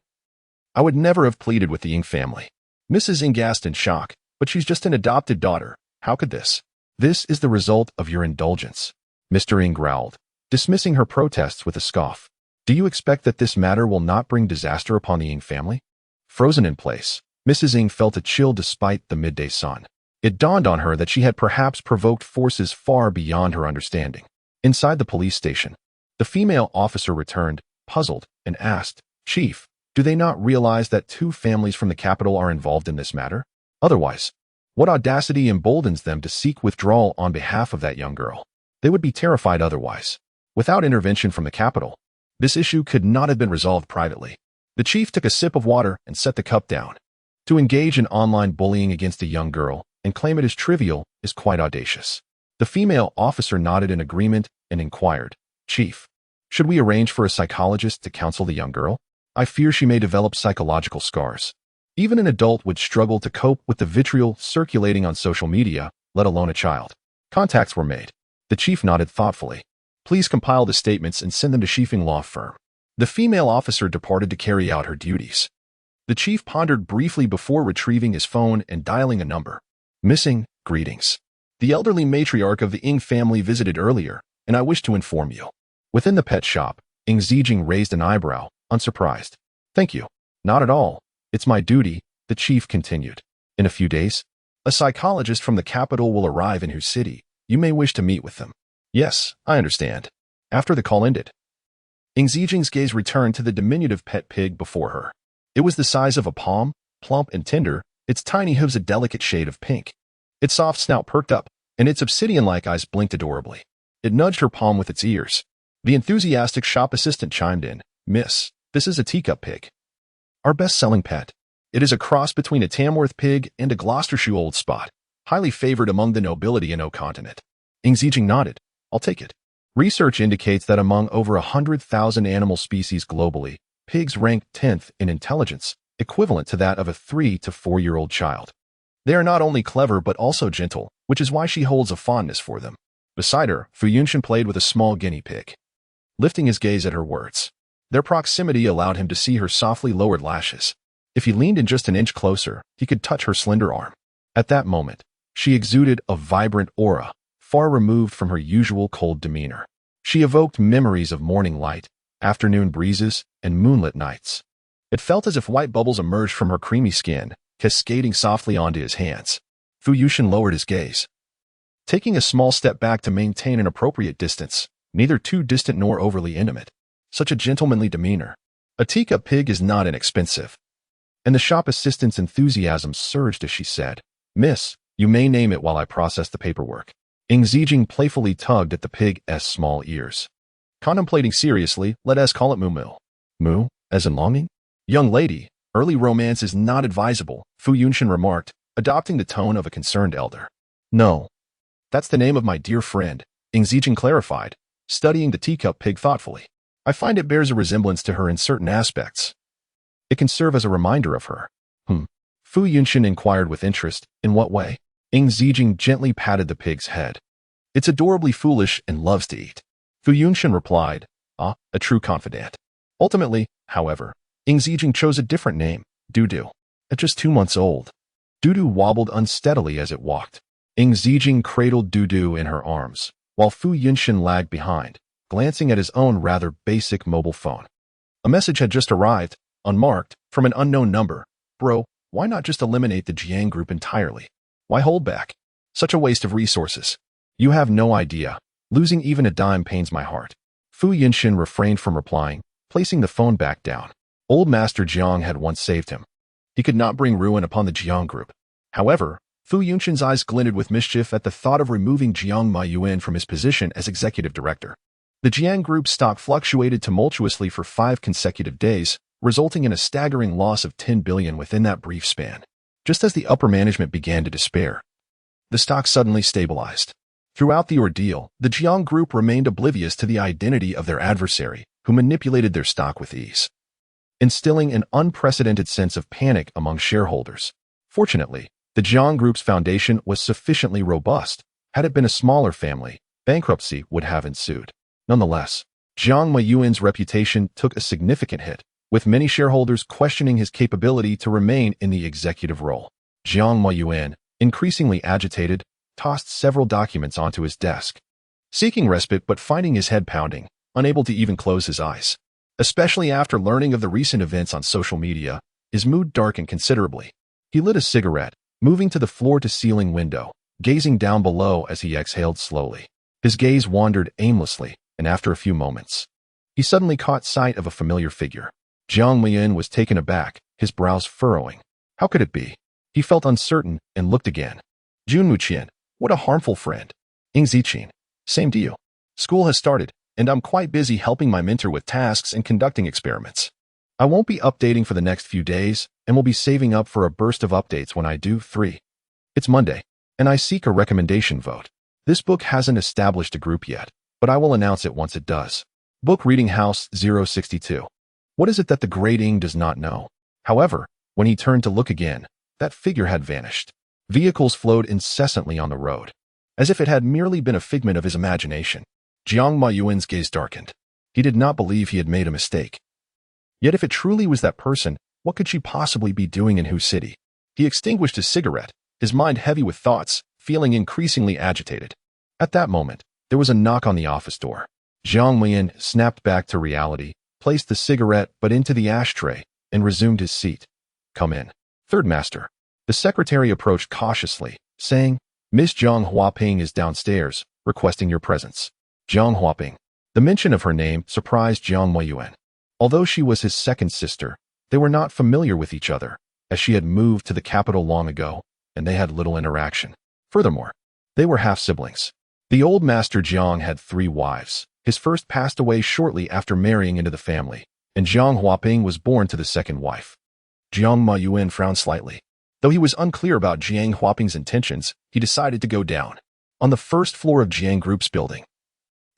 I would never have pleaded with the Ng family. Mrs. Ng gasped in shock, but she's just an adopted daughter. How could this? This is the result of your indulgence. Mr. Ng growled, dismissing her protests with a scoff. Do you expect that this matter will not bring disaster upon the Ng family? Frozen in place, Mrs. Ng felt a chill despite the midday sun. It dawned on her that she had perhaps provoked forces far beyond her understanding. Inside the police station, the female officer returned, puzzled, and asked, Chief, do they not realize that 2 families from the capital are involved in this matter? Otherwise, what audacity emboldens them to seek withdrawal on behalf of that young girl? They would be terrified otherwise. Without intervention from the capital, this issue could not have been resolved privately. The chief took a sip of water and set the cup down. To engage in online bullying against a young girl and claim it as trivial is quite audacious. The female officer nodded in agreement and inquired, Chief, Should we arrange for a psychologist to counsel the young girl? I fear she may develop psychological scars. Even an adult would struggle to cope with the vitriol circulating on social media, let alone a child. Contacts were made. The chief nodded thoughtfully. Please compile the statements and send them to Schiefing Law Firm. The female officer departed to carry out her duties. The chief pondered briefly before retrieving his phone and dialing a number. Missing, greetings. The elderly matriarch of the Ing family visited earlier, and I wish to inform you. Within the pet shop, Ing Zijing raised an eyebrow, unsurprised. Thank you. Not at all. It's my duty, the chief continued. In a few days, a psychologist from the capital will arrive in whose city. You may wish to meet with them. Yes, I understand. After the call ended, Ing Zijing's gaze returned to the diminutive pet pig before her. It was the size of a palm, plump and tender, its tiny hooves a delicate shade of pink. Its soft snout perked up, and its obsidian-like eyes blinked adorably. It nudged her palm with its ears. The enthusiastic shop assistant chimed in. Miss, this is a teacup pig. Our best-selling pet. It is a cross between a Tamworth pig and a Gloucestershire Old Spot, highly favored among the nobility in O continent. Ing Zijing nodded. I'll take it. Research indicates that among over 100,000 animal species globally, pigs rank 10th in intelligence, equivalent to that of a 3 to 4-year-old child. They are not only clever but also gentle, which is why she holds a fondness for them. Beside her, Fu Yunshan played with a small guinea pig. Lifting his gaze at her words, their proximity allowed him to see her softly lowered lashes. If he leaned in just an inch closer, he could touch her slender arm. At that moment, she exuded a vibrant aura, far removed from her usual cold demeanor. She evoked memories of morning light, afternoon breezes, and moonlit nights. It felt as if white bubbles emerged from her creamy skin, cascading softly onto his hands. Fu Yunshan lowered his gaze, taking a small step back to maintain an appropriate distance, neither too distant nor overly intimate. Such a gentlemanly demeanor. A teacup pig is not inexpensive. And the shop assistant's enthusiasm surged as she said, Miss, you may name it while I process the paperwork. Ing Zijing playfully tugged at the pig's small ears. Contemplating seriously, let us call it Moo Moo. Moo, as in longing? Young lady, early romance is not advisable, Fu Yunshan remarked, adopting the tone of a concerned elder. No. That's the name of my dear friend, Ing Zijing clarified, studying the teacup pig thoughtfully. I find it bears a resemblance to her in certain aspects. It can serve as a reminder of her. Fu Yunshan inquired with interest, in what way? Ing Zijing gently patted the pig's head. It's adorably foolish and loves to eat. Fu Yunshan replied, a true confidant. Ultimately, however, Ing Zijing chose a different name, Dudu. At just 2 months old, Dudu wobbled unsteadily as it walked. Ing Zijing cradled Dudu in her arms, while Fu Yunshan lagged behind, glancing at his own rather basic mobile phone. A message had just arrived, unmarked, from an unknown number. Bro, why not just eliminate the Jiang group entirely? Why hold back? Such a waste of resources. You have no idea. Losing even a dime pains my heart. Fu Yunshan refrained from replying, placing the phone back down. Old Master Jiang had once saved him. He could not bring ruin upon the Jiang group. However, Fu Yunshan's eyes glinted with mischief at the thought of removing Jiang Maiyuan from his position as executive director. The Jiang group's stock fluctuated tumultuously for 5 consecutive days, resulting in a staggering loss of 10 billion within that brief span. Just as the upper management began to despair, the stock suddenly stabilized. Throughout the ordeal, the Jiang group remained oblivious to the identity of their adversary, who manipulated their stock with ease, instilling an unprecedented sense of panic among shareholders. Fortunately, the Jiang group's foundation was sufficiently robust. Had it been a smaller family, bankruptcy would have ensued. Nonetheless, Jiang Maiyuan's reputation took a significant hit, with many shareholders questioning his capability to remain in the executive role. Jiang Maiyuan, increasingly agitated, tossed several documents onto his desk, seeking respite but finding his head pounding, unable to even close his eyes. Especially after learning of the recent events on social media, his mood darkened considerably. He lit a cigarette, moving to the floor-to-ceiling window, gazing down below as he exhaled slowly. His gaze wandered aimlessly, and after a few moments, he suddenly caught sight of a familiar figure. Jiang Mian was taken aback, his brows furrowing. How could it be? He felt uncertain and looked again. Jun Wuqian, what a harmful friend. Ing Ziqin, same to you. School has started, and I'm quite busy helping my mentor with tasks and conducting experiments. I won't be updating for the next few days, and will be saving up for a burst of updates when I do. 3. It's Monday, and I seek a recommendation vote. This book hasn't established a group yet, but I will announce it once it does. Book Reading House 062. What is it that the great Ing does not know? However, when he turned to look again, that figure had vanished. Vehicles flowed incessantly on the road, as if it had merely been a figment of his imagination. Jiang Mayuan's gaze darkened. He did not believe he had made a mistake. Yet if it truly was that person, what could she possibly be doing in Hu City? He extinguished his cigarette, his mind heavy with thoughts, feeling increasingly agitated. At that moment, there was a knock on the office door. Jiang Mian snapped back to reality, placed the cigarette but into the ashtray, and resumed his seat. Come in. Third master. The secretary approached cautiously, saying, Miss Zhang Huaping is downstairs, requesting your presence. Zhang Huaping. The mention of her name surprised Jiang Moyuan. Although she was his second sister, they were not familiar with each other, as she had moved to the capital long ago, and they had little interaction. Furthermore, they were half-siblings. The old master Jiang had 3 wives. His first passed away shortly after marrying into the family, and Zhang Huaping was born to the second wife. Jiang Mayuan frowned slightly. Though he was unclear about Jiang Huaping's intentions, he decided to go down. On the first floor of Jiang Group's building,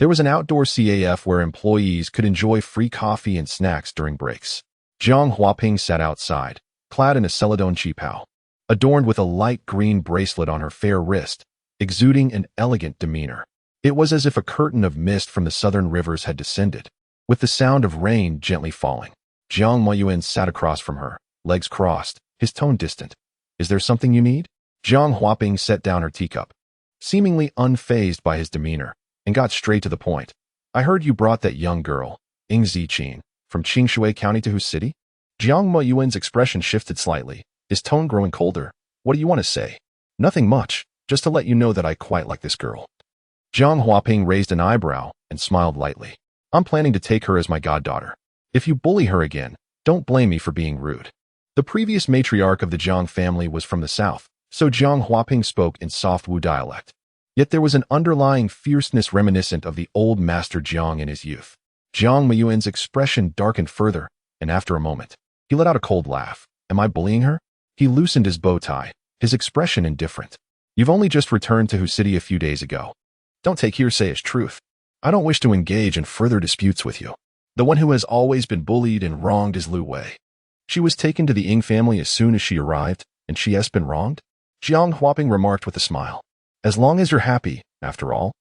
there was an outdoor CAF where employees could enjoy free coffee and snacks during breaks. Zhang Huaping sat outside, clad in a celadon qipao, adorned with a light green bracelet on her fair wrist, exuding an elegant demeanor. It was as if a curtain of mist from the southern rivers had descended, with the sound of rain gently falling. Jiang Moyuan sat across from her, legs crossed, his tone distant. Is there something you need? Zhang Huaping set down her teacup, seemingly unfazed by his demeanor, and got straight to the point. I heard you brought that young girl, Ing Ziqin, from Qingshui County to Hu City? Jiang Moyuan's expression shifted slightly, his tone growing colder. What do you want to say? Nothing much, just to let you know that I quite like this girl. Zhang Huaping raised an eyebrow and smiled lightly. I'm planning to take her as my goddaughter. If you bully her again, don't blame me for being rude. The previous matriarch of the Zhang family was from the south, so Zhang Huaping spoke in soft Wu dialect. Yet there was an underlying fierceness reminiscent of the old master Jiang in his youth. Jiang Mayuan's expression darkened further, and after a moment, he let out a cold laugh. Am I bullying her? He loosened his bow tie, his expression indifferent. You've only just returned to Hu City a few days ago. Don't take hearsay as truth. I don't wish to engage in further disputes with you. The one who has always been bullied and wronged is Lu Wei. She was taken to the Ing family as soon as she arrived, and she has been wronged? Jiang Huaping remarked with a smile. As long as you're happy, after all.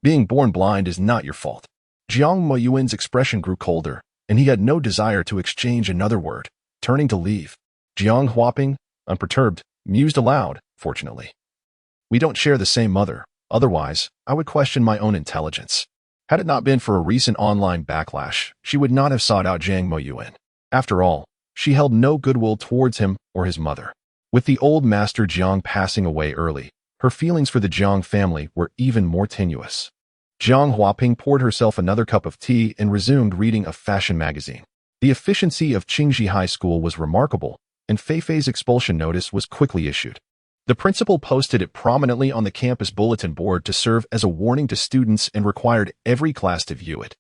Being born blind is not your fault. Jiang Moyuan's expression grew colder, and he had no desire to exchange another word. Turning to leave, Jiang Huaping, unperturbed, mused aloud, fortunately. We don't share the same mother. Otherwise, I would question my own intelligence. Had it not been for a recent online backlash, she would not have sought out Jiang Moyuan. After all, she held no goodwill towards him or his mother. With the old master Jiang passing away early, her feelings for the Jiang family were even more tenuous. Jiang Huaping poured herself another cup of tea and resumed reading a fashion magazine. The efficiency of Qingji High School was remarkable, and Feifei's expulsion notice was quickly issued. The principal posted it prominently on the campus bulletin board to serve as a warning to students and required every class to view it.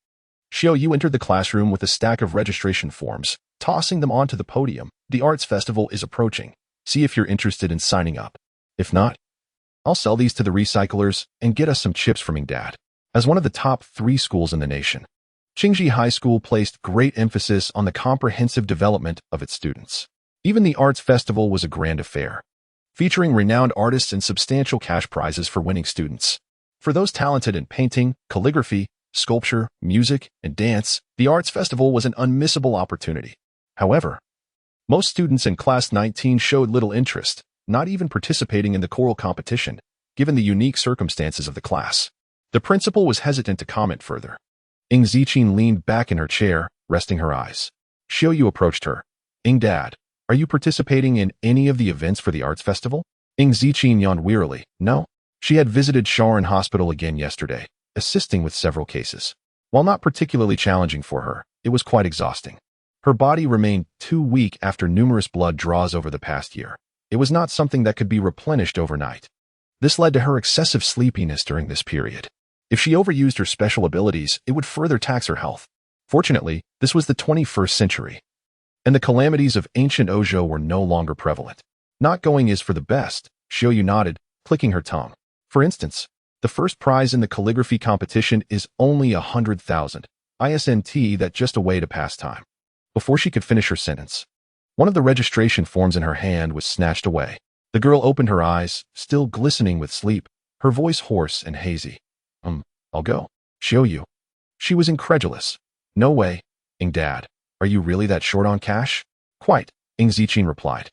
Xiao Yu entered the classroom with a stack of registration forms, tossing them onto the podium. The arts festival is approaching. See if you're interested in signing up. If not, I'll sell these to the recyclers and get us some chips from Dad. As one of the top 3 schools in the nation, Qingji High School placed great emphasis on the comprehensive development of its students. Even the arts festival was a grand affair, featuring renowned artists and substantial cash prizes for winning students. For those talented in painting, calligraphy, sculpture, music, and dance, the arts festival was an unmissable opportunity. However, most students in Class 19 showed little interest, not even participating in the choral competition, given the unique circumstances of the class. The principal was hesitant to comment further. Ing Ziqin leaned back in her chair, resting her eyes. Xiao Yu approached her. Ing Dad, are you participating in any of the events for the arts festival? Ing Ziqin yawned wearily. No. She had visited Sharon Hospital again yesterday, assisting with several cases. While not particularly challenging for her, it was quite exhausting. Her body remained too weak after numerous blood draws over the past year. It was not something that could be replenished overnight. This led to her excessive sleepiness during this period. If she overused her special abilities, it would further tax her health. Fortunately, this was the 21st century, and the calamities of ancient Ojo were no longer prevalent. Not going is for the best, Xiao Yu nodded, clicking her tongue. For instance, the first prize in the calligraphy competition is only 100,000, isn't that just a way to pass time? Before she could finish her sentence, one of the registration forms in her hand was snatched away. The girl opened her eyes, still glistening with sleep, her voice hoarse and hazy. I'll go. Show you. She was incredulous. No way. Dad, are you really that short on cash? Quite, Zichin replied,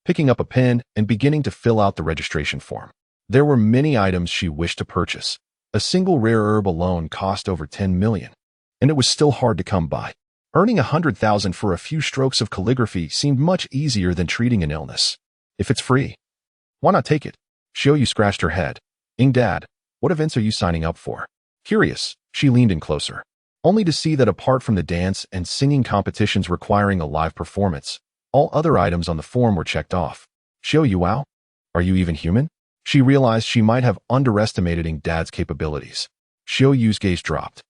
picking up a pen and beginning to fill out the registration form. There were many items she wished to purchase. A single rare herb alone cost over 10 million, and it was still hard to come by. Earning 100,000 for a few strokes of calligraphy seemed much easier than treating an illness. If it's free, why not take it? Xiaoyu scratched her head. Dad, what events are you signing up for? Curious, she leaned in closer, only to see that apart from the dance and singing competitions requiring a live performance, all other items on the form were checked off. Xiaoyu, wow, are you even human? She realized she might have underestimated Dad's capabilities. Xiaoyu's gaze dropped.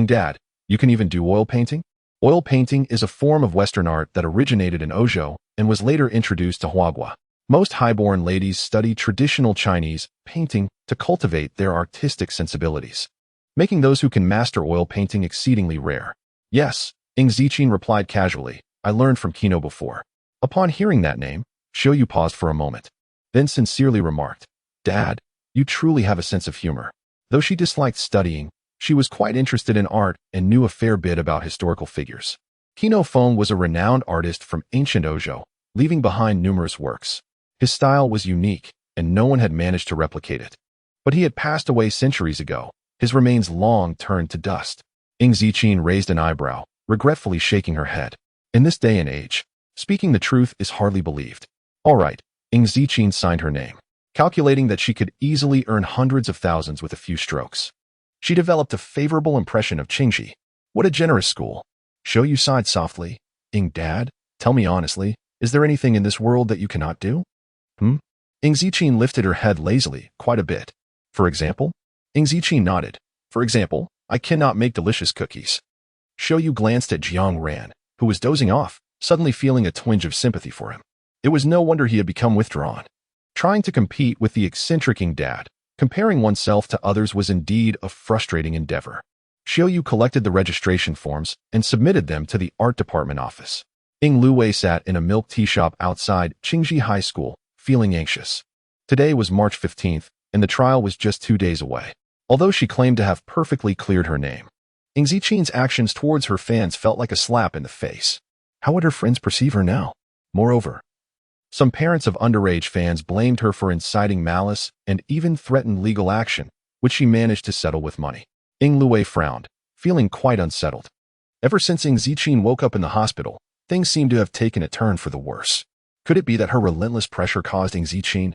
Dad, you can even do oil painting? Oil painting is a form of Western art that originated in Ozhou and was later introduced to Huagua. Most highborn ladies study traditional Chinese painting to cultivate their artistic sensibilities, making those who can master oil painting exceedingly rare. Yes, Zichin replied casually. I learned from Kino before. Upon hearing that name, Xiaoyu paused for a moment, then sincerely remarked, Dad, you truly have a sense of humor. Though she disliked studying, she was quite interested in art and knew a fair bit about historical figures. Kino Feng was a renowned artist from ancient Ozhou, leaving behind numerous works. His style was unique, and no one had managed to replicate it. But he had passed away centuries ago, his remains long turned to dust. Zichin raised an eyebrow, regretfully shaking her head. In this day and age, speaking the truth is hardly believed. All right, Zichin signed her name, calculating that she could easily earn hundreds of thousands with a few strokes. She developed a favorable impression of Qingji. What a generous school. Xiaoyu sighed softly. Dad, tell me honestly, is there anything in this world that you cannot do? Zichin lifted her head lazily, quite a bit. For example? Zichin nodded. For example, I cannot make delicious cookies. Xiaoyu glanced at Jiang Ran, who was dozing off, suddenly feeling a twinge of sympathy for him. It was no wonder he had become withdrawn. Trying to compete with the eccentric Dad, comparing oneself to others was indeed a frustrating endeavor. Xiaoyu collected the registration forms and submitted them to the art department office. Luwei sat in a milk tea shop outside Qingji High School, feeling anxious. Today was March 15th, and the trial was just 2 days away. Although she claimed to have perfectly cleared her name, Zichin's actions towards her fans felt like a slap in the face. How would her friends perceive her now? Moreover, some parents of underage fans blamed her for inciting malice and even threatened legal action, which she managed to settle with money. Luwei frowned, feeling quite unsettled. Ever since Zichin woke up in the hospital, things seemed to have taken a turn for the worse. Could it be that her relentless pressure caused Zichin,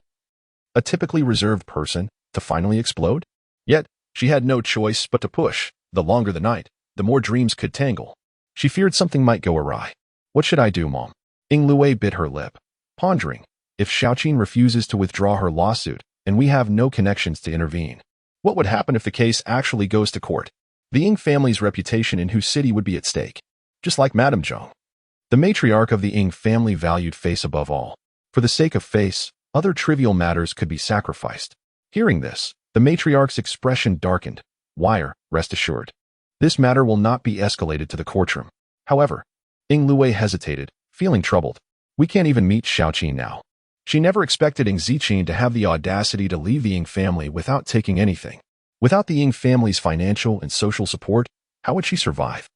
a typically reserved person, to finally explode? Yet, she had no choice but to push. The longer the night, the more dreams could tangle. She feared something might go awry. What should I do, Mom? Luwei bit her lip, pondering. If Xiaoqin refuses to withdraw her lawsuit, and we have no connections to intervene, what would happen if the case actually goes to court? The Ying family's reputation in whose city would be at stake, just like Madame Zhang. The matriarch of the Ying family valued face above all. For the sake of face, other trivial matters could be sacrificed. Hearing this, the matriarch's expression darkened. Wire, rest assured. This matter will not be escalated to the courtroom. However, Luwei hesitated, feeling troubled. We can't even meet Xiaoqin now. She never expected Zichin to have the audacity to leave the Ying family without taking anything. Without the Ying family's financial and social support, how would she survive?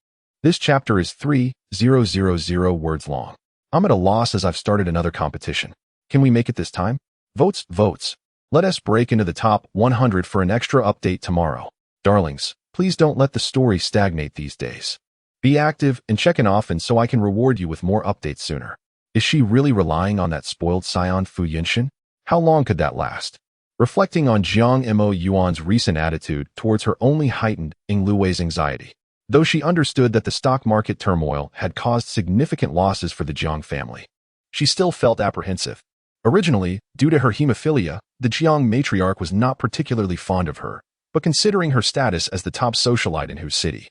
This chapter is 3,000 words long. I'm at a loss as I've started another competition. Can we make it this time? Votes, votes. Let us break into the top 100 for an extra update tomorrow. Darlings, please don't let the story stagnate these days. Be active and check in often so I can reward you with more updates sooner. Is she really relying on that spoiled scion Fu Yunshin? How long could that last? Reflecting on Jiang Mo Yuan's recent attitude towards her only heightened Luwei's anxiety. Though she understood that the stock market turmoil had caused significant losses for the Jiang family, she still felt apprehensive. Originally, due to her hemophilia, the Jiang matriarch was not particularly fond of her, but considering her status as the top socialite in whose city,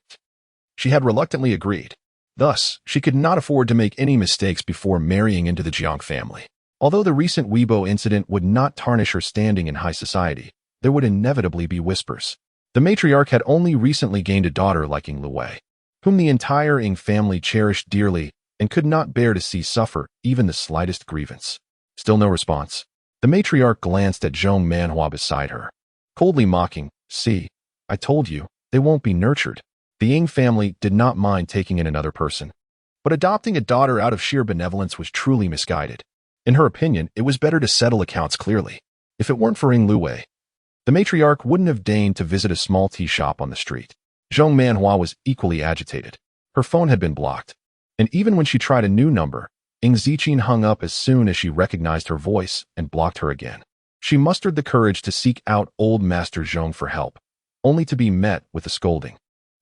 she had reluctantly agreed. Thus, she could not afford to make any mistakes before marrying into the Jiang family. Although the recent Weibo incident would not tarnish her standing in high society, there would inevitably be whispers. The matriarch had only recently gained a daughter like Luwei. whom the entire Ing family cherished dearly and could not bear to see suffer even the slightest grievance. Still no response. The matriarch glanced at Zhong Manhua beside her, coldly mocking, "See, I told you, they won't be nurtured." The Ing family did not mind taking in another person, but adopting a daughter out of sheer benevolence was truly misguided. In her opinion, it was better to settle accounts clearly. If it weren't for Ing Luwei, the matriarch wouldn't have deigned to visit a small tea shop on the street. Zhong Manhua was equally agitated. Her phone had been blocked, and even when she tried a new number, Ing Ziqin hung up as soon as she recognized her voice and blocked her again. She mustered the courage to seek out old Master Zhong for help, only to be met with a scolding,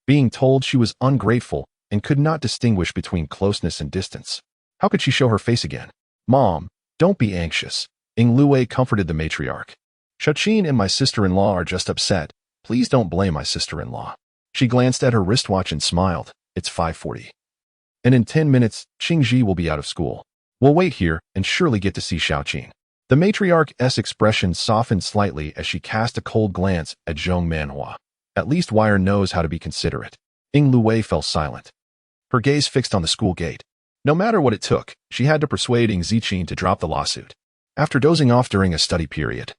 being told she was ungrateful and could not distinguish between closeness and distance. How could she show her face again? "Mom, don't be anxious," Ing Luwei comforted the matriarch. "Xiaoqin and my sister-in-law are just upset. Please don't blame my sister-in-law." She glanced at her wristwatch and smiled. "It's 5:40. And in 10 minutes, Qingji will be out of school. We'll wait here and surely get to see Xiaoqin." The matriarch's expression softened slightly as she cast a cold glance at Zhong Manhua. At least Wire knows how to be considerate. Ing Luwei fell silent, her gaze fixed on the school gate. No matter what it took, she had to persuade Ing Ziqin to drop the lawsuit. After dozing off during a study period,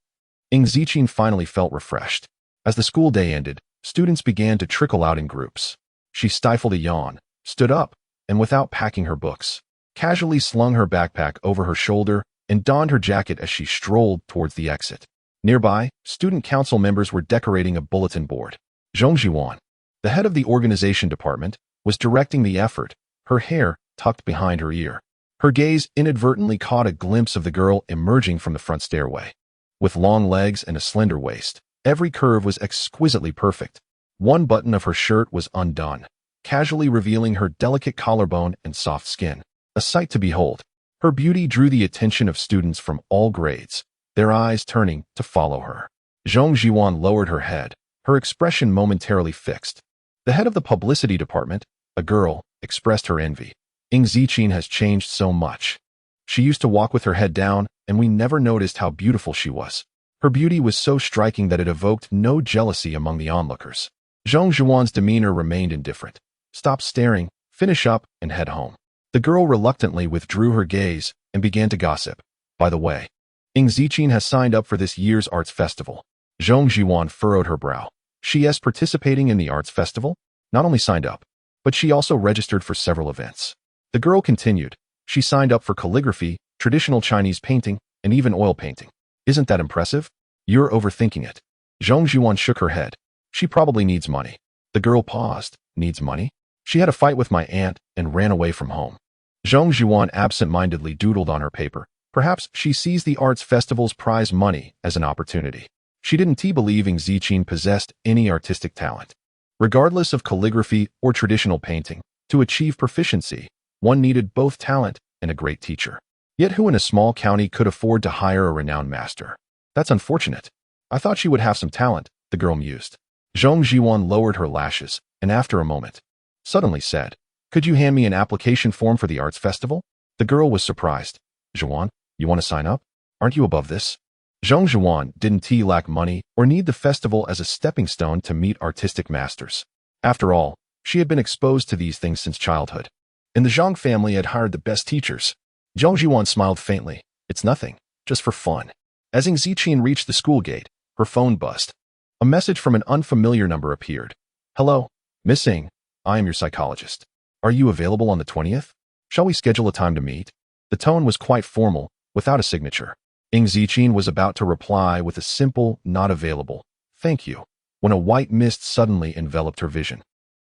Ing Ziqin finally felt refreshed. As the school day ended, students began to trickle out in groups. She stifled a yawn, stood up, and without packing her books, casually slung her backpack over her shoulder and donned her jacket as she strolled towards the exit. Nearby, student council members were decorating a bulletin board. Zhong Zhiwan, the head of the organization department, was directing the effort, her hair tucked behind her ear. Her gaze inadvertently caught a glimpse of the girl emerging from the front stairway. With long legs and a slender waist, every curve was exquisitely perfect. One button of her shirt was undone, casually revealing her delicate collarbone and soft skin. A sight to behold. Her beauty drew the attention of students from all grades, their eyes turning to follow her. Zhong Zhiwan lowered her head, her expression momentarily fixed. The head of the publicity department, a girl, expressed her envy. Ing Ziqin has changed so much. She used to walk with her head down, and we never noticed how beautiful she was. Her beauty was so striking that it evoked no jealousy among the onlookers. Zhong Zhiwan's demeanor remained indifferent. Stop staring, finish up, and head home. The girl reluctantly withdrew her gaze and began to gossip. "By the way, Ing Ziqin has signed up for this year's arts festival." Zhong Zhiwan furrowed her brow. "She is participating in the arts festival? Not only signed up, but she also registered for several events." The girl continued. "She signed up for calligraphy, traditional Chinese painting, and even oil painting. Isn't that impressive?" "You're overthinking it." Zhong Zhiwan shook her head. "She probably needs money." The girl paused. "Needs money? She had a fight with my aunt and ran away from home." Zhong Zhiwan absent-mindedly doodled on her paper. Perhaps she sees the arts festival's prize money as an opportunity. She didn't believe Ing Ziqin possessed any artistic talent. Regardless of calligraphy or traditional painting, to achieve proficiency, one needed both talent and a great teacher. Yet who in a small county could afford to hire a renowned master? That's unfortunate. I thought she would have some talent, the girl mused. Zhong Zhiwan lowered her lashes, and after a moment, suddenly said, "Could you hand me an application form for the arts festival?" The girl was surprised. "Zhiwan, you want to sign up? Aren't you above this?" Zhong Zhiwan didn't lack money or need the festival as a stepping stone to meet artistic masters. After all, she had been exposed to these things since childhood. And the Zhang family had hired the best teachers. Zhong Zhiwan smiled faintly. "It's nothing, just for fun." As Ing Ziqin reached the school gate, her phone buzzed. A message from an unfamiliar number appeared. "Hello, Miss Ing. I am your psychologist. Are you available on the 20th? Shall we schedule a time to meet?" The tone was quite formal, without a signature. Ing Ziqin was about to reply with a simple, "Not available, thank you," when a white mist suddenly enveloped her vision,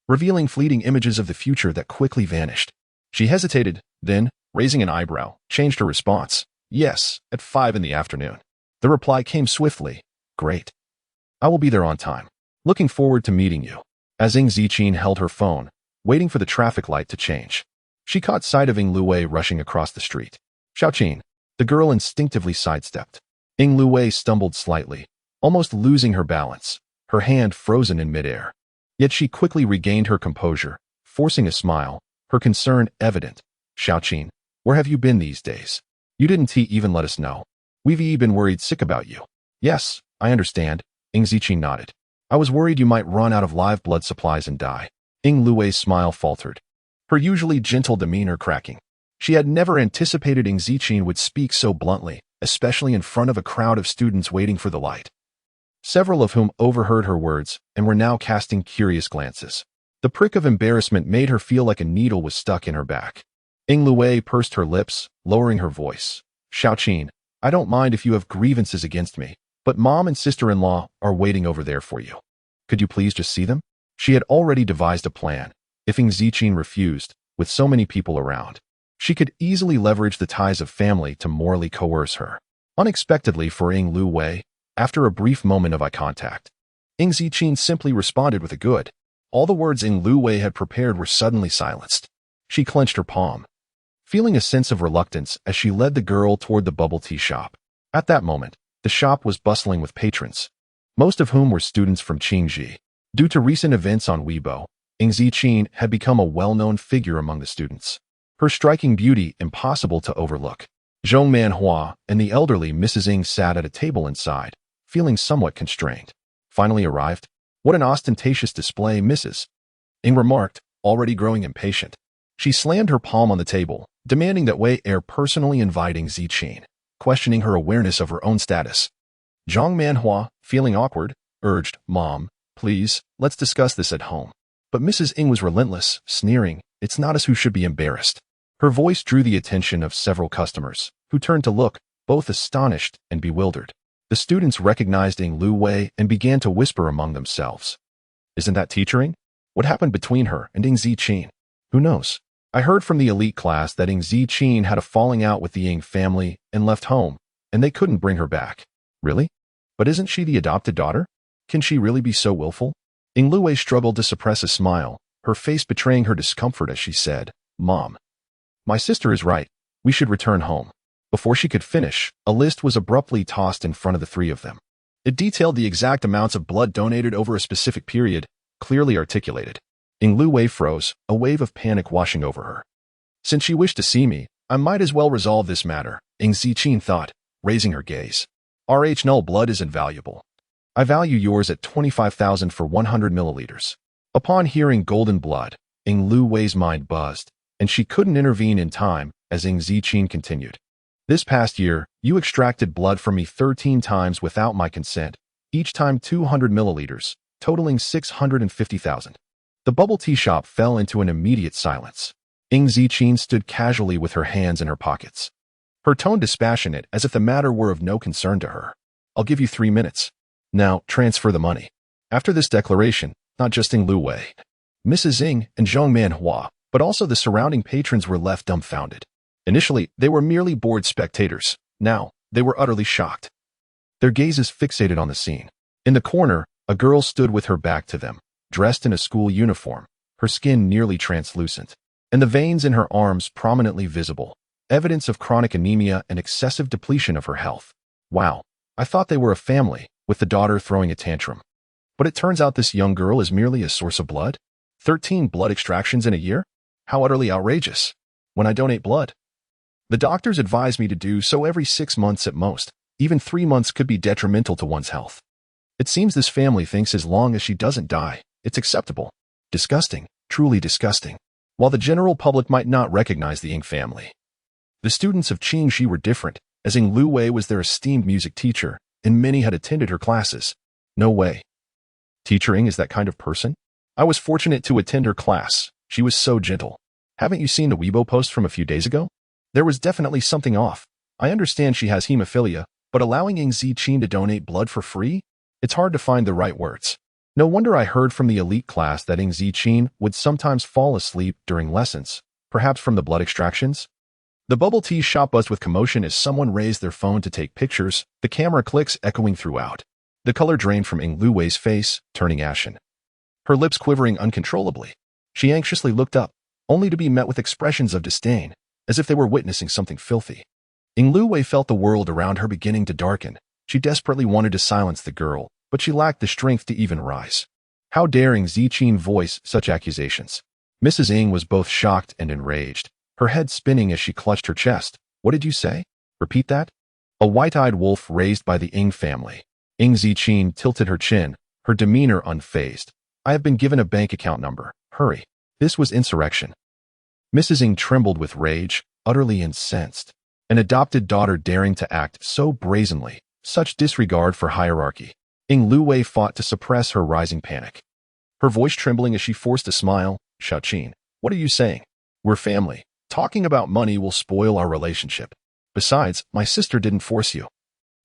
revealing fleeting images of the future that quickly vanished. She hesitated, then, raising an eyebrow, changed her response. "Yes, at 5 in the afternoon." The reply came swiftly. "Great. I will be there on time. Looking forward to meeting you." As Ing Ziqin held her phone, waiting for the traffic light to change, she caught sight of Ing Luwei rushing across the street. "Xiaoqin." The girl instinctively sidestepped. Ing Luwei stumbled slightly, almost losing her balance, her hand frozen in midair. Yet she quickly regained her composure, forcing a smile, her concern evident. "Xiaoqin, where have you been these days? You didn't even let us know. We've been worried sick about you." "Yes, I understand," Ing Ziqin nodded. "I was worried you might run out of live blood supplies and die." Ying Lui's smile faltered, her usually gentle demeanor cracking. She had never anticipated Ying Ziqin would speak so bluntly, especially in front of a crowd of students waiting for the light, several of whom overheard her words and were now casting curious glances. The prick of embarrassment made her feel like a needle was stuck in her back. Ying Lui pursed her lips, lowering her voice. Xiaoqin, I don't mind if you have grievances against me, but mom and sister-in-law are waiting over there for you. Could you please just see them? She had already devised a plan. If Ying Ziqin refused, with so many people around, she could easily leverage the ties of family to morally coerce her. Unexpectedly for Ying Lui, after a brief moment of eye contact, Ying Ziqin simply responded with a good. All the words Ying Lui had prepared were suddenly silenced. She clenched her palm, feeling a sense of reluctance as she led the girl toward the bubble tea shop. At that moment, the shop was bustling with patrons, most of whom were students from Qingji. Due to recent events on Weibo, Ying Ziqin had become a well-known figure among the students. Her striking beauty impossible to overlook. Zhong Manhua and the elderly Mrs. Ying sat at a table inside, feeling somewhat constrained. Finally arrived? What an ostentatious display, Mrs. Ying remarked, already growing impatient. She slammed her palm on the table, demanding that Wei Er personally invite Ying Ziqin, questioning her awareness of her own status. Zhong Manhua, feeling awkward, urged, Mom, please, let's discuss this at home. But Mrs. Ying was relentless, sneering, it's not us who should be embarrassed. Her voice drew the attention of several customers, who turned to look, both astonished and bewildered. The students recognized Ying Lui and began to whisper among themselves. Isn't that teachering? What happened between her and Ying Ziqin? Who knows? I heard from the elite class that Ying Ziqin had a falling out with the Ying family and left home, and they couldn't bring her back. Really? But isn't she the adopted daughter? Can she really be so willful? Ying Lui struggled to suppress a smile, her face betraying her discomfort as she said, Mom, my sister is right. We should return home. Before she could finish, a list was abruptly tossed in front of the three of them. It detailed the exact amounts of blood donated over a specific period, clearly articulated. Ying Lui froze, a wave of panic washing over her. Since she wished to see me, I might as well resolve this matter, Ying Ziqin thought, raising her gaze. RH null blood is invaluable. I value yours at 25,000 for 100 milliliters. Upon hearing golden blood, Ying Lui's mind buzzed, and she couldn't intervene in time as Ying Ziqin continued. This past year, you extracted blood from me 13 times without my consent, each time 200 milliliters, totaling 650,000. The bubble tea shop fell into an immediate silence. Ying Ziqin stood casually with her hands in her pockets, her tone dispassionate as if the matter were of no concern to her. I'll give you 3 minutes. Now, transfer the money. After this declaration, not just Ying Lui, Mrs. Ying and Zhong Manhua, but also the surrounding patrons were left dumbfounded. Initially, they were merely bored spectators. Now, they were utterly shocked. Their gazes fixated on the scene. In the corner, a girl stood with her back to them, dressed in a school uniform, her skin nearly translucent, and the veins in her arms prominently visible, evidence of chronic anemia and excessive depletion of her health. Wow, I thought they were a family, with the daughter throwing a tantrum. But it turns out this young girl is merely a source of blood? 13 blood extractions in a year? How utterly outrageous. When I donate blood, the doctors advise me to do so every 6 months at most. Even 3 months could be detrimental to one's health. It seems this family thinks as long as she doesn't die, it's acceptable. Disgusting, truly disgusting. While the general public might not recognize the Ying family, the students of Qingji were different, as Ying Lui was their esteemed music teacher, and many had attended her classes. No way. Teacher Ying is that kind of person? I was fortunate to attend her class. She was so gentle. Haven't you seen the Weibo post from a few days ago? There was definitely something off. I understand she has hemophilia, but allowing Ying Ziqin to donate blood for free? It's hard to find the right words. No wonder I heard from the elite class that Ying Ziqin would sometimes fall asleep during lessons, perhaps from the blood extractions. The bubble tea shop buzzed with commotion as someone raised their phone to take pictures, the camera clicks echoing throughout. The color drained from Ying Lui's face, turning ashen, her lips quivering uncontrollably. She anxiously looked up, only to be met with expressions of disdain, as if they were witnessing something filthy. Ying Lui felt the world around her beginning to darken. She desperately wanted to silence the girl, but she lacked the strength to even rise. How dare Ying Ziqin voice such accusations? Mrs. Ying was both shocked and enraged, her head spinning as she clutched her chest. What did you say? Repeat that? A white-eyed wolf raised by the Ying family. Ying Ziqin tilted her chin, her demeanor unfazed. I have been given a bank account number. Hurry. This was insurrection. Mrs. Ng trembled with rage, utterly incensed. An adopted daughter daring to act so brazenly, such disregard for hierarchy. Ng Luwei fought to suppress her rising panic. Her voice trembling as she forced a smile. Xiaoqin, what are you saying? We're family. Talking about money will spoil our relationship. Besides, my sister didn't force you.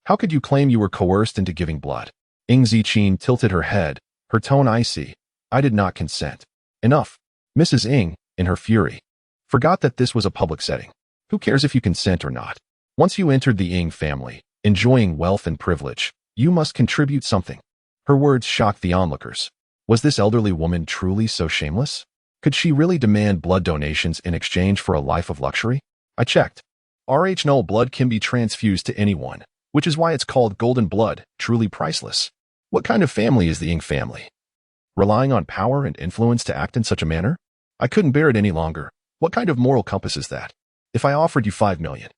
How could you claim you were coerced into giving blood? Ng Ziqin tilted her head, her tone icy. I did not consent. Enough. Mrs. Ng, in her fury, forgot that this was a public setting. Who cares if you consent or not? Once you entered the Ng family, enjoying wealth and privilege, you must contribute something. Her words shocked the onlookers. Was this elderly woman truly so shameless? Could she really demand blood donations in exchange for a life of luxury? I checked. RH0 blood can be transfused to anyone, which is why it's called golden blood, truly priceless. What kind of family is the Ng family? Relying on power and influence to act in such a manner? I couldn't bear it any longer. What kind of moral compass is that? If I offered you 5 million,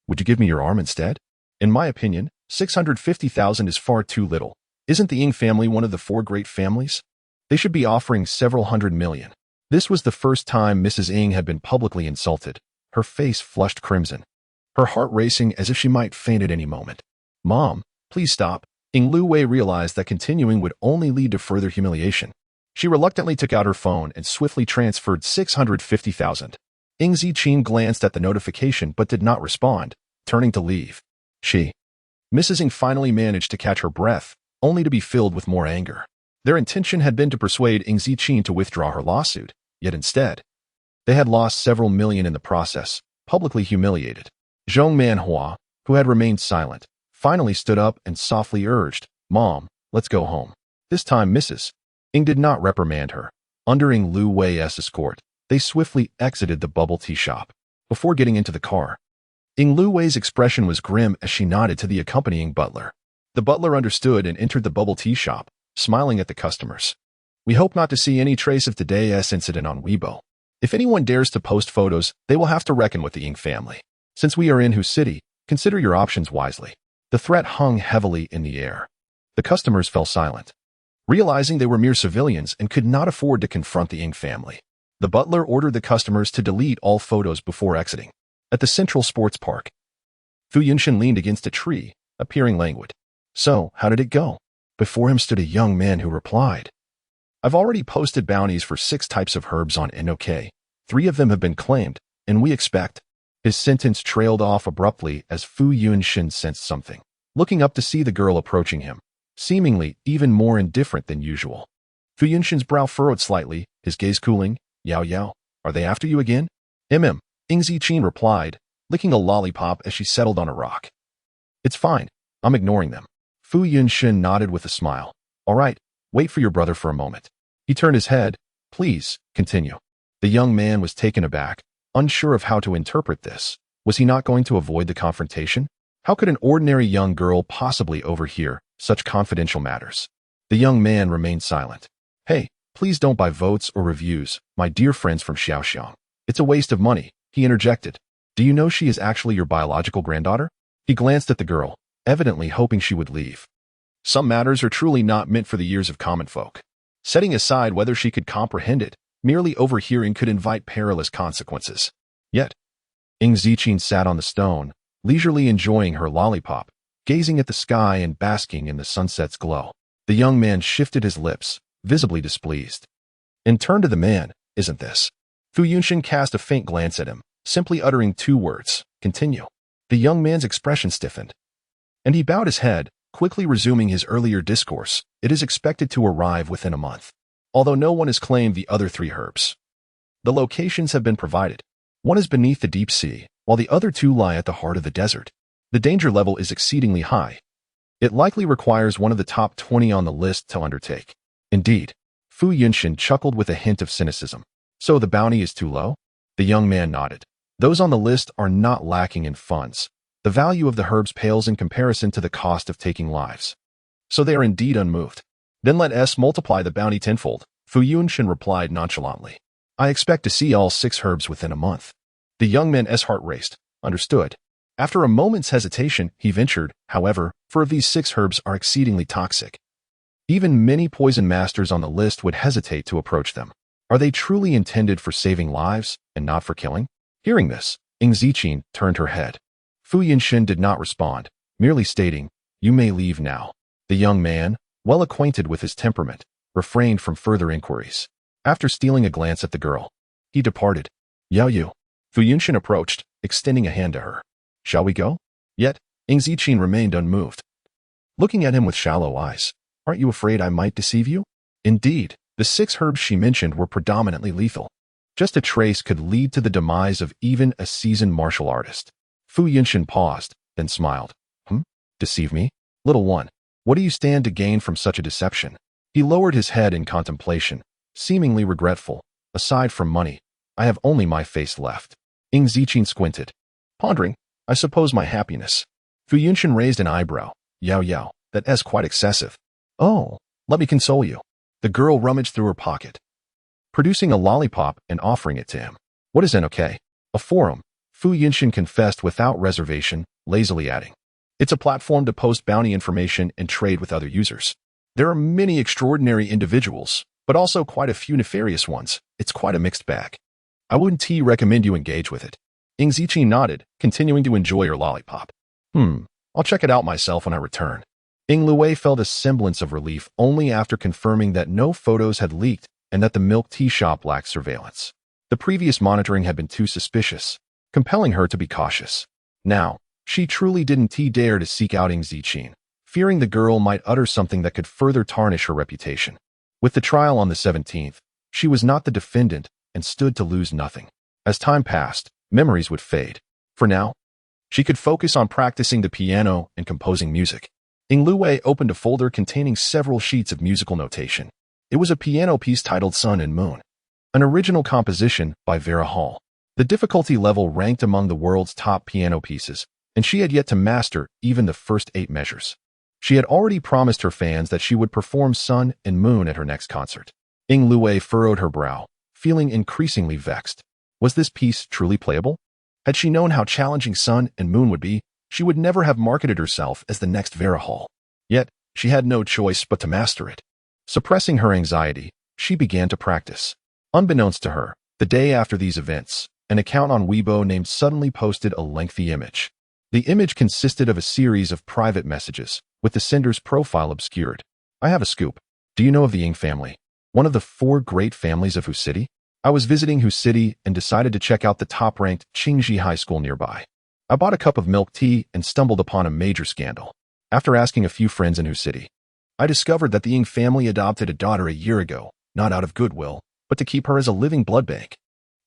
would you give me your arm instead? In my opinion, 650,000 is far too little. Isn't the Ng family one of the 4 great families? They should be offering several hundred million. This was the first time Mrs. Ng had been publicly insulted. Her face flushed crimson, her heart racing as if she might faint at any moment. Mom, please stop. Ng Luwei realized that continuing would only lead to further humiliation. She reluctantly took out her phone and swiftly transferred 650,000. Ng Ziqin glanced at the notification but did not respond, turning to leave. Mrs. Ng finally managed to catch her breath, only to be filled with more anger. Their intention had been to persuade Ng Ziqin to withdraw her lawsuit, yet instead, they had lost several million in the process, publicly humiliated. Zhong Manhua, who had remained silent, finally stood up and softly urged, Mom, let's go home. This time Mrs. Ng did not reprimand her. Under Ng Luwei's escort, they swiftly exited the bubble tea shop. Before getting into the car, Ng Luwei's expression was grim as she nodded to the accompanying butler. The butler understood and entered the bubble tea shop, smiling at the customers. We hope not to see any trace of today's incident on Weibo. If anyone dares to post photos, they will have to reckon with the Ng family. Since we are in whose city, consider your options wisely. The threat hung heavily in the air. The customers fell silent, realizing they were mere civilians and could not afford to confront the Ng family. The butler ordered the customers to delete all photos before exiting. At the Central Sports Park, Fu Yunshin leaned against a tree, appearing languid. So, how did it go? Before him stood a young man who replied, I've already posted bounties for 6 types of herbs on NOK. 3 of them have been claimed, and we expect. His sentence trailed off abruptly as Fu Yunshin sensed something, looking up to see the girl approaching him, seemingly even more indifferent than usual. Fu Yunshin's brow furrowed slightly, his gaze cooling. Yao Yao, are they after you again? Ng Ziqin replied, licking a lollipop as she settled on a rock. It's fine. I'm ignoring them. Fu Yunshin nodded with a smile. All right, wait for your brother for a moment. He turned his head. Please, continue. The young man was taken aback, unsure of how to interpret this. Was he not going to avoid the confrontation? How could an ordinary young girl possibly overhear such confidential matters? The young man remained silent. Hey, please don't buy votes or reviews, my dear friends from Xiaoxiang. It's a waste of money, he interjected. Do you know she is actually your biological granddaughter? He glanced at the girl, evidently hoping she would leave. Some matters are truly not meant for the ears of common folk. Setting aside whether she could comprehend it, merely overhearing could invite perilous consequences. Yet, Ng Ziqin sat on the stone, leisurely enjoying her lollipop, gazing at the sky and basking in the sunset's glow. The young man shifted his lips, visibly displeased, and turned to the man. Isn't this? Fu Yunshin cast a faint glance at him, simply uttering 2 words, continue. The young man's expression stiffened, and he bowed his head, quickly resuming his earlier discourse. It is expected to arrive within a month, although no one has claimed the other 3 herbs. The locations have been provided. One is beneath the deep sea, while the other 2 lie at the heart of the desert. The danger level is exceedingly high. It likely requires one of the top 20 on the list to undertake. Indeed, Fu Yunshin chuckled with a hint of cynicism. So the bounty is too low? The young man nodded. Those on the list are not lacking in funds. The value of the herbs pales in comparison to the cost of taking lives. So they are indeed unmoved. Then let us multiply the bounty tenfold, Fu Yunshin replied nonchalantly. I expect to see all 6 herbs within a month. The young man's heart raced. Understood. After a moment's hesitation, he ventured, however, 4 of these 6 herbs are exceedingly toxic. Even many poison masters on the list would hesitate to approach them. Are they truly intended for saving lives and not for killing? Hearing this, Ing Ziqin turned her head. Fu Yinshin did not respond, merely stating, "You may leave now." The young man, well acquainted with his temperament, refrained from further inquiries. After stealing a glance at the girl, he departed. "Yao Yu." Fu Yinshin approached, extending a hand to her. "Shall we go?" Yet, Ing Ziqin remained unmoved, looking at him with shallow eyes. "Aren't you afraid I might deceive you?" Indeed, the 6 herbs she mentioned were predominantly lethal. Just a trace could lead to the demise of even a seasoned martial artist. Fu Yinshin paused, then smiled. Deceive me? Little one, what do you stand to gain from such a deception?" He lowered his head in contemplation, seemingly regretful. "Aside from money, I have only my face left." Ing Ziqin squinted, pondering, "I suppose my happiness." Fu Yinshin raised an eyebrow. Yao, that's quite excessive." "Oh, let me console you." The girl rummaged through her pocket, producing a lollipop and offering it to him. "What is NOK?" "A forum," Fu Yinshin confessed without reservation, lazily adding. "It's a platform to post bounty information and trade with other users. There are many extraordinary individuals, but also quite a few nefarious ones. It's quite a mixed bag. I wouldn't recommend you engage with it." Ing Ziqin nodded, continuing to enjoy her lollipop. I'll check it out myself when I return." Ing Luwei felt a semblance of relief only after confirming that no photos had leaked and that the milk tea shop lacked surveillance. The previous monitoring had been too suspicious, compelling her to be cautious. Now, she truly didn't dare to seek out Ing Ziqin, fearing the girl might utter something that could further tarnish her reputation. With the trial on the 17th, she was not the defendant and stood to lose nothing. As time passed, memories would fade. For now, she could focus on practicing the piano and composing music. Ing Luwei opened a folder containing several sheets of musical notation. It was a piano piece titled Sun and Moon, an original composition by Vera Hall. The difficulty level ranked among the world's top piano pieces, and she had yet to master even the first 8 measures. She had already promised her fans that she would perform Sun and Moon at her next concert. Ing Luwei furrowed her brow, feeling increasingly vexed. Was this piece truly playable? Had she known how challenging Sun and Moon would be, she would never have marketed herself as the next Vera Hall. Yet, she had no choice but to master it. Suppressing her anxiety, she began to practice. Unbeknownst to her, the day after these events, an account on Weibo named suddenly posted a lengthy image. The image consisted of a series of private messages, with the sender's profile obscured. "I have a scoop. Do you know of the Ying family? One of the 4 great families of Hu City? I was visiting Hu City and decided to check out the top-ranked Qingji High School nearby. I bought a cup of milk tea and stumbled upon a major scandal. After asking a few friends in Hu City, I discovered that the Ying family adopted a daughter a year ago, not out of goodwill, but to keep her as a living blood bank.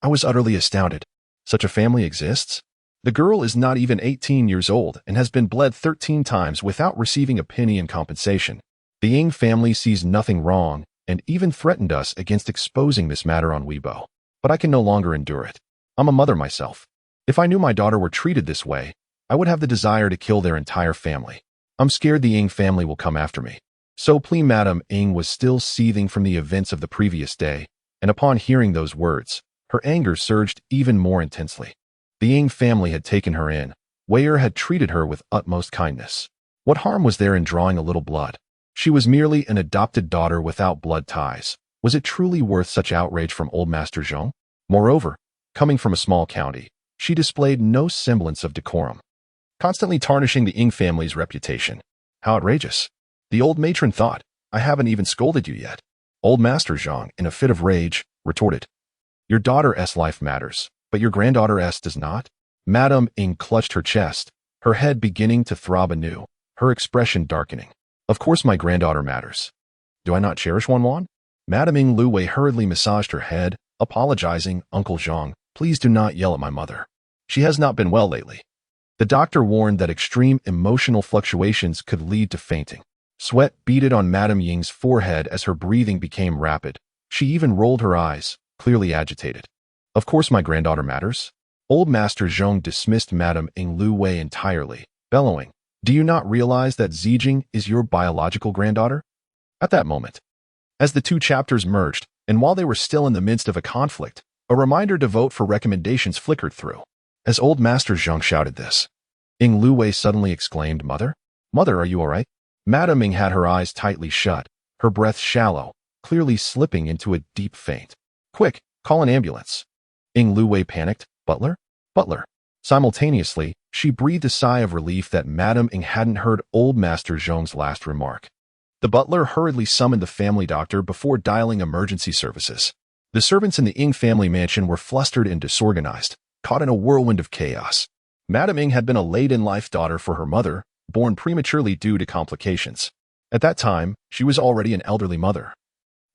I was utterly astounded. Such a family exists? The girl is not even 18 years old and has been bled 13 times without receiving a penny in compensation. The Ying family sees nothing wrong and even threatened us against exposing this matter on Weibo. But I can no longer endure it. I'm a mother myself. If I knew my daughter were treated this way, I would have the desire to kill their entire family. I'm scared the Ying family will come after me." So please, Madame Ying was still seething from the events of the previous day, and upon hearing those words, her anger surged even more intensely. The Ying family had taken her in. Weir had treated her with utmost kindness. What harm was there in drawing a little blood? She was merely an adopted daughter without blood ties. Was it truly worth such outrage from old Master Zhong? Moreover, coming from a small county, she displayed no semblance of decorum, constantly tarnishing the Ying family's reputation. How outrageous! The old matron thought. "I haven't even scolded you yet." Old Master Zhang, in a fit of rage, retorted, "Your daughter's life matters, but your granddaughter's does not." Madame Ying clutched her chest, her head beginning to throb anew, her expression darkening. "Of course my granddaughter matters. Do I not cherish one? Madame Ying Luwei hurriedly massaged her head, apologizing. "Uncle Zhang, please do not yell at my mother. She has not been well lately." The doctor warned that extreme emotional fluctuations could lead to fainting. Sweat beaded on Madame Ying's forehead as her breathing became rapid. She even rolled her eyes, clearly agitated. "Of course my granddaughter matters." Old Master Zhong dismissed Madame Ying Luwei entirely, bellowing, "Do you not realize that Zijing is your biological granddaughter?" At that moment, as the 2 chapters merged, and while they were still in the midst of a conflict, a reminder to vote for recommendations flickered through. As old Master Zhong shouted this, Ying Luwei suddenly exclaimed, "Mother? Mother, are you all right?" Madame Ying had her eyes tightly shut, her breath shallow, clearly slipping into a deep faint. Quick, call an ambulance. Ing Luwei panicked. Butler? Butler. Simultaneously, she breathed a sigh of relief that Madame Ing hadn't heard old Master Zhong's last remark. The butler hurriedly summoned the family doctor before dialing emergency services. The servants in the Ing family mansion were flustered and disorganized, caught in a whirlwind of chaos. Madame Ing had been a late-in-life daughter for her mother, born prematurely due to complications. At that time, she was already an elderly mother,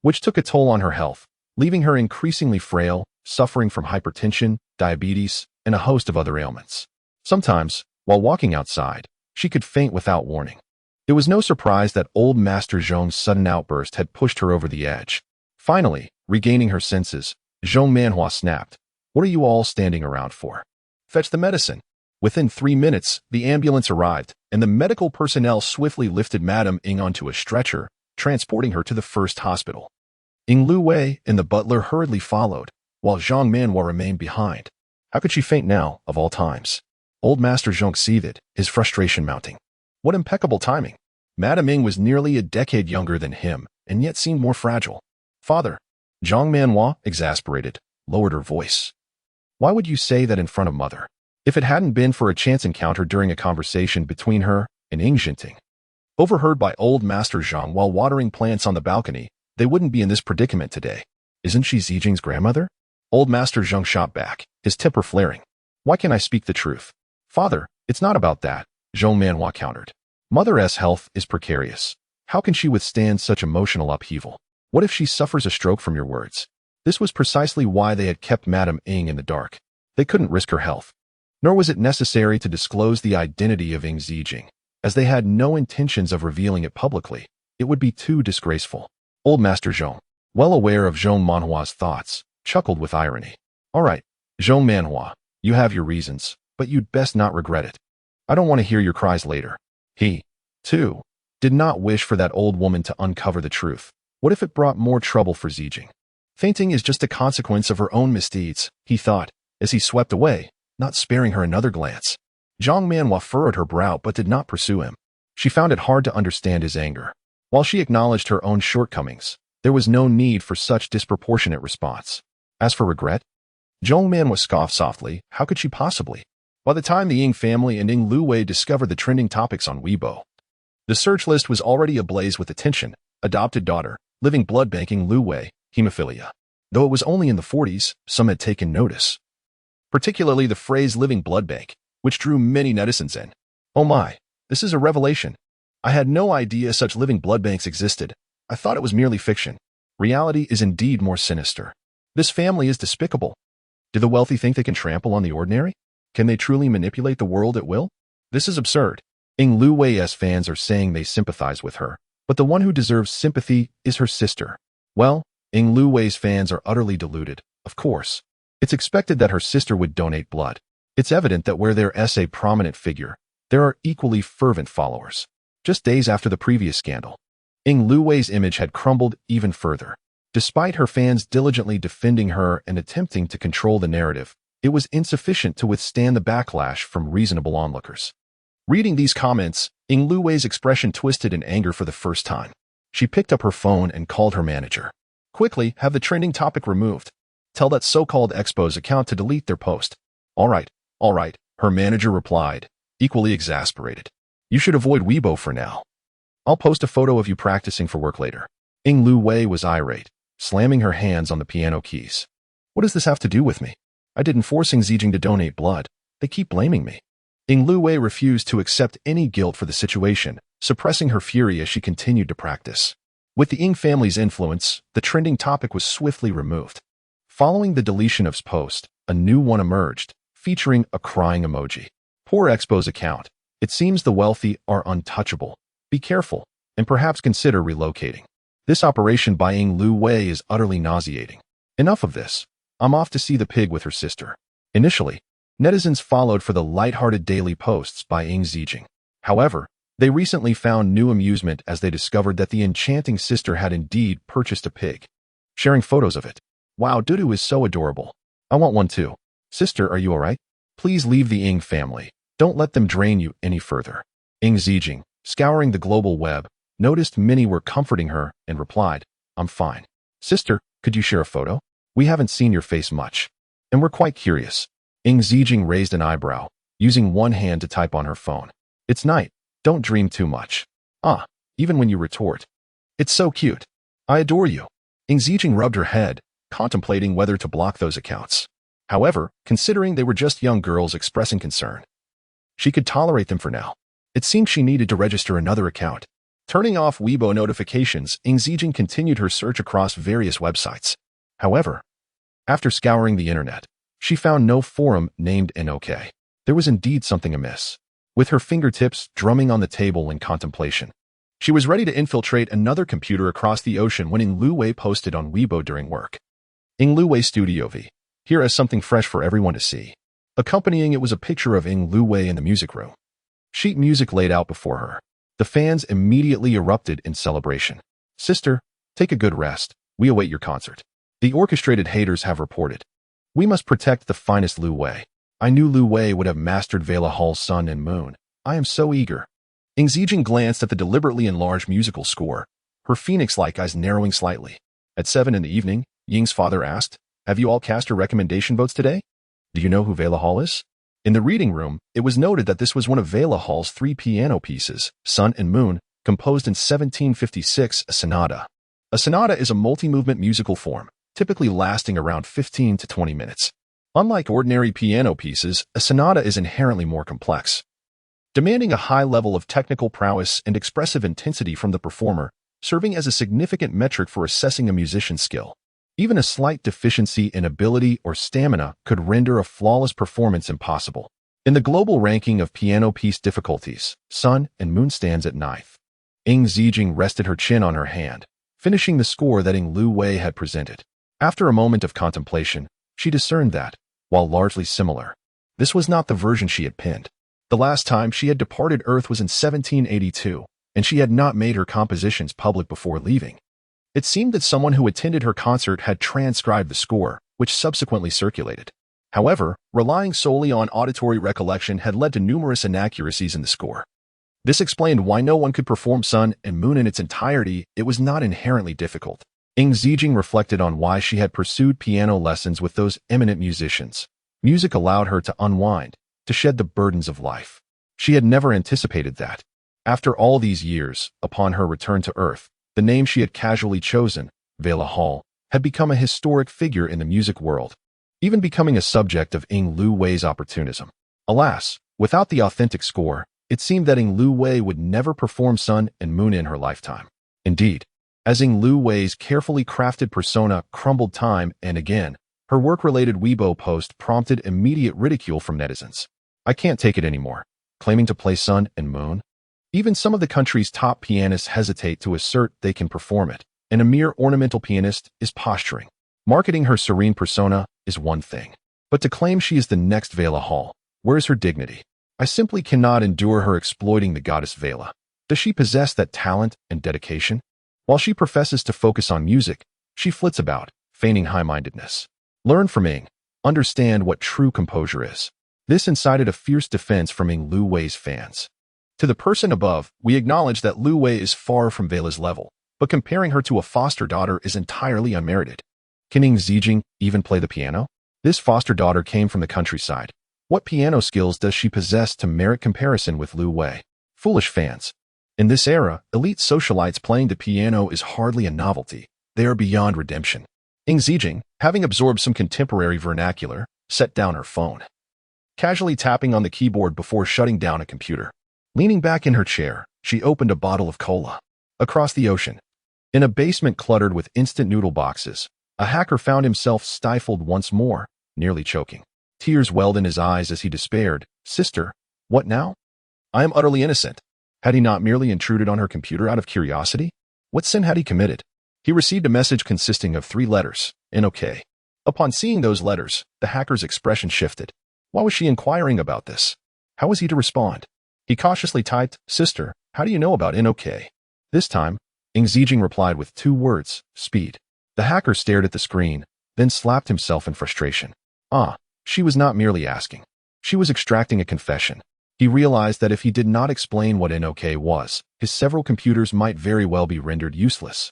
which took a toll on her health, leaving her increasingly frail, suffering from hypertension, diabetes, and a host of other ailments. Sometimes, while walking outside, she could faint without warning. It was no surprise that old Master Zhong's sudden outburst had pushed her over the edge. Finally, regaining her senses, Zhong Manhua snapped. What are you all standing around for? Fetch the medicine. Within 3 minutes, the ambulance arrived, and the medical personnel swiftly lifted Madame Ing onto a stretcher, transporting her to the first hospital. Ing Luwei and the butler hurriedly followed, while Zhong Manhua remained behind. How could she faint now, of all times? Old Master Zhong seethed, his frustration mounting. What impeccable timing! Madame Ing was nearly a decade younger than him, and yet seemed more fragile. Father, Zhong Manhua, exasperated, lowered her voice. Why would you say that in front of Mother? If it hadn't been for a chance encounter during a conversation between her and Ing Jinting, overheard by old Master Zhong while watering plants on the balcony, they wouldn't be in this predicament today. Isn't she Zijing's grandmother? Old Master Zhong shot back, his temper flaring. Why can't I speak the truth? Father, it's not about that, Zhong Manhua countered. Mother's health is precarious. How can she withstand such emotional upheaval? What if she suffers a stroke from your words? This was precisely why they had kept Madame Ing in the dark. They couldn't risk her health. Nor was it necessary to disclose the identity of Ing Zijing, as they had no intentions of revealing it publicly. It would be too disgraceful. Old Master Zhong, well aware of Zhong Manhua's thoughts, chuckled with irony. All right, Zhong Manhua, you have your reasons, but you'd best not regret it. I don't want to hear your cries later. He, too, did not wish for that old woman to uncover the truth. What if it brought more trouble for Zijing? Fainting is just a consequence of her own misdeeds, he thought, as he swept away, not sparing her another glance. Zhong Manhua furrowed her brow but did not pursue him. She found it hard to understand his anger. While she acknowledged her own shortcomings, there was no need for such disproportionate response. As for regret, Zhong Manhua scoffed softly. How could she possibly? By the time the Ing family and Ing Luwei discovered the trending topics on Weibo, the search list was already ablaze with attention. Adopted daughter, living blood banking Luwei, hemophilia. Though it was only in the 40s, some had taken notice. Particularly the phrase living blood bank, which drew many netizens in. Oh my, this is a revelation. I had no idea such living blood banks existed. I thought it was merely fiction. Reality is indeed more sinister. This family is despicable. Do the wealthy think they can trample on the ordinary? Can they truly manipulate the world at will? This is absurd. Ing Luwei's fans are saying they sympathize with her, but the one who deserves sympathy is her sister. Well, Ing Luwei's fans are utterly deluded, of course. It's expected that her sister would donate blood. It's evident that where there is a prominent figure, there are equally fervent followers. Just days after the previous scandal, Ing Luwei's image had crumbled even further. Despite her fans diligently defending her and attempting to control the narrative, it was insufficient to withstand the backlash from reasonable onlookers. Reading these comments, Ing Luwei's expression twisted in anger for the first time. She picked up her phone and called her manager. Quickly, have the trending topic removed. Tell that so-called Expo's account to delete their post. All right, her manager replied, equally exasperated. You should avoid Weibo for now. I'll post a photo of you practicing for work later. Ing Luwei was irate, slamming her hands on the piano keys. What does this have to do with me? I didn't force Ing Zijing to donate blood. They keep blaming me. Ing Luwei refused to accept any guilt for the situation, suppressing her fury as she continued to practice. With the Ing family's influence, the trending topic was swiftly removed. Following the deletion of his post, a new one emerged, featuring a crying emoji. Poor Expo's account. It seems the wealthy are untouchable. Be careful, and perhaps consider relocating. This operation by Ing Luwei is utterly nauseating. Enough of this. I'm off to see the pig with her sister. Initially, netizens followed for the light-hearted daily posts by Ing Zijing. However, they recently found new amusement as they discovered that the enchanting sister had indeed purchased a pig, sharing photos of it. Wow, Dudu is so adorable. I want one too. Sister, are you alright? Please leave the Ing family. Don't let them drain you any further. Ing Zijing, scouring the global web, noticed many were comforting her and replied, I'm fine. Sister, could you share a photo? We haven't seen your face much, and we're quite curious. Ing Zijing raised an eyebrow, using one hand to type on her phone. It's night. Don't dream too much. Even when you retort. It's so cute. I adore you. Ing Zijing rubbed her head, contemplating whether to block those accounts. However, considering they were just young girls expressing concern, she could tolerate them for now. It seemed she needed to register another account. Turning off Weibo notifications, Ing Zijing continued her search across various websites. However, after scouring the internet, she found no forum named NOK. There was indeed something amiss. With her fingertips drumming on the table in contemplation, she was ready to infiltrate another computer across the ocean when Ing Lu Wei posted on Weibo during work. Ing Lu Wei Studio V. Here is something fresh for everyone to see. Accompanying it was a picture of Ing Lu Wei in the music room. Sheet music laid out before her. The fans immediately erupted in celebration. Sister, take a good rest. We await your concert. The orchestrated haters have reported. We must protect the finest Lu Wei. I knew Lu Wei would have mastered Vela Hall's Sun and Moon. I am so eager. Ing Zijing glanced at the deliberately enlarged musical score, her phoenix-like eyes narrowing slightly. At 7 in the evening, Ying's father asked, have you all cast your recommendation votes today? Do you know who Vela Hall is? In the reading room, it was noted that this was one of Vela Hall's 3 piano pieces, Sun and Moon, composed in 1756, a sonata. A sonata is a multi-movement musical form, typically lasting around 15 to 20 minutes. Unlike ordinary piano pieces, a sonata is inherently more complex, demanding a high level of technical prowess and expressive intensity from the performer, serving as a significant metric for assessing a musician's skill. Even a slight deficiency in ability or stamina could render a flawless performance impossible. In the global ranking of piano piece difficulties, Sun and Moon stands at 9th. Ing Zijing rested her chin on her hand, finishing the score that Ing Lu Wei had presented. After a moment of contemplation, she discerned that, while largely similar, this was not the version she had pinned. The last time she had departed Earth was in 1782, and she had not made her compositions public before leaving. It seemed that someone who attended her concert had transcribed the score, which subsequently circulated. However, relying solely on auditory recollection had led to numerous inaccuracies in the score. This explained why no one could perform Sun and Moon in its entirety. It was not inherently difficult. Ing Zijing reflected on why she had pursued piano lessons with those eminent musicians. Music allowed her to unwind, to shed the burdens of life. She had never anticipated that. After all these years, upon her return to Earth, the name she had casually chosen, Vela Hall, had become a historic figure in the music world, even becoming a subject of Ing Lu Wei's opportunism. Alas, without the authentic score, it seemed that Ing Lu Wei would never perform Sun and Moon in her lifetime. Indeed, as Ing Lu Wei's carefully crafted persona crumbled time and again, her work-related Weibo post prompted immediate ridicule from netizens. I can't take it anymore. Claiming to play Sun and Moon? Even some of the country's top pianists hesitate to assert they can perform it, and a mere ornamental pianist is posturing. Marketing her serene persona is one thing, but to claim she is the next Vela Hall, where's her dignity? I simply cannot endure her exploiting the goddess Vela. Does she possess that talent and dedication? While she professes to focus on music, she flits about, feigning high-mindedness. Learn from Ing. Understand what true composure is. This incited a fierce defense from Ing Lu Wei's fans. To the person above, we acknowledge that Lu Wei is far from Vela's level, but comparing her to a foster daughter is entirely unmerited. Can Ing Zijing even play the piano? This foster daughter came from the countryside. What piano skills does she possess to merit comparison with Lu Wei? Foolish fans. In this era, elite socialites playing the piano is hardly a novelty. They are beyond redemption. Ing Zijing, having absorbed some contemporary vernacular, set down her phone, casually tapping on the keyboard before shutting down a computer. Leaning back in her chair, she opened a bottle of cola. Across the ocean, in a basement cluttered with instant noodle boxes, a hacker found himself stifled once more, nearly choking. Tears welled in his eyes as he despaired. Sister, what now? I am utterly innocent. Had he not merely intruded on her computer out of curiosity? What sin had he committed? He received a message consisting of 3 letters, NOK. Upon seeing those letters, the hacker's expression shifted. Why was she inquiring about this? How was he to respond? He cautiously typed, Sister, how do you know about NOK? This time, Ing Zijing replied with 2 words, speed. The hacker stared at the screen, then slapped himself in frustration. She was not merely asking. She was extracting a confession. He realized that if he did not explain what NOK was, his several computers might very well be rendered useless,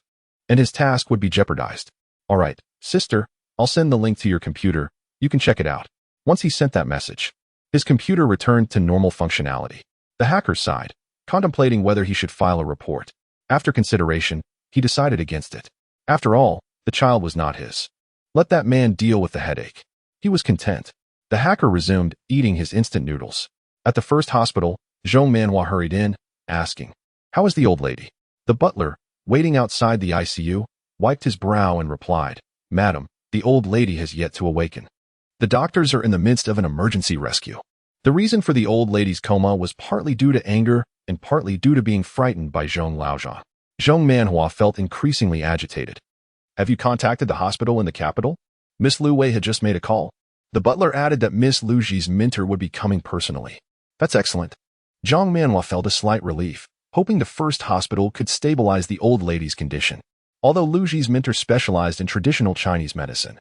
and his task would be jeopardized. All right, sister, I'll send the link to your computer. You can check it out. Once he sent that message, his computer returned to normal functionality. The hacker sighed, contemplating whether he should file a report. After consideration, he decided against it. After all, the child was not his. Let that man deal with the headache. He was content. The hacker resumed eating his instant noodles. At the first hospital, Zhong Manhua hurried in, asking, "How is the old lady?" The butler, waiting outside the ICU, wiped his brow and replied, "Madam, the old lady has yet to awaken. The doctors are in the midst of an emergency rescue." The reason for the old lady's coma was partly due to anger and partly due to being frightened by Zhong Laozhan. Zhong Manhua felt increasingly agitated. "Have you contacted the hospital in the capital? Miss Lu Wei had just made a call." The butler added that Miss Lu Ji's mentor would be coming personally. "That's excellent." Zhong Manhua felt a slight relief, hoping the first hospital could stabilize the old lady's condition. Although Lu Ji's mentor specialized in traditional Chinese medicine,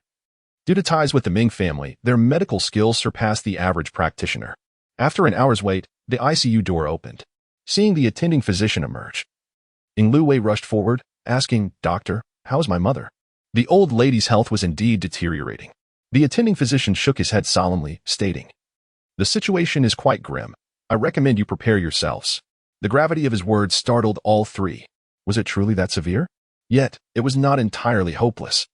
due to ties with the Ming family, their medical skills surpassed the average practitioner. After an hour's wait, the ICU door opened. Seeing the attending physician emerge, Lu Wei rushed forward, asking, "Doctor, how is my mother?" The old lady's health was indeed deteriorating. The attending physician shook his head solemnly, stating, "The situation is quite grim. I recommend you prepare yourselves." The gravity of his words startled all three. Was it truly that severe? Yet, it was not entirely hopeless.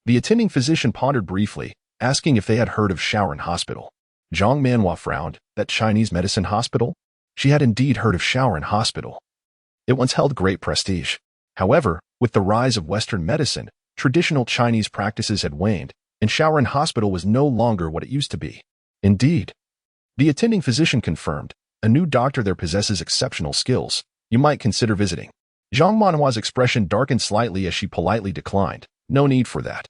The attending physician pondered briefly, asking if they had heard of Shaoran Hospital. Zhong Manhua frowned. That Chinese medicine hospital? She had indeed heard of Shaoran Hospital. It once held great prestige. However, with the rise of Western medicine, traditional Chinese practices had waned, and Shaoran Hospital was no longer what it used to be. Indeed, the attending physician confirmed, "A new doctor there possesses exceptional skills. You might consider visiting." Zhong Manhua's expression darkened slightly as she politely declined. "No need for that.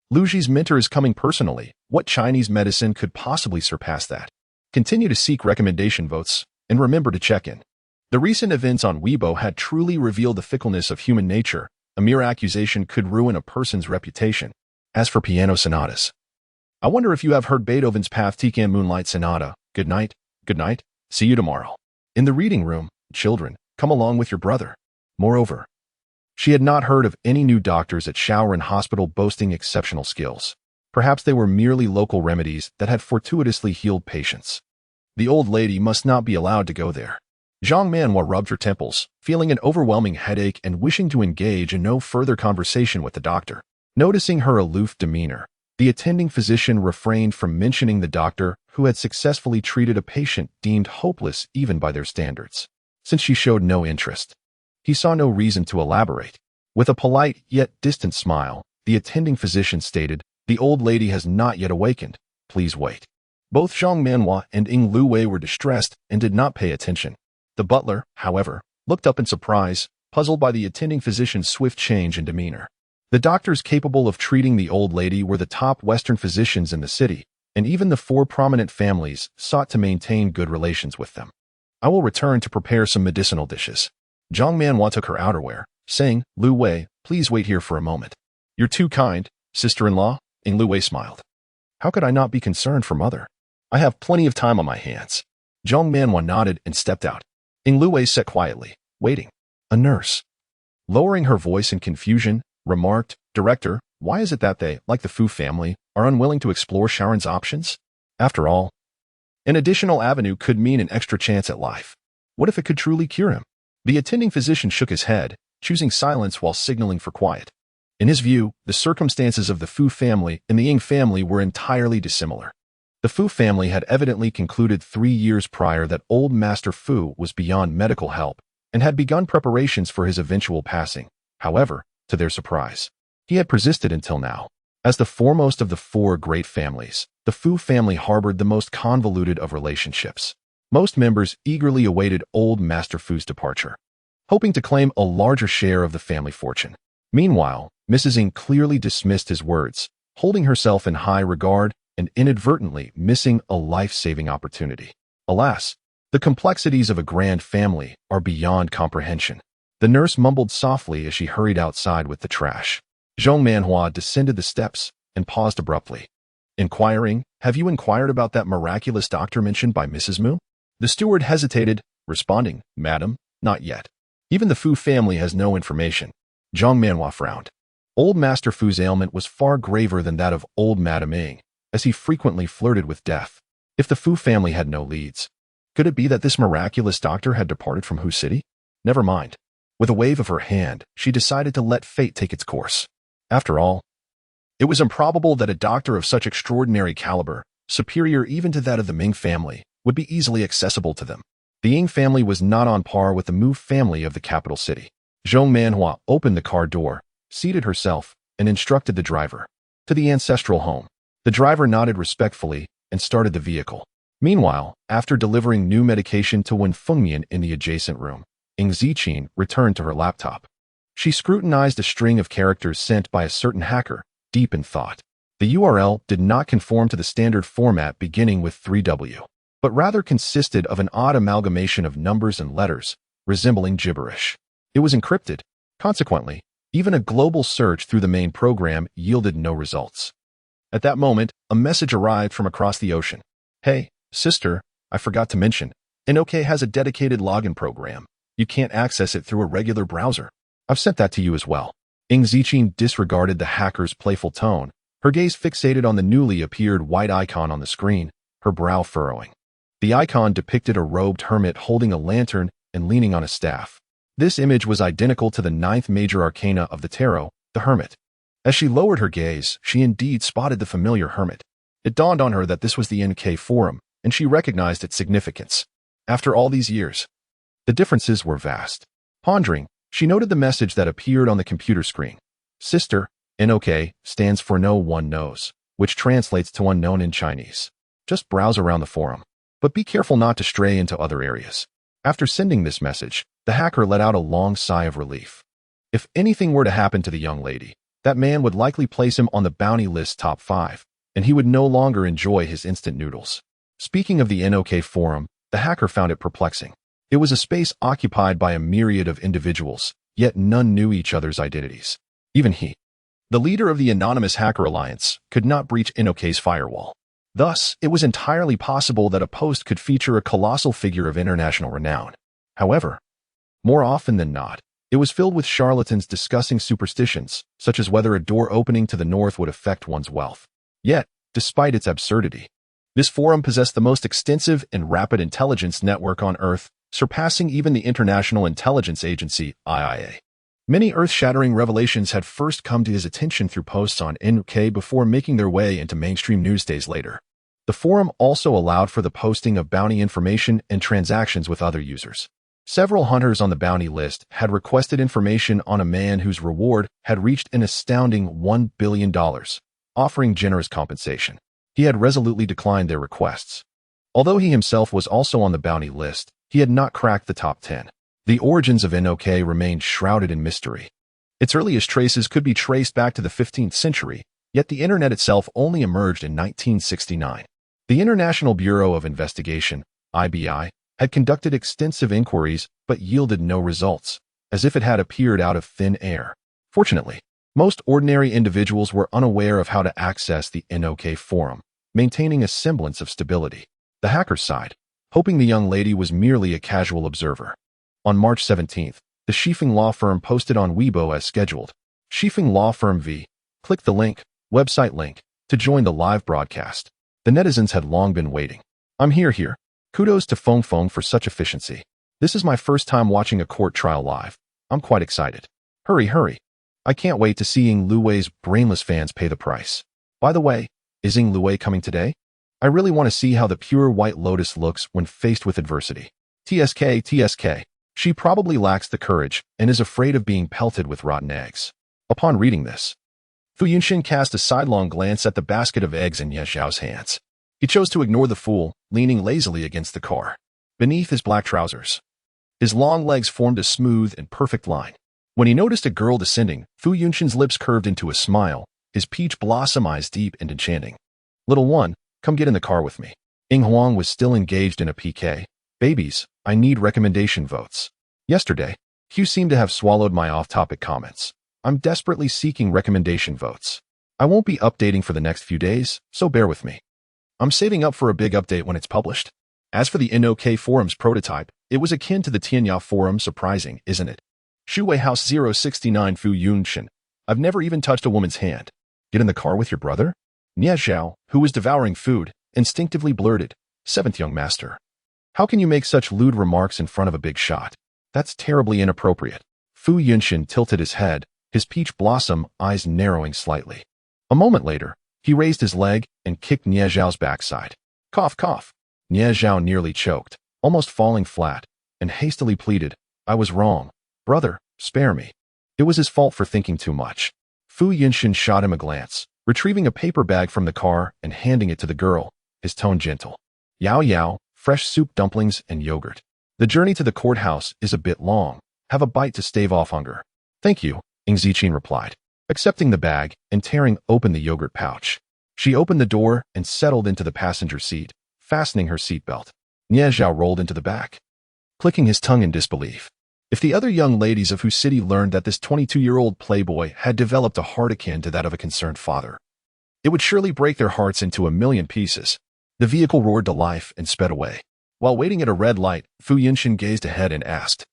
Lu Ji's mentor is coming personally. What Chinese medicine could possibly surpass that?" Continue to seek recommendation votes, and remember to check in. The recent events on Weibo had truly revealed the fickleness of human nature. A mere accusation could ruin a person's reputation. As for piano sonatas, I wonder if you have heard Beethoven's Pathetique Moonlight Sonata. Good night. Good night. See you tomorrow. In the reading room, children, come along with your brother. Moreover, she had not heard of any new doctors at Shaoran Hospital boasting exceptional skills. Perhaps they were merely local remedies that had fortuitously healed patients. The old lady must not be allowed to go there. Zhong Manhua rubbed her temples, feeling an overwhelming headache and wishing to engage in no further conversation with the doctor. Noticing her aloof demeanor, the attending physician refrained from mentioning the doctor who had successfully treated a patient deemed hopeless even by their standards. Since she showed no interest, he saw no reason to elaborate. With a polite yet distant smile, the attending physician stated, "The old lady has not yet awakened. Please wait." Both Zhong Manhua and Lu Wei were distressed and did not pay attention. The butler, however, looked up in surprise, puzzled by the attending physician's swift change in demeanor. The doctors capable of treating the old lady were the top Western physicians in the city, and even the four prominent families sought to maintain good relations with them. "I will return to prepare some medicinal dishes." Zhong Manhua took her outerwear, saying, "Lu Wei, please wait here for a moment." "You're too kind, sister-in-law," Lu Wei smiled. "How could I not be concerned for mother? I have plenty of time on my hands." Zhong Manhua nodded and stepped out. Lu Wei sat quietly, waiting. A nurse, lowering her voice in confusion, remarked, "Director, why is it that they, like the Fu family, are unwilling to explore Sharon's options? After all, an additional avenue could mean an extra chance at life. What if it could truly cure him?" The attending physician shook his head, choosing silence while signaling for quiet. In his view, the circumstances of the Fu family and the Ying family were entirely dissimilar. The Fu family had evidently concluded 3 years prior that old Master Fu was beyond medical help and had begun preparations for his eventual passing. However, to their surprise, he had persisted until now. As the foremost of the 4 great families, the Fu family harbored the most convoluted of relationships. Most members eagerly awaited old Master Fu's departure, hoping to claim a larger share of the family fortune. Meanwhile, Mrs. Ying clearly dismissed his words, holding herself in high regard and inadvertently missing a life-saving opportunity. Alas, the complexities of a grand family are beyond comprehension. The nurse mumbled softly as she hurried outside with the trash. Zhong Manhua descended the steps and paused abruptly. Inquiring, "Have you inquired about that miraculous doctor mentioned by Mrs. Mu?" The steward hesitated, responding, "Madam, not yet. Even the Fu family has no information." Zhong Manhua frowned. Old Master Fu's ailment was far graver than that of old Madame Ing, as he frequently flirted with death. If the Fu family had no leads, could it be that this miraculous doctor had departed from Hu City? Never mind. With a wave of her hand, she decided to let fate take its course. After all, it was improbable that a doctor of such extraordinary caliber, superior even to that of the Ming family, would be easily accessible to them. The Ying family was not on par with the Mu family of the capital city. Zhong Manhua opened the car door, seated herself, and instructed the driver. To the ancestral home. The driver nodded respectfully and started the vehicle. Meanwhile, after delivering new medication to Wen Fengmian in the adjacent room, Ing Ziqin returned to her laptop. She scrutinized a string of characters sent by a certain hacker, deep in thought. The URL did not conform to the standard format beginning with 3W, but rather consisted of an odd amalgamation of numbers and letters, resembling gibberish. It was encrypted. Consequently, even a global search through the main program yielded no results. At that moment, a message arrived from across the ocean. Hey, sister, I forgot to mention, NOK has a dedicated login program. You can't access it through a regular browser. I've sent that to you as well. Ing Ziqin disregarded the hacker's playful tone, her gaze fixated on the newly appeared white icon on the screen, her brow furrowing. The icon depicted a robed hermit holding a lantern and leaning on a staff. This image was identical to the 9th major arcana of the tarot, the Hermit. As she lowered her gaze, she indeed spotted the familiar hermit. It dawned on her that this was the NK Forum, and she recognized its significance. After all these years, the differences were vast. Pondering, she noted the message that appeared on the computer screen. Sister, NOK stands for No One Knows, which translates to unknown in Chinese. Just browse around the forum, but be careful not to stray into other areas. After sending this message, the hacker let out a long sigh of relief. If anything were to happen to the young lady, that man would likely place him on the bounty list top 5, and he would no longer enjoy his instant noodles. Speaking of the NOK forum, the hacker found it perplexing. It was a space occupied by a myriad of individuals, yet none knew each other's identities. Even he, the leader of the anonymous hacker alliance, could not breach NOK's firewall. Thus, it was entirely possible that a post could feature a colossal figure of international renown. However, more often than not, it was filled with charlatans discussing superstitions, such as whether a door opening to the north would affect one's wealth. Yet, despite its absurdity, this forum possessed the most extensive and rapid intelligence network on Earth, surpassing even the International Intelligence Agency, IIA. Many earth-shattering revelations had first come to his attention through posts on NK before making their way into mainstream news days later. The forum also allowed for the posting of bounty information and transactions with other users. Several hunters on the bounty list had requested information on a man whose reward had reached an astounding $1 billion, offering generous compensation. He had resolutely declined their requests. Although he himself was also on the bounty list, he had not cracked the top 10. The origins of NOK remained shrouded in mystery. Its earliest traces could be traced back to the 15th century, yet the internet itself only emerged in 1969. The International Bureau of Investigation, IBI, had conducted extensive inquiries but yielded no results, as if it had appeared out of thin air. Fortunately, most ordinary individuals were unaware of how to access the NOK forum, maintaining a semblance of stability. The hacker sighed, hoping the young lady was merely a casual observer. On March 17th, the Shifeng law firm posted on Weibo as scheduled. Shifeng Law Firm V. Click the link, website link, to join the live broadcast. The netizens had long been waiting. I'm here. Kudos to Feng Feng for such efficiency. This is my first time watching a court trial live. I'm quite excited. Hurry. I can't wait to see Ying Lui's brainless fans pay the price. By the way, is Ying Lui coming today? I really want to see how the pure white lotus looks when faced with adversity. TSK. She probably lacks the courage and is afraid of being pelted with rotten eggs. Upon reading this, Fu Yunshin cast a sidelong glance at the basket of eggs in Ye Xiao's hands. He chose to ignore the fool, leaning lazily against the car. Beneath his black trousers, his long legs formed a smooth and perfect line. When he noticed a girl descending, Fu Yunshin's lips curved into a smile, his peach blossom eyes deep and enchanting. Little one, come get in the car with me. Ying Huang was still engaged in a PK. Babies, I need recommendation votes. Yesterday, Hugh seemed to have swallowed my off-topic comments. I'm desperately seeking recommendation votes. I won't be updating for the next few days, so bear with me. I'm saving up for a big update when it's published. As for the NOK forum's prototype, it was akin to the Tianya forum. Surprising, isn't it? Shuwei House 069 Fu Yunshin. I've never even touched a woman's hand. Get in the car with your brother? Nie Zhao, who was devouring food, instinctively blurted, "Seventh young master. How can you make such lewd remarks in front of a big shot? That's terribly inappropriate." Fu Yunshin tilted his head, his peach blossom eyes narrowing slightly. A moment later, he raised his leg and kicked Nie Zhao's backside. Cough, cough. Nie Zhao nearly choked, almost falling flat, and hastily pleaded, "I was wrong. Brother, spare me." It was his fault for thinking too much. Fu Yunshin shot him a glance, retrieving a paper bag from the car and handing it to the girl, his tone gentle. "Yao yao, fresh soup dumplings and yogurt. The journey to the courthouse is a bit long. Have a bite to stave off hunger." "Thank you," Ing Ziqin replied, accepting the bag and tearing open the yogurt pouch. She opened the door and settled into the passenger seat, fastening her seatbelt. Nie Zhao rolled into the back, clicking his tongue in disbelief. If the other young ladies of whose city learned that this 22-year-old playboy had developed a heart akin to that of a concerned father, it would surely break their hearts into a million pieces. The vehicle roared to life and sped away. While waiting at a red light, Fu Yunshin gazed ahead and asked,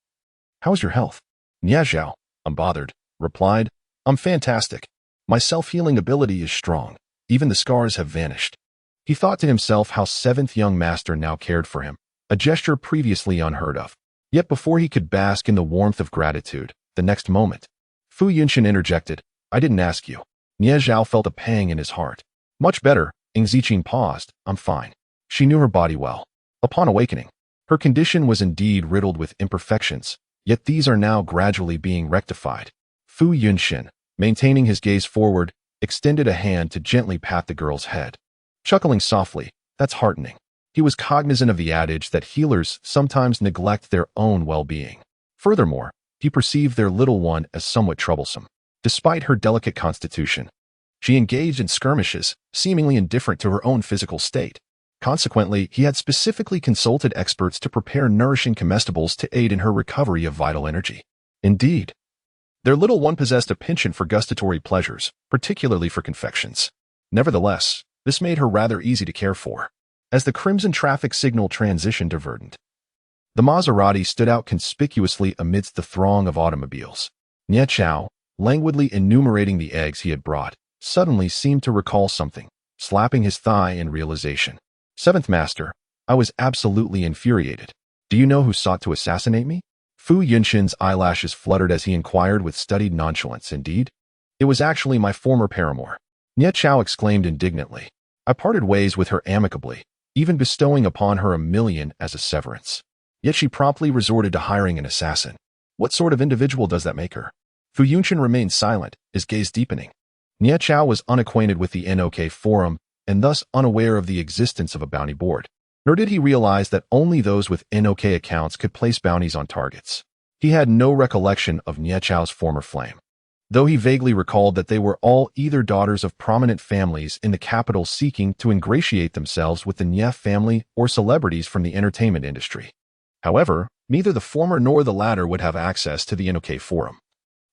"How's your health?" Nie Zhao, unbothered, replied, "I'm fantastic. My self-healing ability is strong. Even the scars have vanished." He thought to himself how seventh young master now cared for him, a gesture previously unheard of. Yet before he could bask in the warmth of gratitude, the next moment, Fu Yunshin interjected, "I didn't ask you." Nie Zhao felt a pang in his heart. "Much better," Ing Ziqin paused, "I'm fine." She knew her body well. Upon awakening, her condition was indeed riddled with imperfections, yet these are now gradually being rectified. Fu Yunshin, maintaining his gaze forward, extended a hand to gently pat the girl's head. Chuckling softly, "That's heartening." He was cognizant of the adage that healers sometimes neglect their own well-being. Furthermore, he perceived their little one as somewhat troublesome. Despite her delicate constitution, she engaged in skirmishes, seemingly indifferent to her own physical state. Consequently, he had specifically consulted experts to prepare nourishing comestibles to aid in her recovery of vital energy. Indeed, their little one possessed a penchant for gustatory pleasures, particularly for confections. Nevertheless, this made her rather easy to care for. As the crimson traffic signal transitioned to verdant, the Maserati stood out conspicuously amidst the throng of automobiles. Nie Zhao, languidly enumerating the eggs he had brought, suddenly seemed to recall something, slapping his thigh in realization. "Seventh master, I was absolutely infuriated. Do you know who sought to assassinate me?" Fu Yunshin's eyelashes fluttered as he inquired with studied nonchalance. "Indeed? It was actually my former paramour." Nie Zhao exclaimed indignantly. "I parted ways with her amicably, even bestowing upon her 1,000,000 as a severance. Yet she promptly resorted to hiring an assassin. What sort of individual does that make her?" Fu Yunshin remained silent, his gaze deepening. Nie Zhao was unacquainted with the NOK forum and thus unaware of the existence of a bounty board. Nor did he realize that only those with NOK accounts could place bounties on targets. He had no recollection of Nie Zhao's former flame, though he vaguely recalled that they were all either daughters of prominent families in the capital seeking to ingratiate themselves with the Nie family or celebrities from the entertainment industry. However, neither the former nor the latter would have access to the NOK forum,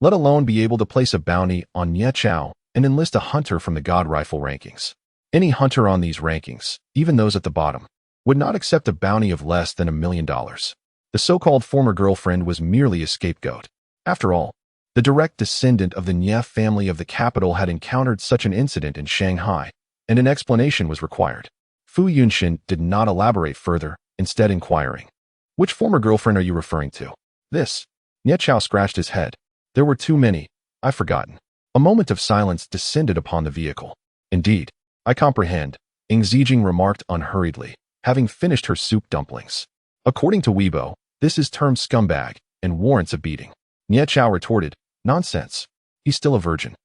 let alone be able to place a bounty on Nie Zhao and enlist a hunter from the God Rifle rankings. Any hunter on these rankings, even those at the bottom, would not accept a bounty of less than $1,000,000. The so-called former girlfriend was merely a scapegoat. After all, the direct descendant of the Nie family of the capital had encountered such an incident in Shanghai, and an explanation was required. Fu Yunshin did not elaborate further, instead inquiring, "Which former girlfriend are you referring to?" "This." Nie Zhao scratched his head. "There were too many. I've forgotten." A moment of silence descended upon the vehicle. "Indeed, I comprehend," Ing Zijing remarked unhurriedly, having finished her soup dumplings. "According to Weibo, this is termed scumbag and warrants a beating." Nie Zhao retorted, "Nonsense. He's still a virgin.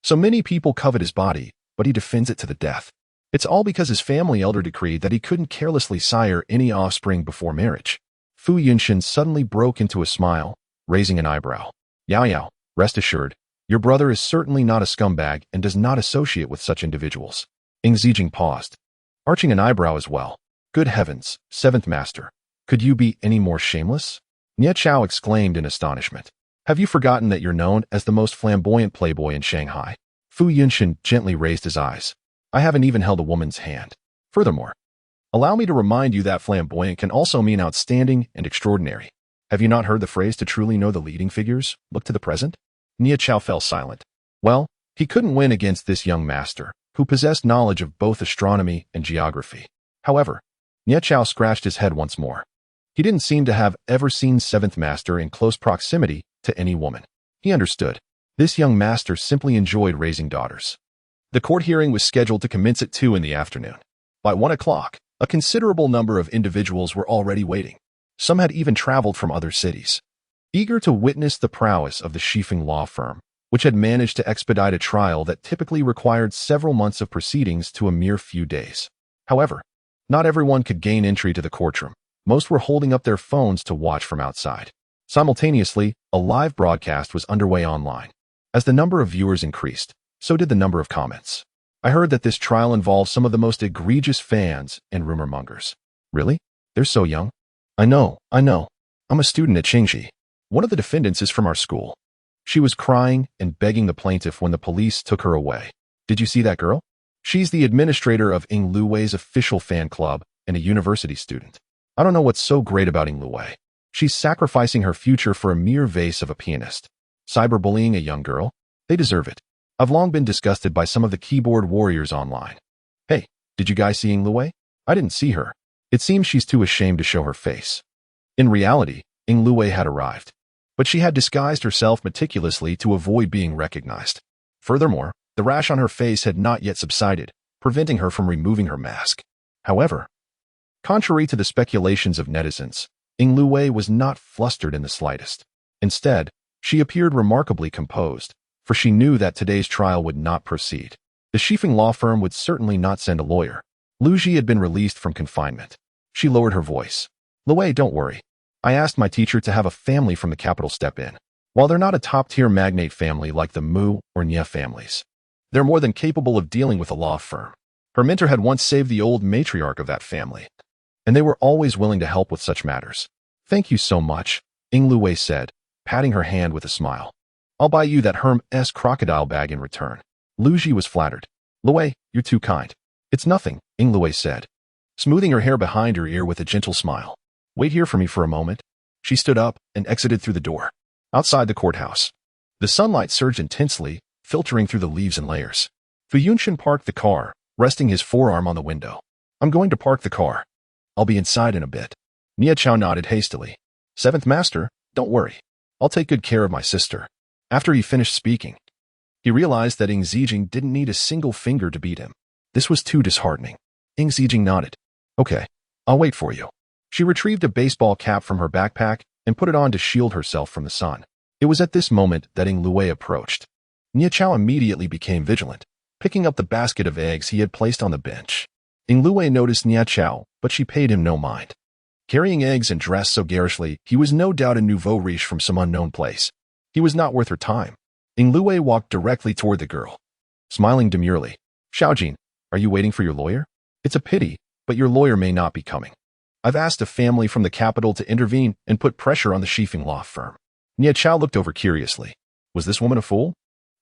So many people covet his body, but he defends it to the death. It's all because his family elder decreed that he couldn't carelessly sire any offspring before marriage." Fu Yunshin suddenly broke into a smile, raising an eyebrow. "Yao Yao, rest assured, your brother is certainly not a scumbag and does not associate with such individuals." Ing Zijing paused, arching an eyebrow as well. "Good heavens, seventh master, could you be any more shameless?" Nie Zhao exclaimed in astonishment. "Have you forgotten that you're known as the most flamboyant playboy in Shanghai?" Fu Yunshin gently raised his eyes. "I haven't even held a woman's hand. Furthermore, allow me to remind you that flamboyant can also mean outstanding and extraordinary. Have you not heard the phrase to truly know the leading figures? Look to the present?" Nie Zhao fell silent. Well, he couldn't win against this young master, who possessed knowledge of both astronomy and geography. However, Nie Chao scratched his head once more. He didn't seem to have ever seen Seventh Master in close proximity to any woman. He understood. This young master simply enjoyed raising daughters. The court hearing was scheduled to commence at 2 in the afternoon. By 1 o'clock, a considerable number of individuals were already waiting. Some had even traveled from other cities, eager to witness the prowess of the Shifeng law firm, which had managed to expedite a trial that typically required several months of proceedings to a mere few days. However, not everyone could gain entry to the courtroom. Most were holding up their phones to watch from outside. Simultaneously, a live broadcast was underway online. As the number of viewers increased, so did the number of comments. I heard that this trial involves some of the most egregious fans and rumor mongers. Really? They're so young? I know. I'm a student at Qingji. One of the defendants is from our school. She was crying and begging the plaintiff when the police took her away. Did you see that girl? She's the administrator of Ying Luwei's official fan club and a university student. I don't know what's so great about Ying Luwei. She's sacrificing her future for a mere vase of a pianist. Cyberbullying a young girl? They deserve it. I've long been disgusted by some of the keyboard warriors online. Hey, did you guys see Ying Luwei? I didn't see her. It seems she's too ashamed to show her face. In reality, Ying Luwei had arrived, but she had disguised herself meticulously to avoid being recognized. Furthermore, the rash on her face had not yet subsided, preventing her from removing her mask. However, contrary to the speculations of netizens, Ying Luwei was not flustered in the slightest. Instead, she appeared remarkably composed, for she knew that today's trial would not proceed. The Shifeng law firm would certainly not send a lawyer. Lu Ji had been released from confinement. She lowered her voice. Luwei, don't worry. I asked my teacher to have a family from the capital step in. While they're not a top-tier magnate family like the Mu or Nye families, they're more than capable of dealing with a law firm. Her mentor had once saved the old matriarch of that family, and they were always willing to help with such matters. Thank you so much, Ying Luwei said, patting her hand with a smile. I'll buy you that Hermes crocodile bag in return. Lu Ji was flattered. Luwei, you're too kind. It's nothing, Ying Luwei said, smoothing her hair behind her ear with a gentle smile. Wait here for me for a moment. She stood up and exited through the door. Outside the courthouse, the sunlight surged intensely, filtering through the leaves and layers. Fu Yunshin parked the car, resting his forearm on the window. I'm going to park the car. I'll be inside in a bit. Nie Chao nodded hastily. Seventh Master, don't worry. I'll take good care of my sister. After he finished speaking, he realized that Ying Zijing didn't need a single finger to beat him. This was too disheartening. Ying Zijing nodded. Okay, I'll wait for you. She retrieved a baseball cap from her backpack and put it on to shield herself from the sun. It was at this moment that Ying Luwei approached. Nie Chao immediately became vigilant, picking up the basket of eggs he had placed on the bench. Ying Luwei noticed Nie Chao, but she paid him no mind. Carrying eggs and dressed so garishly, he was no doubt a nouveau riche from some unknown place. He was not worth her time. Ying Luwei walked directly toward the girl, smiling demurely. Xiaojin, are you waiting for your lawyer? It's a pity, but your lawyer may not be coming. I've asked a family from the capital to intervene and put pressure on the Shifeng law firm. Nie Chao looked over curiously. Was this woman a fool?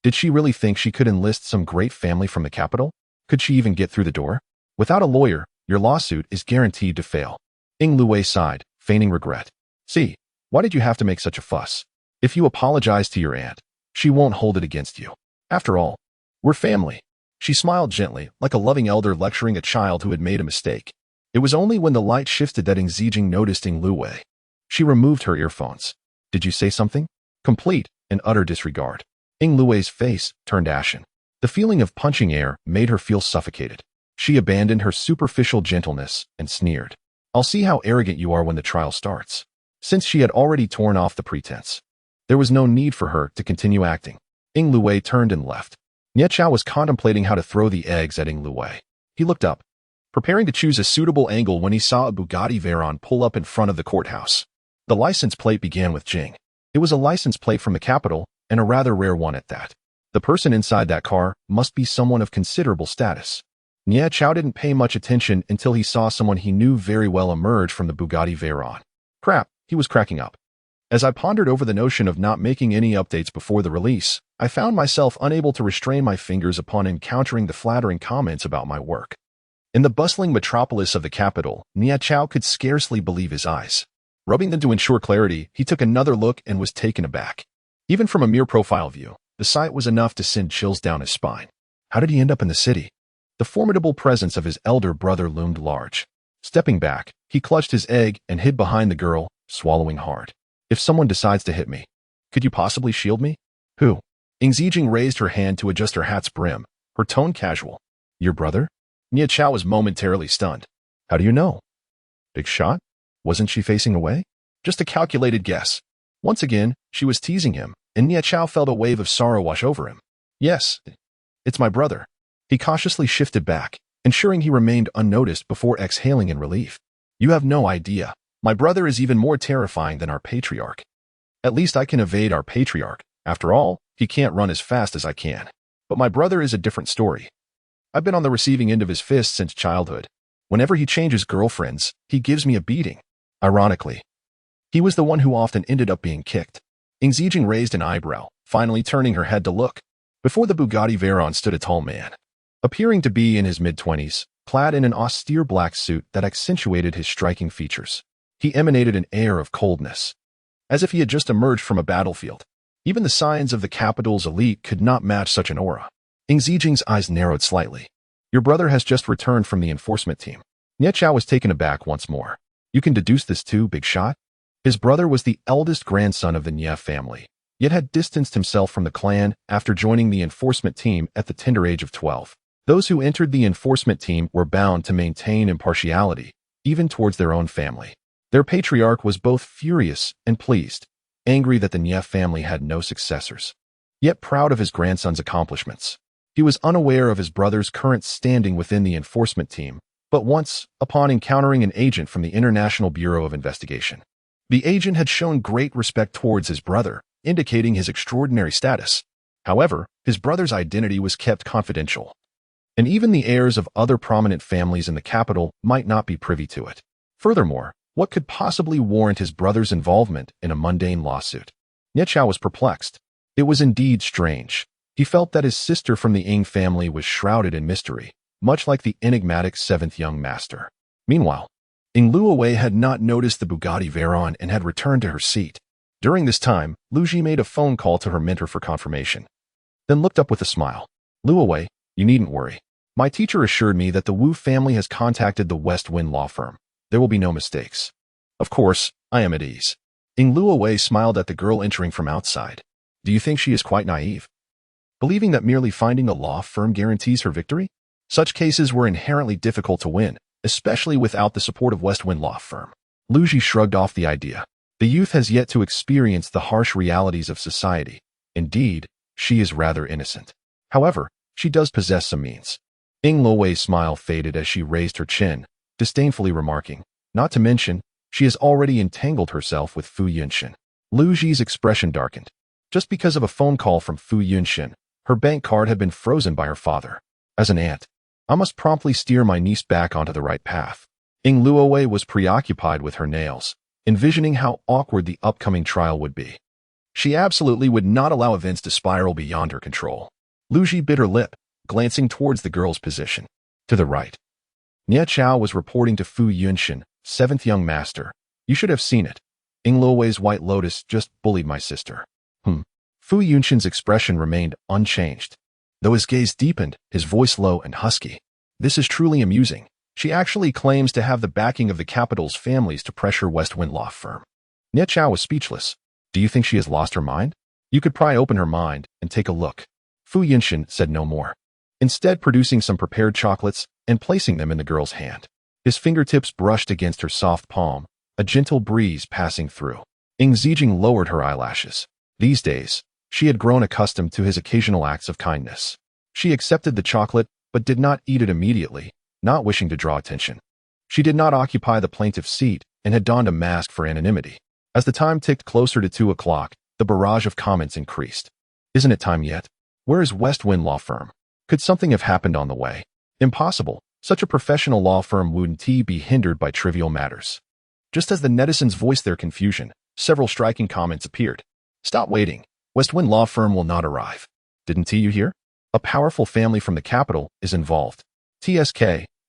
Did she really think she could enlist some great family from the capital? Could she even get through the door? Without a lawyer, your lawsuit is guaranteed to fail. Ying Luwei sighed, feigning regret. See, why did you have to make such a fuss? If you apologize to your aunt, she won't hold it against you. After all, we're family. She smiled gently, like a loving elder lecturing a child who had made a mistake. It was only when the light shifted that Ying Zijing noticed Ying Luwei. She removed her earphones. Did you say something? Complete and utter disregard. Ying Luwei's face turned ashen. The feeling of punching air made her feel suffocated. She abandoned her superficial gentleness and sneered. I'll see how arrogant you are when the trial starts. Since she had already torn off the pretense, there was no need for her to continue acting. Ying Luwei turned and left. Nie Chao was contemplating how to throw the eggs at Ying Luwei. He looked up, preparing to choose a suitable angle when he saw a Bugatti Veyron pull up in front of the courthouse. The license plate began with Jing. It was a license plate from the capital, and a rather rare one at that. The person inside that car must be someone of considerable status. Nie Chao didn't pay much attention until he saw someone he knew very well emerge from the Bugatti Veyron. Crap, he was cracking up. As I pondered over the notion of not making any updates before the release, I found myself unable to restrain my fingers upon encountering the flattering comments about my work. In the bustling metropolis of the capital, Nie Chao could scarcely believe his eyes. Rubbing them to ensure clarity, he took another look and was taken aback. Even from a mere profile view, The sight was enough to send chills down his spine. How did he end up in the city? The formidable presence of his elder brother loomed large. Stepping back, he clutched his egg and hid behind the girl, swallowing hard. If someone decides to hit me, could you possibly shield me? Who? Ing Zijing raised her hand to adjust her hat's brim, her tone casual. Your brother? Nia Chao was momentarily stunned. How do you know? Big shot? Wasn't she facing away? Just a calculated guess. Once again, she was teasing him, and Nia Chao felt a wave of sorrow wash over him. Yes, it's my brother. He cautiously shifted back, ensuring he remained unnoticed before exhaling in relief. You have no idea. My brother is even more terrifying than our patriarch. At least I can evade our patriarch. After all, he can't run as fast as I can. But my brother is a different story. I've been on the receiving end of his fists since childhood. Whenever he changes girlfriends, he gives me a beating. Ironically, he was the one who often ended up being kicked. Ing Zijing raised an eyebrow, finally turning her head to look. Before the Bugatti Veyron stood a tall man, appearing to be in his mid-20s, clad in an austere black suit that accentuated his striking features. He emanated an air of coldness, as if he had just emerged from a battlefield. Even the signs of the capital's elite could not match such an aura. Ing Zijing's eyes narrowed slightly. Your brother has just returned from the enforcement team. Nia Chao was taken aback once more. You can deduce this too, big shot? His brother was the eldest grandson of the Nia family, yet had distanced himself from the clan after joining the enforcement team at the tender age of 12. Those who entered the enforcement team were bound to maintain impartiality, even towards their own family. Their patriarch was both furious and pleased, angry that the Nia family had no successors, yet proud of his grandson's accomplishments. He was unaware of his brother's current standing within the enforcement team, but once, upon encountering an agent from the International Bureau of Investigation, the agent had shown great respect towards his brother, indicating his extraordinary status. However, his brother's identity was kept confidential, and even the heirs of other prominent families in the capital might not be privy to it. Furthermore, what could possibly warrant his brother's involvement in a mundane lawsuit? Nia Chao was perplexed. It was indeed strange. He felt that his sister from the Ing family was shrouded in mystery, much like the enigmatic seventh young master. Meanwhile, Ing Luowei had not noticed the Bugatti Veyron and had returned to her seat. During this time, Lu Ji made a phone call to her mentor for confirmation, then looked up with a smile. Luowei, you needn't worry. My teacher assured me that the Wu family has contacted the West Wind law firm. There will be no mistakes. Of course, I am at ease. Ing Luowei smiled at the girl entering from outside. Do you think she is quite naive, believing that merely finding a law firm guarantees her victory? Such cases were inherently difficult to win, especially without the support of West Wind law firm. Lu Ji shrugged off the idea. The youth has yet to experience the harsh realities of society. Indeed, she is rather innocent. However, she does possess some means. Ing Luowei's smile faded as she raised her chin, disdainfully remarking, not to mention, she has already entangled herself with Fu Yunshin. Lu Ji's expression darkened. Just because of a phone call from Fu Yunshin, her bank card had been frozen by her father. As an aunt, I must promptly steer my niece back onto the right path. Ing Luowei was preoccupied with her nails, envisioning how awkward the upcoming trial would be. She absolutely would not allow events to spiral beyond her control. Lu Ji bit her lip, glancing towards the girl's position. To the right. Nia Chao was reporting to Fu Yunshin, seventh young master. You should have seen it. Ing Luowei's White Lotus just bullied my sister. Fu Yunshin's expression remained unchanged, though his gaze deepened, his voice low and husky. This is truly amusing. She actually claims to have the backing of the capital's families to pressure West Wind law firm. Nia Chao was speechless. Do you think she has lost her mind? You could pry open her mind and take a look. Fu Yunshin said no more, instead producing some prepared chocolates and placing them in the girl's hand. His fingertips brushed against her soft palm, a gentle breeze passing through. Ing Zijing lowered her eyelashes. These days, she had grown accustomed to his occasional acts of kindness. She accepted the chocolate, but did not eat it immediately, not wishing to draw attention. She did not occupy the plaintiff's seat and had donned a mask for anonymity. As the time ticked closer to 2 o'clock, the barrage of comments increased. Isn't it time yet? Where is West Wind law firm? Could something have happened on the way? Impossible. Such a professional law firm wouldn't be hindered by trivial matters. Just as the netizens voiced their confusion, several striking comments appeared. Stop waiting. West Wind law firm will not arrive. Didn't you hear? A powerful family from the capital is involved. TSK,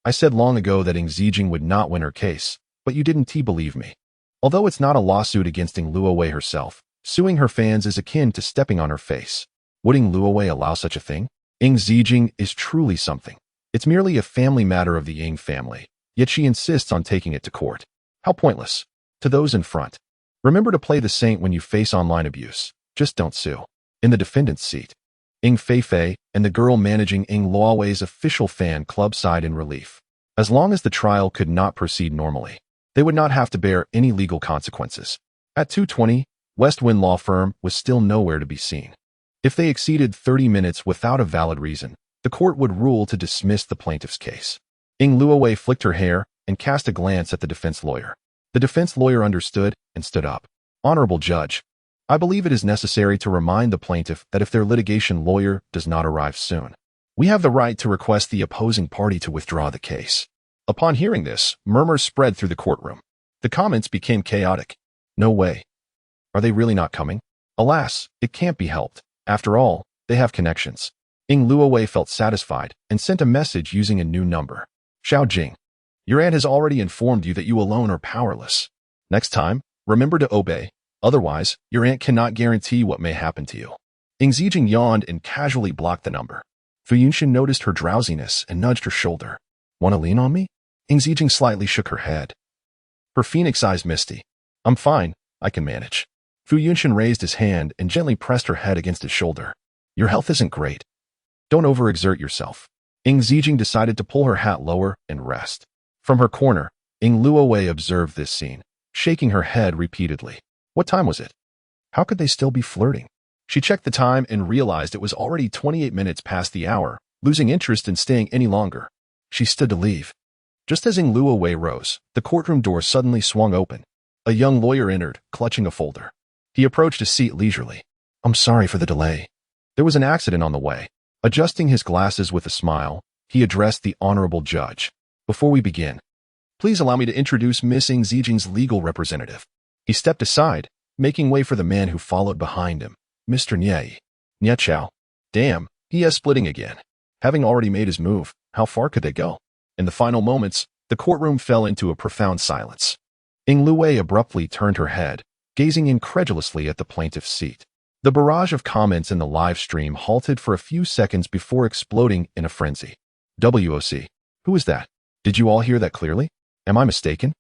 I said long ago that Ing Zijing would not win her case, but you didn't believe me. Although it's not a lawsuit against Ing Luowei herself, suing her fans is akin to stepping on her face. Would Ing Luowei allow such a thing? Ing Zijing is truly something. It's merely a family matter of the Ying family, yet she insists on taking it to court. How pointless. To those in front, remember to play the saint when you face online abuse. Just don't sue. In the defendant's seat, Ing Feifei and the girl managing Ing Luowei's official fan club sighed in relief. As long as the trial could not proceed normally, they would not have to bear any legal consequences. At 2:20, West Wind Law Firm was still nowhere to be seen. If they exceeded 30 minutes without a valid reason, the court would rule to dismiss the plaintiff's case. Ing Luowei flicked her hair and cast a glance at the defense lawyer. The defense lawyer understood and stood up. Honorable Judge, I believe it is necessary to remind the plaintiff that if their litigation lawyer does not arrive soon, we have the right to request the opposing party to withdraw the case. Upon hearing this, murmurs spread through the courtroom. The comments became chaotic. No way. Are they really not coming? Alas, it can't be helped. After all, they have connections. Ing Luowei felt satisfied and sent a message using a new number. Xiao Jing, your aunt has already informed you that you alone are powerless. Next time, remember to obey. Otherwise, your aunt cannot guarantee what may happen to you. Ing Zijing yawned and casually blocked the number. Fu Yunshin noticed her drowsiness and nudged her shoulder. Want to lean on me? Ing Zijing slightly shook her head. Her phoenix eyes misty. I'm fine, I can manage. Fu Yunshin raised his hand and gently pressed her head against his shoulder. Your health isn't great. Don't overexert yourself. Ing Zijing decided to pull her hat lower and rest. From her corner, Ing Luowei observed this scene, shaking her head repeatedly. What time was it? How could they still be flirting? She checked the time and realized it was already 28 minutes past the hour, losing interest in staying any longer. She stood to leave. Just as Ing Luowei rose, the courtroom door suddenly swung open. A young lawyer entered, clutching a folder. He approached his seat leisurely. I'm sorry for the delay. There was an accident on the way. Adjusting his glasses with a smile, he addressed the honorable judge. Before we begin, please allow me to introduce Miss Ing Zijing's legal representative. He stepped aside, making way for the man who followed behind him, Mr. Nie. Nie Chao. Damn, he is splitting again. Having already made his move, how far could they go? In the final moments, the courtroom fell into a profound silence. Ing Luowei abruptly turned her head, gazing incredulously at the plaintiff's seat. The barrage of comments in the live stream halted for a few seconds before exploding in a frenzy. WOC. Who is that? Did you all hear that clearly? Am I mistaken?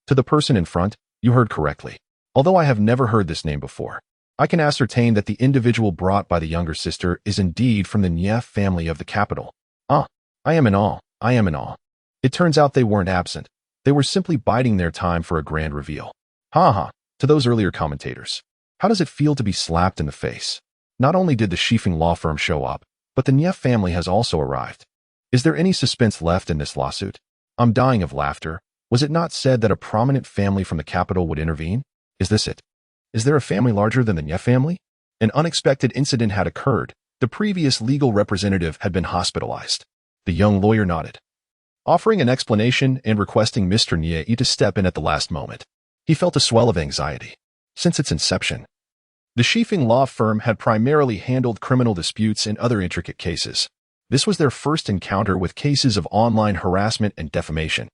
To the person in front, you heard correctly. Although I have never heard this name before, I can ascertain that the individual brought by the younger sister is indeed from the Nie family of the capital. Ah, I am in awe. I am in awe. It turns out they weren't absent. They were simply biding their time for a grand reveal. Ha ha. To those earlier commentators, how does it feel to be slapped in the face? Not only did the Shifeng law firm show up, but the Nie family has also arrived. Is there any suspense left in this lawsuit? I'm dying of laughter. Was it not said that a prominent family from the capital would intervene? Is this it? Is there a family larger than the Nie family? An unexpected incident had occurred. The previous legal representative had been hospitalized. The young lawyer nodded, offering an explanation and requesting Mr. Nie to step in at the last moment. He felt a swell of anxiety. Since its inception, the Shifeng law firm had primarily handled criminal disputes and other intricate cases. This was their first encounter with cases of online harassment and defamation.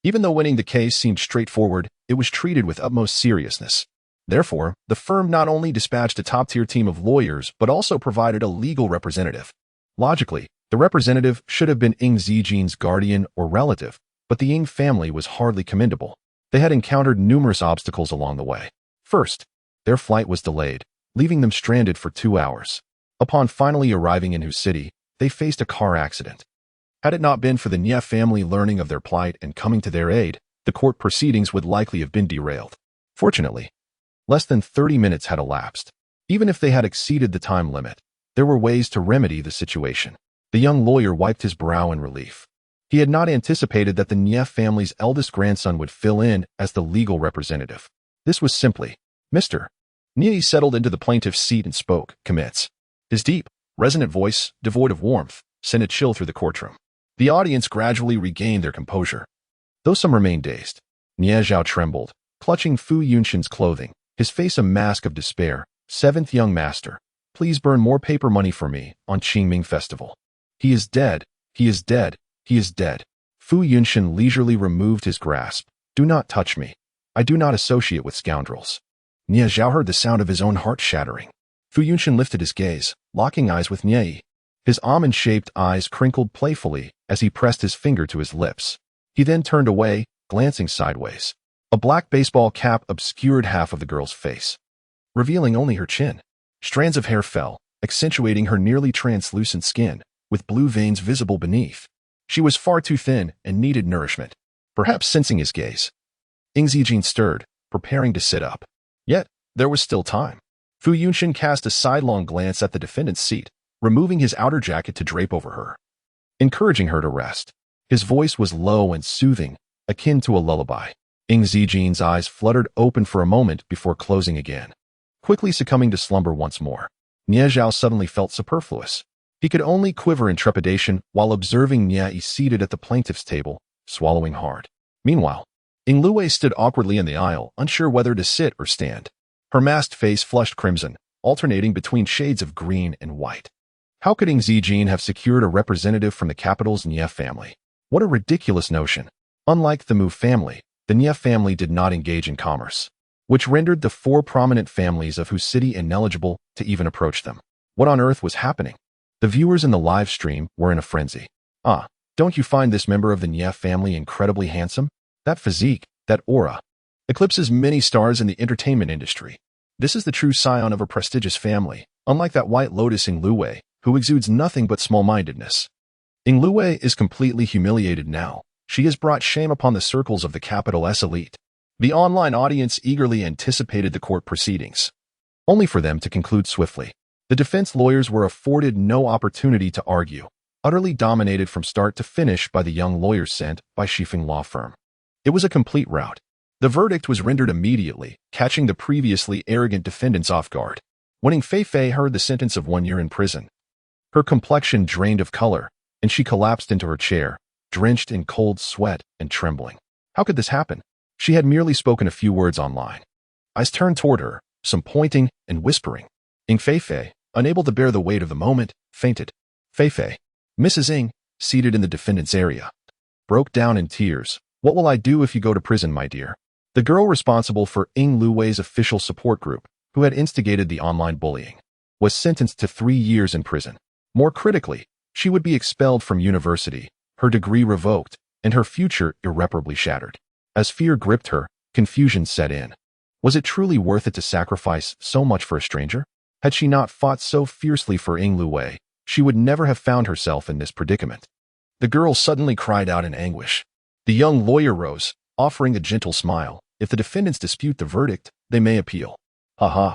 Even though winning the case seemed straightforward, it was treated with utmost seriousness. Therefore, the firm not only dispatched a top-tier team of lawyers, but also provided a legal representative. Logically, the representative should have been Ing Zijing's guardian or relative, but the Ying family was hardly commendable. They had encountered numerous obstacles along the way. First, their flight was delayed, leaving them stranded for 2 hours. Upon finally arriving in Hu City, they faced a car accident. Had it not been for the Nie family learning of their plight and coming to their aid, the court proceedings would likely have been derailed. Fortunately, less than 30 minutes had elapsed. Even if they had exceeded the time limit, there were ways to remedy the situation. The young lawyer wiped his brow in relief. He had not anticipated that the Nie family's eldest grandson would fill in as the legal representative. This was simply, Mr. Nie settled into the plaintiff's seat and spoke, commits. His deep, resonant voice, devoid of warmth, sent a chill through the courtroom. The audience gradually regained their composure. Though some remained dazed, Nie Zhao trembled, clutching Fu Yunshin's clothing, his face a mask of despair. Seventh young master, please burn more paper money for me on Qingming Festival. He is dead. He is dead. He is dead. Fu Yunshin leisurely removed his grasp. Do not touch me. I do not associate with scoundrels. Nie Zhao heard the sound of his own heart shattering. Fu Yunshin lifted his gaze, locking eyes with Nie. His almond-shaped eyes crinkled playfully as he pressed his finger to his lips. He then turned away, glancing sideways. A black baseball cap obscured half of the girl's face, revealing only her chin. Strands of hair fell, accentuating her nearly translucent skin, with blue veins visible beneath. She was far too thin and needed nourishment. Perhaps sensing his gaze, Ing Zijin stirred, preparing to sit up. Yet, there was still time. Fu Yunshin cast a sidelong glance at the defendant's seat, removing his outer jacket to drape over her, encouraging her to rest. His voice was low and soothing, akin to a lullaby. Ing Zijin's eyes fluttered open for a moment before closing again, quickly succumbing to slumber once more. Nie Zhao suddenly felt superfluous. He could only quiver in trepidation while observing Nie seated at the plaintiff's table, swallowing hard. Meanwhile, Ing Luwei stood awkwardly in the aisle, unsure whether to sit or stand. Her masked face flushed crimson, alternating between shades of green and white. How could Ing Zijin have secured a representative from the capital's Nie family? What a ridiculous notion. Unlike the Mu family, the Nie family did not engage in commerce, which rendered the four prominent families of whose city ineligible to even approach them. What on earth was happening? The viewers in the live stream were in a frenzy. Don't you find this member of the Nie family incredibly handsome? That physique, that aura, eclipses many stars in the entertainment industry. This is the true scion of a prestigious family, unlike that white lotus Ing Luwei, who exudes nothing but small-mindedness. Ing Luwei is completely humiliated now. She has brought shame upon the circles of the capital's elite. The online audience eagerly anticipated the court proceedings, only for them to conclude swiftly. The defense lawyers were afforded no opportunity to argue, utterly dominated from start to finish by the young lawyers sent by Shifeng law firm. It was a complete rout. The verdict was rendered immediately, catching the previously arrogant defendants off guard. When Ing Feifei heard the sentence of 1 year in prison, her complexion drained of color, and she collapsed into her chair, drenched in cold sweat and trembling. How could this happen? She had merely spoken a few words online. Eyes turned toward her, some pointing and whispering. Ing Feifei, unable to bear the weight of the moment, fainted. Feifei, Mrs. Ing, seated in the defendant's area, broke down in tears. What will I do if you go to prison, my dear? The girl responsible for Ing Luwei's official support group, who had instigated the online bullying, was sentenced to 3 years in prison. More critically, she would be expelled from university, her degree revoked, and her future irreparably shattered. As fear gripped her, confusion set in. Was it truly worth it to sacrifice so much for a stranger? Had she not fought so fiercely for Ing Luwei, she would never have found herself in this predicament. The girl suddenly cried out in anguish. The young lawyer rose, offering a gentle smile. If the defendants dispute the verdict, they may appeal. Haha.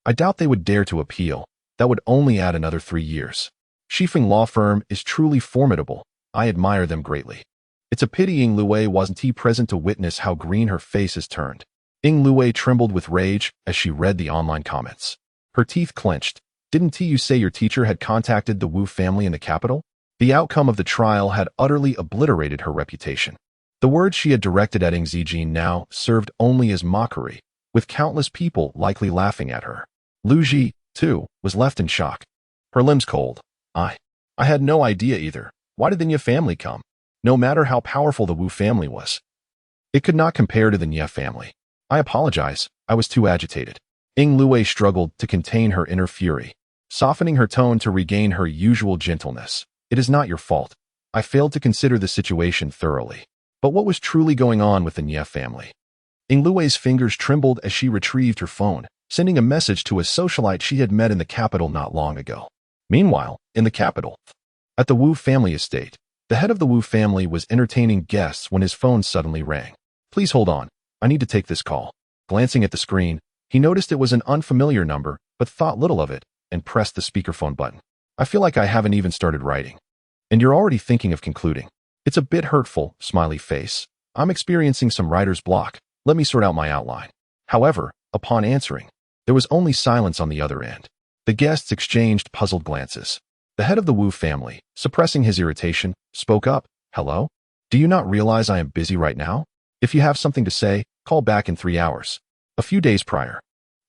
I doubt they would dare to appeal. That would only add another 3 years. Shifeng law firm is truly formidable. I admire them greatly. It's a pity Ing Luwei wasn't present to witness how green her face has turned. Ing Luwei trembled with rage as she read the online comments. Her teeth clenched. Didn't you say your teacher had contacted the Wu family in the capital? The outcome of the trial had utterly obliterated her reputation. The words she had directed at Ing Zijin now served only as mockery, with countless people likely laughing at her. Lu Ji, too, was left in shock. Her limbs cold. I had no idea either. Why did the Nie family come? No matter how powerful the Wu family was, it could not compare to the Nie family. I apologize, I was too agitated. Ing Luwei struggled to contain her inner fury, softening her tone to regain her usual gentleness. It is not your fault. I failed to consider the situation thoroughly. But what was truly going on with the Nie family? Ing Luwei's fingers trembled as she retrieved her phone, sending a message to a socialite she had met in the capital not long ago. Meanwhile, in the capital, at the Wu family estate, the head of the Wu family was entertaining guests when his phone suddenly rang. Please hold on. I need to take this call. Glancing at the screen, he noticed it was an unfamiliar number, but thought little of it, and pressed the speakerphone button. I feel like I haven't even started writing. And you're already thinking of concluding. It's a bit hurtful, smiley face. I'm experiencing some writer's block. Let me sort out my outline. However, upon answering, there was only silence on the other end. The guests exchanged puzzled glances. The head of the Wu family, suppressing his irritation, spoke up. Hello? Do you not realize I am busy right now? If you have something to say, call back in 3 hours. A few days prior,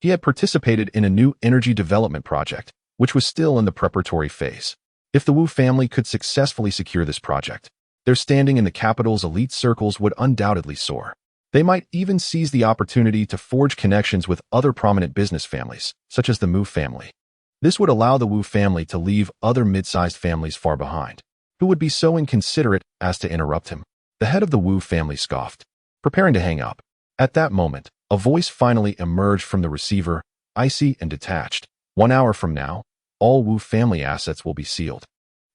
he had participated in a new energy development project, which was still in the preparatory phase. If the Wu family could successfully secure this project, their standing in the capital's elite circles would undoubtedly soar. They might even seize the opportunity to forge connections with other prominent business families, such as the Mu family. This would allow the Wu family to leave other mid-sized families far behind, who would be so inconsiderate as to interrupt him. The head of the Wu family scoffed, preparing to hang up. At that moment, a voice finally emerged from the receiver, icy and detached. 1 hour from now, all Wu family assets will be sealed,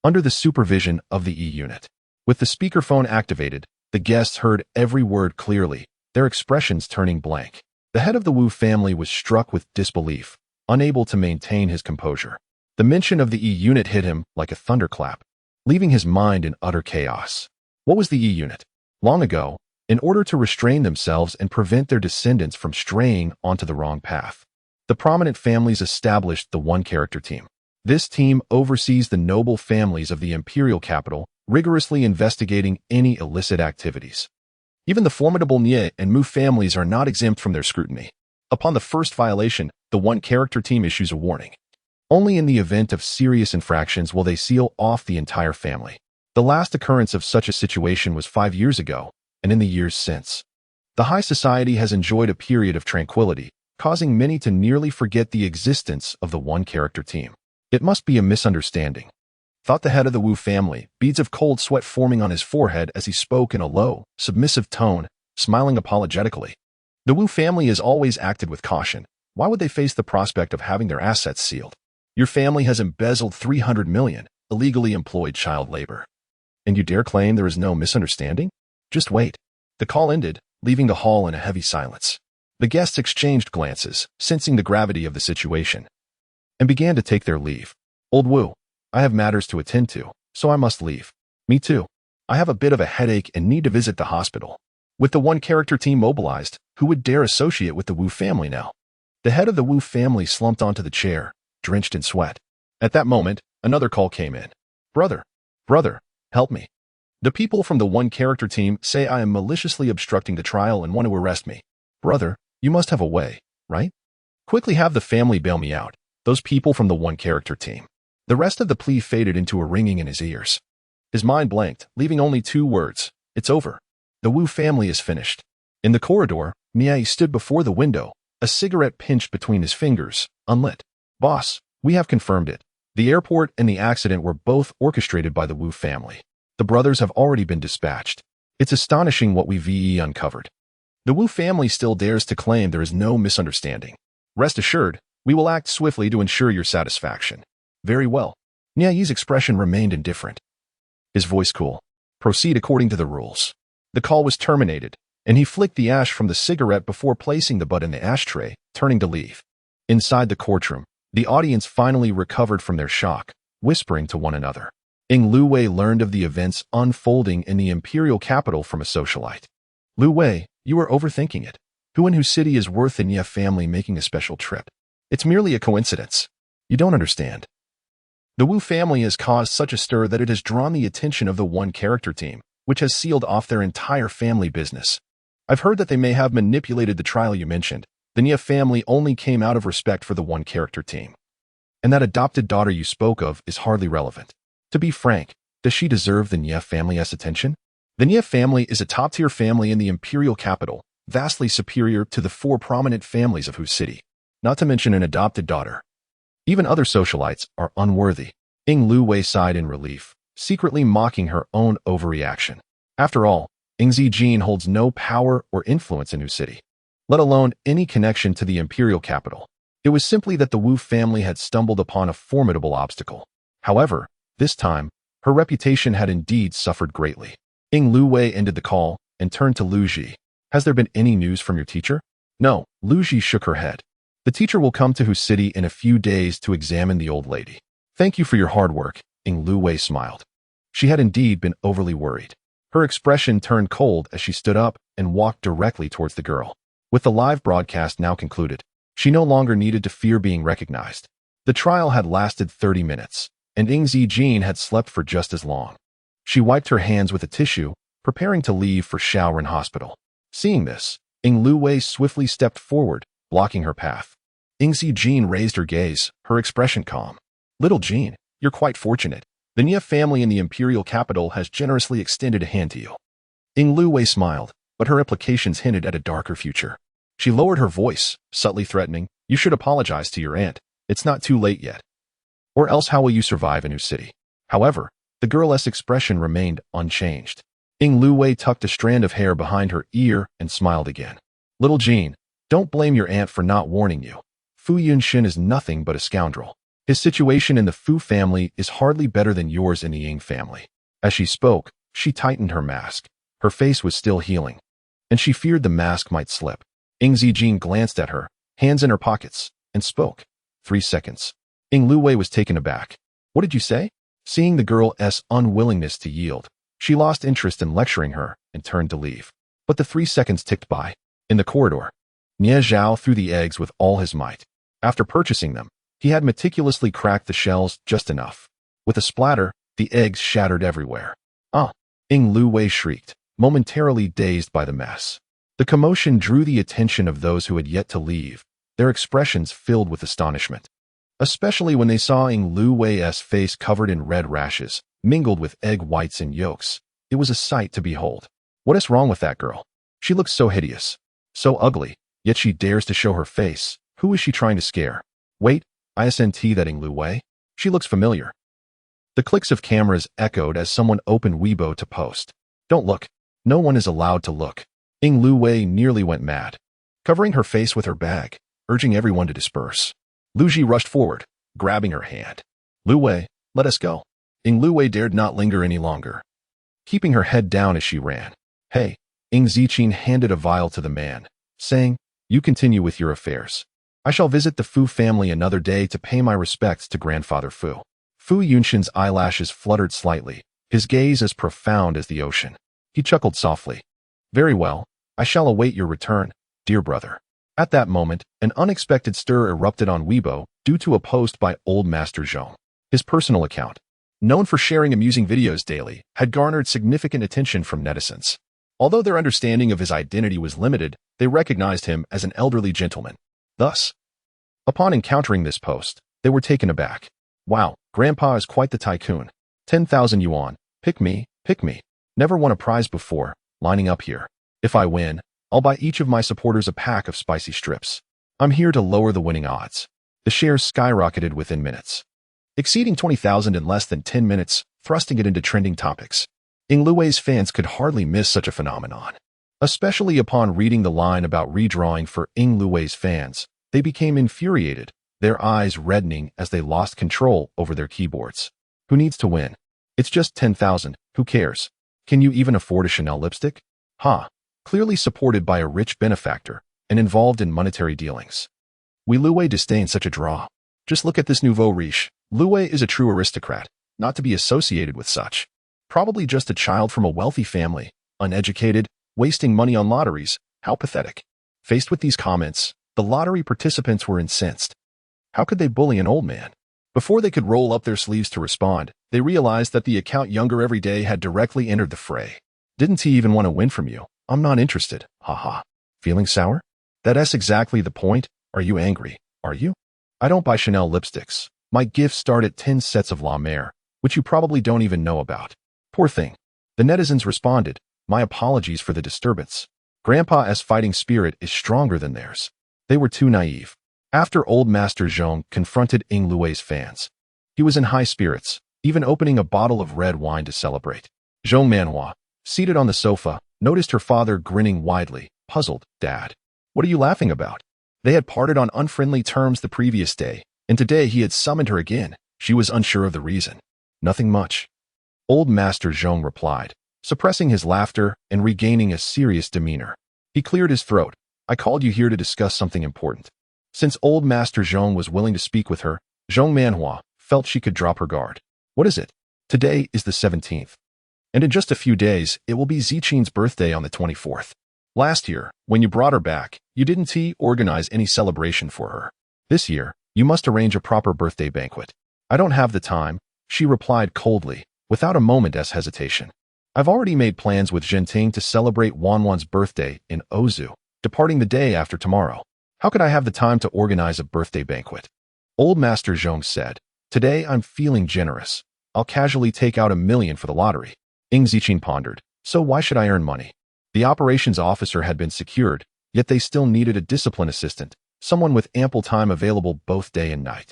under the supervision of the E-Unit. With the speakerphone activated, the guests heard every word clearly, their expressions turning blank. The head of the Wu family was struck with disbelief, unable to maintain his composure. The mention of the E-Unit hit him like a thunderclap, leaving his mind in utter chaos. What was the E-Unit? Long ago, in order to restrain themselves and prevent their descendants from straying onto the wrong path, the prominent families established the one-character team. This team oversees the noble families of the imperial capital, rigorously investigating any illicit activities. Even the formidable Nie and Mu families are not exempt from their scrutiny. Upon the first violation, the one-character team issues a warning. Only in the event of serious infractions will they seal off the entire family. The last occurrence of such a situation was 5 years ago, and in the years since, the high society has enjoyed a period of tranquility, causing many to nearly forget the existence of the one-character team. It must be a misunderstanding, thought the head of the Wu family, beads of cold sweat forming on his forehead as he spoke in a low, submissive tone, smiling apologetically. The Wu family has always acted with caution. Why would they face the prospect of having their assets sealed? Your family has embezzled 300 million, illegally employed child labor. And you dare claim there is no misunderstanding? Just wait. The call ended, leaving the hall in a heavy silence. The guests exchanged glances, sensing the gravity of the situation, and began to take their leave. Old Wu, I have matters to attend to, so I must leave. Me too. I have a bit of a headache and need to visit the hospital. With the one-character team mobilized, who would dare associate with the Wu family now? The head of the Wu family slumped onto the chair, drenched in sweat. At that moment, another call came in. Brother, help me. The people from the one-character team say I am maliciously obstructing the trial and want to arrest me. Brother, you must have a way, right? Quickly have the family bail me out. Those people from the one-character team. The rest of the plea faded into a ringing in his ears. His mind blanked, leaving only 2 words. It's over. The Wu family is finished. In the corridor, Nie stood before the window, a cigarette pinched between his fingers, unlit. Boss, we have confirmed it. The airport and the accident were both orchestrated by the Wu family. The brothers have already been dispatched. It's astonishing what we've uncovered. The Wu family still dares to claim there is no misunderstanding. Rest assured, we will act swiftly to ensure your satisfaction. Very well. Nie's expression remained indifferent. His voice cool. Proceed according to the rules. The call was terminated, and he flicked the ash from the cigarette before placing the butt in the ashtray, turning to leave. Inside the courtroom, the audience finally recovered from their shock, whispering to one another. Lu Wei learned of the events unfolding in the imperial capital from a socialite. Lu Wei, you are overthinking it. Who in whose city is worth the Nie family making a special trip? It's merely a coincidence. You don't understand. The Wu family has caused such a stir that it has drawn the attention of the one-character team, which has sealed off their entire family business. I've heard that they may have manipulated the trial you mentioned. The Nie family only came out of respect for the one-character team. And that adopted daughter you spoke of is hardly relevant. To be frank, does she deserve the Nie family's attention? The Nie family is a top-tier family in the imperial capital, vastly superior to the 4 prominent families of whose city, not to mention an adopted daughter. Even other socialites are unworthy. Lu Wei sighed in relief, secretly mocking her own overreaction. After all, Zijin holds no power or influence in whose city, let alone any connection to the imperial capital. It was simply that the Wu family had stumbled upon a formidable obstacle. However, this time, her reputation had indeed suffered greatly. Lu Wei ended the call and turned to Lu Ji. Has there been any news from your teacher? No, Lu Ji shook her head. The teacher will come to whose city in a few days to examine the old lady. Thank you for your hard work, Lu Wei smiled. She had indeed been overly worried. Her expression turned cold as she stood up and walked directly towards the girl. With the live broadcast now concluded, she no longer needed to fear being recognized. The trial had lasted 30 minutes, and Zijin had slept for just as long. She wiped her hands with a tissue, preparing to leave for Shaoran Hospital. Seeing this, Lu Wei swiftly stepped forward, blocking her path. Zijin raised her gaze, her expression calm. Little Jean, you're quite fortunate. The Nie family in the imperial capital has generously extended a hand to you. Lu Wei smiled, but her implications hinted at a darker future. She lowered her voice, subtly threatening, you should apologize to your aunt. It's not too late yet. Or else how will you survive a new city? However, the girl's expression remained unchanged. Ing Lu-wei tucked a strand of hair behind her ear and smiled again. Little Jean, don't blame your aunt for not warning you. Fu Yunxin is nothing but a scoundrel. His situation in the Fu family is hardly better than yours in the Ying family. As she spoke, she tightened her mask. Her face was still healing, and she feared the mask might slip. Ing Zijin glanced at her, hands in her pockets, and spoke. 3 seconds. Ing Lu-wei was taken aback. What did you say? Seeing the girl's unwillingness to yield, she lost interest in lecturing her and turned to leave. But the 3 seconds ticked by. In the corridor, Nie Zhao threw the eggs with all his might. After purchasing them, he had meticulously cracked the shells just enough. With a splatter, the eggs shattered everywhere. Ah! Ing Lu-wei shrieked, momentarily dazed by the mess. The commotion drew the attention of those who had yet to leave, their expressions filled with astonishment. Especially when they saw Ing Lu-wei's face covered in red rashes, mingled with egg whites and yolks. It was a sight to behold. What is wrong with that girl? She looks so hideous, so ugly, yet she dares to show her face. Who is she trying to scare? Wait, isn't that Ing Lu-wei? She looks familiar. The clicks of cameras echoed as someone opened Weibo to post. Don't look. No one is allowed to look. Ing Lu-wei nearly went mad, covering her face with her bag, urging everyone to disperse. Lu Ji rushed forward, grabbing her hand. Lu-wei, let us go. Ing Lu-wei dared not linger any longer, keeping her head down as she ran. Hey, Ing Ziqin handed a vial to the man, saying, you continue with your affairs. I shall visit the Fu family another day to pay my respects to Grandfather Fu. Fu Yunxin's eyelashes fluttered slightly, his gaze as profound as the ocean. He chuckled softly. Very well, I shall await your return, dear brother. At that moment, an unexpected stir erupted on Weibo due to a post by Old Master Zhong. His personal account, known for sharing amusing videos daily, had garnered significant attention from netizens. Although their understanding of his identity was limited, they recognized him as an elderly gentleman. Thus, upon encountering this post, they were taken aback. Wow, Grandpa is quite the tycoon. 10,000 yuan. Pick me, pick me. Never won a prize before, lining up here. If I win, I'll buy each of my supporters a pack of spicy strips. I'm here to lower the winning odds. The shares skyrocketed within minutes, exceeding 20,000 in less than 10 minutes, thrusting it into trending topics. Ing Lu-wei's fans could hardly miss such a phenomenon. Especially upon reading the line about redrawing for Ing Lu-wei's fans, they became infuriated, their eyes reddening as they lost control over their keyboards. Who needs to win? It's just 10,000, who cares? Can you even afford a Chanel lipstick? Ha! Clearly supported by a rich benefactor and involved in monetary dealings. Lu-wei disdained such a draw. Just look at this nouveau riche. Lu-wei is a true aristocrat, not to be associated with such. Probably just a child from a wealthy family, uneducated, wasting money on lotteries. How pathetic. Faced with these comments, the lottery participants were incensed. How could they bully an old man? Before they could roll up their sleeves to respond, they realized that the account Younger Every Day had directly entered the fray. Didn't he even want to win from you? I'm not interested. Haha. Feeling sour? That's exactly the point. Are you angry? Are you? I don't buy Chanel lipsticks. My gifts start at 10 sets of La Mer, which you probably don't even know about. Poor thing. The netizens responded, my apologies for the disturbance. Grandpa's fighting spirit is stronger than theirs. They were too naive. After Old Master Zhong confronted Ing Lu-wei's fans, he was in high spirits, even opening a bottle of red wine to celebrate. Zhong Manhua, seated on the sofa, noticed her father grinning widely, puzzled. Dad, what are you laughing about? They had parted on unfriendly terms the previous day, and today he had summoned her again. She was unsure of the reason. Nothing much. Old Master Zhong replied, suppressing his laughter and regaining a serious demeanor. He cleared his throat. I called you here to discuss something important. Since Old Master Zhong was willing to speak with her, Zhong Manhua felt she could drop her guard. What is it? Today is the 17th. And in just a few days, it will be Ziqin's birthday on the 24th. Last year, when you brought her back, you didn't organize any celebration for her. This year, you must arrange a proper birthday banquet. I don't have the time, she replied coldly, without a moment's hesitation. I've already made plans with Zhenting to celebrate Wanwan's birthday in Ozu, departing the day after tomorrow. How could I have the time to organize a birthday banquet? Old Master Zhong said, today I'm feeling generous. I'll casually take out 1 million for the lottery. Ing Ziqin pondered, so why should I earn money? The operations officer had been secured, yet they still needed a discipline assistant, someone with ample time available both day and night.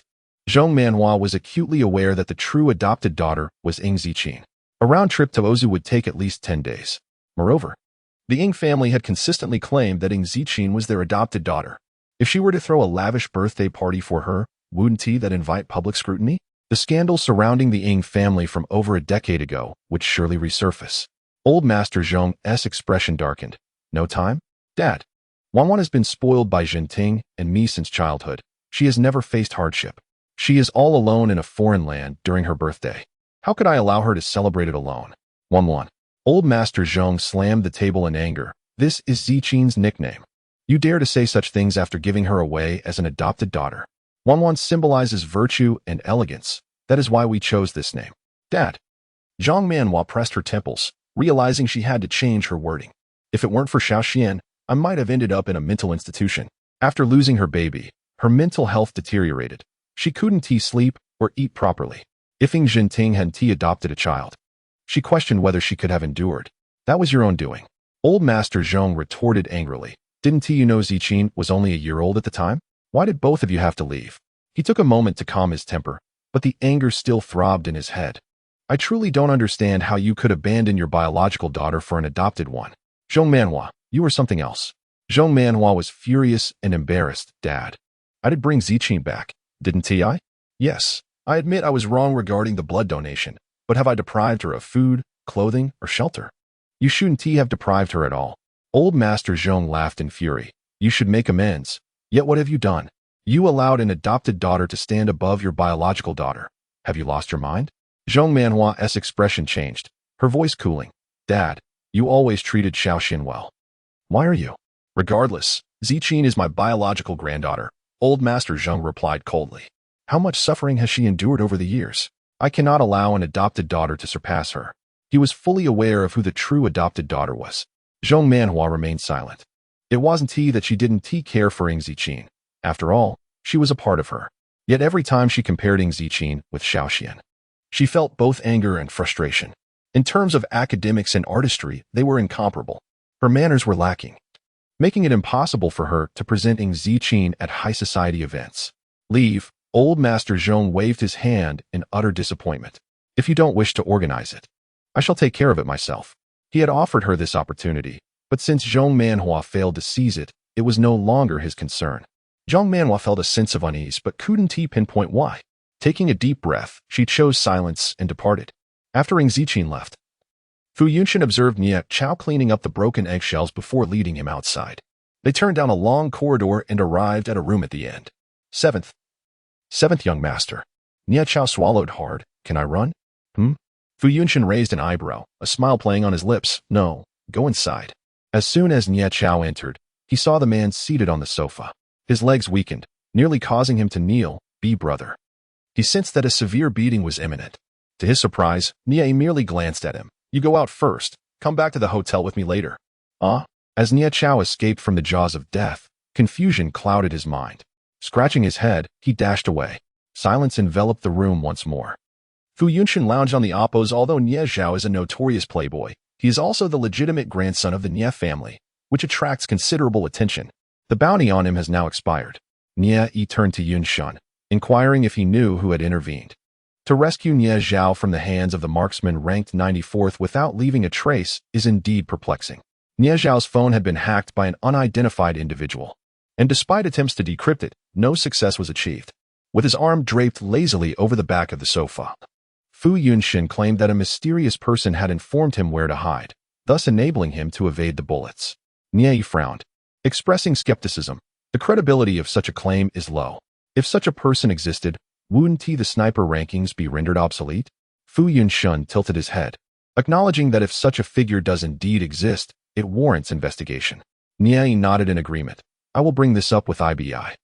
Zhong Manhua was acutely aware that the true adopted daughter was Ing Ziqin. A round trip to Ozu would take at least 10 days. Moreover, the Ing family had consistently claimed that Ing Ziqin was their adopted daughter. If she were to throw a lavish birthday party for her, wouldn't that invite public scrutiny? The scandal surrounding the Ing family from over a decade ago would surely resurface. Old Master Zhong's expression darkened. No time? Dad. Wanwan has been spoiled by Jinting and me since childhood. She has never faced hardship. She is all alone in a foreign land during her birthday. How could I allow her to celebrate it alone? Wanwan. Old Master Zhong slammed the table in anger. This is Ziqin's nickname. You dare to say such things after giving her away as an adopted daughter. Wanwan symbolizes virtue and elegance. That is why we chose this name. Dad. Zhong Manhua pressed her temples, realizing she had to change her wording. If it weren't for Xiaoxian, I might have ended up in a mental institution. After losing her baby, her mental health deteriorated. She couldn't sleep or eat properly. If Ing Jinting hadn't adopted a child, she questioned whether she could have endured. That was your own doing. Old Master Zhong retorted angrily. Didn't you know Ziqin was only a year old at the time? Why did both of you have to leave? He took a moment to calm his temper, but the anger still throbbed in his head. I truly don't understand how you could abandon your biological daughter for an adopted one. Zhong Manhua, you are something else. Zhong Manhua was furious and embarrassed. Dad. I did bring Ziqin back, didn't I? Yes, I admit I was wrong regarding the blood donation, but have I deprived her of food, clothing, or shelter? You shouldn't have deprived her at all. Old Master Zhong laughed in fury. You should make amends. Yet what have you done? You allowed an adopted daughter to stand above your biological daughter. Have you lost your mind? Zhong Manhua's expression changed, her voice cooling. Dad, you always treated Xiaoxian well. Why are you? Regardless, Ziqin is my biological granddaughter, Old Master Zhong replied coldly. How much suffering has she endured over the years? I cannot allow an adopted daughter to surpass her. He was fully aware of who the true adopted daughter was. Zhong Manhua remained silent. It wasn't that she didn't care for Ing Ziqin. After all, she was a part of her. Yet every time she compared Ing Ziqin with Xiaoxian, she felt both anger and frustration. In terms of academics and artistry, they were incomparable. Her manners were lacking, making it impossible for her to present Ing Ziqin at high society events. Leave. Old Master Zhong waved his hand in utter disappointment. If you don't wish to organize it, I shall take care of it myself. He had offered her this opportunity, but since Zhong Manhua failed to seize it, it was no longer his concern. Zhong Manhua felt a sense of unease but couldn't pinpoint why. Taking a deep breath, she chose silence and departed. After Ing Ziqin left, Fu Yunshan observed Nie Chao cleaning up the broken eggshells before leading him outside. They turned down a long corridor and arrived at a room at the end. Seventh young master. Nie Chao swallowed hard. Can I run? Fu Yunshan raised an eyebrow, a smile playing on his lips. No, go inside. As soon as Nie Chao entered, he saw the man seated on the sofa. His legs weakened, nearly causing him to kneel. Brother. He sensed that a severe beating was imminent. To his surprise, Nie merely glanced at him. You go out first. Come back to the hotel with me later. As Nie Chao escaped from the jaws of death, confusion clouded his mind. Scratching his head, he dashed away. Silence enveloped the room once more. Fu Yunshan lounged on the oppos. Although Nie Zhao is a notorious playboy, he is also the legitimate grandson of the Nie family, which attracts considerable attention. The bounty on him has now expired. Nie turned to Yunshan, inquiring if he knew who had intervened. To rescue Nie Zhao from the hands of the marksman ranked 94th without leaving a trace is indeed perplexing. Nie Zhao's phone had been hacked by an unidentified individual, and despite attempts to decrypt it, no success was achieved. With his arm draped lazily over the back of the sofa, Fu Yunshan claimed that a mysterious person had informed him where to hide, thus enabling him to evade the bullets. Nie frowned, expressing skepticism. The credibility of such a claim is low. If such a person existed, wouldn't the sniper rankings be rendered obsolete? Fu Yunshan tilted his head, acknowledging that if such a figure does indeed exist, it warrants investigation. Nie nodded in agreement. I will bring this up with IBI.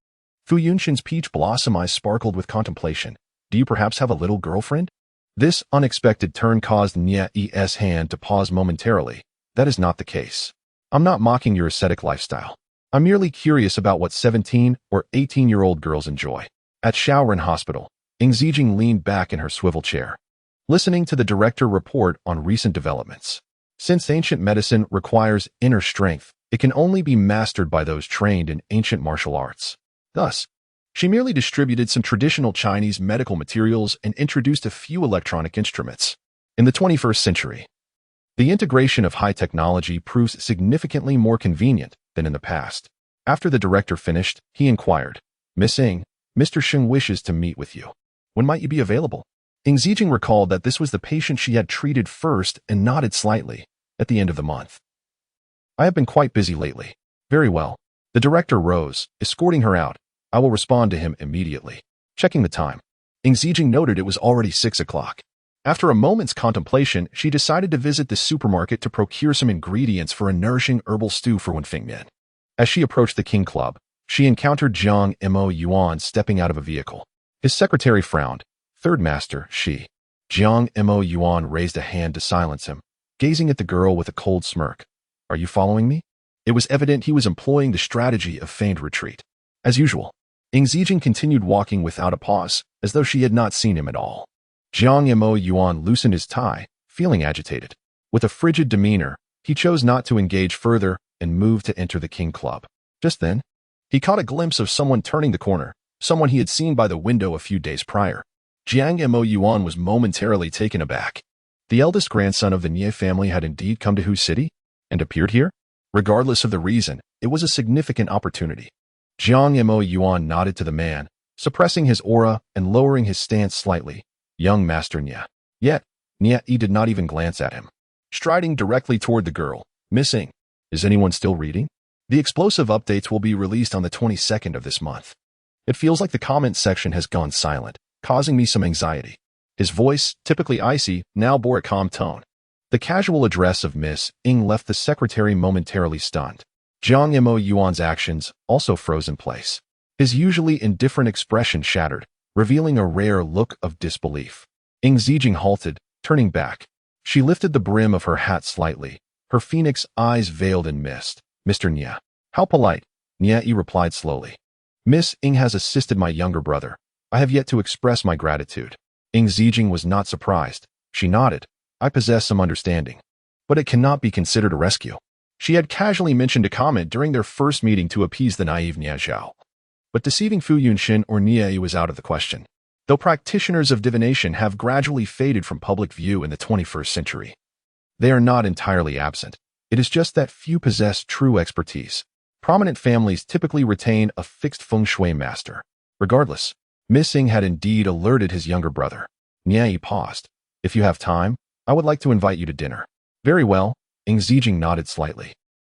Fu Yunshan's peach blossom eyes sparkled with contemplation. Do you perhaps have a little girlfriend? This unexpected turn caused Nie's hand to pause momentarily. That is not the case. I'm not mocking your ascetic lifestyle. I'm merely curious about what 17 or 18-year-old girls enjoy. At Shaoran Hospital, Ing Zijing leaned back in her swivel chair, listening to the director report on recent developments. Since ancient medicine requires inner strength, it can only be mastered by those trained in ancient martial arts. Thus, She merely distributed some traditional Chinese medical materials and introduced a few electronic instruments. In the 21st century, the integration of high technology proves significantly more convenient than in the past. After the director finished, he inquired, "Miss Ng, Mr. Sheng wishes to meet with you. When might you be available?" Ng Zijing recalled that this was the patient she had treated first and nodded slightly. "At the end of the month. I have been quite busy lately." "Very well." The director rose, escorting her out. "I will respond to him immediately." Checking the time, Ng Zijing noted it was already 6 o'clock. After a moment's contemplation, she decided to visit the supermarket to procure some ingredients for a nourishing herbal stew for Wenfeng Mian. As she approached the King Club, she encountered Jiang Mo Yuan stepping out of a vehicle. His secretary frowned. "Third master, she." Jiang Mo Yuan raised a hand to silence him, gazing at the girl with a cold smirk. "Are you following me?" It was evident he was employing the strategy of feigned retreat. As usual, Ng Zijing continued walking without a pause, as though she had not seen him at all. Jiang Mo Yuan loosened his tie, feeling agitated. With a frigid demeanor, he chose not to engage further and moved to enter the King Club. Just then, he caught a glimpse of someone turning the corner, someone he had seen by the window a few days prior. Jiang Mo Yuan was momentarily taken aback. The eldest grandson of the Nie family had indeed come to Hu City and appeared here? Regardless of the reason, it was a significant opportunity. Jiang Mo Yuan nodded to the man, suppressing his aura and lowering his stance slightly. "Young Master Nie." Yet, Nie did not even glance at him. Striding directly toward the girl, "Miss Ng, is anyone still reading? The explosive updates will be released on the 22nd of this month. It feels like the comment section has gone silent, causing me some anxiety." His voice, typically icy, now bore a calm tone. The casual address of Miss Ng left the secretary momentarily stunned. Jiang Mo Yuan's actions also froze in place. His usually indifferent expression shattered, revealing a rare look of disbelief. Ng Zijing halted, turning back. She lifted the brim of her hat slightly, her phoenix eyes veiled in mist. "Mr. Nie." "How polite," Nie replied slowly. "Miss Ng has assisted my younger brother. I have yet to express my gratitude." Ng Zijing was not surprised. She nodded. "I possess some understanding. But it cannot be considered a rescue." She had casually mentioned a comment during their first meeting to appease the naive Nie Zhao. But deceiving Fu Yunxin or Nie was out of the question. Though practitioners of divination have gradually faded from public view in the 21st century, they are not entirely absent. It is just that few possess true expertise. Prominent families typically retain a fixed feng shui master. Regardless, Miss Ng had indeed alerted his younger brother. Nie paused. "If you have time, I would like to invite you to dinner." "Very well." Ng Zijing nodded slightly.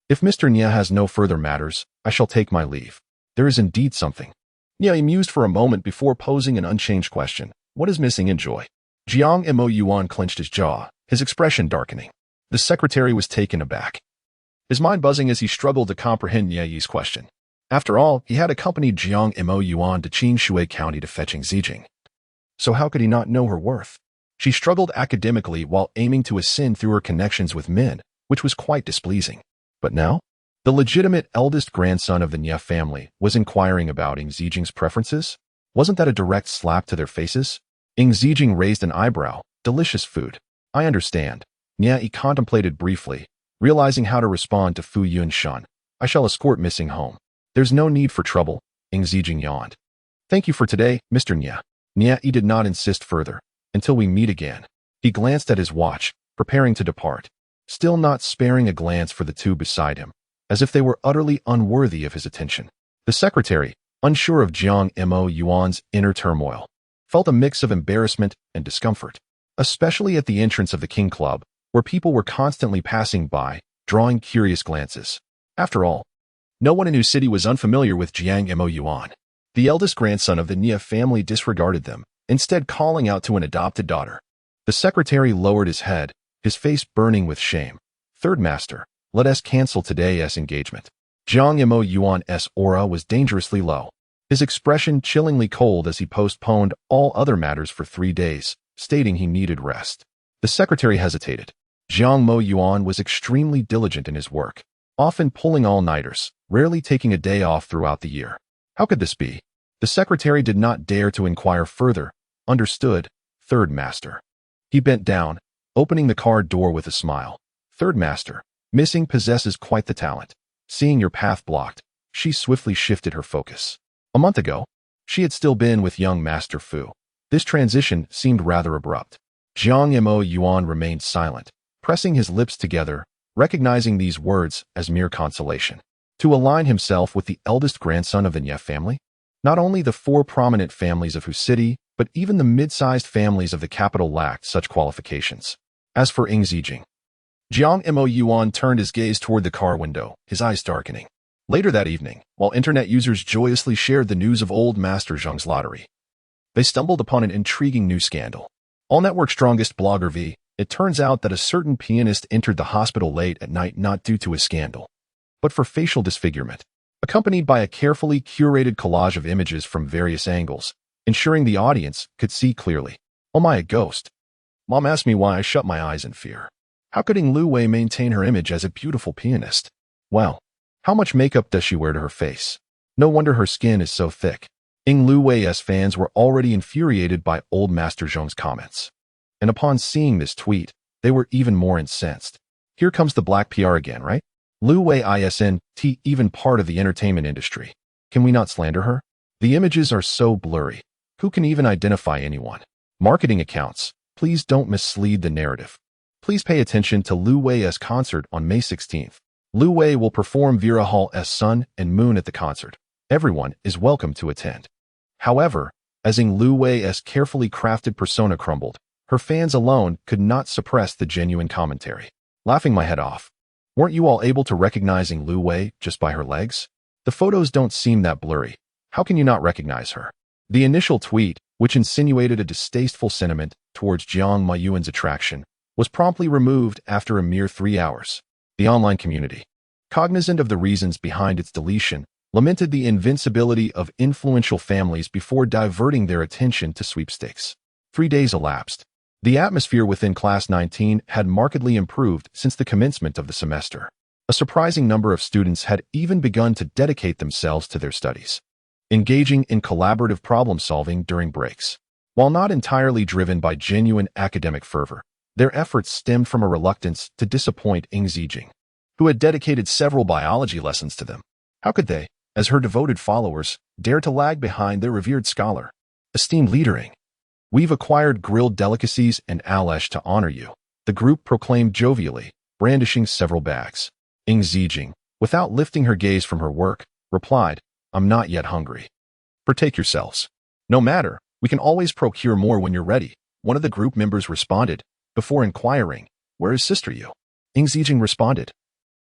"If Mr. Nie has no further matters, I shall take my leave." There is indeed something. Nie mused for a moment before posing an unchanged question. "What is Miss Ng enjoy?" Jiang Mo Yuan clenched his jaw, his expression darkening. The secretary was taken aback, his mind buzzing as he struggled to comprehend Nie's question. After all, he had accompanied Jiang Mo Yuan to Qinshui County to fetch Ng Zijing. So how could he not know her worth? She struggled academically while aiming to ascend through her connections with men, which was quite displeasing. But now, the legitimate eldest grandson of the Nie family was inquiring about Ng Zijing's preferences. Wasn't that a direct slap to their faces? Ng Zijing raised an eyebrow. "Delicious food. I understand." Nie contemplated briefly, realizing how to respond to Fu Yunxin. "I shall escort Miss Ng home." "There's no need for trouble," Ng Zijing yawned. "Thank you for today, Mr. Nie." Nie did not insist further. "Until we meet again." He glanced at his watch, preparing to depart, still not sparing a glance for the two beside him, as if they were utterly unworthy of his attention. The secretary, unsure of Jiang Mo Yuan's inner turmoil, felt a mix of embarrassment and discomfort, especially at the entrance of the King Club, where people were constantly passing by, drawing curious glances. After all, no one in Hu City was unfamiliar with Jiang Mo Yuan. The eldest grandson of the Nie family disregarded them, instead calling out to an adopted daughter. The secretary lowered his head, his face burning with shame. "Third master, let us cancel today's engagement." Jiang Mo Yuan's aura was dangerously low, his expression chillingly cold as he postponed all other matters for 3 days, stating he needed rest. The secretary hesitated. Jiang Mo Yuan was extremely diligent in his work, often pulling all-nighters, rarely taking a day off throughout the year. How could this be? The secretary did not dare to inquire further. "Understood, third master." He bent down, opening the car door with a smile. "Third master, Miss Ng possesses quite the talent." Seeing your path blocked, she swiftly shifted her focus. "A month ago, She had still been with young Master Fu. This transition seemed rather abrupt. Jiang Mo Yuan remained silent, pressing his lips together, recognizing these words as mere consolation. To align himself with the eldest grandson of the Nye family? Not only the four prominent families of Hu City, but even the mid-sized families of the capital lacked such qualifications. As for Ing Zijing, Jiang Mo Yuan turned his gaze toward the car window, his eyes darkening. Later that evening, while internet users joyously shared the news of old Master Zheng's lottery, they stumbled upon an intriguing new scandal. All network strongest blogger V, it turns out that a certain pianist entered the hospital late at night not due to a scandal, but for facial disfigurement, accompanied by a carefully curated collage of images from various angles, ensuring the audience could see clearly. Oh my, a ghost. Mom asked me why I shut my eyes in fear. How could Ing Lu Wei maintain her image as a beautiful pianist? Well, how much makeup does she wear to her face? No wonder her skin is so thick. Ing Lu Wei's fans were already infuriated by old Master Zheng's comments. And upon seeing this tweet, they were even more incensed. Here comes the black PR again, right? Lu Wei isn't even part of the entertainment industry. Can we not slander her? The images are so blurry. Who can even identify anyone? Marketing accounts, please don't mislead the narrative. Please pay attention to Lu Wei's concert on May 16th. Lu Wei will perform Vera Hall's Sun and Moon at the concert. Everyone is welcome to attend. However, as Ing Lu Wei's carefully crafted persona crumbled, her fans alone could not suppress the genuine commentary. Laughing my head off. Weren't you all able to recognize Ing Lu Wei just by her legs? The photos don't seem that blurry. How can you not recognize her? The initial tweet, which insinuated a distasteful sentiment towards Jiang Ma Yuan's attraction, was promptly removed after a mere 3 hours. The online community, cognizant of the reasons behind its deletion, lamented the invincibility of influential families before diverting their attention to sweepstakes. 3 days elapsed. The atmosphere within Class 19 had markedly improved since the commencement of the semester. A surprising number of students had even begun to dedicate themselves to their studies, engaging in collaborative problem-solving during breaks. While not entirely driven by genuine academic fervor, their efforts stemmed from a reluctance to disappoint Ing Zijing, who had dedicated several biology lessons to them. How could they, as her devoted followers, dare to lag behind their revered scholar? Esteemed leader Ing, we've acquired grilled delicacies and alesh to honor you, the group proclaimed jovially, brandishing several bags. Ing Zijing, without lifting her gaze from her work, replied, I'm not yet hungry. Partake yourselves. No matter, we can always procure more when you're ready, one of the group members responded, before inquiring, where is Sister Yu? Ing Zijing responded.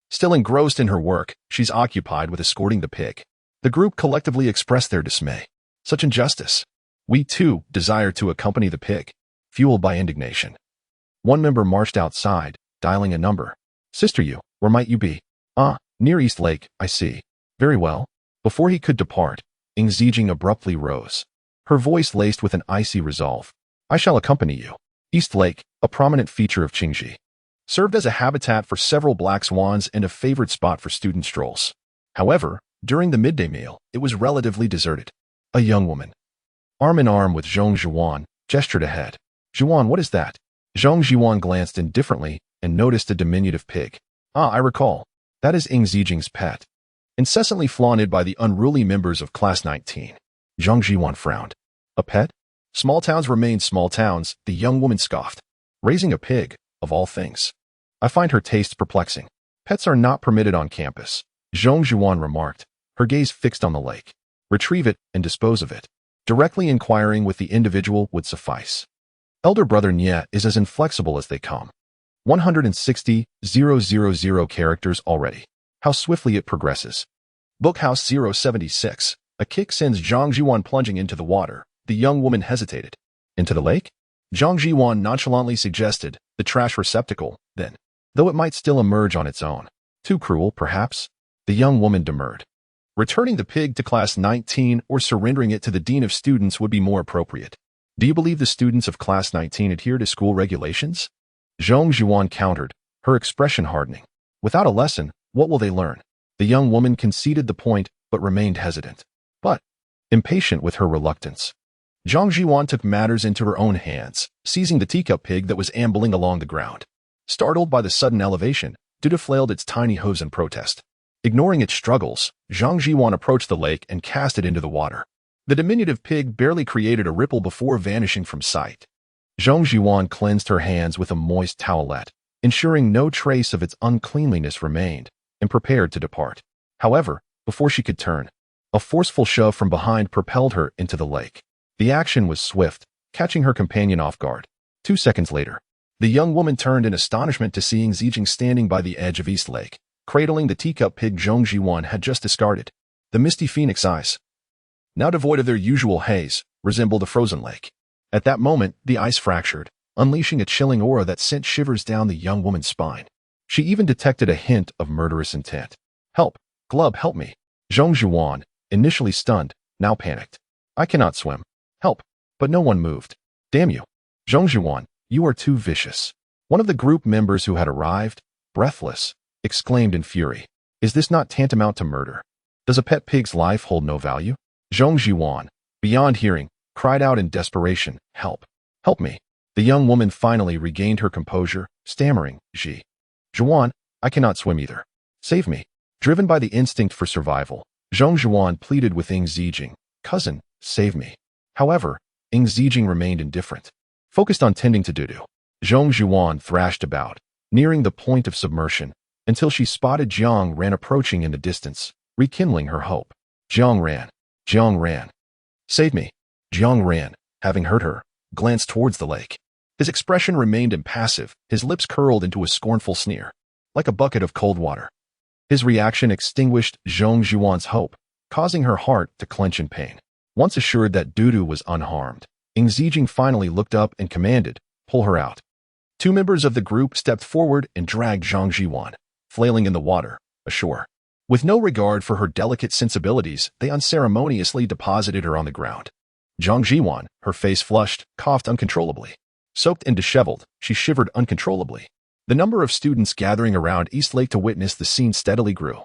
Still engrossed in her work, she's occupied with escorting the pig. The group collectively expressed their dismay. Such injustice. We, too, desire to accompany the pig, fueled by indignation. One member marched outside, dialing a number. Sister Yu, where might you be? Ah, near East Lake, I see. Very well. Before he could depart, Ing Zijing abruptly rose, her voice laced with an icy resolve. I shall accompany you. East Lake, a prominent feature of Qingji, served as a habitat for several black swans and a favorite spot for student strolls. However, during the midday meal, it was relatively deserted. A young woman, arm in arm with Zhong Zhuan, gestured ahead. Zhuan, what is that? Zhong Zhuan glanced indifferently and noticed a diminutive pig. Ah, I recall. That is Ing Zijing's pet. Incessantly flaunted by the unruly members of Class 19. Zhong Zhuan frowned. A pet? Small towns remain small towns, the young woman scoffed. Raising a pig, of all things. I find her tastes perplexing. Pets are not permitted on campus, Zhong Zhuan remarked, her gaze fixed on the lake. Retrieve it and dispose of it. Directly inquiring with the individual would suffice. Elder brother Nye is as inflexible as they come. 160,000 characters already. How swiftly it progresses. Bookhouse 076. A kick sends Zhang Zhuan plunging into the water. The young woman hesitated. Into the lake? Zhang Zhuan nonchalantly suggested, the trash receptacle, then. Though it might still emerge on its own. Too cruel, perhaps? The young woman demurred. Returning the pig to Class 19 or surrendering it to the Dean of Students would be more appropriate. Do you believe the students of Class 19 adhere to school regulations? Zhong Zhuan countered, her expression hardening. Without a lesson, what will they learn? The young woman conceded the point, but remained hesitant. But, impatient with her reluctance, Zhang Zhuan took matters into her own hands, seizing the teacup pig that was ambling along the ground. Startled by the sudden elevation, Duda flailed its tiny hooves in protest. Ignoring its struggles, Zhang Zhuan approached the lake and cast it into the water. The diminutive pig barely created a ripple before vanishing from sight. Zhong Zhuan cleansed her hands with a moist towelette, ensuring no trace of its uncleanliness remained, and prepared to depart. However, before she could turn, a forceful shove from behind propelled her into the lake. The action was swift, catching her companion off guard. 2 seconds later, the young woman turned in astonishment to seeing Zijing standing by the edge of East Lake, cradling the teacup pig Zhong Zhuan had just discarded. The misty phoenix eyes, now devoid of their usual haze, resembled a frozen lake. At that moment, the ice fractured, unleashing a chilling aura that sent shivers down the young woman's spine. She even detected a hint of murderous intent. Help! Glub, help me! Zhong Zhuan, initially stunned, now panicked. I cannot swim. Help! But no one moved. Damn you! Zhong Zhuan, you are too vicious. One of the group members who had arrived, Breathless, exclaimed in fury. Is this not tantamount to murder? Does a pet pig's life hold no value? Zhong Zhuan, beyond hearing, cried out in desperation, help! Help me! The young woman finally regained her composure, stammering, Zhuan, I cannot swim either. Save me! Driven by the instinct for survival, Zhong Zhuan pleaded with Ing Zijing, cousin, save me. However, Ing Zijing remained indifferent. Focused on tending to Dudu, Zhong Zhuan thrashed about, nearing the point of submersion, until she spotted Jiang Ran approaching in the distance, rekindling her hope. Jiang Ran. Jiang Ran. Save me. Jiang Ran, having heard her, glanced towards the lake. His expression remained impassive, his lips curled into a scornful sneer, like a bucket of cold water. His reaction extinguished Zhong Zhuan's hope, causing her heart to clench in pain. Once assured that Dudu was unharmed, Ing Zijing finally looked up and commanded, pull her out. 2 members of the group stepped forward and dragged Zhong Zhuan, flailing in the water, ashore. With no regard for her delicate sensibilities, they unceremoniously deposited her on the ground. Zhong Zhuan, her face flushed, coughed uncontrollably. Soaked and disheveled, she shivered uncontrollably. The number of students gathering around East Lake to witness the scene steadily grew,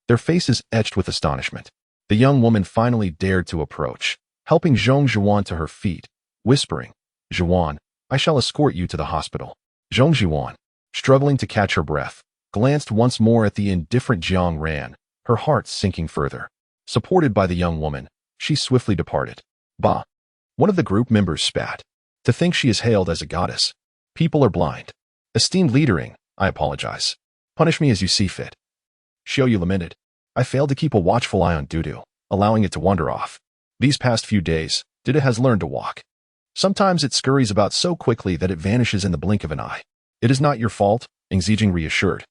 their faces etched with astonishment. The young woman finally dared to approach, helping Zhong Zhuan to her feet, whispering, Zhuan, I shall escort you to the hospital. Zhong Zhuan, struggling to catch her breath, glanced once more at the indifferent Jiang Ran, her heart sinking further. Supported by the young woman, she swiftly departed. Bah! One of the group members spat. To think she is hailed as a goddess. People are blind. Esteemed leadering, I apologize. Punish me as you see fit. Xiaoyu lamented. I failed to keep a watchful eye on Dudu, allowing it to wander off. These past few days, Dudu has learned to walk. Sometimes it scurries about so quickly that it vanishes in the blink of an eye. It is not your fault, Ing Zijing reassured.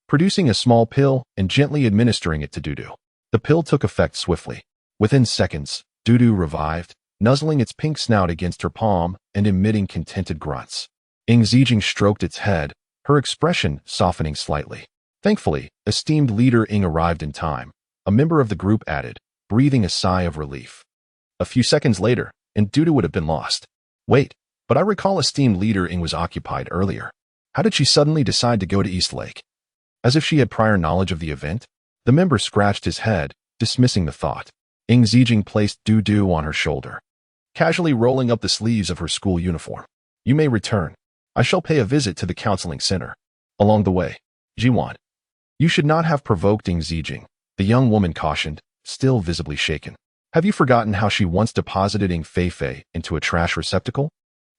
Producing a small pill and gently administering it to Dudu. The pill took effect swiftly. Within seconds, Dudu revived, nuzzling its pink snout against her palm and emitting contented grunts. Ing Zijing stroked its head, her expression softening slightly. Thankfully, esteemed leader Ing arrived in time. A member of the group added, breathing a sigh of relief. A few seconds later, and Dudu would have been lost. Wait, but I recall esteemed leader Ing was occupied earlier. How did she suddenly decide to go to East Lake? As if she had prior knowledge of the event, the member scratched his head, dismissing the thought. Ing Zijing placed Dudu on her shoulder, casually rolling up the sleeves of her school uniform. You may return. I shall pay a visit to the counseling center. Along the way, Jiwan. You should not have provoked Ing Zijing, the young woman cautioned, still visibly shaken. Have you forgotten how she once deposited Ing Feifei into a trash receptacle?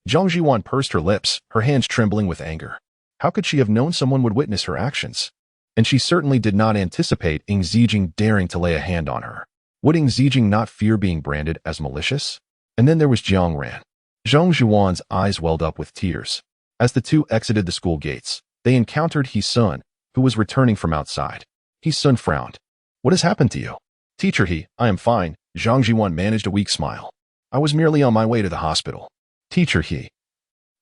Zhang Jiwan pursed her lips, her hands trembling with anger. How could she have known someone would witness her actions? And she certainly did not anticipate Ing Zijing daring to lay a hand on her. Would Ing Zijing not fear being branded as malicious? And then there was Jiang Ran. Zhang Zhuan's eyes welled up with tears. As the two exited the school gates, they encountered He Sun, who was returning from outside. He Sun frowned. What has happened to you? Teacher He, I am fine. Zhang Jiwan managed a weak smile. I was merely on my way to the hospital. Teacher He.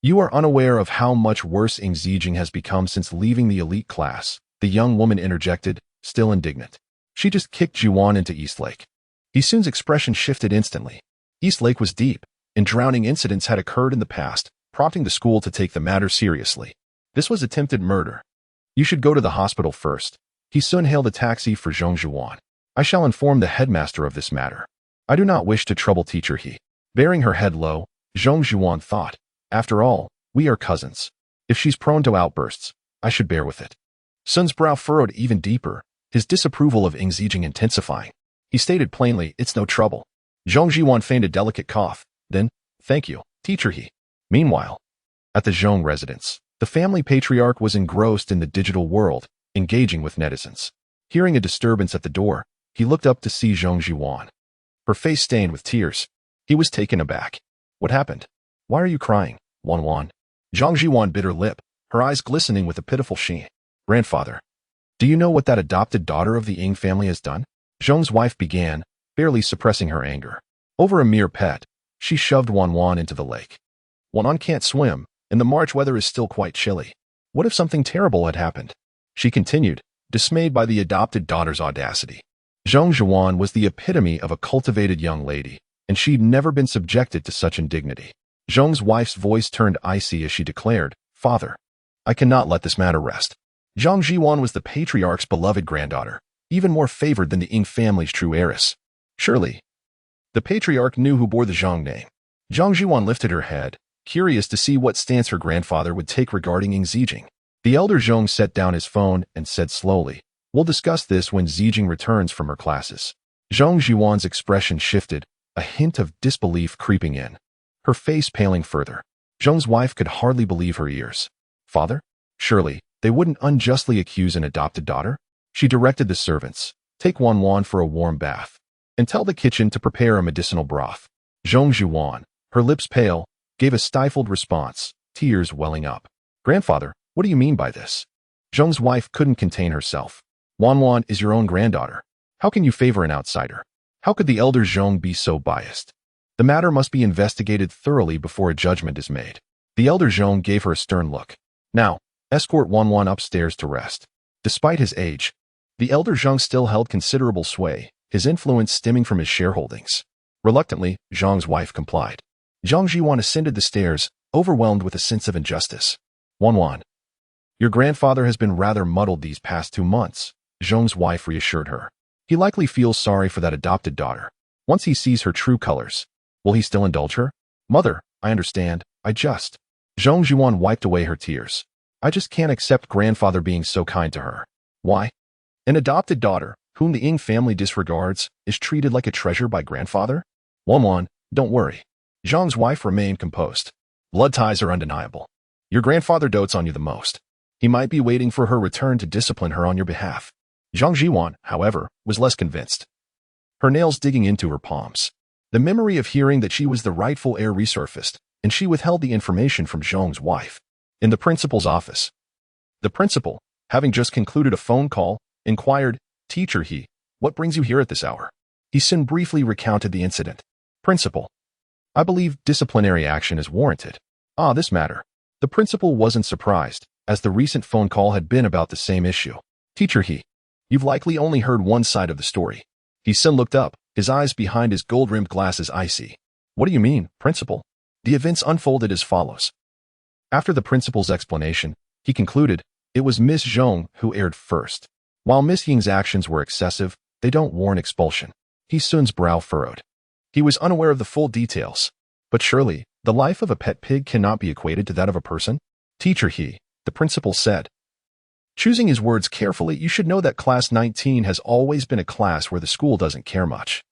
You are unaware of how much worse Ing Zijing has become since leaving the elite class, the young woman interjected, still indignant. She just kicked Jiwan into East Lake. He Sun's expression shifted instantly. East Lake was deep, and drowning incidents had occurred in the past, prompting the school to take the matter seriously. This was attempted murder. You should go to the hospital first. He Sun hailed a taxi for Zhong Zhuan. I shall inform the headmaster of this matter. I do not wish to trouble Teacher He. Bearing her head low, Zhong Zhuan thought, after all, we are cousins. If she's prone to outbursts, I should bear with it. Sun's brow furrowed even deeper, his disapproval of Ing Zijing intensifying. He stated plainly, it's no trouble. Zhang Jiwan feigned a delicate cough. Then, thank you, teacher he. Meanwhile, at the Zhong residence, the family patriarch was engrossed in the digital world, engaging with netizens. Hearing a disturbance at the door, he looked up to see Zhang Jiwan. Her face stained with tears. He was taken aback. What happened? Why are you crying, Wan? Zhang Jiwan bit her lip, her eyes glistening with a pitiful sheen. Grandfather, do you know what that adopted daughter of the Ying family has done? Zhong's wife began, barely suppressing her anger. Over a mere pet, she shoved Wan into the lake. Wan can't swim, and the March weather is still quite chilly. What if something terrible had happened? She continued, dismayed by the adopted daughter's audacity. Zhang Jiwan was the epitome of a cultivated young lady, and she'd never been subjected to such indignity. Zhong's wife's voice turned icy as she declared, Father, I cannot let this matter rest. Zhang Jiwan was the patriarch's beloved granddaughter, even more favored than the Ying family's true heiress. Surely, the patriarch knew who bore the Zhang name. Zhang Jiwan lifted her head, curious to see what stance her grandfather would take regarding Ying Zijing. The elder Zhong set down his phone and said slowly, We'll discuss this when Zijing returns from her classes. Zhang Jiwan's expression shifted, a hint of disbelief creeping in. Her face paling further. Zhong's wife could hardly believe her ears. Father? Surely, they wouldn't unjustly accuse an adopted daughter? She directed the servants, Take Wan for a warm bath, and tell the kitchen to prepare a medicinal broth. Zhang Jiwan, her lips pale, gave a stifled response, tears welling up. Grandfather, what do you mean by this? Zhong's wife couldn't contain herself. Wan is your own granddaughter. How can you favor an outsider? How could the elder Zhong be so biased? The matter must be investigated thoroughly before a judgment is made. The elder Zhong gave her a stern look. Now, escort Wan upstairs to rest. Despite his age, the elder Zhong still held considerable sway, his influence stemming from his shareholdings. Reluctantly, Zhong's wife complied. Zhang Jiwan ascended the stairs, overwhelmed with a sense of injustice. Wan, your grandfather has been rather muddled these past 2 months, Zhong's wife reassured her. He likely feels sorry for that adopted daughter. Once he sees her true colors, will he still indulge her? Mother, I understand, Zhang Jiwan wiped away her tears. I just can't accept grandfather being so kind to her. Why? An adopted daughter, whom the Ying family disregards, is treated like a treasure by grandfather? Wan, don't worry. Zhang's wife remained composed. Blood ties are undeniable. Your grandfather dotes on you the most. He might be waiting for her return to discipline her on your behalf. Zhang Jiwan, however, was less convinced. Her nails digging into her palms. The memory of hearing that she was the rightful heir resurfaced, and she withheld the information from Zhong's wife. In the principal's office, the principal, having just concluded a phone call, inquired, Teacher he, what brings you here at this hour? He soon briefly recounted the incident. Principal, I believe disciplinary action is warranted. This matter. The principal wasn't surprised, as the recent phone call had been about the same issue. Teacher he, you've likely only heard one side of the story. He soon looked up, his eyes behind his gold-rimmed glasses icy. What do you mean, principal? The events unfolded as follows. After the principal's explanation, he concluded, it was Miss Zhong who erred first. While Miss Ying's actions were excessive, they don't warrant expulsion. He Sun's brow furrowed. He was unaware of the full details. But surely, the life of a pet pig cannot be equated to that of a person? Teacher he, the principal said. Choosing his words carefully, you should know that Class 19 has always been a class where the school doesn't care much.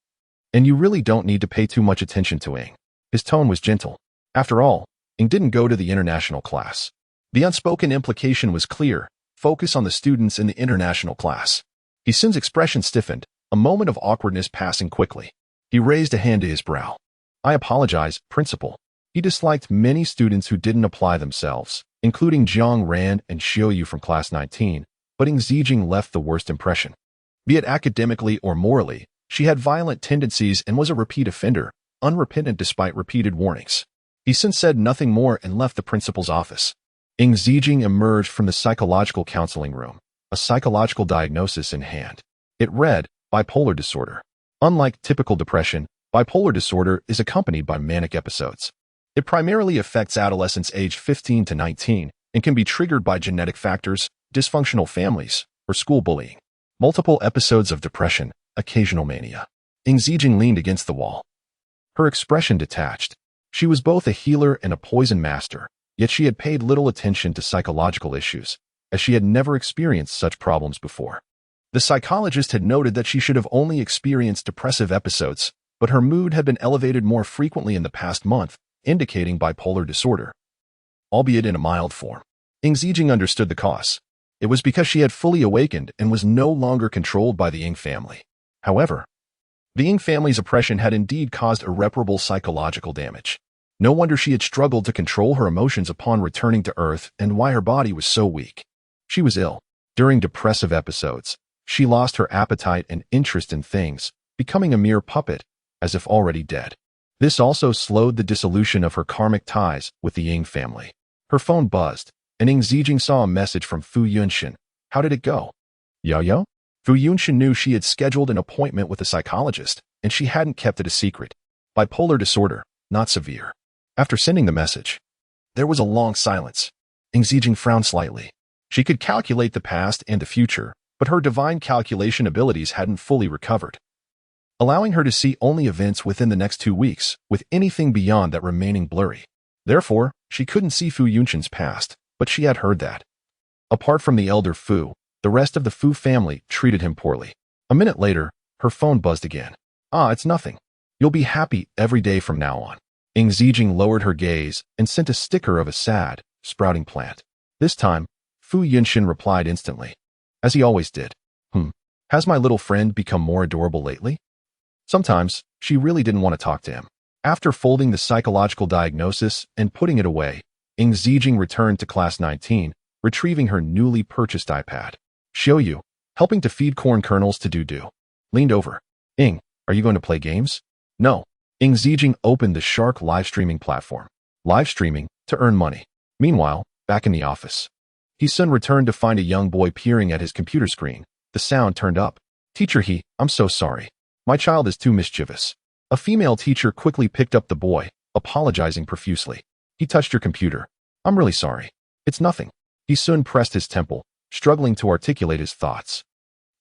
And you really don't need to pay too much attention to Ying. His tone was gentle. After all, Ying didn't go to the international class. The unspoken implication was clear. Focus on the students in the international class. He Sun's expression stiffened, a moment of awkwardness passing quickly. He raised a hand to his brow. I apologize, principal. He disliked many students who didn't apply themselves, including Jiang Ran and Xiaoyu from Class 19, but Ying Zijing left the worst impression. Be it academically or morally, she had violent tendencies and was a repeat offender, unrepentant despite repeated warnings. He Sun said nothing more and left the principal's office. Ying Zijing emerged from the psychological counseling room, a psychological diagnosis in hand. It read, bipolar disorder. Unlike typical depression, bipolar disorder is accompanied by manic episodes. It primarily affects adolescents aged 15 to 19 and can be triggered by genetic factors, dysfunctional families, or school bullying. Multiple episodes of depression, occasional mania. Ying Zijing leaned against the wall. Her expression detached. She was both a healer and a poison master, yet she had paid little attention to psychological issues, as she had never experienced such problems before. The psychologist had noted that she should have only experienced depressive episodes, but her mood had been elevated more frequently in the past month, indicating bipolar disorder, albeit in a mild form. Ing Zijing understood the cause. It was because she had fully awakened and was no longer controlled by the Ing family. However, the Ing family's oppression had indeed caused irreparable psychological damage. No wonder she had struggled to control her emotions upon returning to Earth and why her body was so weak. She was ill. During depressive episodes, she lost her appetite and interest in things, becoming a mere puppet, as if already dead. This also slowed the dissolution of her karmic ties with the Ing family. Her phone buzzed, and Ing Zijing saw a message from Fu Yunshin. How did it go? Yo-yo? Fu Yunshin knew she had scheduled an appointment with a psychologist, and she hadn't kept it a secret. Bipolar disorder, not severe. After sending the message, there was a long silence. Ing Zijing frowned slightly. She could calculate the past and the future, but her divine calculation abilities hadn't fully recovered, allowing her to see only events within the next 2 weeks, with anything beyond that remaining blurry. Therefore, she couldn't see Fu Yunshin's past, but she had heard that. Apart from the elder Fu, the rest of the Fu family treated him poorly. A minute later, her phone buzzed again. It's nothing. You'll be happy every day from now on. Ing Zijing lowered her gaze and sent a sticker of a sad, sprouting plant. This time, Fu Yunshin replied instantly, as he always did. Has my little friend become more adorable lately? Sometimes, she really didn't want to talk to him. After folding the psychological diagnosis and putting it away, Ing Zijing returned to class 19, retrieving her newly purchased iPad. Xiaoyu, helping to feed corn kernels to Do, leaned over. Ing, are you going to play games? No. Ing Zijing opened the Shark live streaming platform. Live streaming to earn money. Meanwhile, back in the office, He-sun returned to find a young boy peering at his computer screen. The sound turned up. Teacher I'm so sorry. My child is too mischievous. A female teacher quickly picked up the boy, apologizing profusely. He touched her computer. I'm really sorry. It's nothing. He-sun pressed his temple, struggling to articulate his thoughts.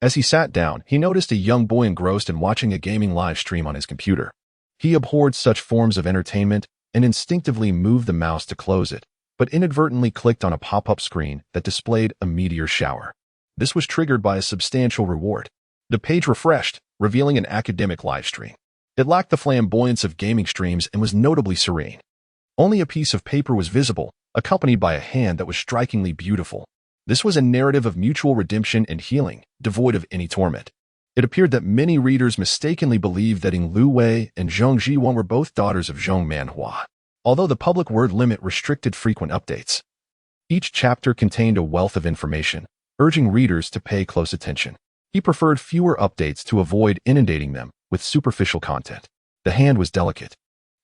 As he sat down, he noticed a young boy engrossed in watching a gaming live stream on his computer. He abhorred such forms of entertainment and instinctively moved the mouse to close it, but inadvertently clicked on a pop-up screen that displayed a meteor shower. This was triggered by a substantial reward. The page refreshed, revealing an academic live stream. It lacked the flamboyance of gaming streams and was notably serene. Only a piece of paper was visible, accompanied by a hand that was strikingly beautiful. This was a narrative of mutual redemption and healing, devoid of any torment. It appeared that many readers mistakenly believed that Ing Lu Wei and Zhong Jiwan were both daughters of Zhong Manhua, although the public word limit restricted frequent updates. Each chapter contained a wealth of information, urging readers to pay close attention. He preferred fewer updates to avoid inundating them with superficial content. The hand was delicate,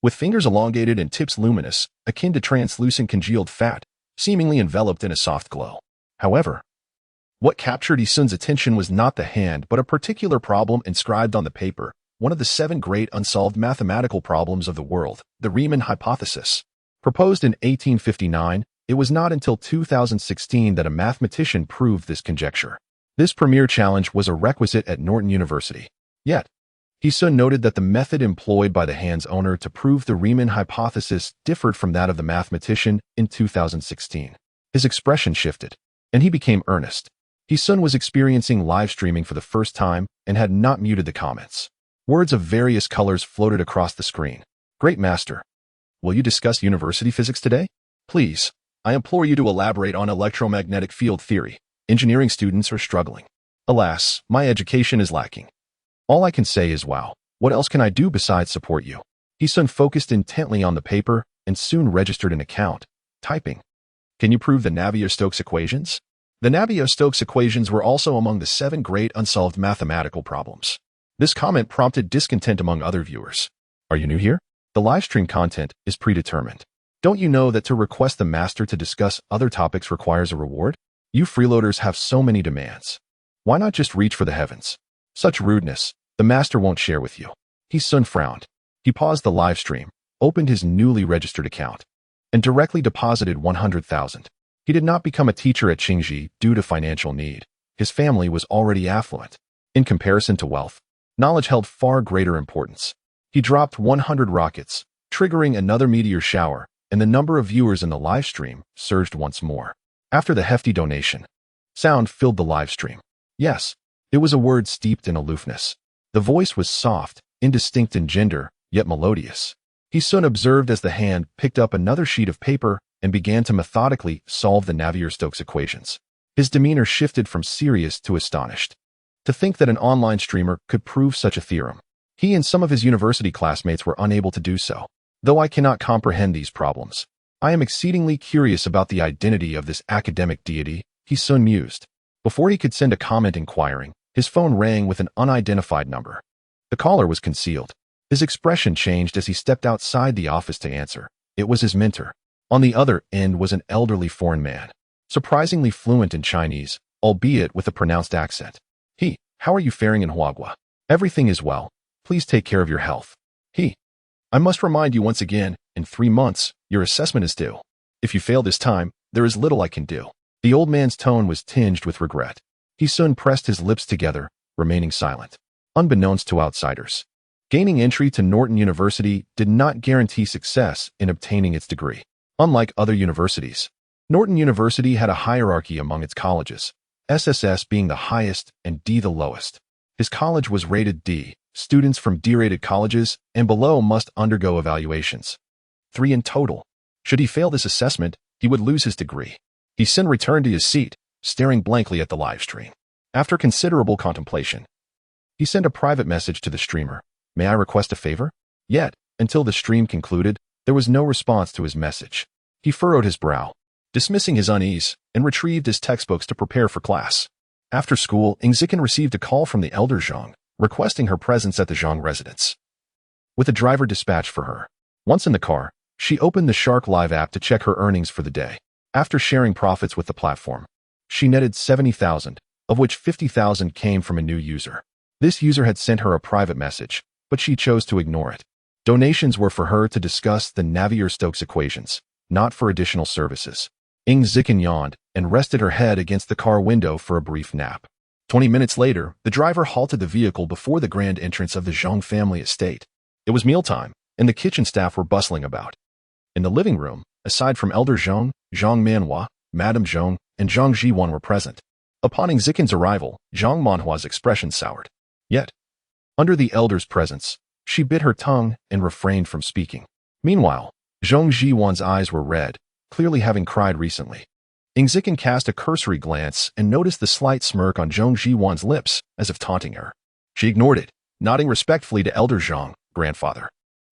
with fingers elongated and tips luminous, akin to translucent congealed fat, seemingly enveloped in a soft glow. However, what captured Yi-sun's attention was not the hand but a particular problem inscribed on the paper, one of the 7 great unsolved mathematical problems of the world, the Riemann hypothesis. Proposed in 1859, it was not until 2016 that a mathematician proved this conjecture. This premier challenge was a requisite at Norton University. Yet, Yi-sun noted that the method employed by the hand's owner to prove the Riemann hypothesis differed from that of the mathematician in 2016. His expression shifted, and he became earnest. Yi-sun was experiencing live streaming for the first time and had not muted the comments. Words of various colors floated across the screen. Great Master, will you discuss university physics today? Please, I implore you to elaborate on electromagnetic field theory. Engineering students are struggling. Alas, my education is lacking. All I can say is wow, what else can I do besides support you? Yi-sun focused intently on the paper and soon registered an account, typing. Can you prove the Navier-Stokes equations? The Navier-Stokes equations were also among the 7 great unsolved mathematical problems. This comment prompted discontent among other viewers. Are you new here? The livestream content is predetermined. Don't you know that to request the master to discuss other topics requires a reward? You freeloaders have so many demands. Why not just reach for the heavens? Such rudeness, the master won't share with you. Yi-sun frowned. He paused the live stream, opened his newly registered account, and directly deposited 100,000. He did not become a teacher at Qingji due to financial need. His family was already affluent. In comparison to wealth, knowledge held far greater importance. He dropped 100 rockets, triggering another meteor shower, and the number of viewers in the live stream surged once more. After the hefty donation, sound filled the live stream. Yes, it was a word steeped in aloofness. The voice was soft, indistinct in gender, yet melodious. He soon observed as the hand picked up another sheet of paper and began to methodically solve the Navier-Stokes equations. His demeanor shifted from serious to astonished. To think that an online streamer could prove such a theorem. He and some of his university classmates were unable to do so. Though I cannot comprehend these problems, I am exceedingly curious about the identity of this academic deity, he soon mused. Before he could send a comment inquiring, his phone rang with an unidentified number. The caller was concealed. His expression changed as he stepped outside the office to answer. It was his mentor. On the other end was an elderly foreign man, surprisingly fluent in Chinese, albeit with a pronounced accent. How are you faring in Huagua? Everything is well. Please take care of your health. I must remind you once again, in 3 months, your assessment is due. If you fail this time, there is little I can do. The old man's tone was tinged with regret. He soon pressed his lips together, remaining silent. Unbeknownst to outsiders, gaining entry to Norton University did not guarantee success in obtaining its degree. Unlike other universities, Norton University had a hierarchy among its colleges, SSS being the highest and D the lowest. His college was rated D. Students from D-rated colleges and below must undergo evaluations. 3 in total. Should he fail this assessment, he would lose his degree. He soon returned to his seat, staring blankly at the live stream. After considerable contemplation, he sent a private message to the streamer. May I request a favor? Yet, until the stream concluded, there was no response to his message. He furrowed his brow, dismissing his unease, and retrieved his textbooks to prepare for class. After school, Zikin received a call from the elder Zhang, requesting her presence at the Zhang residence, with a driver dispatched for her. Once in the car, she opened the Shark Live app to check her earnings for the day. After sharing profits with the platform, she netted 70,000, of which 50,000 came from a new user. This user had sent her a private message, but she chose to ignore it. Donations were for her to discuss the Navier-Stokes equations, not for additional services. Zikin yawned and rested her head against the car window for a brief nap. 20 minutes later, the driver halted the vehicle before the grand entrance of the Zhang family estate. It was mealtime, and the kitchen staff were bustling about. In the living room, aside from Elder Zhang, Zhang Manhua, Madame Zhang, and Zhang Jiwan were present. Upon Zikin's arrival, Zhang Manhua's expression soured. Yet, under the elder's presence, she bit her tongue and refrained from speaking. Meanwhile, Zhang Jiwan's eyes were red, clearly having cried recently. Zikin cast a cursory glance and noticed the slight smirk on Zhang Jiwan's lips, as if taunting her. She ignored it, nodding respectfully to Elder Zhang, grandfather.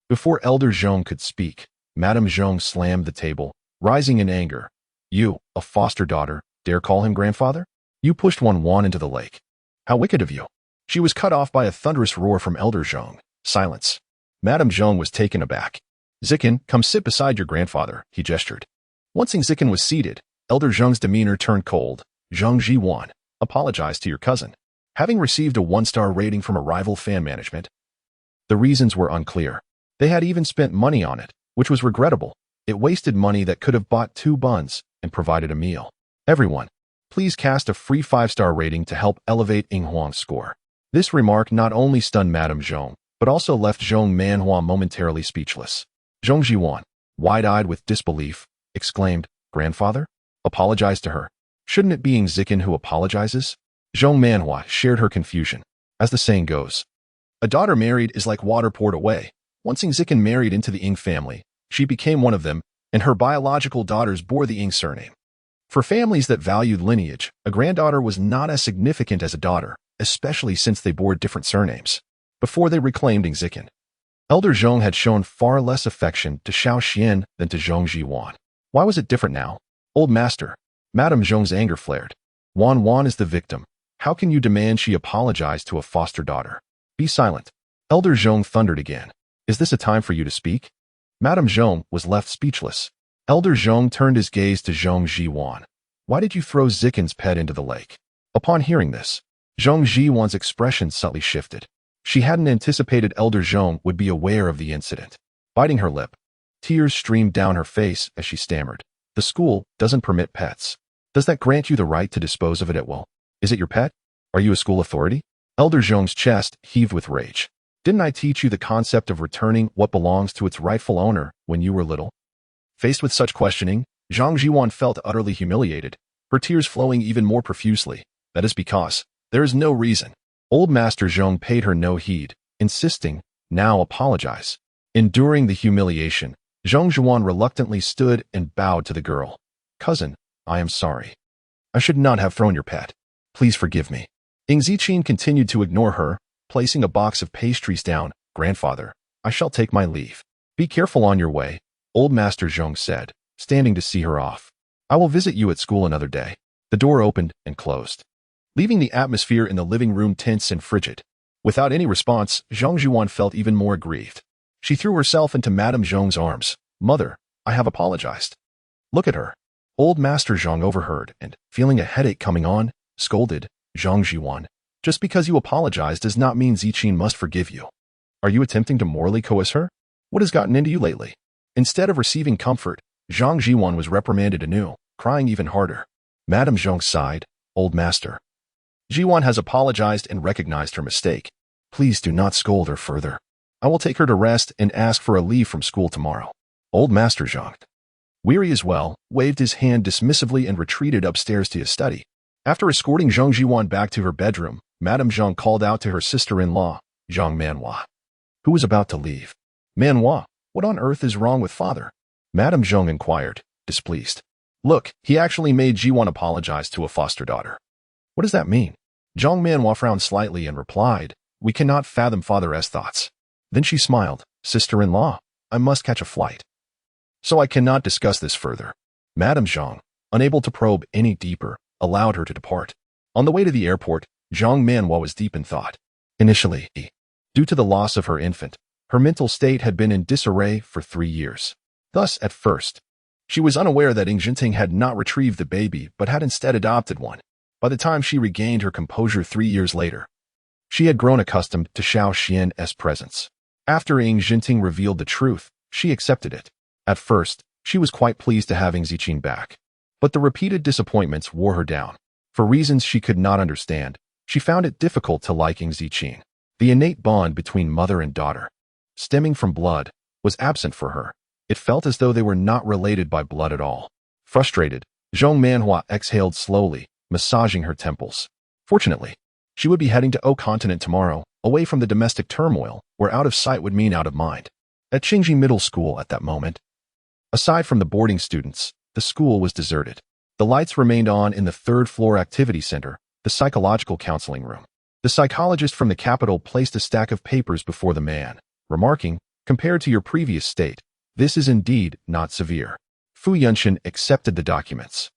Before Elder Zhang could speak, Madame Zhang slammed the table, rising in anger. You, a foster daughter, dare call him grandfather? You pushed Wan into the lake. How wicked of you. She was cut off by a thunderous roar from Elder Zhang. Silence. Madame Zhang was taken aback. Zikin, come sit beside your grandfather, he gestured. Once Zikin was seated, Elder Zhang's demeanor turned cold. Zhang Jiwan, apologize to your cousin. Having received a 1-star rating from a rival fan management, the reasons were unclear. They had even spent money on it, which was regrettable. It wasted money that could have bought 2 buns and provided a meal. Everyone, please cast a free 5-star rating to help elevate Huang's score. This remark not only stunned Madame Zhang, but also left Zhang Manhua momentarily speechless. Zhang Jiwan, wide-eyed with disbelief, exclaimed, Grandfather? Apologize to her. Shouldn't it be Zikin who apologizes? Zhang Manhua shared her confusion. As the saying goes, a daughter married is like water poured away. Once Zikin married into the Ing family, she became one of them, and her biological daughters bore the Ing surname. For families that valued lineage, a granddaughter was not as significant as a daughter, especially since they bore different surnames. Before they reclaimed Zikin, Elder Zhang had shown far less affection to Xiao Xian than to Zhang Jiwan. Why was it different now? Old master. Madame Zhang's anger flared. Wan is the victim. How can you demand she apologize to a foster daughter? Be silent. Elder Zhang thundered again. Is this a time for you to speak? Madame Zhang was left speechless. Elder Zhang turned his gaze to Zhang Jiwan. Why did you throw Zikin's pet into the lake? Upon hearing this, Zhang Jiwan's expression subtly shifted. She hadn't anticipated Elder Zhang would be aware of the incident. Biting her lip, tears streamed down her face as she stammered. The school doesn't permit pets. Does that grant you the right to dispose of it at will? Is it your pet? Are you a school authority? Elder Zhang's chest heaved with rage. Didn't I teach you the concept of returning what belongs to its rightful owner when you were little? Faced with such questioning, Zhang Jiwan felt utterly humiliated, her tears flowing even more profusely. That is because there is no reason. Old Master Zhang paid her no heed, insisting, Now apologize. Enduring the humiliation, Zhang Zhuan reluctantly stood and bowed to the girl. Cousin, I am sorry. I should not have thrown your pet. Please forgive me. Ying Ziqin continued to ignore her, placing a box of pastries down. Grandfather, I shall take my leave. Be careful on your way, old Master Zhong said, standing to see her off. I will visit you at school another day. The door opened and closed, leaving the atmosphere in the living room tense and frigid. Without any response, Zhang Zhuan felt even more aggrieved. She threw herself into Madame Zhong's arms. Mother, I have apologized. Look at her. Old Master Zhong overheard and, feeling a headache coming on, scolded, Zhang Zhuan. Just because you apologize does not mean Ziqin must forgive you. Are you attempting to morally coerce her? What has gotten into you lately? Instead of receiving comfort, Zhang Zhuan was reprimanded anew, crying even harder. Madame Zhong sighed. Old Master Zhuan has apologized and recognized her mistake. Please do not scold her further. I will take her to rest and ask for a leave from school tomorrow. Old Master Zhong, weary as well, waved his hand dismissively and retreated upstairs to his study. After escorting Zhang Zhuan back to her bedroom, Madame Zhong called out to her sister-in-law, Zhang Manhua, who was about to leave. Manhua, what on earth is wrong with father? Madame Zhong inquired, displeased. Look, he actually made Zhuan apologize to a foster daughter. What does that mean? Zhang Manhua frowned slightly and replied, we cannot fathom father's thoughts. Then she smiled, sister-in-law, I must catch a flight, so I cannot discuss this further. Madame Zhong, unable to probe any deeper, allowed her to depart. On the way to the airport, Zhang Manhua was deep in thought. Initially, due to the loss of her infant, her mental state had been in disarray for 3 years. Thus, at first, she was unaware that Ying Jinting had not retrieved the baby but had instead adopted one. By the time she regained her composure 3 years later, she had grown accustomed to Xiao Xian's presence. After Ying Jinting revealed the truth, she accepted it. At first, she was quite pleased to have Ying Ziqin back. But the repeated disappointments wore her down. For reasons she could not understand, she found it difficult to like Ying Ziqin. The innate bond between mother and daughter, stemming from blood, was absent for her. It felt as though they were not related by blood at all. Frustrated, Zhang Manhua exhaled slowly, massaging her temples. Fortunately, she would be heading to O Continent tomorrow, away from the domestic turmoil, where out of sight would mean out of mind. At Qingji Middle School at that moment, aside from the boarding students, the school was deserted. The lights remained on in the third-floor activity center, the psychological counseling room. The psychologist from the capital placed a stack of papers before the man, remarking, compared to your previous state, this is indeed not severe. Fu Yunshin accepted the documents,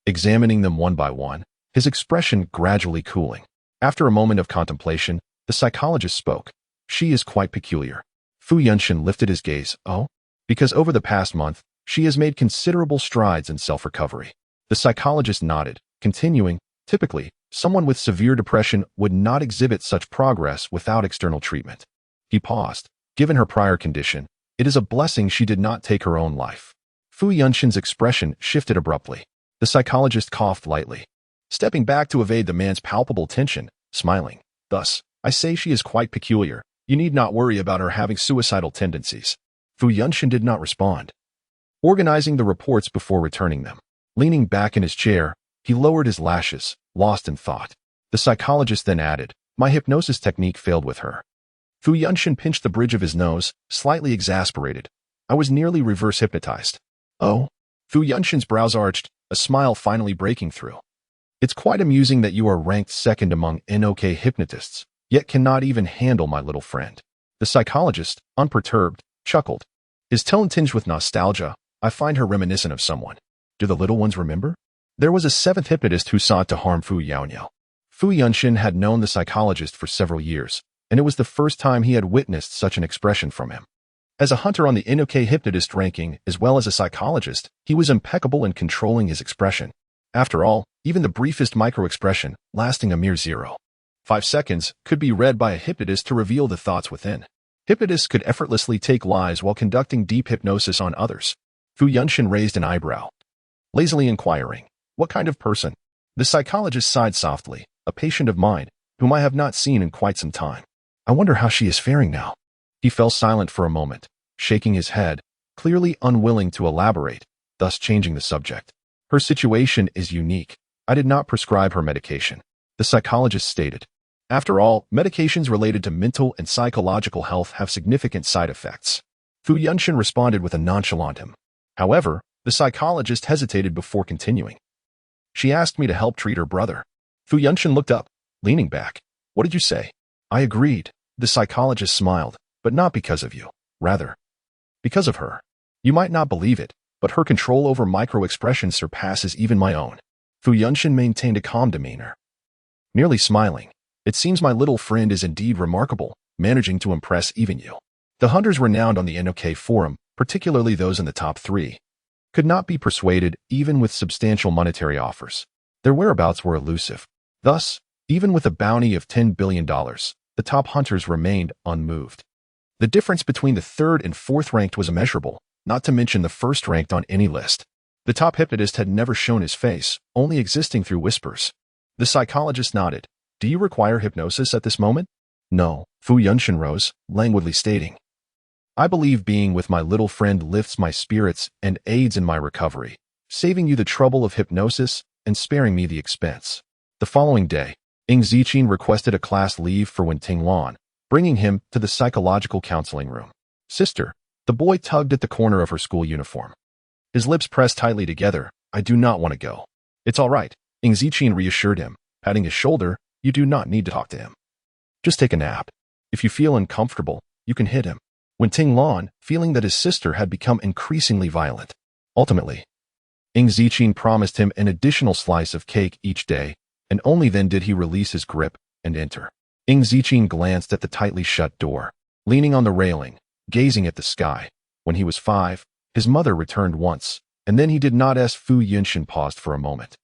examining them one by one, his expression gradually cooling. After a moment of contemplation, the psychologist spoke. She is quite peculiar. Fu Yunshin lifted his gaze. Oh? Because over the past month, she has made considerable strides in self-recovery. The psychologist nodded, continuing, typically, someone with severe depression would not exhibit such progress without external treatment. He paused. Given her prior condition, it is a blessing she did not take her own life. Fu Yunshin's expression shifted abruptly. The psychologist coughed lightly, stepping back to evade the man's palpable tension, smiling. Thus, I say she is quite peculiar. You need not worry about her having suicidal tendencies. Fu Yunshin did not respond, organizing the reports before returning them. Leaning back in his chair, he lowered his lashes, lost in thought. The psychologist then added, my hypnosis technique failed with her. Fu Yunshin pinched the bridge of his nose, slightly exasperated. I was nearly reverse hypnotized. Oh? Fu Yunshin's brows arched, a smile finally breaking through. It's quite amusing that you are ranked second among NOK hypnotists, yet cannot even handle my little friend. The psychologist, unperturbed, chuckled. His tone tinged with nostalgia. I find her reminiscent of someone. Do the little ones remember? There was a 7th hypnotist who sought to harm Fu Yaoniao. Fu Yunshin had known the psychologist for several years, and it was the first time he had witnessed such an expression from him. As a hunter on the NOK hypnotist ranking as well as a psychologist, he was impeccable in controlling his expression. After all, even the briefest micro-expression, lasting a mere 0.5 seconds, could be read by a hypnotist to reveal the thoughts within. Hypnotists could effortlessly take lies while conducting deep hypnosis on others. Fu Yunshin raised an eyebrow, lazily inquiring, what kind of person? The psychologist sighed softly, a patient of mine, whom I have not seen in quite some time. I wonder how she is faring now. He fell silent for a moment, shaking his head, clearly unwilling to elaborate, thus changing the subject. Her situation is unique. I did not prescribe her medication, the psychologist stated. After all, medications related to mental and psychological health have significant side effects. Fu Yunshin responded with a nonchalant him. However, the psychologist hesitated before continuing. She asked me to help treat her brother. Fu Yunshin looked up, leaning back. What did you say? I agreed. The psychologist smiled, but not because of you. Rather, because of her. You might not believe it, but her control over micro-expressions surpasses even my own. Fu Yunshin maintained a calm demeanor, nearly smiling. It seems my little friend is indeed remarkable, managing to impress even you. The hunters renowned on the NOK forum, particularly those in the top 3, could not be persuaded even with substantial monetary offers. Their whereabouts were elusive. Thus, even with a bounty of $10 billion, the top hunters remained unmoved. The difference between the 3rd and 4th ranked was immeasurable, not to mention the 1st ranked on any list. The top hypnotist had never shown his face, only existing through whispers. The psychologist nodded. Do you require hypnosis at this moment? No, Fu Yunshin rose, languidly stating. I believe being with my little friend lifts my spirits and aids in my recovery, saving you the trouble of hypnosis and sparing me the expense. The following day, Ing Ziqin requested a class leave for Wen Tinglan, bringing him to the psychological counseling room. Sister, the boy tugged at the corner of her school uniform. His lips pressed tightly together. I do not want to go. It's all right, Ing Ziqin reassured him, patting his shoulder. You do not need to talk to him. Just take a nap. If you feel uncomfortable, you can hit him. Wen Tinglan, feeling that his sister had become increasingly violent. Ultimately, Ing Ziqin promised him an additional slice of cake each day, and only then did he release his grip and enter. Ing Ziqin glanced at the tightly shut door, leaning on the railing, gazing at the sky. When he was 5, his mother returned once, and then he did not ask. Fu Yunshin paused for a moment,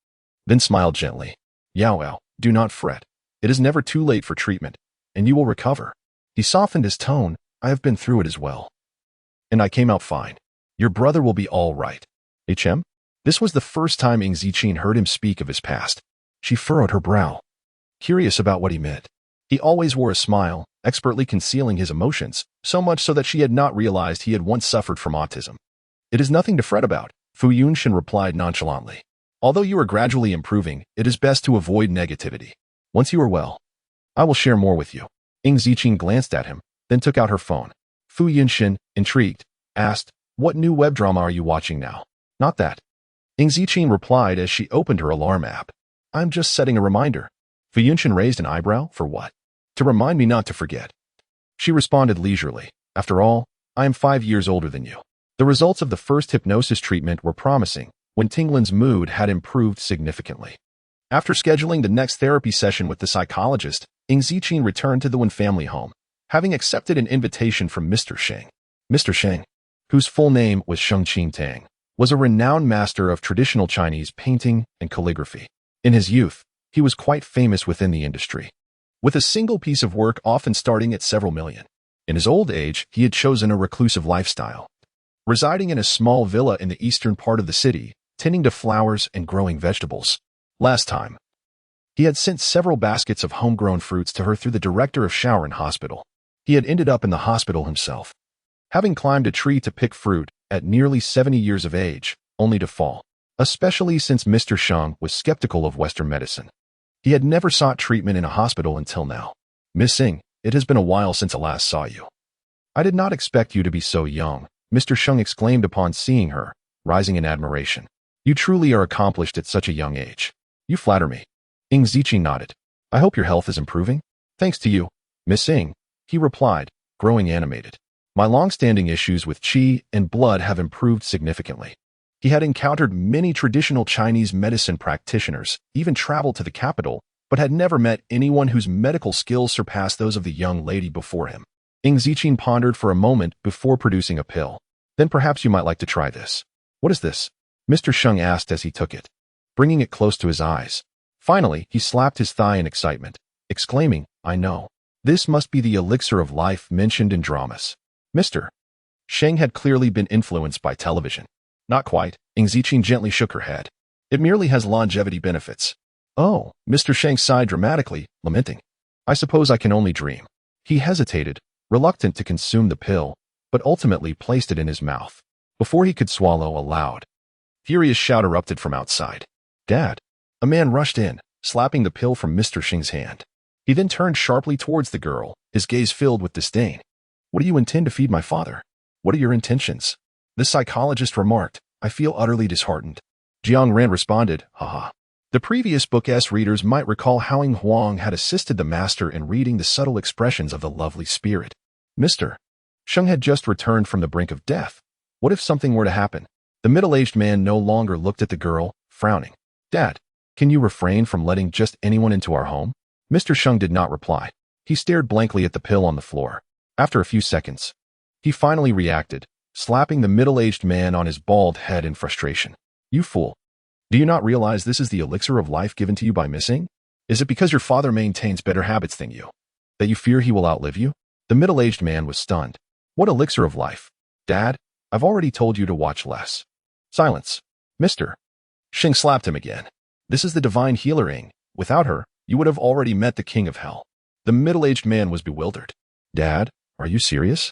then smiled gently. Yao, do not fret. It is never too late for treatment, and you will recover. He softened his tone. I have been through it as well. And I came out fine. Your brother will be all right. HM? This was the first time Ing Ziqin heard him speak of his past. She furrowed her brow, curious about what he meant. He always wore a smile, expertly concealing his emotions, so much so that she had not realized he had once suffered from autism. It is nothing to fret about, Fu Yunshin replied nonchalantly. Although you are gradually improving, it is best to avoid negativity. Once you are well, I will share more with you. Ing Ziqin glanced at him, then took out her phone. Fu Yunshin, intrigued, asked, What new web drama are you watching now? Not that. Ing Ziqin replied as she opened her alarm app. I'm just setting a reminder. Fu Yunshin raised an eyebrow. For what? To remind me not to forget. She responded leisurely. After all, I am 5 years older than you. The results of the first hypnosis treatment were promising, when Tinglan's mood had improved significantly. After scheduling the next therapy session with the psychologist, Ing Ziqin returned to the Wen family home, having accepted an invitation from Mr. Sheng. Mr. Sheng, whose full name was Sheng Qingtang, was a renowned master of traditional Chinese painting and calligraphy. In his youth, he was quite famous within the industry, with a single piece of work often starting at several million. In his old age, he had chosen a reclusive lifestyle, residing in a small villa in the eastern part of the city, tending to flowers and growing vegetables. Last time, he had sent several baskets of homegrown fruits to her through the director of Shaoran Hospital. He had ended up in the hospital himself, having climbed a tree to pick fruit at nearly 70 years of age, only to fall, especially since Mr. Sheng was skeptical of Western medicine. He had never sought treatment in a hospital until now. Miss Singh, it has been a while since I last saw you. I did not expect you to be so young, Mr. Sheng exclaimed upon seeing her, rising in admiration. You truly are accomplished at such a young age. You flatter me. Ing Ziqin nodded. I hope your health is improving. Thanks to you, Miss Singh, he replied, growing animated. My long-standing issues with qi and blood have improved significantly. He had encountered many traditional Chinese medicine practitioners, even traveled to the capital, but had never met anyone whose medical skills surpassed those of the young lady before him. Ing Ziqin pondered for a moment before producing a pill. Then perhaps you might like to try this. What is this? Mr. Sheng asked as he took it, bringing it close to his eyes. Finally, he slapped his thigh in excitement, exclaiming, I know. This must be the elixir of life mentioned in dramas. Mr. Sheng had clearly been influenced by television. Not quite, Ing Ziqin gently shook her head. It merely has longevity benefits. Oh, Mr. Sheng sighed dramatically, lamenting. I suppose I can only dream. He hesitated, reluctant to consume the pill, but ultimately placed it in his mouth. Before he could swallow, a loud, furious shout erupted from outside. Dad! A man rushed in, slapping the pill from Mr. Sheng's hand. He then turned sharply towards the girl, his gaze filled with disdain. What do you intend to feed my father? What are your intentions? The psychologist remarked. I feel utterly disheartened. Jiang Ran responded, haha. The previous book's readers might recall how Ing Huang had assisted the master in reading the subtle expressions of the lovely spirit. Mr. Sheng had just returned from the brink of death. What if something were to happen? The middle-aged man no longer looked at the girl, frowning. Dad, can you refrain from letting just anyone into our home? Mr. Sheng did not reply. He stared blankly at the pill on the floor. After a few seconds, he finally reacted, slapping the middle-aged man on his bald head in frustration. You fool. Do you not realize this is the elixir of life given to you by missing? Is it because your father maintains better habits than you, that you fear he will outlive you? The middle-aged man was stunned. What elixir of life? Dad, I've already told you to watch less. Silence. Mr. Sheng slapped him again. This is the divine healer Ing. Without her, you would have already met the king of hell. The middle-aged man was bewildered. Dad, are you serious?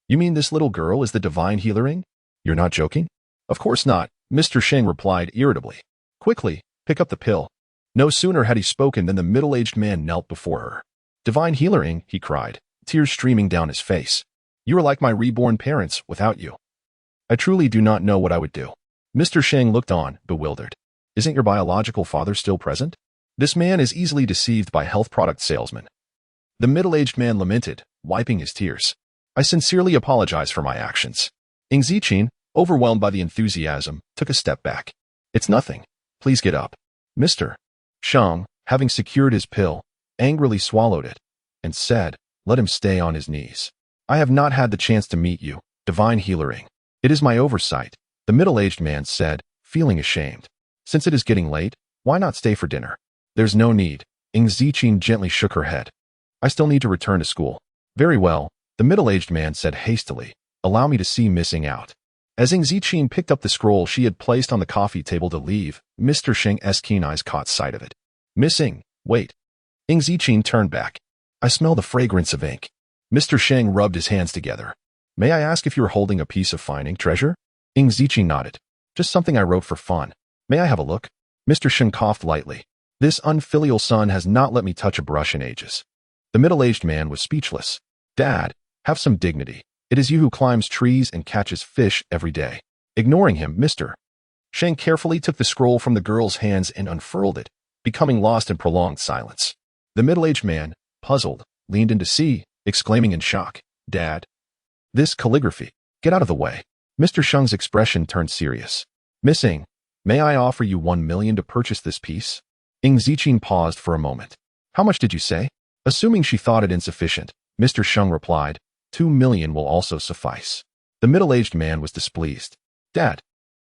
You mean this little girl is the divine healer Ing? You're not joking? Of course not, Mr. Sheng replied irritably. Quickly, pick up the pill. No sooner had he spoken than the middle-aged man knelt before her. Divine healer Ing, he cried, tears streaming down his face. You are like my reborn parents without you. I truly do not know what I would do. Mr. Sheng looked on, bewildered. Isn't your biological father still present? This man is easily deceived by health product salesmen. The middle-aged man lamented, wiping his tears. I sincerely apologize for my actions. Ing Ziqin, overwhelmed by the enthusiasm, took a step back. It's nothing. Please get up. Mr. Sheng, having secured his pill, angrily swallowed it, and said, let him stay on his knees. I have not had the chance to meet you, divine healer Ing. It is my oversight, the middle-aged man said, feeling ashamed. Since it is getting late, why not stay for dinner? There's no need. Ing Ziqin gently shook her head. I still need to return to school. Very well, the middle-aged man said hastily. Allow me to see missing out. As Ing Ziqin picked up the scroll she had placed on the coffee table to leave, Mr. Sheng's keen eyes caught sight of it. Missing, wait. Ing Ziqin turned back. I smell the fragrance of ink. Mr. Sheng rubbed his hands together. May I ask if you are holding a piece of fine ink treasure? Ing Ziqin nodded. Just something I wrote for fun. May I have a look? Mr. Sheng coughed lightly. This unfilial son has not let me touch a brush in ages. The middle-aged man was speechless. Dad, have some dignity. It is you who climbs trees and catches fish every day. Ignoring him, Mr. Sheng carefully took the scroll from the girl's hands and unfurled it, becoming lost in prolonged silence. The middle-aged man, puzzled, leaned in to see, exclaiming in shock, Dad, this calligraphy. Get out of the way. Mr. Sheng's expression turned serious. Missing, may I offer you 1 million to purchase this piece? Ing Ziqin paused for a moment. How much did you say? Assuming she thought it insufficient, Mr. Sheng replied, 2 million will also suffice. The middle-aged man was displeased. Dad,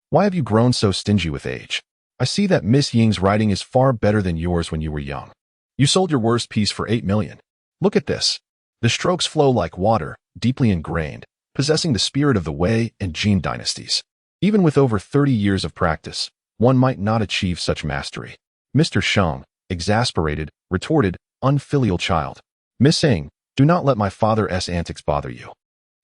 why have you grown so stingy with age? I see that Miss Ying's writing is far better than yours when you were young. You sold your worst piece for 8 million. Look at this. The strokes flow like water, deeply ingrained, possessing the spirit of the Wei and Jin dynasties. Even with over 30 years of practice, one might not achieve such mastery. Mr. Sheng, exasperated, retorted, unfilial child. Miss Ying, do not let my father's antics bother you.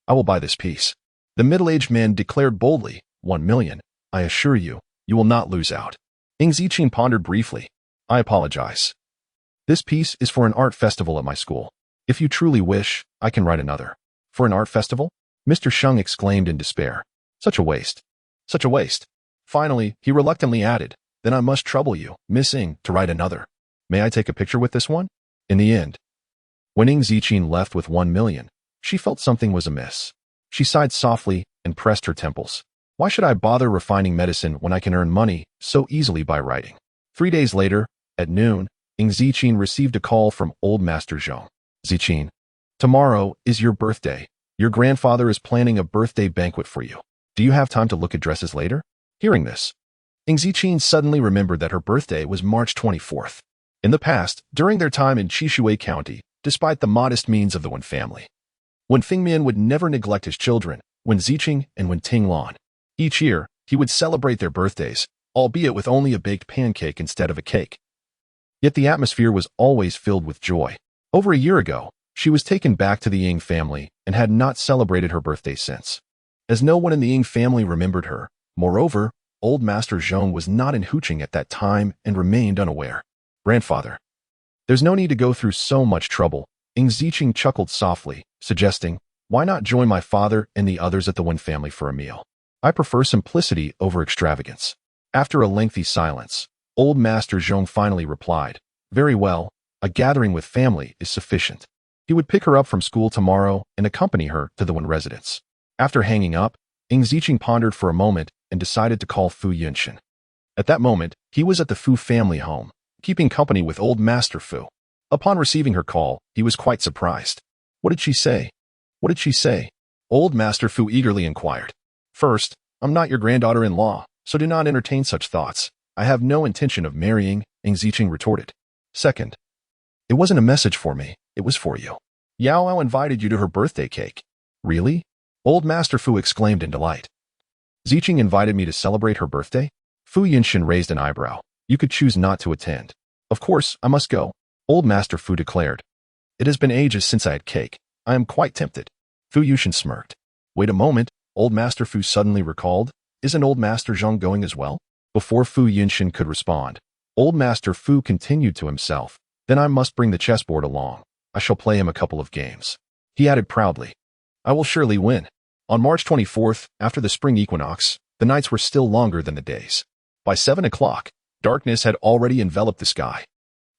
I will buy this piece. The middle-aged man declared boldly, 1 million. I assure you, you will not lose out. Ing Ziqin pondered briefly. I apologize. This piece is for an art festival at my school. If you truly wish, I can write another. For an art festival? Mr. Sheng exclaimed in despair. Such a waste. Such a waste. Finally, he reluctantly added, then I must trouble you, Miss Ying, to write another. May I take a picture with this one? In the end, when Ing Ziqin left with 1 million, she felt something was amiss. She sighed softly and pressed her temples. Why should I bother refining medicine when I can earn money so easily by writing? 3 days later, at noon, Ing Ziqin received a call from old Master Zhong. Ziqin, tomorrow is your birthday. Your grandfather is planning a birthday banquet for you. Do you have time to look at dresses later? Hearing this, Ing Ziqin suddenly remembered that her birthday was March 24th. In the past, during their time in Chishui County, despite the modest means of the Wen family, Wen Fingmian would never neglect his children, Wen Ziqing and Wen Tinglan. Each year, he would celebrate their birthdays, albeit with only a baked pancake instead of a cake. Yet the atmosphere was always filled with joy. Over a year ago, she was taken back to the Ying family and had not celebrated her birthday since. As no one in the Ying family remembered her, moreover, old Master Zhong was not in Huqing at that time and remained unaware. Grandfather. There's no need to go through so much trouble. Ing Ziqing chuckled softly, suggesting, why not join my father and the others at the Wen family for a meal? I prefer simplicity over extravagance. After a lengthy silence, Old Master Zhong finally replied, very well, a gathering with family is sufficient. He would pick her up from school tomorrow and accompany her to the Wen residence. After hanging up, Ing Ziqing pondered for a moment and decided to call Fu Yunshin. At that moment, he was at the Fu family home, keeping company with Old Master Fu. Upon receiving her call, he was quite surprised. What did she say? What did she say? Old Master Fu eagerly inquired. First, I'm not your granddaughter-in-law, so do not entertain such thoughts. I have no intention of marrying, Ing Ziqing retorted. Second, it wasn't a message for me, it was for you. Yao Ao invited you to her birthday cake. Really? Old Master Fu exclaimed in delight. Ziqing invited me to celebrate her birthday? Fu Yunshin raised an eyebrow. You could choose not to attend. Of course, I must go, Old Master Fu declared. It has been ages since I had cake. I am quite tempted. Fu Yunshin smirked. Wait a moment, Old Master Fu suddenly recalled. Isn't Old Master Zhong going as well? Before Fu Yunshin could respond, Old Master Fu continued to himself. Then I must bring the chessboard along. I shall play him a couple of games. He added proudly. I will surely win. On March 24th, after the spring equinox, the nights were still longer than the days. By 7 o'clock, darkness had already enveloped the sky.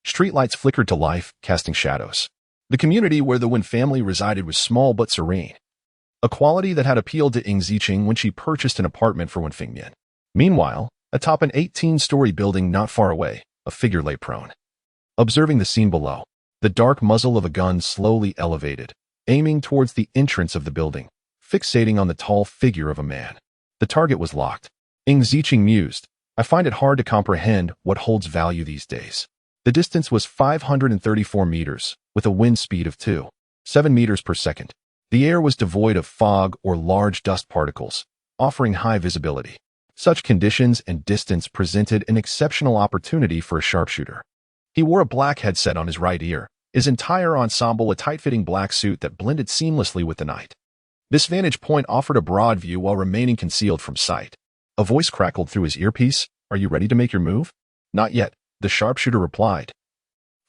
Streetlights flickered to life, casting shadows. The community where the Wen family resided was small but serene, a quality that had appealed to Ing Ziqing when she purchased an apartment for Wen Fengmian. Meanwhile, atop an 18-story building not far away, a figure lay prone. Observing the scene below, the dark muzzle of a gun slowly elevated, aiming towards the entrance of the building, fixating on the tall figure of a man. The target was locked. Ing Ziqing mused, I find it hard to comprehend what holds value these days. The distance was 534 meters, with a wind speed of 2.7 meters per second. The air was devoid of fog or large dust particles, offering high visibility. Such conditions and distance presented an exceptional opportunity for a sharpshooter. He wore a black headset on his right ear, his entire ensemble a tight-fitting black suit that blended seamlessly with the night. This vantage point offered a broad view while remaining concealed from sight. A voice crackled through his earpiece. Are you ready to make your move? Not yet, the sharpshooter replied.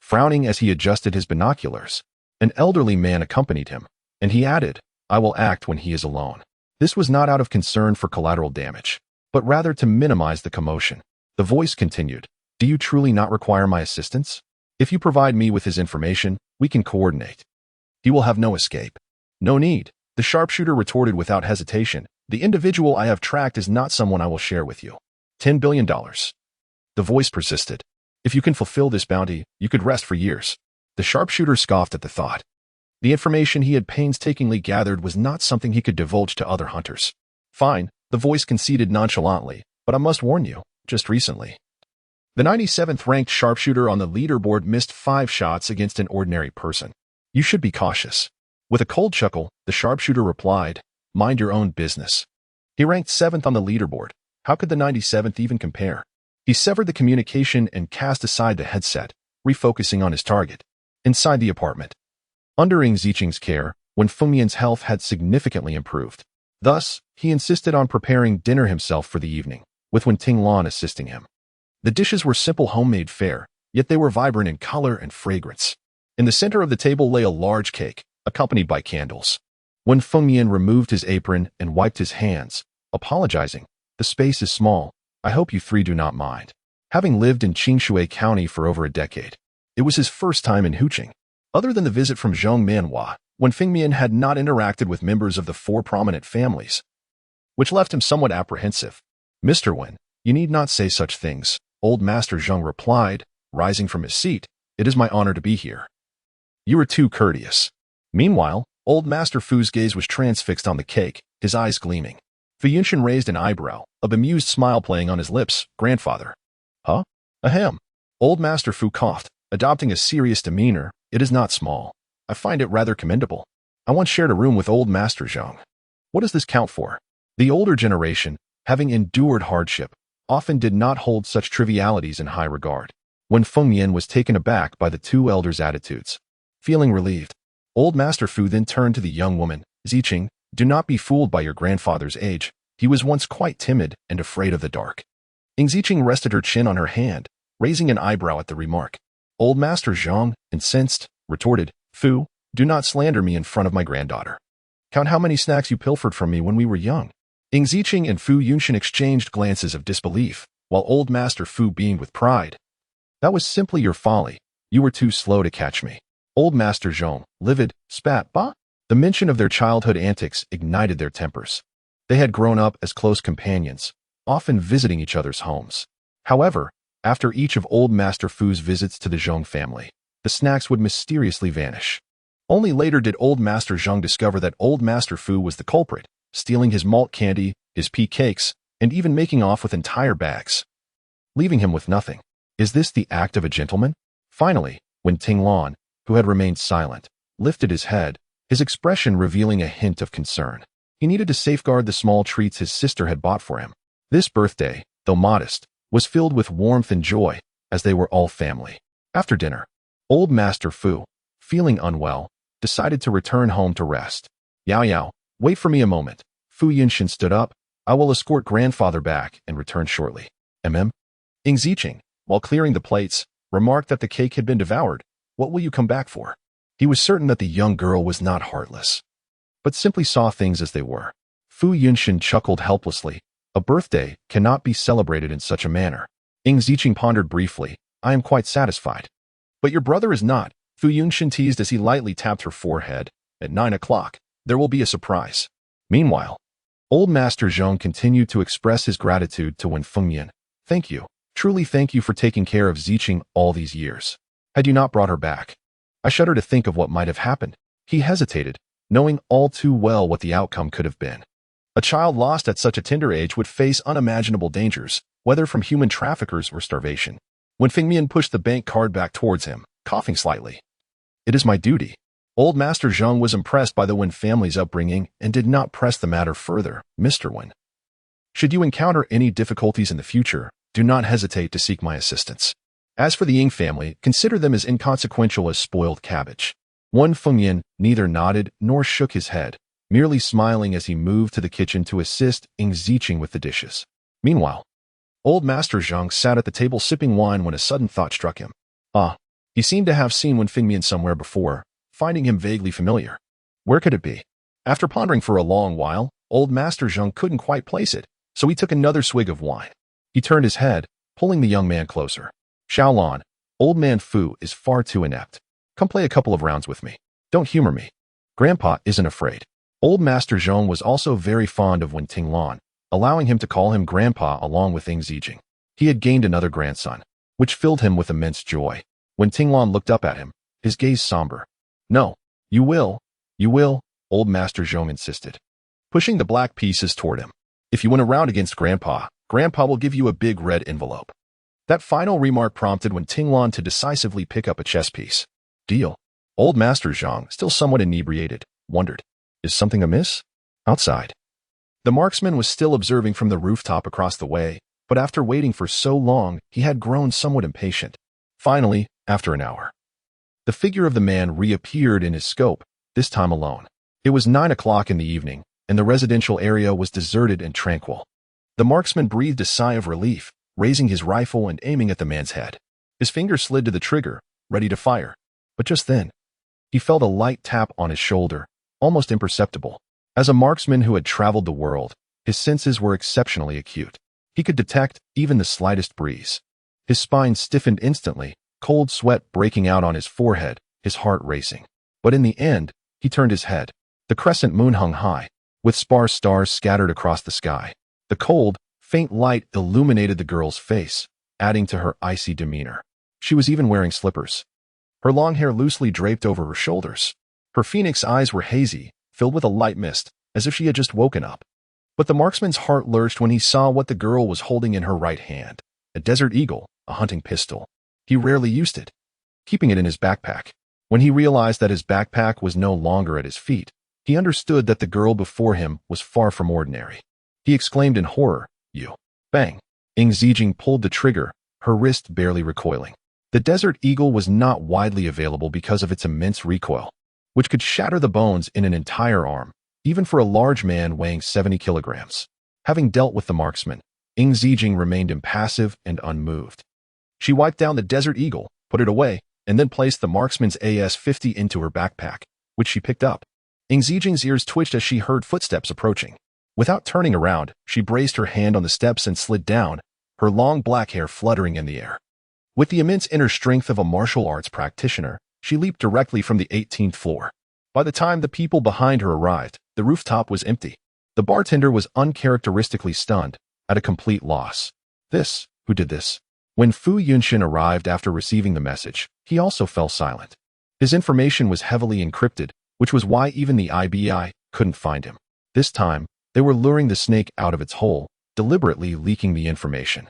Frowning as he adjusted his binoculars, an elderly man accompanied him, and he added, I will act when he is alone. This was not out of concern for collateral damage, but rather to minimize the commotion. The voice continued, do you truly not require my assistance? If you provide me with his information, we can coordinate. He will have no escape. No need, the sharpshooter retorted without hesitation. The individual I have tracked is not someone I will share with you. $10 billion. The voice persisted. If you can fulfill this bounty, you could rest for years. The sharpshooter scoffed at the thought. The information he had painstakingly gathered was not something he could divulge to other hunters. Fine, the voice conceded nonchalantly, but I must warn you, just recently. The 97th ranked sharpshooter on the leaderboard missed 5 shots against an ordinary person. You should be cautious. With a cold chuckle, the sharpshooter replied, mind your own business. He ranked 7th on the leaderboard. How could the 97th even compare? He severed the communication and cast aside the headset, refocusing on his target. Inside the apartment. Under Ing Ziqing's care, Wen Fengmian's health had significantly improved. Thus, he insisted on preparing dinner himself for the evening, with Wen Tinglan assisting him. The dishes were simple homemade fare, yet they were vibrant in color and fragrance. In the center of the table lay a large cake, accompanied by candles. Wen Fengmian removed his apron and wiped his hands, apologizing. The space is small. I hope you 3 do not mind. Having lived in Qingshui County for over a decade, it was his first time in Huqing. Other than the visit from Zhong Manhua, Wen Fengmian had not interacted with members of the 4 prominent families, which left him somewhat apprehensive. Mr. Wen, you need not say such things, Old Master Zhong replied, rising from his seat. It is my honor to be here. You are too courteous. Meanwhile, Old Master Fu's gaze was transfixed on the cake, his eyes gleaming. Fu Yunshin raised an eyebrow, a bemused smile playing on his lips. Grandfather. Huh? Ahem. Old Master Fu coughed, adopting a serious demeanor. It is not small. I find it rather commendable. I once shared a room with Old Master Zhong. What does this count for? The older generation, having endured hardship, often did not hold such trivialities in high regard. Wen Fengmian was taken aback by the 2 elders' attitudes. Feeling relieved, Old Master Fu then turned to the young woman. Ziqing, do not be fooled by your grandfather's age. He was once quite timid and afraid of the dark. Ing Ziqing rested her chin on her hand, raising an eyebrow at the remark. Old Master Zhang, incensed, retorted, Fu, do not slander me in front of my granddaughter. Count how many snacks you pilfered from me when we were young. Ing Ziqing and Fu Yunshan exchanged glances of disbelief, while Old Master Fu beamed with pride. That was simply your folly. You were too slow to catch me. Old Master Zhang, livid, spat, bah? The mention of their childhood antics ignited their tempers. They had grown up as close companions, often visiting each other's homes. However, after each of Old Master Fu's visits to the Zhang family, the snacks would mysteriously vanish. Only later did Old Master Zhang discover that Old Master Fu was the culprit, stealing his malt candy, his pea cakes, and even making off with entire bags, leaving him with nothing. Is this the act of a gentleman? Finally, when Ting Lan, who had remained silent, lifted his head, his expression revealing a hint of concern. He needed to safeguard the small treats his sister had bought for him. This birthday, though modest, was filled with warmth and joy, as they were all family. After dinner, Old Master Fu, feeling unwell, decided to return home to rest. Yao Yao, wait for me a moment. Fu Yunshan stood up. I will escort grandfather back and return shortly. Ing Ziqing, while clearing the plates, remarked that the cake had been devoured. What will you come back for? He was certain that the young girl was not heartless, but simply saw things as they were. Fu Yunshan chuckled helplessly. A birthday cannot be celebrated in such a manner. Ing Ziqing pondered briefly. I am quite satisfied. But your brother is not, Fu Yunshan teased as he lightly tapped her forehead. At 9 o'clock, there will be a surprise. Meanwhile, Old Master Zhang continued to express his gratitude to Wen Fengyan. Thank you. Truly thank you for taking care of Ziqing all these years. Had you not brought her back, I shudder to think of what might have happened. He hesitated, knowing all too well what the outcome could have been. A child lost at such a tender age would face unimaginable dangers, whether from human traffickers or starvation. When Fengmian pushed the bank card back towards him, coughing slightly. It is my duty. Old Master Zhang was impressed by the Wen family's upbringing and did not press the matter further. Mr. Wen, should you encounter any difficulties in the future, do not hesitate to seek my assistance. As for the Ying family, consider them as inconsequential as spoiled cabbage. Wen Fengyan neither nodded nor shook his head, merely smiling as he moved to the kitchen to assist Ing Ziqing with the dishes. Meanwhile, Old Master Zhang sat at the table sipping wine when a sudden thought struck him. He seemed to have seen Wen Fengmian somewhere before, finding him vaguely familiar. Where could it be? After pondering for a long while, Old Master Zhang couldn't quite place it, so he took another swig of wine. He turned his head, pulling the young man closer. Xiaolan, Old Man Fu is far too inept. Come play a couple of rounds with me. Don't humor me. Grandpa isn't afraid. Old Master Zhang was also very fond of Wen Tinglan, allowing him to call him Grandpa along with Ing Ziqing. He had gained another grandson, which filled him with immense joy. When Tinglan looked up at him, his gaze somber. No, you will, Old Master Zhang insisted, pushing the black pieces toward him. If you win a round against Grandpa, Grandpa will give you a big red envelope. That final remark prompted Wen Tinglan to decisively pick up a chess piece. Deal. Old Master Zhang, still somewhat inebriated, wondered, is something amiss? Outside, the marksman was still observing from the rooftop across the way, but after waiting for so long, he had grown somewhat impatient. Finally, after an hour, the figure of the man reappeared in his scope, this time alone. It was 9 o'clock in the evening, and the residential area was deserted and tranquil. The marksman breathed a sigh of relief, raising his rifle and aiming at the man's head. His finger slid to the trigger, ready to fire. But just then, he felt a light tap on his shoulder, almost imperceptible. As a marksman who had traveled the world, his senses were exceptionally acute. He could detect even the slightest breeze. His spine stiffened instantly, cold sweat breaking out on his forehead, his heart racing. But in the end, he turned his head. The crescent moon hung high, with sparse stars scattered across the sky. The cold, faint light illuminated the girl's face, adding to her icy demeanor. She was even wearing slippers, her long hair loosely draped over her shoulders. Her phoenix eyes were hazy, filled with a light mist, as if she had just woken up. But the marksman's heart lurched when he saw what the girl was holding in her right hand, a desert eagle, a hunting pistol. He rarely used it, keeping it in his backpack. When he realized that his backpack was no longer at his feet, he understood that the girl before him was far from ordinary. He exclaimed in horror, "You!" Bang! Ing Ziqing pulled the trigger, her wrist barely recoiling. The Desert Eagle was not widely available because of its immense recoil, which could shatter the bones in an entire arm, even for a large man weighing 70 kilograms. Having dealt with the marksman, Ing Ziqing remained impassive and unmoved. She wiped down the Desert Eagle, put it away, and then placed the marksman's AS-50 into her backpack, which she picked up. Ing Zijing's ears twitched as she heard footsteps approaching. Without turning around, she braced her hand on the steps and slid down, her long black hair fluttering in the air. With the immense inner strength of a martial arts practitioner, she leaped directly from the 18th floor. By the time the people behind her arrived, the rooftop was empty. The bartender was uncharacteristically stunned, at a complete loss. Who did this? When Fu Yunshin arrived after receiving the message, he also fell silent. His information was heavily encrypted, which was why even the IBI couldn't find him. This time, they were luring the snake out of its hole, deliberately leaking the information.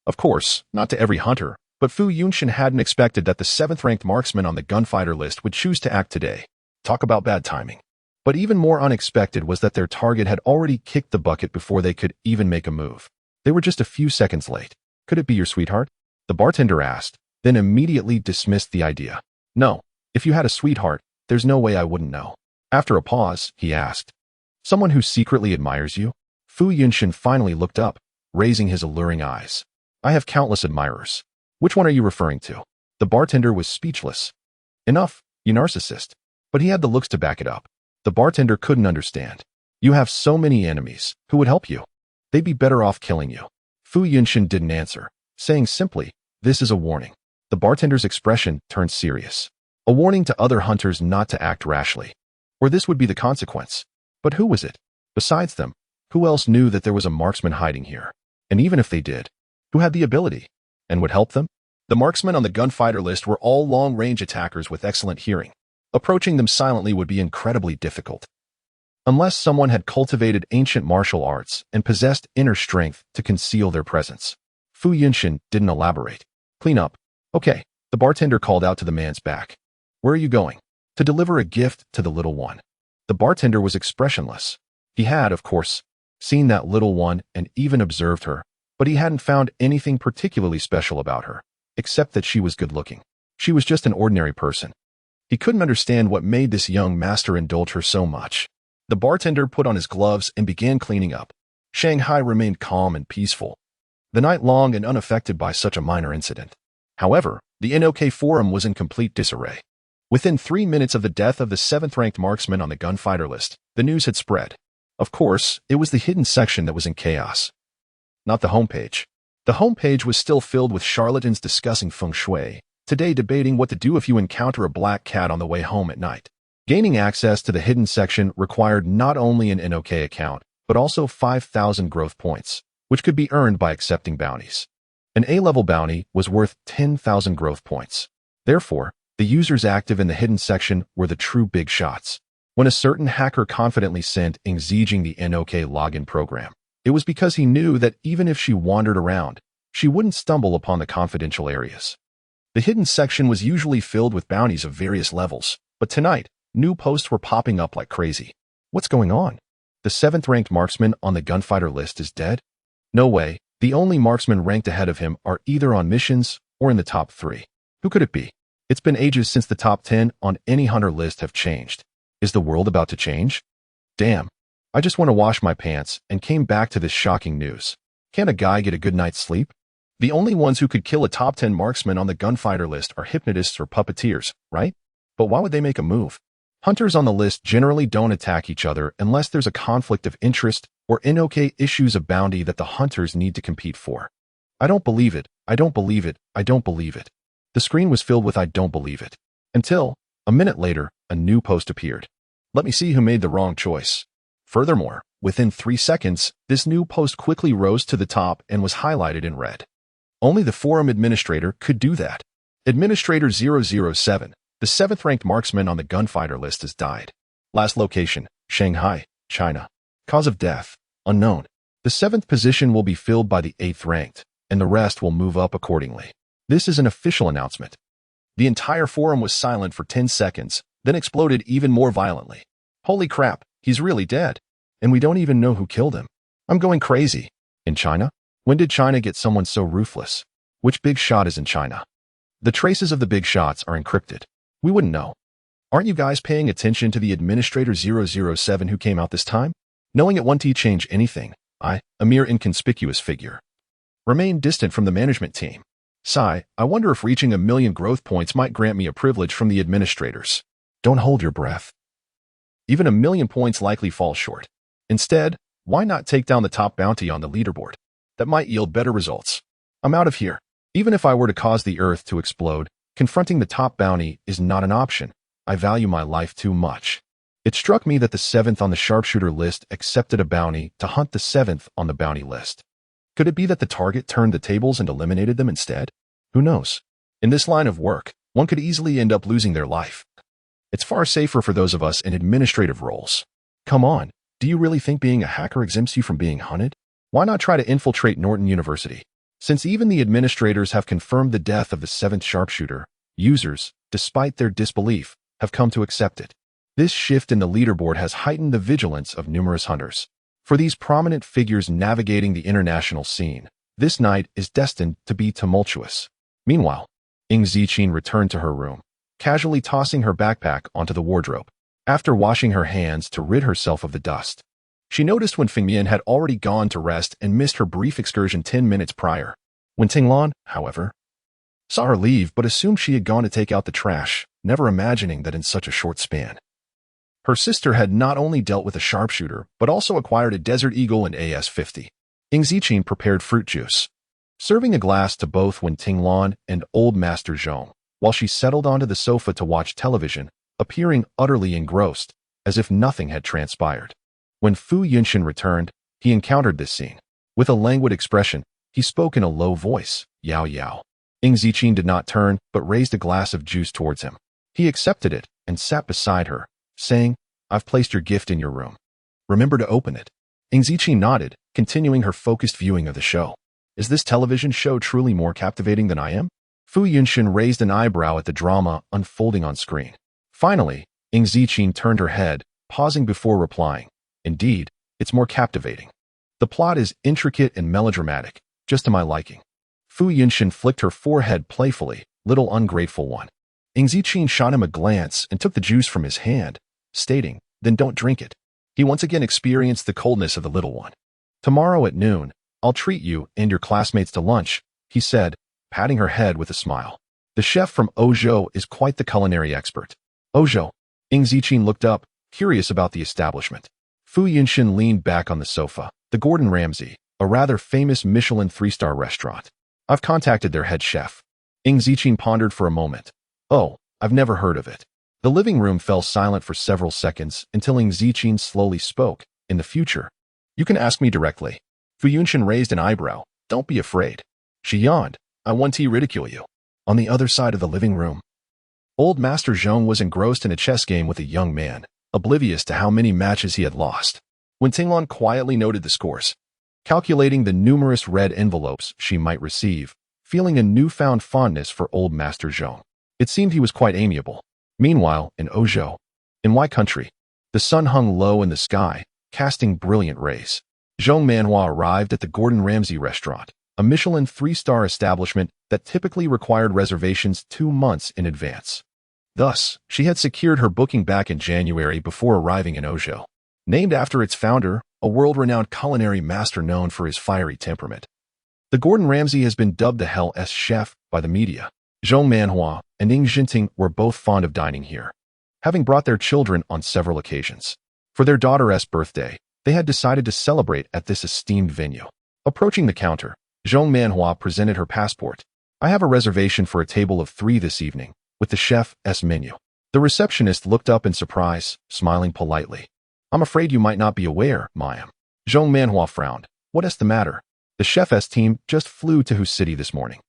Of course, not to every hunter, but Fu Yunshin hadn't expected that the 7th-ranked marksman on the gunfighter list would choose to act today. Talk about bad timing. But even more unexpected was that their target had already kicked the bucket before they could even make a move. They were just a few seconds late. Could it be your sweetheart? The bartender asked, then immediately dismissed the idea. No, if you had a sweetheart, there's no way I wouldn't know. After a pause, he asked, someone who secretly admires you? Fu Yunshin finally looked up, raising his alluring eyes. I have countless admirers. Which one are you referring to? The bartender was speechless. Enough, you narcissist. But he had the looks to back it up. The bartender couldn't understand. You have so many enemies. Who would help you? They'd be better off killing you. Fu Yunshin didn't answer, saying simply, this is a warning. The bartender's expression turned serious. A warning to other hunters not to act rashly. Or this would be the consequence. But who was it? Besides them, who else knew that there was a marksman hiding here? And even if they did, who had the ability and would help them? The marksmen on the gunfighter list were all long-range attackers with excellent hearing. Approaching them silently would be incredibly difficult. Unless someone had cultivated ancient martial arts and possessed inner strength to conceal their presence. Fu Yunshin didn't elaborate. Clean up. Okay, the bartender called out to the man's back. Where are you going? To deliver a gift to the little one. The bartender was expressionless. He had, of course, seen that little one and even observed her, but he hadn't found anything particularly special about her, except that she was good-looking. She was just an ordinary person. He couldn't understand what made this young master indulge her so much. The bartender put on his gloves and began cleaning up. Shanghai remained calm and peaceful, the night long and unaffected by such a minor incident. However, the NOK forum was in complete disarray. Within 3 minutes of the death of the 7th-ranked marksman on the gunfighter list, the news had spread. Of course, it was the hidden section that was in chaos. Not the homepage. The homepage was still filled with charlatans discussing feng shui, today debating what to do if you encounter a black cat on the way home at night. Gaining access to the hidden section required not only an NOK account, but also 5,000 growth points, which could be earned by accepting bounties. An A-level bounty was worth 10,000 growth points. Therefore, the users active in the hidden section were the true big shots. When a certain hacker confidently sent Ing Zijing the NOK login program, it was because he knew that even if she wandered around, she wouldn't stumble upon the confidential areas. The hidden section was usually filled with bounties of various levels, but tonight, new posts were popping up like crazy. What's going on? The 7th-ranked marksman on the gunfighter list is dead? No way. The only marksmen ranked ahead of him are either on missions or in the top 3. Who could it be? It's been ages since the top 10 on any hunter list have changed. Is the world about to change? Damn. I just want to wash my pants and came back to this shocking news. Can't a guy get a good night's sleep? The only ones who could kill a top 10 marksman on the gunfighter list are hypnotists or puppeteers, right? But why would they make a move? Hunters on the list generally don't attack each other unless there's a conflict of interest or NOK issues a bounty that the hunters need to compete for. I don't believe it. I don't believe it. I don't believe it. The screen was filled with I don't believe it. Until, a minute later, a new post appeared. Let me see who made the wrong choice. Furthermore, within 3 seconds, this new post quickly rose to the top and was highlighted in red. Only the forum administrator could do that. Administrator 007. The 7th-ranked marksman on the gunfighter list has died. Last location, Shanghai, China. Cause of death, unknown. The 7th position will be filled by the 8th-ranked, and the rest will move up accordingly. This is an official announcement. The entire forum was silent for 10 seconds, then exploded even more violently. Holy crap, he's really dead. And we don't even know who killed him. I'm going crazy. In China? When did China get someone so ruthless? Which big shot is in China? The traces of the big shots are encrypted. We wouldn't know. Aren't you guys paying attention to the Administrator 007 who came out this time? Knowing it won't change anything, I, a mere inconspicuous figure, remain distant from the management team. Sigh, I wonder if reaching 1,000,000 growth points might grant me a privilege from the administrators. Don't hold your breath. Even 1,000,000 points likely fall short. Instead, why not take down the top bounty on the leaderboard? That might yield better results. I'm out of here. Even if I were to cause the earth to explode, confronting the top bounty is not an option. I value my life too much. It struck me that the 7th on the sharpshooter list accepted a bounty to hunt the 7th on the bounty list. Could it be that the target turned the tables and eliminated them instead? Who knows? In this line of work, one could easily end up losing their life. It's far safer for those of us in administrative roles. Come on, do you really think being a hacker exempts you from being hunted? Why not try to infiltrate Norton University? Since even the administrators have confirmed the death of the 7th sharpshooter, users, despite their disbelief, have come to accept it. This shift in the leaderboard has heightened the vigilance of numerous hunters. For these prominent figures navigating the international scene, this night is destined to be tumultuous. Meanwhile, Ing Ziqin returned to her room, casually tossing her backpack onto the wardrobe. After washing her hands to rid herself of the dust, she noticed when Fengmian had already gone to rest and missed her brief excursion 10 minutes prior. When Tinglan, however, saw her leave but assumed she had gone to take out the trash, never imagining that in such a short span. Her sister had not only dealt with a sharpshooter, but also acquired a Desert Eagle and AS-50. Ing Ziqin prepared fruit juice, serving a glass to both Wen Tinglan and Old Master Zhong, while she settled onto the sofa to watch television, appearing utterly engrossed, as if nothing had transpired. When Fu Yunshin returned, he encountered this scene. With a languid expression, he spoke in a low voice, "Yao Yao." Ing Ziqin did not turn, but raised a glass of juice towards him. He accepted it and sat beside her, saying, "I've placed your gift in your room. Remember to open it." Ing Ziqin nodded, continuing her focused viewing of the show. Is this television show truly more captivating than I am? Fu Yunshin raised an eyebrow at the drama unfolding on screen. Finally, Ing Ziqin turned her head, pausing before replying. Indeed, it's more captivating. The plot is intricate and melodramatic, just to my liking. Fu Yunshin flicked her forehead playfully, little ungrateful one. Ing Ziqin shot him a glance and took the juice from his hand, stating, "Then don't drink it." He once again experienced the coldness of the little one. "Tomorrow at noon, I'll treat you and your classmates to lunch," he said, patting her head with a smile. The chef from Ozhou is quite the culinary expert. Ozhou. Ing Ziqin looked up, curious about the establishment. Fu Yunshin leaned back on the sofa. The Gordon Ramsay, a rather famous Michelin 3-star restaurant. I've contacted their head chef. Ing Ziqin pondered for a moment. Oh, I've never heard of it. The living room fell silent for several seconds until Ing Ziqin slowly spoke. In the future, you can ask me directly. Fu Yunshin raised an eyebrow. Don't be afraid. She yawned. I want to ridicule you. On the other side of the living room, Old Master Zhong was engrossed in a chess game with a young man, oblivious to how many matches he had lost. When Tinglan quietly noted the scores, calculating the numerous red envelopes she might receive, feeling a newfound fondness for Old Master Zhong. It seemed he was quite amiable. Meanwhile, in Ozhou, in Y country, the sun hung low in the sky, casting brilliant rays. Zhong Manhua arrived at the Gordon Ramsay restaurant, a Michelin 3-star establishment that typically required reservations 2 months in advance. Thus, she had secured her booking back in January before arriving in Ozhou. Named after its founder, a world-renowned culinary master known for his fiery temperament. The Gordon Ramsay has been dubbed the Hell's chef by the media. Zhong Manhua and Ing Jinting were both fond of dining here, having brought their children on several occasions. For their daughter's birthday, they had decided to celebrate at this esteemed venue. Approaching the counter, Zhong Manhua presented her passport. I have a reservation for a table of 3 this evening, with the chef's menu. The receptionist looked up in surprise, smiling politely. I'm afraid you might not be aware, ma'am. Zhong Manhua frowned. What is the matter? The chef's team just flew to whose city this morning.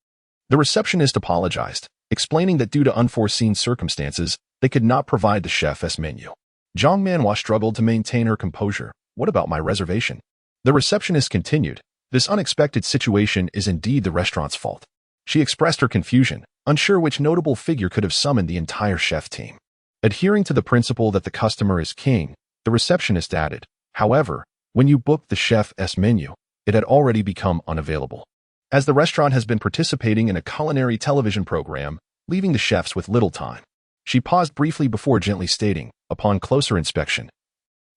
The receptionist apologized, explaining that due to unforeseen circumstances, they could not provide the chef's menu. Zhong Manhua struggled to maintain her composure. What about my reservation? The receptionist continued. This unexpected situation is indeed the restaurant's fault. She expressed her confusion, unsure which notable figure could have summoned the entire chef team. Adhering to the principle that the customer is king, the receptionist added, however, when you booked the chef's menu, it had already become unavailable. As the restaurant has been participating in a culinary television program, leaving the chefs with little time. She paused briefly before gently stating, upon closer inspection,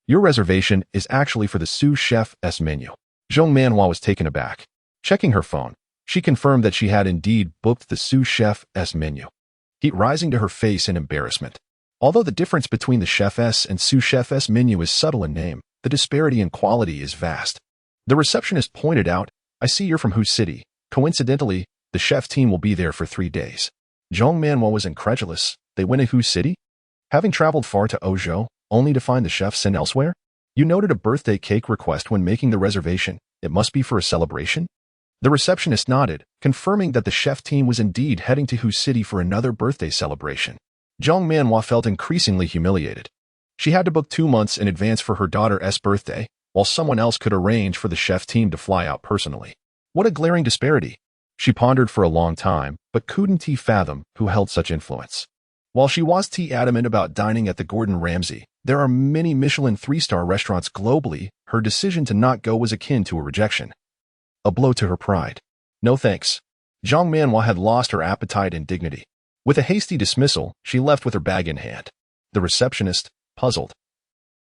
your reservation is actually for the sous chef's menu. Zhong Manhua was taken aback. Checking her phone, She confirmed that she had indeed booked the sous chef's menu, heat rising to her face in embarrassment. Although the difference between the chef's and sous chef's menu is subtle in name, the disparity in quality is vast. The receptionist pointed out, "I see you're from whose city. Coincidentally, the chef team will be there for 3 days." Zhang Manhua was incredulous. They went to whose city? Having traveled far to Ozhou, only to find the chef sent elsewhere? You noted a birthday cake request when making the reservation. It must be for a celebration? The receptionist nodded, confirming that the chef team was indeed heading to whose city for another birthday celebration. Zhang Manhua felt increasingly humiliated. She had to book 2 months in advance for her daughter's birthday, while someone else could arrange for the chef team to fly out personally. What a glaring disparity. She pondered for a long time, but couldn't fathom who held such influence. While she was adamant about dining at the Gordon Ramsay, there are many Michelin 3-star restaurants globally, her decision to not go was akin to a rejection. A blow to her pride. No thanks. Zhang Manhua had lost her appetite and dignity. With a hasty dismissal, she left with her bag in hand. The receptionist, puzzled,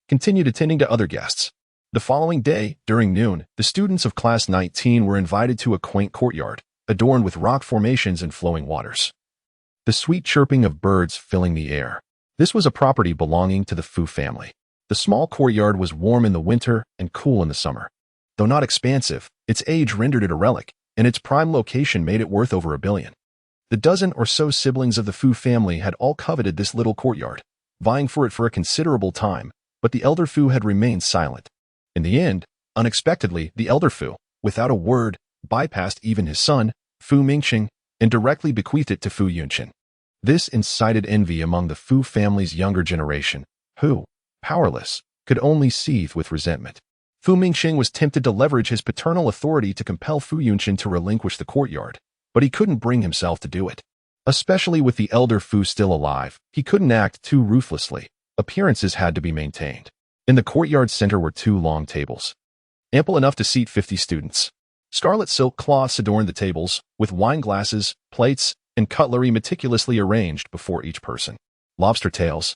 continued attending to other guests. The following day, during noon, the students of Class 19 were invited to a quaint courtyard, adorned with rock formations and flowing waters. The sweet chirping of birds filling the air. This was a property belonging to the Fu family. The small courtyard was warm in the winter and cool in the summer. Though not expansive, its age rendered it a relic, and its prime location made it worth over $1 billion. The dozen or so siblings of the Fu family had all coveted this little courtyard, vying for it for a considerable time, but the elder Fu had remained silent. In the end, unexpectedly, the elder Fu, without a word, bypassed even his son, Fu Mingqing, and directly bequeathed it to Fu Yunqian. This incited envy among the Fu family's younger generation, who, powerless, could only seethe with resentment. Fu Mingqing was tempted to leverage his paternal authority to compel Fu Yunqian to relinquish the courtyard, but he couldn't bring himself to do it. Especially with the elder Fu still alive, he couldn't act too ruthlessly. Appearances had to be maintained. In the courtyard center were 2 long tables, ample enough to seat 50 students. Scarlet silk cloths adorned the tables, with wine glasses, plates, and cutlery meticulously arranged before each person. Lobster tails,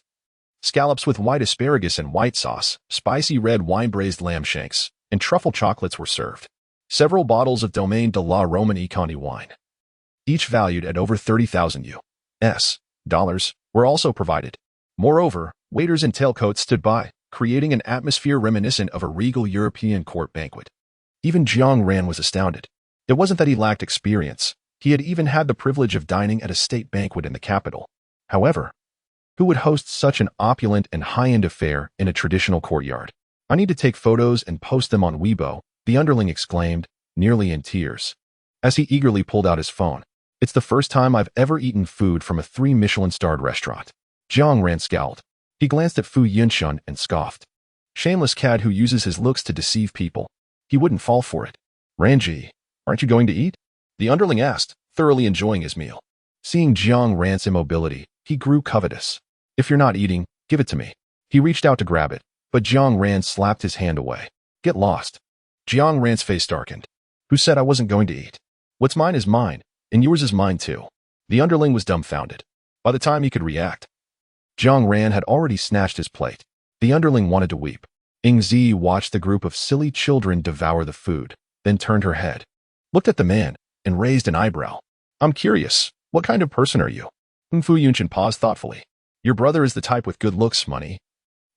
scallops with white asparagus and white sauce, spicy red wine-braised lamb shanks, and truffle chocolates were served. Several bottles of Domaine de la Romanée Conti wine, each valued at over 30,000 US dollars, were also provided. Moreover, waiters in tailcoats stood by, creating an atmosphere reminiscent of a regal European court banquet. Even Jiang Ran was astounded. It wasn't that he lacked experience. He had even had the privilege of dining at a state banquet in the capital. However, who would host such an opulent and high-end affair in a traditional courtyard? "I need to take photos and post them on Weibo," the underling exclaimed, nearly in tears, as he eagerly pulled out his phone. "It's the first time I've ever eaten food from a 3 Michelin-starred restaurant." Jiang Ran scowled. He glanced at Fu Yunqian and scoffed. Shameless cad who uses his looks to deceive people. He wouldn't fall for it. "Ranji, aren't you going to eat?" the underling asked, thoroughly enjoying his meal. Seeing Jiang Ran's immobility, he grew covetous. "If you're not eating, give it to me." He reached out to grab it, but Jiang Ran slapped his hand away. "Get lost." Jiang Ran's face darkened. "Who said I wasn't going to eat? What's mine is mine, and yours is mine too." The underling was dumbfounded. By the time he could react, Jiang Ran had already snatched his plate. The underling wanted to weep. Ingzi watched the group of silly children devour the food, then turned her head, looked at the man, and raised an eyebrow. "I'm curious, what kind of person are you?" Fu Yunqian paused thoughtfully. "Your brother is the type with good looks, money,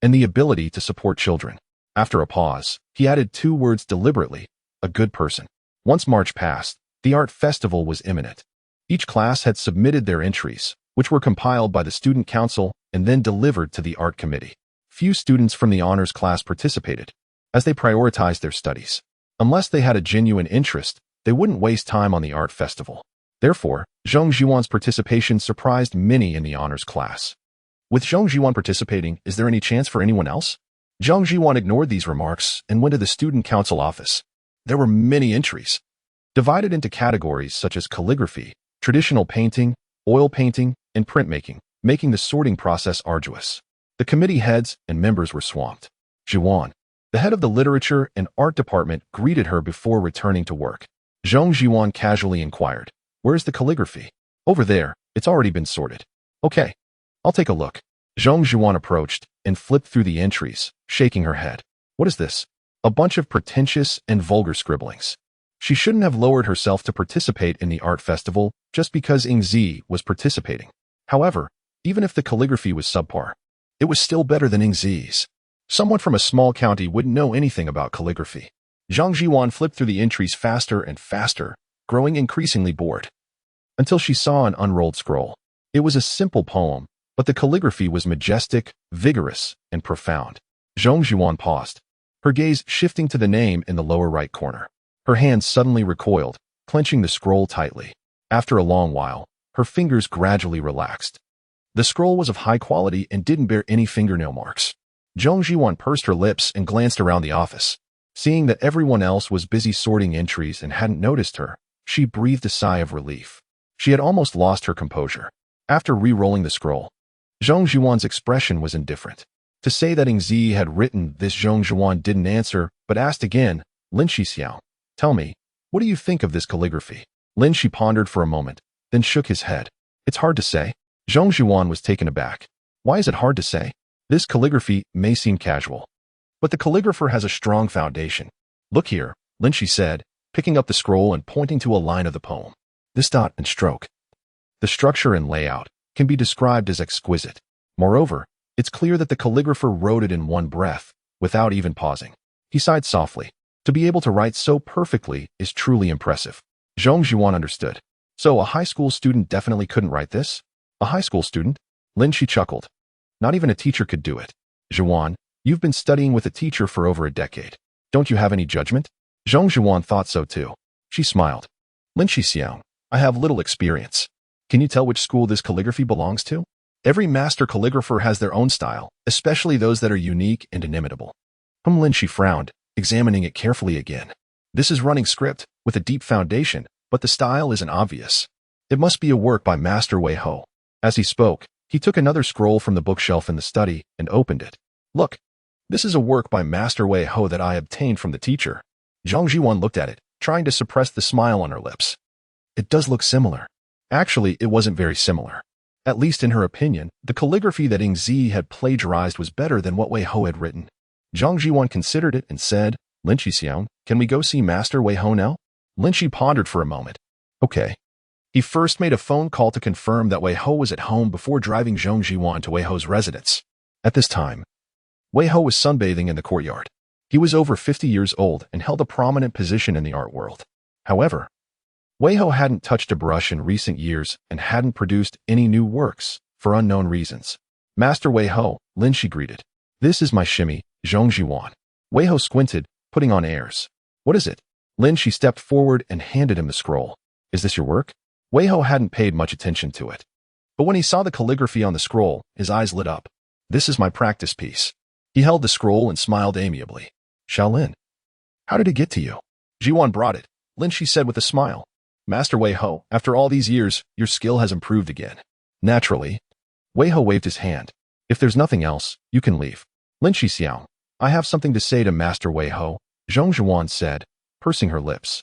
and the ability to support children." After a pause, he added 2 words deliberately: "a good person." Once March passed, the art festival was imminent. Each class had submitted their entries, which were compiled by the student council and then delivered to the art committee. Few students from the honors class participated, as they prioritized their studies. Unless they had a genuine interest, they wouldn't waste time on the art festival. Therefore, Zhong Jiwan's participation surprised many in the honors class. "With Zhong Jiwan participating, is there any chance for anyone else?" Zhong Jiwan ignored these remarks and went to the student council office. There were many entries, divided into categories such as calligraphy, traditional painting, oil painting, and printmaking, making the sorting process arduous. The committee heads and members were swamped. Jiwan, the head of the literature and art department, greeted her before returning to work. Zhong Jiwan casually inquired, "Where's the calligraphy?" "Over there, it's already been sorted." "Okay, I'll take a look." Zhong Jiwan approached and flipped through the entries, shaking her head. "What is this?" "A bunch of pretentious and vulgar scribblings." She shouldn't have lowered herself to participate in the art festival just because Ingzi was participating. However, even if the calligraphy was subpar, it was still better than Ingzi's. Someone from a small county wouldn't know anything about calligraphy. Zhang Jiwan flipped through the entries faster and faster, growing increasingly bored, until she saw an unrolled scroll. It was a simple poem, but the calligraphy was majestic, vigorous, and profound. Zhang Jiwan paused, her gaze shifting to the name in the lower right corner. Her hands suddenly recoiled, clenching the scroll tightly. After a long while, her fingers gradually relaxed. The scroll was of high quality and didn't bear any fingernail marks. Zhang Jiwan pursed her lips and glanced around the office. Seeing that everyone else was busy sorting entries and hadn't noticed her, she breathed a sigh of relief. She had almost lost her composure. After re-rolling the scroll, Zhang Jiwan's expression was indifferent. To say that Ingzi had written this, Zhang Jiwan didn't answer, but asked again, Lin Shixiao, tell me, what do you think of this calligraphy? Lin Shi pondered for a moment, then shook his head. It's hard to say. Zhang Jiwan was taken aback. Why is it hard to say? This calligraphy may seem casual, but the calligrapher has a strong foundation. Look here, Lin Shi said, picking up the scroll and pointing to a line of the poem. This dot and stroke. The structure and layout can be described as exquisite. Moreover, it's clear that the calligrapher wrote it in one breath, without even pausing. He sighed softly. To be able to write so perfectly is truly impressive. Zhang Jiwan understood. So a high school student definitely couldn't write this? A high school student? Lin Shi chuckled. Not even a teacher could do it. Jiwan, you've been studying with a teacher for over a decade. Don't you have any judgment? Zhang Jiwan thought so too. She smiled. Lin Shixiao, I have little experience. Can you tell which school this calligraphy belongs to? Every master calligrapher has their own style, especially those that are unique and inimitable. Lin Shi frowned, examining it carefully again. This is running script, with a deep foundation, but the style isn't obvious. It must be a work by Master Wei Ho. As he spoke, he took another scroll from the bookshelf in the study and opened it. Look, this is a work by Master Wei Ho that I obtained from the teacher. Zhang Jiwan looked at it, trying to suppress the smile on her lips. It does look similar. Actually, it wasn't very similar. At least in her opinion, the calligraphy that Ingzi had plagiarized was better than what Wei Ho had written. Zhang Jiwan considered it and said, Lin Shixiao, can we go see Master Wei Ho now? Lin Shi pondered for a moment. Okay. He first made a phone call to confirm that Wei Ho was at home before driving Zhang Jiwan to Wei Ho's residence. At this time, Wei Ho was sunbathing in the courtyard. He was over 50 years old and held a prominent position in the art world. However, Wei Ho hadn't touched a brush in recent years and hadn't produced any new works, for unknown reasons. Master Wei Ho, Lin Shi greeted. This is my shimmy, Zhang Jiwan. Wei Ho squinted, putting on airs. What is it? Lin Shi stepped forward and handed him the scroll. Is this your work? Wei Ho hadn't paid much attention to it. But when he saw the calligraphy on the scroll, his eyes lit up. This is my practice piece. He held the scroll and smiled amiably. Shaolin. How did it get to you? Jiwan brought it, Lin Shi said with a smile. Master Wei Ho, after all these years, your skill has improved again. Naturally. Wei Ho waved his hand. If there's nothing else, you can leave. Lin Shixiao, I have something to say to Master Wei Ho, Zhang Jiwan said, pursing her lips.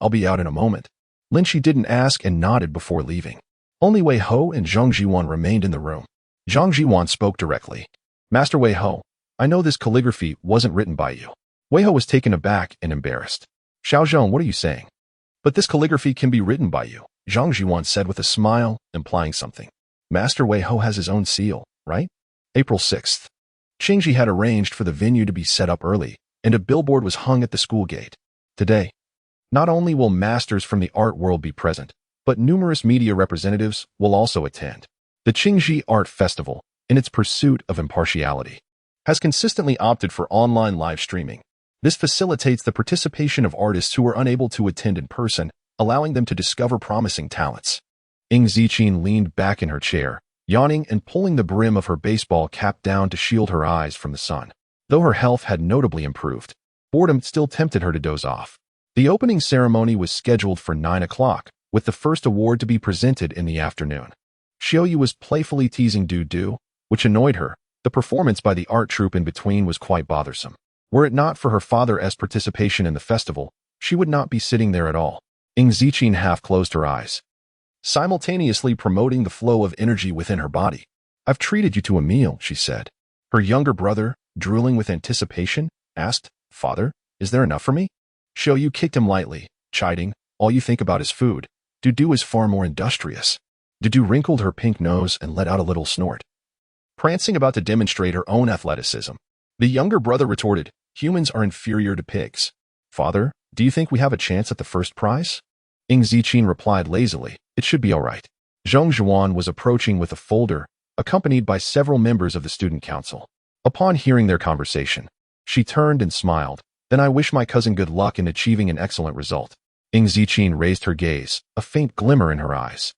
I'll be out in a moment. Lin Shi didn't ask and nodded before leaving. Only Wei Ho and Zhang Jiwan remained in the room. Zhang Jiwan spoke directly. Master Wei Ho, I know this calligraphy wasn't written by you. Wei Ho was taken aback and embarrassed. Xiao Zhong, what are you saying? But this calligraphy can be written by you, Zhang Jiwan said with a smile, implying something. Master Wei Ho has his own seal, right? April 6th. Qingji had arranged for the venue to be set up early, and a billboard was hung at the school gate. Today, not only will masters from the art world be present, but numerous media representatives will also attend. The Qingji Art Festival, in its pursuit of impartiality, has consistently opted for online live streaming. This facilitates the participation of artists who are unable to attend in person, allowing them to discover promising talents. Ing Ziqin leaned back in her chair, yawning and pulling the brim of her baseball cap down to shield her eyes from the sun. Though her health had notably improved, boredom still tempted her to doze off. The opening ceremony was scheduled for 9 o'clock, with the first award to be presented in the afternoon. Xiaoyu was playfully teasing Du, which annoyed her. The performance by the art troupe in between was quite bothersome. Were it not for her father's participation in the festival, she would not be sitting there at all. Ing Ziqin half closed her eyes, simultaneously promoting the flow of energy within her body. I've treated you to a meal, she said. Her younger brother, drooling with anticipation, asked, Father, is there enough for me? Xiaoyu kicked him lightly, chiding, "All you think about is food. Dudu is far more industrious." Dudu wrinkled her pink nose and let out a little snort, prancing about to demonstrate her own athleticism. The younger brother retorted, "Humans are inferior to pigs." "Father, do you think we have a chance at the first prize?" Ing Ziqin replied lazily, "It should be all right." Zhong Zhuan was approaching with a folder, accompanied by several members of the student council. Upon hearing their conversation, she turned and smiled. "Then I wish my cousin good luck in achieving an excellent result." Ing Ziqin raised her gaze, a faint glimmer in her eyes.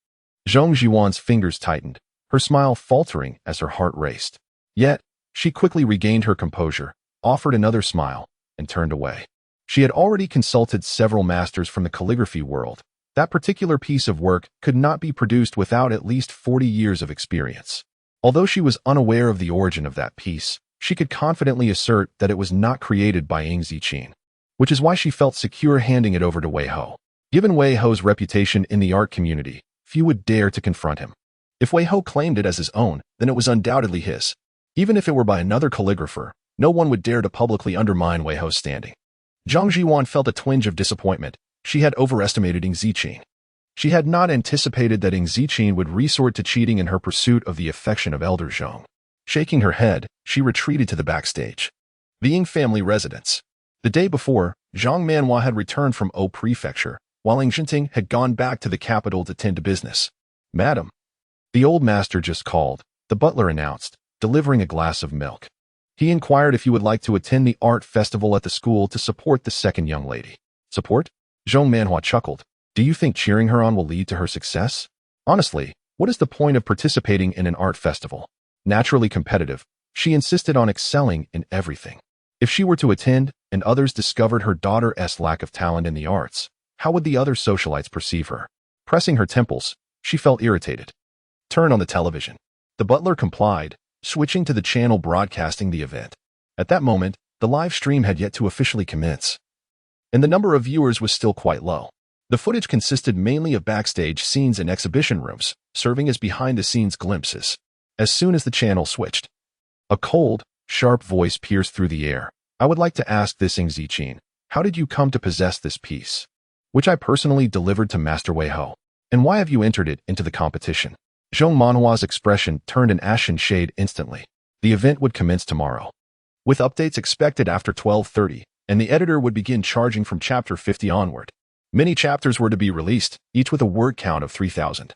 Zhong Zhuan's fingers tightened, her smile faltering as her heart raced. Yet, she quickly regained her composure, offered another smile, and turned away. She had already consulted several masters from the calligraphy world. That particular piece of work could not be produced without at least 40 years of experience. Although she was unaware of the origin of that piece, she could confidently assert that it was not created by Ing Ziqin, which is why she felt secure handing it over to Wei Ho. Given Wei Ho's reputation in the art community, few would dare to confront him. If Wei Ho claimed it as his own, then it was undoubtedly his. Even if it were by another calligrapher, no one would dare to publicly undermine Wei Ho's standing. Zhang Zhiwan felt a twinge of disappointment. She had overestimated Ing Ziqin. She had not anticipated that Ing Ziqin would resort to cheating in her pursuit of the affection of Elder Zhong. Shaking her head, she retreated to the backstage. The Ying family residence. The day before, Zhang Manhua had returned from O Prefecture, while Ing Zhenting had gone back to the capital to tend to business. "Madam." "The old master just called," the butler announced, delivering a glass of milk. He inquired if you would like to attend the art festival at the school to support the second young lady. "Support?" Zhong Manhua chuckled. "Do you think cheering her on will lead to her success? Honestly, what is the point of participating in an art festival?" Naturally competitive, she insisted on excelling in everything. If she were to attend, and others discovered her daughter's lack of talent in the arts, how would the other socialites perceive her? Pressing her temples, she felt irritated. "Turn on the television." The butler complied, switching to the channel broadcasting the event. At that moment, the live stream had yet to officially commence, and the number of viewers was still quite low. The footage consisted mainly of backstage scenes and exhibition rooms, serving as behind-the-scenes glimpses. As soon as the channel switched, a cold, sharp voice pierced through the air. "I would like to ask this Ing Ziqin, how did you come to possess this piece, which I personally delivered to Master Wei Ho? And why have you entered it into the competition?" Zhong Manhua's expression turned an ashen shade instantly. The event would commence tomorrow, with updates expected after 12:30, and the editor would begin charging from chapter 50 onward. Many chapters were to be released, each with a word count of 3,000.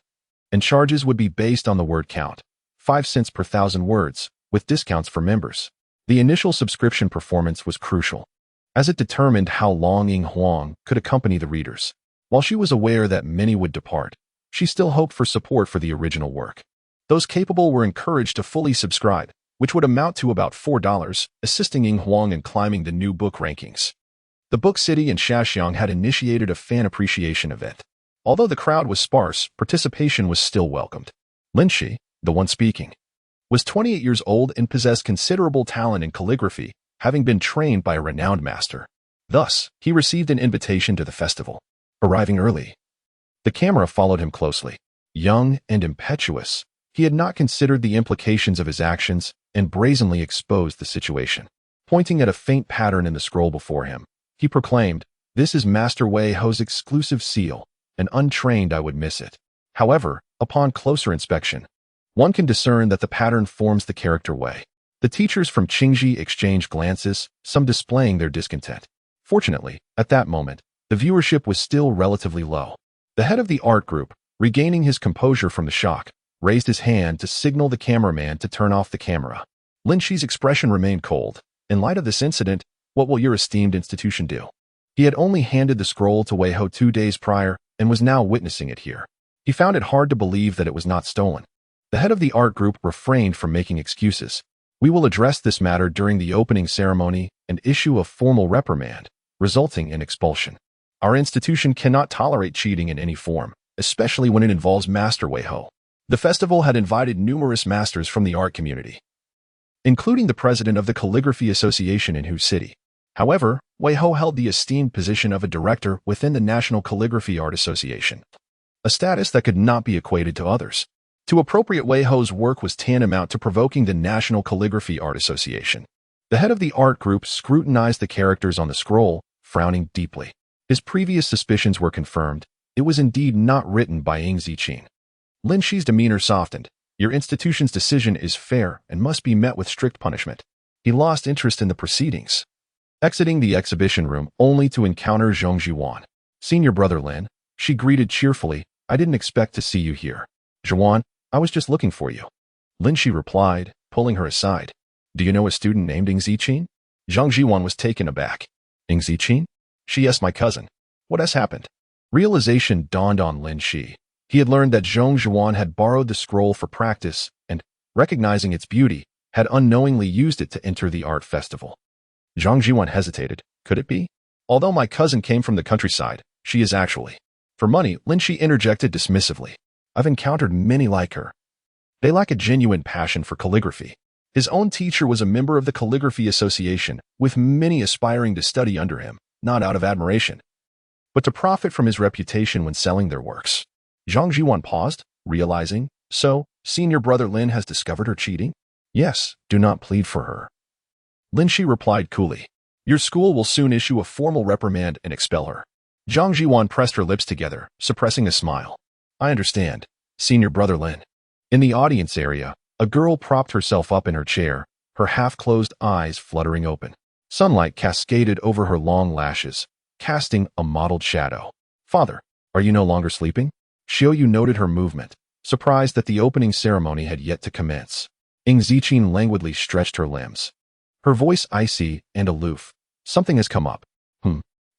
And charges would be based on the word count, 5 cents per 1,000 words, with discounts for members. The initial subscription performance was crucial, as it determined how long Ying Huang could accompany the readers. While she was aware that many would depart, she still hoped for support for the original work. Those capable were encouraged to fully subscribe, which would amount to about $4, assisting Ying Huang in climbing the new book rankings. The Book City in Shaxiang had initiated a fan appreciation event. Although the crowd was sparse, participation was still welcomed. Lin Shi, the one speaking, was 28 years old and possessed considerable talent in calligraphy, having been trained by a renowned master. Thus, he received an invitation to the festival. Arriving early, the camera followed him closely. Young and impetuous, he had not considered the implications of his actions and brazenly exposed the situation. Pointing at a faint pattern in the scroll before him, he proclaimed, "This is Master Wei Ho's exclusive seal, and untrained I would miss it." However, upon closer inspection, one can discern that the pattern forms the character Wei. The teachers from Qingji exchanged glances, some displaying their discontent. Fortunately, at that moment, the viewership was still relatively low. The head of the art group, regaining his composure from the shock, raised his hand to signal the cameraman to turn off the camera. Lin Shi's expression remained cold. In light of this incident, what will your esteemed institution do? He had only handed the scroll to Wei Ho 2 days prior and was now witnessing it here. He found it hard to believe that it was not stolen. The head of the art group refrained from making excuses. "We will address this matter during the opening ceremony and issue a formal reprimand, resulting in expulsion. Our institution cannot tolerate cheating in any form, especially when it involves Master Wei Ho." The festival had invited numerous masters from the art community, including the president of the Calligraphy Association in Hu City. However, Wei Ho held the esteemed position of a director within the National Calligraphy Art Association, a status that could not be equated to others. To appropriate Wei Ho's work was tantamount to provoking the National Calligraphy Art Association. The head of the art group scrutinized the characters on the scroll, frowning deeply. His previous suspicions were confirmed. It was indeed not written by Ng Ziqin. Lin Shi's demeanor softened. Your institution's decision is fair and must be met with strict punishment. He lost interest in the proceedings, exiting the exhibition room only to encounter Zhong Zhiwan. Senior brother Lin, she greeted cheerfully. I didn't expect to see you here. Zhiwan, I was just looking for you. Lin Shi replied, pulling her aside. Do you know a student named Ng Ziqin? Zhong Zhiwan was taken aback. Ng Ziqin? She is my cousin. What has happened? Realization dawned on Lin Shi. He had learned that Zhong Zhiwan had borrowed the scroll for practice and, recognizing its beauty, had unknowingly used it to enter the art festival. Zhong Zhiwan hesitated. Could it be? Although my cousin came from the countryside, she is actually. For money, Lin Shi interjected dismissively. I've encountered many like her. They lack a genuine passion for calligraphy. His own teacher was a member of the Calligraphy Association, with many aspiring to study under him, not out of admiration, but to profit from his reputation when selling their works. Zhang Zhiwan paused, realizing, so, senior brother Lin has discovered her cheating? Yes, do not plead for her. Lin Shi replied coolly. Your school will soon issue a formal reprimand and expel her. Zhang Zhiwan pressed her lips together, suppressing a smile. I understand, senior brother Lin. In the audience area, a girl propped herself up in her chair, her half-closed eyes fluttering open. Sunlight cascaded over her long lashes, casting a mottled shadow. Father, are you no longer sleeping? Xiaoyu noted her movement, surprised that the opening ceremony had yet to commence. Ng Ziqin languidly stretched her limbs, her voice icy and aloof. Something has come up.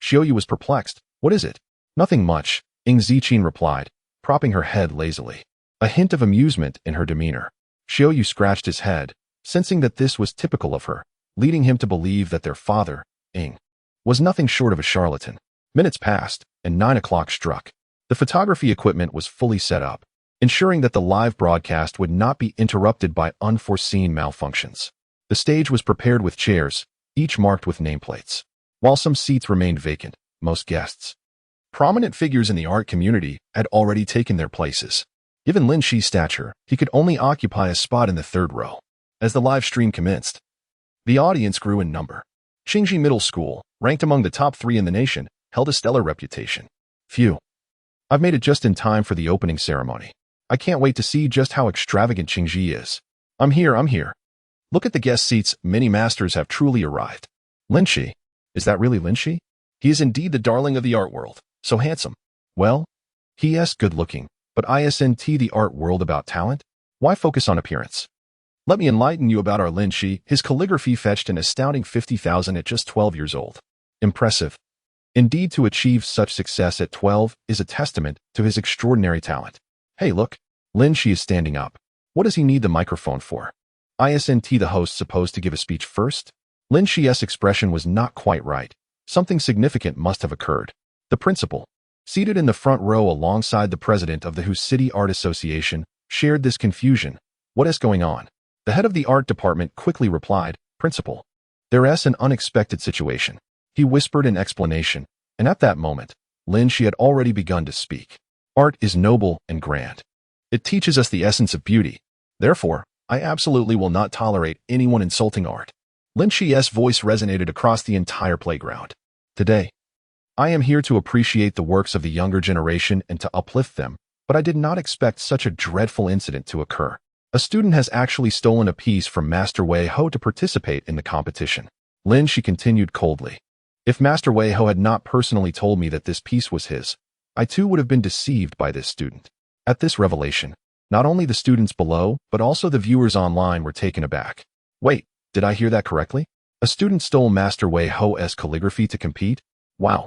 Xiaoyu was perplexed. What is it? Nothing much, Ng Ziqin replied, propping her head lazily, a hint of amusement in her demeanor. Xiaoyu scratched his head, sensing that this was typical of her, leading him to believe that their father, Ng, was nothing short of a charlatan. Minutes passed, and 9 o'clock struck. The photography equipment was fully set up, ensuring that the live broadcast would not be interrupted by unforeseen malfunctions. The stage was prepared with chairs, each marked with nameplates. While some seats remained vacant, most guests, prominent figures in the art community, had already taken their places. Given Lin Shi's stature, he could only occupy a spot in the third row. As the live stream commenced, the audience grew in number. Qingji Middle School, ranked among the top 3 in the nation, held a stellar reputation. Phew. I've made it just in time for the opening ceremony. I can't wait to see just how extravagant Qingji is. I'm here. Look at the guest seats, many masters have truly arrived. Lin Shi. Is that really Lin Shi? He is indeed the darling of the art world, so handsome. Well, he is good-looking, but isn't the art world about talent? Why focus on appearance? Let me enlighten you about our Lin Shi. His calligraphy fetched an astounding 50,000 at just 12 years old. Impressive. Indeed, to achieve such success at 12 is a testament to his extraordinary talent. Hey, look, Lin Shi is standing up. What does he need the microphone for? Isn't the host supposed to give a speech first? Lin Shi's expression was not quite right. Something significant must have occurred. The principal, seated in the front row alongside the president of the Hu City Art Association, shared this confusion. What is going on? The head of the art department quickly replied, Principal, there is an unexpected situation. He whispered an explanation, and at that moment, Lin Shi had already begun to speak. Art is noble and grand. It teaches us the essence of beauty. Therefore, I absolutely will not tolerate anyone insulting art. Lin Shi's voice resonated across the entire playground. Today, I am here to appreciate the works of the younger generation and to uplift them, but I did not expect such a dreadful incident to occur. A student has actually stolen a piece from Master Wei Ho to participate in the competition. Lin Shi continued coldly. If Master Wei Ho had not personally told me that this piece was his, I too would have been deceived by this student. At this revelation, not only the students below, but also the viewers online were taken aback. Wait, did I hear that correctly? A student stole Master Wei Ho's calligraphy to compete? Wow.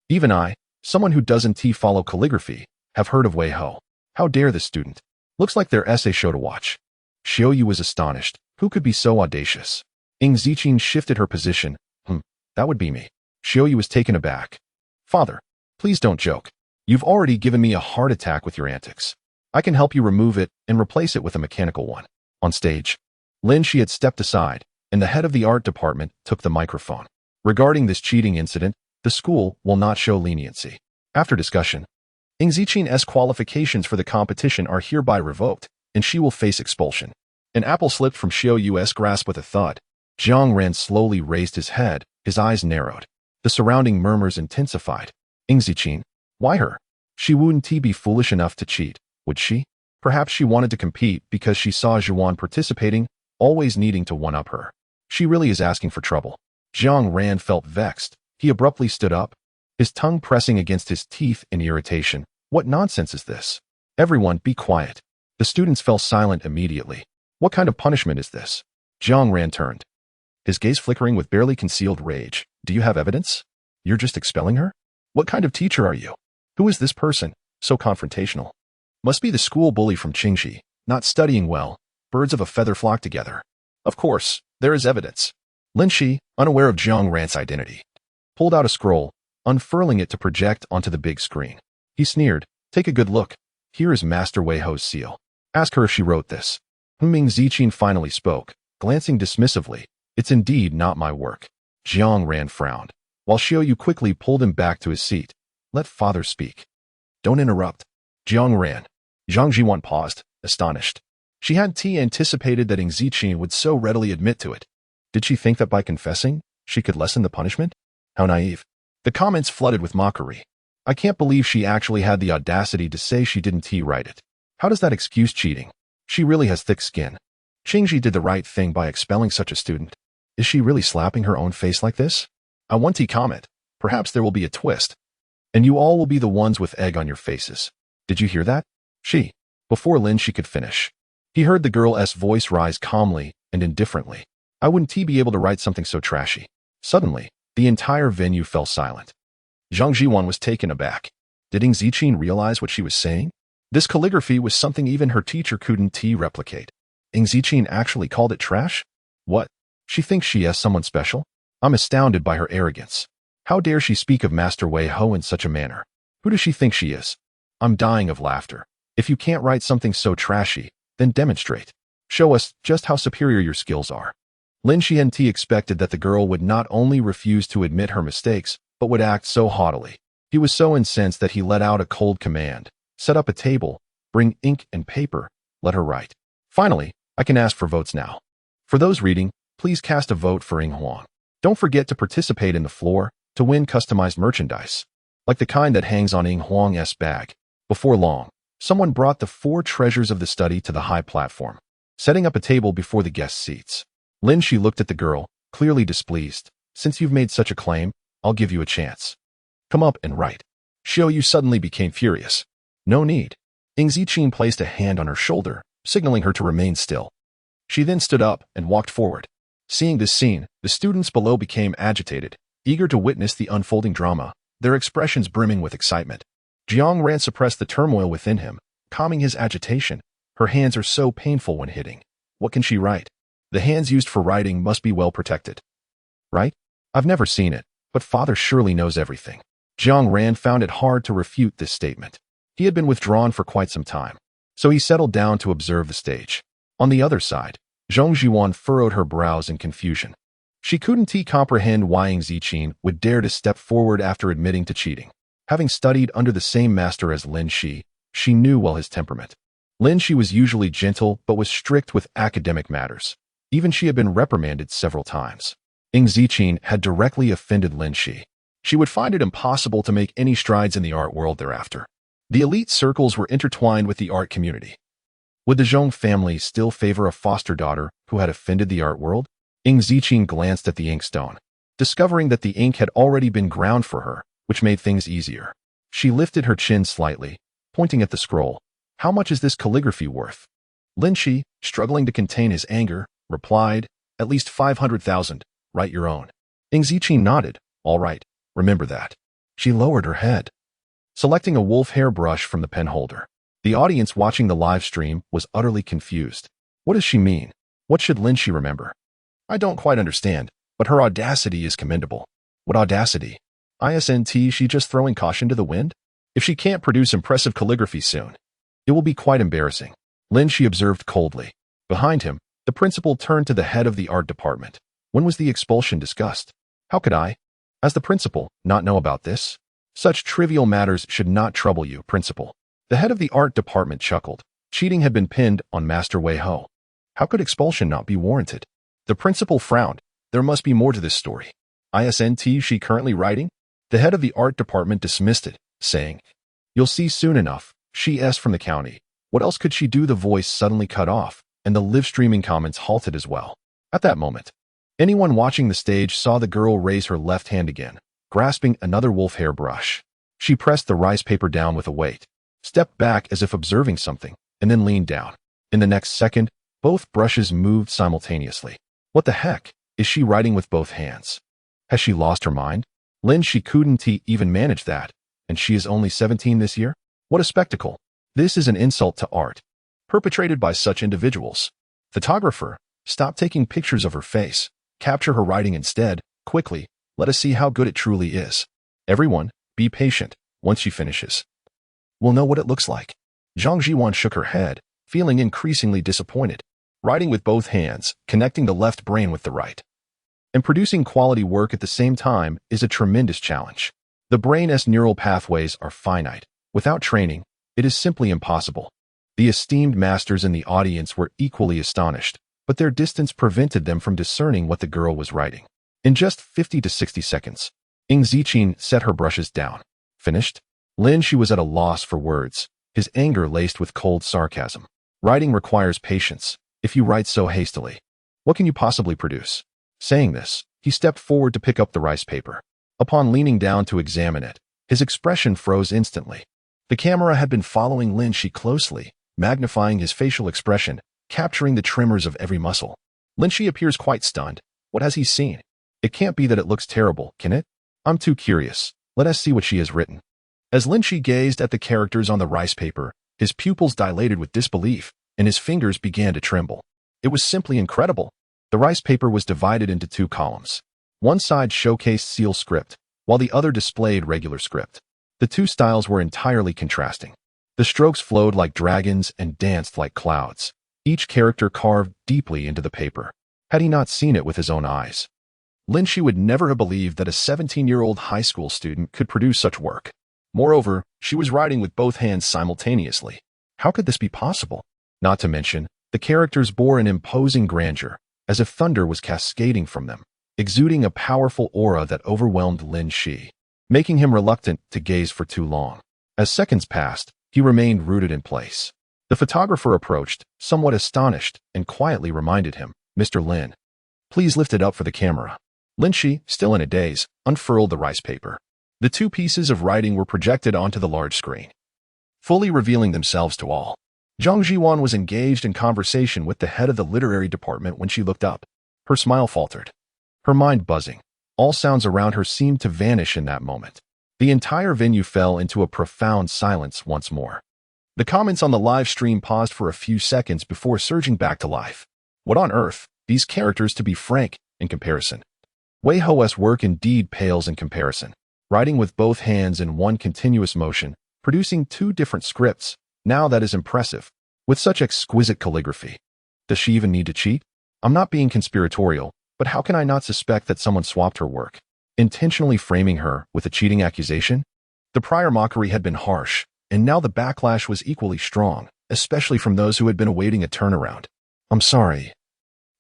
Even I, someone who doesn't follow calligraphy, have heard of Wei Ho. How dare this student? Looks like their essay show to watch. Xiaoyu was astonished. Who could be so audacious? Ng Ziqin shifted her position. That would be me. Xiaoyu was taken aback. Father, please don't joke. You've already given me a heart attack with your antics. I can help you remove it and replace it with a mechanical one. On stage, Lin Shi had stepped aside, and the head of the art department took the microphone. Regarding this cheating incident, the school will not show leniency. After discussion, Ng Ziqin's qualifications for the competition are hereby revoked, and she will face expulsion. An apple slipped from Xiaoyu's grasp with a thud. Jiang Ren slowly raised his head, his eyes narrowed. The surrounding murmurs intensified. Ing Ziqin, why her? She wouldn't be foolish enough to cheat, would she? Perhaps she wanted to compete because she saw Zhuan participating, always needing to one-up her. She really is asking for trouble. Jiang Ran felt vexed. He abruptly stood up, his tongue pressing against his teeth in irritation. What nonsense is this? Everyone, be quiet. The students fell silent immediately. What kind of punishment is this? Jiang Ran turned, his gaze flickering with barely concealed rage. Do you have evidence? You're just expelling her? What kind of teacher are you? Who is this person, so confrontational? Must be the school bully from Qingxi, not studying well. Birds of a feather flock together. Of course, there is evidence. Lin Shi, unaware of Jiang Ran's identity, pulled out a scroll, unfurling it to project onto the big screen. He sneered, take a good look. Here is Master Wei Ho's seal. Ask her if she wrote this. Ming Ziqin finally spoke, glancing dismissively. It's indeed not my work. Jiang Ran frowned, while Xiaoyu quickly pulled him back to his seat. Let father speak. Don't interrupt. Jiang Ran. Zhang Jiwan paused, astonished. She hadn't anticipated that Ing Ziqin would so readily admit to it. Did she think that by confessing, she could lessen the punishment? How naive. The comments flooded with mockery. I can't believe she actually had the audacity to say she didn't write it. How does that excuse cheating? She really has thick skin. Qingxi did the right thing by expelling such a student. Is she really slapping her own face like this? I want to comment. Perhaps there will be a twist. And you all will be the ones with egg on your faces. Did you hear that? Before Lin Shi could finish, he heard the girl's voice rise calmly and indifferently. I wouldn't be able to write something so trashy. Suddenly, the entire venue fell silent. Zhang Jiwan was taken aback. Did Ing Ziqin realize what she was saying? This calligraphy was something even her teacher couldn't replicate. Ing Ziqin actually called it trash? What? She thinks she is someone special? I'm astounded by her arrogance. How dare she speak of Master Wei Ho in such a manner? Who does she think she is? I'm dying of laughter. If you can't write something so trashy, then demonstrate. Show us just how superior your skills are. Lin Xianti expected that the girl would not only refuse to admit her mistakes, but would act so haughtily. He was so incensed that he let out a cold command. Set up a table, bring ink and paper, let her write. Finally, I can ask for votes now. For those reading, please cast a vote for Ing Huang. Don't forget to participate in the floor to win customized merchandise, like the kind that hangs on Ing Huang's bag. Before long, someone brought the 4 treasures of the study to the high platform, setting up a table before the guest seats. Lin Shi looked at the girl, clearly displeased. Since you've made such a claim, I'll give you a chance. Come up and write. Xiaoyu suddenly became furious. No need. Ing Ziqin placed a hand on her shoulder, signaling her to remain still. She then stood up and walked forward. Seeing this scene, the students below became agitated, eager to witness the unfolding drama, their expressions brimming with excitement. Jiang Ran suppressed the turmoil within him, calming his agitation. Her hands are so painful when hitting. What can she write? The hands used for writing must be well protected. Right? I've never seen it, but father surely knows everything. Jiang Ran found it hard to refute this statement. He had been withdrawn for quite some time, so he settled down to observe the stage. On the other side, Zhang Jiwan furrowed her brows in confusion. She couldn't comprehend why Ing Ziqin would dare to step forward after admitting to cheating. Having studied under the same master as Lin Shi, she knew well his temperament. Lin Shi was usually gentle but was strict with academic matters. Even she had been reprimanded several times. Ing Ziqin had directly offended Lin Shi. She would find it impossible to make any strides in the art world thereafter. The elite circles were intertwined with the art community. Would the Zhong family still favor a foster daughter who had offended the art world? Ing Ziqin glanced at the inkstone, discovering that the ink had already been ground for her, which made things easier. She lifted her chin slightly, pointing at the scroll. How much is this calligraphy worth? Lin Shi, struggling to contain his anger, replied, at least 500,000. Write your own. Ing Ziqin nodded. All right, remember that. She lowered her head, selecting a wolf hair brush from the pen holder. The audience watching the live stream was utterly confused. What does she mean? What should Lin Shi remember? I don't quite understand, but her audacity is commendable. What audacity? Isn't she just throwing caution to the wind? If she can't produce impressive calligraphy soon, it will be quite embarrassing. Lin Shi observed coldly. Behind him, the principal turned to the head of the art department. When was the expulsion discussed? How could I, as the principal, not know about this? Such trivial matters should not trouble you, principal. The head of the art department chuckled. Cheating had been pinned on Master Wei Ho. How could expulsion not be warranted? The principal frowned. There must be more to this story. Isn't she currently writing? The head of the art department dismissed it, saying, "You'll see soon enough, she's from the county." What else could she do? The voice suddenly cut off, and the live streaming comments halted as well. At that moment, anyone watching the stage saw the girl raise her left hand again, grasping another wolf hair brush. She pressed the rice paper down with a weight, stepped back as if observing something, and then leaned down. In the next second, both brushes moved simultaneously. What the heck? Is she writing with both hands? Has she lost her mind? She couldn't even manage that, and she is only 17 this year? What a spectacle! This is an insult to art, perpetrated by such individuals. Photographer, stop taking pictures of her face. Capture her writing instead, quickly. Let us see how good it truly is. Everyone, be patient. Once she finishes, we'll know what it looks like. Zhang Jiwan shook her head, feeling increasingly disappointed. Writing with both hands, connecting the left brain with the right, and producing quality work at the same time is a tremendous challenge. The brain's neural pathways are finite. Without training, it is simply impossible. The esteemed masters in the audience were equally astonished, but their distance prevented them from discerning what the girl was writing. In just 50 to 60 seconds, Ing Ziqin set her brushes down. Finished? She was at a loss for words, his anger laced with cold sarcasm. Writing requires patience. If you write so hastily, what can you possibly produce? Saying this, he stepped forward to pick up the rice paper. Upon leaning down to examine it, his expression froze instantly. The camera had been following Shi closely, magnifying his facial expression, capturing the tremors of every muscle. Shi appears quite stunned. What has he seen? It can't be that it looks terrible, can it? I'm too curious. Let us see what she has written. As Shi gazed at the characters on the rice paper, his pupils dilated with disbelief, and his fingers began to tremble. It was simply incredible. The rice paper was divided into two columns. One side showcased seal script, while the other displayed regular script. The two styles were entirely contrasting. The strokes flowed like dragons and danced like clouds, each character carved deeply into the paper. Had he not seen it with his own eyes, Shi would never have believed that a 17-year-old high school student could produce such work. Moreover, she was writing with both hands simultaneously. How could this be possible? Not to mention, the characters bore an imposing grandeur, as if thunder was cascading from them, exuding a powerful aura that overwhelmed Shi, making him reluctant to gaze for too long. As seconds passed, he remained rooted in place. The photographer approached, somewhat astonished, and quietly reminded him, "Mr. Lin, please lift it up for the camera." Shi, still in a daze, unfurled the rice paper. The two pieces of writing were projected onto the large screen, fully revealing themselves to all. Zhang Jiwan was engaged in conversation with the head of the literary department when she looked up. Her smile faltered, her mind buzzing. All sounds around her seemed to vanish in that moment. The entire venue fell into a profound silence once more. The comments on the live stream paused for a few seconds before surging back to life. What on earth? These characters, to be frank, in comparison. Wei Ho's work indeed pales in comparison. Writing with both hands in one continuous motion, producing two different scripts. Now that is impressive. With such exquisite calligraphy. Does she even need to cheat? I'm not being conspiratorial, but how can I not suspect that someone swapped her work, intentionally framing her with a cheating accusation? The prior mockery had been harsh, and now the backlash was equally strong, especially from those who had been awaiting a turnaround. I'm sorry,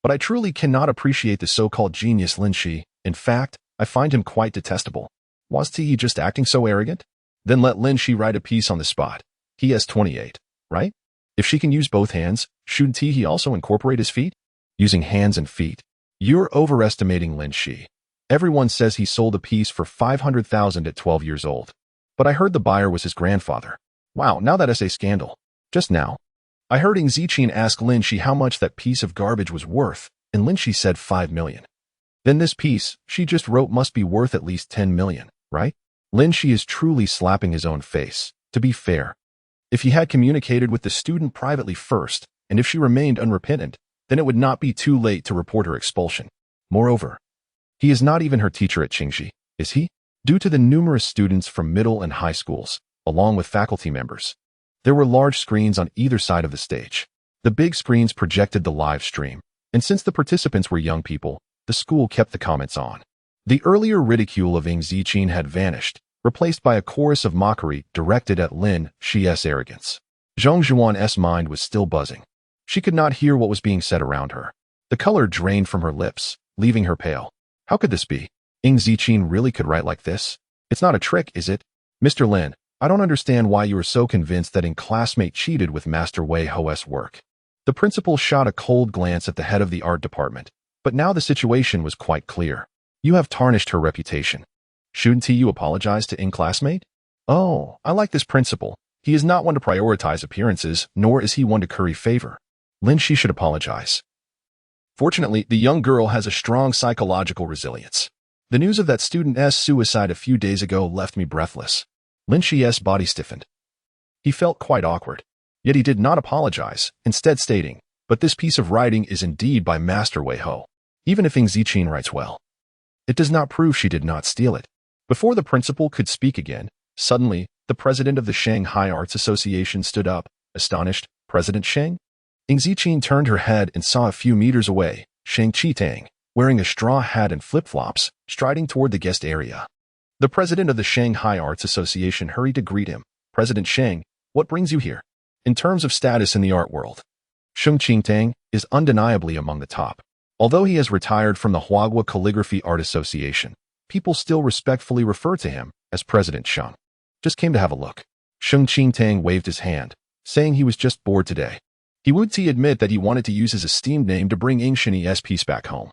but I truly cannot appreciate the so-called genius Shi. In fact, I find him quite detestable. Was he just acting so arrogant? Then let Shi write a piece on the spot. He has 28, right? If she can use both hands, shouldn't he also incorporate his feet? Using hands and feet. You're overestimating Shi. Everyone says he sold a piece for 500,000 at 12 years old. But I heard the buyer was his grandfather. Wow, now that is a scandal. Just now, I heard Ing Ziqin ask Shi how much that piece of garbage was worth, and Shi said 5 million. Then this piece she just wrote must be worth at least 10 million, right? Shi is truly slapping his own face. To be fair, if he had communicated with the student privately first, and if she remained unrepentant, then it would not be too late to report her expulsion. Moreover, he is not even her teacher at Qingxi, is he? Due to the numerous students from middle and high schools, along with faculty members, there were large screens on either side of the stage. The big screens projected the live stream, and since the participants were young people, the school kept the comments on. The earlier ridicule of Ing Ziqin had vanished, replaced by a chorus of mockery directed at Shi's arrogance. Zhang Zhuan's mind was still buzzing. She could not hear what was being said around her. The color drained from her lips, leaving her pale. How could this be? Ing Ziqin really could write like this? It's not a trick, is it? Mr. Lin, I don't understand why you are so convinced that Ing classmate cheated with Master Wei Ho's work. The principal shot a cold glance at the head of the art department, but now the situation was quite clear. You have tarnished her reputation. Shouldn't you apologize to Ing classmate? Oh, I like this principal. He is not one to prioritize appearances, nor is he one to curry favor. Lin, she should apologize. Fortunately, the young girl has a strong psychological resilience. The news of that student's suicide a few days ago left me breathless. Lin Shi's body stiffened. He felt quite awkward. Yet he did not apologize, instead stating, but this piece of writing is indeed by Master Wei Ho. Even if Ing Ziqin writes well, it does not prove she did not steal it. Before the principal could speak again, suddenly, the president of the Shanghai Arts Association stood up, astonished. President Sheng? Ing Ziqin turned her head and saw a few meters away, Sheng Qitang, wearing a straw hat and flip-flops, striding toward the guest area. The president of the Shanghai Arts Association hurried to greet him. President Sheng, what brings you here? In terms of status in the art world, Sheng Qitang is undeniably among the top. Although he has retired from the Huagua Calligraphy Art Association, people still respectfully refer to him as President Sheng. Just came to have a look. Sheng Qitang waved his hand, saying he was just bored today. He would admit that he wanted to use his esteemed name to bring Ing Shini's piece back home.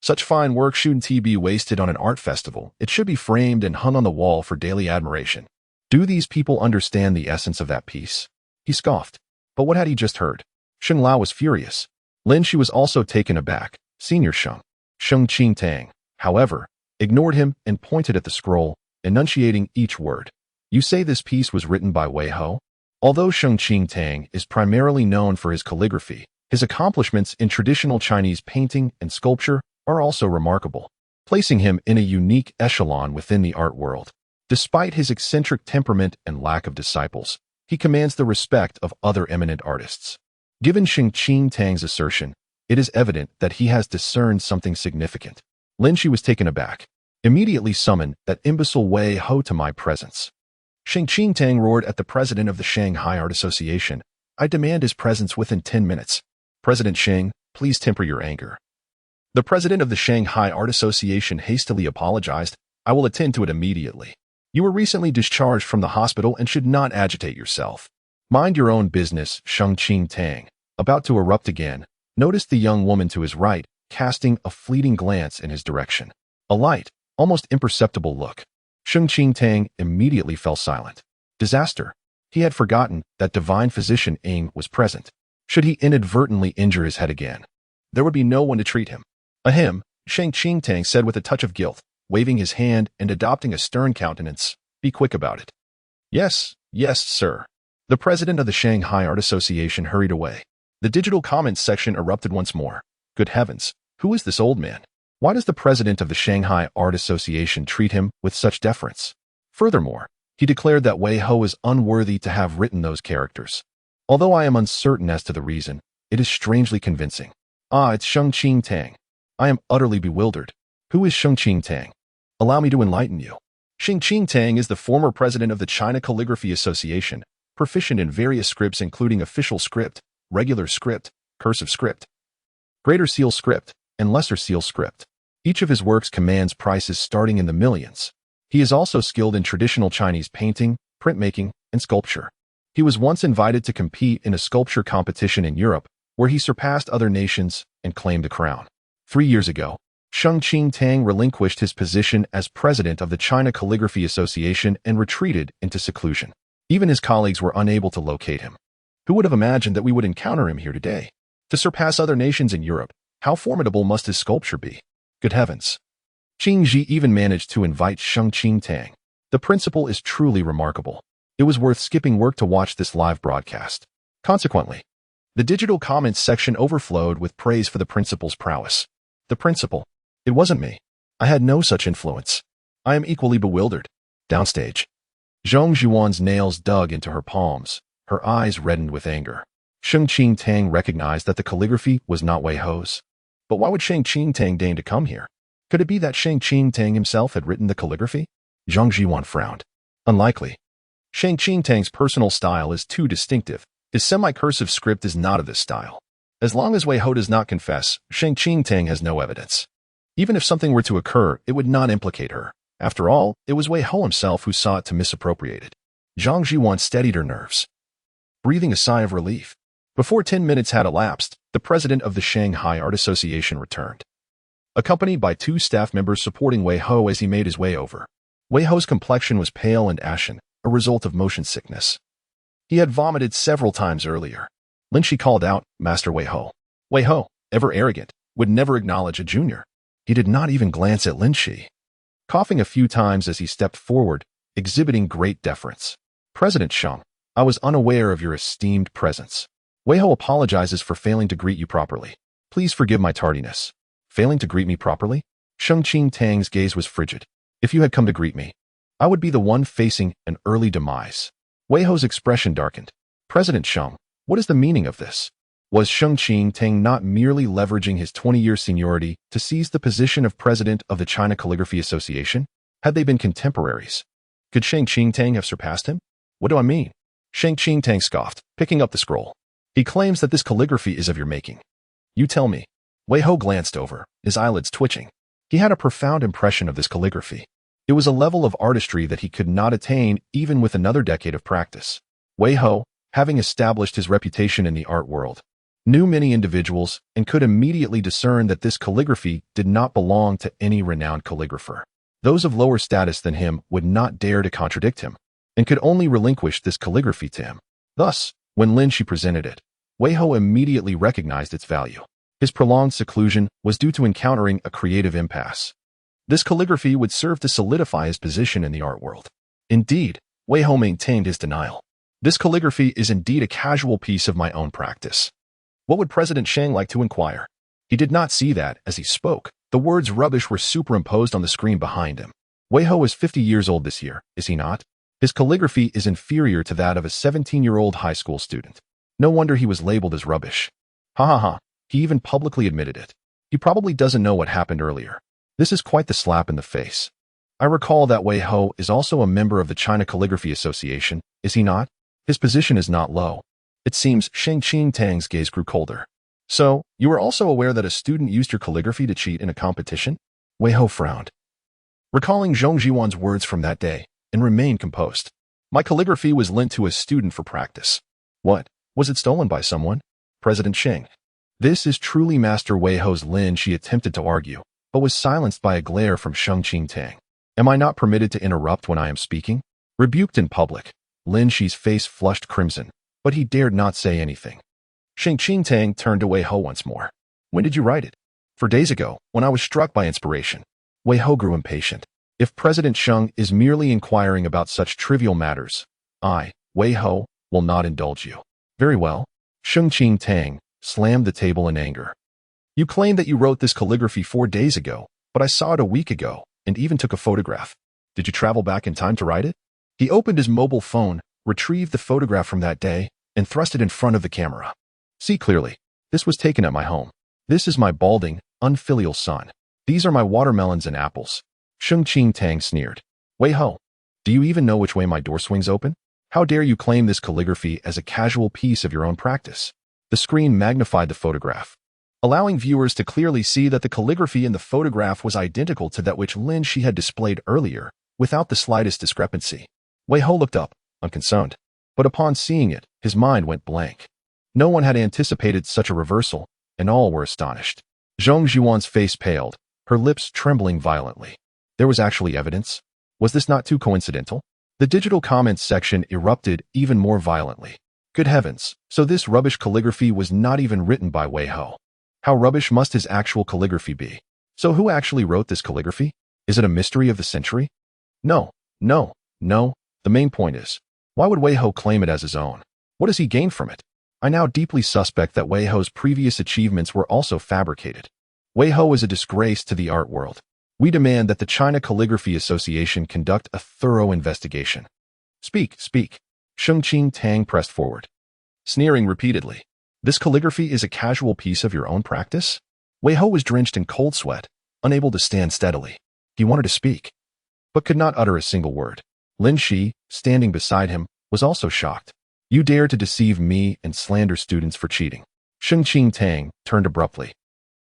Such fine work shouldn't be wasted on an art festival. It should be framed and hung on the wall for daily admiration. Do these people understand the essence of that piece? He scoffed. But what had he just heard? Sheng Lao was furious. Lin Shi was also taken aback. Senior Sheng Qitang, however, ignored him and pointed at the scroll, enunciating each word. You say this piece was written by Wei Ho? Although Sheng Qitang is primarily known for his calligraphy, his accomplishments in traditional Chinese painting and sculpture are also remarkable, placing him in a unique echelon within the art world. Despite his eccentric temperament and lack of disciples, he commands the respect of other eminent artists. Given Sheng Qitang's assertion, it is evident that he has discerned something significant. Lin Shi was taken aback. Immediately summoned that imbecile Wei Ho to my presence. Sheng Qitang roared at the president of the Shanghai Art Association. I demand his presence within 10 minutes. President Sheng, please temper your anger. The president of the Shanghai Art Association hastily apologized. I will attend to it immediately. You were recently discharged from the hospital and should not agitate yourself. Mind your own business. Sheng Qitang, about to erupt again, noticed the young woman to his right, casting a fleeting glance in his direction. A light, almost imperceptible look. Sheng Qitang immediately fell silent. Disaster. He had forgotten that divine physician Ing was present. Should he inadvertently injure his head again, there would be no one to treat him. Ahem, Sheng Qitang said with a touch of guilt, waving his hand and adopting a stern countenance. Be quick about it. Yes, sir. The president of the Shanghai Art Association hurried away. The digital comments section erupted once more. Good heavens, who is this old man? Why does the president of the Shanghai Art Association treat him with such deference? Furthermore, he declared that Wei Ho is unworthy to have written those characters. Although I am uncertain as to the reason, it is strangely convincing. Ah, it's Sheng Qitang. I am utterly bewildered. Who is Sheng Qitang? Allow me to enlighten you. Sheng Qitang is the former president of the China Calligraphy Association, proficient in various scripts including official script, regular script, cursive script, greater seal script, and lesser seal script. Each of his works commands prices starting in the millions. He is also skilled in traditional Chinese painting, printmaking, and sculpture. He was once invited to compete in a sculpture competition in Europe, where he surpassed other nations and claimed the crown. 3 years ago, Sheng Qitang relinquished his position as president of the China Calligraphy Association and retreated into seclusion. Even his colleagues were unable to locate him. Who would have imagined that we would encounter him here today? To surpass other nations in Europe, how formidable must his sculpture be? Good heavens. Qing Ji even managed to invite Sheng Qitang. The principal is truly remarkable. It was worth skipping work to watch this live broadcast. Consequently, the digital comments section overflowed with praise for the principal's prowess. The principal. It wasn't me. I had no such influence. I am equally bewildered. Downstage. Zhong Zhuan's nails dug into her palms. Her eyes reddened with anger. Sheng Qitang recognized that the calligraphy was not Wei Ho's. But why would Sheng Qitang deign to come here? Could it be that Sheng Qitang himself had written the calligraphy? Zhong Zhuan frowned. Unlikely. Sheng Qitang's personal style is too distinctive. His semi-cursive script is not of this style. As long as Wei Ho does not confess, Sheng Qitang has no evidence. Even if something were to occur, it would not implicate her. After all, it was Wei Ho himself who sought to misappropriate it. Zhang Jiwan steadied her nerves, breathing a sigh of relief. Before 10 minutes had elapsed, the president of the Shanghai Art Association returned, accompanied by 2 staff members supporting Wei Ho as he made his way over. Wei Ho's complexion was pale and ashen, a result of motion sickness. He had vomited several times earlier. Lin Shi called out, "Master Wei Ho." Wei Ho, ever arrogant, would never acknowledge a junior. He did not even glance at Lin Shi, coughing a few times as he stepped forward, exhibiting great deference. "President Sheng, I was unaware of your esteemed presence. Wei Ho apologizes for failing to greet you properly. Please forgive my tardiness." Failing to greet me properly? Sheng Qingtang's gaze was frigid. If you had come to greet me, I would be the one facing an early demise. Wei Ho's expression darkened. "President Sheng, what is the meaning of this?" Was Sheng Qingtang not merely leveraging his 20-year seniority to seize the position of president of the China Calligraphy Association? Had they been contemporaries? Could Sheng Qingtang have surpassed him? "What do I mean?" Sheng Qingtang scoffed, picking up the scroll. "He claims that this calligraphy is of your making. You tell me." Wei Ho glanced over, his eyelids twitching. He had a profound impression of this calligraphy. It was a level of artistry that he could not attain even with another decade of practice. Wei Ho, having established his reputation in the art world, knew many individuals and could immediately discern that this calligraphy did not belong to any renowned calligrapher. Those of lower status than him would not dare to contradict him, and could only relinquish this calligraphy to him. Thus, when Lin Shi presented it, Wei Ho immediately recognized its value. His prolonged seclusion was due to encountering a creative impasse. This calligraphy would serve to solidify his position in the art world. Indeed, Wei Ho maintained his denial. "This calligraphy is indeed a casual piece of my own practice. What would President Shang like to inquire?" He did not see that, as he spoke, the words rubbish were superimposed on the screen behind him. Wei Ho is 50 years old this year, is he not? His calligraphy is inferior to that of a 17-year-old high school student. No wonder he was labeled as rubbish. Ha ha ha. He even publicly admitted it. He probably doesn't know what happened earlier. This is quite the slap in the face. I recall that Wei Ho is also a member of the China Calligraphy Association, is he not? His position is not low. It seems Sheng Qingtang's gaze grew colder. "So, you were also aware that a student used your calligraphy to cheat in a competition?" Wei Ho frowned, recalling Zhong Jiwan's words from that day, and remained composed. "My calligraphy was lent to a student for practice." "What? Was it stolen by someone?" "President Sheng." This is truly Master Wei Ho's Lin Shi attempted to argue, but was silenced by a glare from Sheng Qingtang. "Am I not permitted to interrupt when I am speaking?" Rebuked in public, Lin Shi's face flushed crimson, but he dared not say anything. Sheng Qingtang turned to Wei Ho once more. "When did you write it?" "4 days ago, when I was struck by inspiration." Wei Ho grew impatient. If President Sheng is merely inquiring about such trivial matters, I, Wei Ho, will not indulge you. "Very well." Sheng Qingtang slammed the table in anger. "You claim that you wrote this calligraphy 4 days ago, but I saw it a week ago and even took a photograph. Did you travel back in time to write it?" He opened his mobile phone, retrieved the photograph from that day, and thrust it in front of the camera. "See clearly. This was taken at my home. This is my balding, unfilial son. These are my watermelons and apples." Sheng Qingtang sneered. "Wei Ho, do you even know which way my door swings open? How dare you claim this calligraphy as a casual piece of your own practice?" The screen magnified the photograph, allowing viewers to clearly see that the calligraphy in the photograph was identical to that which Lin Shi had displayed earlier, without the slightest discrepancy. Wei Ho looked up, unconcerned, but upon seeing it, his mind went blank. No one had anticipated such a reversal, and all were astonished. Zhong Jiwan's face paled, her lips trembling violently. There was actually evidence? Was this not too coincidental? The digital comments section erupted even more violently. Good heavens, so this rubbish calligraphy was not even written by Wei Ho. How rubbish must his actual calligraphy be? So who actually wrote this calligraphy? Is it a mystery of the century? No. The main point is, why would Wei Ho claim it as his own? What does he gain from it? I now deeply suspect that Wei Ho's previous achievements were also fabricated. Wei Ho is a disgrace to the art world. We demand that the China Calligraphy Association conduct a thorough investigation. Speak. Sheng Qingtang pressed forward, sneering repeatedly. "This calligraphy is a casual piece of your own practice?" Wei Ho was drenched in cold sweat, unable to stand steadily. He wanted to speak, but could not utter a single word. Lin Shi, standing beside him, was also shocked. "You dare to deceive me and slander students for cheating." Sheng Qingtang turned abruptly,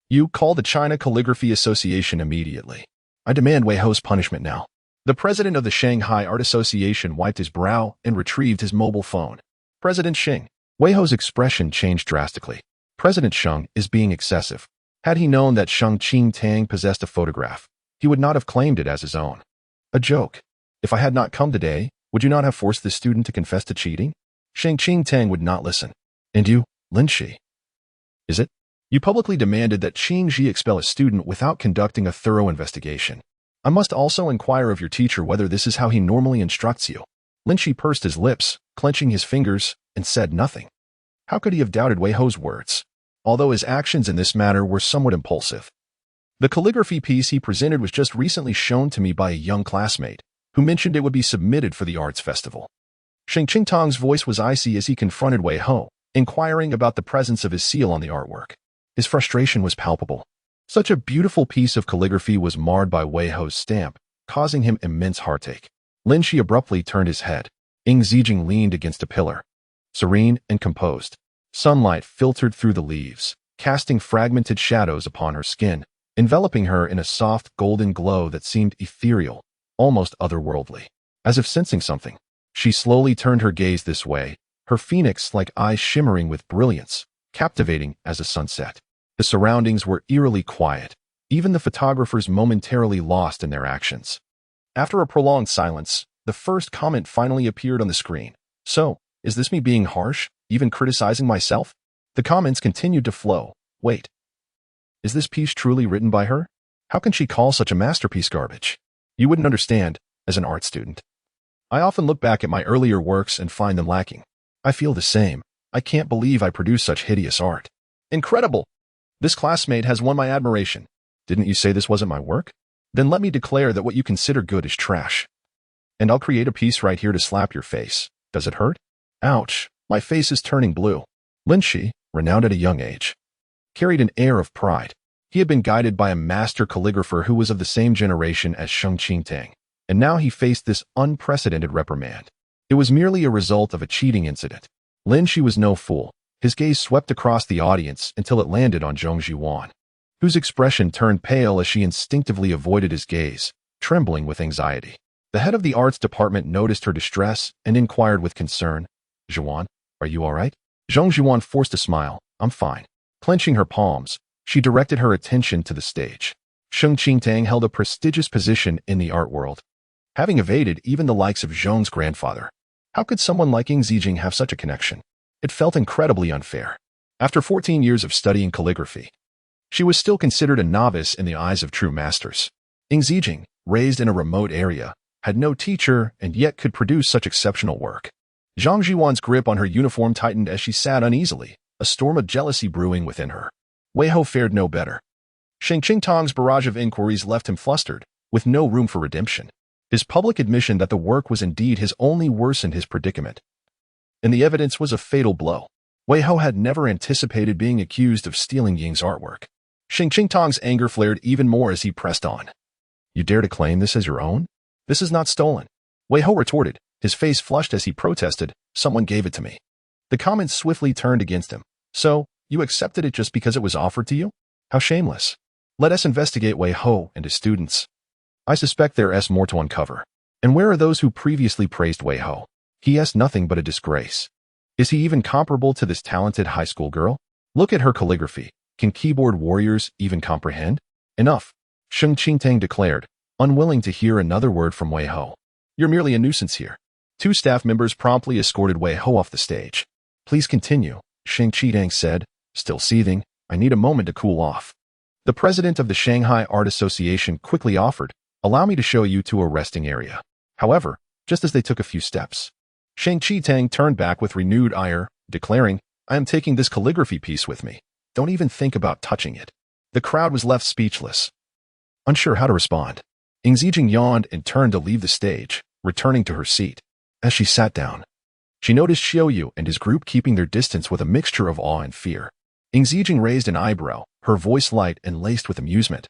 You call the China Calligraphy Association immediately. I demand Wei Ho's punishment now. The president of the Shanghai Art Association wiped his brow and retrieved his mobile phone. President Xing. Wei Ho's expression changed drastically. President Sheng is being excessive. Had he known that Sheng Qingtang possessed a photograph, he would not have claimed it as his own. A joke. If I had not come today, would you not have forced this student to confess to cheating? Sheng Qingtang would not listen. And you, Lin Shi. Is it? You publicly demanded that Qing Ji expel a student without conducting a thorough investigation. I must also inquire of your teacher whether this is how he normally instructs you. Lin Shi pursed his lips, clenching his fingers, and said nothing. How could he have doubted Wei Ho's words? Although his actions in this matter were somewhat impulsive. The calligraphy piece he presented was just recently shown to me by a young classmate, who mentioned it would be submitted for the arts festival. Sheng Qingtang's voice was icy as he confronted Wei Ho, inquiring about the presence of his seal on the artwork. His frustration was palpable. Such a beautiful piece of calligraphy was marred by Wei Ho's stamp, causing him immense heartache. Lin Shi abruptly turned his head. Ying Zijing leaned against a pillar, serene and composed. Sunlight filtered through the leaves, casting fragmented shadows upon her skin, enveloping her in a soft golden glow that seemed ethereal, almost otherworldly. As if sensing something, she slowly turned her gaze this way, her phoenix-like eyes shimmering with brilliance, captivating as a sunset. The surroundings were eerily quiet, even the photographers momentarily lost in their actions. After a prolonged silence, the first comment finally appeared on the screen. So, is this me being harsh, even criticizing myself? The comments continued to flow. Wait. Is this piece truly written by her? How can she call such a masterpiece garbage? You wouldn't understand, as an art student. I often look back at my earlier works and find them lacking. I feel the same. I can't believe I produced such hideous art. Incredible! This classmate has won my admiration. Didn't you say this wasn't my work? Then let me declare that what you consider good is trash. And I'll create a piece right here to slap your face. Does it hurt? Ouch, my face is turning blue. Lin Shi, renowned at a young age, carried an air of pride. He had been guided by a master calligrapher who was of the same generation as Sheng Qingtang, and now he faced this unprecedented reprimand. It was merely a result of a cheating incident. Lin Shi was no fool. His gaze swept across the audience until it landed on Zhong Zhuan, whose expression turned pale as she instinctively avoided his gaze, trembling with anxiety. The head of the arts department noticed her distress and inquired with concern, Zhuan, are you all right? Zhong Zhuan forced a smile. I'm fine. Clenching her palms, she directed her attention to the stage. Sheng Qingtang held a prestigious position in the art world, having evaded even the likes of Zhong's grandfather. How could someone like Ying Zijing have such a connection? It felt incredibly unfair. After 14 years of studying calligraphy, she was still considered a novice in the eyes of true masters. Ying Zijing, raised in a remote area, had no teacher and yet could produce such exceptional work. Zhang Zhuan's grip on her uniform tightened as she sat uneasily, a storm of jealousy brewing within her. Wei Ho fared no better. Sheng Qingtang's barrage of inquiries left him flustered, with no room for redemption. His public admission that the work was indeed his only worsened his predicament. And the evidence was a fatal blow. Wei Ho had never anticipated being accused of stealing Ying's artwork. Sheng Qingtang's anger flared even more as he pressed on. You dare to claim this as your own? This is not stolen. Wei Ho retorted, his face flushed as he protested, someone gave it to me. The comments swiftly turned against him. So, you accepted it just because it was offered to you? How shameless. Let us investigate Wei Ho and his students. I suspect there is more to uncover. And where are those who previously praised Wei Ho? He is nothing but a disgrace. Is he even comparable to this talented high school girl? Look at her calligraphy. Can keyboard warriors even comprehend? Enough, Sheng Qingtang declared, unwilling to hear another word from Wei Ho. You're merely a nuisance here. 2 staff members promptly escorted Wei Ho off the stage. Please continue, Sheng Qingtang said, still seething. I need a moment to cool off. The president of the Shanghai Art Association quickly offered, allow me to show you to a resting area. However, just as they took a few steps, Sheng Qingtang turned back with renewed ire, declaring, I am taking this calligraphy piece with me. Don't even think about touching it. The crowd was left speechless, unsure how to respond. Ying Zijing yawned and turned to leave the stage, returning to her seat. As she sat down, she noticed Xiaoyu and his group keeping their distance with a mixture of awe and fear. Ying Zijing raised an eyebrow, her voice light and laced with amusement.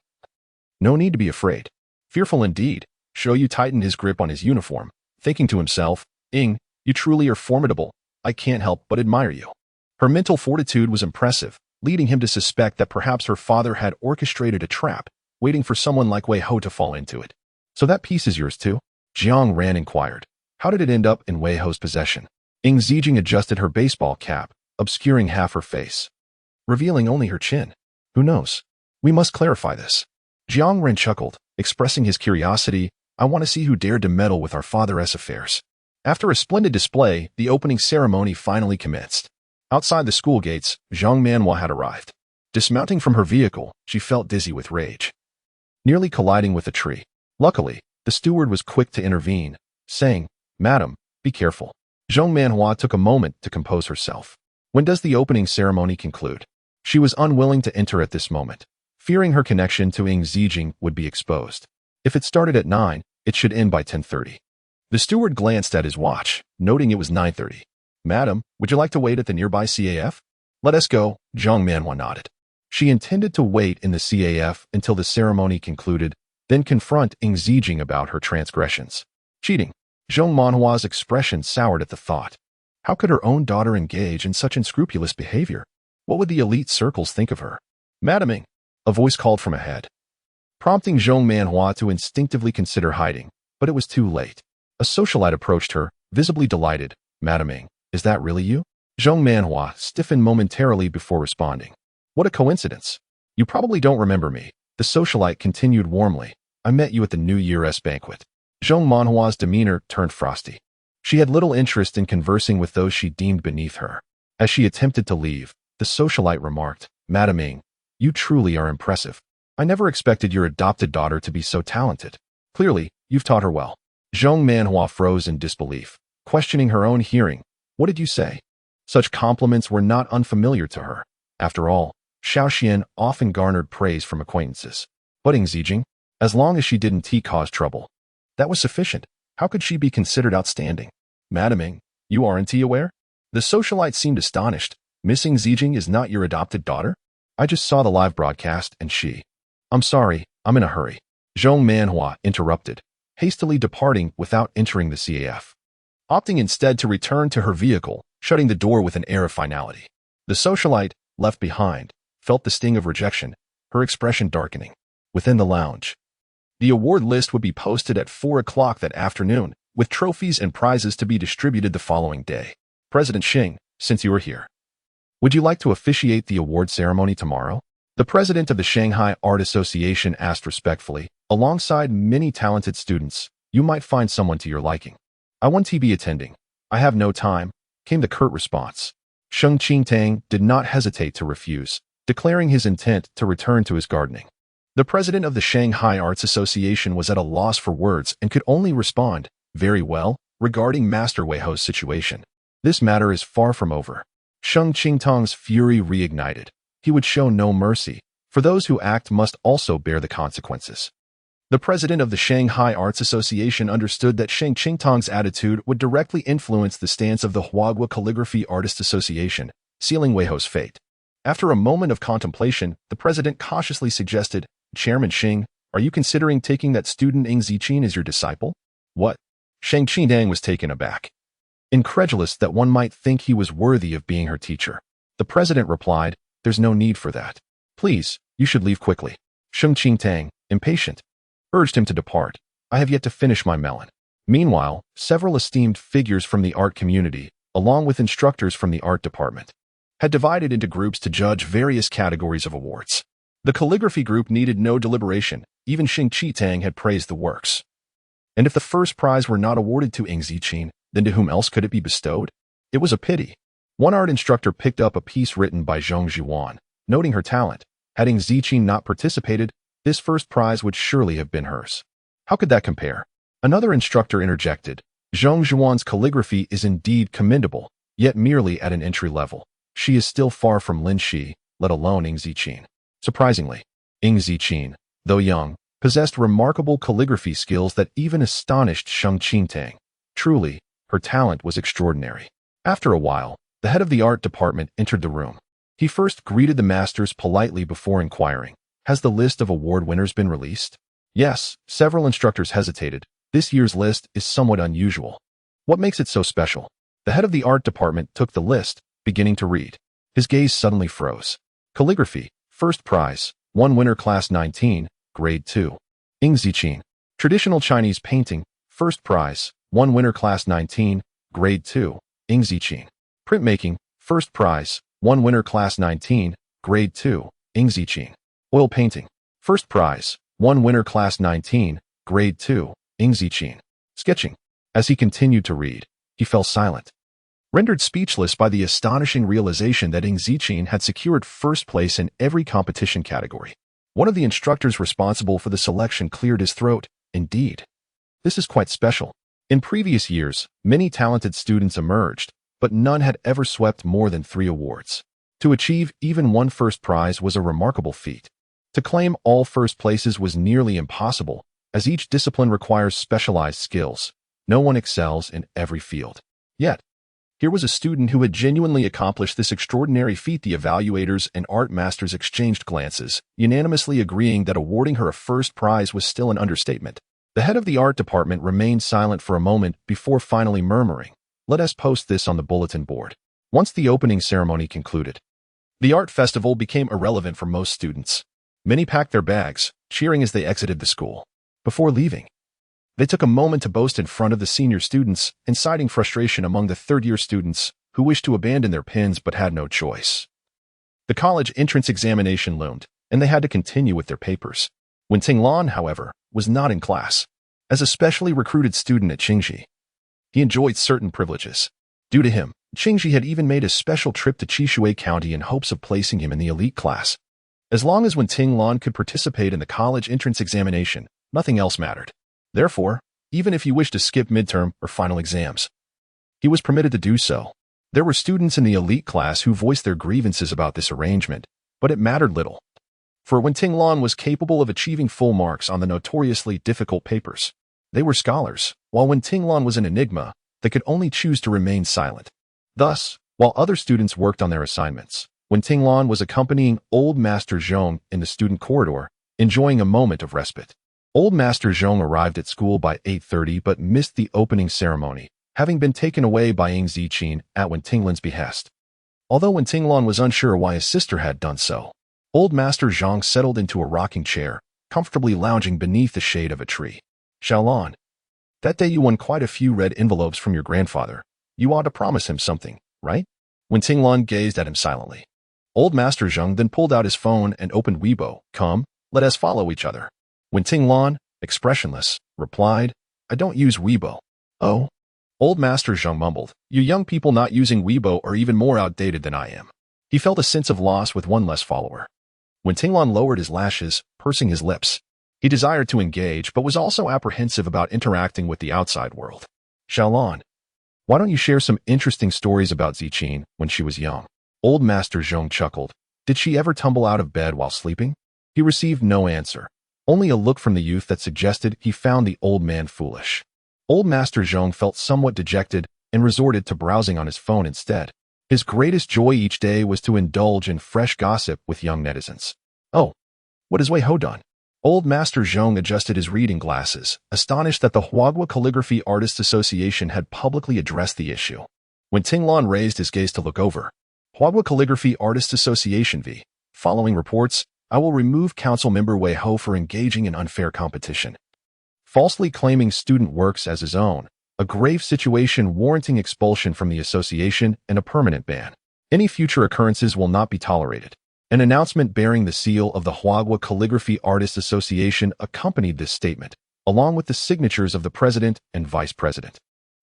No need to be afraid. Fearful indeed, Xiaoyu tightened his grip on his uniform, thinking to himself, Ying, you truly are formidable. I can't help but admire you. Her mental fortitude was impressive, leading him to suspect that perhaps her father had orchestrated a trap, waiting for someone like Wei Ho to fall into it. "So that piece is yours too?" Jiang Ran inquired. "How did it end up in Wei Ho's possession?" Ing Zijing adjusted her baseball cap, obscuring half her face, revealing only her chin. "Who knows? We must clarify this." Jiang Ren chuckled, expressing his curiosity. "I want to see who dared to meddle with our father's affairs." After a splendid display, the opening ceremony finally commenced. Outside the school gates, Zhang Manhua had arrived. Dismounting from her vehicle, she felt dizzy with rage, nearly colliding with a tree. Luckily, the steward was quick to intervene, saying, "Madam, be careful." Zhang Manhua took a moment to compose herself. When does the opening ceremony conclude? She was unwilling to enter at this moment, fearing her connection to Ing Zijing would be exposed. If it started at 9, it should end by 10:30. The steward glanced at his watch, noting it was 9:30. "Madam, would you like to wait at the nearby CAF?" "Let us go," Zhang Manhua nodded. She intended to wait in the CAF until the ceremony concluded, then confront Ing Zijing about her transgressions. Cheating. Zhang Manhua's expression soured at the thought. How could her own daughter engage in such unscrupulous behavior? What would the elite circles think of her? "Madam Ing," a voice called from ahead, prompting Zhang Manhua to instinctively consider hiding, but it was too late. A socialite approached her, visibly delighted. "Madam Ing, is that really you?" Zhang Manhua stiffened momentarily before responding. "What a coincidence. You probably don't remember me." The socialite continued warmly. "I met you at the New Year's banquet." Zhang Manhua's demeanor turned frosty. She had little interest in conversing with those she deemed beneath her. As she attempted to leave, the socialite remarked, "Madam Ing, you truly are impressive. I never expected your adopted daughter to be so talented. Clearly, you've taught her well." Zhang Manhua froze in disbelief, questioning her own hearing. "What did you say?" Such compliments were not unfamiliar to her. After all, Xiaoxian often garnered praise from acquaintances. But Ing Zijing, as long as she didn't cause trouble, that was sufficient. How could she be considered outstanding? "Madam Ing, you aren't aware?" The socialite seemed astonished. "Miss Ing Zijing is not your adopted daughter? I just saw the live broadcast and she—" "I'm sorry, I'm in a hurry." Zhang Manhua interrupted, hastily departing without entering the CAF, opting instead to return to her vehicle, shutting the door with an air of finality. The socialite, left behind, felt the sting of rejection, her expression darkening. Within the lounge, the award list would be posted at 4 o'clock that afternoon, with trophies and prizes to be distributed the following day. "President Xing, since you are here, would you like to officiate the award ceremony tomorrow?" The president of the Shanghai Art Association asked respectfully. "Alongside many talented students, you might find someone to your liking." "I want to be attending. I have no time," came the curt response. Sheng Qingtang did not hesitate to refuse, declaring his intent to return to his gardening. The president of the Shanghai Arts Association was at a loss for words and could only respond, "Very well," regarding Master Wei Ho's situation. "This matter is far from over." Sheng Qingtang's fury reignited. He would show no mercy, for those who act must also bear the consequences. The president of the Shanghai Arts Association understood that Sheng Qingtang's attitude would directly influence the stance of the Huagua Calligraphy Artists Association, sealing Wei Ho's fate. After a moment of contemplation, the president cautiously suggested, "Chairman Xing, are you considering taking that student Ing Zijing as your disciple?" "What?" Sheng Qingtang was taken aback, incredulous that one might think he was worthy of being her teacher. The president replied, "There's no need for that. Please, you should leave quickly." Sheng Qingtang, impatient, urged him to depart. "I have yet to finish my melon." Meanwhile, several esteemed figures from the art community, along with instructors from the art department, had divided into groups to judge various categories of awards. The calligraphy group needed no deliberation. Even Sheng Qingtang had praised the works. And if the first prize were not awarded to Ing Zijing, then to whom else could it be bestowed? It was a pity. One art instructor picked up a piece written by Zhong Zhuan, noting her talent. Had Ing Zijing not participated, this first prize would surely have been hers. How could that compare? Another instructor interjected. Zhong Zhuan's calligraphy is indeed commendable, yet merely at an entry level. She is still far from Lin Shi, let alone Ing Zijing. Surprisingly, Ing Zijing, though young, possessed remarkable calligraphy skills that even astonished Sheng Qingtang. Truly, her talent was extraordinary. After a while, the head of the art department entered the room. He first greeted the masters politely before inquiring, "Has the list of award winners been released?" "Yes," several instructors hesitated. "This year's list is somewhat unusual." "What makes it so special?" The head of the art department took the list, beginning to read. His gaze suddenly froze. Calligraphy, first prize, 1 winner class 19, grade 2. Yingziqin. Traditional Chinese painting, first prize, 1 winner class 19, grade 2, Yingziqin. Printmaking, first prize, 1 winner class 19, grade 2, Yingziqin. Oil painting, first prize, 1 winner class 19, grade 2, Yingziqin. Sketching. As he continued to read, he fell silent, rendered speechless by the astonishing realization that Yingziqin had secured first place in every competition category. One of the instructors responsible for the selection cleared his throat. Indeed, this is quite special. In previous years, many talented students emerged, but none had ever swept more than 3 awards. To achieve even one first prize was a remarkable feat. To claim all first places was nearly impossible, as each discipline requires specialized skills. No one excels in every field. Yet, here was a student who had genuinely accomplished this extraordinary feat. The evaluators and art masters exchanged glances, unanimously agreeing that awarding her a first prize was still an understatement. The head of the art department remained silent for a moment before finally murmuring, "Let us post this on the bulletin board." Once the opening ceremony concluded, the art festival became irrelevant for most students. Many packed their bags, cheering as they exited the school. Before leaving, they took a moment to boast in front of the senior students, inciting frustration among the third-year students who wished to abandon their pens but had no choice. The college entrance examination loomed, and they had to continue with their papers. Wenting Lan, however, was not in class. As a specially recruited student at Qingji, he enjoyed certain privileges. Due to him, Qingji had even made a special trip to Qishui County in hopes of placing him in the elite class. As long as Wenting Lan could participate in the college entrance examination, nothing else mattered. Therefore, even if he wished to skip midterm or final exams, he was permitted to do so. There were students in the elite class who voiced their grievances about this arrangement, but it mattered little. For Wenting Lan was capable of achieving full marks on the notoriously difficult papers. They were scholars, while Wenting Lan was an enigma that could only choose to remain silent. Thus, while other students worked on their assignments, Wenting Lan was accompanying Old Master Zhong in the student corridor, enjoying a moment of respite. Old Master Zhong arrived at school by 8:30 but missed the opening ceremony, having been taken away by Yingziqin at Wenting Lan's behest. Although Wenting Lan was unsure why his sister had done so, Old Master Zhong settled into a rocking chair, comfortably lounging beneath the shade of a tree. "Xiaolan, that day you won quite a few red envelopes from your grandfather. You ought to promise him something, right?" Wenting Lan gazed at him silently. Old Master Zhong then pulled out his phone and opened Weibo. "Come, let us follow each other." Wenting Lan, expressionless, replied, "I don't use Weibo." "Oh?" Old Master Zhong mumbled, "You young people not using Weibo are even more outdated than I am." He felt a sense of loss with one less follower. Wenting Lan lowered his lashes, pursing his lips. He desired to engage, but was also apprehensive about interacting with the outside world. "Xiaolan, why don't you share some interesting stories about Ziqin when she was young?" Old Master Zhong chuckled. "Did she ever tumble out of bed while sleeping?" He received no answer. Only a look from the youth that suggested he found the old man foolish. Old Master Zhong felt somewhat dejected and resorted to browsing on his phone instead. His greatest joy each day was to indulge in fresh gossip with young netizens. "Oh, what is Wei Ho done?" Old Master Zhong adjusted his reading glasses, astonished that the Huagua Calligraphy Artists Association had publicly addressed the issue. Wenting Lan raised his gaze to look over. Huagua Calligraphy Artists Association v. Following reports, I will remove council member Wei Ho for engaging in unfair competition. Falsely claiming student works as his own, a grave situation warranting expulsion from the association and a permanent ban. Any future occurrences will not be tolerated. An announcement bearing the seal of the Huagua Calligraphy Artists Association accompanied this statement, along with the signatures of the president and vice president.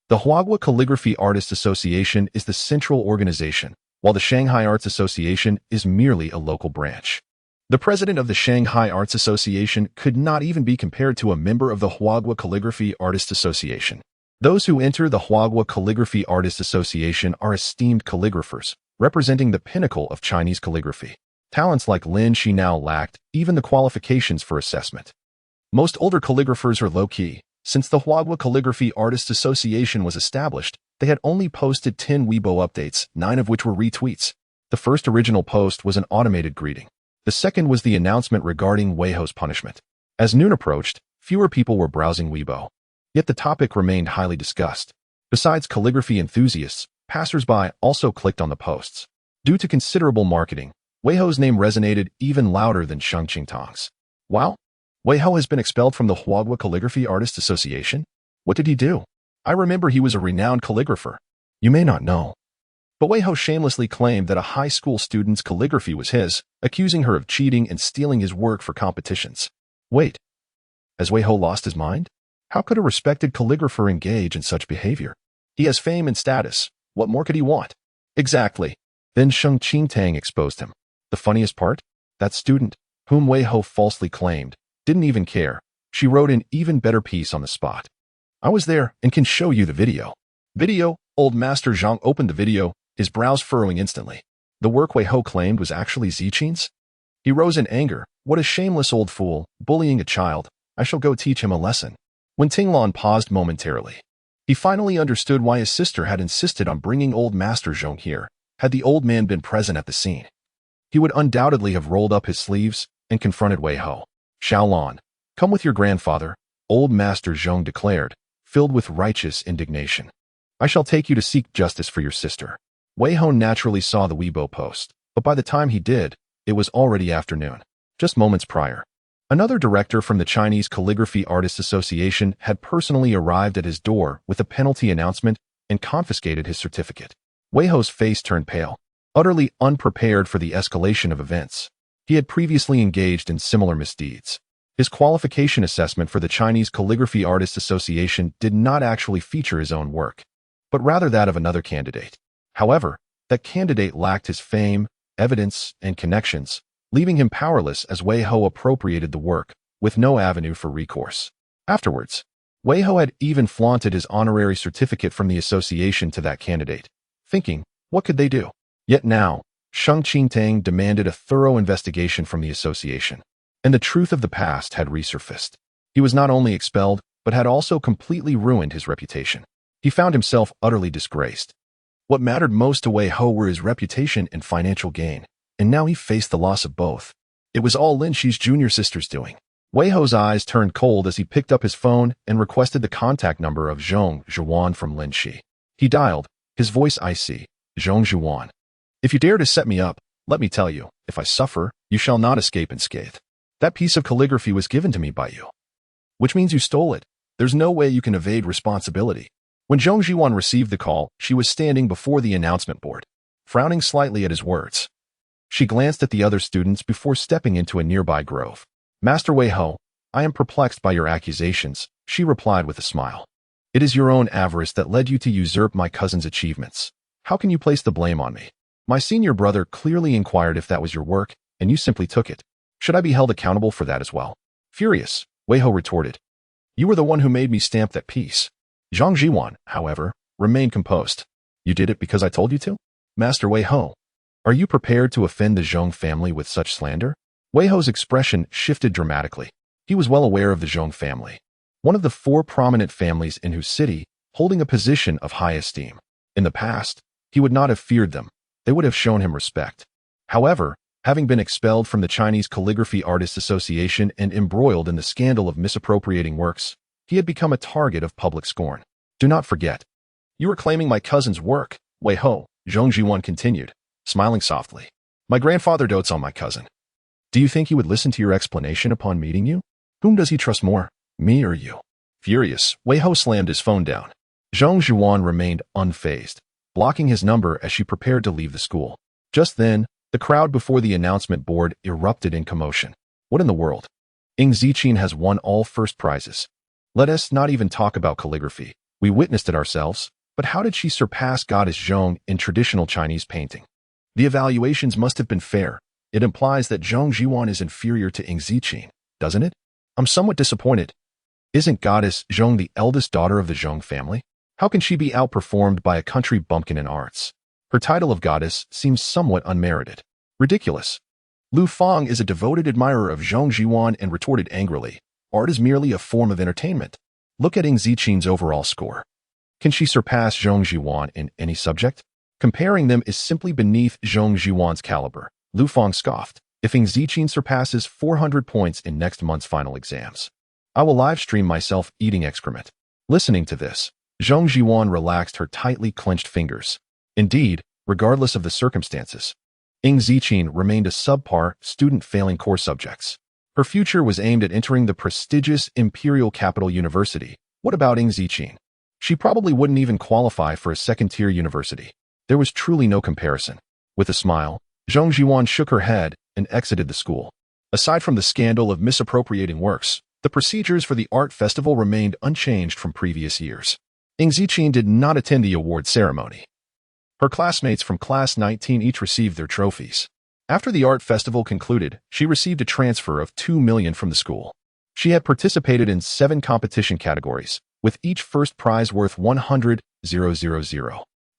The Huagua Calligraphy Artists Association is the central organization, while the Shanghai Arts Association is merely a local branch. The president of the Shanghai Arts Association could not even be compared to a member of the Huagua Calligraphy Artists Association. Those who enter the Huagua Calligraphy Artists Association are esteemed calligraphers, representing the pinnacle of Chinese calligraphy. Talents like Lin Shi now lacked even the qualifications for assessment. Most older calligraphers are low-key. Since the Huagua Calligraphy Artists Association was established, they had only posted 10 Weibo updates, 9 of which were retweets. The first original post was an automated greeting. The second was the announcement regarding Wei Ho's punishment. As noon approached, fewer people were browsing Weibo. Yet the topic remained highly discussed. Besides calligraphy enthusiasts, passers-by also clicked on the posts. Due to considerable marketing, Wei Ho's name resonated even louder than Sheng Qingtang's. Wow, Wei Ho has been expelled from the Huagua Calligraphy Artists Association? What did he do? I remember he was a renowned calligrapher. You may not know. But Wei Ho shamelessly claimed that a high school student's calligraphy was his, accusing her of cheating and stealing his work for competitions. Wait, has Wei Ho lost his mind? How could a respected calligrapher engage in such behavior? He has fame and status. What more could he want? Exactly. Then Sheng Qingtang exposed him. The funniest part? That student, whom Wei Ho falsely claimed, didn't even care. She wrote an even better piece on the spot. I was there and can show you the video. Video? Old Master Zhang opened the video, his brows furrowing instantly. The work Wei Ho claimed was actually Ziqin's? He rose in anger. What a shameless old fool, bullying a child. I shall go teach him a lesson. When Tinglan paused momentarily, he finally understood why his sister had insisted on bringing old Master Zhang here. Had the old man been present at the scene, he would undoubtedly have rolled up his sleeves and confronted Wei Ho. Xiaolan, come with your grandfather, old Master Zhang declared, filled with righteous indignation. I shall take you to seek justice for your sister. Wei Ho naturally saw the Weibo post, but by the time he did, it was already afternoon. Just moments prior, another director from the Chinese Calligraphy Artists Association had personally arrived at his door with a penalty announcement and confiscated his certificate. Wei Ho's face turned pale, utterly unprepared for the escalation of events. He had previously engaged in similar misdeeds. His qualification assessment for the Chinese Calligraphy Artists Association did not actually feature his own work, but rather that of another candidate. However, that candidate lacked his fame, evidence, and connections, leaving him powerless as Wei Ho appropriated the work, with no avenue for recourse. Afterwards, Wei Ho had even flaunted his honorary certificate from the association to that candidate, thinking, what could they do? Yet now, Sheng Qingtang demanded a thorough investigation from the association, and the truth of the past had resurfaced. He was not only expelled, but had also completely ruined his reputation. He found himself utterly disgraced. What mattered most to Wei Ho were his reputation and financial gain, and now he faced the loss of both. It was all Lin Shi's junior sister's doing. Wei Ho's eyes turned cold as he picked up his phone and requested the contact number of Zhong Zhuan from Lin Shi. He dialed, his voice icy. Zhong Zhuan. If you dare to set me up, let me tell you, if I suffer, you shall not escape unscathed. That piece of calligraphy was given to me by you. Which means you stole it. There's no way you can evade responsibility. When Zhong Zhuan received the call, she was standing before the announcement board, frowning slightly at his words. She glanced at the other students before stepping into a nearby grove. Master Wei Ho, I am perplexed by your accusations, she replied with a smile. It is your own avarice that led you to usurp my cousin's achievements. How can you place the blame on me? My senior brother clearly inquired if that was your work, and you simply took it. Should I be held accountable for that as well? Furious, Wei Ho retorted. You were the one who made me stamp that piece. Zhang Zhiwan, however, remained composed. You did it because I told you to? Master Wei Ho, are you prepared to offend the Zhong family with such slander? Wei Ho's expression shifted dramatically. He was well aware of the Zhong family, one of the 4 prominent families in whose city, holding a position of high esteem. In the past, he would not have feared them. They would have shown him respect. However, having been expelled from the Chinese Calligraphy Artists Association and embroiled in the scandal of misappropriating works, he had become a target of public scorn. Do not forget. You are claiming my cousin's work, Wei Ho, Zhong Zhiwan continued, smiling softly. My grandfather dotes on my cousin. Do you think he would listen to your explanation upon meeting you? Whom does he trust more, me or you? Furious, Wei Ho slammed his phone down. Zhong Zhuan remained unfazed, blocking his number as she prepared to leave the school. Just then, the crowd before the announcement board erupted in commotion. What in the world? Ying Ziqin has won all first prizes. Let us not even talk about calligraphy. We witnessed it ourselves, but how did she surpass Goddess Zhong in traditional Chinese painting? The evaluations must have been fair. It implies that Zhong Zhiwan is inferior to Ying Ziqin, doesn't it? I'm somewhat disappointed. Isn't Goddess Zhong the eldest daughter of the Zhong family? How can she be outperformed by a country bumpkin in arts? Her title of goddess seems somewhat unmerited. Ridiculous. Lu Fang is a devoted admirer of Zhong Zhiwan and retorted angrily, art is merely a form of entertainment. Look at Ying Ziqin's overall score. Can she surpass Zhong Zhiwan in any subject? Comparing them is simply beneath Zhong Zhiwan's caliber. Lu Fang scoffed. If Ying Ziqin surpasses 400 points in next month's final exams, I will live stream myself eating excrement. Listening to this, Zhong Zhiwan relaxed her tightly clenched fingers. Indeed, regardless of the circumstances, Ing Ziqin remained a subpar student failing core subjects. Her future was aimed at entering the prestigious Imperial Capital University. What about Ing Ziqin? She probably wouldn't even qualify for a second-tier university. There was truly no comparison. With a smile, Zhong Jiwan shook her head and exited the school. Aside from the scandal of misappropriating works, the procedures for the art festival remained unchanged from previous years. Ing Ziqin did not attend the award ceremony. Her classmates from Class 19 each received their trophies. After the art festival concluded, she received a transfer of 2 million from the school. She had participated in 7 competition categories, with each first prize worth 100,000.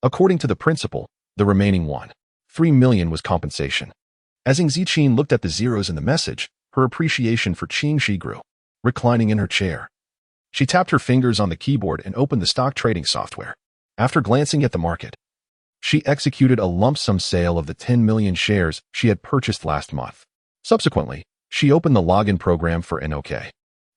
According to the principal, the remaining 3 million was compensation. As Ing Ziqin looked at the zeros in the message, her appreciation for Qingxi grew. Reclining in her chair, she tapped her fingers on the keyboard and opened the stock trading software. After glancing at the market, she executed a lump sum sale of the 10 million shares she had purchased last month. Subsequently, she opened the login program for NOK.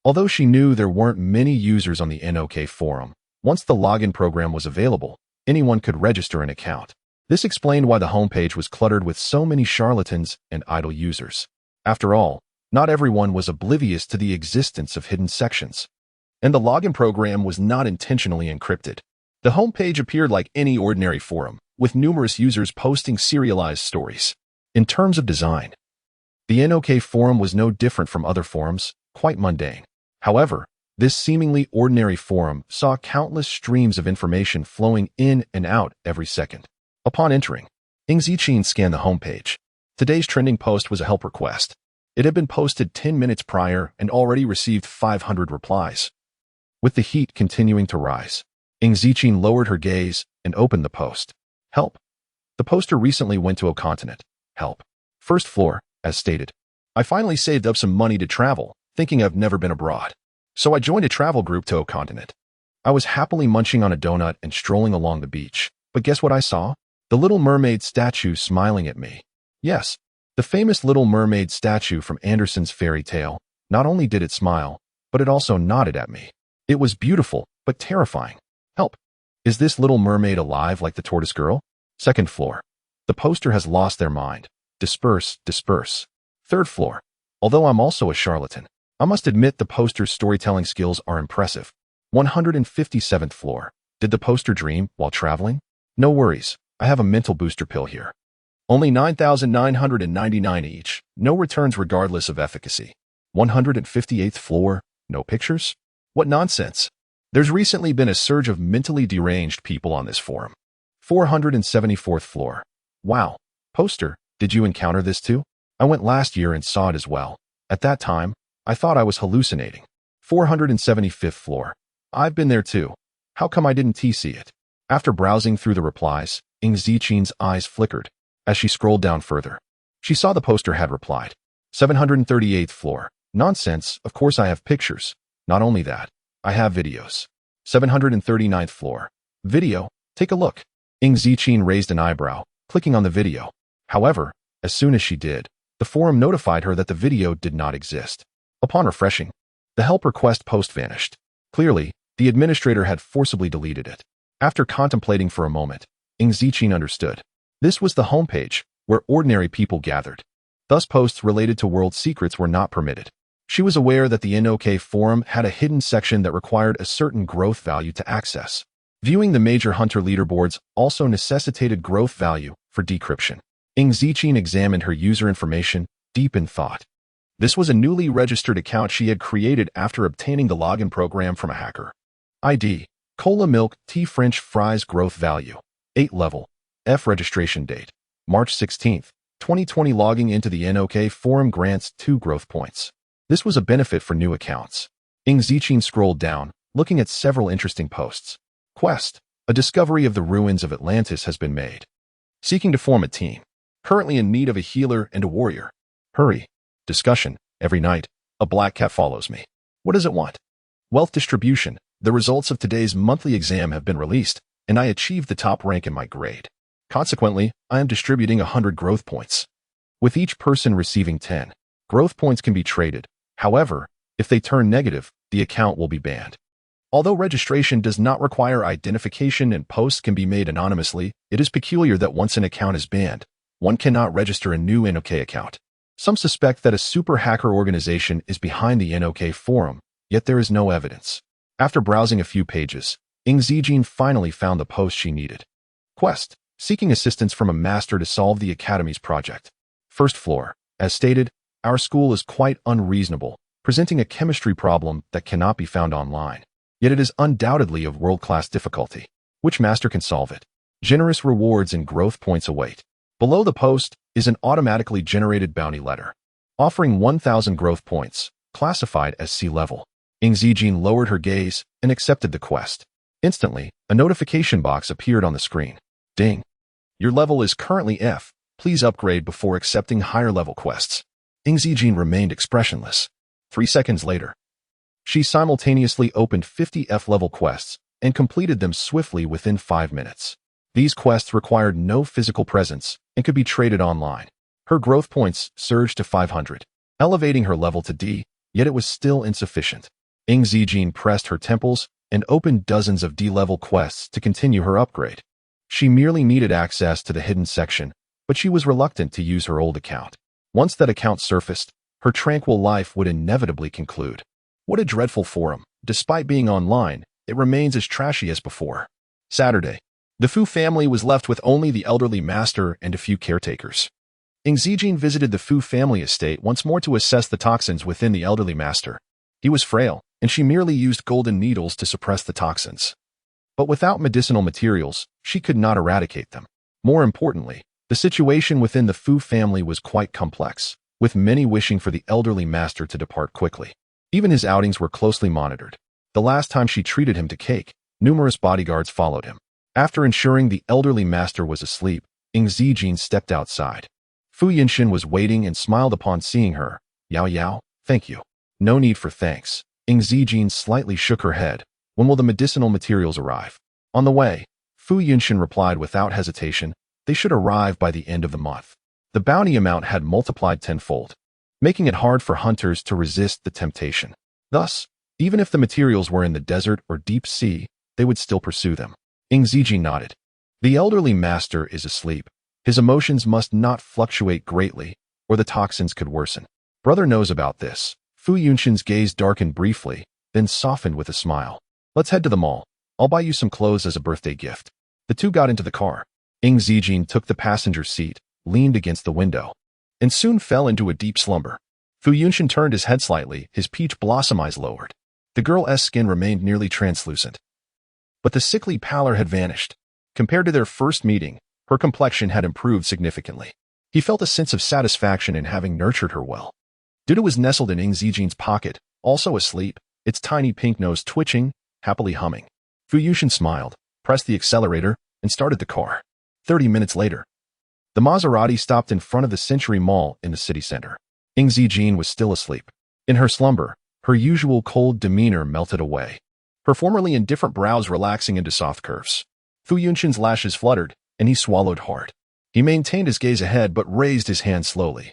Although she knew there weren't many users on the NOK forum, once the login program was available, anyone could register an account. This explained why the homepage was cluttered with so many charlatans and idle users. After all, not everyone was oblivious to the existence of hidden sections. And the login program was not intentionally encrypted. The homepage appeared like any ordinary forum, with numerous users posting serialized stories. In terms of design, the NOK forum was no different from other forums, quite mundane. However, this seemingly ordinary forum saw countless streams of information flowing in and out every second. Upon entering, Ing Ziqin scanned the homepage. Today's trending post was a help request. It had been posted 10 minutes prior and already received 500 replies. With the heat continuing to rise, Ing Ziqin lowered her gaze and opened the post. Help. The poster recently went to a continent. Help. First floor, as stated. I finally saved up some money to travel, thinking I've never been abroad. So I joined a travel group to a continent. I was happily munching on a donut and strolling along the beach. But guess what I saw? The Little Mermaid statue smiling at me. Yes, the famous Little Mermaid statue from Andersen's fairy tale. Not only did it smile, but it also nodded at me. It was beautiful, but terrifying. Help. Is this Little Mermaid alive like the tortoise girl? Second floor. The poster has lost their mind. Disperse, disperse. Third floor. Although I'm also a charlatan, I must admit the poster's storytelling skills are impressive. 157th floor. Did the poster dream while traveling? No worries. I have a mental booster pill here. Only 9,999 each. No returns regardless of efficacy. 158th floor. No pictures? What nonsense. There's recently been a surge of mentally deranged people on this forum. 474th floor. Wow. Poster, did you encounter this too? I went last year and saw it as well. At that time, I thought I was hallucinating. 475th floor. I've been there too. How come I didn't see it? After browsing through the replies, Ing Ziqin's eyes flickered. As she scrolled down further, she saw the poster had replied. 738th floor. Nonsense, of course I have pictures. Not only that, I have videos. 739th floor. Video? Take a look. Ing Ziqin raised an eyebrow, clicking on the video. However, as soon as she did, the forum notified her that the video did not exist. Upon refreshing, the help request post vanished. Clearly, the administrator had forcibly deleted it. After contemplating for a moment, Ing Ziqin understood. This was the homepage, where ordinary people gathered. Thus posts related to world secrets were not permitted. She was aware that the NOK forum had a hidden section that required a certain growth value to access. Viewing the major hunter leaderboards also necessitated growth value for decryption. Ing Ziqin examined her user information, deep in thought. This was a newly registered account she had created after obtaining the login program from a hacker. ID: Cola Milk Tea French Fries Growth Value. 8 level. F registration date: March 16th, 2020. Logging into the NOK forum grants 2 growth points. This was a benefit for new accounts. Ing Ziqin scrolled down, looking at several interesting posts. Quest: a discovery of the ruins of Atlantis has been made. Seeking to form a team. Currently in need of a healer and a warrior. Hurry. Discussion: every night, a black cat follows me. What does it want? Wealth distribution: the results of today's monthly exam have been released, and I achieved the top rank in my grade. Consequently, I am distributing 100 growth points. With each person receiving 10, growth points can be traded. However, if they turn negative, the account will be banned. Although registration does not require identification and posts can be made anonymously, it is peculiar that once an account is banned, one cannot register a new NOK account. Some suspect that a super hacker organization is behind the NOK forum, yet there is no evidence. After browsing a few pages, Ing Zijin finally found the post she needed. Quest: seeking assistance from a master to solve the Academy's project. First floor. As stated, our school is quite unreasonable, presenting a chemistry problem that cannot be found online. Yet it is undoubtedly of world-class difficulty. Which master can solve it? Generous rewards and growth points await. Below the post is an automatically generated bounty letter, offering 1,000 growth points, classified as C-level. Ing Zijin lowered her gaze and accepted the quest. Instantly, a notification box appeared on the screen. Ding. Your level is currently F. Please upgrade before accepting higher-level quests. Ing Zijin remained expressionless. 3 seconds later, she simultaneously opened 50 F-level quests and completed them swiftly within 5 minutes. These quests required no physical presence and could be traded online. Her growth points surged to 500, elevating her level to D, yet it was still insufficient. Ing Zijin pressed her temples and opened dozens of D-level quests to continue her upgrade. She merely needed access to the hidden section, but she was reluctant to use her old account. Once that account surfaced, her tranquil life would inevitably conclude. What a dreadful forum. Despite being online, it remains as trashy as before. Saturday. The Fu family was left with only the elderly master and a few caretakers. Ing Zijin visited the Fu family estate once more to assess the toxins within the elderly master. He was frail, and she merely used golden needles to suppress the toxins. But without medicinal materials, she could not eradicate them. More importantly, the situation within the Fu family was quite complex, with many wishing for the elderly master to depart quickly. Even his outings were closely monitored. The last time she treated him to cake, numerous bodyguards followed him. After ensuring the elderly master was asleep, Ing Zijin stepped outside. Fu Yinshin was waiting and smiled upon seeing her. Yao Yao, thank you. No need for thanks. Ing Zijin slightly shook her head. When will the medicinal materials arrive? On the way, Fu Yinshin replied without hesitation. They should arrive by the end of the month. The bounty amount had multiplied tenfold, making it hard for hunters to resist the temptation. Thus, even if the materials were in the desert or deep sea, they would still pursue them. Ing Zijin nodded. The elderly master is asleep. His emotions must not fluctuate greatly, or the toxins could worsen. Brother knows about this. Fu Yunshin's gaze darkened briefly, then softened with a smile. Let's head to the mall. I'll buy you some clothes as a birthday gift. The two got into the car. Ing Zijin took the passenger seat, leaned against the window, and soon fell into a deep slumber. Fu Yunshin turned his head slightly, his peach blossom eyes lowered. The girl's skin remained nearly translucent, but the sickly pallor had vanished. Compared to their first meeting, her complexion had improved significantly. He felt a sense of satisfaction in having nurtured her well. Dudu was nestled in Ing Zijin's pocket, also asleep, its tiny pink nose twitching, happily humming. Fu Yunshin smiled, pressed the accelerator, and started the car. 30 minutes later, the Maserati stopped in front of the Century Mall in the city center. Ing Zijin was still asleep. In her slumber, her usual cold demeanor melted away, her formerly indifferent brows relaxing into soft curves. Fu Yunshin's lashes fluttered, and he swallowed hard. He maintained his gaze ahead but raised his hand slowly,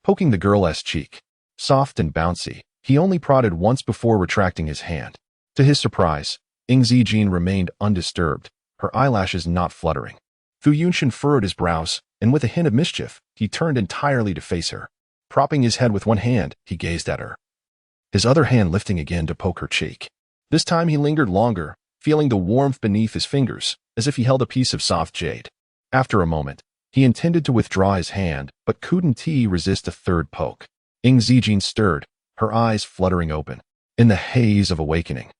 poking the girl's cheek. Soft and bouncy, he only prodded once before retracting his hand. To his surprise, Ing Zijin remained undisturbed, her eyelashes not fluttering. Fu Yunshin furrowed his brows, and with a hint of mischief, he turned entirely to face her. Propping his head with one hand, he gazed at her, his other hand lifting again to poke her cheek. This time he lingered longer, feeling the warmth beneath his fingers, as if he held a piece of soft jade. After a moment, he intended to withdraw his hand, but couldn't resist a third poke. Ing Zijin stirred, her eyes fluttering open, in the haze of awakening.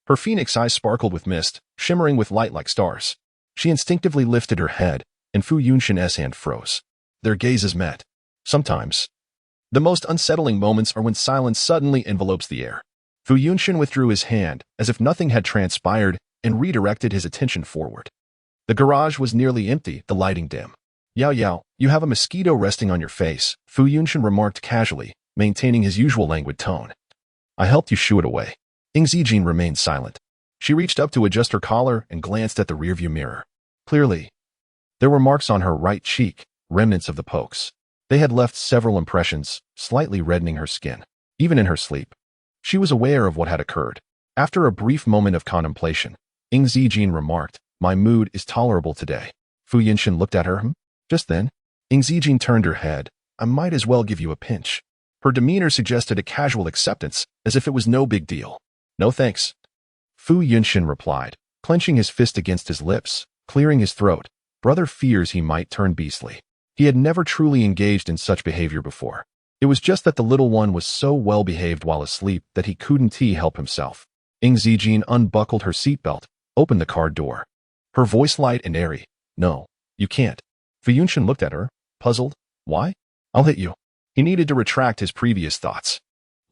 Her phoenix eyes sparkled with mist, shimmering with light like stars. She instinctively lifted her head, and Fu Yunshin's hand froze. Their gazes met. Sometimes, the most unsettling moments are when silence suddenly envelopes the air. Fu Yunshin withdrew his hand, as if nothing had transpired, and redirected his attention forward. The garage was nearly empty, the lighting dim. Yao Yao, you have a mosquito resting on your face, Fu Yunshin remarked casually, maintaining his usual languid tone. I helped you shoo it away. Ing Zijin remained silent. She reached up to adjust her collar and glanced at the rearview mirror. Clearly, there were marks on her right cheek, remnants of the pokes. They had left several impressions, slightly reddening her skin. Even in her sleep, she was aware of what had occurred. After a brief moment of contemplation, Ing Zijin remarked, my mood is tolerable today. Fu Yunshin looked at her. Just then, Ing Zijin turned her head. I might as well give you a pinch. Her demeanor suggested a casual acceptance, as if it was no big deal. No thanks. Fu Yunshin replied, clenching his fist against his lips, clearing his throat. Brother fears he might turn beastly. He had never truly engaged in such behavior before. It was just that the little one was so well behaved while asleep that he couldn't help himself. Ing Zijin unbuckled her seatbelt, opened the car door. Her voice light and airy. No, you can't. Fu Yunshin looked at her, puzzled. Why? I'll hit you. He needed to retract his previous thoughts.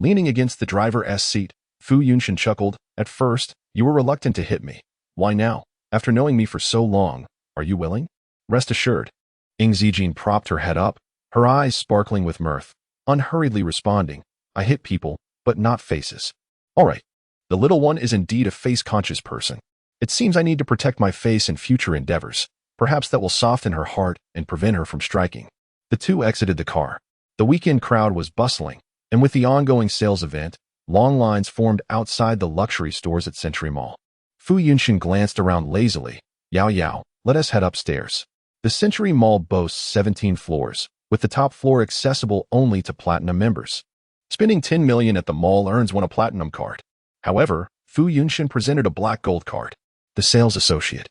Leaning against the driver's seat, Fu Yunshin chuckled. At first, you were reluctant to hit me. Why now? After knowing me for so long, are you willing? Rest assured. Ing Zijin propped her head up, her eyes sparkling with mirth, unhurriedly responding, I hit people, but not faces. All right. The little one is indeed a face-conscious person. It seems I need to protect my face in future endeavors. Perhaps that will soften her heart and prevent her from striking. The two exited the car. The weekend crowd was bustling, and with the ongoing sales event, long lines formed outside the luxury stores at Century Mall. Fu Yunshin glanced around lazily. Yao Yao, let us head upstairs. The Century Mall boasts 17 floors, with the top floor accessible only to Platinum members. Spending 10 million at the mall earns one a Platinum card. However, Fu Yunshin presented a black gold card. The sales associate.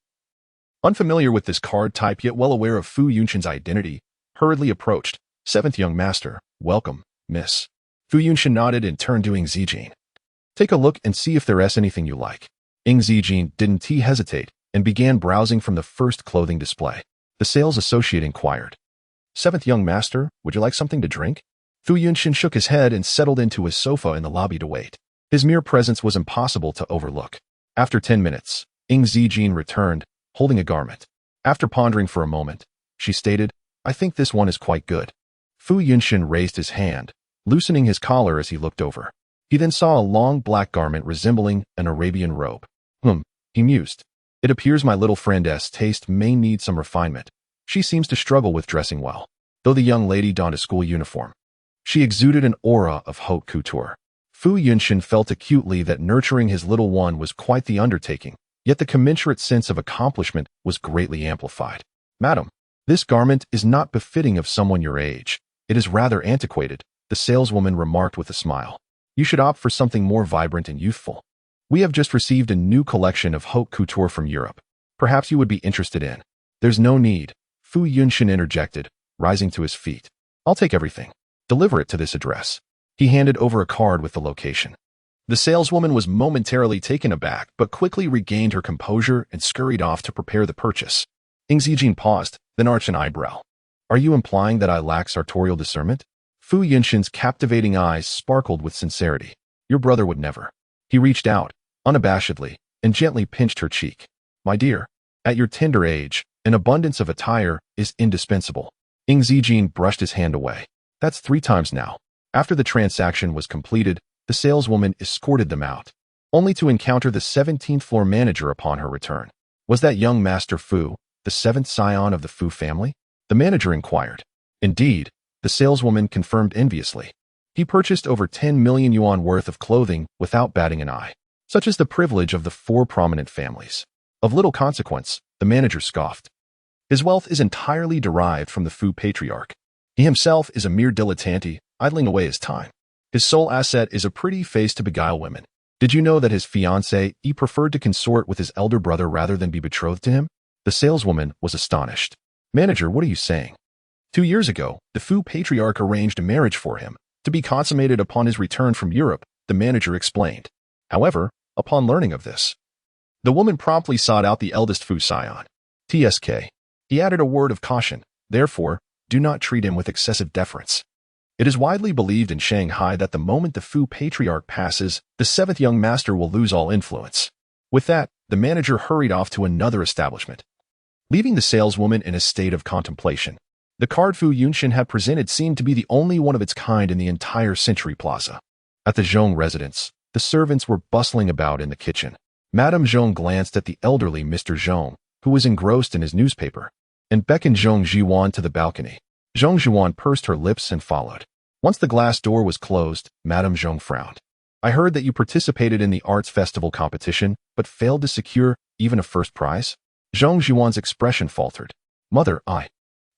Unfamiliar with this card type yet well aware of Fu Yunshin's identity, hurriedly approached. Seventh young master, welcome, miss. Fu Yunshin nodded and turned to Ing Zijin. Take a look and see if there's anything you like. Ing Zijin didn't hesitate and began browsing from the first clothing display. The sales associate inquired. Seventh young master, would you like something to drink? Fu Yunshin shook his head and settled into his sofa in the lobby to wait. His mere presence was impossible to overlook. After 10 minutes, Ing Zijin returned, holding a garment. After pondering for a moment, she stated, I think this one is quite good. Fu Yunshin raised his hand, loosening his collar as he looked over. He then saw a long black garment resembling an Arabian robe. He mused. It appears my little friend's taste may need some refinement. She seems to struggle with dressing well, though the young lady donned a school uniform. She exuded an aura of haute couture. Fu Yunshin felt acutely that nurturing his little one was quite the undertaking, yet the commensurate sense of accomplishment was greatly amplified. Madam, this garment is not befitting of someone your age. It is rather antiquated, the saleswoman remarked with a smile. You should opt for something more vibrant and youthful. We have just received a new collection of haute couture from Europe. Perhaps you would be interested in. There's no need, Fu Yunshin interjected, rising to his feet. I'll take everything. Deliver it to this address. He handed over a card with the location. The saleswoman was momentarily taken aback, but quickly regained her composure and scurried off to prepare the purchase. Ing Zijin paused, then arched an eyebrow. Are you implying that I lack sartorial discernment? Fu Yunshin's captivating eyes sparkled with sincerity. Your brother would never. He reached out, unabashedly, and gently pinched her cheek. My dear, at your tender age, an abundance of attire is indispensable. Ing Zijin brushed his hand away. That's 3 times now. After the transaction was completed, the saleswoman escorted them out, only to encounter the 17th floor manager upon her return. Was that young Master Fu, the 7th scion of the Fu family? The manager inquired. Indeed, the saleswoman confirmed enviously. He purchased over 10 million yuan worth of clothing without batting an eye. Such is the privilege of the 4 prominent families. Of little consequence, the manager scoffed. His wealth is entirely derived from the Fu patriarch. He himself is a mere dilettante, idling away his time. His sole asset is a pretty face to beguile women. Did you know that his fiancée preferred to consort with his elder brother rather than be betrothed to him? The saleswoman was astonished. Manager, what are you saying? 2 years ago, the Fu patriarch arranged a marriage for him, to be consummated upon his return from Europe, the manager explained. However, upon learning of this, the woman promptly sought out the eldest Fu scion. TSK. He added a word of caution. Therefore, do not treat him with excessive deference. It is widely believed in Shanghai that the moment the Fu patriarch passes, the 7th young master will lose all influence. With that, the manager hurried off to another establishment, leaving the saleswoman in a state of contemplation. The card Fu Yunshin had presented seemed to be the only one of its kind in the entire Century Plaza. At the Zhong residence, the servants were bustling about in the kitchen. Madame Zhong glanced at the elderly Mr. Zhong, who was engrossed in his newspaper, and beckoned Zhong Jiwan to the balcony. Zhong Jiwan pursed her lips and followed. Once the glass door was closed, Madame Zhong frowned. I heard that you participated in the arts festival competition, but failed to secure even a first prize? Zhong Jiwan's expression faltered. Mother,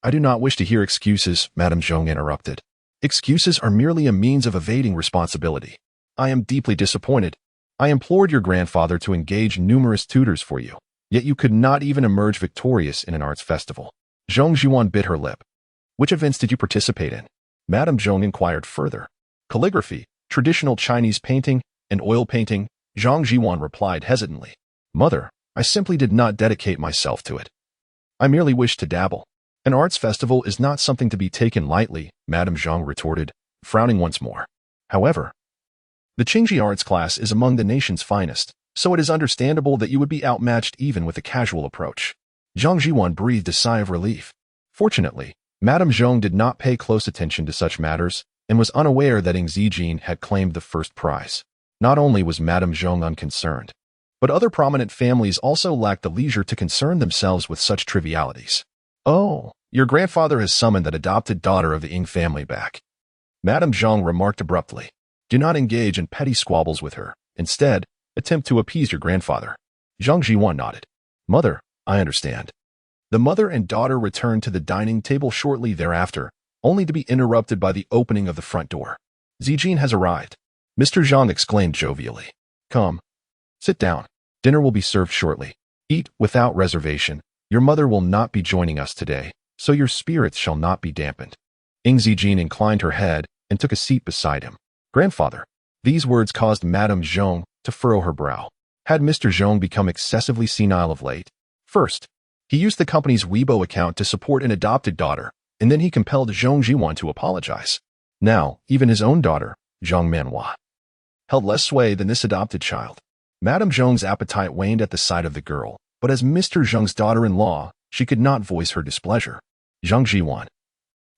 I do not wish to hear excuses, Madame Zhong interrupted. Excuses are merely a means of evading responsibility. I am deeply disappointed. I implored your grandfather to engage numerous tutors for you, yet you could not even emerge victorious in an arts festival. Zhong Jiwan bit her lip. Which events did you participate in? Madame Zhong inquired further. Calligraphy, traditional Chinese painting, and oil painting, Zhang Jiwan replied hesitantly. Mother, I simply did not dedicate myself to it. I merely wished to dabble. An arts festival is not something to be taken lightly, Madame Zhang retorted, frowning once more. However, the Qingji arts class is among the nation's finest, so it is understandable that you would be outmatched even with a casual approach. Zhang Jiwan breathed a sigh of relief. Fortunately, Madame Zhong did not pay close attention to such matters and was unaware that Ng Zijin had claimed the first prize. Not only was Madame Zhong unconcerned, but other prominent families also lacked the leisure to concern themselves with such trivialities. Oh, your grandfather has summoned that adopted daughter of the Ng family back. Madame Zhong remarked abruptly. Do not engage in petty squabbles with her. Instead, attempt to appease your grandfather. Zhang Jiwan nodded. Mother, I understand. The mother and daughter returned to the dining table shortly thereafter, only to be interrupted by the opening of the front door. Zijin has arrived. Mr. Zhang exclaimed jovially. Come. Sit down. Dinner will be served shortly. Eat without reservation. Your mother will not be joining us today, so your spirits shall not be dampened. Ng Zijin inclined her head and took a seat beside him. Grandfather. These words caused Madame Zhong to furrow her brow. Had Mr. Zhong become excessively senile of late? First, he used the company's Weibo account to support an adopted daughter, and then he compelled Zhong Jiwan to apologize. Now, even his own daughter, Zhang Manhua, held less sway than this adopted child. Madame Zhong's appetite waned at the sight of the girl, but as Mr. Zhong's daughter-in-law, she could not voice her displeasure. Zhang Jiwan,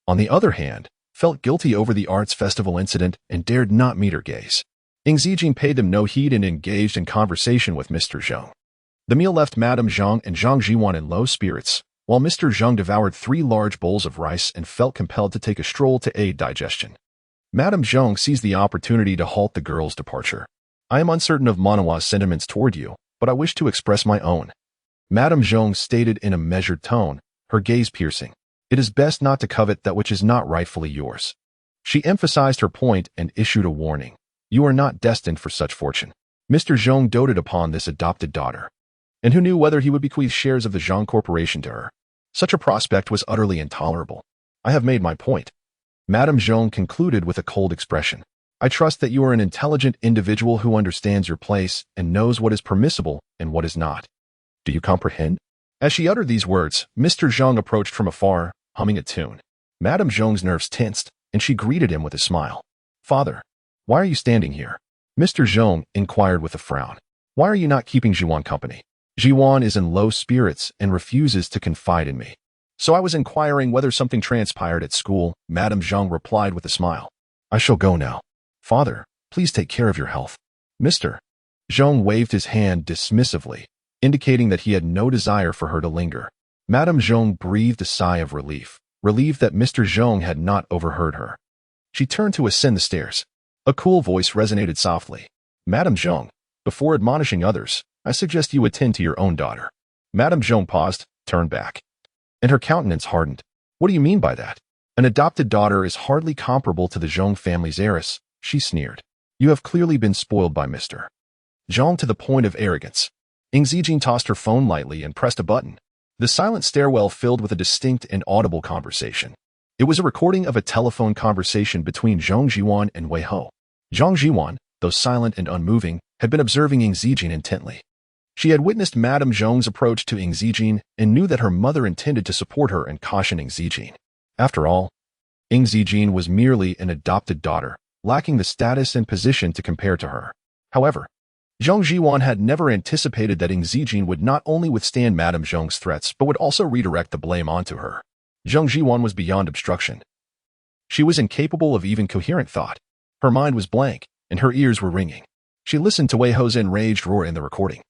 on the other hand, felt guilty over the arts festival incident and dared not meet her gaze. Ng Zijin paid them no heed and engaged in conversation with Mr. Zhong. The meal left Madame Zhong and Zhang Jiwan in low spirits, while Mr. Zhong devoured 3 large bowls of rice and felt compelled to take a stroll to aid digestion. Madame Zhong seized the opportunity to halt the girl's departure. I am uncertain of Manhua's sentiments toward you, but I wish to express my own. Madame Zhong stated in a measured tone, her gaze piercing. It is best not to covet that which is not rightfully yours. She emphasized her point and issued a warning. You are not destined for such fortune. Mr. Zhong doted upon this adopted daughter. And who knew whether he would bequeath shares of the Zhong Corporation to her? Such a prospect was utterly intolerable. I have made my point. Madame Zhong concluded with a cold expression. I trust that you are an intelligent individual who understands your place and knows what is permissible and what is not. Do you comprehend? As she uttered these words, Mr. Zhong approached from afar, humming a tune. Madame Zhong's nerves tensed, and she greeted him with a smile. Father, why are you standing here? Mr. Zhong inquired with a frown. Why are you not keeping Jiwan company? Jiwan is in low spirits and refuses to confide in me. So I was inquiring whether something transpired at school, Madame Zhong replied with a smile. I shall go now. Father, please take care of your health. Mr. Zhong waved his hand dismissively, indicating that he had no desire for her to linger. Madame Zhong breathed a sigh of relief, relieved that Mr. Zhong had not overheard her. She turned to ascend the stairs. A cool voice resonated softly. Madame Zhong, before admonishing others, I suggest you attend to your own daughter. Madame Zhong paused, turned back, and her countenance hardened. What do you mean by that? An adopted daughter is hardly comparable to the Zhong family's heiress, she sneered. You have clearly been spoiled by Mr. Zhong to the point of arrogance. Ng Zijin tossed her phone lightly and pressed a button. The silent stairwell filled with a distinct and audible conversation. It was a recording of a telephone conversation between Zhang Jiwan and Wei Ho. Zhang Jiwan, though silent and unmoving, had been observing Ng Zijin intently. She had witnessed Madame Zhong's approach to Ng Zijin and knew that her mother intended to support her and caution Ng Zijin. After all, Ng Zijin was merely an adopted daughter, lacking the status and position to compare to her. However, Zhang Jiwan had never anticipated that Ng Zijin would not only withstand Madame Zhong's threats but would also redirect the blame onto her. Zhang Jiwan was beyond obstruction. She was incapable of even coherent thought. Her mind was blank, and her ears were ringing. She listened to Wei Ho's enraged roar in the recording.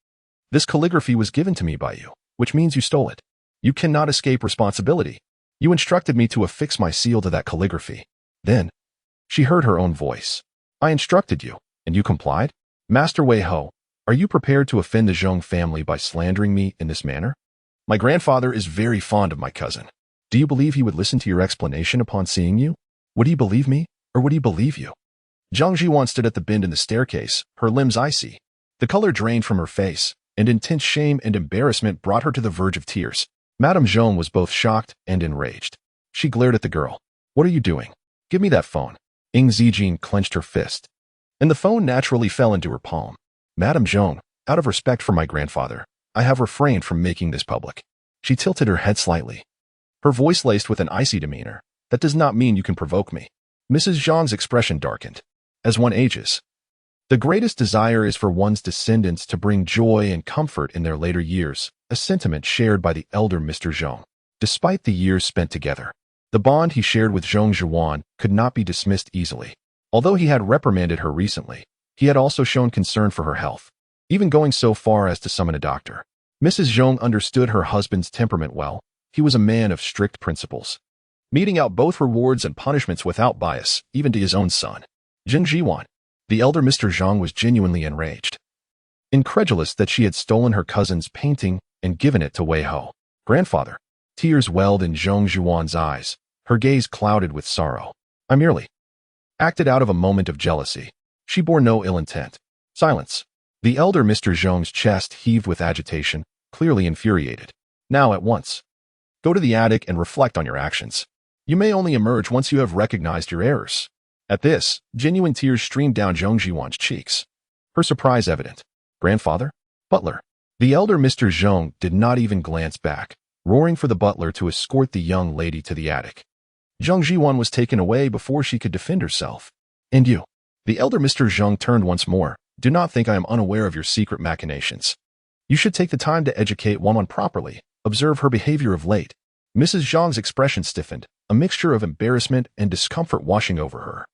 This calligraphy was given to me by you, which means you stole it. You cannot escape responsibility. You instructed me to affix my seal to that calligraphy. Then, she heard her own voice. I instructed you, and you complied? Master Wei Ho, are you prepared to offend the Zhong family by slandering me in this manner? My grandfather is very fond of my cousin. Do you believe he would listen to your explanation upon seeing you? Would he believe me, or would he believe you? Zhang Jiwan stood at the bend in the staircase, her limbs icy. The color drained from her face, and intense shame and embarrassment brought her to the verge of tears. Madame Zhong was both shocked and enraged. She glared at the girl. What are you doing? Give me that phone. Ing Zijin clenched her fist, and the phone naturally fell into her palm. Madame Zhong, out of respect for my grandfather, I have refrained from making this public. She tilted her head slightly, her voice laced with an icy demeanor. That does not mean you can provoke me. Mrs. Zhang's expression darkened. As one ages, the greatest desire is for one's descendants to bring joy and comfort in their later years, a sentiment shared by the elder Mr. Zhong. Despite the years spent together, the bond he shared with Zhong Zhuan could not be dismissed easily. Although he had reprimanded her recently, he had also shown concern for her health, even going so far as to summon a doctor. Mrs. Zhong understood her husband's temperament well. He was a man of strict principles, meting out both rewards and punishments without bias, even to his own son. Jin Jiwan, the elder Mr. Zhang, was genuinely enraged, incredulous that she had stolen her cousin's painting and given it to Wei Ho. Grandfather. Tears welled in Zhong Zhuan's eyes, her gaze clouded with sorrow. I merely acted out of a moment of jealousy. She bore no ill intent. Silence. The elder Mr. Zhong's chest heaved with agitation, clearly infuriated. Now at once. Go to the attic and reflect on your actions. You may only emerge once you have recognized your errors. At this, genuine tears streamed down Zhong Jiwan's cheeks, her surprise evident. Grandfather? Butler. The elder Mr. Zhong did not even glance back, roaring for the butler to escort the young lady to the attic. Zhong Jiwan was taken away before she could defend herself. And you? The elder Mr. Zhong turned once more. Do not think I am unaware of your secret machinations. You should take the time to educate Wanwan properly. Observe her behavior of late. Mrs. Zhang's expression stiffened, a mixture of embarrassment and discomfort washing over her,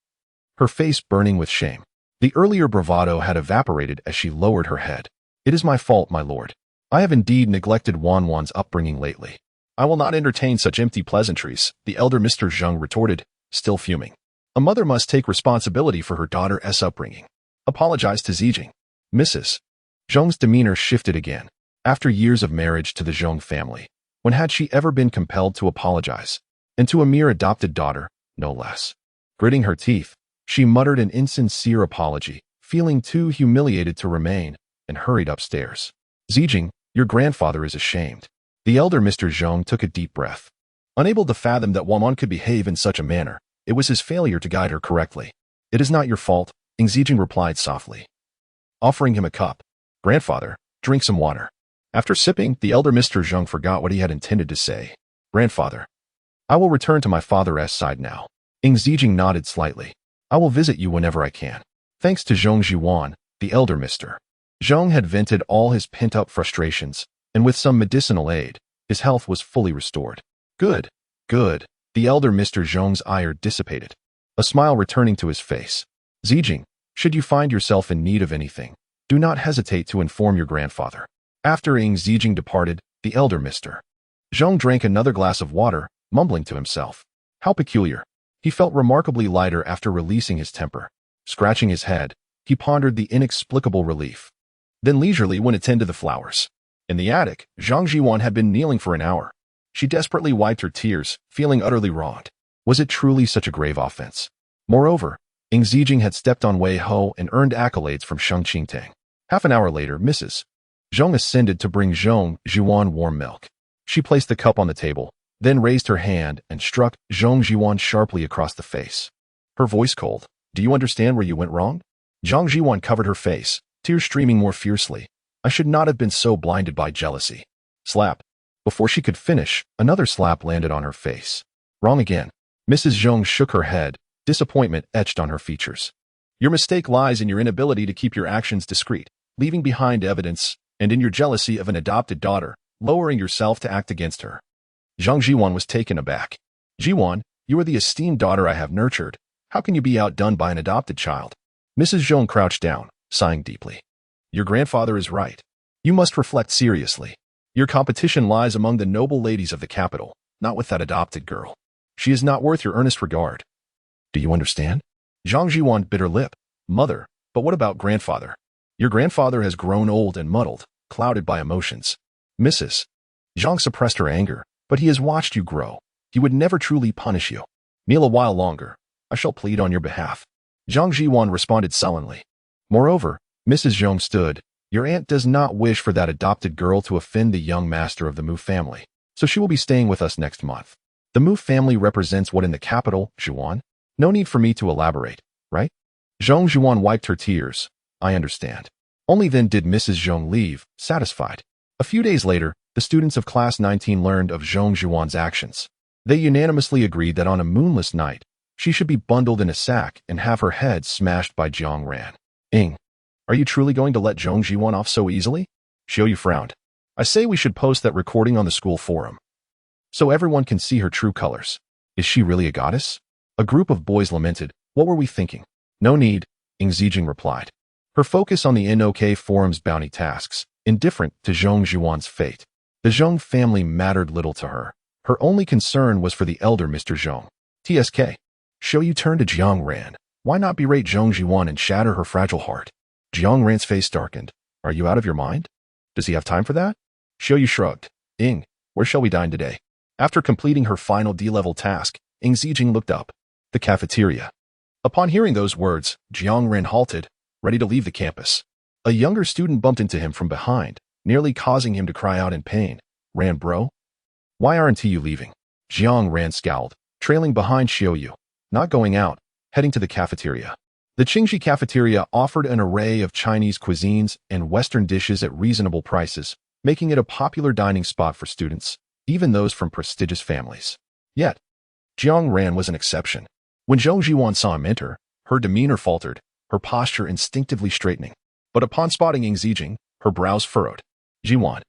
her face burning with shame. The earlier bravado had evaporated as she lowered her head. It is my fault, my lord. I have indeed neglected Wanwan's upbringing lately. I will not entertain such empty pleasantries, the elder Mr. Zhang retorted, still fuming. A mother must take responsibility for her daughter's upbringing. Apologize to Zijing. Mrs. Zhang's demeanor shifted again. After years of marriage to the Zhong family, when had she ever been compelled to apologize? And to a mere adopted daughter, no less. Gritting her teeth, she muttered an insincere apology, feeling too humiliated to remain, and hurried upstairs. Zijing, your grandfather is ashamed. The elder Mr. Zhong took a deep breath. Unable to fathom that Wanwan could behave in such a manner, it was his failure to guide her correctly. It is not your fault, Zijing replied softly, offering him a cup. Grandfather, drink some water. After sipping, the elder Mr. Zhong forgot what he had intended to say. Grandfather, I will return to my father's side now. Zijing nodded slightly. I will visit you whenever I can. Thanks to Zhong Jiwan, the elder Mr. Zhong had vented all his pent-up frustrations, and with some medicinal aid, his health was fully restored. Good, good. The elder Mr. Zhong's ire dissipated, a smile returning to his face. Zijing, should you find yourself in need of anything, do not hesitate to inform your grandfather. After Zijing departed, the elder Mr. Zhong drank another glass of water, mumbling to himself. How peculiar. He felt remarkably lighter after releasing his temper. Scratching his head, he pondered the inexplicable relief. Then leisurely went to tend to the flowers. In the attic, Zhang Jiwan had been kneeling for an hour. She desperately wiped her tears, feeling utterly wronged. Was it truly such a grave offense? Moreover, Zijing had stepped on Wei Ho and earned accolades from Sheng Qingtang. Half an hour later, Mrs. Zhong ascended to bring Zhong Jiwan warm milk. She placed the cup on the table, then raised her hand and struck Zhong Jiwan sharply across the face. Her voice cold. Do you understand where you went wrong? Zhong Jiwan covered her face, tears streaming more fiercely. I should not have been so blinded by jealousy. Slap. Before she could finish, another slap landed on her face. Wrong again. Mrs. Zhong shook her head, disappointment etched on her features. Your mistake lies in your inability to keep your actions discreet, leaving behind evidence, and in your jealousy of an adopted daughter, lowering yourself to act against her. Zhang Jiwan was taken aback. Jiwan, you are the esteemed daughter I have nurtured. How can you be outdone by an adopted child? Mrs. Zhong crouched down, sighing deeply. Your grandfather is right. You must reflect seriously. Your competition lies among the noble ladies of the capital, not with that adopted girl. She is not worth your earnest regard. Do you understand? Zhang Jiwan bit her lip. Mother, but what about grandfather? Your grandfather has grown old and muddled, clouded by emotions. Mrs. Zhang suppressed her anger, but he has watched you grow. he would never truly punish you. Kneel a while longer. I shall plead on your behalf. Zhang Jiwan responded sullenly. Moreover, Mrs. Zhong stood. Your aunt does not wish for that adopted girl to offend the young master of the Mu family, so she will be staying with us next month. The Mu family represents what in the capital, Zhuan? No need for me to elaborate, right? Zhong Zhuan wiped her tears. I understand. Only then did Mrs. Zhong leave, satisfied. A few days later, the students of Class 19 learned of Zhong Zhuan's actions. They unanimously agreed that on a moonless night, she should be bundled in a sack and have her head smashed by Jiang Ran. Are you truly going to let Zhong Zhuan off so easily? Xiao Yu frowned. I say we should post that recording on the school forum, so everyone can see her true colors. Is she really a goddess? A group of boys lamented. What were we thinking? No need, Ing Zijing replied. Her focus on the NOK forum's bounty tasks, indifferent to Zhong Zhuan's fate. The Zhong family mattered little to her. Her only concern was for the elder Mr. Zhong. TSK. Xiao Yu turned to Jiang Ran. Why not berate Zhong Zhuan and shatter her fragile heart? Jiang Ran's face darkened. Are you out of your mind? Does he have time for that? Xiao Yu shrugged. Where shall we dine today? After completing her final D-level task, Ing Zijing looked up. The cafeteria. Upon hearing those words, Jiang Ran halted, ready to leave the campus. A younger student bumped into him from behind, nearly causing him to cry out in pain. Ran bro? Why aren't you leaving? Jiang Ran scowled, trailing behind Xiao Yu. Not going out, heading to the cafeteria. The Qingji cafeteria offered an array of Chinese cuisines and Western dishes at reasonable prices, making it a popular dining spot for students, even those from prestigious families. Yet, Jiang Ran was an exception. When Zhong Zhuan saw him enter, her demeanor faltered, her posture instinctively straightening. But upon spotting Ing Zijing, her brows furrowed. Jiwan.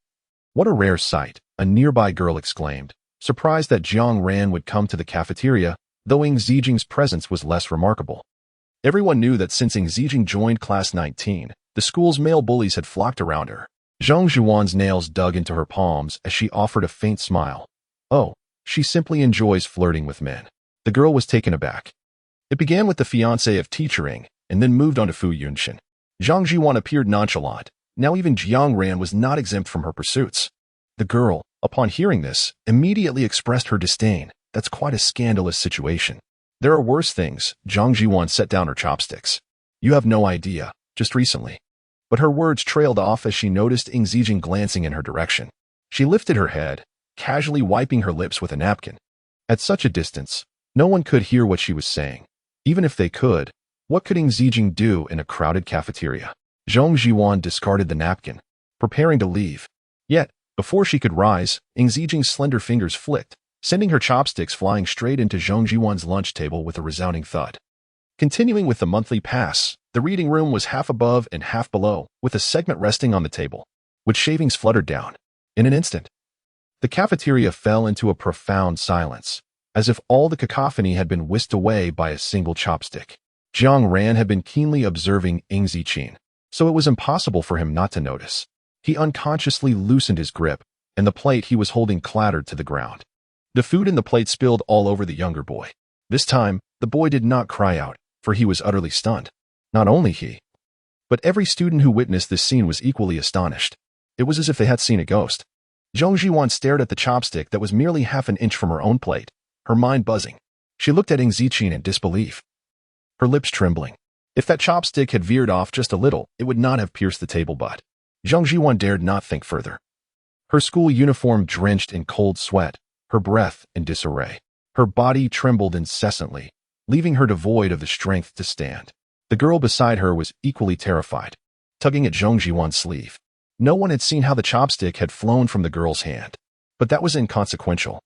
What a rare sight, a nearby girl exclaimed, surprised that Jiang Ran would come to the cafeteria, though Ing Zijing's presence was less remarkable. Everyone knew that since Ing Zijing joined Class 19, the school's male bullies had flocked around her. Zhong Zhuan's nails dug into her palms as she offered a faint smile. Oh, she simply enjoys flirting with men. The girl was taken aback. It began with the fiancé of Teacher Ing, and then moved on to Fu Yunshin. Zhang Zhuan appeared nonchalant. Now even Jiang Ran was not exempt from her pursuits. The girl, upon hearing this, immediately expressed her disdain. That's quite a scandalous situation. There are worse things. Zhang Zhuan set down her chopsticks. You have no idea, just recently. But her words trailed off as she noticed Ing Zijing glancing in her direction. She lifted her head, casually wiping her lips with a napkin. At such a distance, no one could hear what she was saying. Even if they could, what could Ing Zijing do in a crowded cafeteria? Zhong Zhuan discarded the napkin, preparing to leave. Yet, before she could rise, Ing Zijing's slender fingers flicked, sending her chopsticks flying straight into Zhong Zhuan's lunch table with a resounding thud. Continuing with the monthly pass, the reading room was half above and half below, with a segment resting on the table, which shavings fluttered down. In an instant, the cafeteria fell into a profound silence, as if all the cacophony had been whisked away by a single chopstick. Jiang Ran had been keenly observing Ing Zijing, so it was impossible for him not to notice. He unconsciously loosened his grip, and the plate he was holding clattered to the ground. The food in the plate spilled all over the younger boy. This time, the boy did not cry out, for he was utterly stunned. Not only he, but every student who witnessed this scene was equally astonished. It was as if they had seen a ghost. Zhong Zhuan stared at the chopstick that was merely half an inch from her own plate, her mind buzzing. She looked at Ing Zijing in disbelief, her lips trembling. If that chopstick had veered off just a little, it would not have pierced the table butt. Zhong Zhuan dared not think further. Her school uniform drenched in cold sweat, her breath in disarray. Her body trembled incessantly, leaving her devoid of the strength to stand. The girl beside her was equally terrified, tugging at Zhong Zhuan's sleeve. No one had seen how the chopstick had flown from the girl's hand, but that was inconsequential.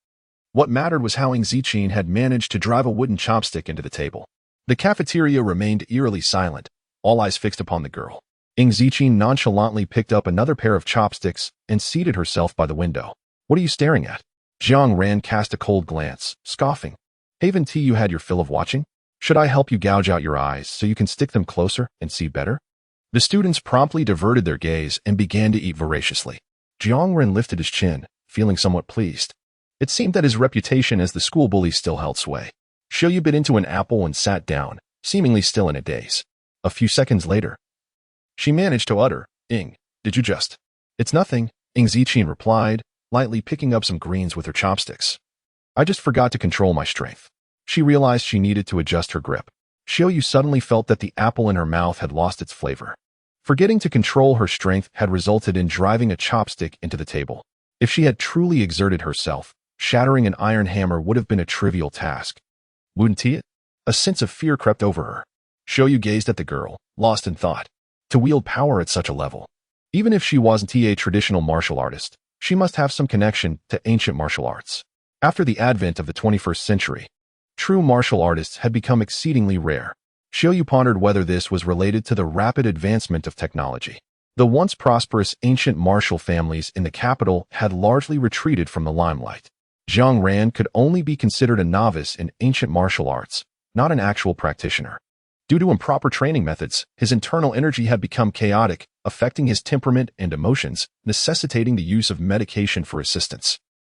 What mattered was how Ing Zijing had managed to drive a wooden chopstick into the table. The cafeteria remained eerily silent, all eyes fixed upon the girl. Ing Zijing nonchalantly picked up another pair of chopsticks and seated herself by the window. What are you staring at? Jiang Ran cast a cold glance, scoffing. Haven't you had your fill of watching? Should I help you gouge out your eyes so you can stick them closer and see better? The students promptly diverted their gaze and began to eat voraciously. Jiang Ran lifted his chin, feeling somewhat pleased. It seemed that his reputation as the school bully still held sway. Xiao Yu bit into an apple and sat down, seemingly still in a daze. A few seconds later, she managed to utter, Ing, did you just? It's nothing, Ing Zijing replied, lightly picking up some greens with her chopsticks. I just forgot to control my strength. She realized she needed to adjust her grip. Xiaoyu suddenly felt that the apple in her mouth had lost its flavor. Forgetting to control her strength had resulted in driving a chopstick into the table. If she had truly exerted herself, shattering an iron hammer would have been a trivial task. Wouldn't it? A sense of fear crept over her. Xiaoyu gazed at the girl, lost in thought. To wield power at such a level. Even if she wasn't a traditional martial artist, she must have some connection to ancient martial arts. After the advent of the 21st century, true martial artists had become exceedingly rare. Xiaoyu pondered whether this was related to the rapid advancement of technology. The once prosperous ancient martial families in the capital had largely retreated from the limelight. Zhang Ran could only be considered a novice in ancient martial arts, not an actual practitioner. Due to improper training methods, his internal energy had become chaotic, affecting his temperament and emotions, necessitating the use of medication for assistance.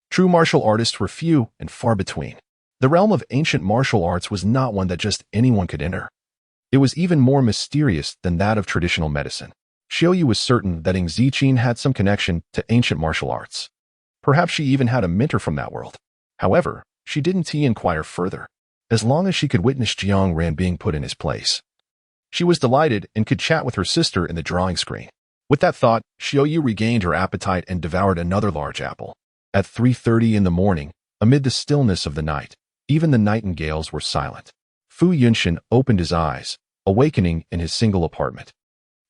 True martial artists were few and far between. The realm of ancient martial arts was not one that just anyone could enter. It was even more mysterious than that of traditional medicine. Xiaoyu was certain that Ng Ziqin had some connection to ancient martial arts. Perhaps she even had a mentor from that world. However, she didn't inquire further. As long as she could witness Zhang Ran being put in his place, she was delighted and could chat with her sister in the drawing screen. With that thought, Xiaoyu regained her appetite and devoured another large apple. At 3:30 in the morning, amid the stillness of the night, even the nightingales were silent. Fu Yunshin opened his eyes, awakening in his single apartment.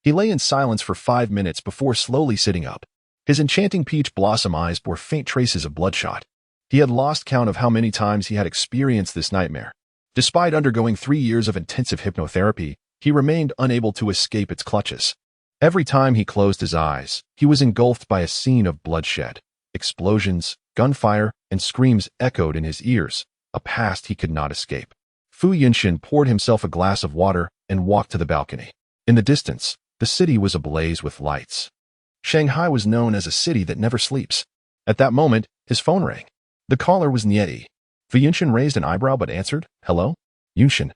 He lay in silence for 5 minutes before slowly sitting up. His enchanting peach blossom eyes bore faint traces of bloodshot. He had lost count of how many times he had experienced this nightmare. Despite undergoing 3 years of intensive hypnotherapy, he remained unable to escape its clutches. Every time he closed his eyes, he was engulfed by a scene of bloodshed. Explosions, gunfire, and screams echoed in his ears, a past he could not escape. Fu Yunshin poured himself a glass of water and walked to the balcony. In the distance, the city was ablaze with lights. Shanghai was known as a city that never sleeps. At that moment, his phone rang. The caller was Nie. Fu Yunshin raised an eyebrow but answered, "Hello? Yunshin.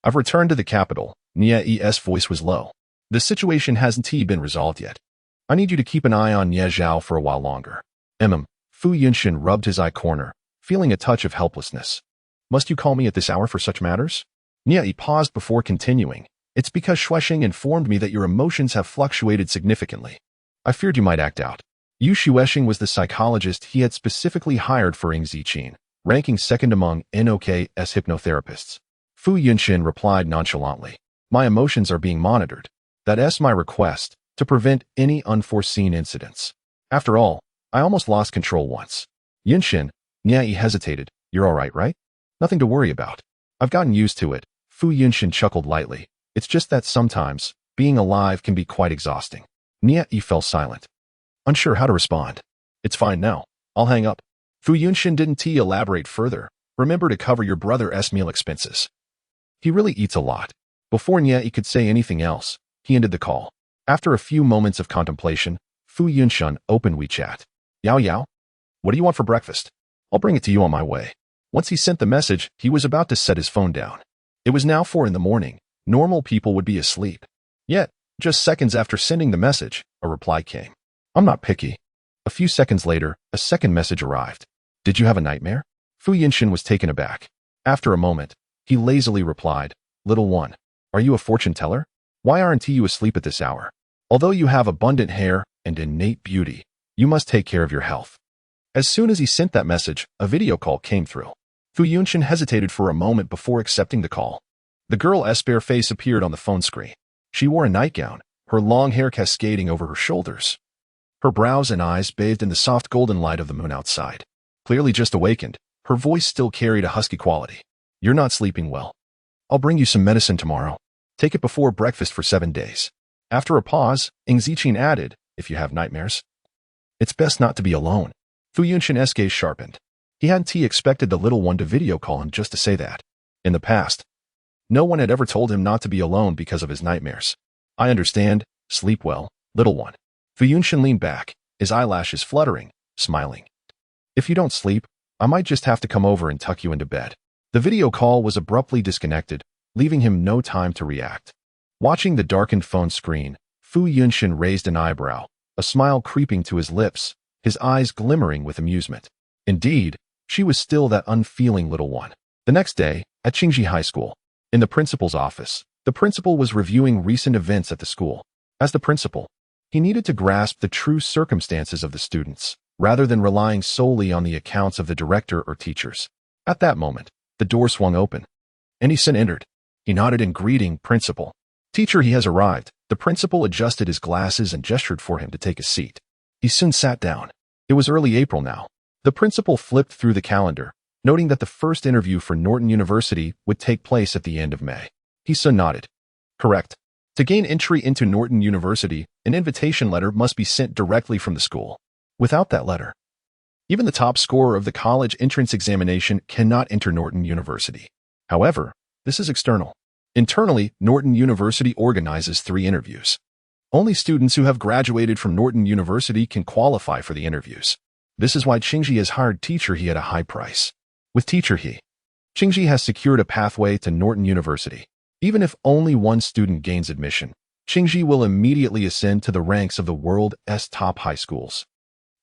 I've returned to the capital." Nie's voice was low. "The situation hasn't been resolved yet. I need you to keep an eye on Nie Zhao for a while longer." Fu Yunshin rubbed his eye corner, feeling a touch of helplessness. "Must you call me at this hour for such matters?" Nie paused before continuing. "It's because Shueshing informed me that your emotions have fluctuated significantly. I feared you might act out." Yu Shueshing was the psychologist he had specifically hired for Ng Ziqin, ranking second among NOK's hypnotherapists. Fu Yunshin replied nonchalantly, "My emotions are being monitored. That's my request, to prevent any unforeseen incidents. After all, I almost lost control once." "Yunshin," Nie hesitated, "you're all right? Nothing to worry about." "I've gotten used to it." Fu Yunshin chuckled lightly. "It's just that sometimes, being alive can be quite exhausting." Nie fell silent, unsure how to respond. "It's fine now. I'll hang up." Fu Yunshin didn't elaborate further. "Remember to cover your brother's meal expenses. He really eats a lot." Before Nie could say anything else, he ended the call. After a few moments of contemplation, Fu Yunshin opened WeChat. "Yao Yao? What do you want for breakfast? I'll bring it to you on my way." Once he sent the message, he was about to set his phone down. It was now 4 in the morning. Normal people would be asleep. Yet, just seconds after sending the message, a reply came. "I'm not picky." A few seconds later, a second message arrived. "Did you have a nightmare?" Fu Yunshin was taken aback. After a moment, he lazily replied, "Little one, are you a fortune teller? Why aren't you asleep at this hour? Although you have abundant hair and innate beauty, you must take care of your health." As soon as he sent that message, a video call came through. Fu Yunshin hesitated for a moment before accepting the call. The girl's bare face appeared on the phone screen. She wore a nightgown, her long hair cascading over her shoulders. Her brows and eyes bathed in the soft golden light of the moon outside. Clearly just awakened, her voice still carried a husky quality. "You're not sleeping well. I'll bring you some medicine tomorrow. Take it before breakfast for 7 days." After a pause, Ng Ziqin added, "If you have nightmares, it's best not to be alone." Fu Yunshin's gaze sharpened. He hadn't expected the little one to video call him just to say that. In the past, no one had ever told him not to be alone because of his nightmares. "I understand. Sleep well, little one." Fu Yunshin leaned back, his eyelashes fluttering, smiling. "If you don't sleep, I might just have to come over and tuck you into bed." The video call was abruptly disconnected, leaving him no time to react. Watching the darkened phone screen, Fu Yunshin raised an eyebrow, a smile creeping to his lips, his eyes glimmering with amusement. Indeed, She was still that unfeeling little one. The next day, at Qingji High School, in the principal's office, the principal was reviewing recent events at the school. As the principal, he needed to grasp the true circumstances of the students, rather than relying solely on the accounts of the director or teachers. At that moment, the door swung open, and He-sun entered. He nodded in greeting, "Principal." "Teacher, he has arrived." The principal adjusted his glasses and gestured for him to take a seat. He-sun sat down. It was early April now. The principal flipped through the calendar, noting that the first interview for Norton University would take place at the end of May. He-sun nodded. "Correct. To gain entry into Norton University, an invitation letter must be sent directly from the school. Without that letter, even the top scorer of the college entrance examination cannot enter Norton University. However, this is external. Internally, Norton University organizes 3 interviews. Only students who have graduated from Norton University can qualify for the interviews. This is why Qingji has hired Teacher He at a high price. With Teacher He, Qingji has secured a pathway to Norton University. Even if only one student gains admission, Qingji will immediately ascend to the ranks of the world's top high schools."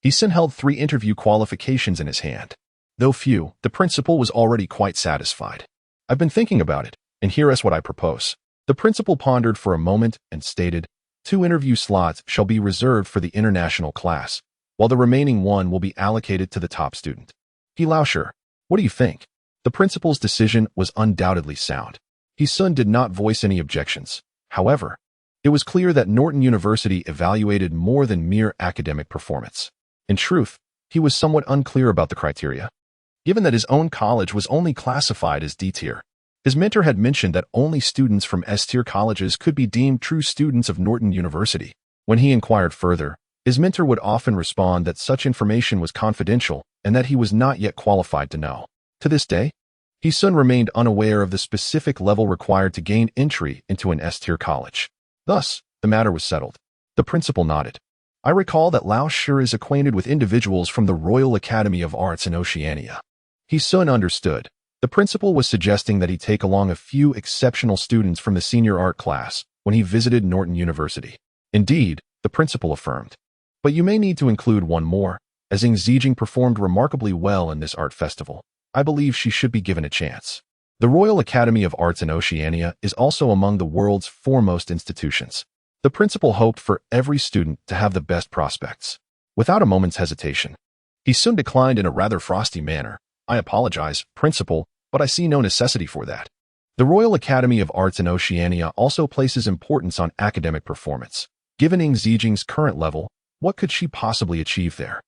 He-sun held 3 interview qualifications in his hand. Though few, the principal was already quite satisfied. "I've been thinking about it, and here is what I propose." The principal pondered for a moment and stated, 2 interview slots shall be reserved for the international class, while the remaining 1 will be allocated to the top student. He-sun, what do you think? The principal's decision was undoubtedly sound. He-sun did not voice any objections. However, it was clear that Norton University evaluated more than mere academic performance. In truth, he was somewhat unclear about the criteria. Given that his own college was only classified as D-tier, his mentor had mentioned that only students from S-tier colleges could be deemed true students of Norton University. When he inquired further, his mentor would often respond that such information was confidential and that he was not yet qualified to know. To this day, He-sun remained unaware of the specific level required to gain entry into an S-tier college. Thus, the matter was settled. The principal nodded. "I recall that Lao-shi is acquainted with individuals from the Royal Academy of Arts in Oceania." He-sun understood. The principal was suggesting that he take along a few exceptional students from the senior art class when he visited Norton University. Indeed, the principal affirmed. "But you may need to include one more, as Ing Zijing performed remarkably well in this art festival. I believe she should be given a chance." The Royal Academy of Arts in Oceania is also among the world's foremost institutions. The principal hoped for every student to have the best prospects. Without a moment's hesitation, He-sun declined in a rather frosty manner. "I apologize, principal, but I see no necessity for that." The Royal Academy of Arts in Oceania also places importance on academic performance. Given Ing Zijing's current level, what could she possibly achieve there?